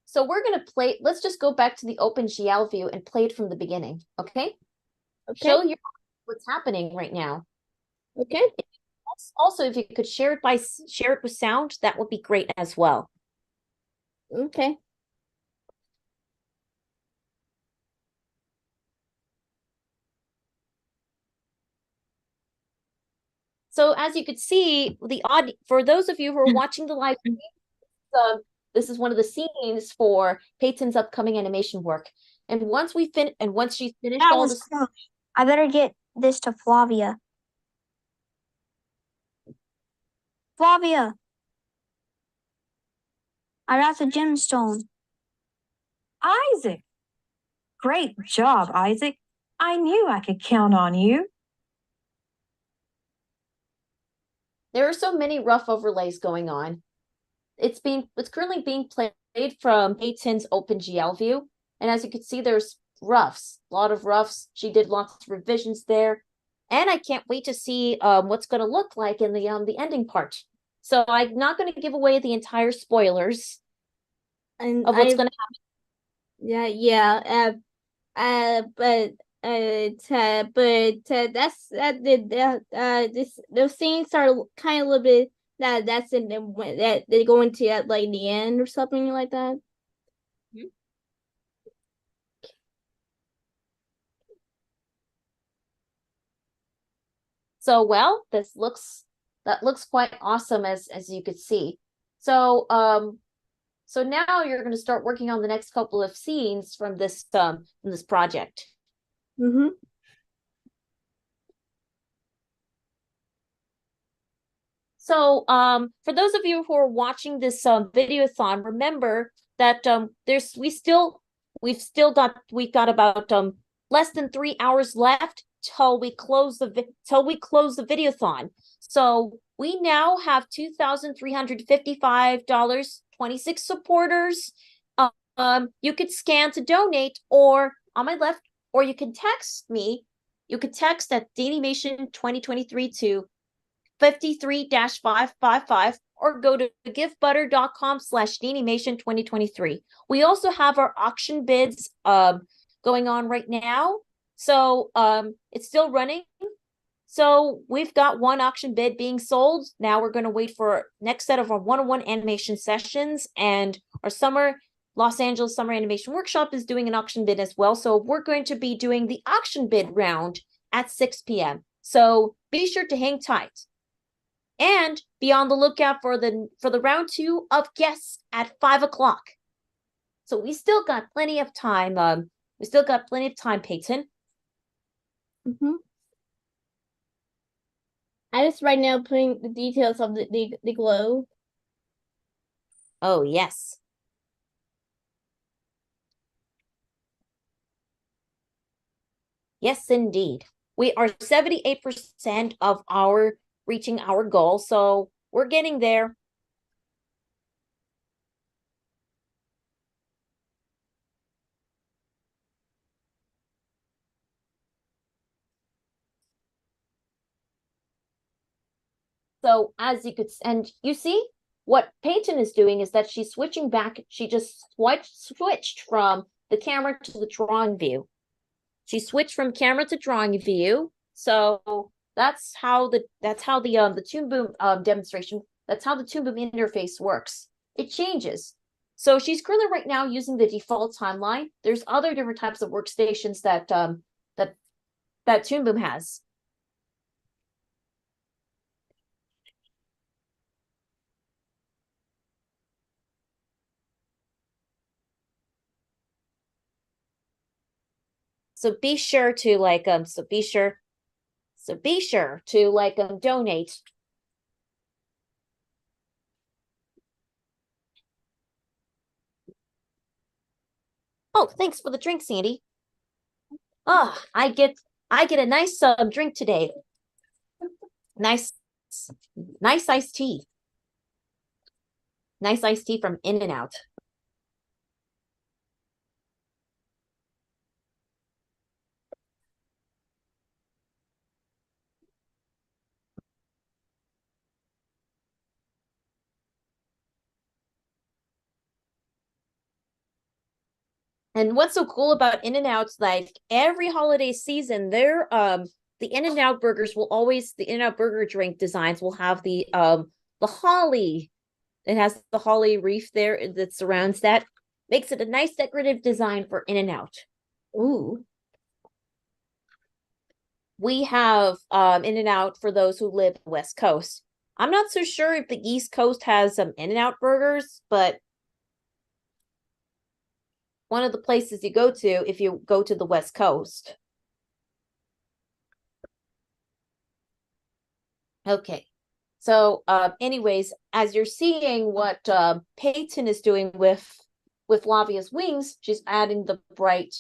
so we're gonna play. Let's just go back to the OpenGL view and play it from the beginning. Okay. Show you what's happening right now. Okay. Also, if you could share it with sound, that would be great as well. Okay. So as you could see, for those of you who are watching the live stream, this is one of the scenes for Peyton's upcoming animation work. And once she's finished all this, I better get this to Flavia. Flavia, I got the gemstone. Isaac! Great job, Isaac. I knew I could count on you. There are so many rough overlays going on. It's currently being played from Peyton's OpenGL view. And as you can see, there's roughs, a lot of roughs. She did lots of revisions there. And I can't wait to see what's going to look like in the ending part. So I'm not going to give away the entire spoilers And of what's going to happen. Those scenes are kind of a little bit that's in that they go into at like the end or something like that. So, well, that looks quite awesome as you could see. So, so now you're going to start working on the next couple of scenes from this project. So, for those of you who are watching this Video-A-Thon, remember that we've got about less than 3 hours left till we close the Video-A-Thon. So we now have $2,355.26 supporters. You could scan to donate, or on my left, or you can text me. You could text at DaniMation 2023 to 53-555, or go to givebutter.com/DaniMation 2023. We also have our auction bids going on right now. So it's still running. So we've got one auction bid being sold. Now we're going to wait for next set of our one-on-one animation sessions, and our Los Angeles Summer Animation Workshop is doing an auction bid as well. So we're going to be doing the auction bid round at 6 p.m. So be sure to hang tight. And be on the lookout for the round 2 of guests at 5 o'clock. So we still got plenty of time. Peyton. I just right now putting the details of the globe. Oh yes. Yes, indeed. We are 78% of reaching our goal, so we're getting there. So as you could, and you see what Peyton is doing is that she's switching back. She just switched from the camera to the drawing view. She switched from camera to drawing view. So that's how the Toon Boom demonstration. That's how the Toon Boom interface works. It changes. So she's currently right now using the default timeline. There's other different types of workstations that Toon Boom has. So be sure to donate. Oh, thanks for the drink, Sandy. Oh, I get a nice drink today. Nice iced tea. Nice iced tea from In-N-Out. And what's so cool about In-N-Out's, like every holiday season, the In-N-Out burgers will always, the In-N-Out burger drink designs will have the holly. It has the holly wreath there that surrounds that. Makes it a nice decorative design for In-N-Out. Ooh. We have In-N-Out for those who live on the West Coast. I'm not so sure if the East Coast has some In-N-Out burgers, but one of the places you go to if you go to the West Coast. Okay. So anyways, as you're seeing what Peyton is doing with Lavia's wings, she's adding the bright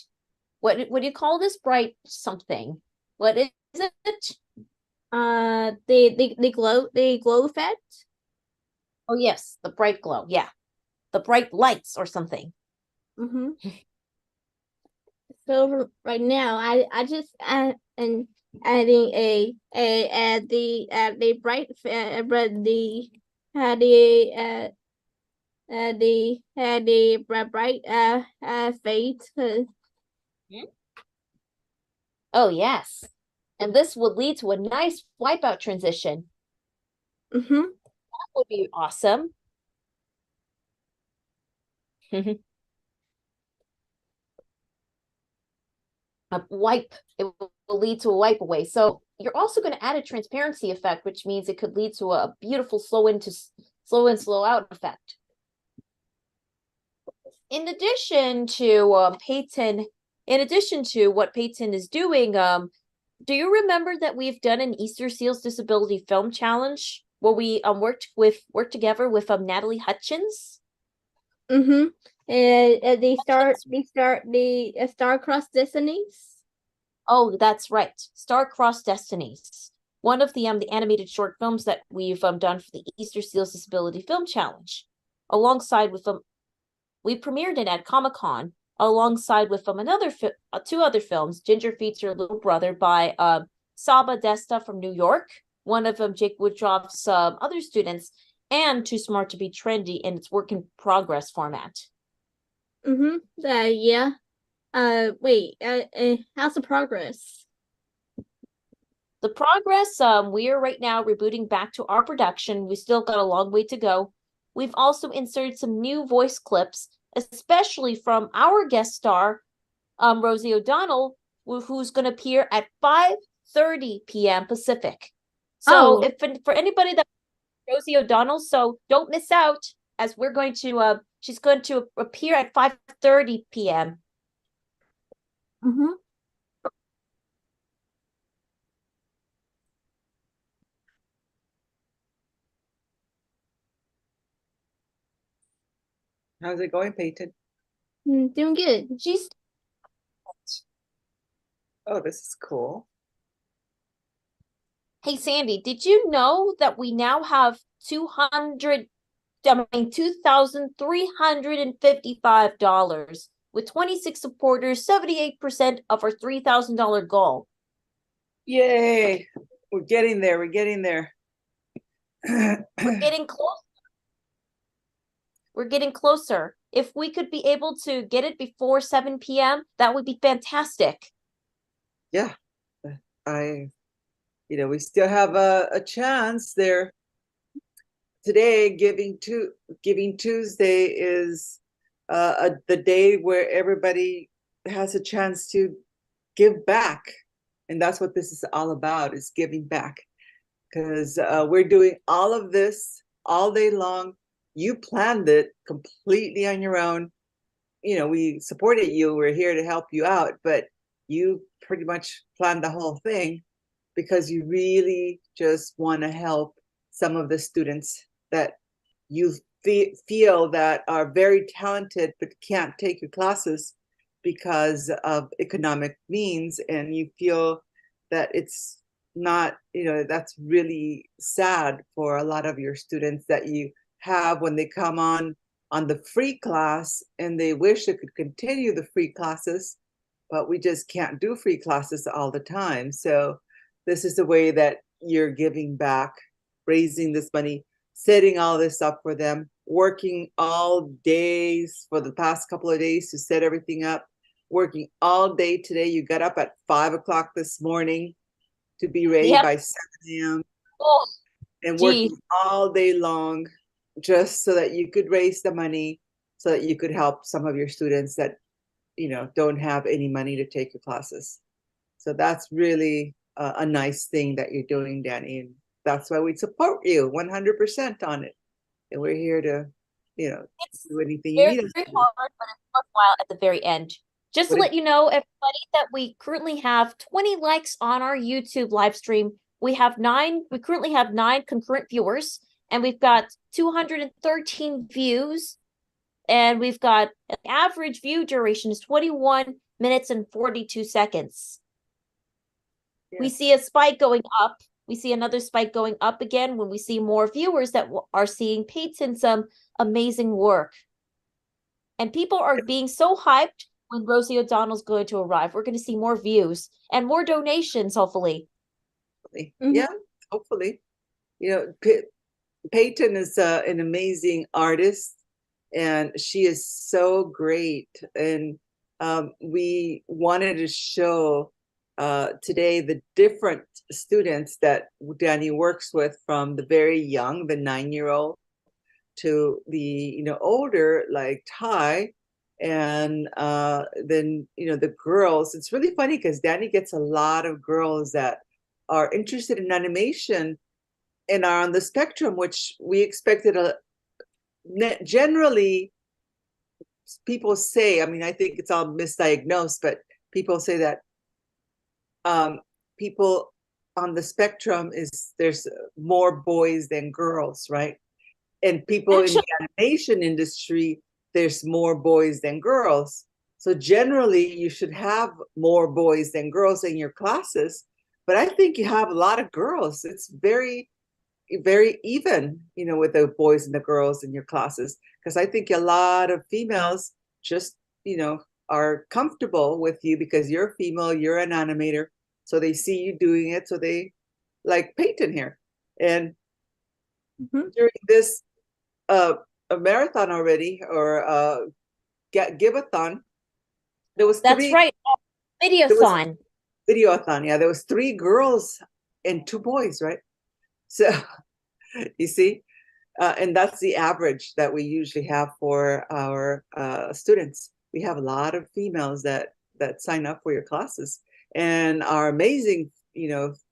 what do you call this? Bright something. What is it? The glow effect. Oh yes, the bright glow. Yeah, the bright lights or something. Mm-hmm. So right now, I just and adding add the bright the bright fade. Oh yes, and this would lead to a nice wipeout transition. Mm-hmm. That would be awesome. A wipe, it will lead to a wipe away. So you're also going to add a transparency effect, which means it could lead to a beautiful slow in, slow out effect. In addition to Peyton, in addition to what Peyton is doing, do you remember that we've done an Easter Seals Disability Film Challenge where we worked together with Natalie Hutchins? Mm-hmm. They start the Star-Crossed Destinies. Oh, that's right, Star-Crossed Destinies. One of the animated short films that we've done for the Easter Seals Disability Film Challenge, alongside with we premiered it at Comic-Con alongside with two other films, Ginger Feeds Your Little Brother by Saba Desta from New York, one of Jake Woodruff's other students, and Too Smart to Be Trendy in its work in progress format. Mm-hmm. Yeah. Wait. How's the progress? The progress, we are right now rebooting back to our production. We still got a long way to go. We've also inserted some new voice clips, especially from our guest star, Rosie O'Donnell, who's going to appear at 5:30 p.m. Pacific. So for anybody that Rosie O'Donnell, so don't miss out, as we're going to she's going to appear at 5:30 p.m. Mm-hmm. How's it going, Peyton? Doing good. Oh, this is cool. Hey Sandy, did you know that we now have $2,355 with 26 supporters, 78% of our $3,000 goal. Yay! We're getting there. We're getting there. We're getting close. We're getting closer. If we could be able to get it before 7 p.m., that would be fantastic. Yeah, we still have a chance there. Today, Giving Tuesday is the day where everybody has a chance to give back, and that's what this is all about, is giving back. Because we're doing all of this all day long. You planned it completely on your own. We supported you. We're here to help you out, but you pretty much planned the whole thing because you really just want to help some of the students that you feel that are very talented but can't take your classes because of economic means, and you feel that it's not, that's really sad for a lot of your students that you have when they come on the free class and they wish they could continue the free classes, but we just can't do free classes all the time. So this is the way that you're giving back, raising this money, setting all this up for them, working all days for the past couple of days to set everything up, working all day today. You got up at 5 o'clock this morning to be ready by 7 a.m. Oh, and working all day long just so that you could raise the money so that you could help some of your students that don't have any money to take your classes. So that's really a nice thing that you're doing, Dani, and that's why we support you 100% on it, and we're here to do anything you need us to do. Hard, but it's worthwhile at the very end. Just to let you know, everybody, that we currently have 20 likes on our YouTube live stream. We currently have 9 concurrent viewers, and we've got 213 views, and we've got an average view duration is 21 minutes and 42 seconds. We Yes. see a spike going up. We see another spike going up again when we see more viewers that are seeing Peyton's amazing work. And people are being so hyped when Rosie O'Donnell's going to arrive. We're going to see more views and more donations, hopefully. Yeah, hopefully. You know, Peyton is an amazing artist, and she is so great. And we wanted to show today the different students that Dani works with, from the very young, the 9-year-old, to the older, like Ty, and then the girls. It's really funny because Dani gets a lot of girls that are interested in animation and are on the spectrum, which we expected. Generally, people say, I mean, I think it's all misdiagnosed, but people say that people on the spectrum there's more boys than girls, right? And people in the animation industry, there's more boys than girls. So generally, you should have more boys than girls in your classes. But I think you have a lot of girls. It's very, very even, with the boys and the girls in your classes. Because I think a lot of females just, are comfortable with you because you're female, you're an animator. So they see you doing it. So they like Peyton here. And during this a marathon already, or give-a-thon, there was That's right. Video-Thon. Video-A-Thon, yeah. There was 3 girls and 2 boys, right? So you see, and that's the average that we usually have for our students. We have a lot of females that sign up for your classes, and are amazing,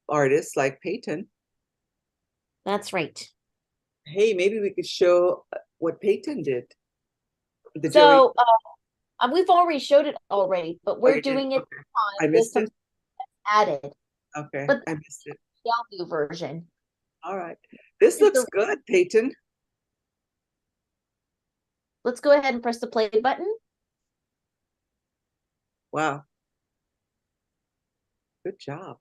artists like Peyton. That's right. Hey, maybe we could show what Peyton did. So we've already showed it already, but we're doing it. I missed it. Added. Okay, but I missed it. The version. All right, this looks good, Peyton. Let's go ahead and press the play button. Wow. Good job.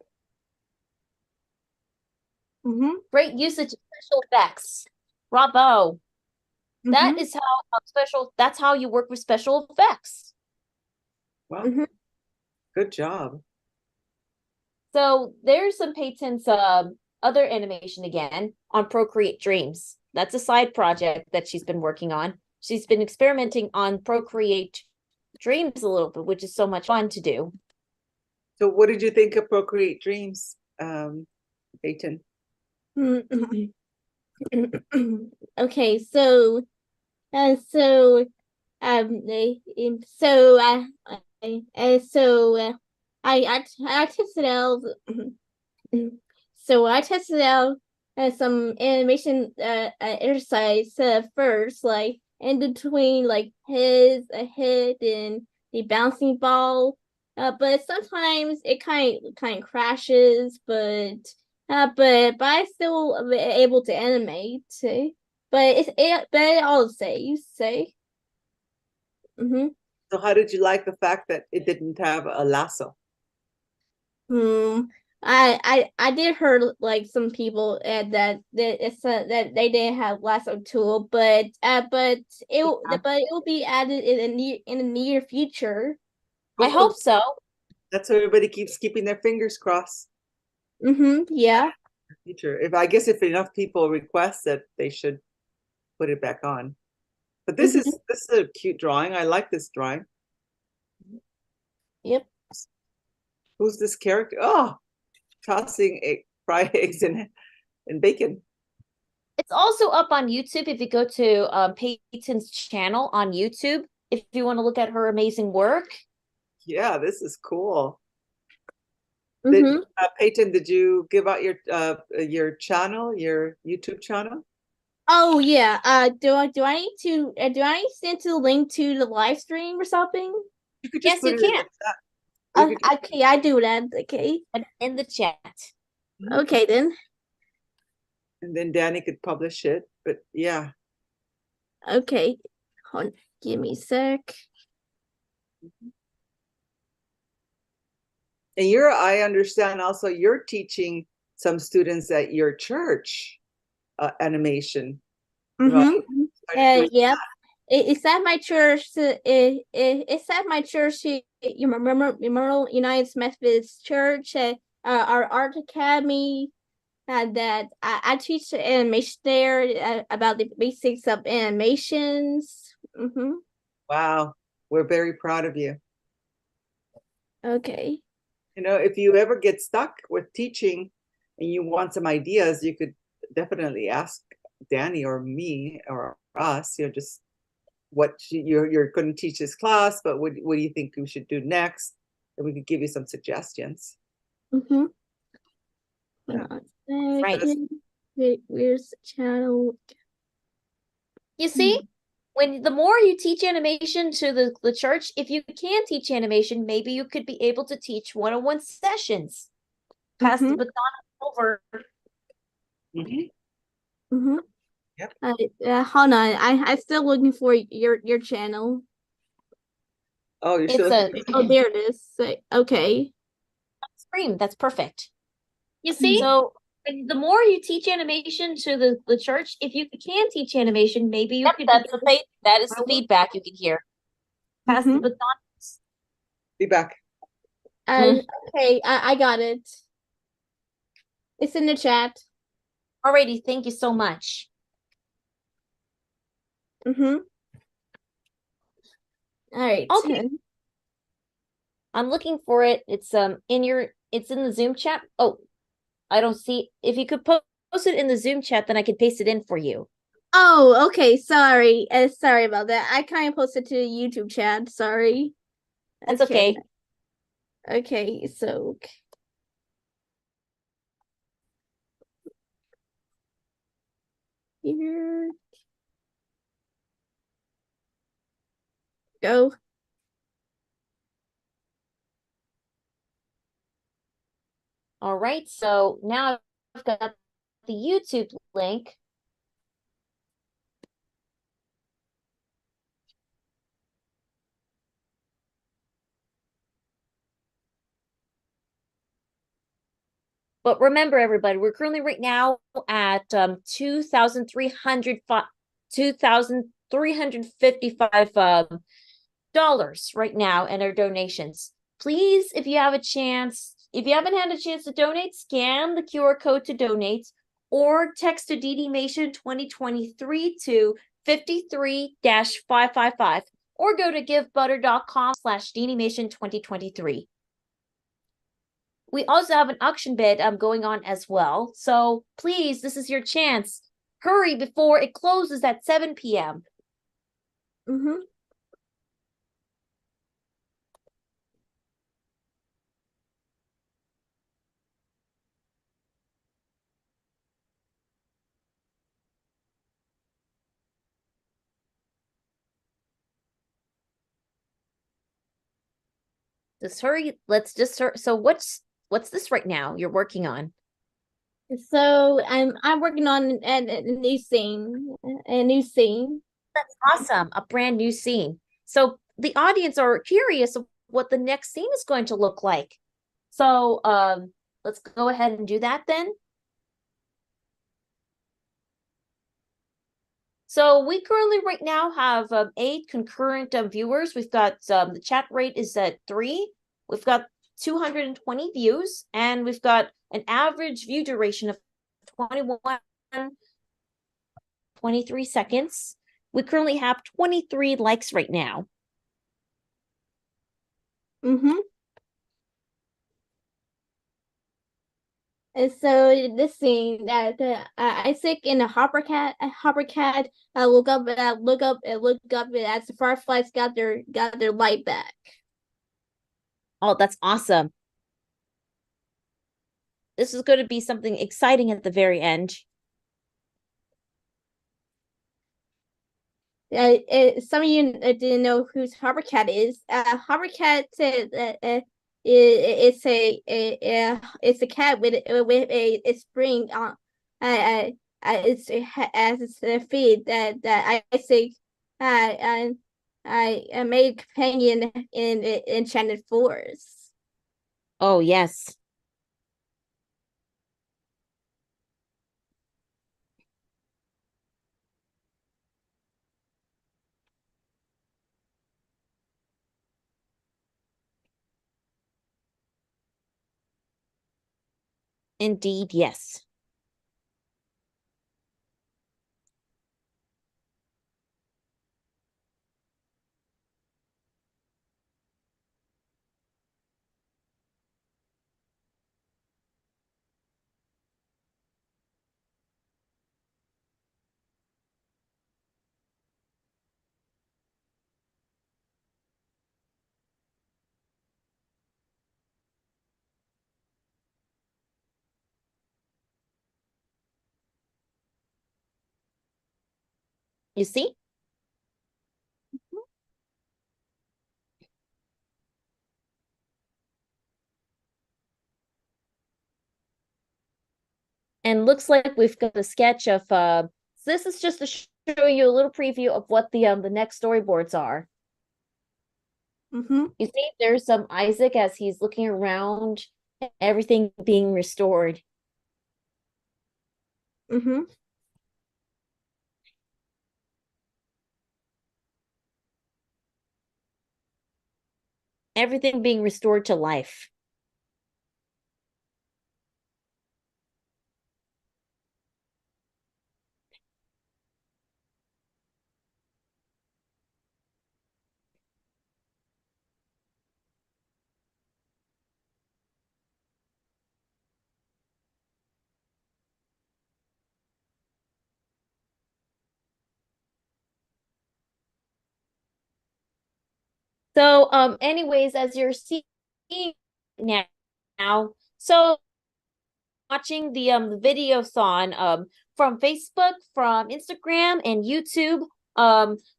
Great usage of special effects. Bravo. That is how that's how you work with special effects. Wow. Good job. So there's some Peyton's other animation again on Procreate Dreams. That's a side project that she's been working on. She's been experimenting on Procreate Dreams a little bit, which is so much fun to do. So what did you think of Procreate Dreams, Peyton? Okay, so I tested out. So I tested out some animation exercise first, like in between, like his head and the bouncing ball. But sometimes it kind of crashes, but I still able to animate. But it all saves. So how did you like the fact that it didn't have a lasso? I did hear like some people that they didn't have lasso tool, but it will be added in the near future. I hope so. That's what everybody keeps keeping their fingers crossed. Yeah. Future. If enough people request it, they should put it back on. But this is a cute drawing. I like this drawing. Yep. Who's this character? Oh, tossing fried eggs and bacon. It's also up on YouTube if you go to Peyton's channel on YouTube, if you want to look at her amazing work. Yeah, this is cool. Peyton, did you give out your channel, your YouTube channel? Oh yeah. Do I need to send the link to the live stream or something? You could Yes, you can. Okay, I do that. Okay. In the chat. Okay then. And then Dani could publish it. But yeah. Okay. Hold on. Give me a sec. And I understand also you're teaching some students at your church animation. Yep. It's at my church. It's at my church. You remember United Methodist Church, our art academy. That I teach animation there about the basics of animations. Wow, we're very proud of you. Okay. You know, if you ever get stuck with teaching and you want some ideas, you could definitely ask Dani or me or us, you know, just what you're going to teach this class, but what do you think we should do next? And we could give you some suggestions. Right. Where's the channel? You see, when the more you teach animation to the church, if you can teach animation, maybe you could be able to teach one-on-one sessions. Pass the baton over. Yep. Hold on, I'm still looking for your channel. Oh, you're still oh, there it is. Okay. Screen. That's perfect. You see, so the more you teach animation to the church, if you can teach animation, maybe you could. That is the feedback you can hear. Pass the baton. Be back. Okay, I got it. It's in the chat. Alrighty, thank you so much. All right. Okay. I'm looking for it. It's it's in the Zoom chat. Oh, I don't see. If you could post it in the Zoom chat, then I could paste it in for you. Oh, okay. Sorry. Sorry about that. I kind of posted to the YouTube chat. Sorry. That's okay. Okay, so here go. All right, so now I've got the YouTube link. But remember, everybody, we're currently right now at $2,355 right now in our donations. Please, if you have a chance, if you haven't had a chance to donate, scan the QR code to donate or text to DaniMation 2023 to 53-555 or go to givebutter.com/DaniMation 2023. We also have an auction bid going on as well. So please, this is your chance. Hurry before it closes at 7 p.m. Just hurry. Let's just hurry. So what's this right now you're working on? So I'm working on a new scene. A new scene. That's awesome. A brand new scene. So the audience are curious of what the next scene is going to look like. So let's go ahead and do that then. So we currently right now have 8 concurrent viewers. We've got the chat rate is at 3. We've got 220 views, and we've got an average view duration of 23 seconds. We currently have 23 likes right now. And so this scene that Isaac and the Hopper cat look up as the fireflies got their light back. Oh, that's awesome. This is going to be something exciting at the very end. Some of you didn't know who Hopper Cat is. Hopper Cat it's a cat with a spring on it's as its feet that Isaac I made companion in Enchanted Forest. Oh, yes. Indeed, yes. You see? And looks like we've got a sketch of so this is just to show you a little preview of what the next storyboards are. You see, there's some Isaac as he's looking around, everything being restored. Everything being restored to life. So, anyways, as you're seeing now, so watching the Video-A-Thon from Facebook, from Instagram, and YouTube.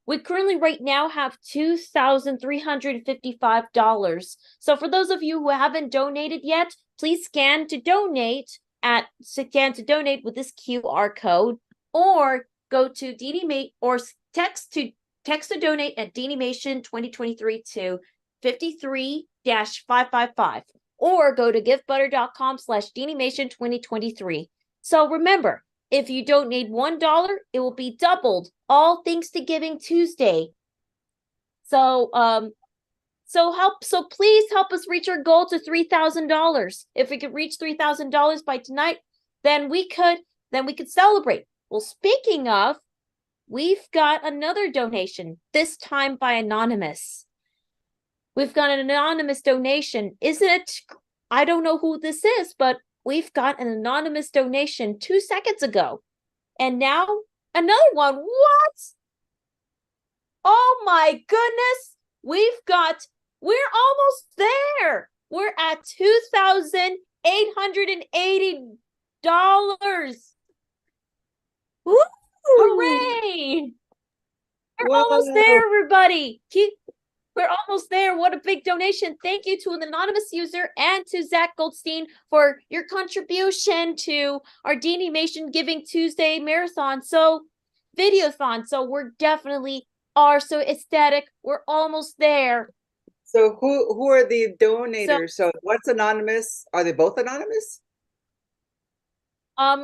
We currently right now have $2,355. So for those of you who haven't donated yet, please scan to donate with this QR code, or go to DaniMation or text to donate at DaniMation 2023 to 53-555. Or go to givebutter.com/DaniMation 2023. So remember, if you donate $1, it will be doubled, all thanks to Giving Tuesday. So please help us reach our goal to $3,000. If we could reach $3,000 by tonight, then we could celebrate. Well, speaking of, we've got another donation, this time by Anonymous. We've got an anonymous donation. Isn't it? I don't know who this is, but we've got an anonymous donation 2 seconds ago. And now another one. What? Oh my goodness. We're almost there. We're at $2,880. Woo! Hooray! We're almost there, everybody. We're almost there. What a big donation. Thank you to an anonymous user and to Zach Goldstein for your contribution to our DaniMation Giving Tuesday marathon. So, Video-A-Thon. So we're definitely are so ecstatic. We're almost there. So who are the donators? So what's anonymous? Are they both anonymous?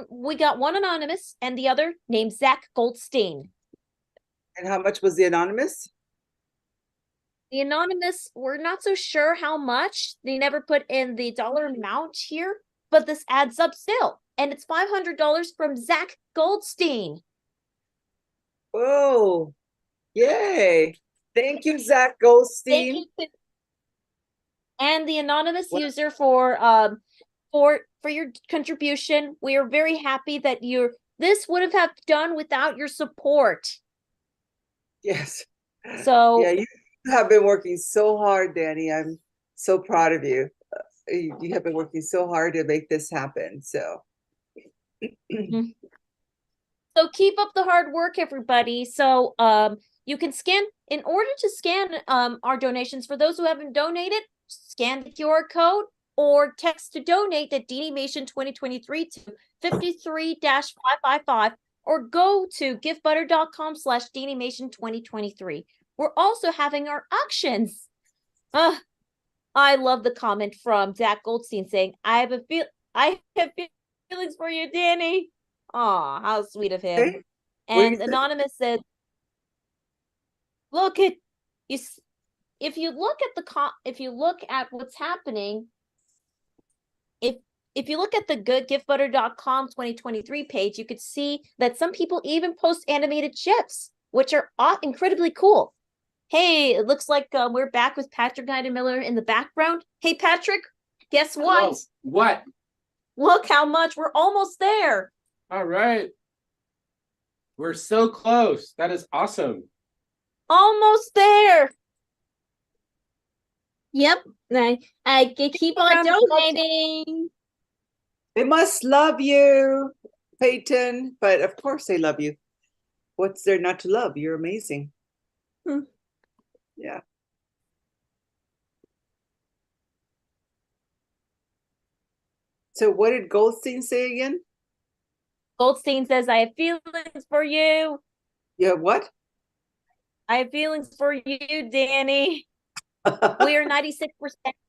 We got one anonymous and the other named Zach Goldstein. And how much was the anonymous? The anonymous, we're not so sure how much. They never put in the dollar amount here, but this adds up still. And it's $500 from Zach Goldstein. Whoa. Yay. Thank you, Zach Goldstein. Thank you and the anonymous user for your contribution. We are very happy that this would have done without your support. Yes. So yeah, you have been working so hard, Dani. I'm so proud of you. You have been working so hard to make this happen. So so keep up the hard work, everybody. So you can scan, in order to scan our donations, for those who haven't donated, scan the QR code or text to donate at DaniMation 2023 to 53-555, or go to givebutter.com/DaniMation 2023. We're also having our auctions. I love the comment from Zach Goldstein saying, I have feelings for you, Dani. Aw, how sweet of him. Okay. And Anonymous said, look at you. If you look at if you look at what's happening, if you look at the goodgiftbutter.com 2023 page, you could see that some people even post animated GIFs, which are incredibly cool. Hey, it looks like we're back with Patrick Miller in the background. Hey, Patrick, guess what? Hello. What? Look how much we're almost there. All right. We're so close. That is awesome. Almost there. Yep. I can keep on donating. They must love you, Peyton, but of course they love you. What's there not to love? You're amazing. Yeah. So what did Goldstein say again? Goldstein says, I have feelings for you. Yeah, what? I have feelings for you, Dani. We are 96%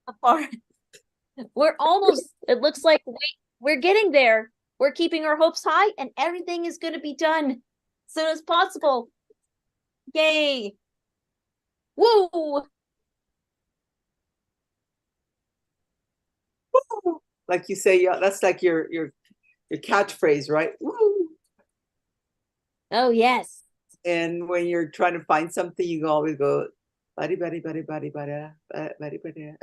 apart. We're almost, it looks like we're getting there. We're keeping our hopes high and everything is going to be done as soon as possible. Yay. Woo. Woo. Like you say, yeah, that's like your catchphrase, right? Woo. Oh, yes. And when you're trying to find something, you always go, buddy, buddy, buddy, buddy, buddy, buddy, buddy.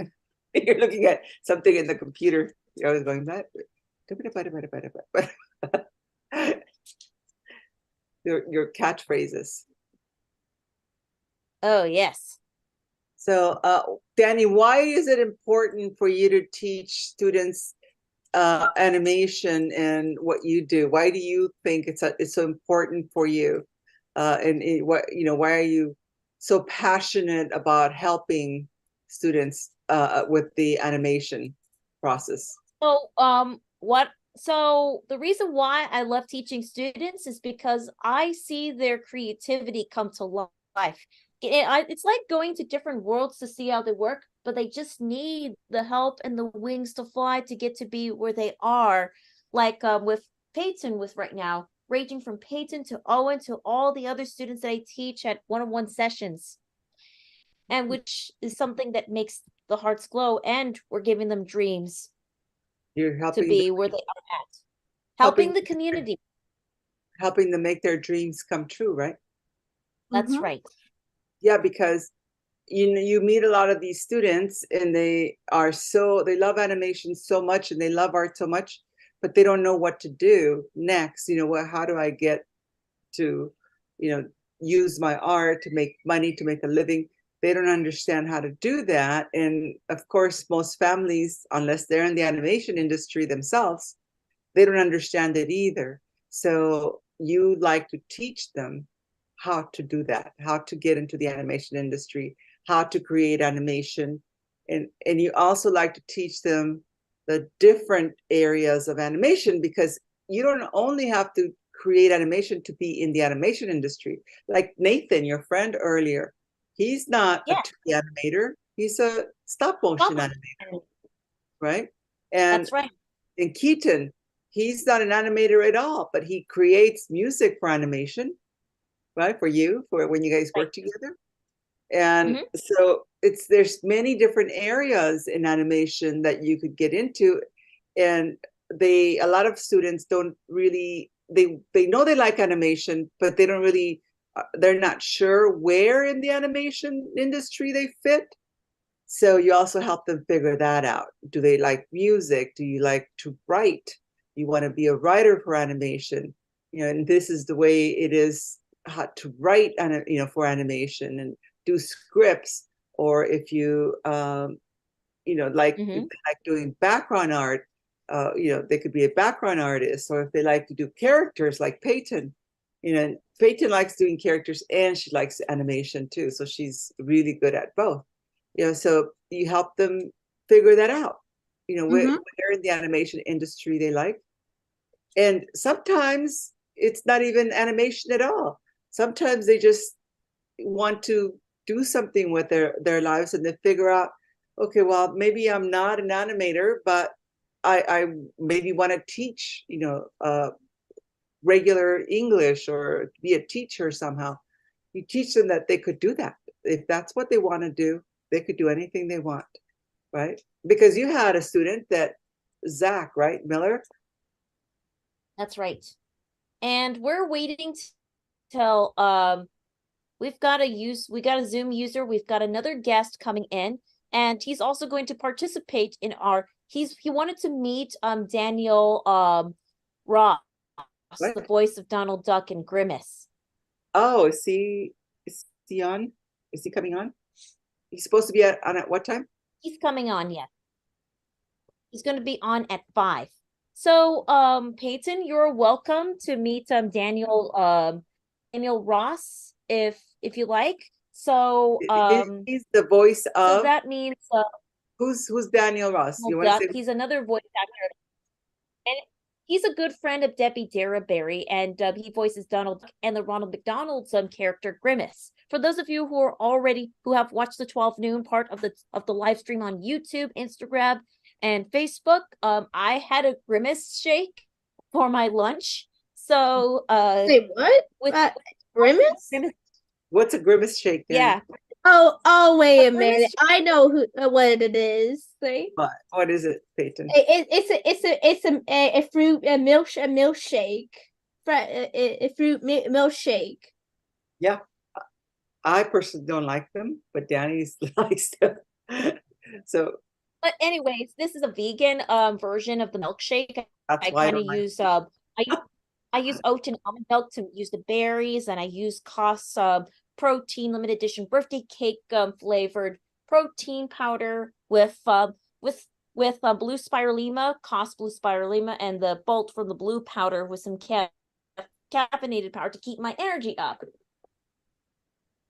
You're looking at something in the computer. You're always going, buddy, buddy, buddy, buddy, buddy. Your catchphrases. Oh, yes. So, Dani, why is it important for you to teach students animation and what you do? Why do you think it's so important for you? Why are you so passionate about helping students with the animation process? So the reason why I love teaching students is because I see their creativity come to life. It's like going to different worlds to see how they work, but they just need the help and the wings to fly to get to be where they are. Like with Peyton, with right now, ranging from Peyton to Owen to all the other students that I teach at one-on-one sessions, and which is something that makes the hearts glow, and we're giving them dreams. You're helping to be where they are at, helping the community, helping them make their dreams come true, right? That's right. Yeah, because you meet a lot of these students and they love animation so much and they love art so much, but they don't know what to do next. How do I get to, use my art to make money, to make a living? They don't understand how to do that. And of course, most families, unless they're in the animation industry themselves, they don't understand it either. So you like to teach them how to do that, how to get into the animation industry, how to create animation. And you also like to teach them the different areas of animation, because you don't only have to create animation to be in the animation industry. Like Nathan, your friend earlier, he's not a 2D animator, he's a stop motion animator, right? And that's right. And Keaton, he's not an animator at all, but he creates music for animation, right? For when you guys work together. And so there's many different areas in animation that you could get into. And a lot of students don't really, they know they like animation, but they don't really, they're not sure where in the animation industry they fit. So you also help them figure that out. Do they like music? Do you like to write? You want to be a writer for animation? And this is the way it is, how to write, for animation and do scripts. Or if you, like doing background art, they could be a background artist. Or if they like to do characters like Peyton, Peyton likes doing characters and she likes animation too. So she's really good at both. So you help them figure that out, where in the animation industry they like. And sometimes it's not even animation at all. Sometimes they just want to do something with their lives, and they figure out okay, well, maybe I'm not an animator, but I maybe want to teach, regular English or be a teacher somehow. You teach them that they could do that. If that's what they want to do, they could do anything they want, right? Because you had a student that, Zach, right, Miller? That's right. And we're waiting till we got a Zoom user, we've got another guest coming in, and he's also going to participate in he wanted to meet Daniel Ross, What? the voice of Donald Duck and Grimace. Oh, is he on? Is he coming on? He's supposed to be on at what time? He's coming on, yes. He's going to be on at 5. So, Peyton, you're welcome to meet Daniel Ross if you like. So, he's the voice of. so that means who's Daniel Ross? You want to say? he's another voice actor, and he's a good friend of Debbie Derraberry, and he voices Donald Duck and the Ronald McDonald's character Grimace. For those of you who have watched the 12 noon part of the live stream on YouTube, Instagram, and Facebook, I had a Grimace shake for my lunch. So Wait, what? With Grimace? What's a Grimace shake? Then? Yeah. Oh, wait a minute. I know what it is. See? What is it, Peyton? It's a fruit milkshake. A fruit milkshake. Yeah, I personally don't like them, but Dani likes them. So, but anyways, this is a vegan version of the milkshake. That's I why I kind of don't like use I use oat and almond milk to use the berries, and I use Cos protein limited edition birthday cake flavored protein powder with blue spirulina, Cos blue spirulina, and the Bolt from the blue powder with some caffeinated powder to keep my energy up.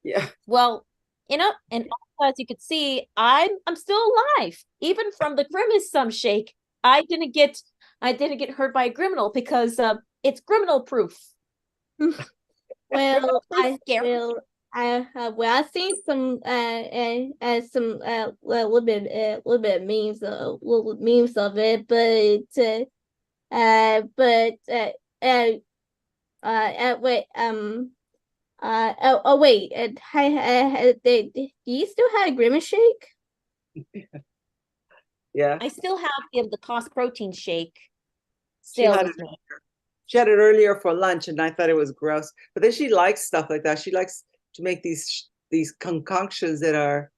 Yeah. Well, and also, as you could see, I'm still alive, even from the Grimace shake. I didn't get hurt by a criminal because it's criminal proof. Well, I've seen some little bit memes of it, do you still have a Grimace shake? Yeah, I still have the Cos protein shake. She had it earlier for lunch, and I thought it was gross. But then she likes stuff like that. She likes to make these concoctions that are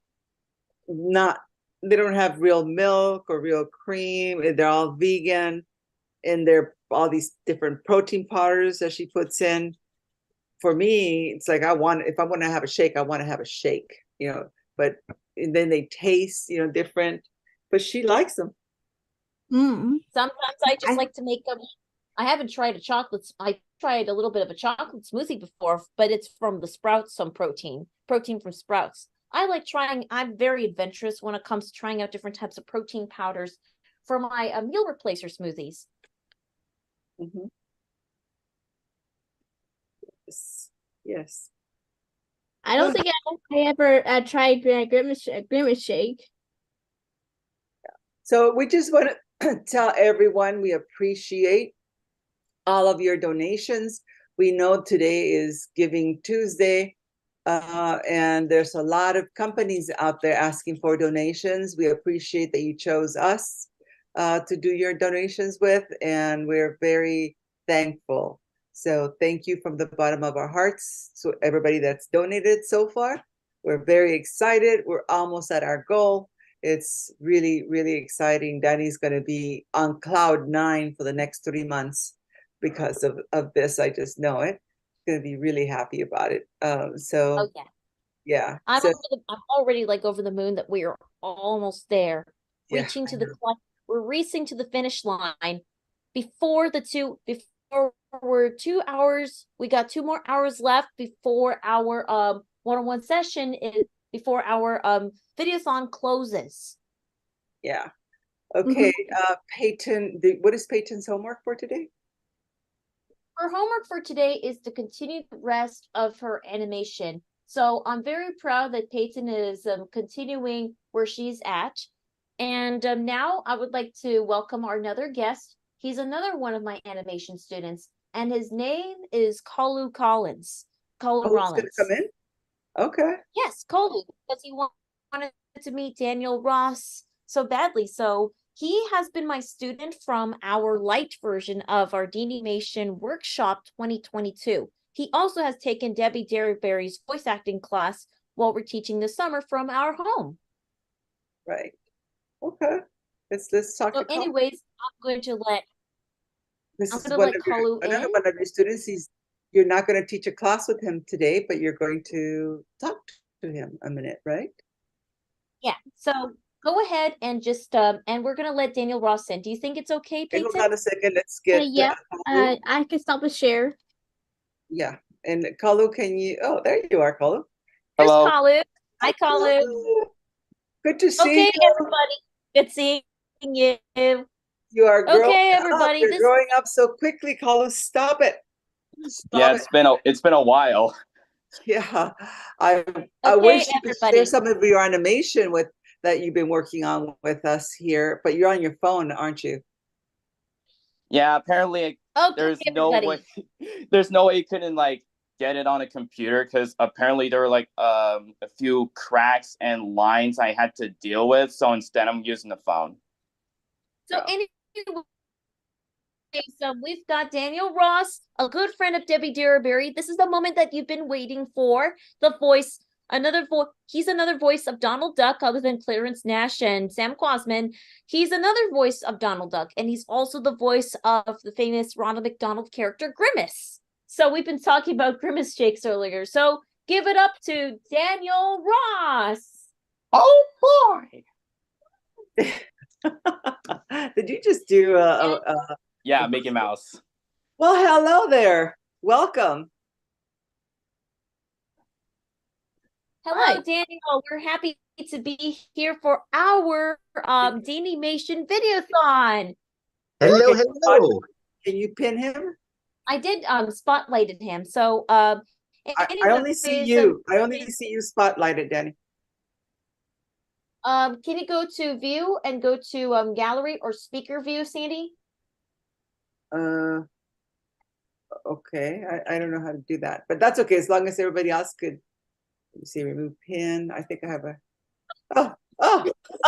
they don't have real milk or real cream. They're all vegan, and they're all these different protein powders that she puts in. For me, it's like if I want to have a shake, I want to have a shake, but and then they taste, different, but she likes them. Sometimes I just like to make them. I haven't tried I tried a little bit of a chocolate smoothie before, but it's from the Sprouts, some protein from Sprouts. I'm very adventurous when it comes to trying out different types of protein powders for my meal replacer smoothies. Mm-hmm. Yes. I don't think I ever tried Grimace shake. So we just want to tell everyone we appreciate all of your donations. We know today is Giving Tuesday, and there's a lot of companies out there asking for donations. We appreciate that you chose us to do your donations with, and we're very thankful. So thank you from the bottom of our hearts to everybody that's donated so far. We're very excited. We're almost at our goal. It's really, really exciting. Dani's going to be on cloud 9 for the next 3 months because of this. I just know it. Going to be really happy about it. So yeah. I'm already over the moon that we are almost there. We're racing to the finish line before we're 2 hours. We got 2 more hours left before our one-on-one session before our Video-A-Thon closes. Yeah. Okay. Peyton, what is Peyton's homework for today? Her homework for today is to continue the rest of her animation. So I'm very proud that Peyton is continuing where she's at. And now I would like to welcome our another guest. He's another one of my animation students, and his name is Kalu Collins. Kalu Rollins. He's gonna come in? Okay. Yes, Kalu, because he wanted to meet Daniel Ross so badly. So he has been my student from our light version of our DaniMation Workshop 2022. He also has taken Debbie Derryberry's voice acting class while we're teaching this summer from our home. Right. Okay. Let's talk. So anyways, I'm going to let Kalu in. Another one of your students. You're not going to teach a class with him today, but you're going to talk to him a minute, right? Yeah. So go ahead and just and we're going to let Daniel Ross in. Do you think it's okay, Peyton? Hold on a second. Let's get. Yeah. I can stop the share. Yeah. And Kalu, can you? Oh, there you are, Kalu. Hello. Kalu. Hi, Kalu. Good to see you. Okay, everybody. Good seeing you. You are okay, everybody. You're growing up so quickly, Kalu. Stop it. It's been a while. Yeah, I wish you could share some of your animation that you've been working on with us here, but you're on your phone, aren't you? Yeah, apparently there's no way you couldn't like get it on a computer because apparently there were like a few cracks and lines I had to deal with. So instead, I'm using the phone. So anyway, so we've got Daniel Ross, a good friend of Debbie Derryberry. This is the moment that you've been waiting for. The voice, he's another voice of Donald Duck, other than Clarence Nash and Sam Quasman. He's another voice of Donald Duck, and he's also the voice of the famous Ronald McDonald character Grimace. So we've been talking about Grimace shakes earlier. So give it up to Daniel Ross. Oh boy! Did you just do Yeah, Mickey Mouse. Well, hello there. Welcome. Hello, Daniel. We're happy to be here for our DaniMation Video-A-Thon. Hello. Can you pin him? I did spotlighted him. So I only see you. I only see you spotlighted, Danny. Can you go to view and go to gallery or speaker view, Sandy? Okay. I don't know how to do that, but that's okay as long as everybody else could. Let me see, remove pin. I think I have a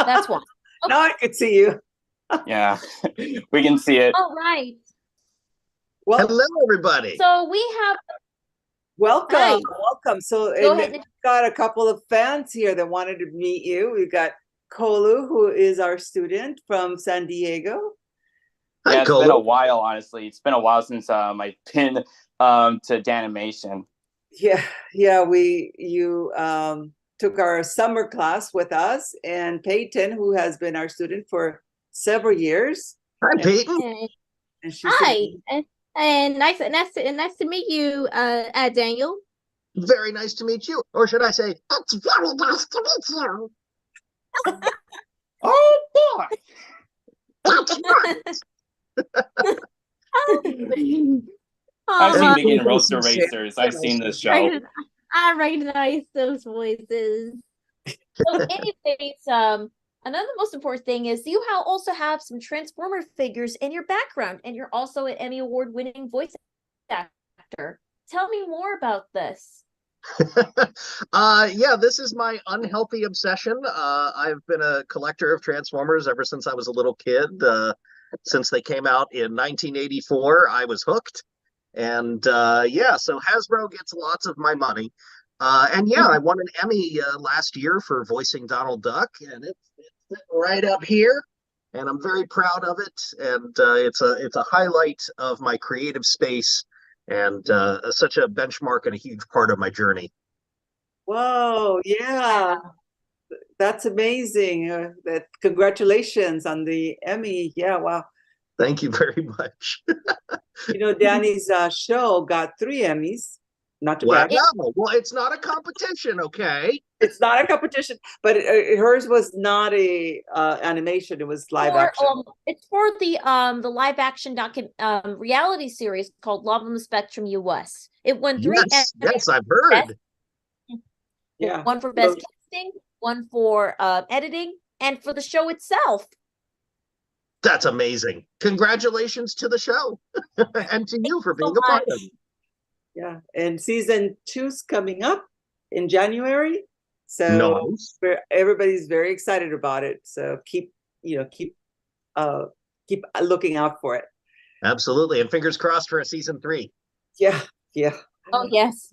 that's one. Okay. Now I can see you. Yeah, we can see it. All right. Well, hello everybody. So we have welcome. So we've got a couple of fans here that wanted to meet you. We've got Kalu, who is our student from San Diego. Yeah, it's been a while, honestly. It's been a while since I pinned to DaniMation. Yeah, you took our summer class with us, and Peyton, who has been our student for several years. Hi, Peyton. And hi, and nice to meet you, Daniel. Very nice to meet you, or should I say, it's very nice to meet you. Oh boy! That's right. I've seen Big and Roaster Racers. I've seen this show. I recognize those voices. So anyways, another most important thing is you also have some Transformer figures in your background, and you're also an Emmy Award-winning voice actor. Tell me more about this. Yeah, this is my unhealthy obsession. I've been a collector of Transformers ever since I was a little kid. Since they came out in 1984, I was hooked. And yeah, so Hasbro gets lots of my money. And yeah, I won an Emmy last year for voicing Donald Duck, and it's right up here. And I'm very proud of it. And it's a highlight of my creative space, and such a benchmark and a huge part of my journey. Whoa, yeah. That's amazing. Congratulations on the Emmy. Yeah, wow. Thank you very much. You know, Danny's show got 3 Emmys. Not to wow. brag. Well, it's not a competition, okay? It's not a competition, but hers was not a animation. It was live action. It's for the live action reality series called Love on the Spectrum US. It won 3 Emmys. Yes, I've heard. Yeah. One for best casting, one for editing, and for the show itself. That's amazing. Congratulations to the show and to you for being a part of it. Yeah, and season 2's coming up in January. So everybody's very excited about it. So keep looking out for it. Absolutely. And fingers crossed for a season 3. Yeah, yeah. Oh, yes.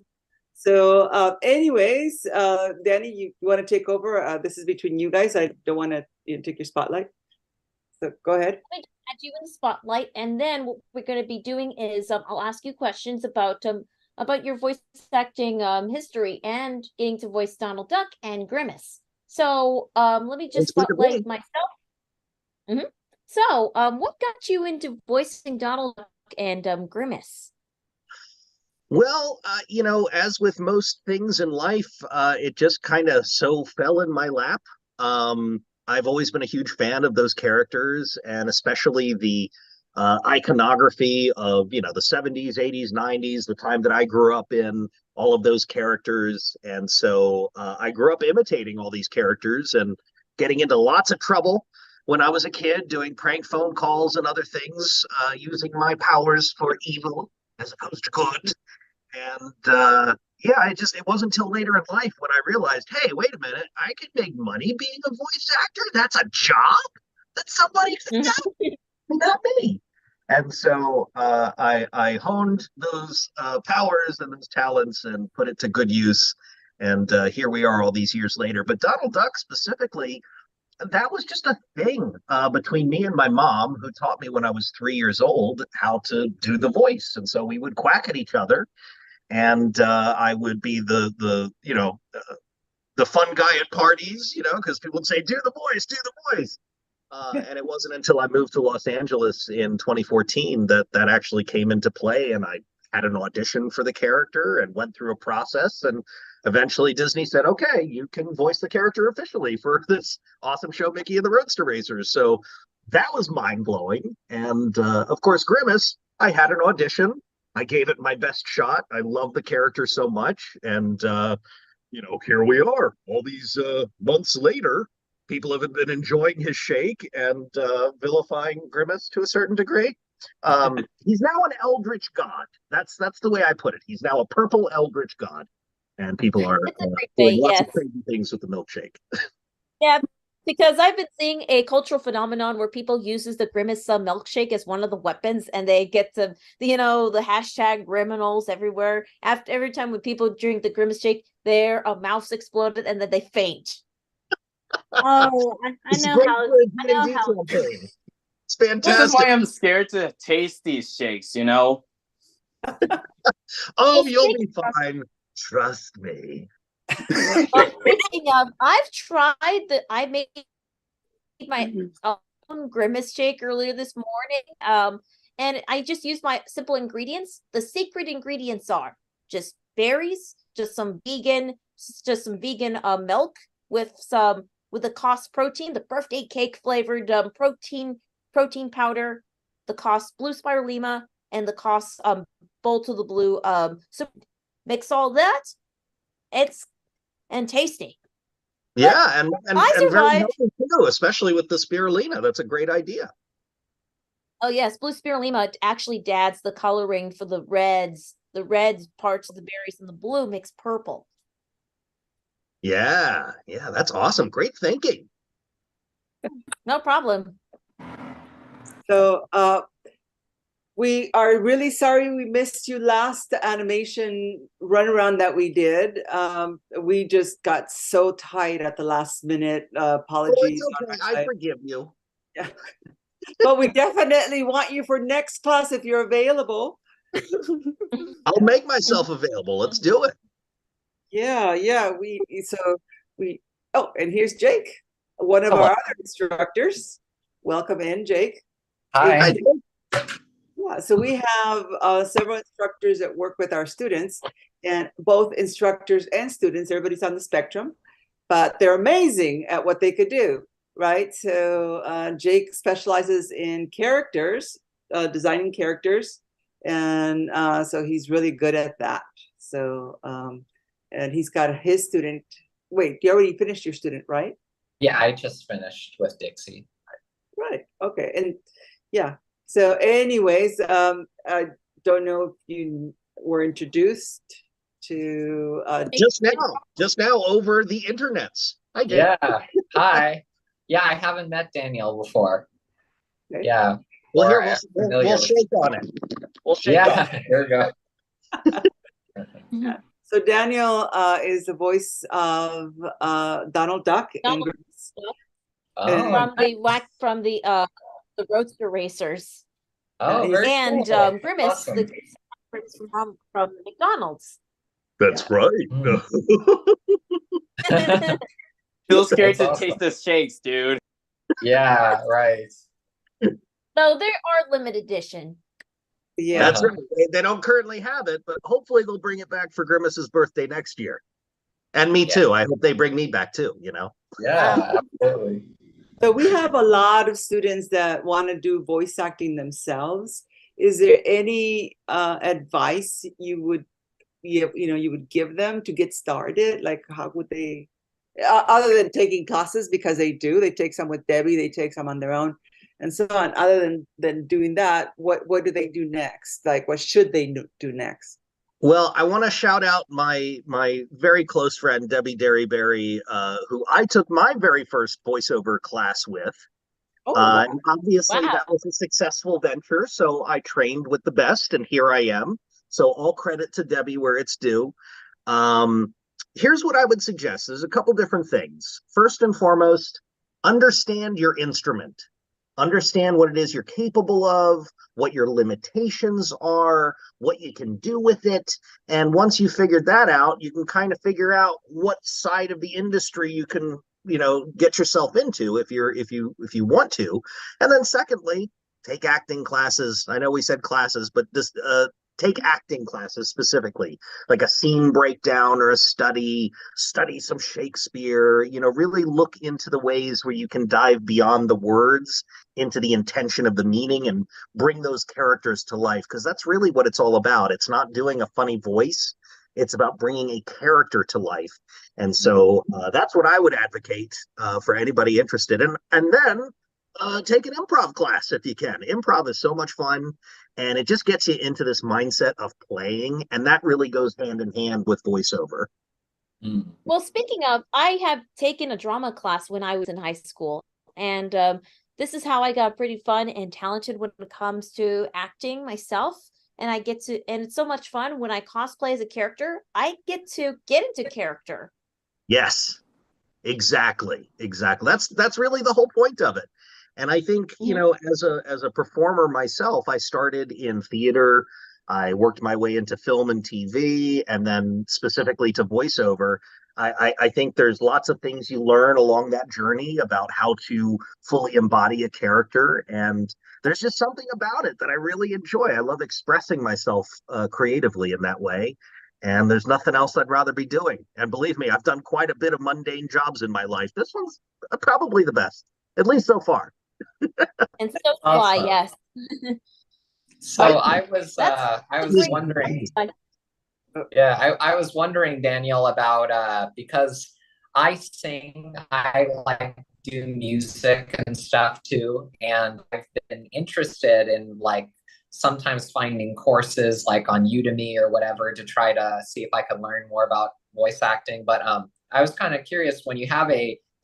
So anyways, Dani, you want to take over? This is between you guys. I don't want to take your spotlight. So go ahead. Let me add you in the spotlight, and then what we're going to be doing is I'll ask you questions about your voice acting history and getting to voice Donald Duck and Grimace. So let me just spotlight myself. So what got you into voicing Donald Duck and Grimace? Well, as with most things in life, it just kind of so fell in my lap. I've always been a huge fan of those characters, and especially the iconography of, the 70s, 80s, 90s, the time that I grew up in, all of those characters. And so I grew up imitating all these characters and getting into lots of trouble when I was a kid, doing prank phone calls and other things, using my powers for evil as opposed to good. And it wasn't until later in life when I realized, hey, wait a minute, I could make money being a voice actor. That's a job that somebody could do, not me. And so I honed those powers and those talents and put it to good use. And here we are all these years later. But Donald Duck specifically, that was just a thing between me and my mom, who taught me when I was 3 years old how to do the voice. And so we would quack at each other. And I would be the fun guy at parties, because people would say, do the voice. And it wasn't until I moved to Los Angeles in 2014 that actually came into play. And I had an audition for the character and went through a process. And eventually Disney said, okay, you can voice the character officially for this awesome show, Mickey and the Roadster Racers. So that was mind blowing. And of course, Grimace, I had an audition. I gave it my best shot. I love the character so much. And, here we are all these months later. People have been enjoying his shake and vilifying Grimace to a certain degree. He's now an eldritch god. That's the way I put it. He's now a purple eldritch god. And people are doing lots of crazy things with the milkshake. Yeah, because I've been seeing a cultural phenomenon where people uses the Grimace milkshake as one of the weapons, and they get the hashtag Griminals everywhere. Every time when people drink the Grimace shake, their mouths exploded and then they faint. Oh, I know how. It's fantastic. This is why I'm scared to taste these shakes. Oh, you'll be fine. Trust me. I've tried I made my own Grimace shake earlier this morning, and I just used my simple ingredients. The secret ingredients are just berries, just some vegan milk with the Cos protein, the birthday cake flavored protein powder, the Cos blue spirulina, and the Cos bolt of the blue. So mix all that. It's tasty. Yeah, and very healthy too, especially with the spirulina. That's a great idea. Oh yes, blue spirulina actually adds the coloring for the reds. The red parts of the berries and the blue makes purple. Yeah, that's awesome. Great thinking. No problem. So we are really sorry we missed you last animation runaround that we did. We just got so tight at the last minute. Apologies. Oh, it's okay. I forgive you. Yeah. But we definitely want you for next class if you're available. I'll make myself available. Let's do it. Yeah. Oh, and here's Jake, one of our other instructors. Welcome in, Jake. Hi. Yeah, so we have several instructors that work with our students, and both instructors and students, everybody's on the spectrum, but they're amazing at what they could do, right? So Jake specializes in characters, designing characters, and so he's really good at that. So, and he's got his student. Wait, you already finished your student, right? Yeah, I just finished with Dixie. Right. Okay. And yeah. So anyways, I don't know if you were introduced to just now over the internets. Hi, Jake. Yeah. Hi. Yeah, I haven't met Daniel before. Okay. Yeah. Well, here We'll shake on it. We'll shake on it. Here we go. So Daniel is the voice of Donald Duck in Grimm's. From the Roadster Racers. Oh, very and cool. Grimace, Awesome. the from McDonald's. That's right. Feel scared That's to taste the shakes, dude. Yeah, right. No, there are limited edition. Yeah, that's right. They don't currently have it, but hopefully they'll bring it back for Grimace's birthday next year. And me too. I hope they bring me back too, you know? Yeah, absolutely. So we have a lot of students that want to do voice acting themselves. Is there any advice you would give them to get started? Like, how would they, other than taking classes, because they take some with Debbie, they take some on their own, and so on. Other than doing that, what do they do next? Like, what should they do next? Well, I want to shout out my very close friend, Debbie Derryberry, who I took my very first voiceover class with. And obviously that was a successful venture, so I trained with the best, and here I am. So all credit to Debbie where it's due. Here's what I would suggest. There's a couple different things. First and foremost, understand your instrument. Understand what it is you're capable of, what your limitations are, what you can do with it. And once you figured that out, you can kind of figure out what side of the industry you can, get yourself into if you want to. And then secondly, take acting classes. I know we said classes, but just take acting classes specifically, like a scene breakdown or a study some Shakespeare, really look into the ways where you can dive beyond the words into the intention of the meaning and bring those characters to life. Because that's really what it's all about. It's not doing a funny voice. It's about bringing a character to life. And so that's what I would advocate for anybody interested in. And then take an improv class if you can. Improv is so much fun, and it just gets you into this mindset of playing, and that really goes hand in hand with voiceover. Well, speaking of, I have taken a drama class when I was in high school, and this is how I got pretty fun and talented when it comes to acting myself. And it's so much fun when I cosplay as a character. I get to get into character. Yes, exactly. That's really the whole point of it. And I think, as a performer myself, I started in theater. I worked my way into film and TV, and then specifically to voiceover. I think there's lots of things you learn along that journey about how to fully embody a character. And there's just something about it that I really enjoy. I love expressing myself creatively in that way. And there's nothing else I'd rather be doing. And believe me, I've done quite a bit of mundane jobs in my life. This one's probably the best, at least so far. And so fly, yes. So I was wondering. Yeah, I was wondering, Daniel, about because I sing, I like do music and stuff too, and I've been interested in sometimes finding courses like on Udemy or whatever to try to see if I could learn more about voice acting. But I was kind of curious, when you have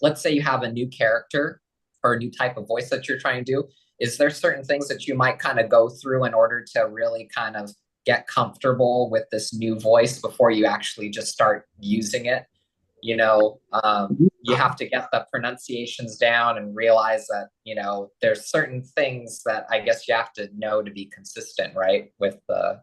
let's say you have a new character or a new type of voice that you're trying to do, is there certain things that you might kind of go through in order to really kind of get comfortable with this new voice before you actually just start using it? You have to get the pronunciations down and realize that, there's certain things that I guess you have to know to be consistent, right? With the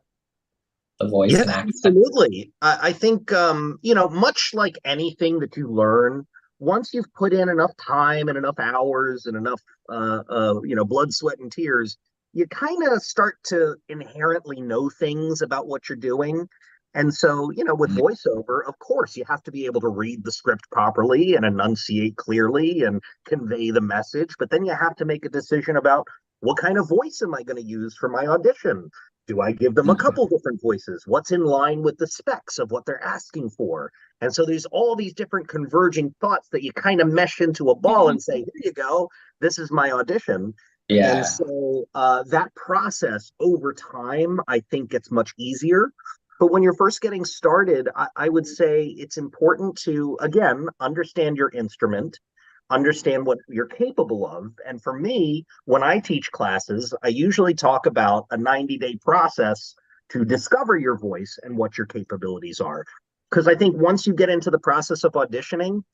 voice and accent. Absolutely. I think, much like anything that you learn, once you've put in enough time and enough hours and enough, blood, sweat, and tears, you kind of start to inherently know things about what you're doing. And so, with voiceover, of course, you have to be able to read the script properly and enunciate clearly and convey the message. But then you have to make a decision about what kind of voice am I going to use for my audition? Do I give them a couple different voices? What's in line with the specs of what they're asking for? And so there's all these different converging thoughts that you kind of mesh into a ball and say, here you go, this is my audition. Yeah. And so that process over time, I think gets much easier. But when you're first getting started, I would say it's important to, again, understand your instrument, understand what you're capable of. And for me, when I teach classes, I usually talk about a 90-day process to discover your voice and what your capabilities are. Because I think once you get into the process of auditioning,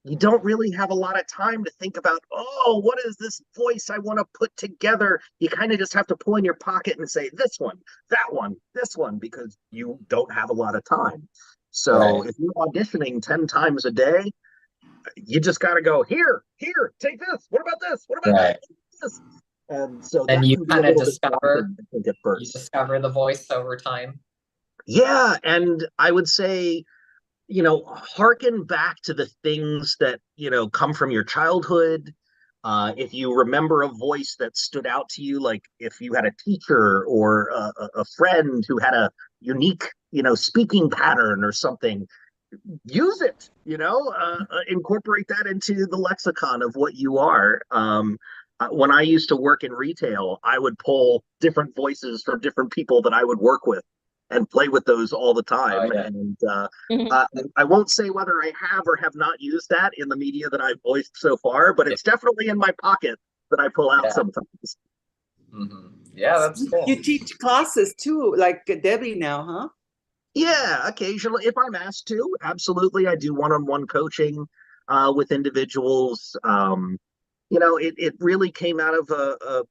you don't really have a lot of time to think about, oh, what is this voice I want to put together? You kind of just have to pull in your pocket and say, this one, that one, this one, because you don't have a lot of time. So if you're auditioning 10 times a day, you just got to go, here, take this. What about this? What about that? This? And so then you kind of discover the voice over time. Yeah. And I would say, hearken back to the things that, come from your childhood. If you remember a voice that stood out to you, like if you had a teacher or a friend who had a unique, speaking pattern or something, use it, incorporate that into the lexicon of what you are. When I used to work in retail, I would pull different voices from different people that I would work with and play with those all the time. And I won't say whether I have or have not used that in the media that I've voiced so far, but it's definitely in my pocket that I pull out sometimes. Yeah, that's cool. You teach classes too, like Debbie now, huh? Yeah, occasionally, if I'm asked to, absolutely. I do one-on-one coaching with individuals. It really came out of a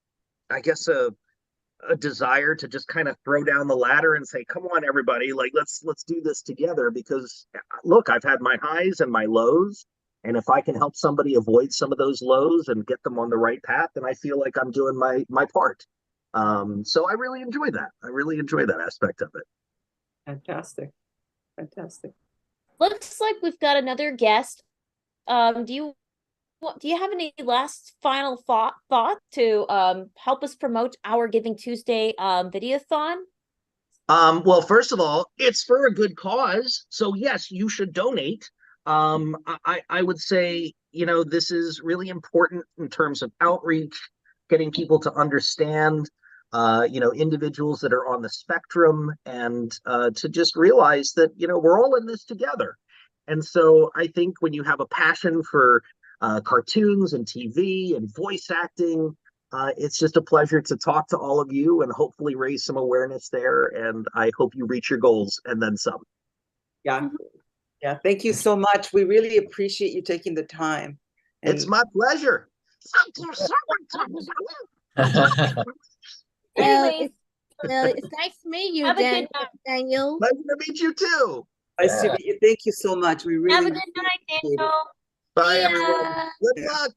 desire to just kind of throw down the ladder and say, come on, everybody, like let's do this together. Because look, I've had my highs and my lows, and if I can help somebody avoid some of those lows and get them on the right path, then I feel like I'm doing my part. So I really enjoy that. I really enjoy that aspect of it. Fantastic. Looks like we've got another guest. Do you have any last final thought to help us promote our Giving Tuesday Video-A-Thon? Well, first of all, it's for a good cause, so yes, you should donate. I would say, this is really important in terms of outreach, getting people to understand individuals that are on the spectrum, and to just realize that, we're all in this together. And so I think when you have a passion for cartoons and TV and voice acting, it's just a pleasure to talk to all of you and hopefully raise some awareness there. And I hope you reach your goals and then some. Yeah. Thank you so much. We really appreciate you taking the time. It's my pleasure. Well, it's nice to meet you, Daniel. Nice to meet you too. Nice to meet you. Thank you so much. We really have a good night, Daniel. Bye, everyone. Good luck.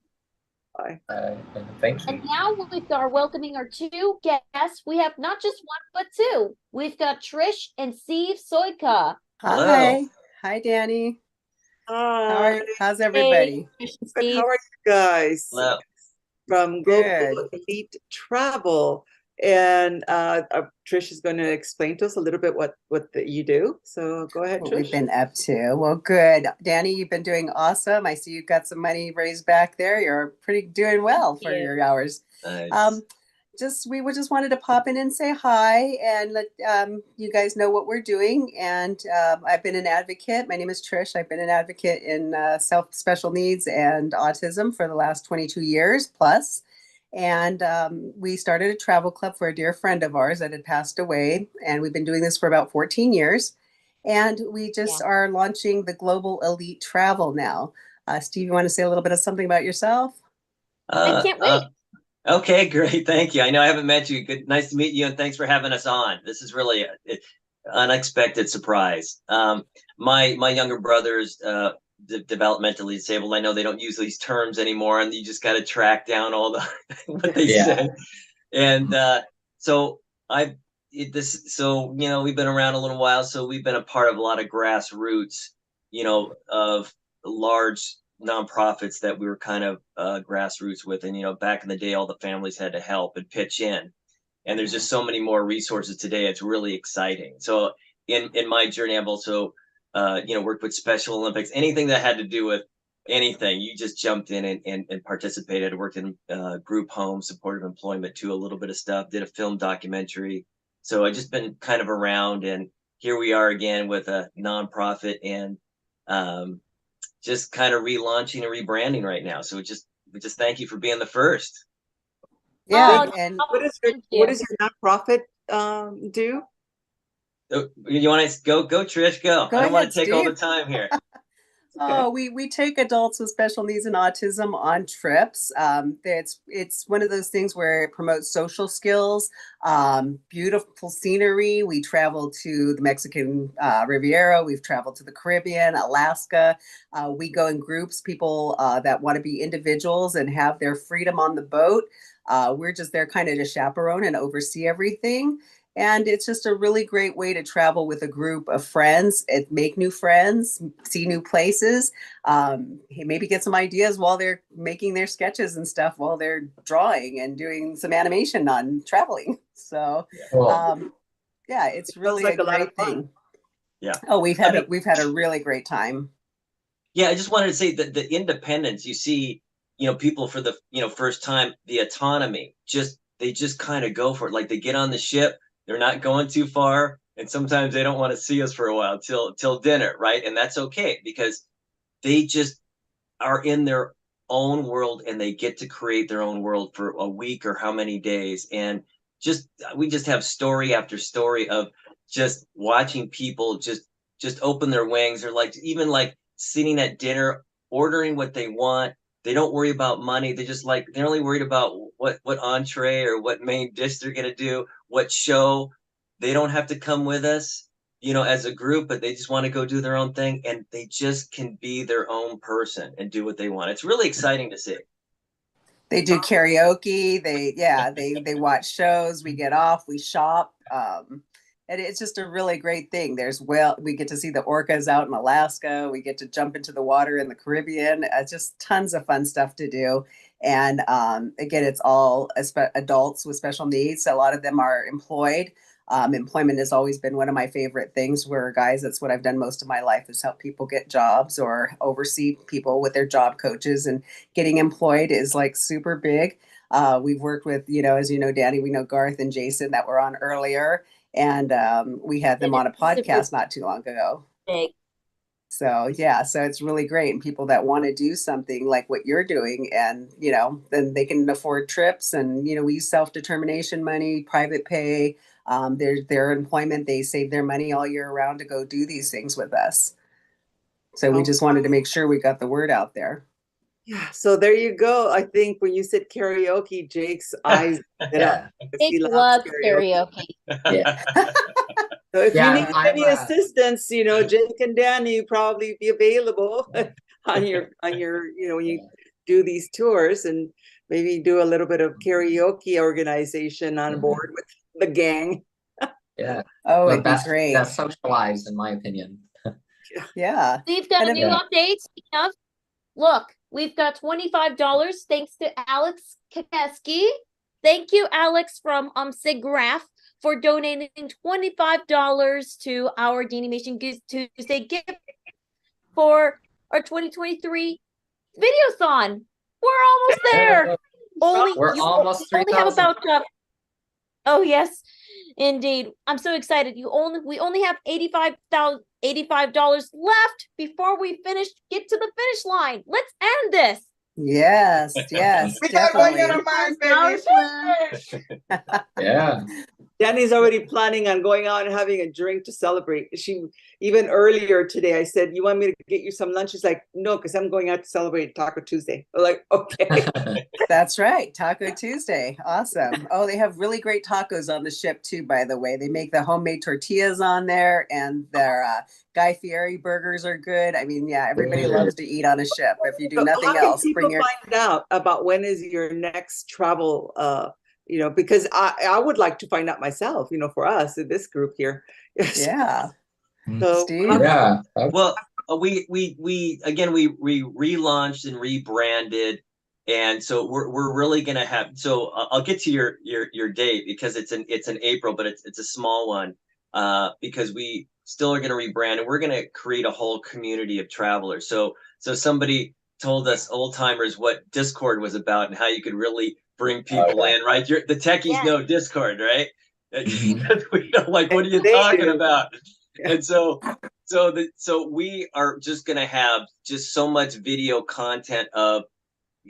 Bye. Thank you. And now we are welcoming our two guests. We have not just one, but two. We've got Trish and Steve Soika. Hi. Hi, Dani. Hi. How's everybody? Hey, how are you guys? Hello. From Global Elite Travel. And Trish is going to explain to us a little bit what you do. So go ahead, What Trish. we've been up to. Well, good. Dani, you've been doing awesome. I see you've got some money raised back there. You're pretty doing well for your hours. Nice. We just wanted to pop in and say hi and let you guys know what we're doing. And I've been an advocate. My name is Trish. I've been an advocate in special needs and autism for the last 22 years plus. And we started a travel club for a dear friend of ours that had passed away. And we've been doing this for about 14 years. And we just are launching the Global Elite Travel now. Steve, you want to say a little bit of something about yourself? I can't wait. Okay, great. Thank you. I know I haven't met you. Good, nice to meet you, and thanks for having us on. This is really an unexpected surprise. My younger brother's developmentally disabled. I know they don't use these terms anymore, and you just got to track down all the what they say. And so we've been around a little while, so we've been a part of a lot of grassroots, of large nonprofits that we were kind of grassroots with. And back in the day, all the families had to help and pitch in. and there's just so many more resources today. It's really exciting. So in my journey, I've also worked with Special Olympics, anything that had to do with anything, you just jumped in and participated. I worked in group home, supportive employment too, a little bit of stuff, did a film documentary. So I've just been kind of around, and here we are again with a nonprofit, and just kind of relaunching and rebranding right now. So we just thank you for being the first. Yeah, Oh, and What is your nonprofit do? You want to go, Trish, go. I don't want to take all the time here. Oh, we take adults with special needs and autism on trips. It's one of those things where it promotes social skills, beautiful scenery. We travel to the Mexican Riviera. We've traveled to the Caribbean, Alaska. We go in groups, people that want to be individuals and have their freedom on the boat. We're just there kind of to chaperone and oversee everything. And it's just a really great way to travel with a group of friends, and make new friends, see new places, maybe get some ideas while they're making their sketches and stuff, while they're drawing and doing some animation on traveling. So, yeah, it's really like a a lot great of fun. thing. Yeah. Oh, we've had a really great time. Yeah, I just wanted to say that the independence, you see, people for the first time, the autonomy, they just kind of go for it. Like they get on the ship. They're not going too far, and sometimes they don't want to see us for a while till dinner, right? And that's okay, because they just are in their own world, and they get to create their own world for a week or how many days. And we just have story after story of just watching people just open their wings, or even sitting at dinner, ordering what they want. They don't worry about money. They're only worried about what entree or what main dish they're gonna do, what show. They don't have to come with us, as a group, but they just want to go do their own thing, and they just can be their own person and do what they want. It's really exciting to see. They do karaoke. They watch shows. We get off. We shop. And it's just a really great thing. We get to see the orcas out in Alaska. We get to jump into the water in the Caribbean. Just tons of fun stuff to do. And again, it's all adults with special needs. So a lot of them are employed. Employment has always been one of my favorite things. That's what I've done most of my life, is help people get jobs or oversee people with their job coaches. And getting employed is super big. We've worked with, as you know, Dani, we know Garth and Jason that were on earlier. And we had them on a podcast not too long ago. So it's really great. And people that want to do something like what you're doing, and then they can afford trips, and we use self-determination money, private pay, their employment. They save their money all year round to go do these things with us. So we just wanted to make sure we got the word out there. Yeah, so there you go. I think when you said karaoke, Jake's eyes lit up. Jake loves karaoke. Yeah. So if you need any assistance, Jake and Dani probably be available on your when you do these tours, and maybe do a little bit of karaoke organization on board with the gang. Yeah. Oh, it'd be great. That's socialized, in my opinion. Yeah. We've got a new update. Speaking of, look, we've got $25 thanks to Alex Kapeski. Thank you, Alex from SIGGRAPH, for donating $25 to our DaniMation Tuesday gift for our 2023 Video-A-Thon. We're almost there. We're almost 3,000. Only have about oh yes, indeed. I'm so excited. We only have $85 left before we get to the finish line. Let's end this. Yes, definitely. Yeah. Dani's already planning on going out and having a drink to celebrate. She, even earlier today, I said, "You want me to get you some lunch?" She's like, "No, because I'm going out to celebrate Taco Tuesday." I'm like, okay. That's right. Taco Tuesday. Awesome. Oh, they have really great tacos on the ship too, by the way. They make the homemade tortillas on there, and their Guy Fieri burgers are good. I mean, yeah, everybody loves to eat on a ship. If you do nothing else, bring your... find out about when is your next travel because I would like to find out myself, for us in this group here. Yeah. So yeah. Well, we relaunched and rebranded, And so we're really gonna have. So I'll get to your date because it's in April, but it's a small one because we still are gonna rebrand and we're gonna create a whole community of travelers. So somebody told us old timers what Discord was about and how you could really bring people in, right? The techies know Discord, right? We know, like, what are you talking about? And so we are just gonna have just so much video content of.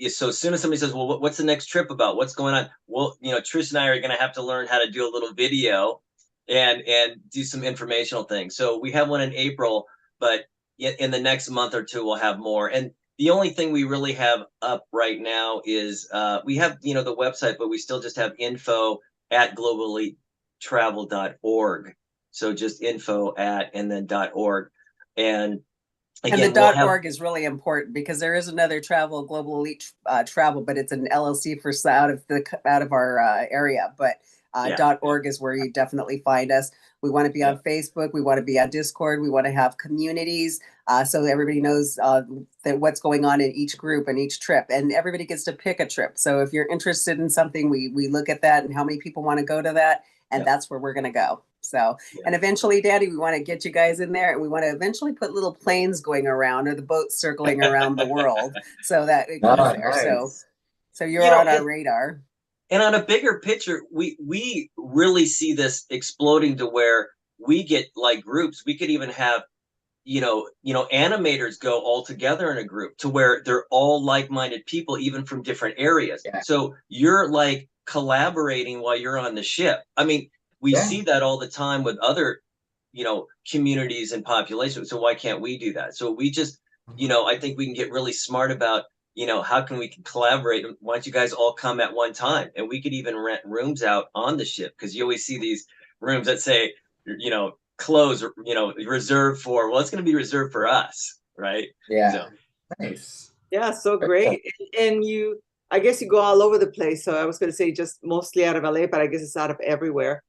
So as soon as somebody says, well, what's the next trip about? What's going on? Well, Trish and I are going to have to learn how to do a little video and do some informational things. So we have one in April, but in the next month or two, we'll have more. And the only thing we really have up right now is we have, the website, but we still just have info@globalelitetravel.org. So just info@ and then .org. And again, the .org is really important because there is another Global Elite Travel, but it's an LLC for out of our area. But .org is where you definitely find us. We want to be on Facebook. We want to be on Discord. We want to have communities so everybody knows that what's going on in each group and each trip, and everybody gets to pick a trip. So if you're interested in something, we look at that and how many people want to go to that, and that's where we're going to go. So, and eventually, Daddy, we want to get you guys in there, and we want to eventually put little planes going around or the boats circling around the world so that it goes there. Nice. So you're on our radar. And on a bigger picture, we really see this exploding to where we get like groups. We could even have, animators go all together in a group to where they're all like-minded people, even from different areas. Yeah. So you're like collaborating while you're on the ship. I mean, we see that all the time with other, communities and populations. So why can't we do that? So we just, I think we can get really smart about, how can we collaborate? Why don't you guys all come at one time? And we could even rent rooms out on the ship, because you always see these rooms that say, close, reserved for, well, it's going to be reserved for us, right? Yeah. So, nice. Yeah, so great. And I guess you go all over the place. So I was going to say just mostly out of LA, but I guess it's out of everywhere.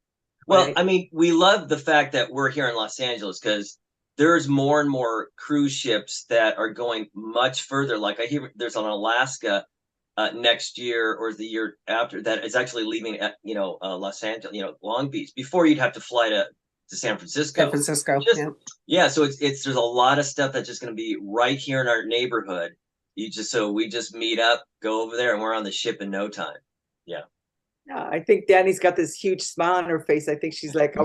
Well, right? I mean, we love the fact that we're here in Los Angeles because there's more and more cruise ships that are going much further. Like I hear there's an Alaska next year or the year after that is actually leaving at, Los Angeles, Long Beach. Before you'd have to fly to San Francisco. San Francisco, yeah. So there's a lot of stuff that's just going to be right here in our neighborhood. So we just meet up, go over there, and we're on the ship in no time. Yeah. Yeah, I think Dani's got this huge smile on her face. I think she's like her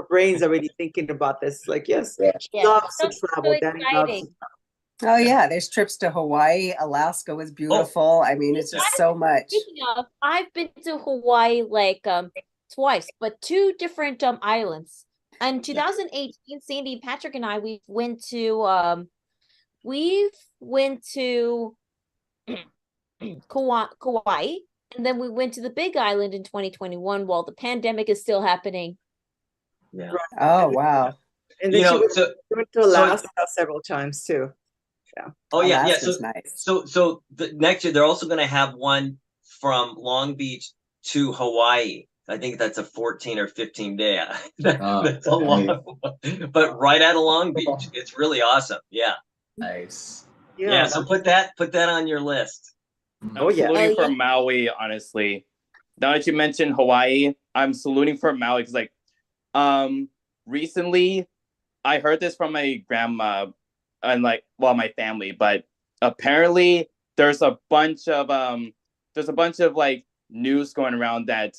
brain's already thinking about this. Like, yes, she loves to travel. Dani loves to travel. Oh yeah, there's trips to Hawaii. Alaska was beautiful. I mean, it's just so much. Speaking of, I've been to Hawaii like twice, but two different islands. In 2018, Sandy, Patrick, and I we went to Kauai, and then we went to the Big Island in 2021 while the pandemic is still happening. Yeah. Oh wow. And then she went to Alaska several times too. Yeah. Oh yeah, Alaska's nice. So the next year they're also going to have one from Long Beach to Hawaii. I think that's a 14 or 15 day. That's a long one. But right out of Long Beach, it's really awesome. Yeah. Nice. Yeah. So put that on your list. I'm saluting for Maui, honestly. Now that you mentioned Hawaii, I'm saluting for Maui because, recently I heard this from my grandma and my family, but apparently there's a bunch of news going around that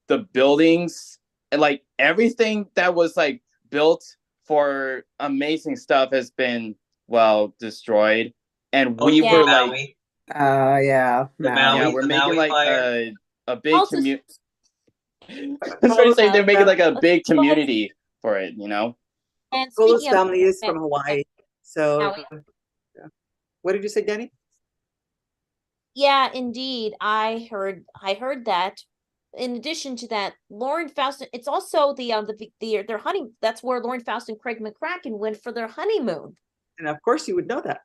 the buildings and everything that was built for amazing stuff has been destroyed, and we were Maui. Yeah. Maui, we're making a big community. That's what I'm saying. They're making a big community for it, And Golo's family is from Hawaii. So, what did you say, Dani? Yeah, indeed. I heard that. In addition to that, Lauren Faust. It's also their honey. That's where Lauren Faust and Craig McCracken went for their honeymoon. And of course, you would know that.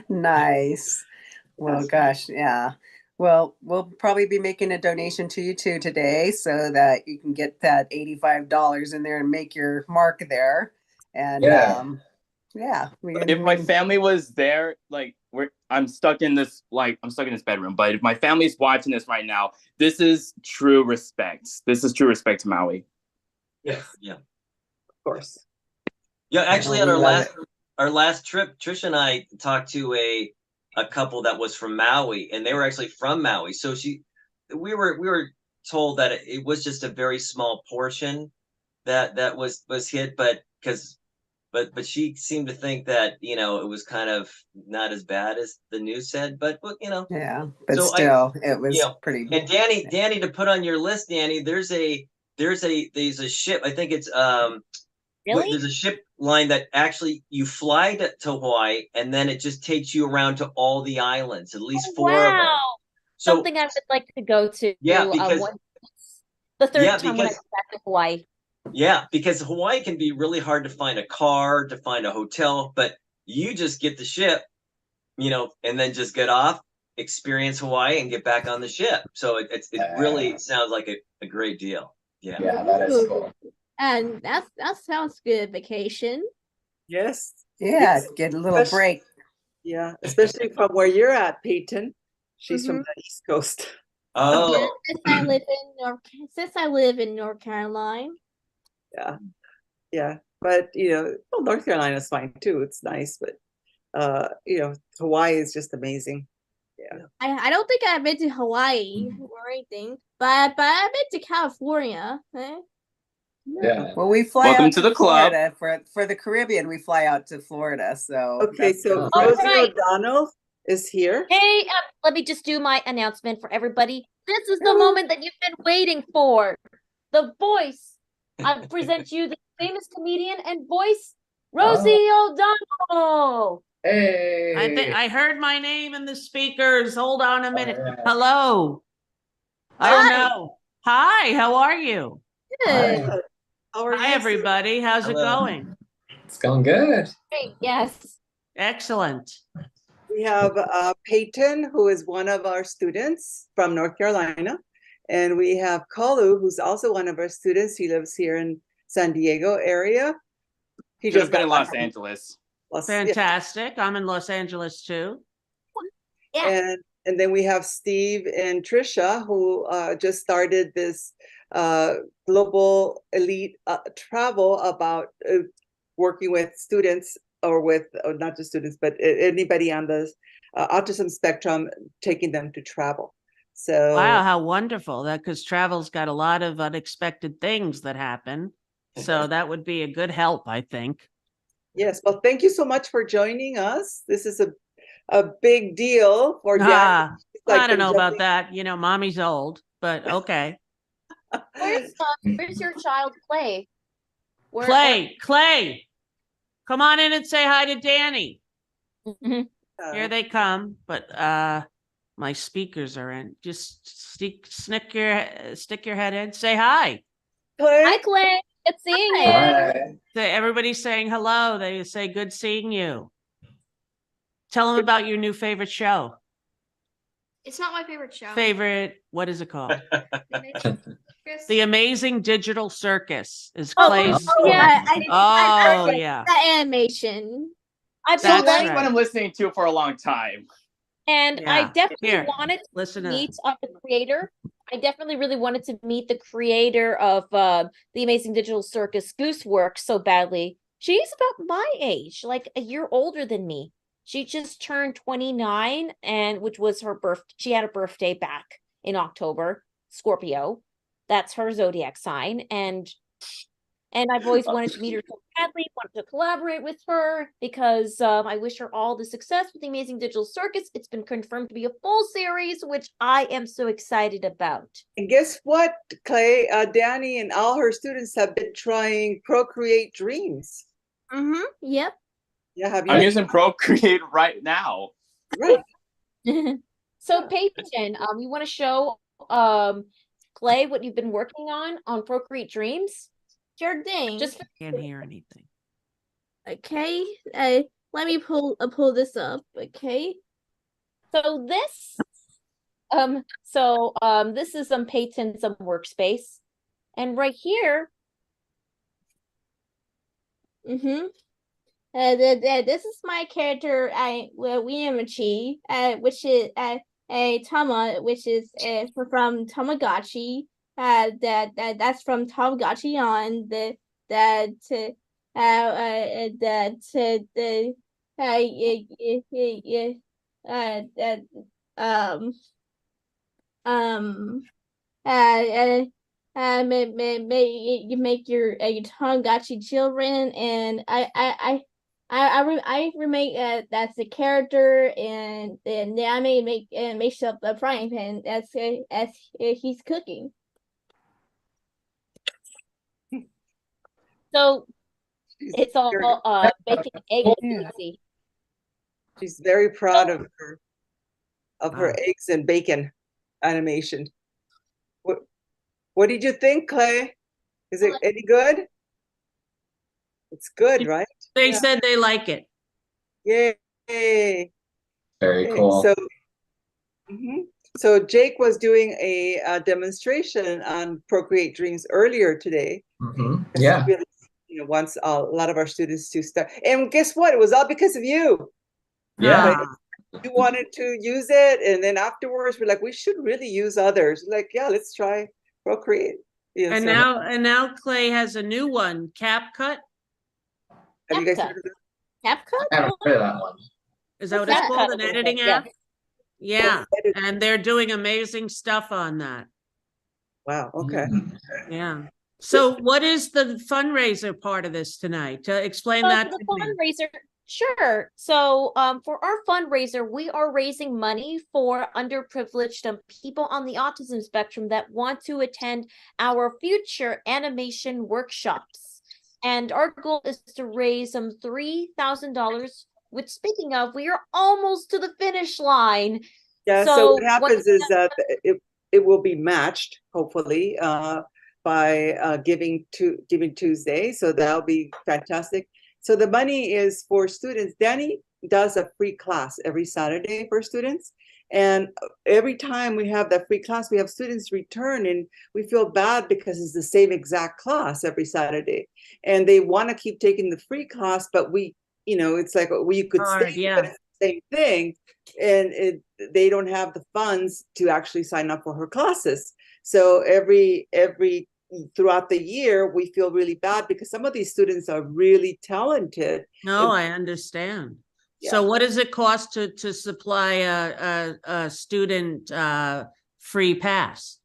Nice. Well, gosh, yeah. Well, we'll probably be making a donation to you too today so that you can get that $85 in there and make your mark there. And if my family was there, I'm stuck in this bedroom. But if my family's watching this right now, this is true respect. This is true respect to Maui. Yeah. Of course. Yeah, actually, Oh, on we love our last trip, Trish and I talked to a couple that was from Maui, and they were actually from Maui. So we were told that it was just a very small portion that was hit, but she seemed to think that it was kind of not as bad as the news said. But Yeah, but so still, it was pretty. And Dani, to put on your list, Dani, there's a ship. I think it's Really? there's a ship line that actually you fly to Hawaii, and then it just takes you around to all the islands, at least four of them. So, something I would like to go to. Yeah, because the third time when I go back to Hawaii. Yeah, because Hawaii can be really hard to find a car, to find a hotel, but you just get the ship, and then just get off, experience Hawaii, and get back on the ship. So it really sounds like a great deal. Yeah. Yeah, that is cool. And that sounds good. Vacation. Yes. Yeah, get a little break. Yeah, especially from where you're at, Peyton. She's from the East Coast. Oh. Yeah, since I live in North Carolina. Yeah. But North Carolina is fine too. It's nice, but Hawaii is just amazing. Yeah. I don't think I've been to Hawaii or anything, but I've been to California. Eh? Yeah. Well, we fly Welcome out to the club. Florida for the Caribbean. We fly out to Florida. So Okay, so All Rosie right. O'Donnell is here. Hey, let me just do my announcement for everybody. This is the moment that you've been waiting for. The voice. I present you the famous comedian and voice, Rosie O'Donnell. Hey. I think I heard my name in the speakers. Hold on a minute. yeah. Hello. Oh no. Hi, how are you? Good. How are Hi you? everybody. How's it Hello. going? It's going good. Great, yes. Excellent. We have Peyton, who is one of our students from North Carolina. And we have Kalu, who's also one of our students. He lives here in San Diego area. He Should have just been got in back Los from Angeles. Fantastic. I'm in Los Angeles too. Yeah. And then we have Steve and Trisha, who just started this global elite travel about working with students or not just students, but anybody on the autism spectrum, taking them to travel. So Wow, how wonderful. That because travel's got a lot of unexpected things that happen. So that would be a good help, I think. yes, well, thank you so much for joining us. This is a big deal for Dani. I don't know about that. Mommy's old, but okay. Where's your child, Clay? Clay, come on in and say hi to Dani. Here they come, but my speakers are in. Just stick your head in. Say hi. Clay. Hi, Clay. Good seeing you. Hi. Everybody's saying hello. They say good seeing you. Tell them about your new favorite show. It's not my favorite show. What is it called? The Amazing Digital Circus is Clay's. Yeah. Yeah. The animation. That's what I'm listening to for a long time. And I Yeah. definitely Here, wanted to listen to meet the creator. I definitely really wanted to meet the creator of the Amazing Digital Circus, Gooseworks, so badly. She's about my age, like a year older than me. She just turned 29, and which was her birth. She had a birthday back in October, Scorpio. That's her zodiac sign, and I've always wanted to meet her so badly, wanted to collaborate with her because I wish her all the success with the Amazing Digital Circus. It's been confirmed to be a full series, which I am so excited about. And guess what, Clay? Dani and all her students have been trying Procreate Dreams. Yep. Yeah, have you? I'm using Procreate right now. Right. So Peyton, you want to show Clay what you've been working on Procreate Dreams? Sure thing. Just Can't hear anything. Okay. Let me pull this up. Okay. So this this is Peyton's workspace, and right here this is my character, Weemachi, which is a Tama, which is from Tamagotchi. That's from Tamagotchi on the that the you make your Tamagotchi children, and I remake that's the character, and then I makes up a frying pan as he's cooking. So it's all bacon, egg, and cheesy. She's very proud of her eggs and bacon animation. What did you think, Clay? Is it any good? It's good, right? They said they like it. Yay! Very cool. So, so Jake was doing a demonstration on Procreate Dreams earlier today. Yeah. Really, wants a lot of our students to start. And guess what? It was all because of you. Yeah. You wanted to use it, and then afterwards we're like, we should really use others. Like, yeah, let's try Procreate. Yeah, and now Clay has a new one, CapCut. Have you guys heard of CapCut? I haven't heard of that one. Is that what it's called? An editing app? Yeah. And they're doing amazing stuff on that. Wow. Okay. Yeah. So what is the fundraiser part of this tonight? To explain that the to me. fundraiser. Sure. So for our fundraiser, we are raising money for underprivileged people on the autism spectrum that want to attend our future animation workshops. And our goal is to raise $3,000, which, speaking of, we are almost to the finish line. Yeah, so what happens is that it will be matched, hopefully, by Giving Tuesday. So that'll be fantastic. So the money is for students. Dani does a free class every Saturday for students. And every time we have that free class, we have students return, and we feel bad because it's the same exact class every Saturday. And they want to keep taking the free class, but it's like, well, you could stay, but it's the same thing. And they don't have the funds to actually sign up for her classes. So every throughout the year, we feel really bad because some of these students are really talented. No, I understand. Yeah. So what does it cost to supply a student free pass?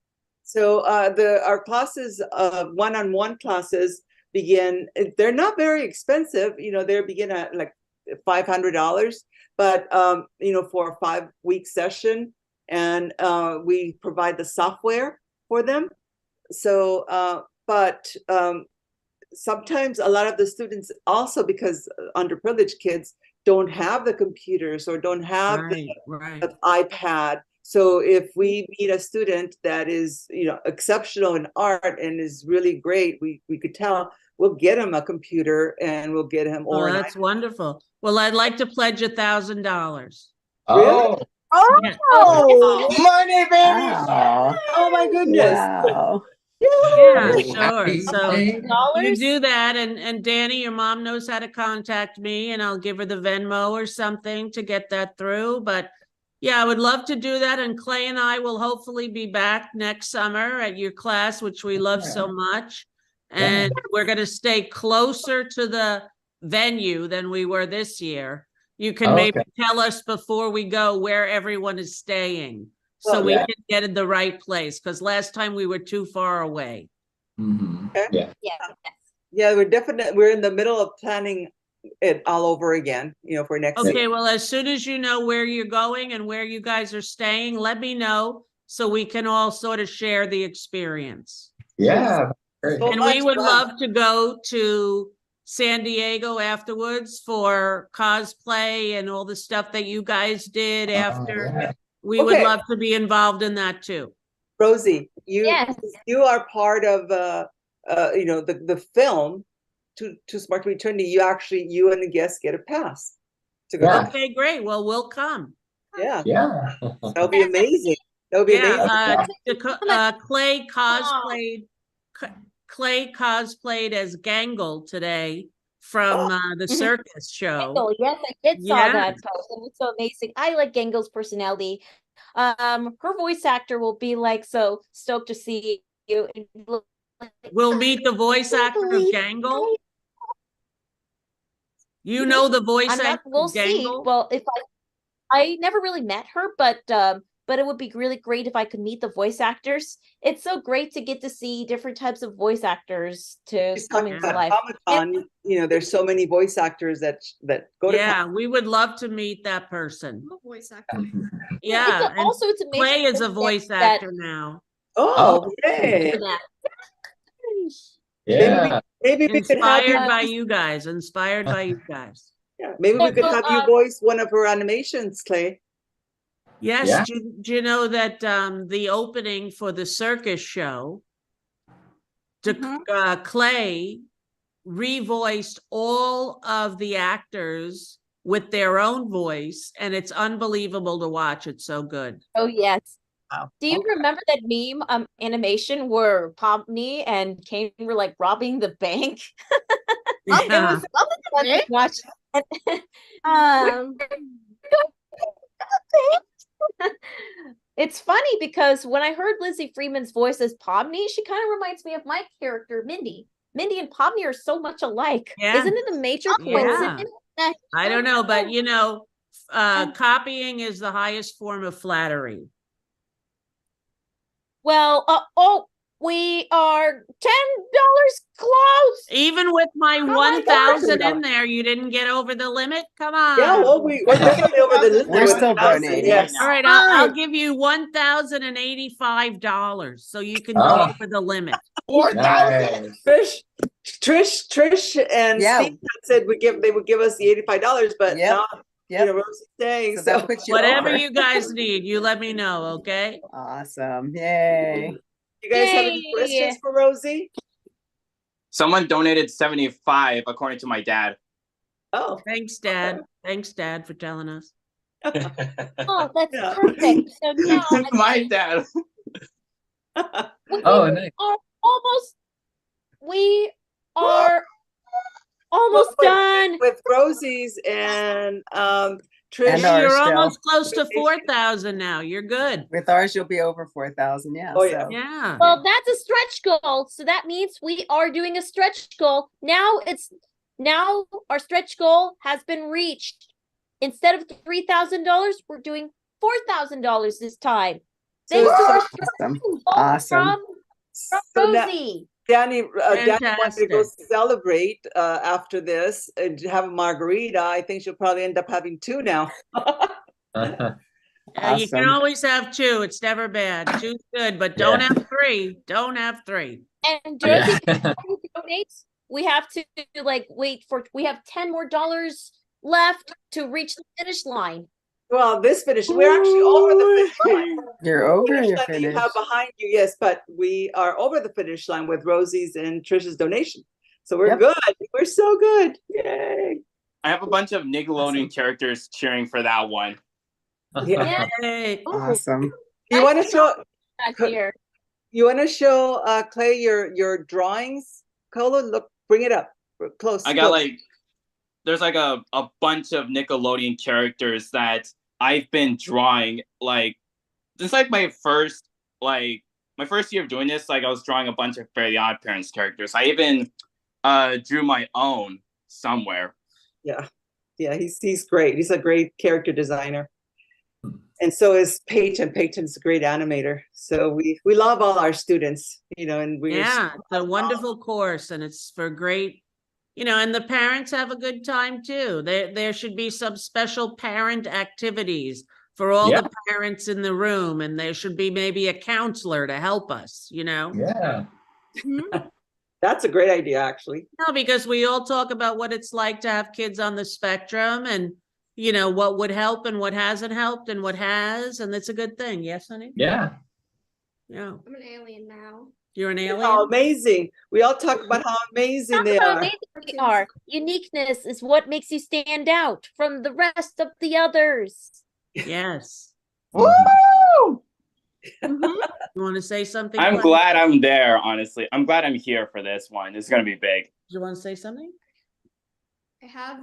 So our classes, one-on-one classes begin, they're not very expensive. They begin at like $500, but for a 5-week session, and we provide the software for them. So, but sometimes a lot of the students also, because underprivileged kids don't have the computers or don't have the iPad. So if we meet a student that is, exceptional in art and is really great, we could tell, we'll get him a computer and we'll get him. Oh, that's wonderful. Well, I'd like to pledge $1,000. Really? Oh, money, baby! Oh my goodness! Wow. Yeah, sure. So you do that, and Dani, your mom knows how to contact me, and I'll give her the Venmo or something to get that through. But yeah, I would love to do that. And Clay and I will hopefully be back next summer at your class, which we love so much. And we're going to stay closer to the venue than we were this year. You can maybe tell us before we go where everyone is staying. So we can get in the right place, because last time we were too far away. Okay. Yeah, we're in the middle of planning it all over again, for next year. Okay, well, as soon as you know where you're going and where you guys are staying, let me know so we can all sort of share the experience. Yeah. And we would love to go to San Diego afterwards for cosplay and all the stuff that you guys did after. We would love to be involved in that too. Rosie, you are part of the film Too Smart to Be Trendy. You and the guests get a pass to go. Okay, great. Well, we'll come. Yeah. That'll be amazing. That'll be amazing. Clay cosplayed as Gangle today from the circus show. Gangle, yes, I did saw Yeah. that post. It was so amazing. I like Gangle's personality. Her voice actor will be like so stoked to see you. We'll meet the voice actor of Gangle. You know the voice actor We'll of see. Gangle? Well, if I never really met her, but it would be really great if I could meet the voice actors. It's so great to get to see different types of voice actors to come into life. Comic-Con, you know, there's so many voice actors that go to Yeah, we would love to meet that person. Voice actor. Yeah, and also it's amazing Clay is a voice actor now. Oh, yay. Yeah. Maybe we could have Inspired you, by you guys. Inspired by you guys. yeah, maybe we could have you voice one of her animations, Clay. Yes, Yeah. do you know that the opening for the circus show, Clay revoiced all of the actors with their own voice, and it's unbelievable to watch. It's so good. Oh yes. Wow. Do you remember that meme animation where Pomni and Kane were like robbing the bank? Yeah. It was fun to watch. It's funny because when I heard Lizzie Freeman's voice as Pomni, she kind of reminds me of my character, Mindy. Mindy and Pomni are so much alike. Yeah. Isn't it a major Yeah. coincidence? I don't know, but you know, copying is the highest form of flattery. Well, we are $10 close. Even with my my 1,000 gosh. in there, you didn't get over the limit? Come on. Yeah, well, we're definitely over the limit. We're with still 1,000, donating. yes. All right, I'll give you $1,085 so you can go over the limit. 4,000. Trish and Steve said they would give us the $85, but now you know Rosie's saying so. Whatever you guys need, you let me know, okay? Awesome. Yay. You guys have any questions for Rosie? Someone donated 75 according to my dad. Oh, thanks, Dad. Thanks, Dad, for telling us. Oh, that's perfect. So now My dad. Oh, nice. We are almost done with Rosie's and Trish. And ours You're still. almost close to 4,000 now. You're good. With ours, you'll be over 4,000. Yeah. Oh, yeah. Yeah. Well, that's a stretch goal. So that means we are doing a stretch goal. Now our stretch goal has been reached. Instead of $3,000, we're doing $4,000 this time. Thanks to our stretch goal Awesome. from Rosie. Danny wants to go Fantastic. celebrate after this and have a margarita. I think she'll probably end up having two now. You can always have two. It's never bad. Two's good, but don't have three. Don't have three. And Josie, donates. We have to we have $10 more left to reach the finish line. Well, we're actually over the finish line. You're over. Finish You're line that you finished. have behind you, yes, but we are over the finish line with Rosie's and Trish's donation. So we're good. We're so good. Yay. I have a bunch of Nickelodeon characters cheering for that one. Yeah. Awesome. You want to show? Here. You want to show Clay your drawings? Colo, look, bring it up close. I got close. there's like a bunch of Nickelodeon characters that I've been drawing since my first year of doing this. I was drawing a bunch of Fairly Odd Parents characters. I even drew my own somewhere. Yeah, he's great. He's a great character designer, and so is Peyton. Peyton's a great animator. So we love all our students, and it's a wonderful course, and it's for great. And the parents have a good time too. There should be some special parent activities for all the parents in the room, and there should be maybe a counselor to help us, Yeah. That's a great idea, actually. No, because we all talk about what it's like to have kids on the spectrum and, what would help and what hasn't helped and what has, and it's a good thing. Yes, honey? Yeah. Yeah. I'm an alien now. You're an alien? Oh, amazing. We all talk about how amazing they How are. amazing they are. Uniqueness is what makes you stand out from the rest of the others. Yes. Woo! You want to say something? I'm Clay? glad I'm there, honestly. I'm glad I'm here for this one. It's going to be big. Do you want to say something? I have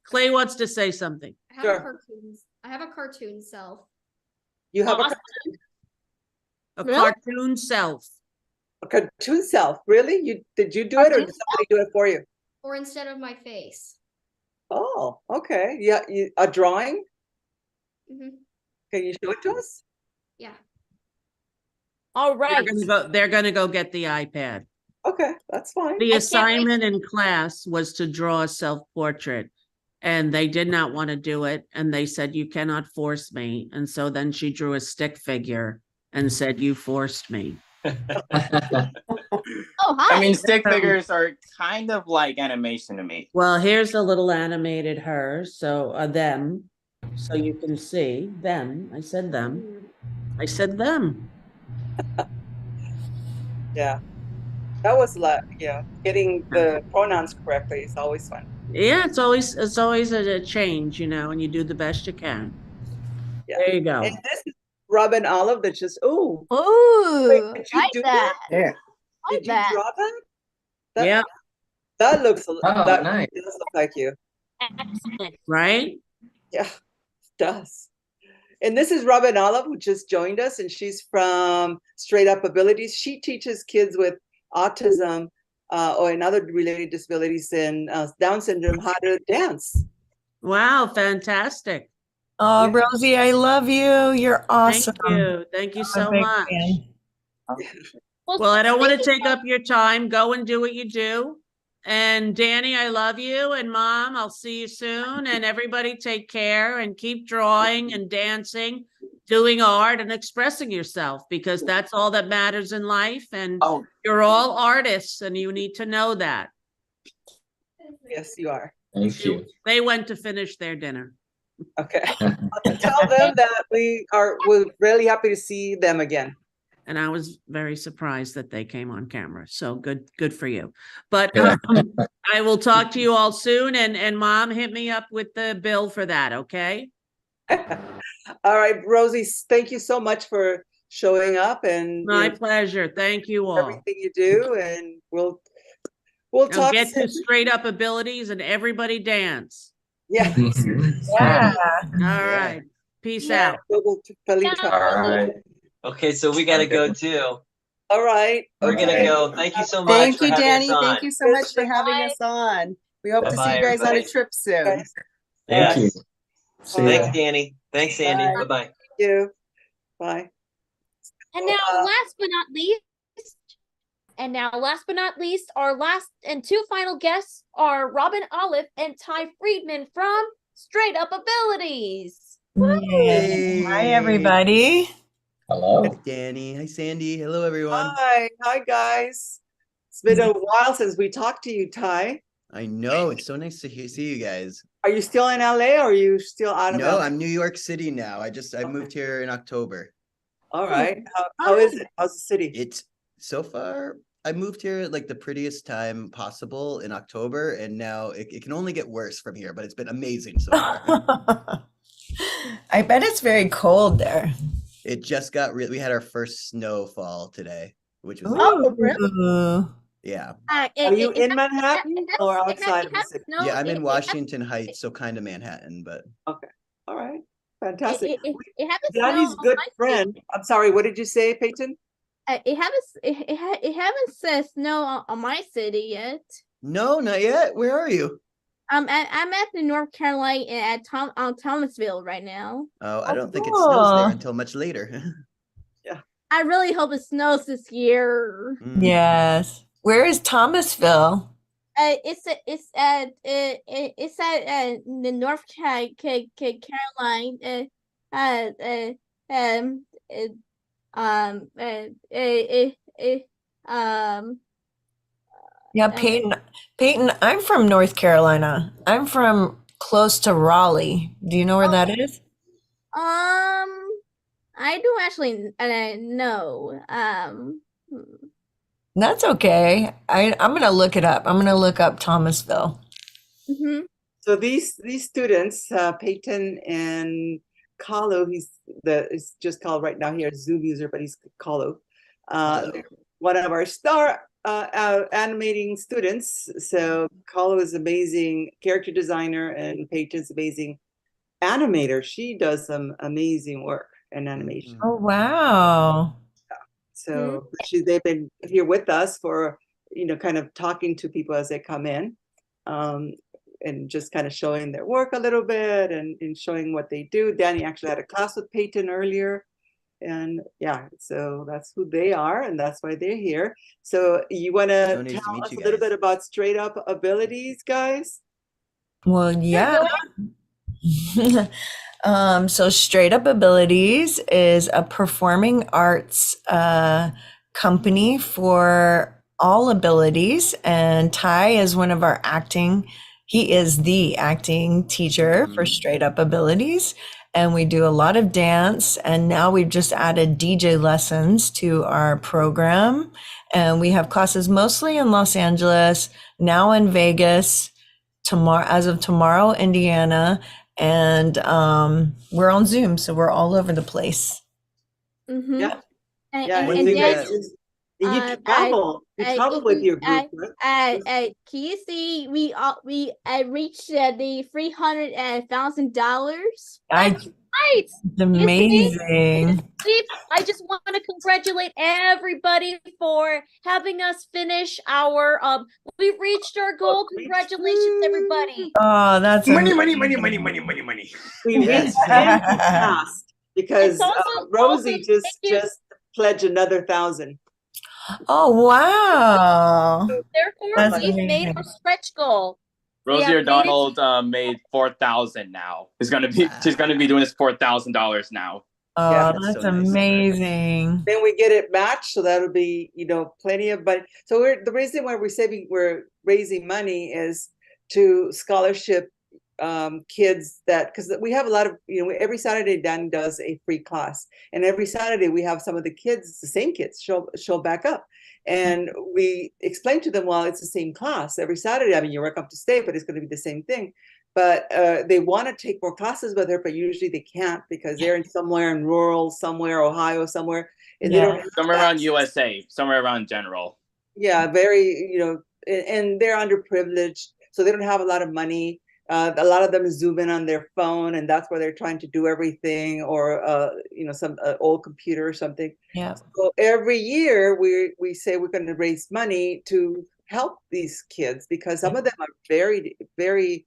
Clay wants to say something. I have a cartoons. I have a cartoon self. You have A cartoon self. a cartoon self. Really? Did you do it, or did somebody do it for you? Or instead of my face. Oh, okay. Yeah, a drawing. Hmm. Can you show it to us? Yeah. All right. They're gonna go get the iPad. Okay, that's fine. The assignment in class was to draw a self-portrait, and they did not want to do it. And they said, "You cannot force me." And so then she drew a stick figure and said, "You forced me." Oh, hi. I mean, stick figures are kind of like animation to me. Well, here's a little animated her, so them, so you can see them. I said them. I said them. Yeah, that was a lot. Yeah, getting the pronouns correctly is always fun. Yeah, it's always a change, and you do the best you can. Yeah. There you go. And this is Robin Olive that just Ooh, did you like do that. Yeah. Like Did you that. draw that? Yeah. That looks that nice. does look like you. Excellent. Right? Yeah, it does. And this is Robin Olive, who just joined us, and she's from Straight Up Abilities. She teaches kids with autism or and other related disabilities and Down syndrome how to dance. Wow, fantastic. Oh, Rosie, I love you. You're awesome. Thank you. Thank you I'm a so big much. fan. Well, I don't want to take up your time. Go and do what you do. And Dani, I love you. And Mom, I'll see you soon. And everybody take care and keep drawing and dancing, doing art and expressing yourself, because that's all that matters in life. And you're all artists and you need to know that. Yes, you are. Thank you. They went to finish their dinner. Okay. Tell them that we're really happy to see them again. And I was very surprised that they came on camera. So good for you. But I will talk to you all soon. And Mom, hit me up with the bill for that, okay? All right, Rosie, thank you so much for showing up and My pleasure. Thank you all. everything you do, and we'll Now talk get soon. to Straight Up Abilities and everybody dance. Yeah. Yeah. All right. Peace out. All right. Okay, so we gotta go too. All right. We're gonna go. Thank you so much Thank for you, having us Danny. on. Thank you so much for having us on. We hope to see Bye-bye, you guys on a everybody. trip soon. Yes. Thank you. See Thanks, ya. Danny. Thanks, Andy. Bye. Bye-bye. Thank you. Bye. And now, last but not least, our last and two final guests are Robin Olive and Ty Friedman from Straight Up Abilities. Yay. Hi, everybody. Hello. Hi, Dani. Hi, Sandy. Hello, everyone. Hi, guys. It's been a while since we talked to you, Ty. I know. It's so nice to see you guys. Are you still in LA or are you still out of No, LA? I'm New York City now. I moved here in October. All right. How is it? How's the city? It's so far. I moved here like the prettiest time possible in October, and now it can only get worse from here, but it's been amazing so far. I bet it's very cold there. It just got we had our first snowfall today, which was Ooh. yeah. Are you in Manhattan or outside of the city? Yeah, I'm in Washington Heights, so kind of Manhattan, but okay. All right. Fantastic. It happens. Danny's good friend. I'm sorry, what did you say, Peyton? It haven't said snow on my city yet. No, not yet. Where are you? I'm at the North Carolina at Thomasville right now. Oh, I don't think it snows there until much later. I really hope it snows this year. Yes. Where is Thomasville? It's at the North Carolina. Yeah, Peyton, I'm from North Carolina. I'm from close to Raleigh. Do you know where that is? I do actually know. That's okay. I'm gonna look it up. I'm gonna look up Thomasville. Mm-hmm. So these students, Peyton and Kalu, he's just called right now here Zoom user, but he's Kalu. One of our star animating students. So Carla is amazing character designer and Peyton's amazing animator. She does some amazing work in animation. Oh, wow. So they've been here with us for, kind of talking to people as they come in, and just kind of showing their work a little bit and showing what they do. Dani actually had a class with Peyton earlier. And yeah, so that's who they are, and that's why they're here. So you want to tell us a little bit about Straight Up Abilities, guys? Well, yeah. So Straight Up Abilities is a performing arts company for all abilities, and Ty is one of our he is the acting teacher for Straight Up Abilities. And we do a lot of dance, and now we've just added DJ lessons to our program. And we have classes mostly in Los Angeles, now in Vegas, as of tomorrow, Indiana, and we're on Zoom, so we're all over the place. Yeah. And you travel with your group. Can you see we reached the $300,000? That's right. It's amazing. I just want to congratulate everybody for having us finish our we reached our goal. Congratulations, everybody. Oh, that's money. We reached fast because Rosie just pledged another 1,000. Oh, wow. Therefore, we've made our stretch goal. Rosie O'Donnell made 4,000 now. She's gonna be doing this $4,000 now. Oh, Yeah, that's amazing. Then we get it matched, so that'll be plenty of money. So the reason why we're raising money is to scholarship kids because we have a lot of every Saturday Dani does a free class, and every Saturday we have some of the same kids show back up, and we explain to them, well, it's the same class every Saturday. I mean, you're welcome to stay, but it's going to be the same thing. But they want to take more classes with her, but usually they can't because they're somewhere in rural, somewhere Ohio, somewhere, and they don't somewhere around USA, somewhere around general. Yeah, very and they're underprivileged, so they don't have a lot of money. A lot of them zoom in on their phone, and that's where they're trying to do everything, or some old computer or something. Yeah. So every year we say we're going to raise money to help these kids because some of them are very, very,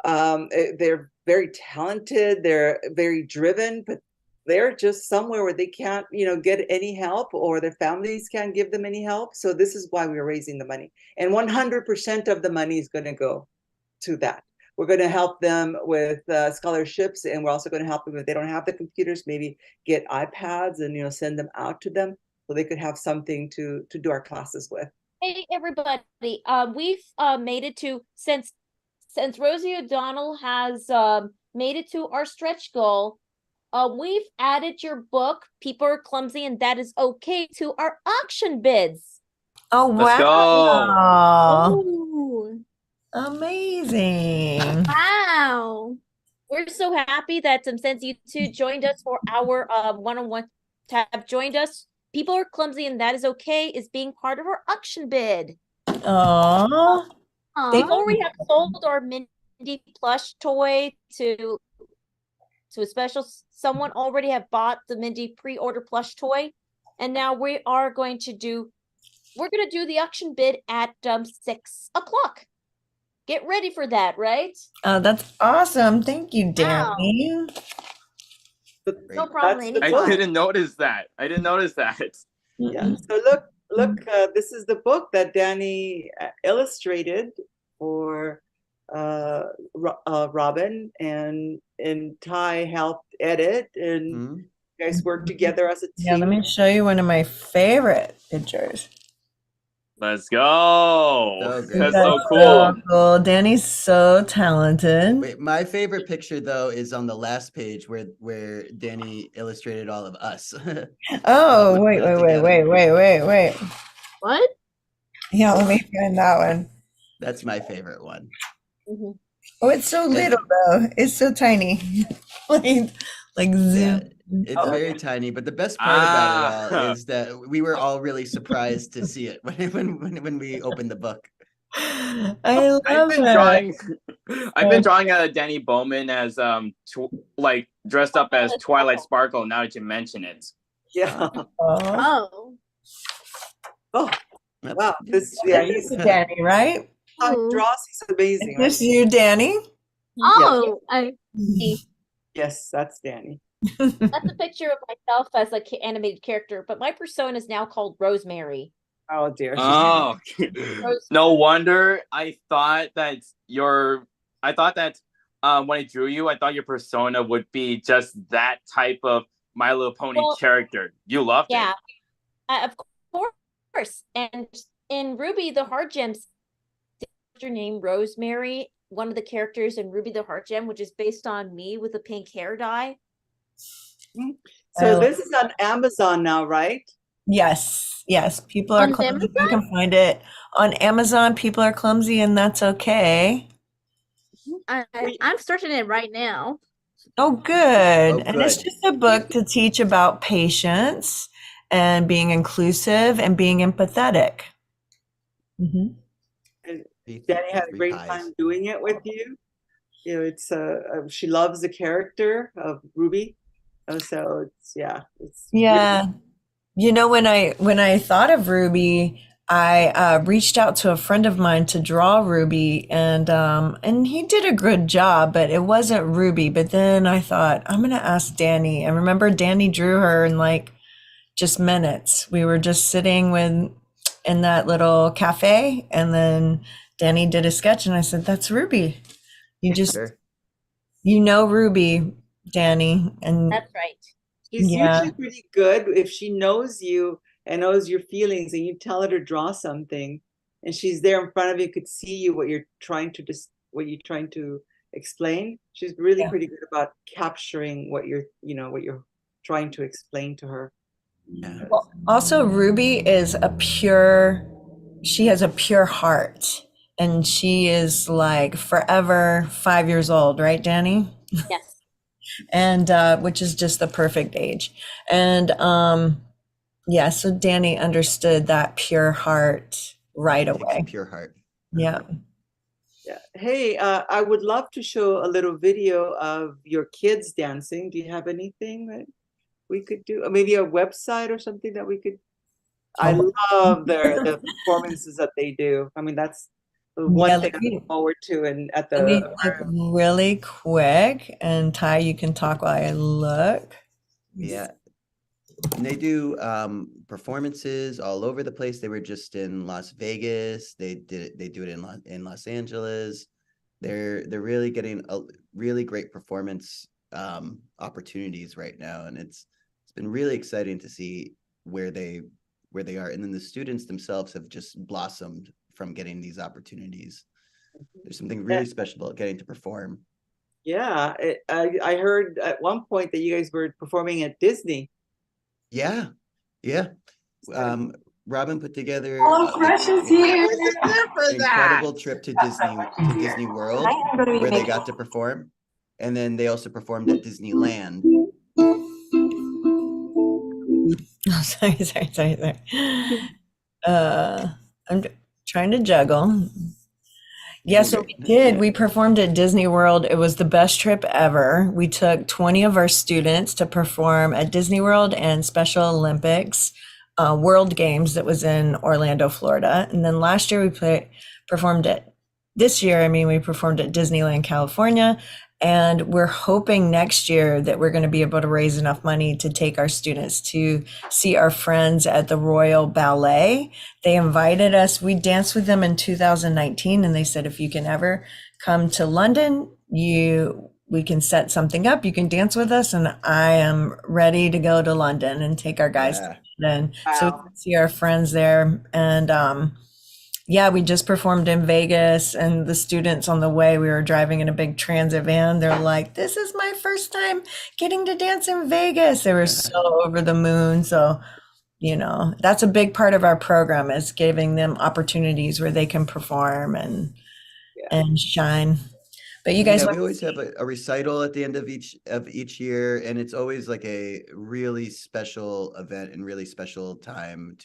they're very talented. They're very driven, but they're just somewhere where they can't, get any help, or their families can't give them any help. So this is why we're raising the money, and 100% of the money is going to go to that. We're going to help them with scholarships, and we're also going to help them if they don't have the computers, maybe get iPads and send them out to them so they could have something to do our classes with. Hey everybody, we've made it to since Rosie O'Donnell has made it to our stretch goal. We've added your book, People Are Clumsy and That Is Okay, to our auction bids. Oh, Let's wow. go. Ooh. Amazing. Wow. We're so happy that since you two joined us for our one-on-one tab, joined us. People Are Clumsy and That Is Okay is being part of our auction bid. Oh. They've already have sold our Mindy plush toy to a special. Someone already have bought the Mindy pre-order plush toy, and now we're going to do the auction bid at 6 o'clock. Get ready for that, right? Oh, that's awesome. Thank you, Dani. No problem. I didn't notice that. Yeah. So look, this is the book that Dani illustrated for Robin, and Ty helped edit, and you guys worked together as a team. Yeah, let me show you one of my favorite pictures. Let's go. That's so cool. So cool. Dani's so talented. Wait, my favorite picture though is on the last page where Dani illustrated all of us. Oh, wait. What? Yeah, let me find that one. That's my favorite one. Oh, it's so little though. It's so tiny. like zoom. It's very tiny, but the best part about it all is that we were all really surprised to see it when we opened the book. I love I've been it. drawing. I've been drawing Dani Bowman as like dressed up as Twilight Sparkle. Now that you mention it, Yeah. Oh. Oh, wow. This, This is Dani, right? How he draws, he's amazing. Is this you, Dani? Oh, Yes, that's Dani. That's a picture of myself as an animated character, but my persona is now called Rosemary. Oh dear. oh, no wonder. I thought that when I drew you, I thought your persona would be just that type of My Little Pony character. You loved it. Of course. And in Ruby the Heart Gems, your name Rosemary, one of the characters in Ruby the Heart Gem, which is based on me with a pink hair dye. So this is on Amazon now, right? Yes. People are clumsy. You can find it on Amazon. People are clumsy, and that's okay. I'm starting it right now. Oh, good. And it's just a book to teach about patience and being inclusive and being empathetic. And Dani had a great time doing it with you. You know, it's she loves the character of Ruby. So it's yeah. You know, when I thought of Ruby, I reached out to a friend of mine to draw Ruby, and he did a good job, but it wasn't Ruby. But then I thought, I'm gonna ask Dani. And remember, Dani drew her in like just minutes. We were just sitting in that little cafe, and then Dani did a sketch, and I said, "That's Ruby." You know Ruby, Dani, and that's right. She's usually pretty good if she knows you and knows your feelings, and you tell her to draw something, and she's there in front of you, could see you what you're trying to explain. She's really pretty good about capturing what you're trying to explain to her. Yeah. Well, also, Ruby is she has a pure heart, and she is like forever 5 years old, right, Dani? Yes. And which is just the perfect age. And so Dani understood that pure heart right away. Pure heart. Yeah. Hey, I would love to show a little video of your kids dancing. Do you have anything that we could do? Or maybe a website or something that we could? I love the performances that they do. I mean, that's one thing I look forward to. And at the really quick, and Ty, you can talk while I look. Yeah. And they do performances all over the place. They were just in Las Vegas. They do it in Los Angeles. They're really getting a really great performance opportunities right now, and it's been really exciting to see where they are. And then the students themselves have just blossomed from getting these opportunities. There's something really special about getting to perform. Yeah, I heard at one point that you guys were performing at Disney. Yeah. Robin put together an incredible trip to Disney World, where they got to perform, and then they also performed at Disneyland. Oh, sorry. I'm trying to juggle. Yes, so we did. We performed at Disney World. It was the best trip ever. We took 20 of our students to perform at Disney World and Special Olympics World Games that was in Orlando, Florida. And then last year we performed at Disneyland, California. And we're hoping next year that we're going to be able to raise enough money to take our students to see our friends at the Royal Ballet. They invited us. We danced with them in 2019, and they said, if you can ever come to London, we can set something up. You can dance with us. And I am ready to go to London and take our guys to London. Wow. So we can see our friends there. And we just performed in Vegas, and the students on the way, we were driving in a big transit van. They're like, this is my first time getting to dance in Vegas. They were so over the moon. So, that's a big part of our program, is giving them opportunities where they can perform and shine. But you guys, we always have a recital at the end of each year, and it's always like a really special event and really special time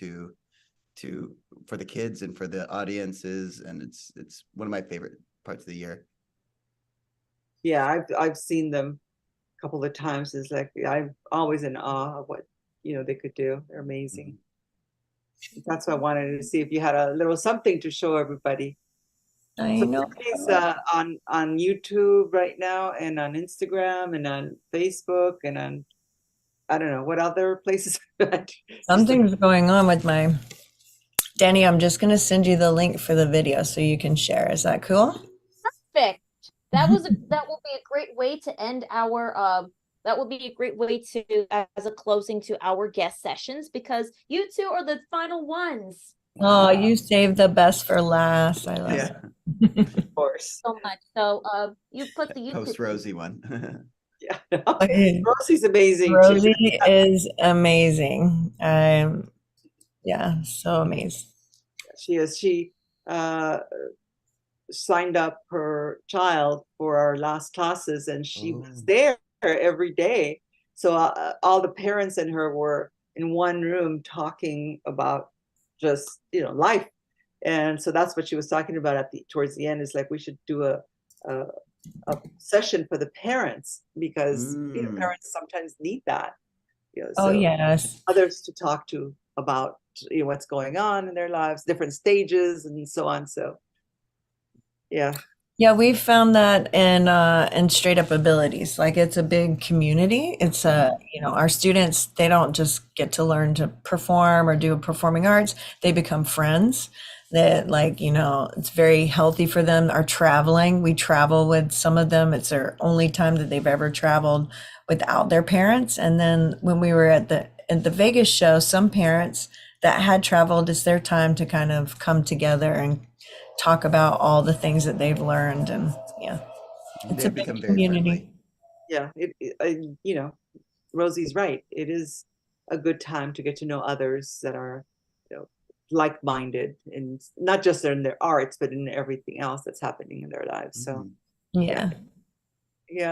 for the kids and for the audiences, and it's one of my favorite parts of the year. Yeah, I've seen them a couple of times. It's like I'm always in awe of what they could do. They're amazing. That's why I wanted to see if you had a little something to show everybody. I know. It's on YouTube right now, and on Instagram, and on Facebook, and on I don't know what other places. Something's going on with my Dani. I'm just gonna send you the link for the video so you can share. Is that cool? Perfect. That will be a great way to end our that will be a great way to as a closing to our guest sessions, because you two are the final ones. Oh, you saved the best for last. I love it. Of course. So much. So you put the YouTube Post Rosie one. Yeah. Rosie's amazing. Rosie is amazing. Yeah, so amazing. She is. She signed up her child for our last classes, and she was there every day. So all the parents and her were in one room talking about just life, and so that's what she was talking about towards the end. Is like we should do a session for the parents, because parents sometimes need that. Oh yes, others to talk to about what's going on in their lives, different stages, and so on. So yeah. Yeah, we found that in Straight Up Abilities, like it's a big community. It's our students, they don't just get to learn to perform or do performing arts, they become friends that it's very healthy for them. Are traveling. We travel with some of them. It's their only time that they've ever traveled without their parents. And then when we were at the Vegas show, some parents that had traveled, it's their time to kind of come together and talk about all the things that they've learned. And it's a big community. Yeah, Rosie's right. It is a good time to get to know others that are like-minded, and not just in their arts, but in everything else that's happening in their lives. So yeah.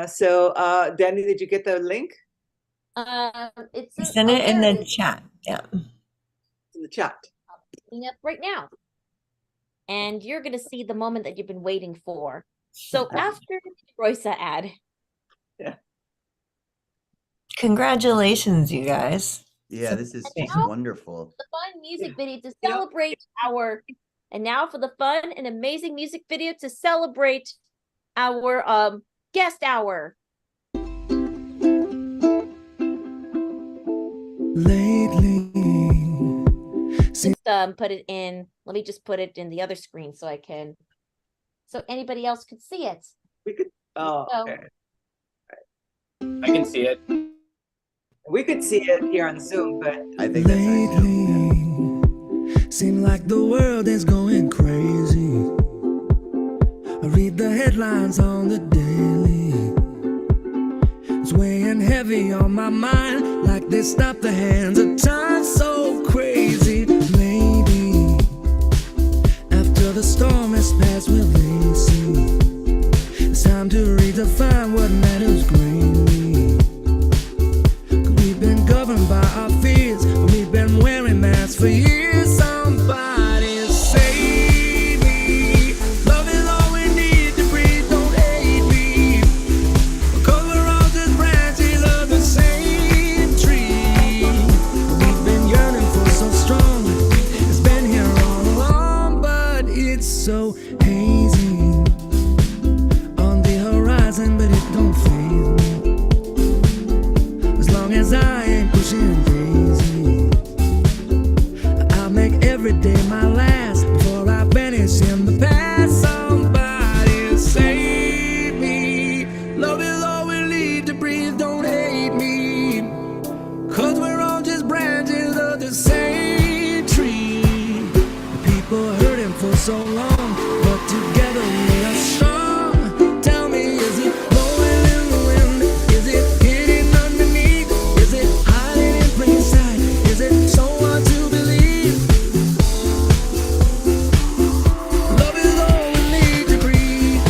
So Dani, did you get the link? It's send it in the chat. Yeah, in the chat. Putting up right now. And you're going to see the moment that you've been waiting for. So after the Roysa ad. Yeah. Congratulations, you guys. Yeah, this is just wonderful. The fun music video to celebrate and now for the fun and amazing music video to celebrate our guest hour. Lately. Just put it in. Let me just put it in the other screen so anybody else could see it. We could. Okay. I can see it. We could see it here on Zoom, but I think that's lately seem like the world is going crazy. I read the headlines on the daily. It's weighing heavy on my mind, like they stopped the hands of time. So crazy. Maybe after the storm has passed, we'll see. It's time to redefine what matters greatly. 'Cause we've been governed by our fears, we've been wearing masks for years. Somebody save me. Love is all we need to breathe. Don't hate me, 'cause we're all just branches of the same tree. We've been yearning for so strong. It's been here all along, but it's so hazy on the horizon, but it don't faze me. As long as I ain't pushing daisy, I'll make every day my last before I vanish in the past. Somebody save me. Love is all we need to breathe. Don't hate me, 'cause we're all just branches of the same tree. People hurting for so long, but together we are strong. Tell me, is it blowing in the wind? Is it hitting underneath? Is it hiding in plain sight? Is it so hard to believe? Love is all we need to breathe.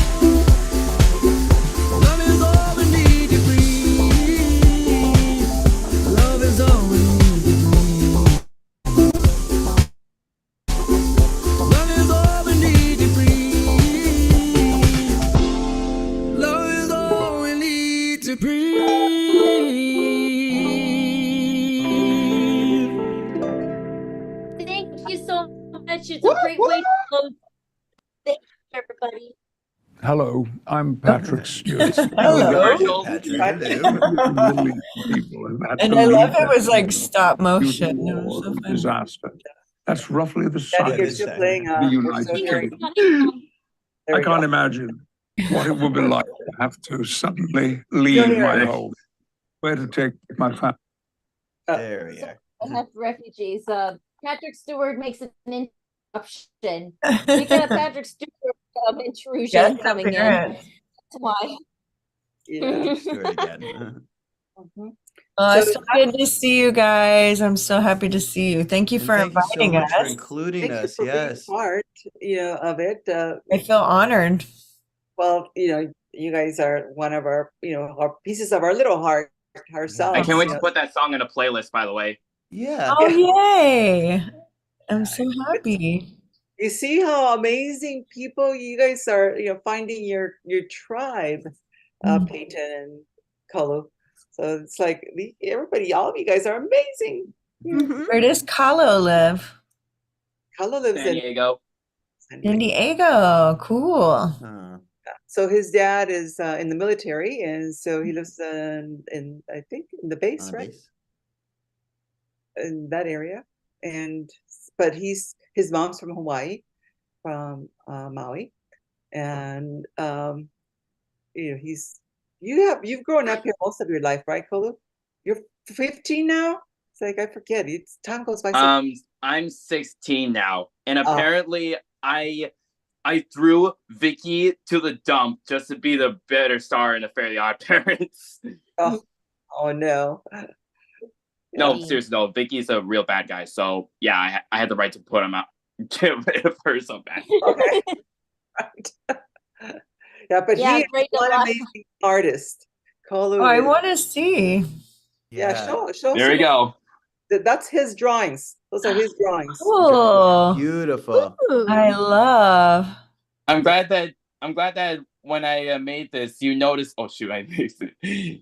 Thank you so much. It's a great way to close. Thank you, everybody. Hello, I'm Patrick Stewart. Hello. Patrick, And I love it was like stop motion. It was so funny. Disaster. That's roughly the Daddy, you're size still of playing. the We're United still hearing. Kingdom. There I we can't go. imagine what it would be like to have to suddenly Still leave my hearing. home. Where to take my family? There we are. Enough refugees. Patrick Stewart makes an interruption. We got a Patrick Stewart intrusion Yes, coming in. apparent. That's why. Yeah. Sure again. Oh, So it's so good to see you guys. I'm so happy to see you. Thank you And for thank you so inviting much for us. including Thank you us. for being Yes. part, of it. I feel honored. Well, you guys are one of our, our pieces of our little heart ourselves. I can't wait to put that song in a playlist, by the way. Yeah. Oh, yay. I'm so happy. You see how amazing people you guys are, finding your tribe, Peyton and Kalu. So it's like everybody, all of you guys are amazing. Where does Kahlo live? Kalu lives San Diego. San Diego. Cool. So his dad is in the military, and so he lives in I think in the base, right? In that area, but his mom's from Hawaii, from Maui, and you've grown up here most of your life, right, Kolu? You're 15 now. It's like I forget. Time goes by. I'm 16 now, and apparently I threw Vicky to the dump just to be the better star in the Fairly Odd Parents. Oh no. No, seriously, no. Vicky's a real bad guy. So yeah, I had the right to put him out. Get rid of her so bad. Okay. Right. Yeah, but he is one amazing artist. Kolu. Oh, I want to see. Yeah, show. There we go. That's his drawings. Those are his drawings. Cool. Beautiful. I love. I'm glad that when I made this, you noticed. Oh shoot, I mixed it.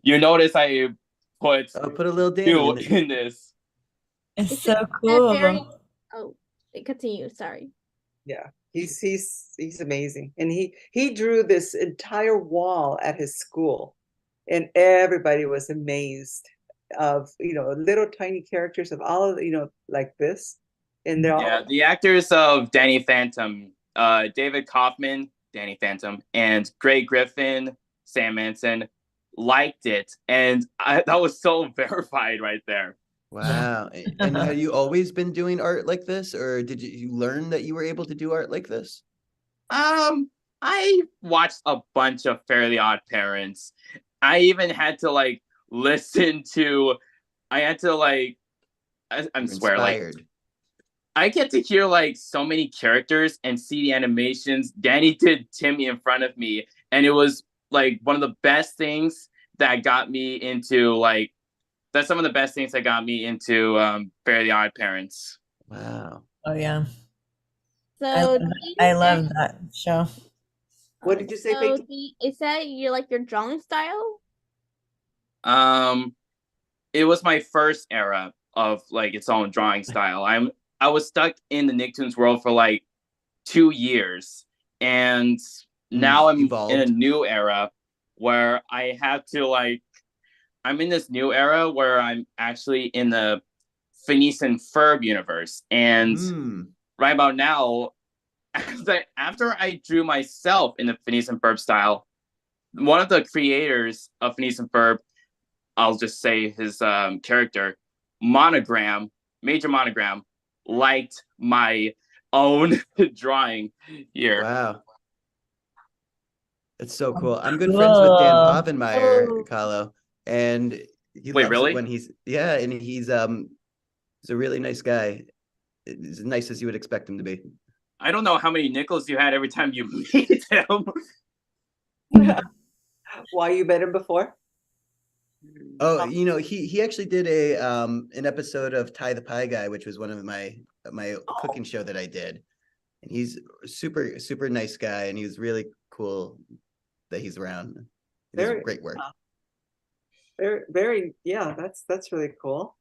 You noticed I put a little Dani in this. It's so cool. Continue. Sorry. Yeah, he's amazing, and he drew this entire wall at his school, and everybody was amazed of little tiny characters of all of like this, and they're all The actors of Danny Phantom, David Kaufman, Danny Phantom, and Greg Griffin, Sam Manson liked it, and that was so verified right there. Wow. And have you always been doing art like this, or did you learn that you were able to do art like this? I watched a bunch of Fairly Odd Parents. I even had to listen to. I had to I swear I get to hear so many characters and see the animations. Danny did Timmy in front of me, and it was one of the best things that got me into that's some of the best things that got me into Fairly Odd Parents. Wow. Oh yeah. So I love that show. What did you say, Peyton? Is that your drawing style? It was my first era of its own drawing style. I was stuck in the Nicktoons world for 2 years, and now I'm in a new era where I have to I'm in this new era where I'm actually in the Phineas and Ferb universe, and right about now, after I drew myself in the Phineas and Ferb style, one of the creators of Phineas and Ferb, I'll just say his character, Major Monogram, liked my own drawing here. Wow. It's so cool. I'm good friends with Dan Povenmire, Kahlo, and he loves really? it when he's and he's a really nice guy. As nice as you would expect him to be. I don't know how many nickels you had every time you meet him. Why you met him before? Oh, he actually did an episode of Ty the Pie Guy, which was one of my cooking show that I did. And he's super, super nice guy, and he's really cool that he's around. He does great work. Very, very, yeah, that's really cool.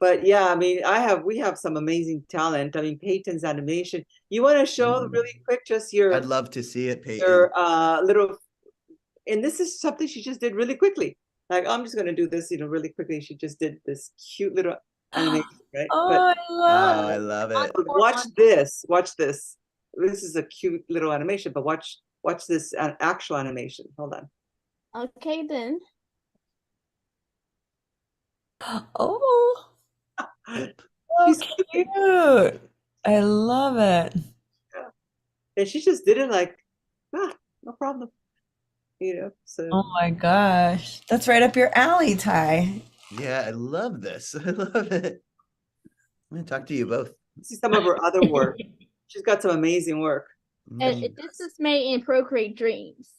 But yeah, I mean, we have some amazing talent. I mean, Peyton's animation. You want to show really quick just your I'd love to see it, Peyton. your little, and this is something she just did really quickly. Like, I'm just gonna do this, really quickly. She just did this cute little animation, right? Oh, I love it. Watch this. Watch this. This is a cute little animation, but watch this actual animation. Hold on. Okay, then. Oh, She's cute. I love it. And she just did it like, no problem. So. Oh my gosh. That's right up your alley, Ty. Yeah, I love this. I love it. I'm gonna talk to you both. See some of her other work. She's got some amazing work. This is made in Procreate Dreams.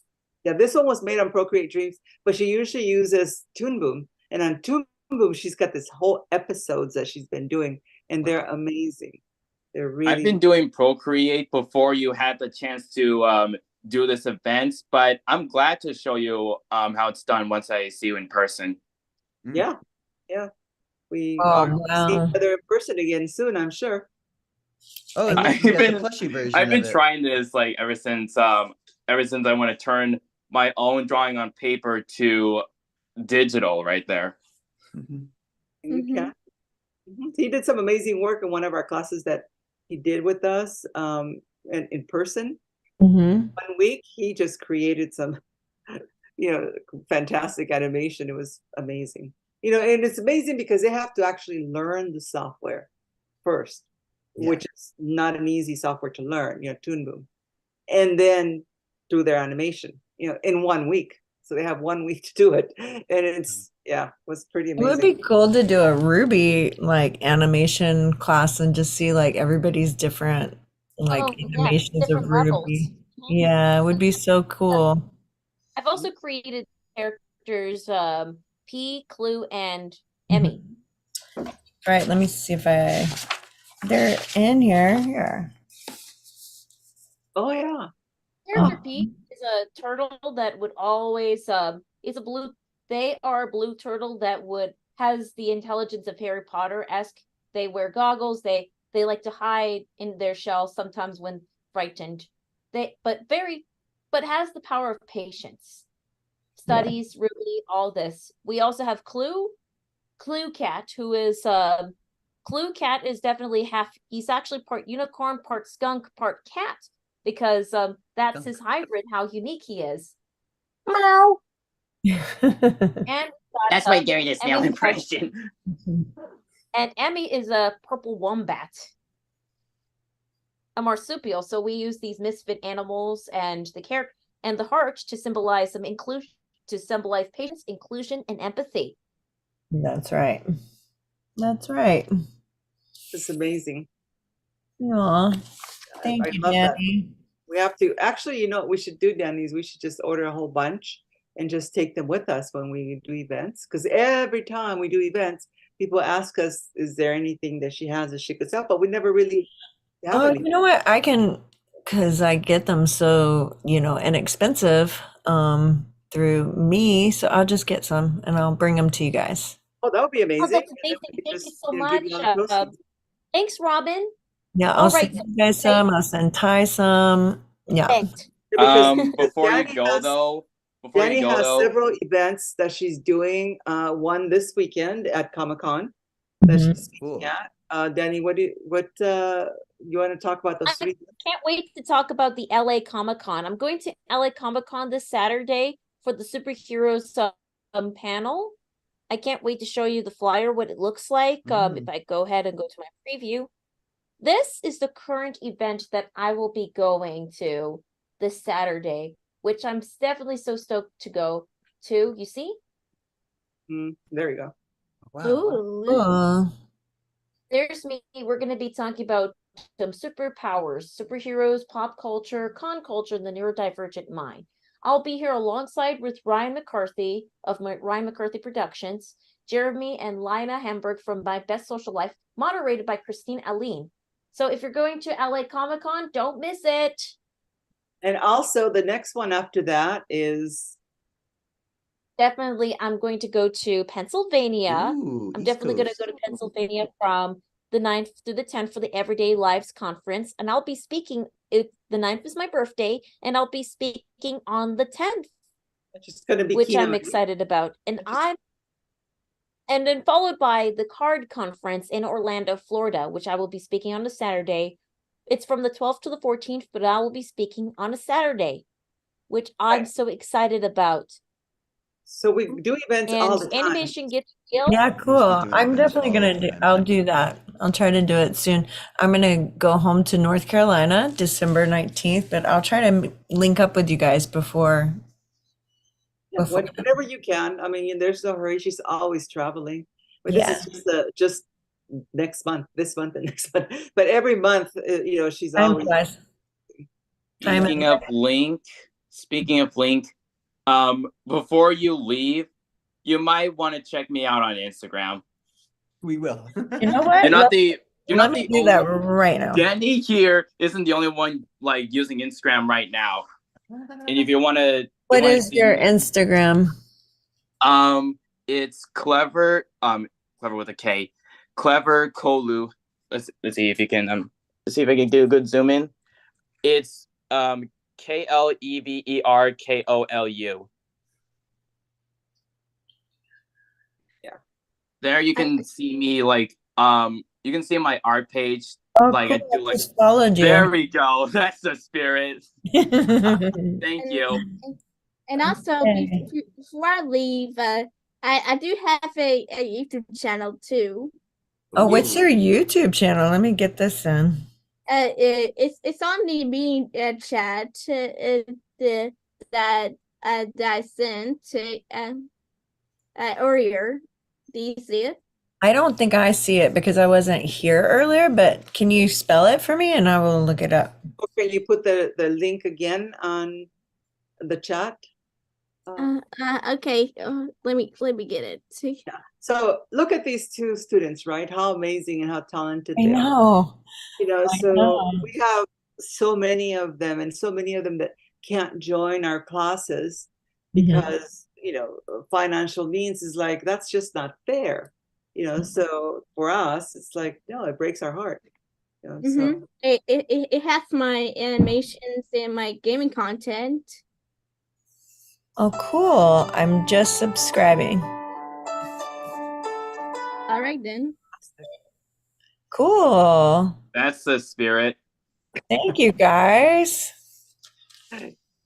Yeah, this one was made on Procreate Dreams, but she usually uses Toon Boom. And on Toon Boom, she's got this whole episodes that she's been doing, and they're amazing. They're really. I've been doing Procreate before you had the chance to do this event, but I'm glad to show you how it's done once I see you in person. Yeah, we are see each other in person again soon, I'm sure. Oh, and I've you got been, the plushie version. I've been of it. trying this like ever since I want to turn my own drawing on paper to digital right there. And you can. He did some amazing work in one of our classes that he did with us in person. 1 week, he just created some, fantastic animation. It was amazing. And it's amazing because they have to actually learn the software first, which is not an easy software to learn, Toon Boom. And then do their animation, in 1 week. So they have 1 week to do it. And it's, was pretty amazing. It would be cool to do a Ruby animation class and just see everybody's different animations different of levels. Ruby. Yeah, it would be so cool. I've also created characters P, Clue, and Emmy. Right, let me see if they're in here. Here. Oh yeah. Character P is a turtle that would always they are a blue turtle that has the intelligence of Harry Potter-esque. They wear goggles, they like to hide in their shell sometimes when frightened. But has the power of patience. Studies really all this. We also have Clue Cat, who is Clue Cat is definitely he's actually part unicorn, part skunk, part cat, because that's his hybrid, how unique he is. Meow. And that's my Gary the Snail impression. And Emmy is a purple wombat, a marsupial. So we use these misfit animals and the carrot and the heart to symbolize some inclusion, to symbolize patience, inclusion, and empathy. That's right. That's right. It's amazing. Aw, thank you, love Dani. that. We have to actually, what we should do, Dani, is we should just order a whole bunch and just take them with us when we do events. Because every time we do events, people ask us, is there anything that she has that she could sell? But we never really have any. You know what? I can, because I get them so, inexpensive through me. So I'll just get some and I'll bring them to you guys. Oh, that would be amazing. Oh, that's amazing. Thank you so much. Thanks, Robin. Yeah, I'll send you guys some. I'll send Ty some. Yeah. Before you go though, Dani has several events that she's doing. One this weekend at Comic-Con that she's speaking at. Dani, what you want to talk about those three? I can't wait to talk about the LA Comic-Con. I'm going to LA Comic-Con this Saturday for the superheroes panel. I can't wait to show you the flyer, what it looks like. If I go ahead and go to my preview. This is the current event that I will be going to this Saturday, which I'm definitely so stoked to go to. You see? There you go. Wow. Ooh. There's me. We're going to be talking about some superpowers, superheroes, pop culture, con culture, and the neurodivergent mind. I'll be here alongside with Ryan McCarthy of Ryan McCarthy Productions, Jeremy and Lina Hamburg from My Best Social Life, moderated by Christine Aline. So if you're going to LA Comic-Con, don't miss it. And also the next one after that is definitely I'm going to go to Pennsylvania. Ooh, I'm East definitely going to Coast. go to Pennsylvania from the 9th through the 10th for the Everyday Lives Conference. And I'll be speaking, the 9th is my birthday, and I'll be speaking on the 10th. Which is going to be which I'm keynote. excited about. And then followed by the CARD conference in Orlando, Florida, which I will be speaking on a Saturday. It's from the 12th to the 14th, but I will be speaking on a Saturday, which I'm so excited about. So we do events and all the time. animation gets skills. Yeah, cool. I'm definitely gonna do. I'll do that. I'll try to do it soon. I'm gonna go home to North Carolina December 19th, but I'll try to link up with you guys before. Whenever you can. I mean, there's no hurry. She's always traveling. But Yeah. this is just next month, this month and next month. But every month, she's Time always. flies. Speaking of link, before you leave, you might want to check me out on Instagram. We will. You know what? You're not Let the me do that right now. Danny here isn't the only one like using Instagram right now. And if you want to, What is your Instagram? It's clever. Clever with a K. Clever Kolu. Let's see if you can. Let's see if I can do a good zoom in. It's KLEVERKOLU. Yeah. There you can see me like you can see my art page. Oh, like cool. I do like Just followed you. There we go. That's the spirit. Thank you. And also, before I leave, I do have a YouTube channel too. Oh, what's your YouTube channel? Let me get this in. It's on the meeting chat that I sent earlier. Do you see it? I don't think I see it because I wasn't here earlier, but can you spell it for me and I will look it up? Okay, you put the link again on the chat. Okay. Let me get it. Yeah. So look at these two students, right? How amazing and how talented I they are. know. We have so many of them, and so many of them that can't join our classes because financial means is like that's just not fair. So for us, it's like no, it breaks our heart. So. It has my animations and my gaming content. Oh, cool. I'm just subscribing. All right, then. Cool. That's the spirit. Thank you, guys. All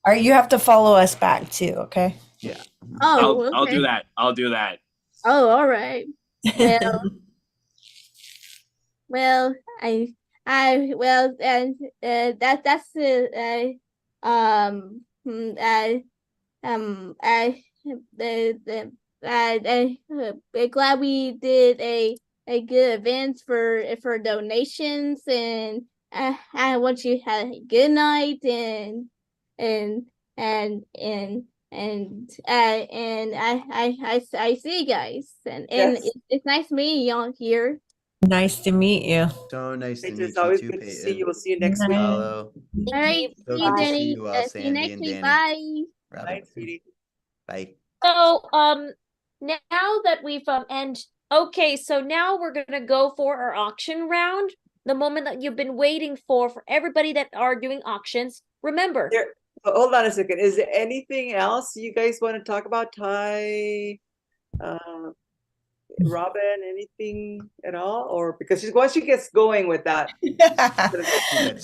right, you have to follow us back too, okay? Yeah. Oh, I'll okay. do that. I'll do that. Oh, all right. Well, that's glad we did a good event for donations, and I want you to have a good night and I see you guys, and Yes. it's nice meeting y'all here. Nice to meet you. So nice to It's meet always you too, good to see Peyton. you. We'll see you next week. Hello. All right, So see you, good to Danny. see you all, See you Sandy next and week. Danny. Bye. Robin. Bye, sweetie. Bye. So now that we've okay, so now we're gonna go for our auction round. The moment that you've been waiting for everybody that are doing auctions. Remember. Hold on a second. Is there anything else you guys want to talk about? Ty, Robin, anything at all? Or because once she gets going with that.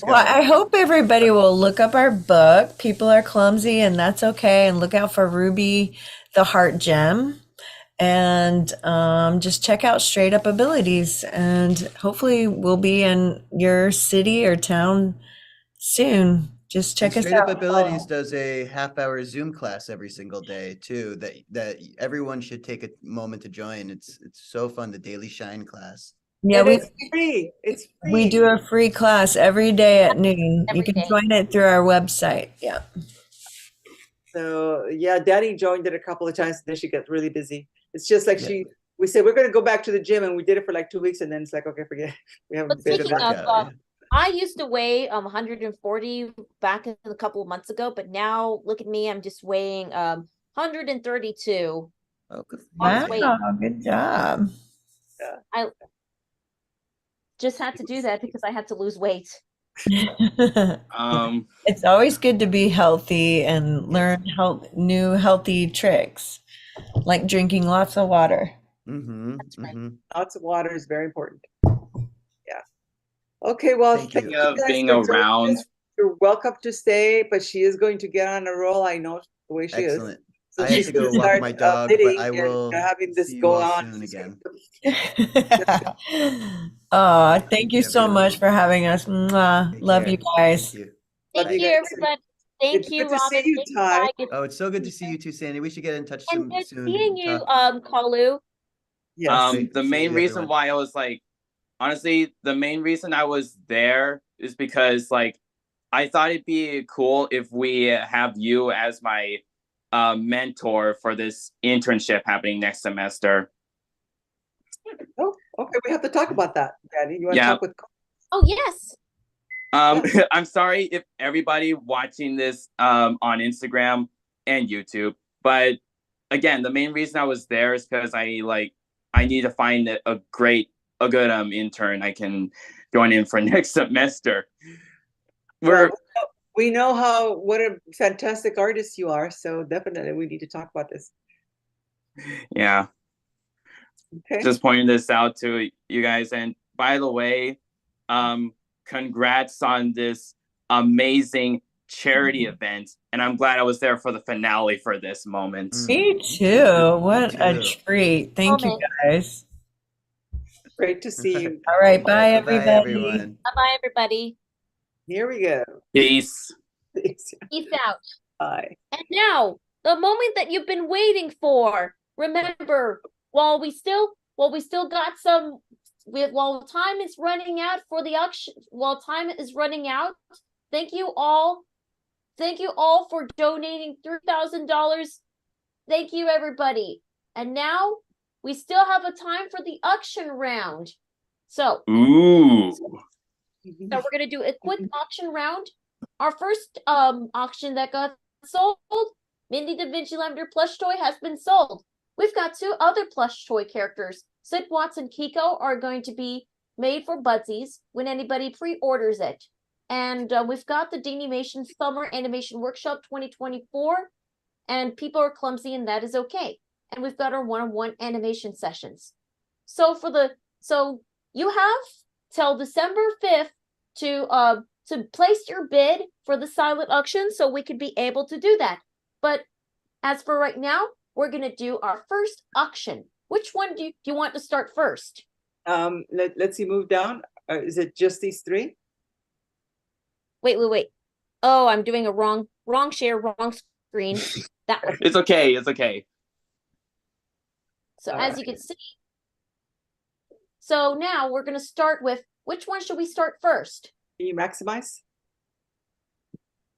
Well, I hope everybody will look up our book. People are clumsy, and that's okay. And look out for Ruby, the Heart Gem. And just check out Straight Up Abilities. And hopefully we'll be in your city or town soon. Just check us Straight Up out. Abilities does a half-hour Zoom class every single day too. That everyone should take a moment to join. It's so fun. The Daily Shine class. Yeah, and it's free. It's free. we do a free class every day at noon. You can join it through our website. Yeah. So yeah, Dani joined it a couple of times, and then she got really busy. It's just like we said we're going to go back to the gym, and we did it for like 2 weeks, and then it's like okay, forget it. We haven't been Speaking of, I used to weigh 140 back a couple of months ago, but now look at me, I'm just weighing 132. Oh, good. Lost weight. Wow, good job. I just had to do that because I had to lose weight. It's always good to be healthy and learn new healthy tricks, like drinking lots of water. That's right. Lots of water is very important. Yeah. Okay, well, thank you guys being for joining around. us. You're welcome to stay, but she is going to get on a roll. I know the way she Excellent. is. So I have she's to go gonna walk start my dog, but I bidding and will having this see you go all on. soon again. Oh, thank you so much for having us. Mwah. Love you guys. Thank you. Thank you, everybody. Thank It's you, good to see Robin. you, Thank Ty. Ty. Oh, it's so good to see you too, Sandy. We should get in touch And good soon. seeing you, Talk. Kalu. The main reason why I was like, honestly, the main reason I was there is because like I thought it'd be cool if we have you as my mentor for this internship happening next semester. Oh, okay. We have to talk about that, Daddy. You want to Yeah. talk with? Oh, yes. I'm sorry if everybody watching this on Instagram and YouTube, but again, the main reason I was there is because I need to find a good intern I can join in for next semester. We know what a fantastic artist you are, so definitely we need to talk about this. Yeah. Okay. Just pointing this out to you guys. And by the way, congrats on this amazing charity event. And I'm glad I was there for the finale for this moment. Me too. What a treat. Thank you, guys. Great to see you. All right. Bye, Bye-bye, everybody. everyone. Bye-bye, everybody. Here we go. Peace. Peace out. Bye. And now, the moment that you've been waiting for. Remember, while time is running out for the auction, thank you all for donating $3,000. Thank you, everybody. And now we still have a time for the auction round. So Ooh. So we're gonna do a quick auction round. Our first auction that got sold, Mindy Da Vinci Lavender plush toy has been sold. We've got 2 other plush toy characters. Sid Watts and Kiko are going to be made for Budsies when anybody pre-orders it. And we've got the DaniMation Summer Animation Workshop 2024, and people are clumsy and that is okay. And we've got our one-on-one animation sessions. So you have till December 5th to place your bid for the silent auction so we could be able to do that. But as for right now, we're going to do our first auction. Which one do you want to start first? Let's see, move down. Is it just these 3? Wait. Oh, I'm doing a wrong share, wrong screen. That one. It's okay. So as you can see, so now we're going to start with, which one should we start first? Can you maximize?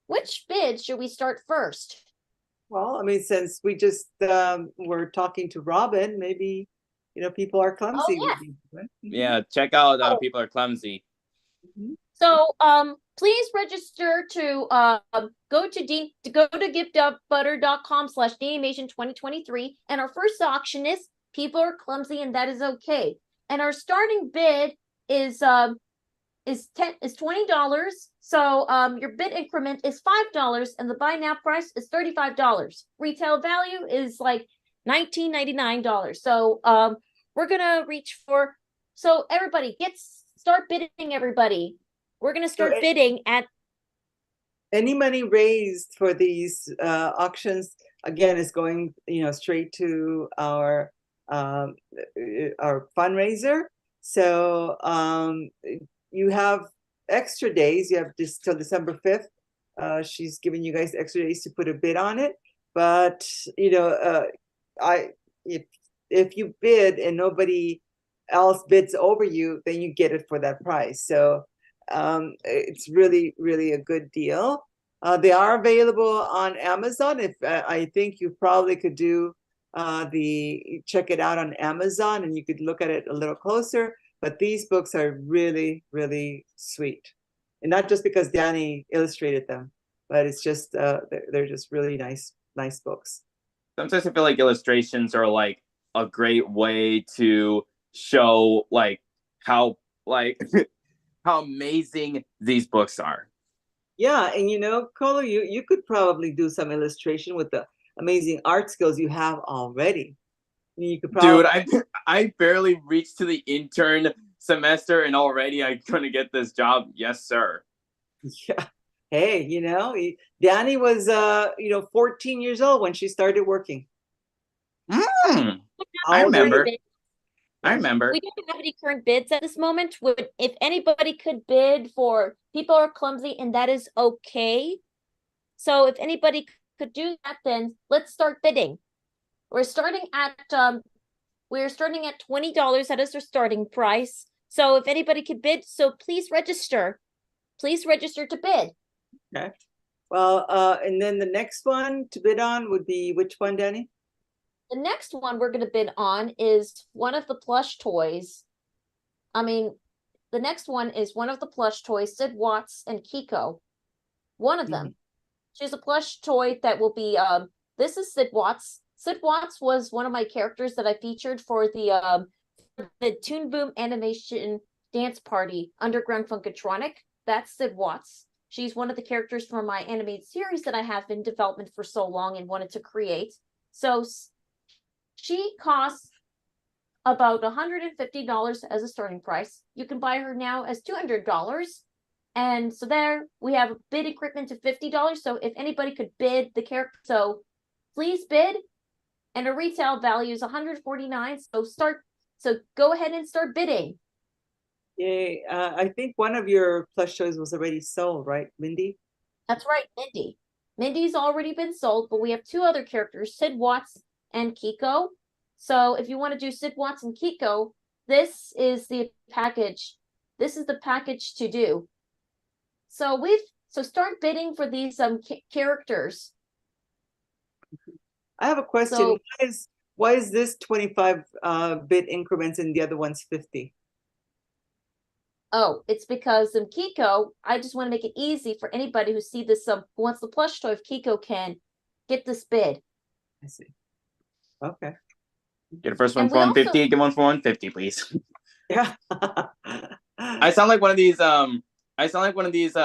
Which bid should we start first? Well, I mean, since we just were talking to Robin, maybe, people are clumsy. Oh, yeah. Yeah, check out People Are Clumsy. So please register to go to giftbutter.com/DaniMation2023, and our first auction is People Are Clumsy and That Is Okay. And our starting bid is $20. So your bid increment is $5, and the buy now price is $35. Retail value is like $19.99. So we're gonna reach for, so everybody start bidding, everybody. We're gonna start bidding at any money raised for these auctions. Again, is going straight to our fundraiser. So you have extra days. You have just till December 5th. She's giving you guys extra days to put a bid on it. But if you bid and nobody else bids over you, then you get it for that price. So it's really, really a good deal. They are available on Amazon. If I think you probably could do check it out on Amazon, and you could look at it a little closer. But these books are really, really sweet, and not just because Dani illustrated them, but it's just they're just really nice books. sometimes I feel like illustrations are like a great way to show like how like how amazing these books are. Yeah, and you know, Colo, you could probably do some illustration with the amazing art skills you have already. I mean, you could probably. Dude, I barely reached to the intern semester and already I'm gonna get this job. Yes, sir. Yeah. Hey, you know, Dani was 14 years old when she started working. I How old are you? remember. I remember. We don't have any current bids at this moment. If anybody could bid for People Are Clumsy, and that is okay. So if anybody could do that, then let's start bidding. We're starting at $20. That is our starting price. So if anybody could bid, so please register. Please register to bid. Okay. Well, and then the next one to bid on would be which one, Dani? The next one we're going to bid on is one of the plush toys. The next one is one of the plush toys, Sid Watts and Kiko. One of them. She's a plush toy that will be, this is Sid Watts. Sid Watts was one of my characters that I featured for the Toon Boom animation dance party, Underground Funkatronic. That's Sid Watts. She's one of the characters from my animated series that I have in development for so long and wanted to create. So she costs about $150 as a starting price. You can buy her now as $200. And so there we have a bid increment to $50. So if anybody could bid the character, so please bid. And a retail value is $149. So go ahead and start bidding. Yay. I think one of your plush toys was already sold, right, Mindy? That's right, Mindy. Mindy's already been sold, but we have two other characters, Sid Watts and Kiko. So if you want to do Sid Watts and Kiko, this is the package. This is the package to do. So start bidding for these characters. I have a question. So, why is this 25 bid increments and the other one's 50? Oh, it's because Kiko, I just want to make it easy for anybody who see this, who wants the plush toy of Kiko can get this bid. I see. Okay. Get the first one for 150, get one for 150, please. Yeah. I sound like one of these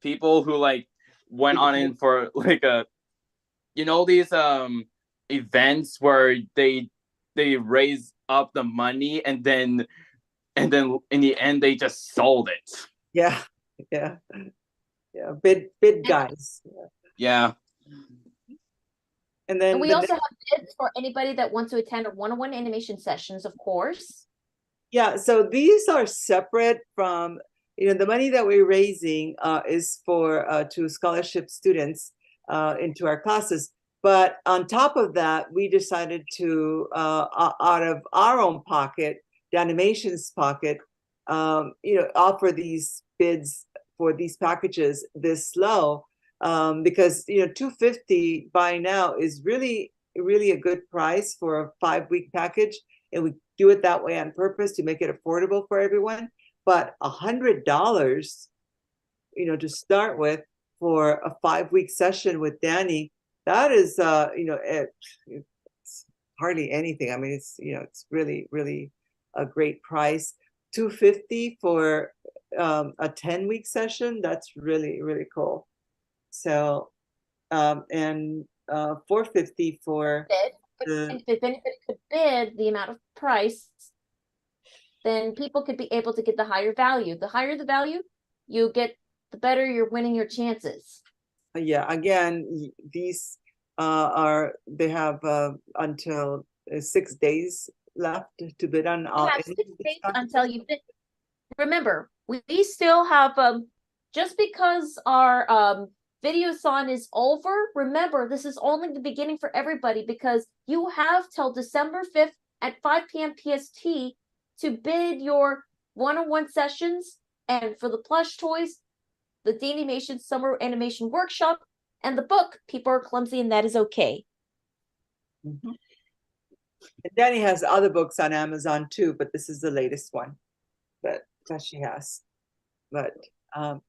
people who like went on in for like these events where they raise up the money and then in the end they just sold it. Yeah. Bid guys. Yeah. And then we also have bids for anybody that wants to attend our one-on-one animation sessions, of course. Yeah, so these are separate from, the money that we're raising is for to scholarship students into our classes. But on top of that, we decided to, out of our own pocket, DaniMation's pocket, offer these bids for these packages this low. Because $250 by now is really a good price for a 5-week package, and we do it that way on purpose to make it affordable for everyone. But $100, to start with for a 5-week session with Dani, that is it's hardly anything. I mean, it's really a great price. $250 for a 10-week session, that's really cool. So, and $450 for if anybody could bid the amount of price, then people could be able to get the higher value. The higher the value you get, the better you're winning your chances. Yeah, again, these they have until 6 days left to bid on all. 6 days until you bid. Remember, we still have just because our Video-A-Thon is over, remember, this is only the beginning for everybody, because you have till December 5th at 5 p.m. PST to bid your one-on-one sessions, and for the plush toys, the DaniMation Summer Animation Workshop, and the book, People Are Clumsy, and That Is Okay. Mm-hmm. And Dani has other books on Amazon too, but this is the latest one that she has. But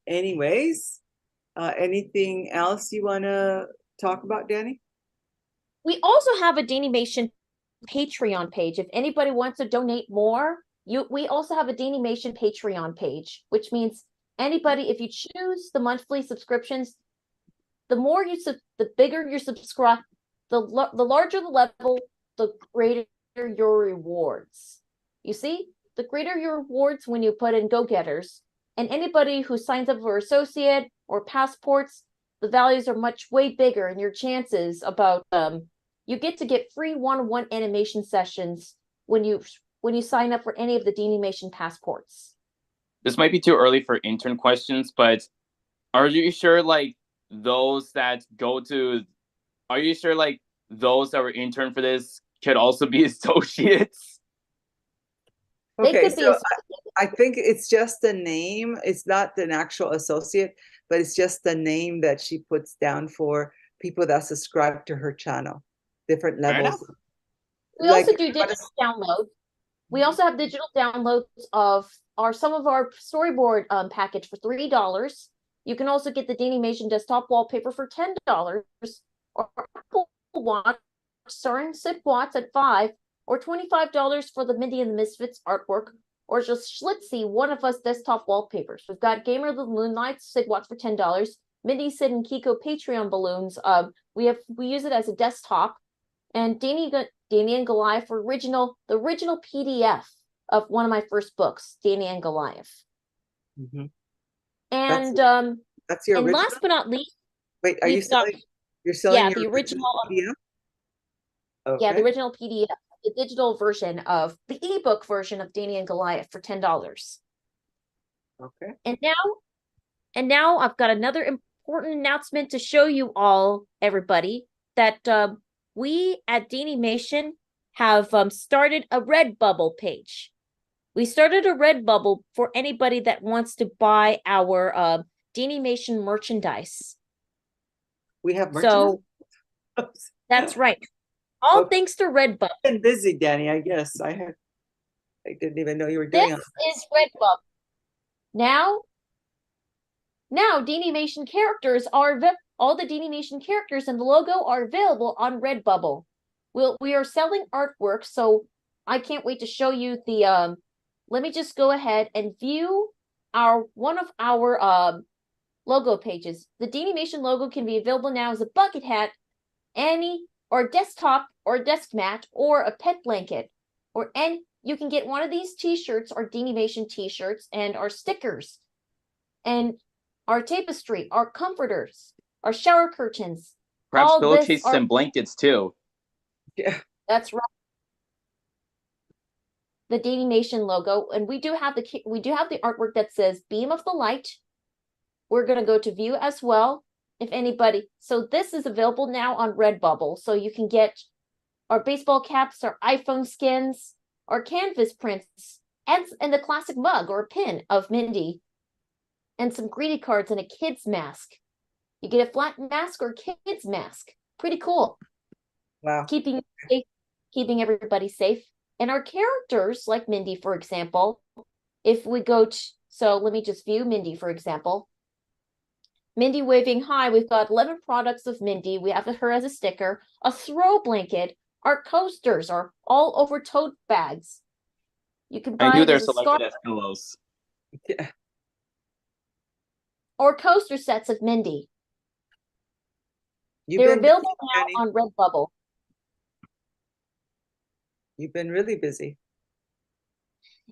anyways, anything else you want to talk about, Dani? We also have a DaniMation Patreon page. If anybody wants to donate more, we also have a DaniMation Patreon page, which means anybody, if you choose the monthly subscriptions, the more the bigger your subscribe, the larger the level, the greater your rewards. You see, the greater your rewards when you put in go-getters, and anybody who signs up for associate or passports, the values are much way bigger, and your chances about you get free one-on-one animation sessions when you sign up for any of the DaniMation passports. This might be too early for intern questions, but are you sure like those that go to, are you sure like those that were intern for this could also be associates? Okay, so I think it's just the name. It's not an actual associate, but it's just the name that she puts down for people that subscribe to her channel, different levels. We also do digital downloads. We also have digital downloads of some of our storyboard package for $3. You can also get the DaniMation desktop wallpaper for $10, or Apple Watch starring Sid Watts at $5, or $25 for the Mindy and the Misfits artwork, or just Schlitzy, one of us desktop wallpapers. We've got Gamer of the Moonlight, Sid Watts for $10, Mindy, Sid, and Kiko Patreon balloons. We use it as a desktop, and Dani and Goliath for the original PDF of one of my first books, Dani and Goliath. Mm-hmm. And that's your and original? last but not least, wait, are you selling? You're selling the original PDF? Okay. Yeah, the original PDF, the digital version of the ebook version of Dani and Goliath for $10. Okay. And now I've got another important announcement to show you all, everybody, that we at DaniMation have started a Redbubble page. We started a Redbubble for anybody that wants to buy our DaniMation merchandise. We have merchandise? So that's right. All thanks to Redbubble. I've been busy, Dani, I guess. I didn't even know you were doing this is Redbubble. Now DaniMation characters are all the DaniMation characters and the logo are available on Redbubble. We are selling artwork, so I can't wait to show you the let me just go ahead and view one of our logo pages. The DaniMation logo can be available now as a bucket hat, or desktop, or desk mat, or a pet blanket, and you can get one of these t-shirts, or DaniMation t-shirts, and our stickers, and our tapestry, our comforters, our shower curtains. Perhaps pillowcases and blankets too. Yeah, that's right. The DaniMation logo, and we do have the artwork that says "Beam of the Light." We're going to go to view as well. If anybody, so this is available now on Redbubble, so you can get our baseball caps, our iPhone skins, our canvas prints, and the classic mug or pin of Mindy, and some greeting cards and a kid's mask. You get a flat mask or kid's mask. Pretty cool. Wow. Keeping everybody safe. And our characters, like Mindy, for example, if we go to, so let me just view Mindy, for example. Mindy waving hi. We've got 11 products of Mindy. We have her as a sticker, a throw blanket. Our coasters are all over tote bags. You can buy I knew they're as a selected scarf as pillows. Yeah. or coaster sets of Mindy. You've They're been available busy, now Dani. on Redbubble. You've been really busy.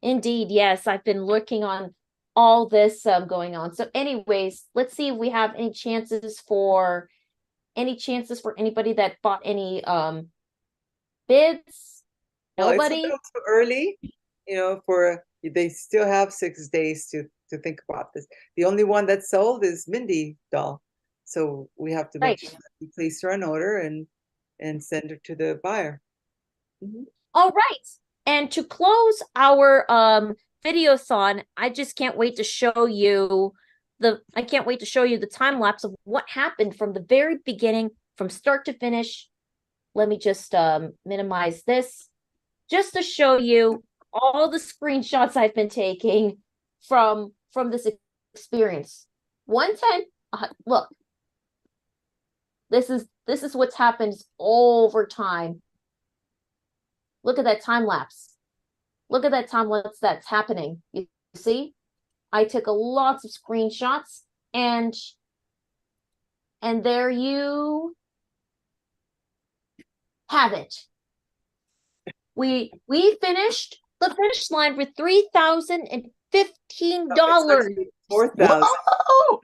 Indeed, yes. I've been looking on all this going on. So anyways, let's see if we have any chances for anybody that bought any bids. Well, Nobody. it's a little too early, they still have 6 days to think about this. The only one that's sold is Mindy doll. So we have to make sure that we place her an order and send her to the buyer. Mm-hmm. All right. And to close our Video-A-Thon, I just can't wait to show you the time lapse of what happened from the very beginning, from start to finish. Let me just minimize this, just to show you all the screenshots I've been taking from this experience. 110. Look, this is this is what's happened over time. Look at that time lapse. Look at that time lapse that's happening. You see? I took lots of screenshots and there you have it. We finished the finish line with $3,015. 4,000.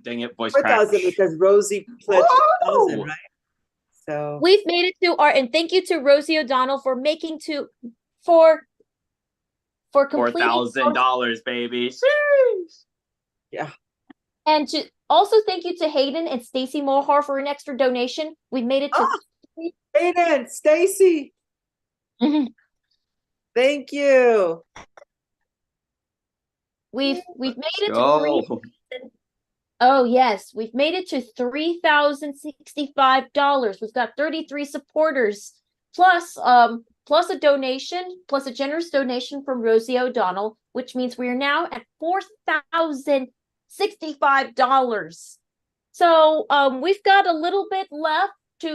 Dang it, voice 4,000 crack. because Rosie pledged 1,000, right? So we've made it to our, and thank you to Rosie O'Donnell for making for completing $4,000, baby. Yeah. And also thank you to Hayden and Stacy Mohar for an extra donation. We've made it to Hayden, Stacy. Thank you. We've made it to oh yes, we've made it to $3,065. We've got 33 supporters, plus a generous donation from Rosie O'Donnell, which means we are now at $4,065. So we've got a little bit left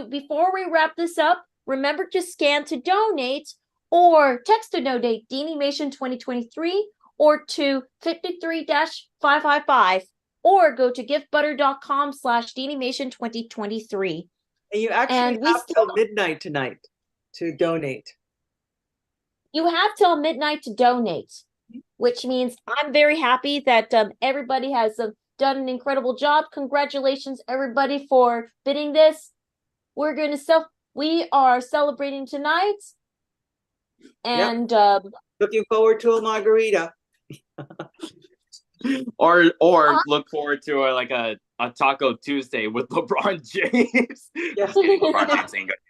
before we wrap this up. Remember to scan to donate or text to donate DaniMation 2023 or to 53-555 or go to giftbutter.com/DaniMation 2023. And you actually have till midnight tonight to donate. You have till midnight to donate, which means I'm very happy that everybody has done an incredible job. Congratulations, everybody, for bidding this. We are celebrating tonight, and looking forward to a margarita. or look forward to a Taco Tuesday with LeBron James. Yeah. Just kidding, LeBron James ain't gonna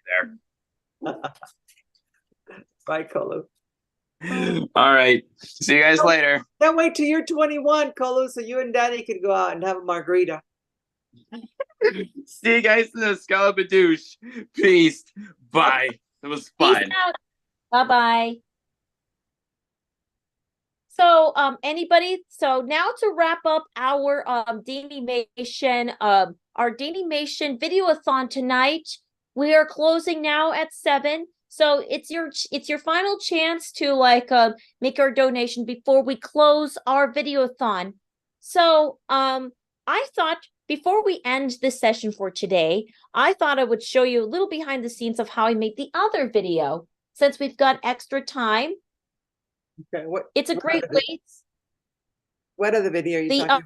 be there. Bye, Colo. All right. See you guys later. Can't wait till you're 21, Colo, so you and Daddy can go out and have a margarita. See you guys in the Scalabadoosh. Peace. Bye. It was fun. Bye-bye. So so now to wrap up our DaniMation Video-A-Thon tonight, we are closing now at 7. So it's your final chance to make our donation before we close our Video-A-Thon. So I thought before we end this session for today, I thought I would show you a little behind the scenes of how I made the other video, since we've got extra time. Okay, it's a great way. What other video are you talking about?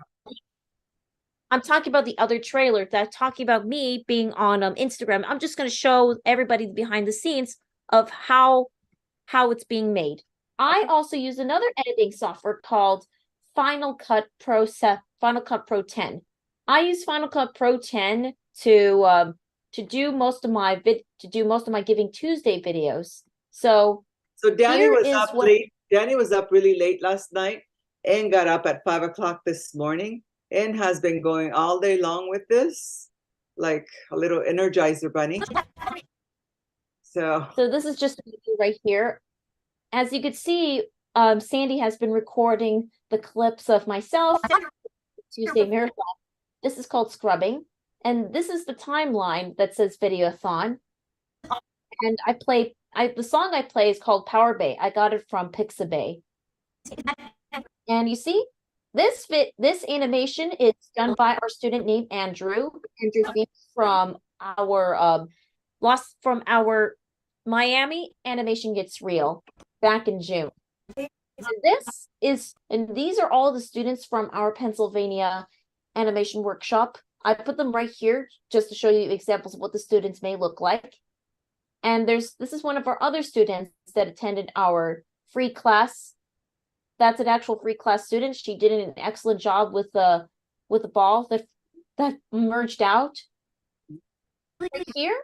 I'm talking about the other trailer that's talking about me being on Instagram. I'm just going to show everybody the behind the scenes of how it's being made. I also use another editing software called Final Cut Pro 10. I use Final Cut Pro 10 to do most of my Giving Tuesday videos. So Danny was up late. Danny was up really late last night and got up at 5 o'clock this morning and has been going all day long with this, like a little Energizer bunny. So this is just right here. As you could see, Sandy has been recording the clips of myself, Tuesday Marathon. This is called Scrubbing. And this is the timeline that says Video-A-Thon. And the song I play is called Power Bay. I got it from Pixabay. And you see, this animation is done by our student named Andrew. Andrew came from our Miami Animation Gets Real back in June. And these are all the students from our Pennsylvania animation workshop. I put them right here just to show you examples of what the students may look like. And this is one of our other students that attended our free class. That's an actual free class student. She did an excellent job with the ball that merged out. Here,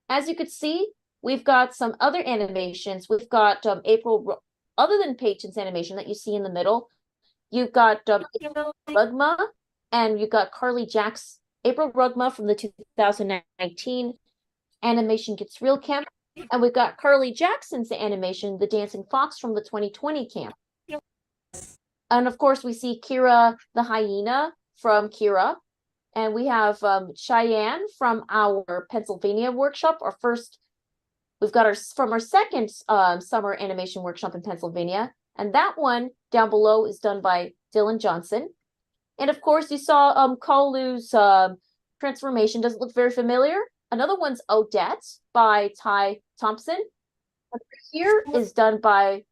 as you could see, we've got some other animations. We've got April, other than Peyton's animation that you see in the middle. You've got April Rugma, and you've got Carly Jack's April Rugma from the 2019 Animation Gets Real camp, and we've got Carly Jackson's animation, The Dancing Fox, from the 2020 camp. And of course, we see Kira the hyena from Kira. And we have Cheyenne from our Pennsylvania workshop. We've got from our second summer animation workshop in Pennsylvania. And that one down below is done by Dylan Johnson. And of course, you saw Kolu's transformation. Does it look very familiar? Another one's Odette by Ty Thompson. And here is done by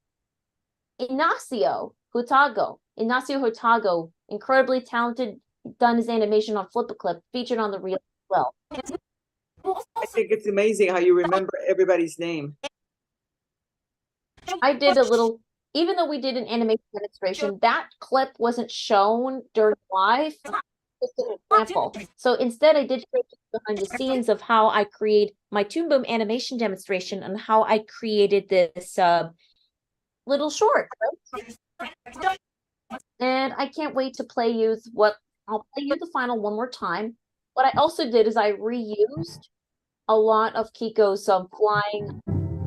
Ignacio Hurtado. Incredibly talented, done his animation on Flip-A-Clip, featured on the reel as well. I think it's amazing how you remember everybody's name. I did a little, even though we did an animation demonstration, that clip wasn't shown during live. Just an example. So instead, I did behind the scenes of how I create my Toon Boom animation demonstration and how I created this little short. Right? And I can't wait to play you I'll play you the final one more time. What I also did is I reused a lot of Kiko's flying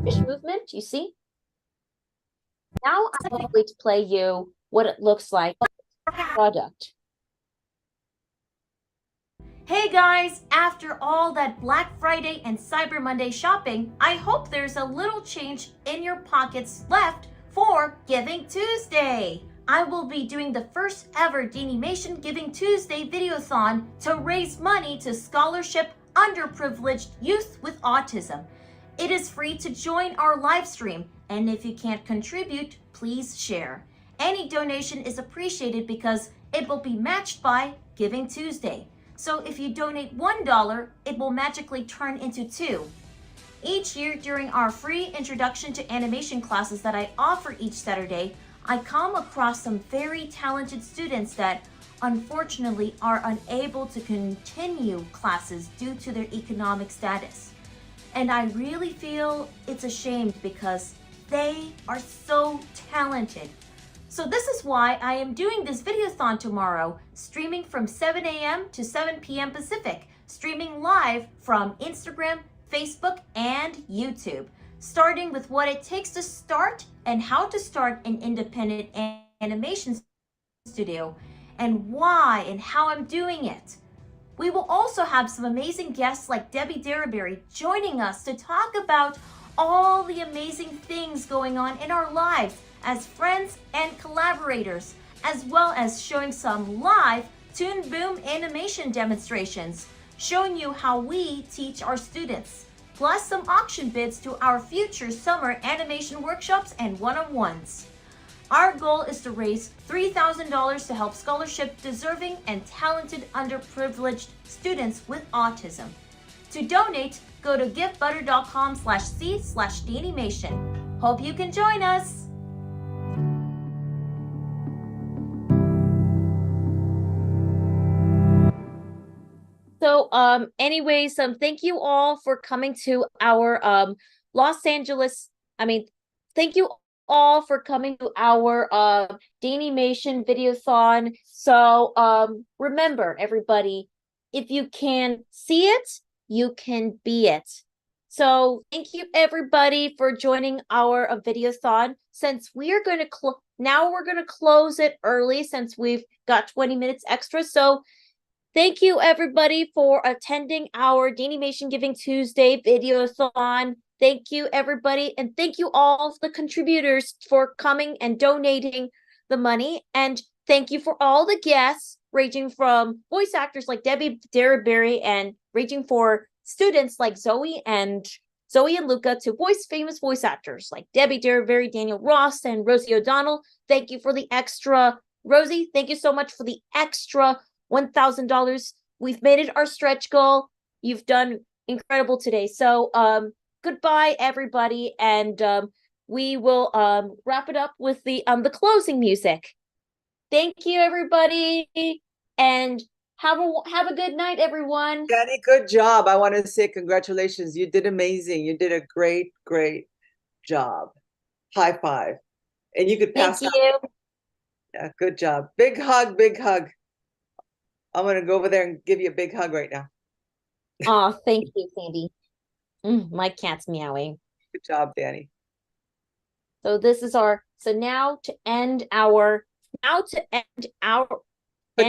fish movement, you see? Now I'm going to play you what it looks like product. Hey guys, after all that Black Friday and Cyber Monday shopping, I hope there's a little change in your pockets left for Giving Tuesday. I will be doing the first ever DaniMation Giving Tuesday Video-A-Thon to raise money to scholarship underprivileged youth with autism. It is free to join our live stream, and if you can't contribute, please share. Any donation is appreciated because it will be matched by Giving Tuesday. So if you donate $1, it will magically turn into $2. Each year during our free introduction to animation classes that I offer each Saturday, I come across some very talented students that unfortunately are unable to continue classes due to their economic status. And I really feel it's a shame because they are so talented. So this is why I am doing this Video-A-Thon tomorrow, streaming from 7 a.m. to 7 p.m. Pacific, streaming live from Instagram, Facebook, and YouTube, starting with what it takes to start and how to start an independent animation studio, and why and how I'm doing it. We will also have some amazing guests like Debbie Derryberry joining us to talk about all the amazing things going on in our lives as friends and collaborators, as well as showing some live Toon Boom animation demonstrations, showing you how we teach our students, plus some auction bids to our future summer animation workshops and one-on-ones. Our goal is to raise $3,000 to help scholarship deserving and talented underprivileged students with autism. To donate, go to giftbutter.com/c/DaniMation. Hope you can join us. So, anyways, thank you all for coming to our thank you all for coming to our DaniMation Video-A-Thon. So, remember, everybody, if you can see it, you can be it. So, thank you everybody for joining our Video-A-Thon. Since we are going to now we're going to close it early since we've got 20 minutes extra. So, thank you everybody for attending our DaniMation Giving Tuesday Video-A-Thon. Thank you everybody, and thank you all the contributors for coming and donating the money. And thank you for all the guests, ranging from voice actors like Debbie Derryberry and ranging for students like Zoe and Luca to famous voice actors like Debbie Derryberry, Daniel Ross, and Rosie O'Donnell. Thank you for the extra, Rosie. Thank you so much for the extra $1,000. We've made it our stretch goal. You've done incredible today. So goodbye everybody, and we will wrap it up with the closing music. Thank you everybody, and have a good night everyone. Dani, good job. I want to say congratulations. You did amazing. You did a great job. High five. And you could pass. Thank you. Yeah, good job. Big hug, big hug. I'm going to go over there and give you a big hug right now. Oh, thank you, Sandy. My cat's meowing. Good job, Dani. So this is now to end our, But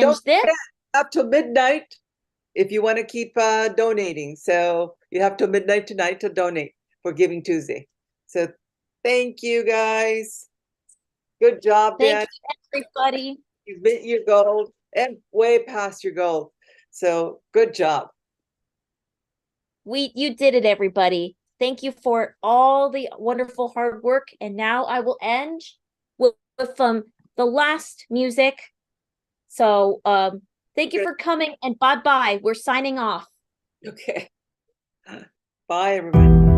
don't forget, up till midnight, if you want to keep donating. So you have till midnight tonight to donate for Giving Tuesday. So thank you guys. Good job, Dan. Thank you, everybody. You've hit your goal and way past your goal. So good job. You did it, everybody. Thank you for all the wonderful hard work. And now I will end with the last music. So thank you for coming and bye-bye. We're signing off. Okay. Bye, everybody.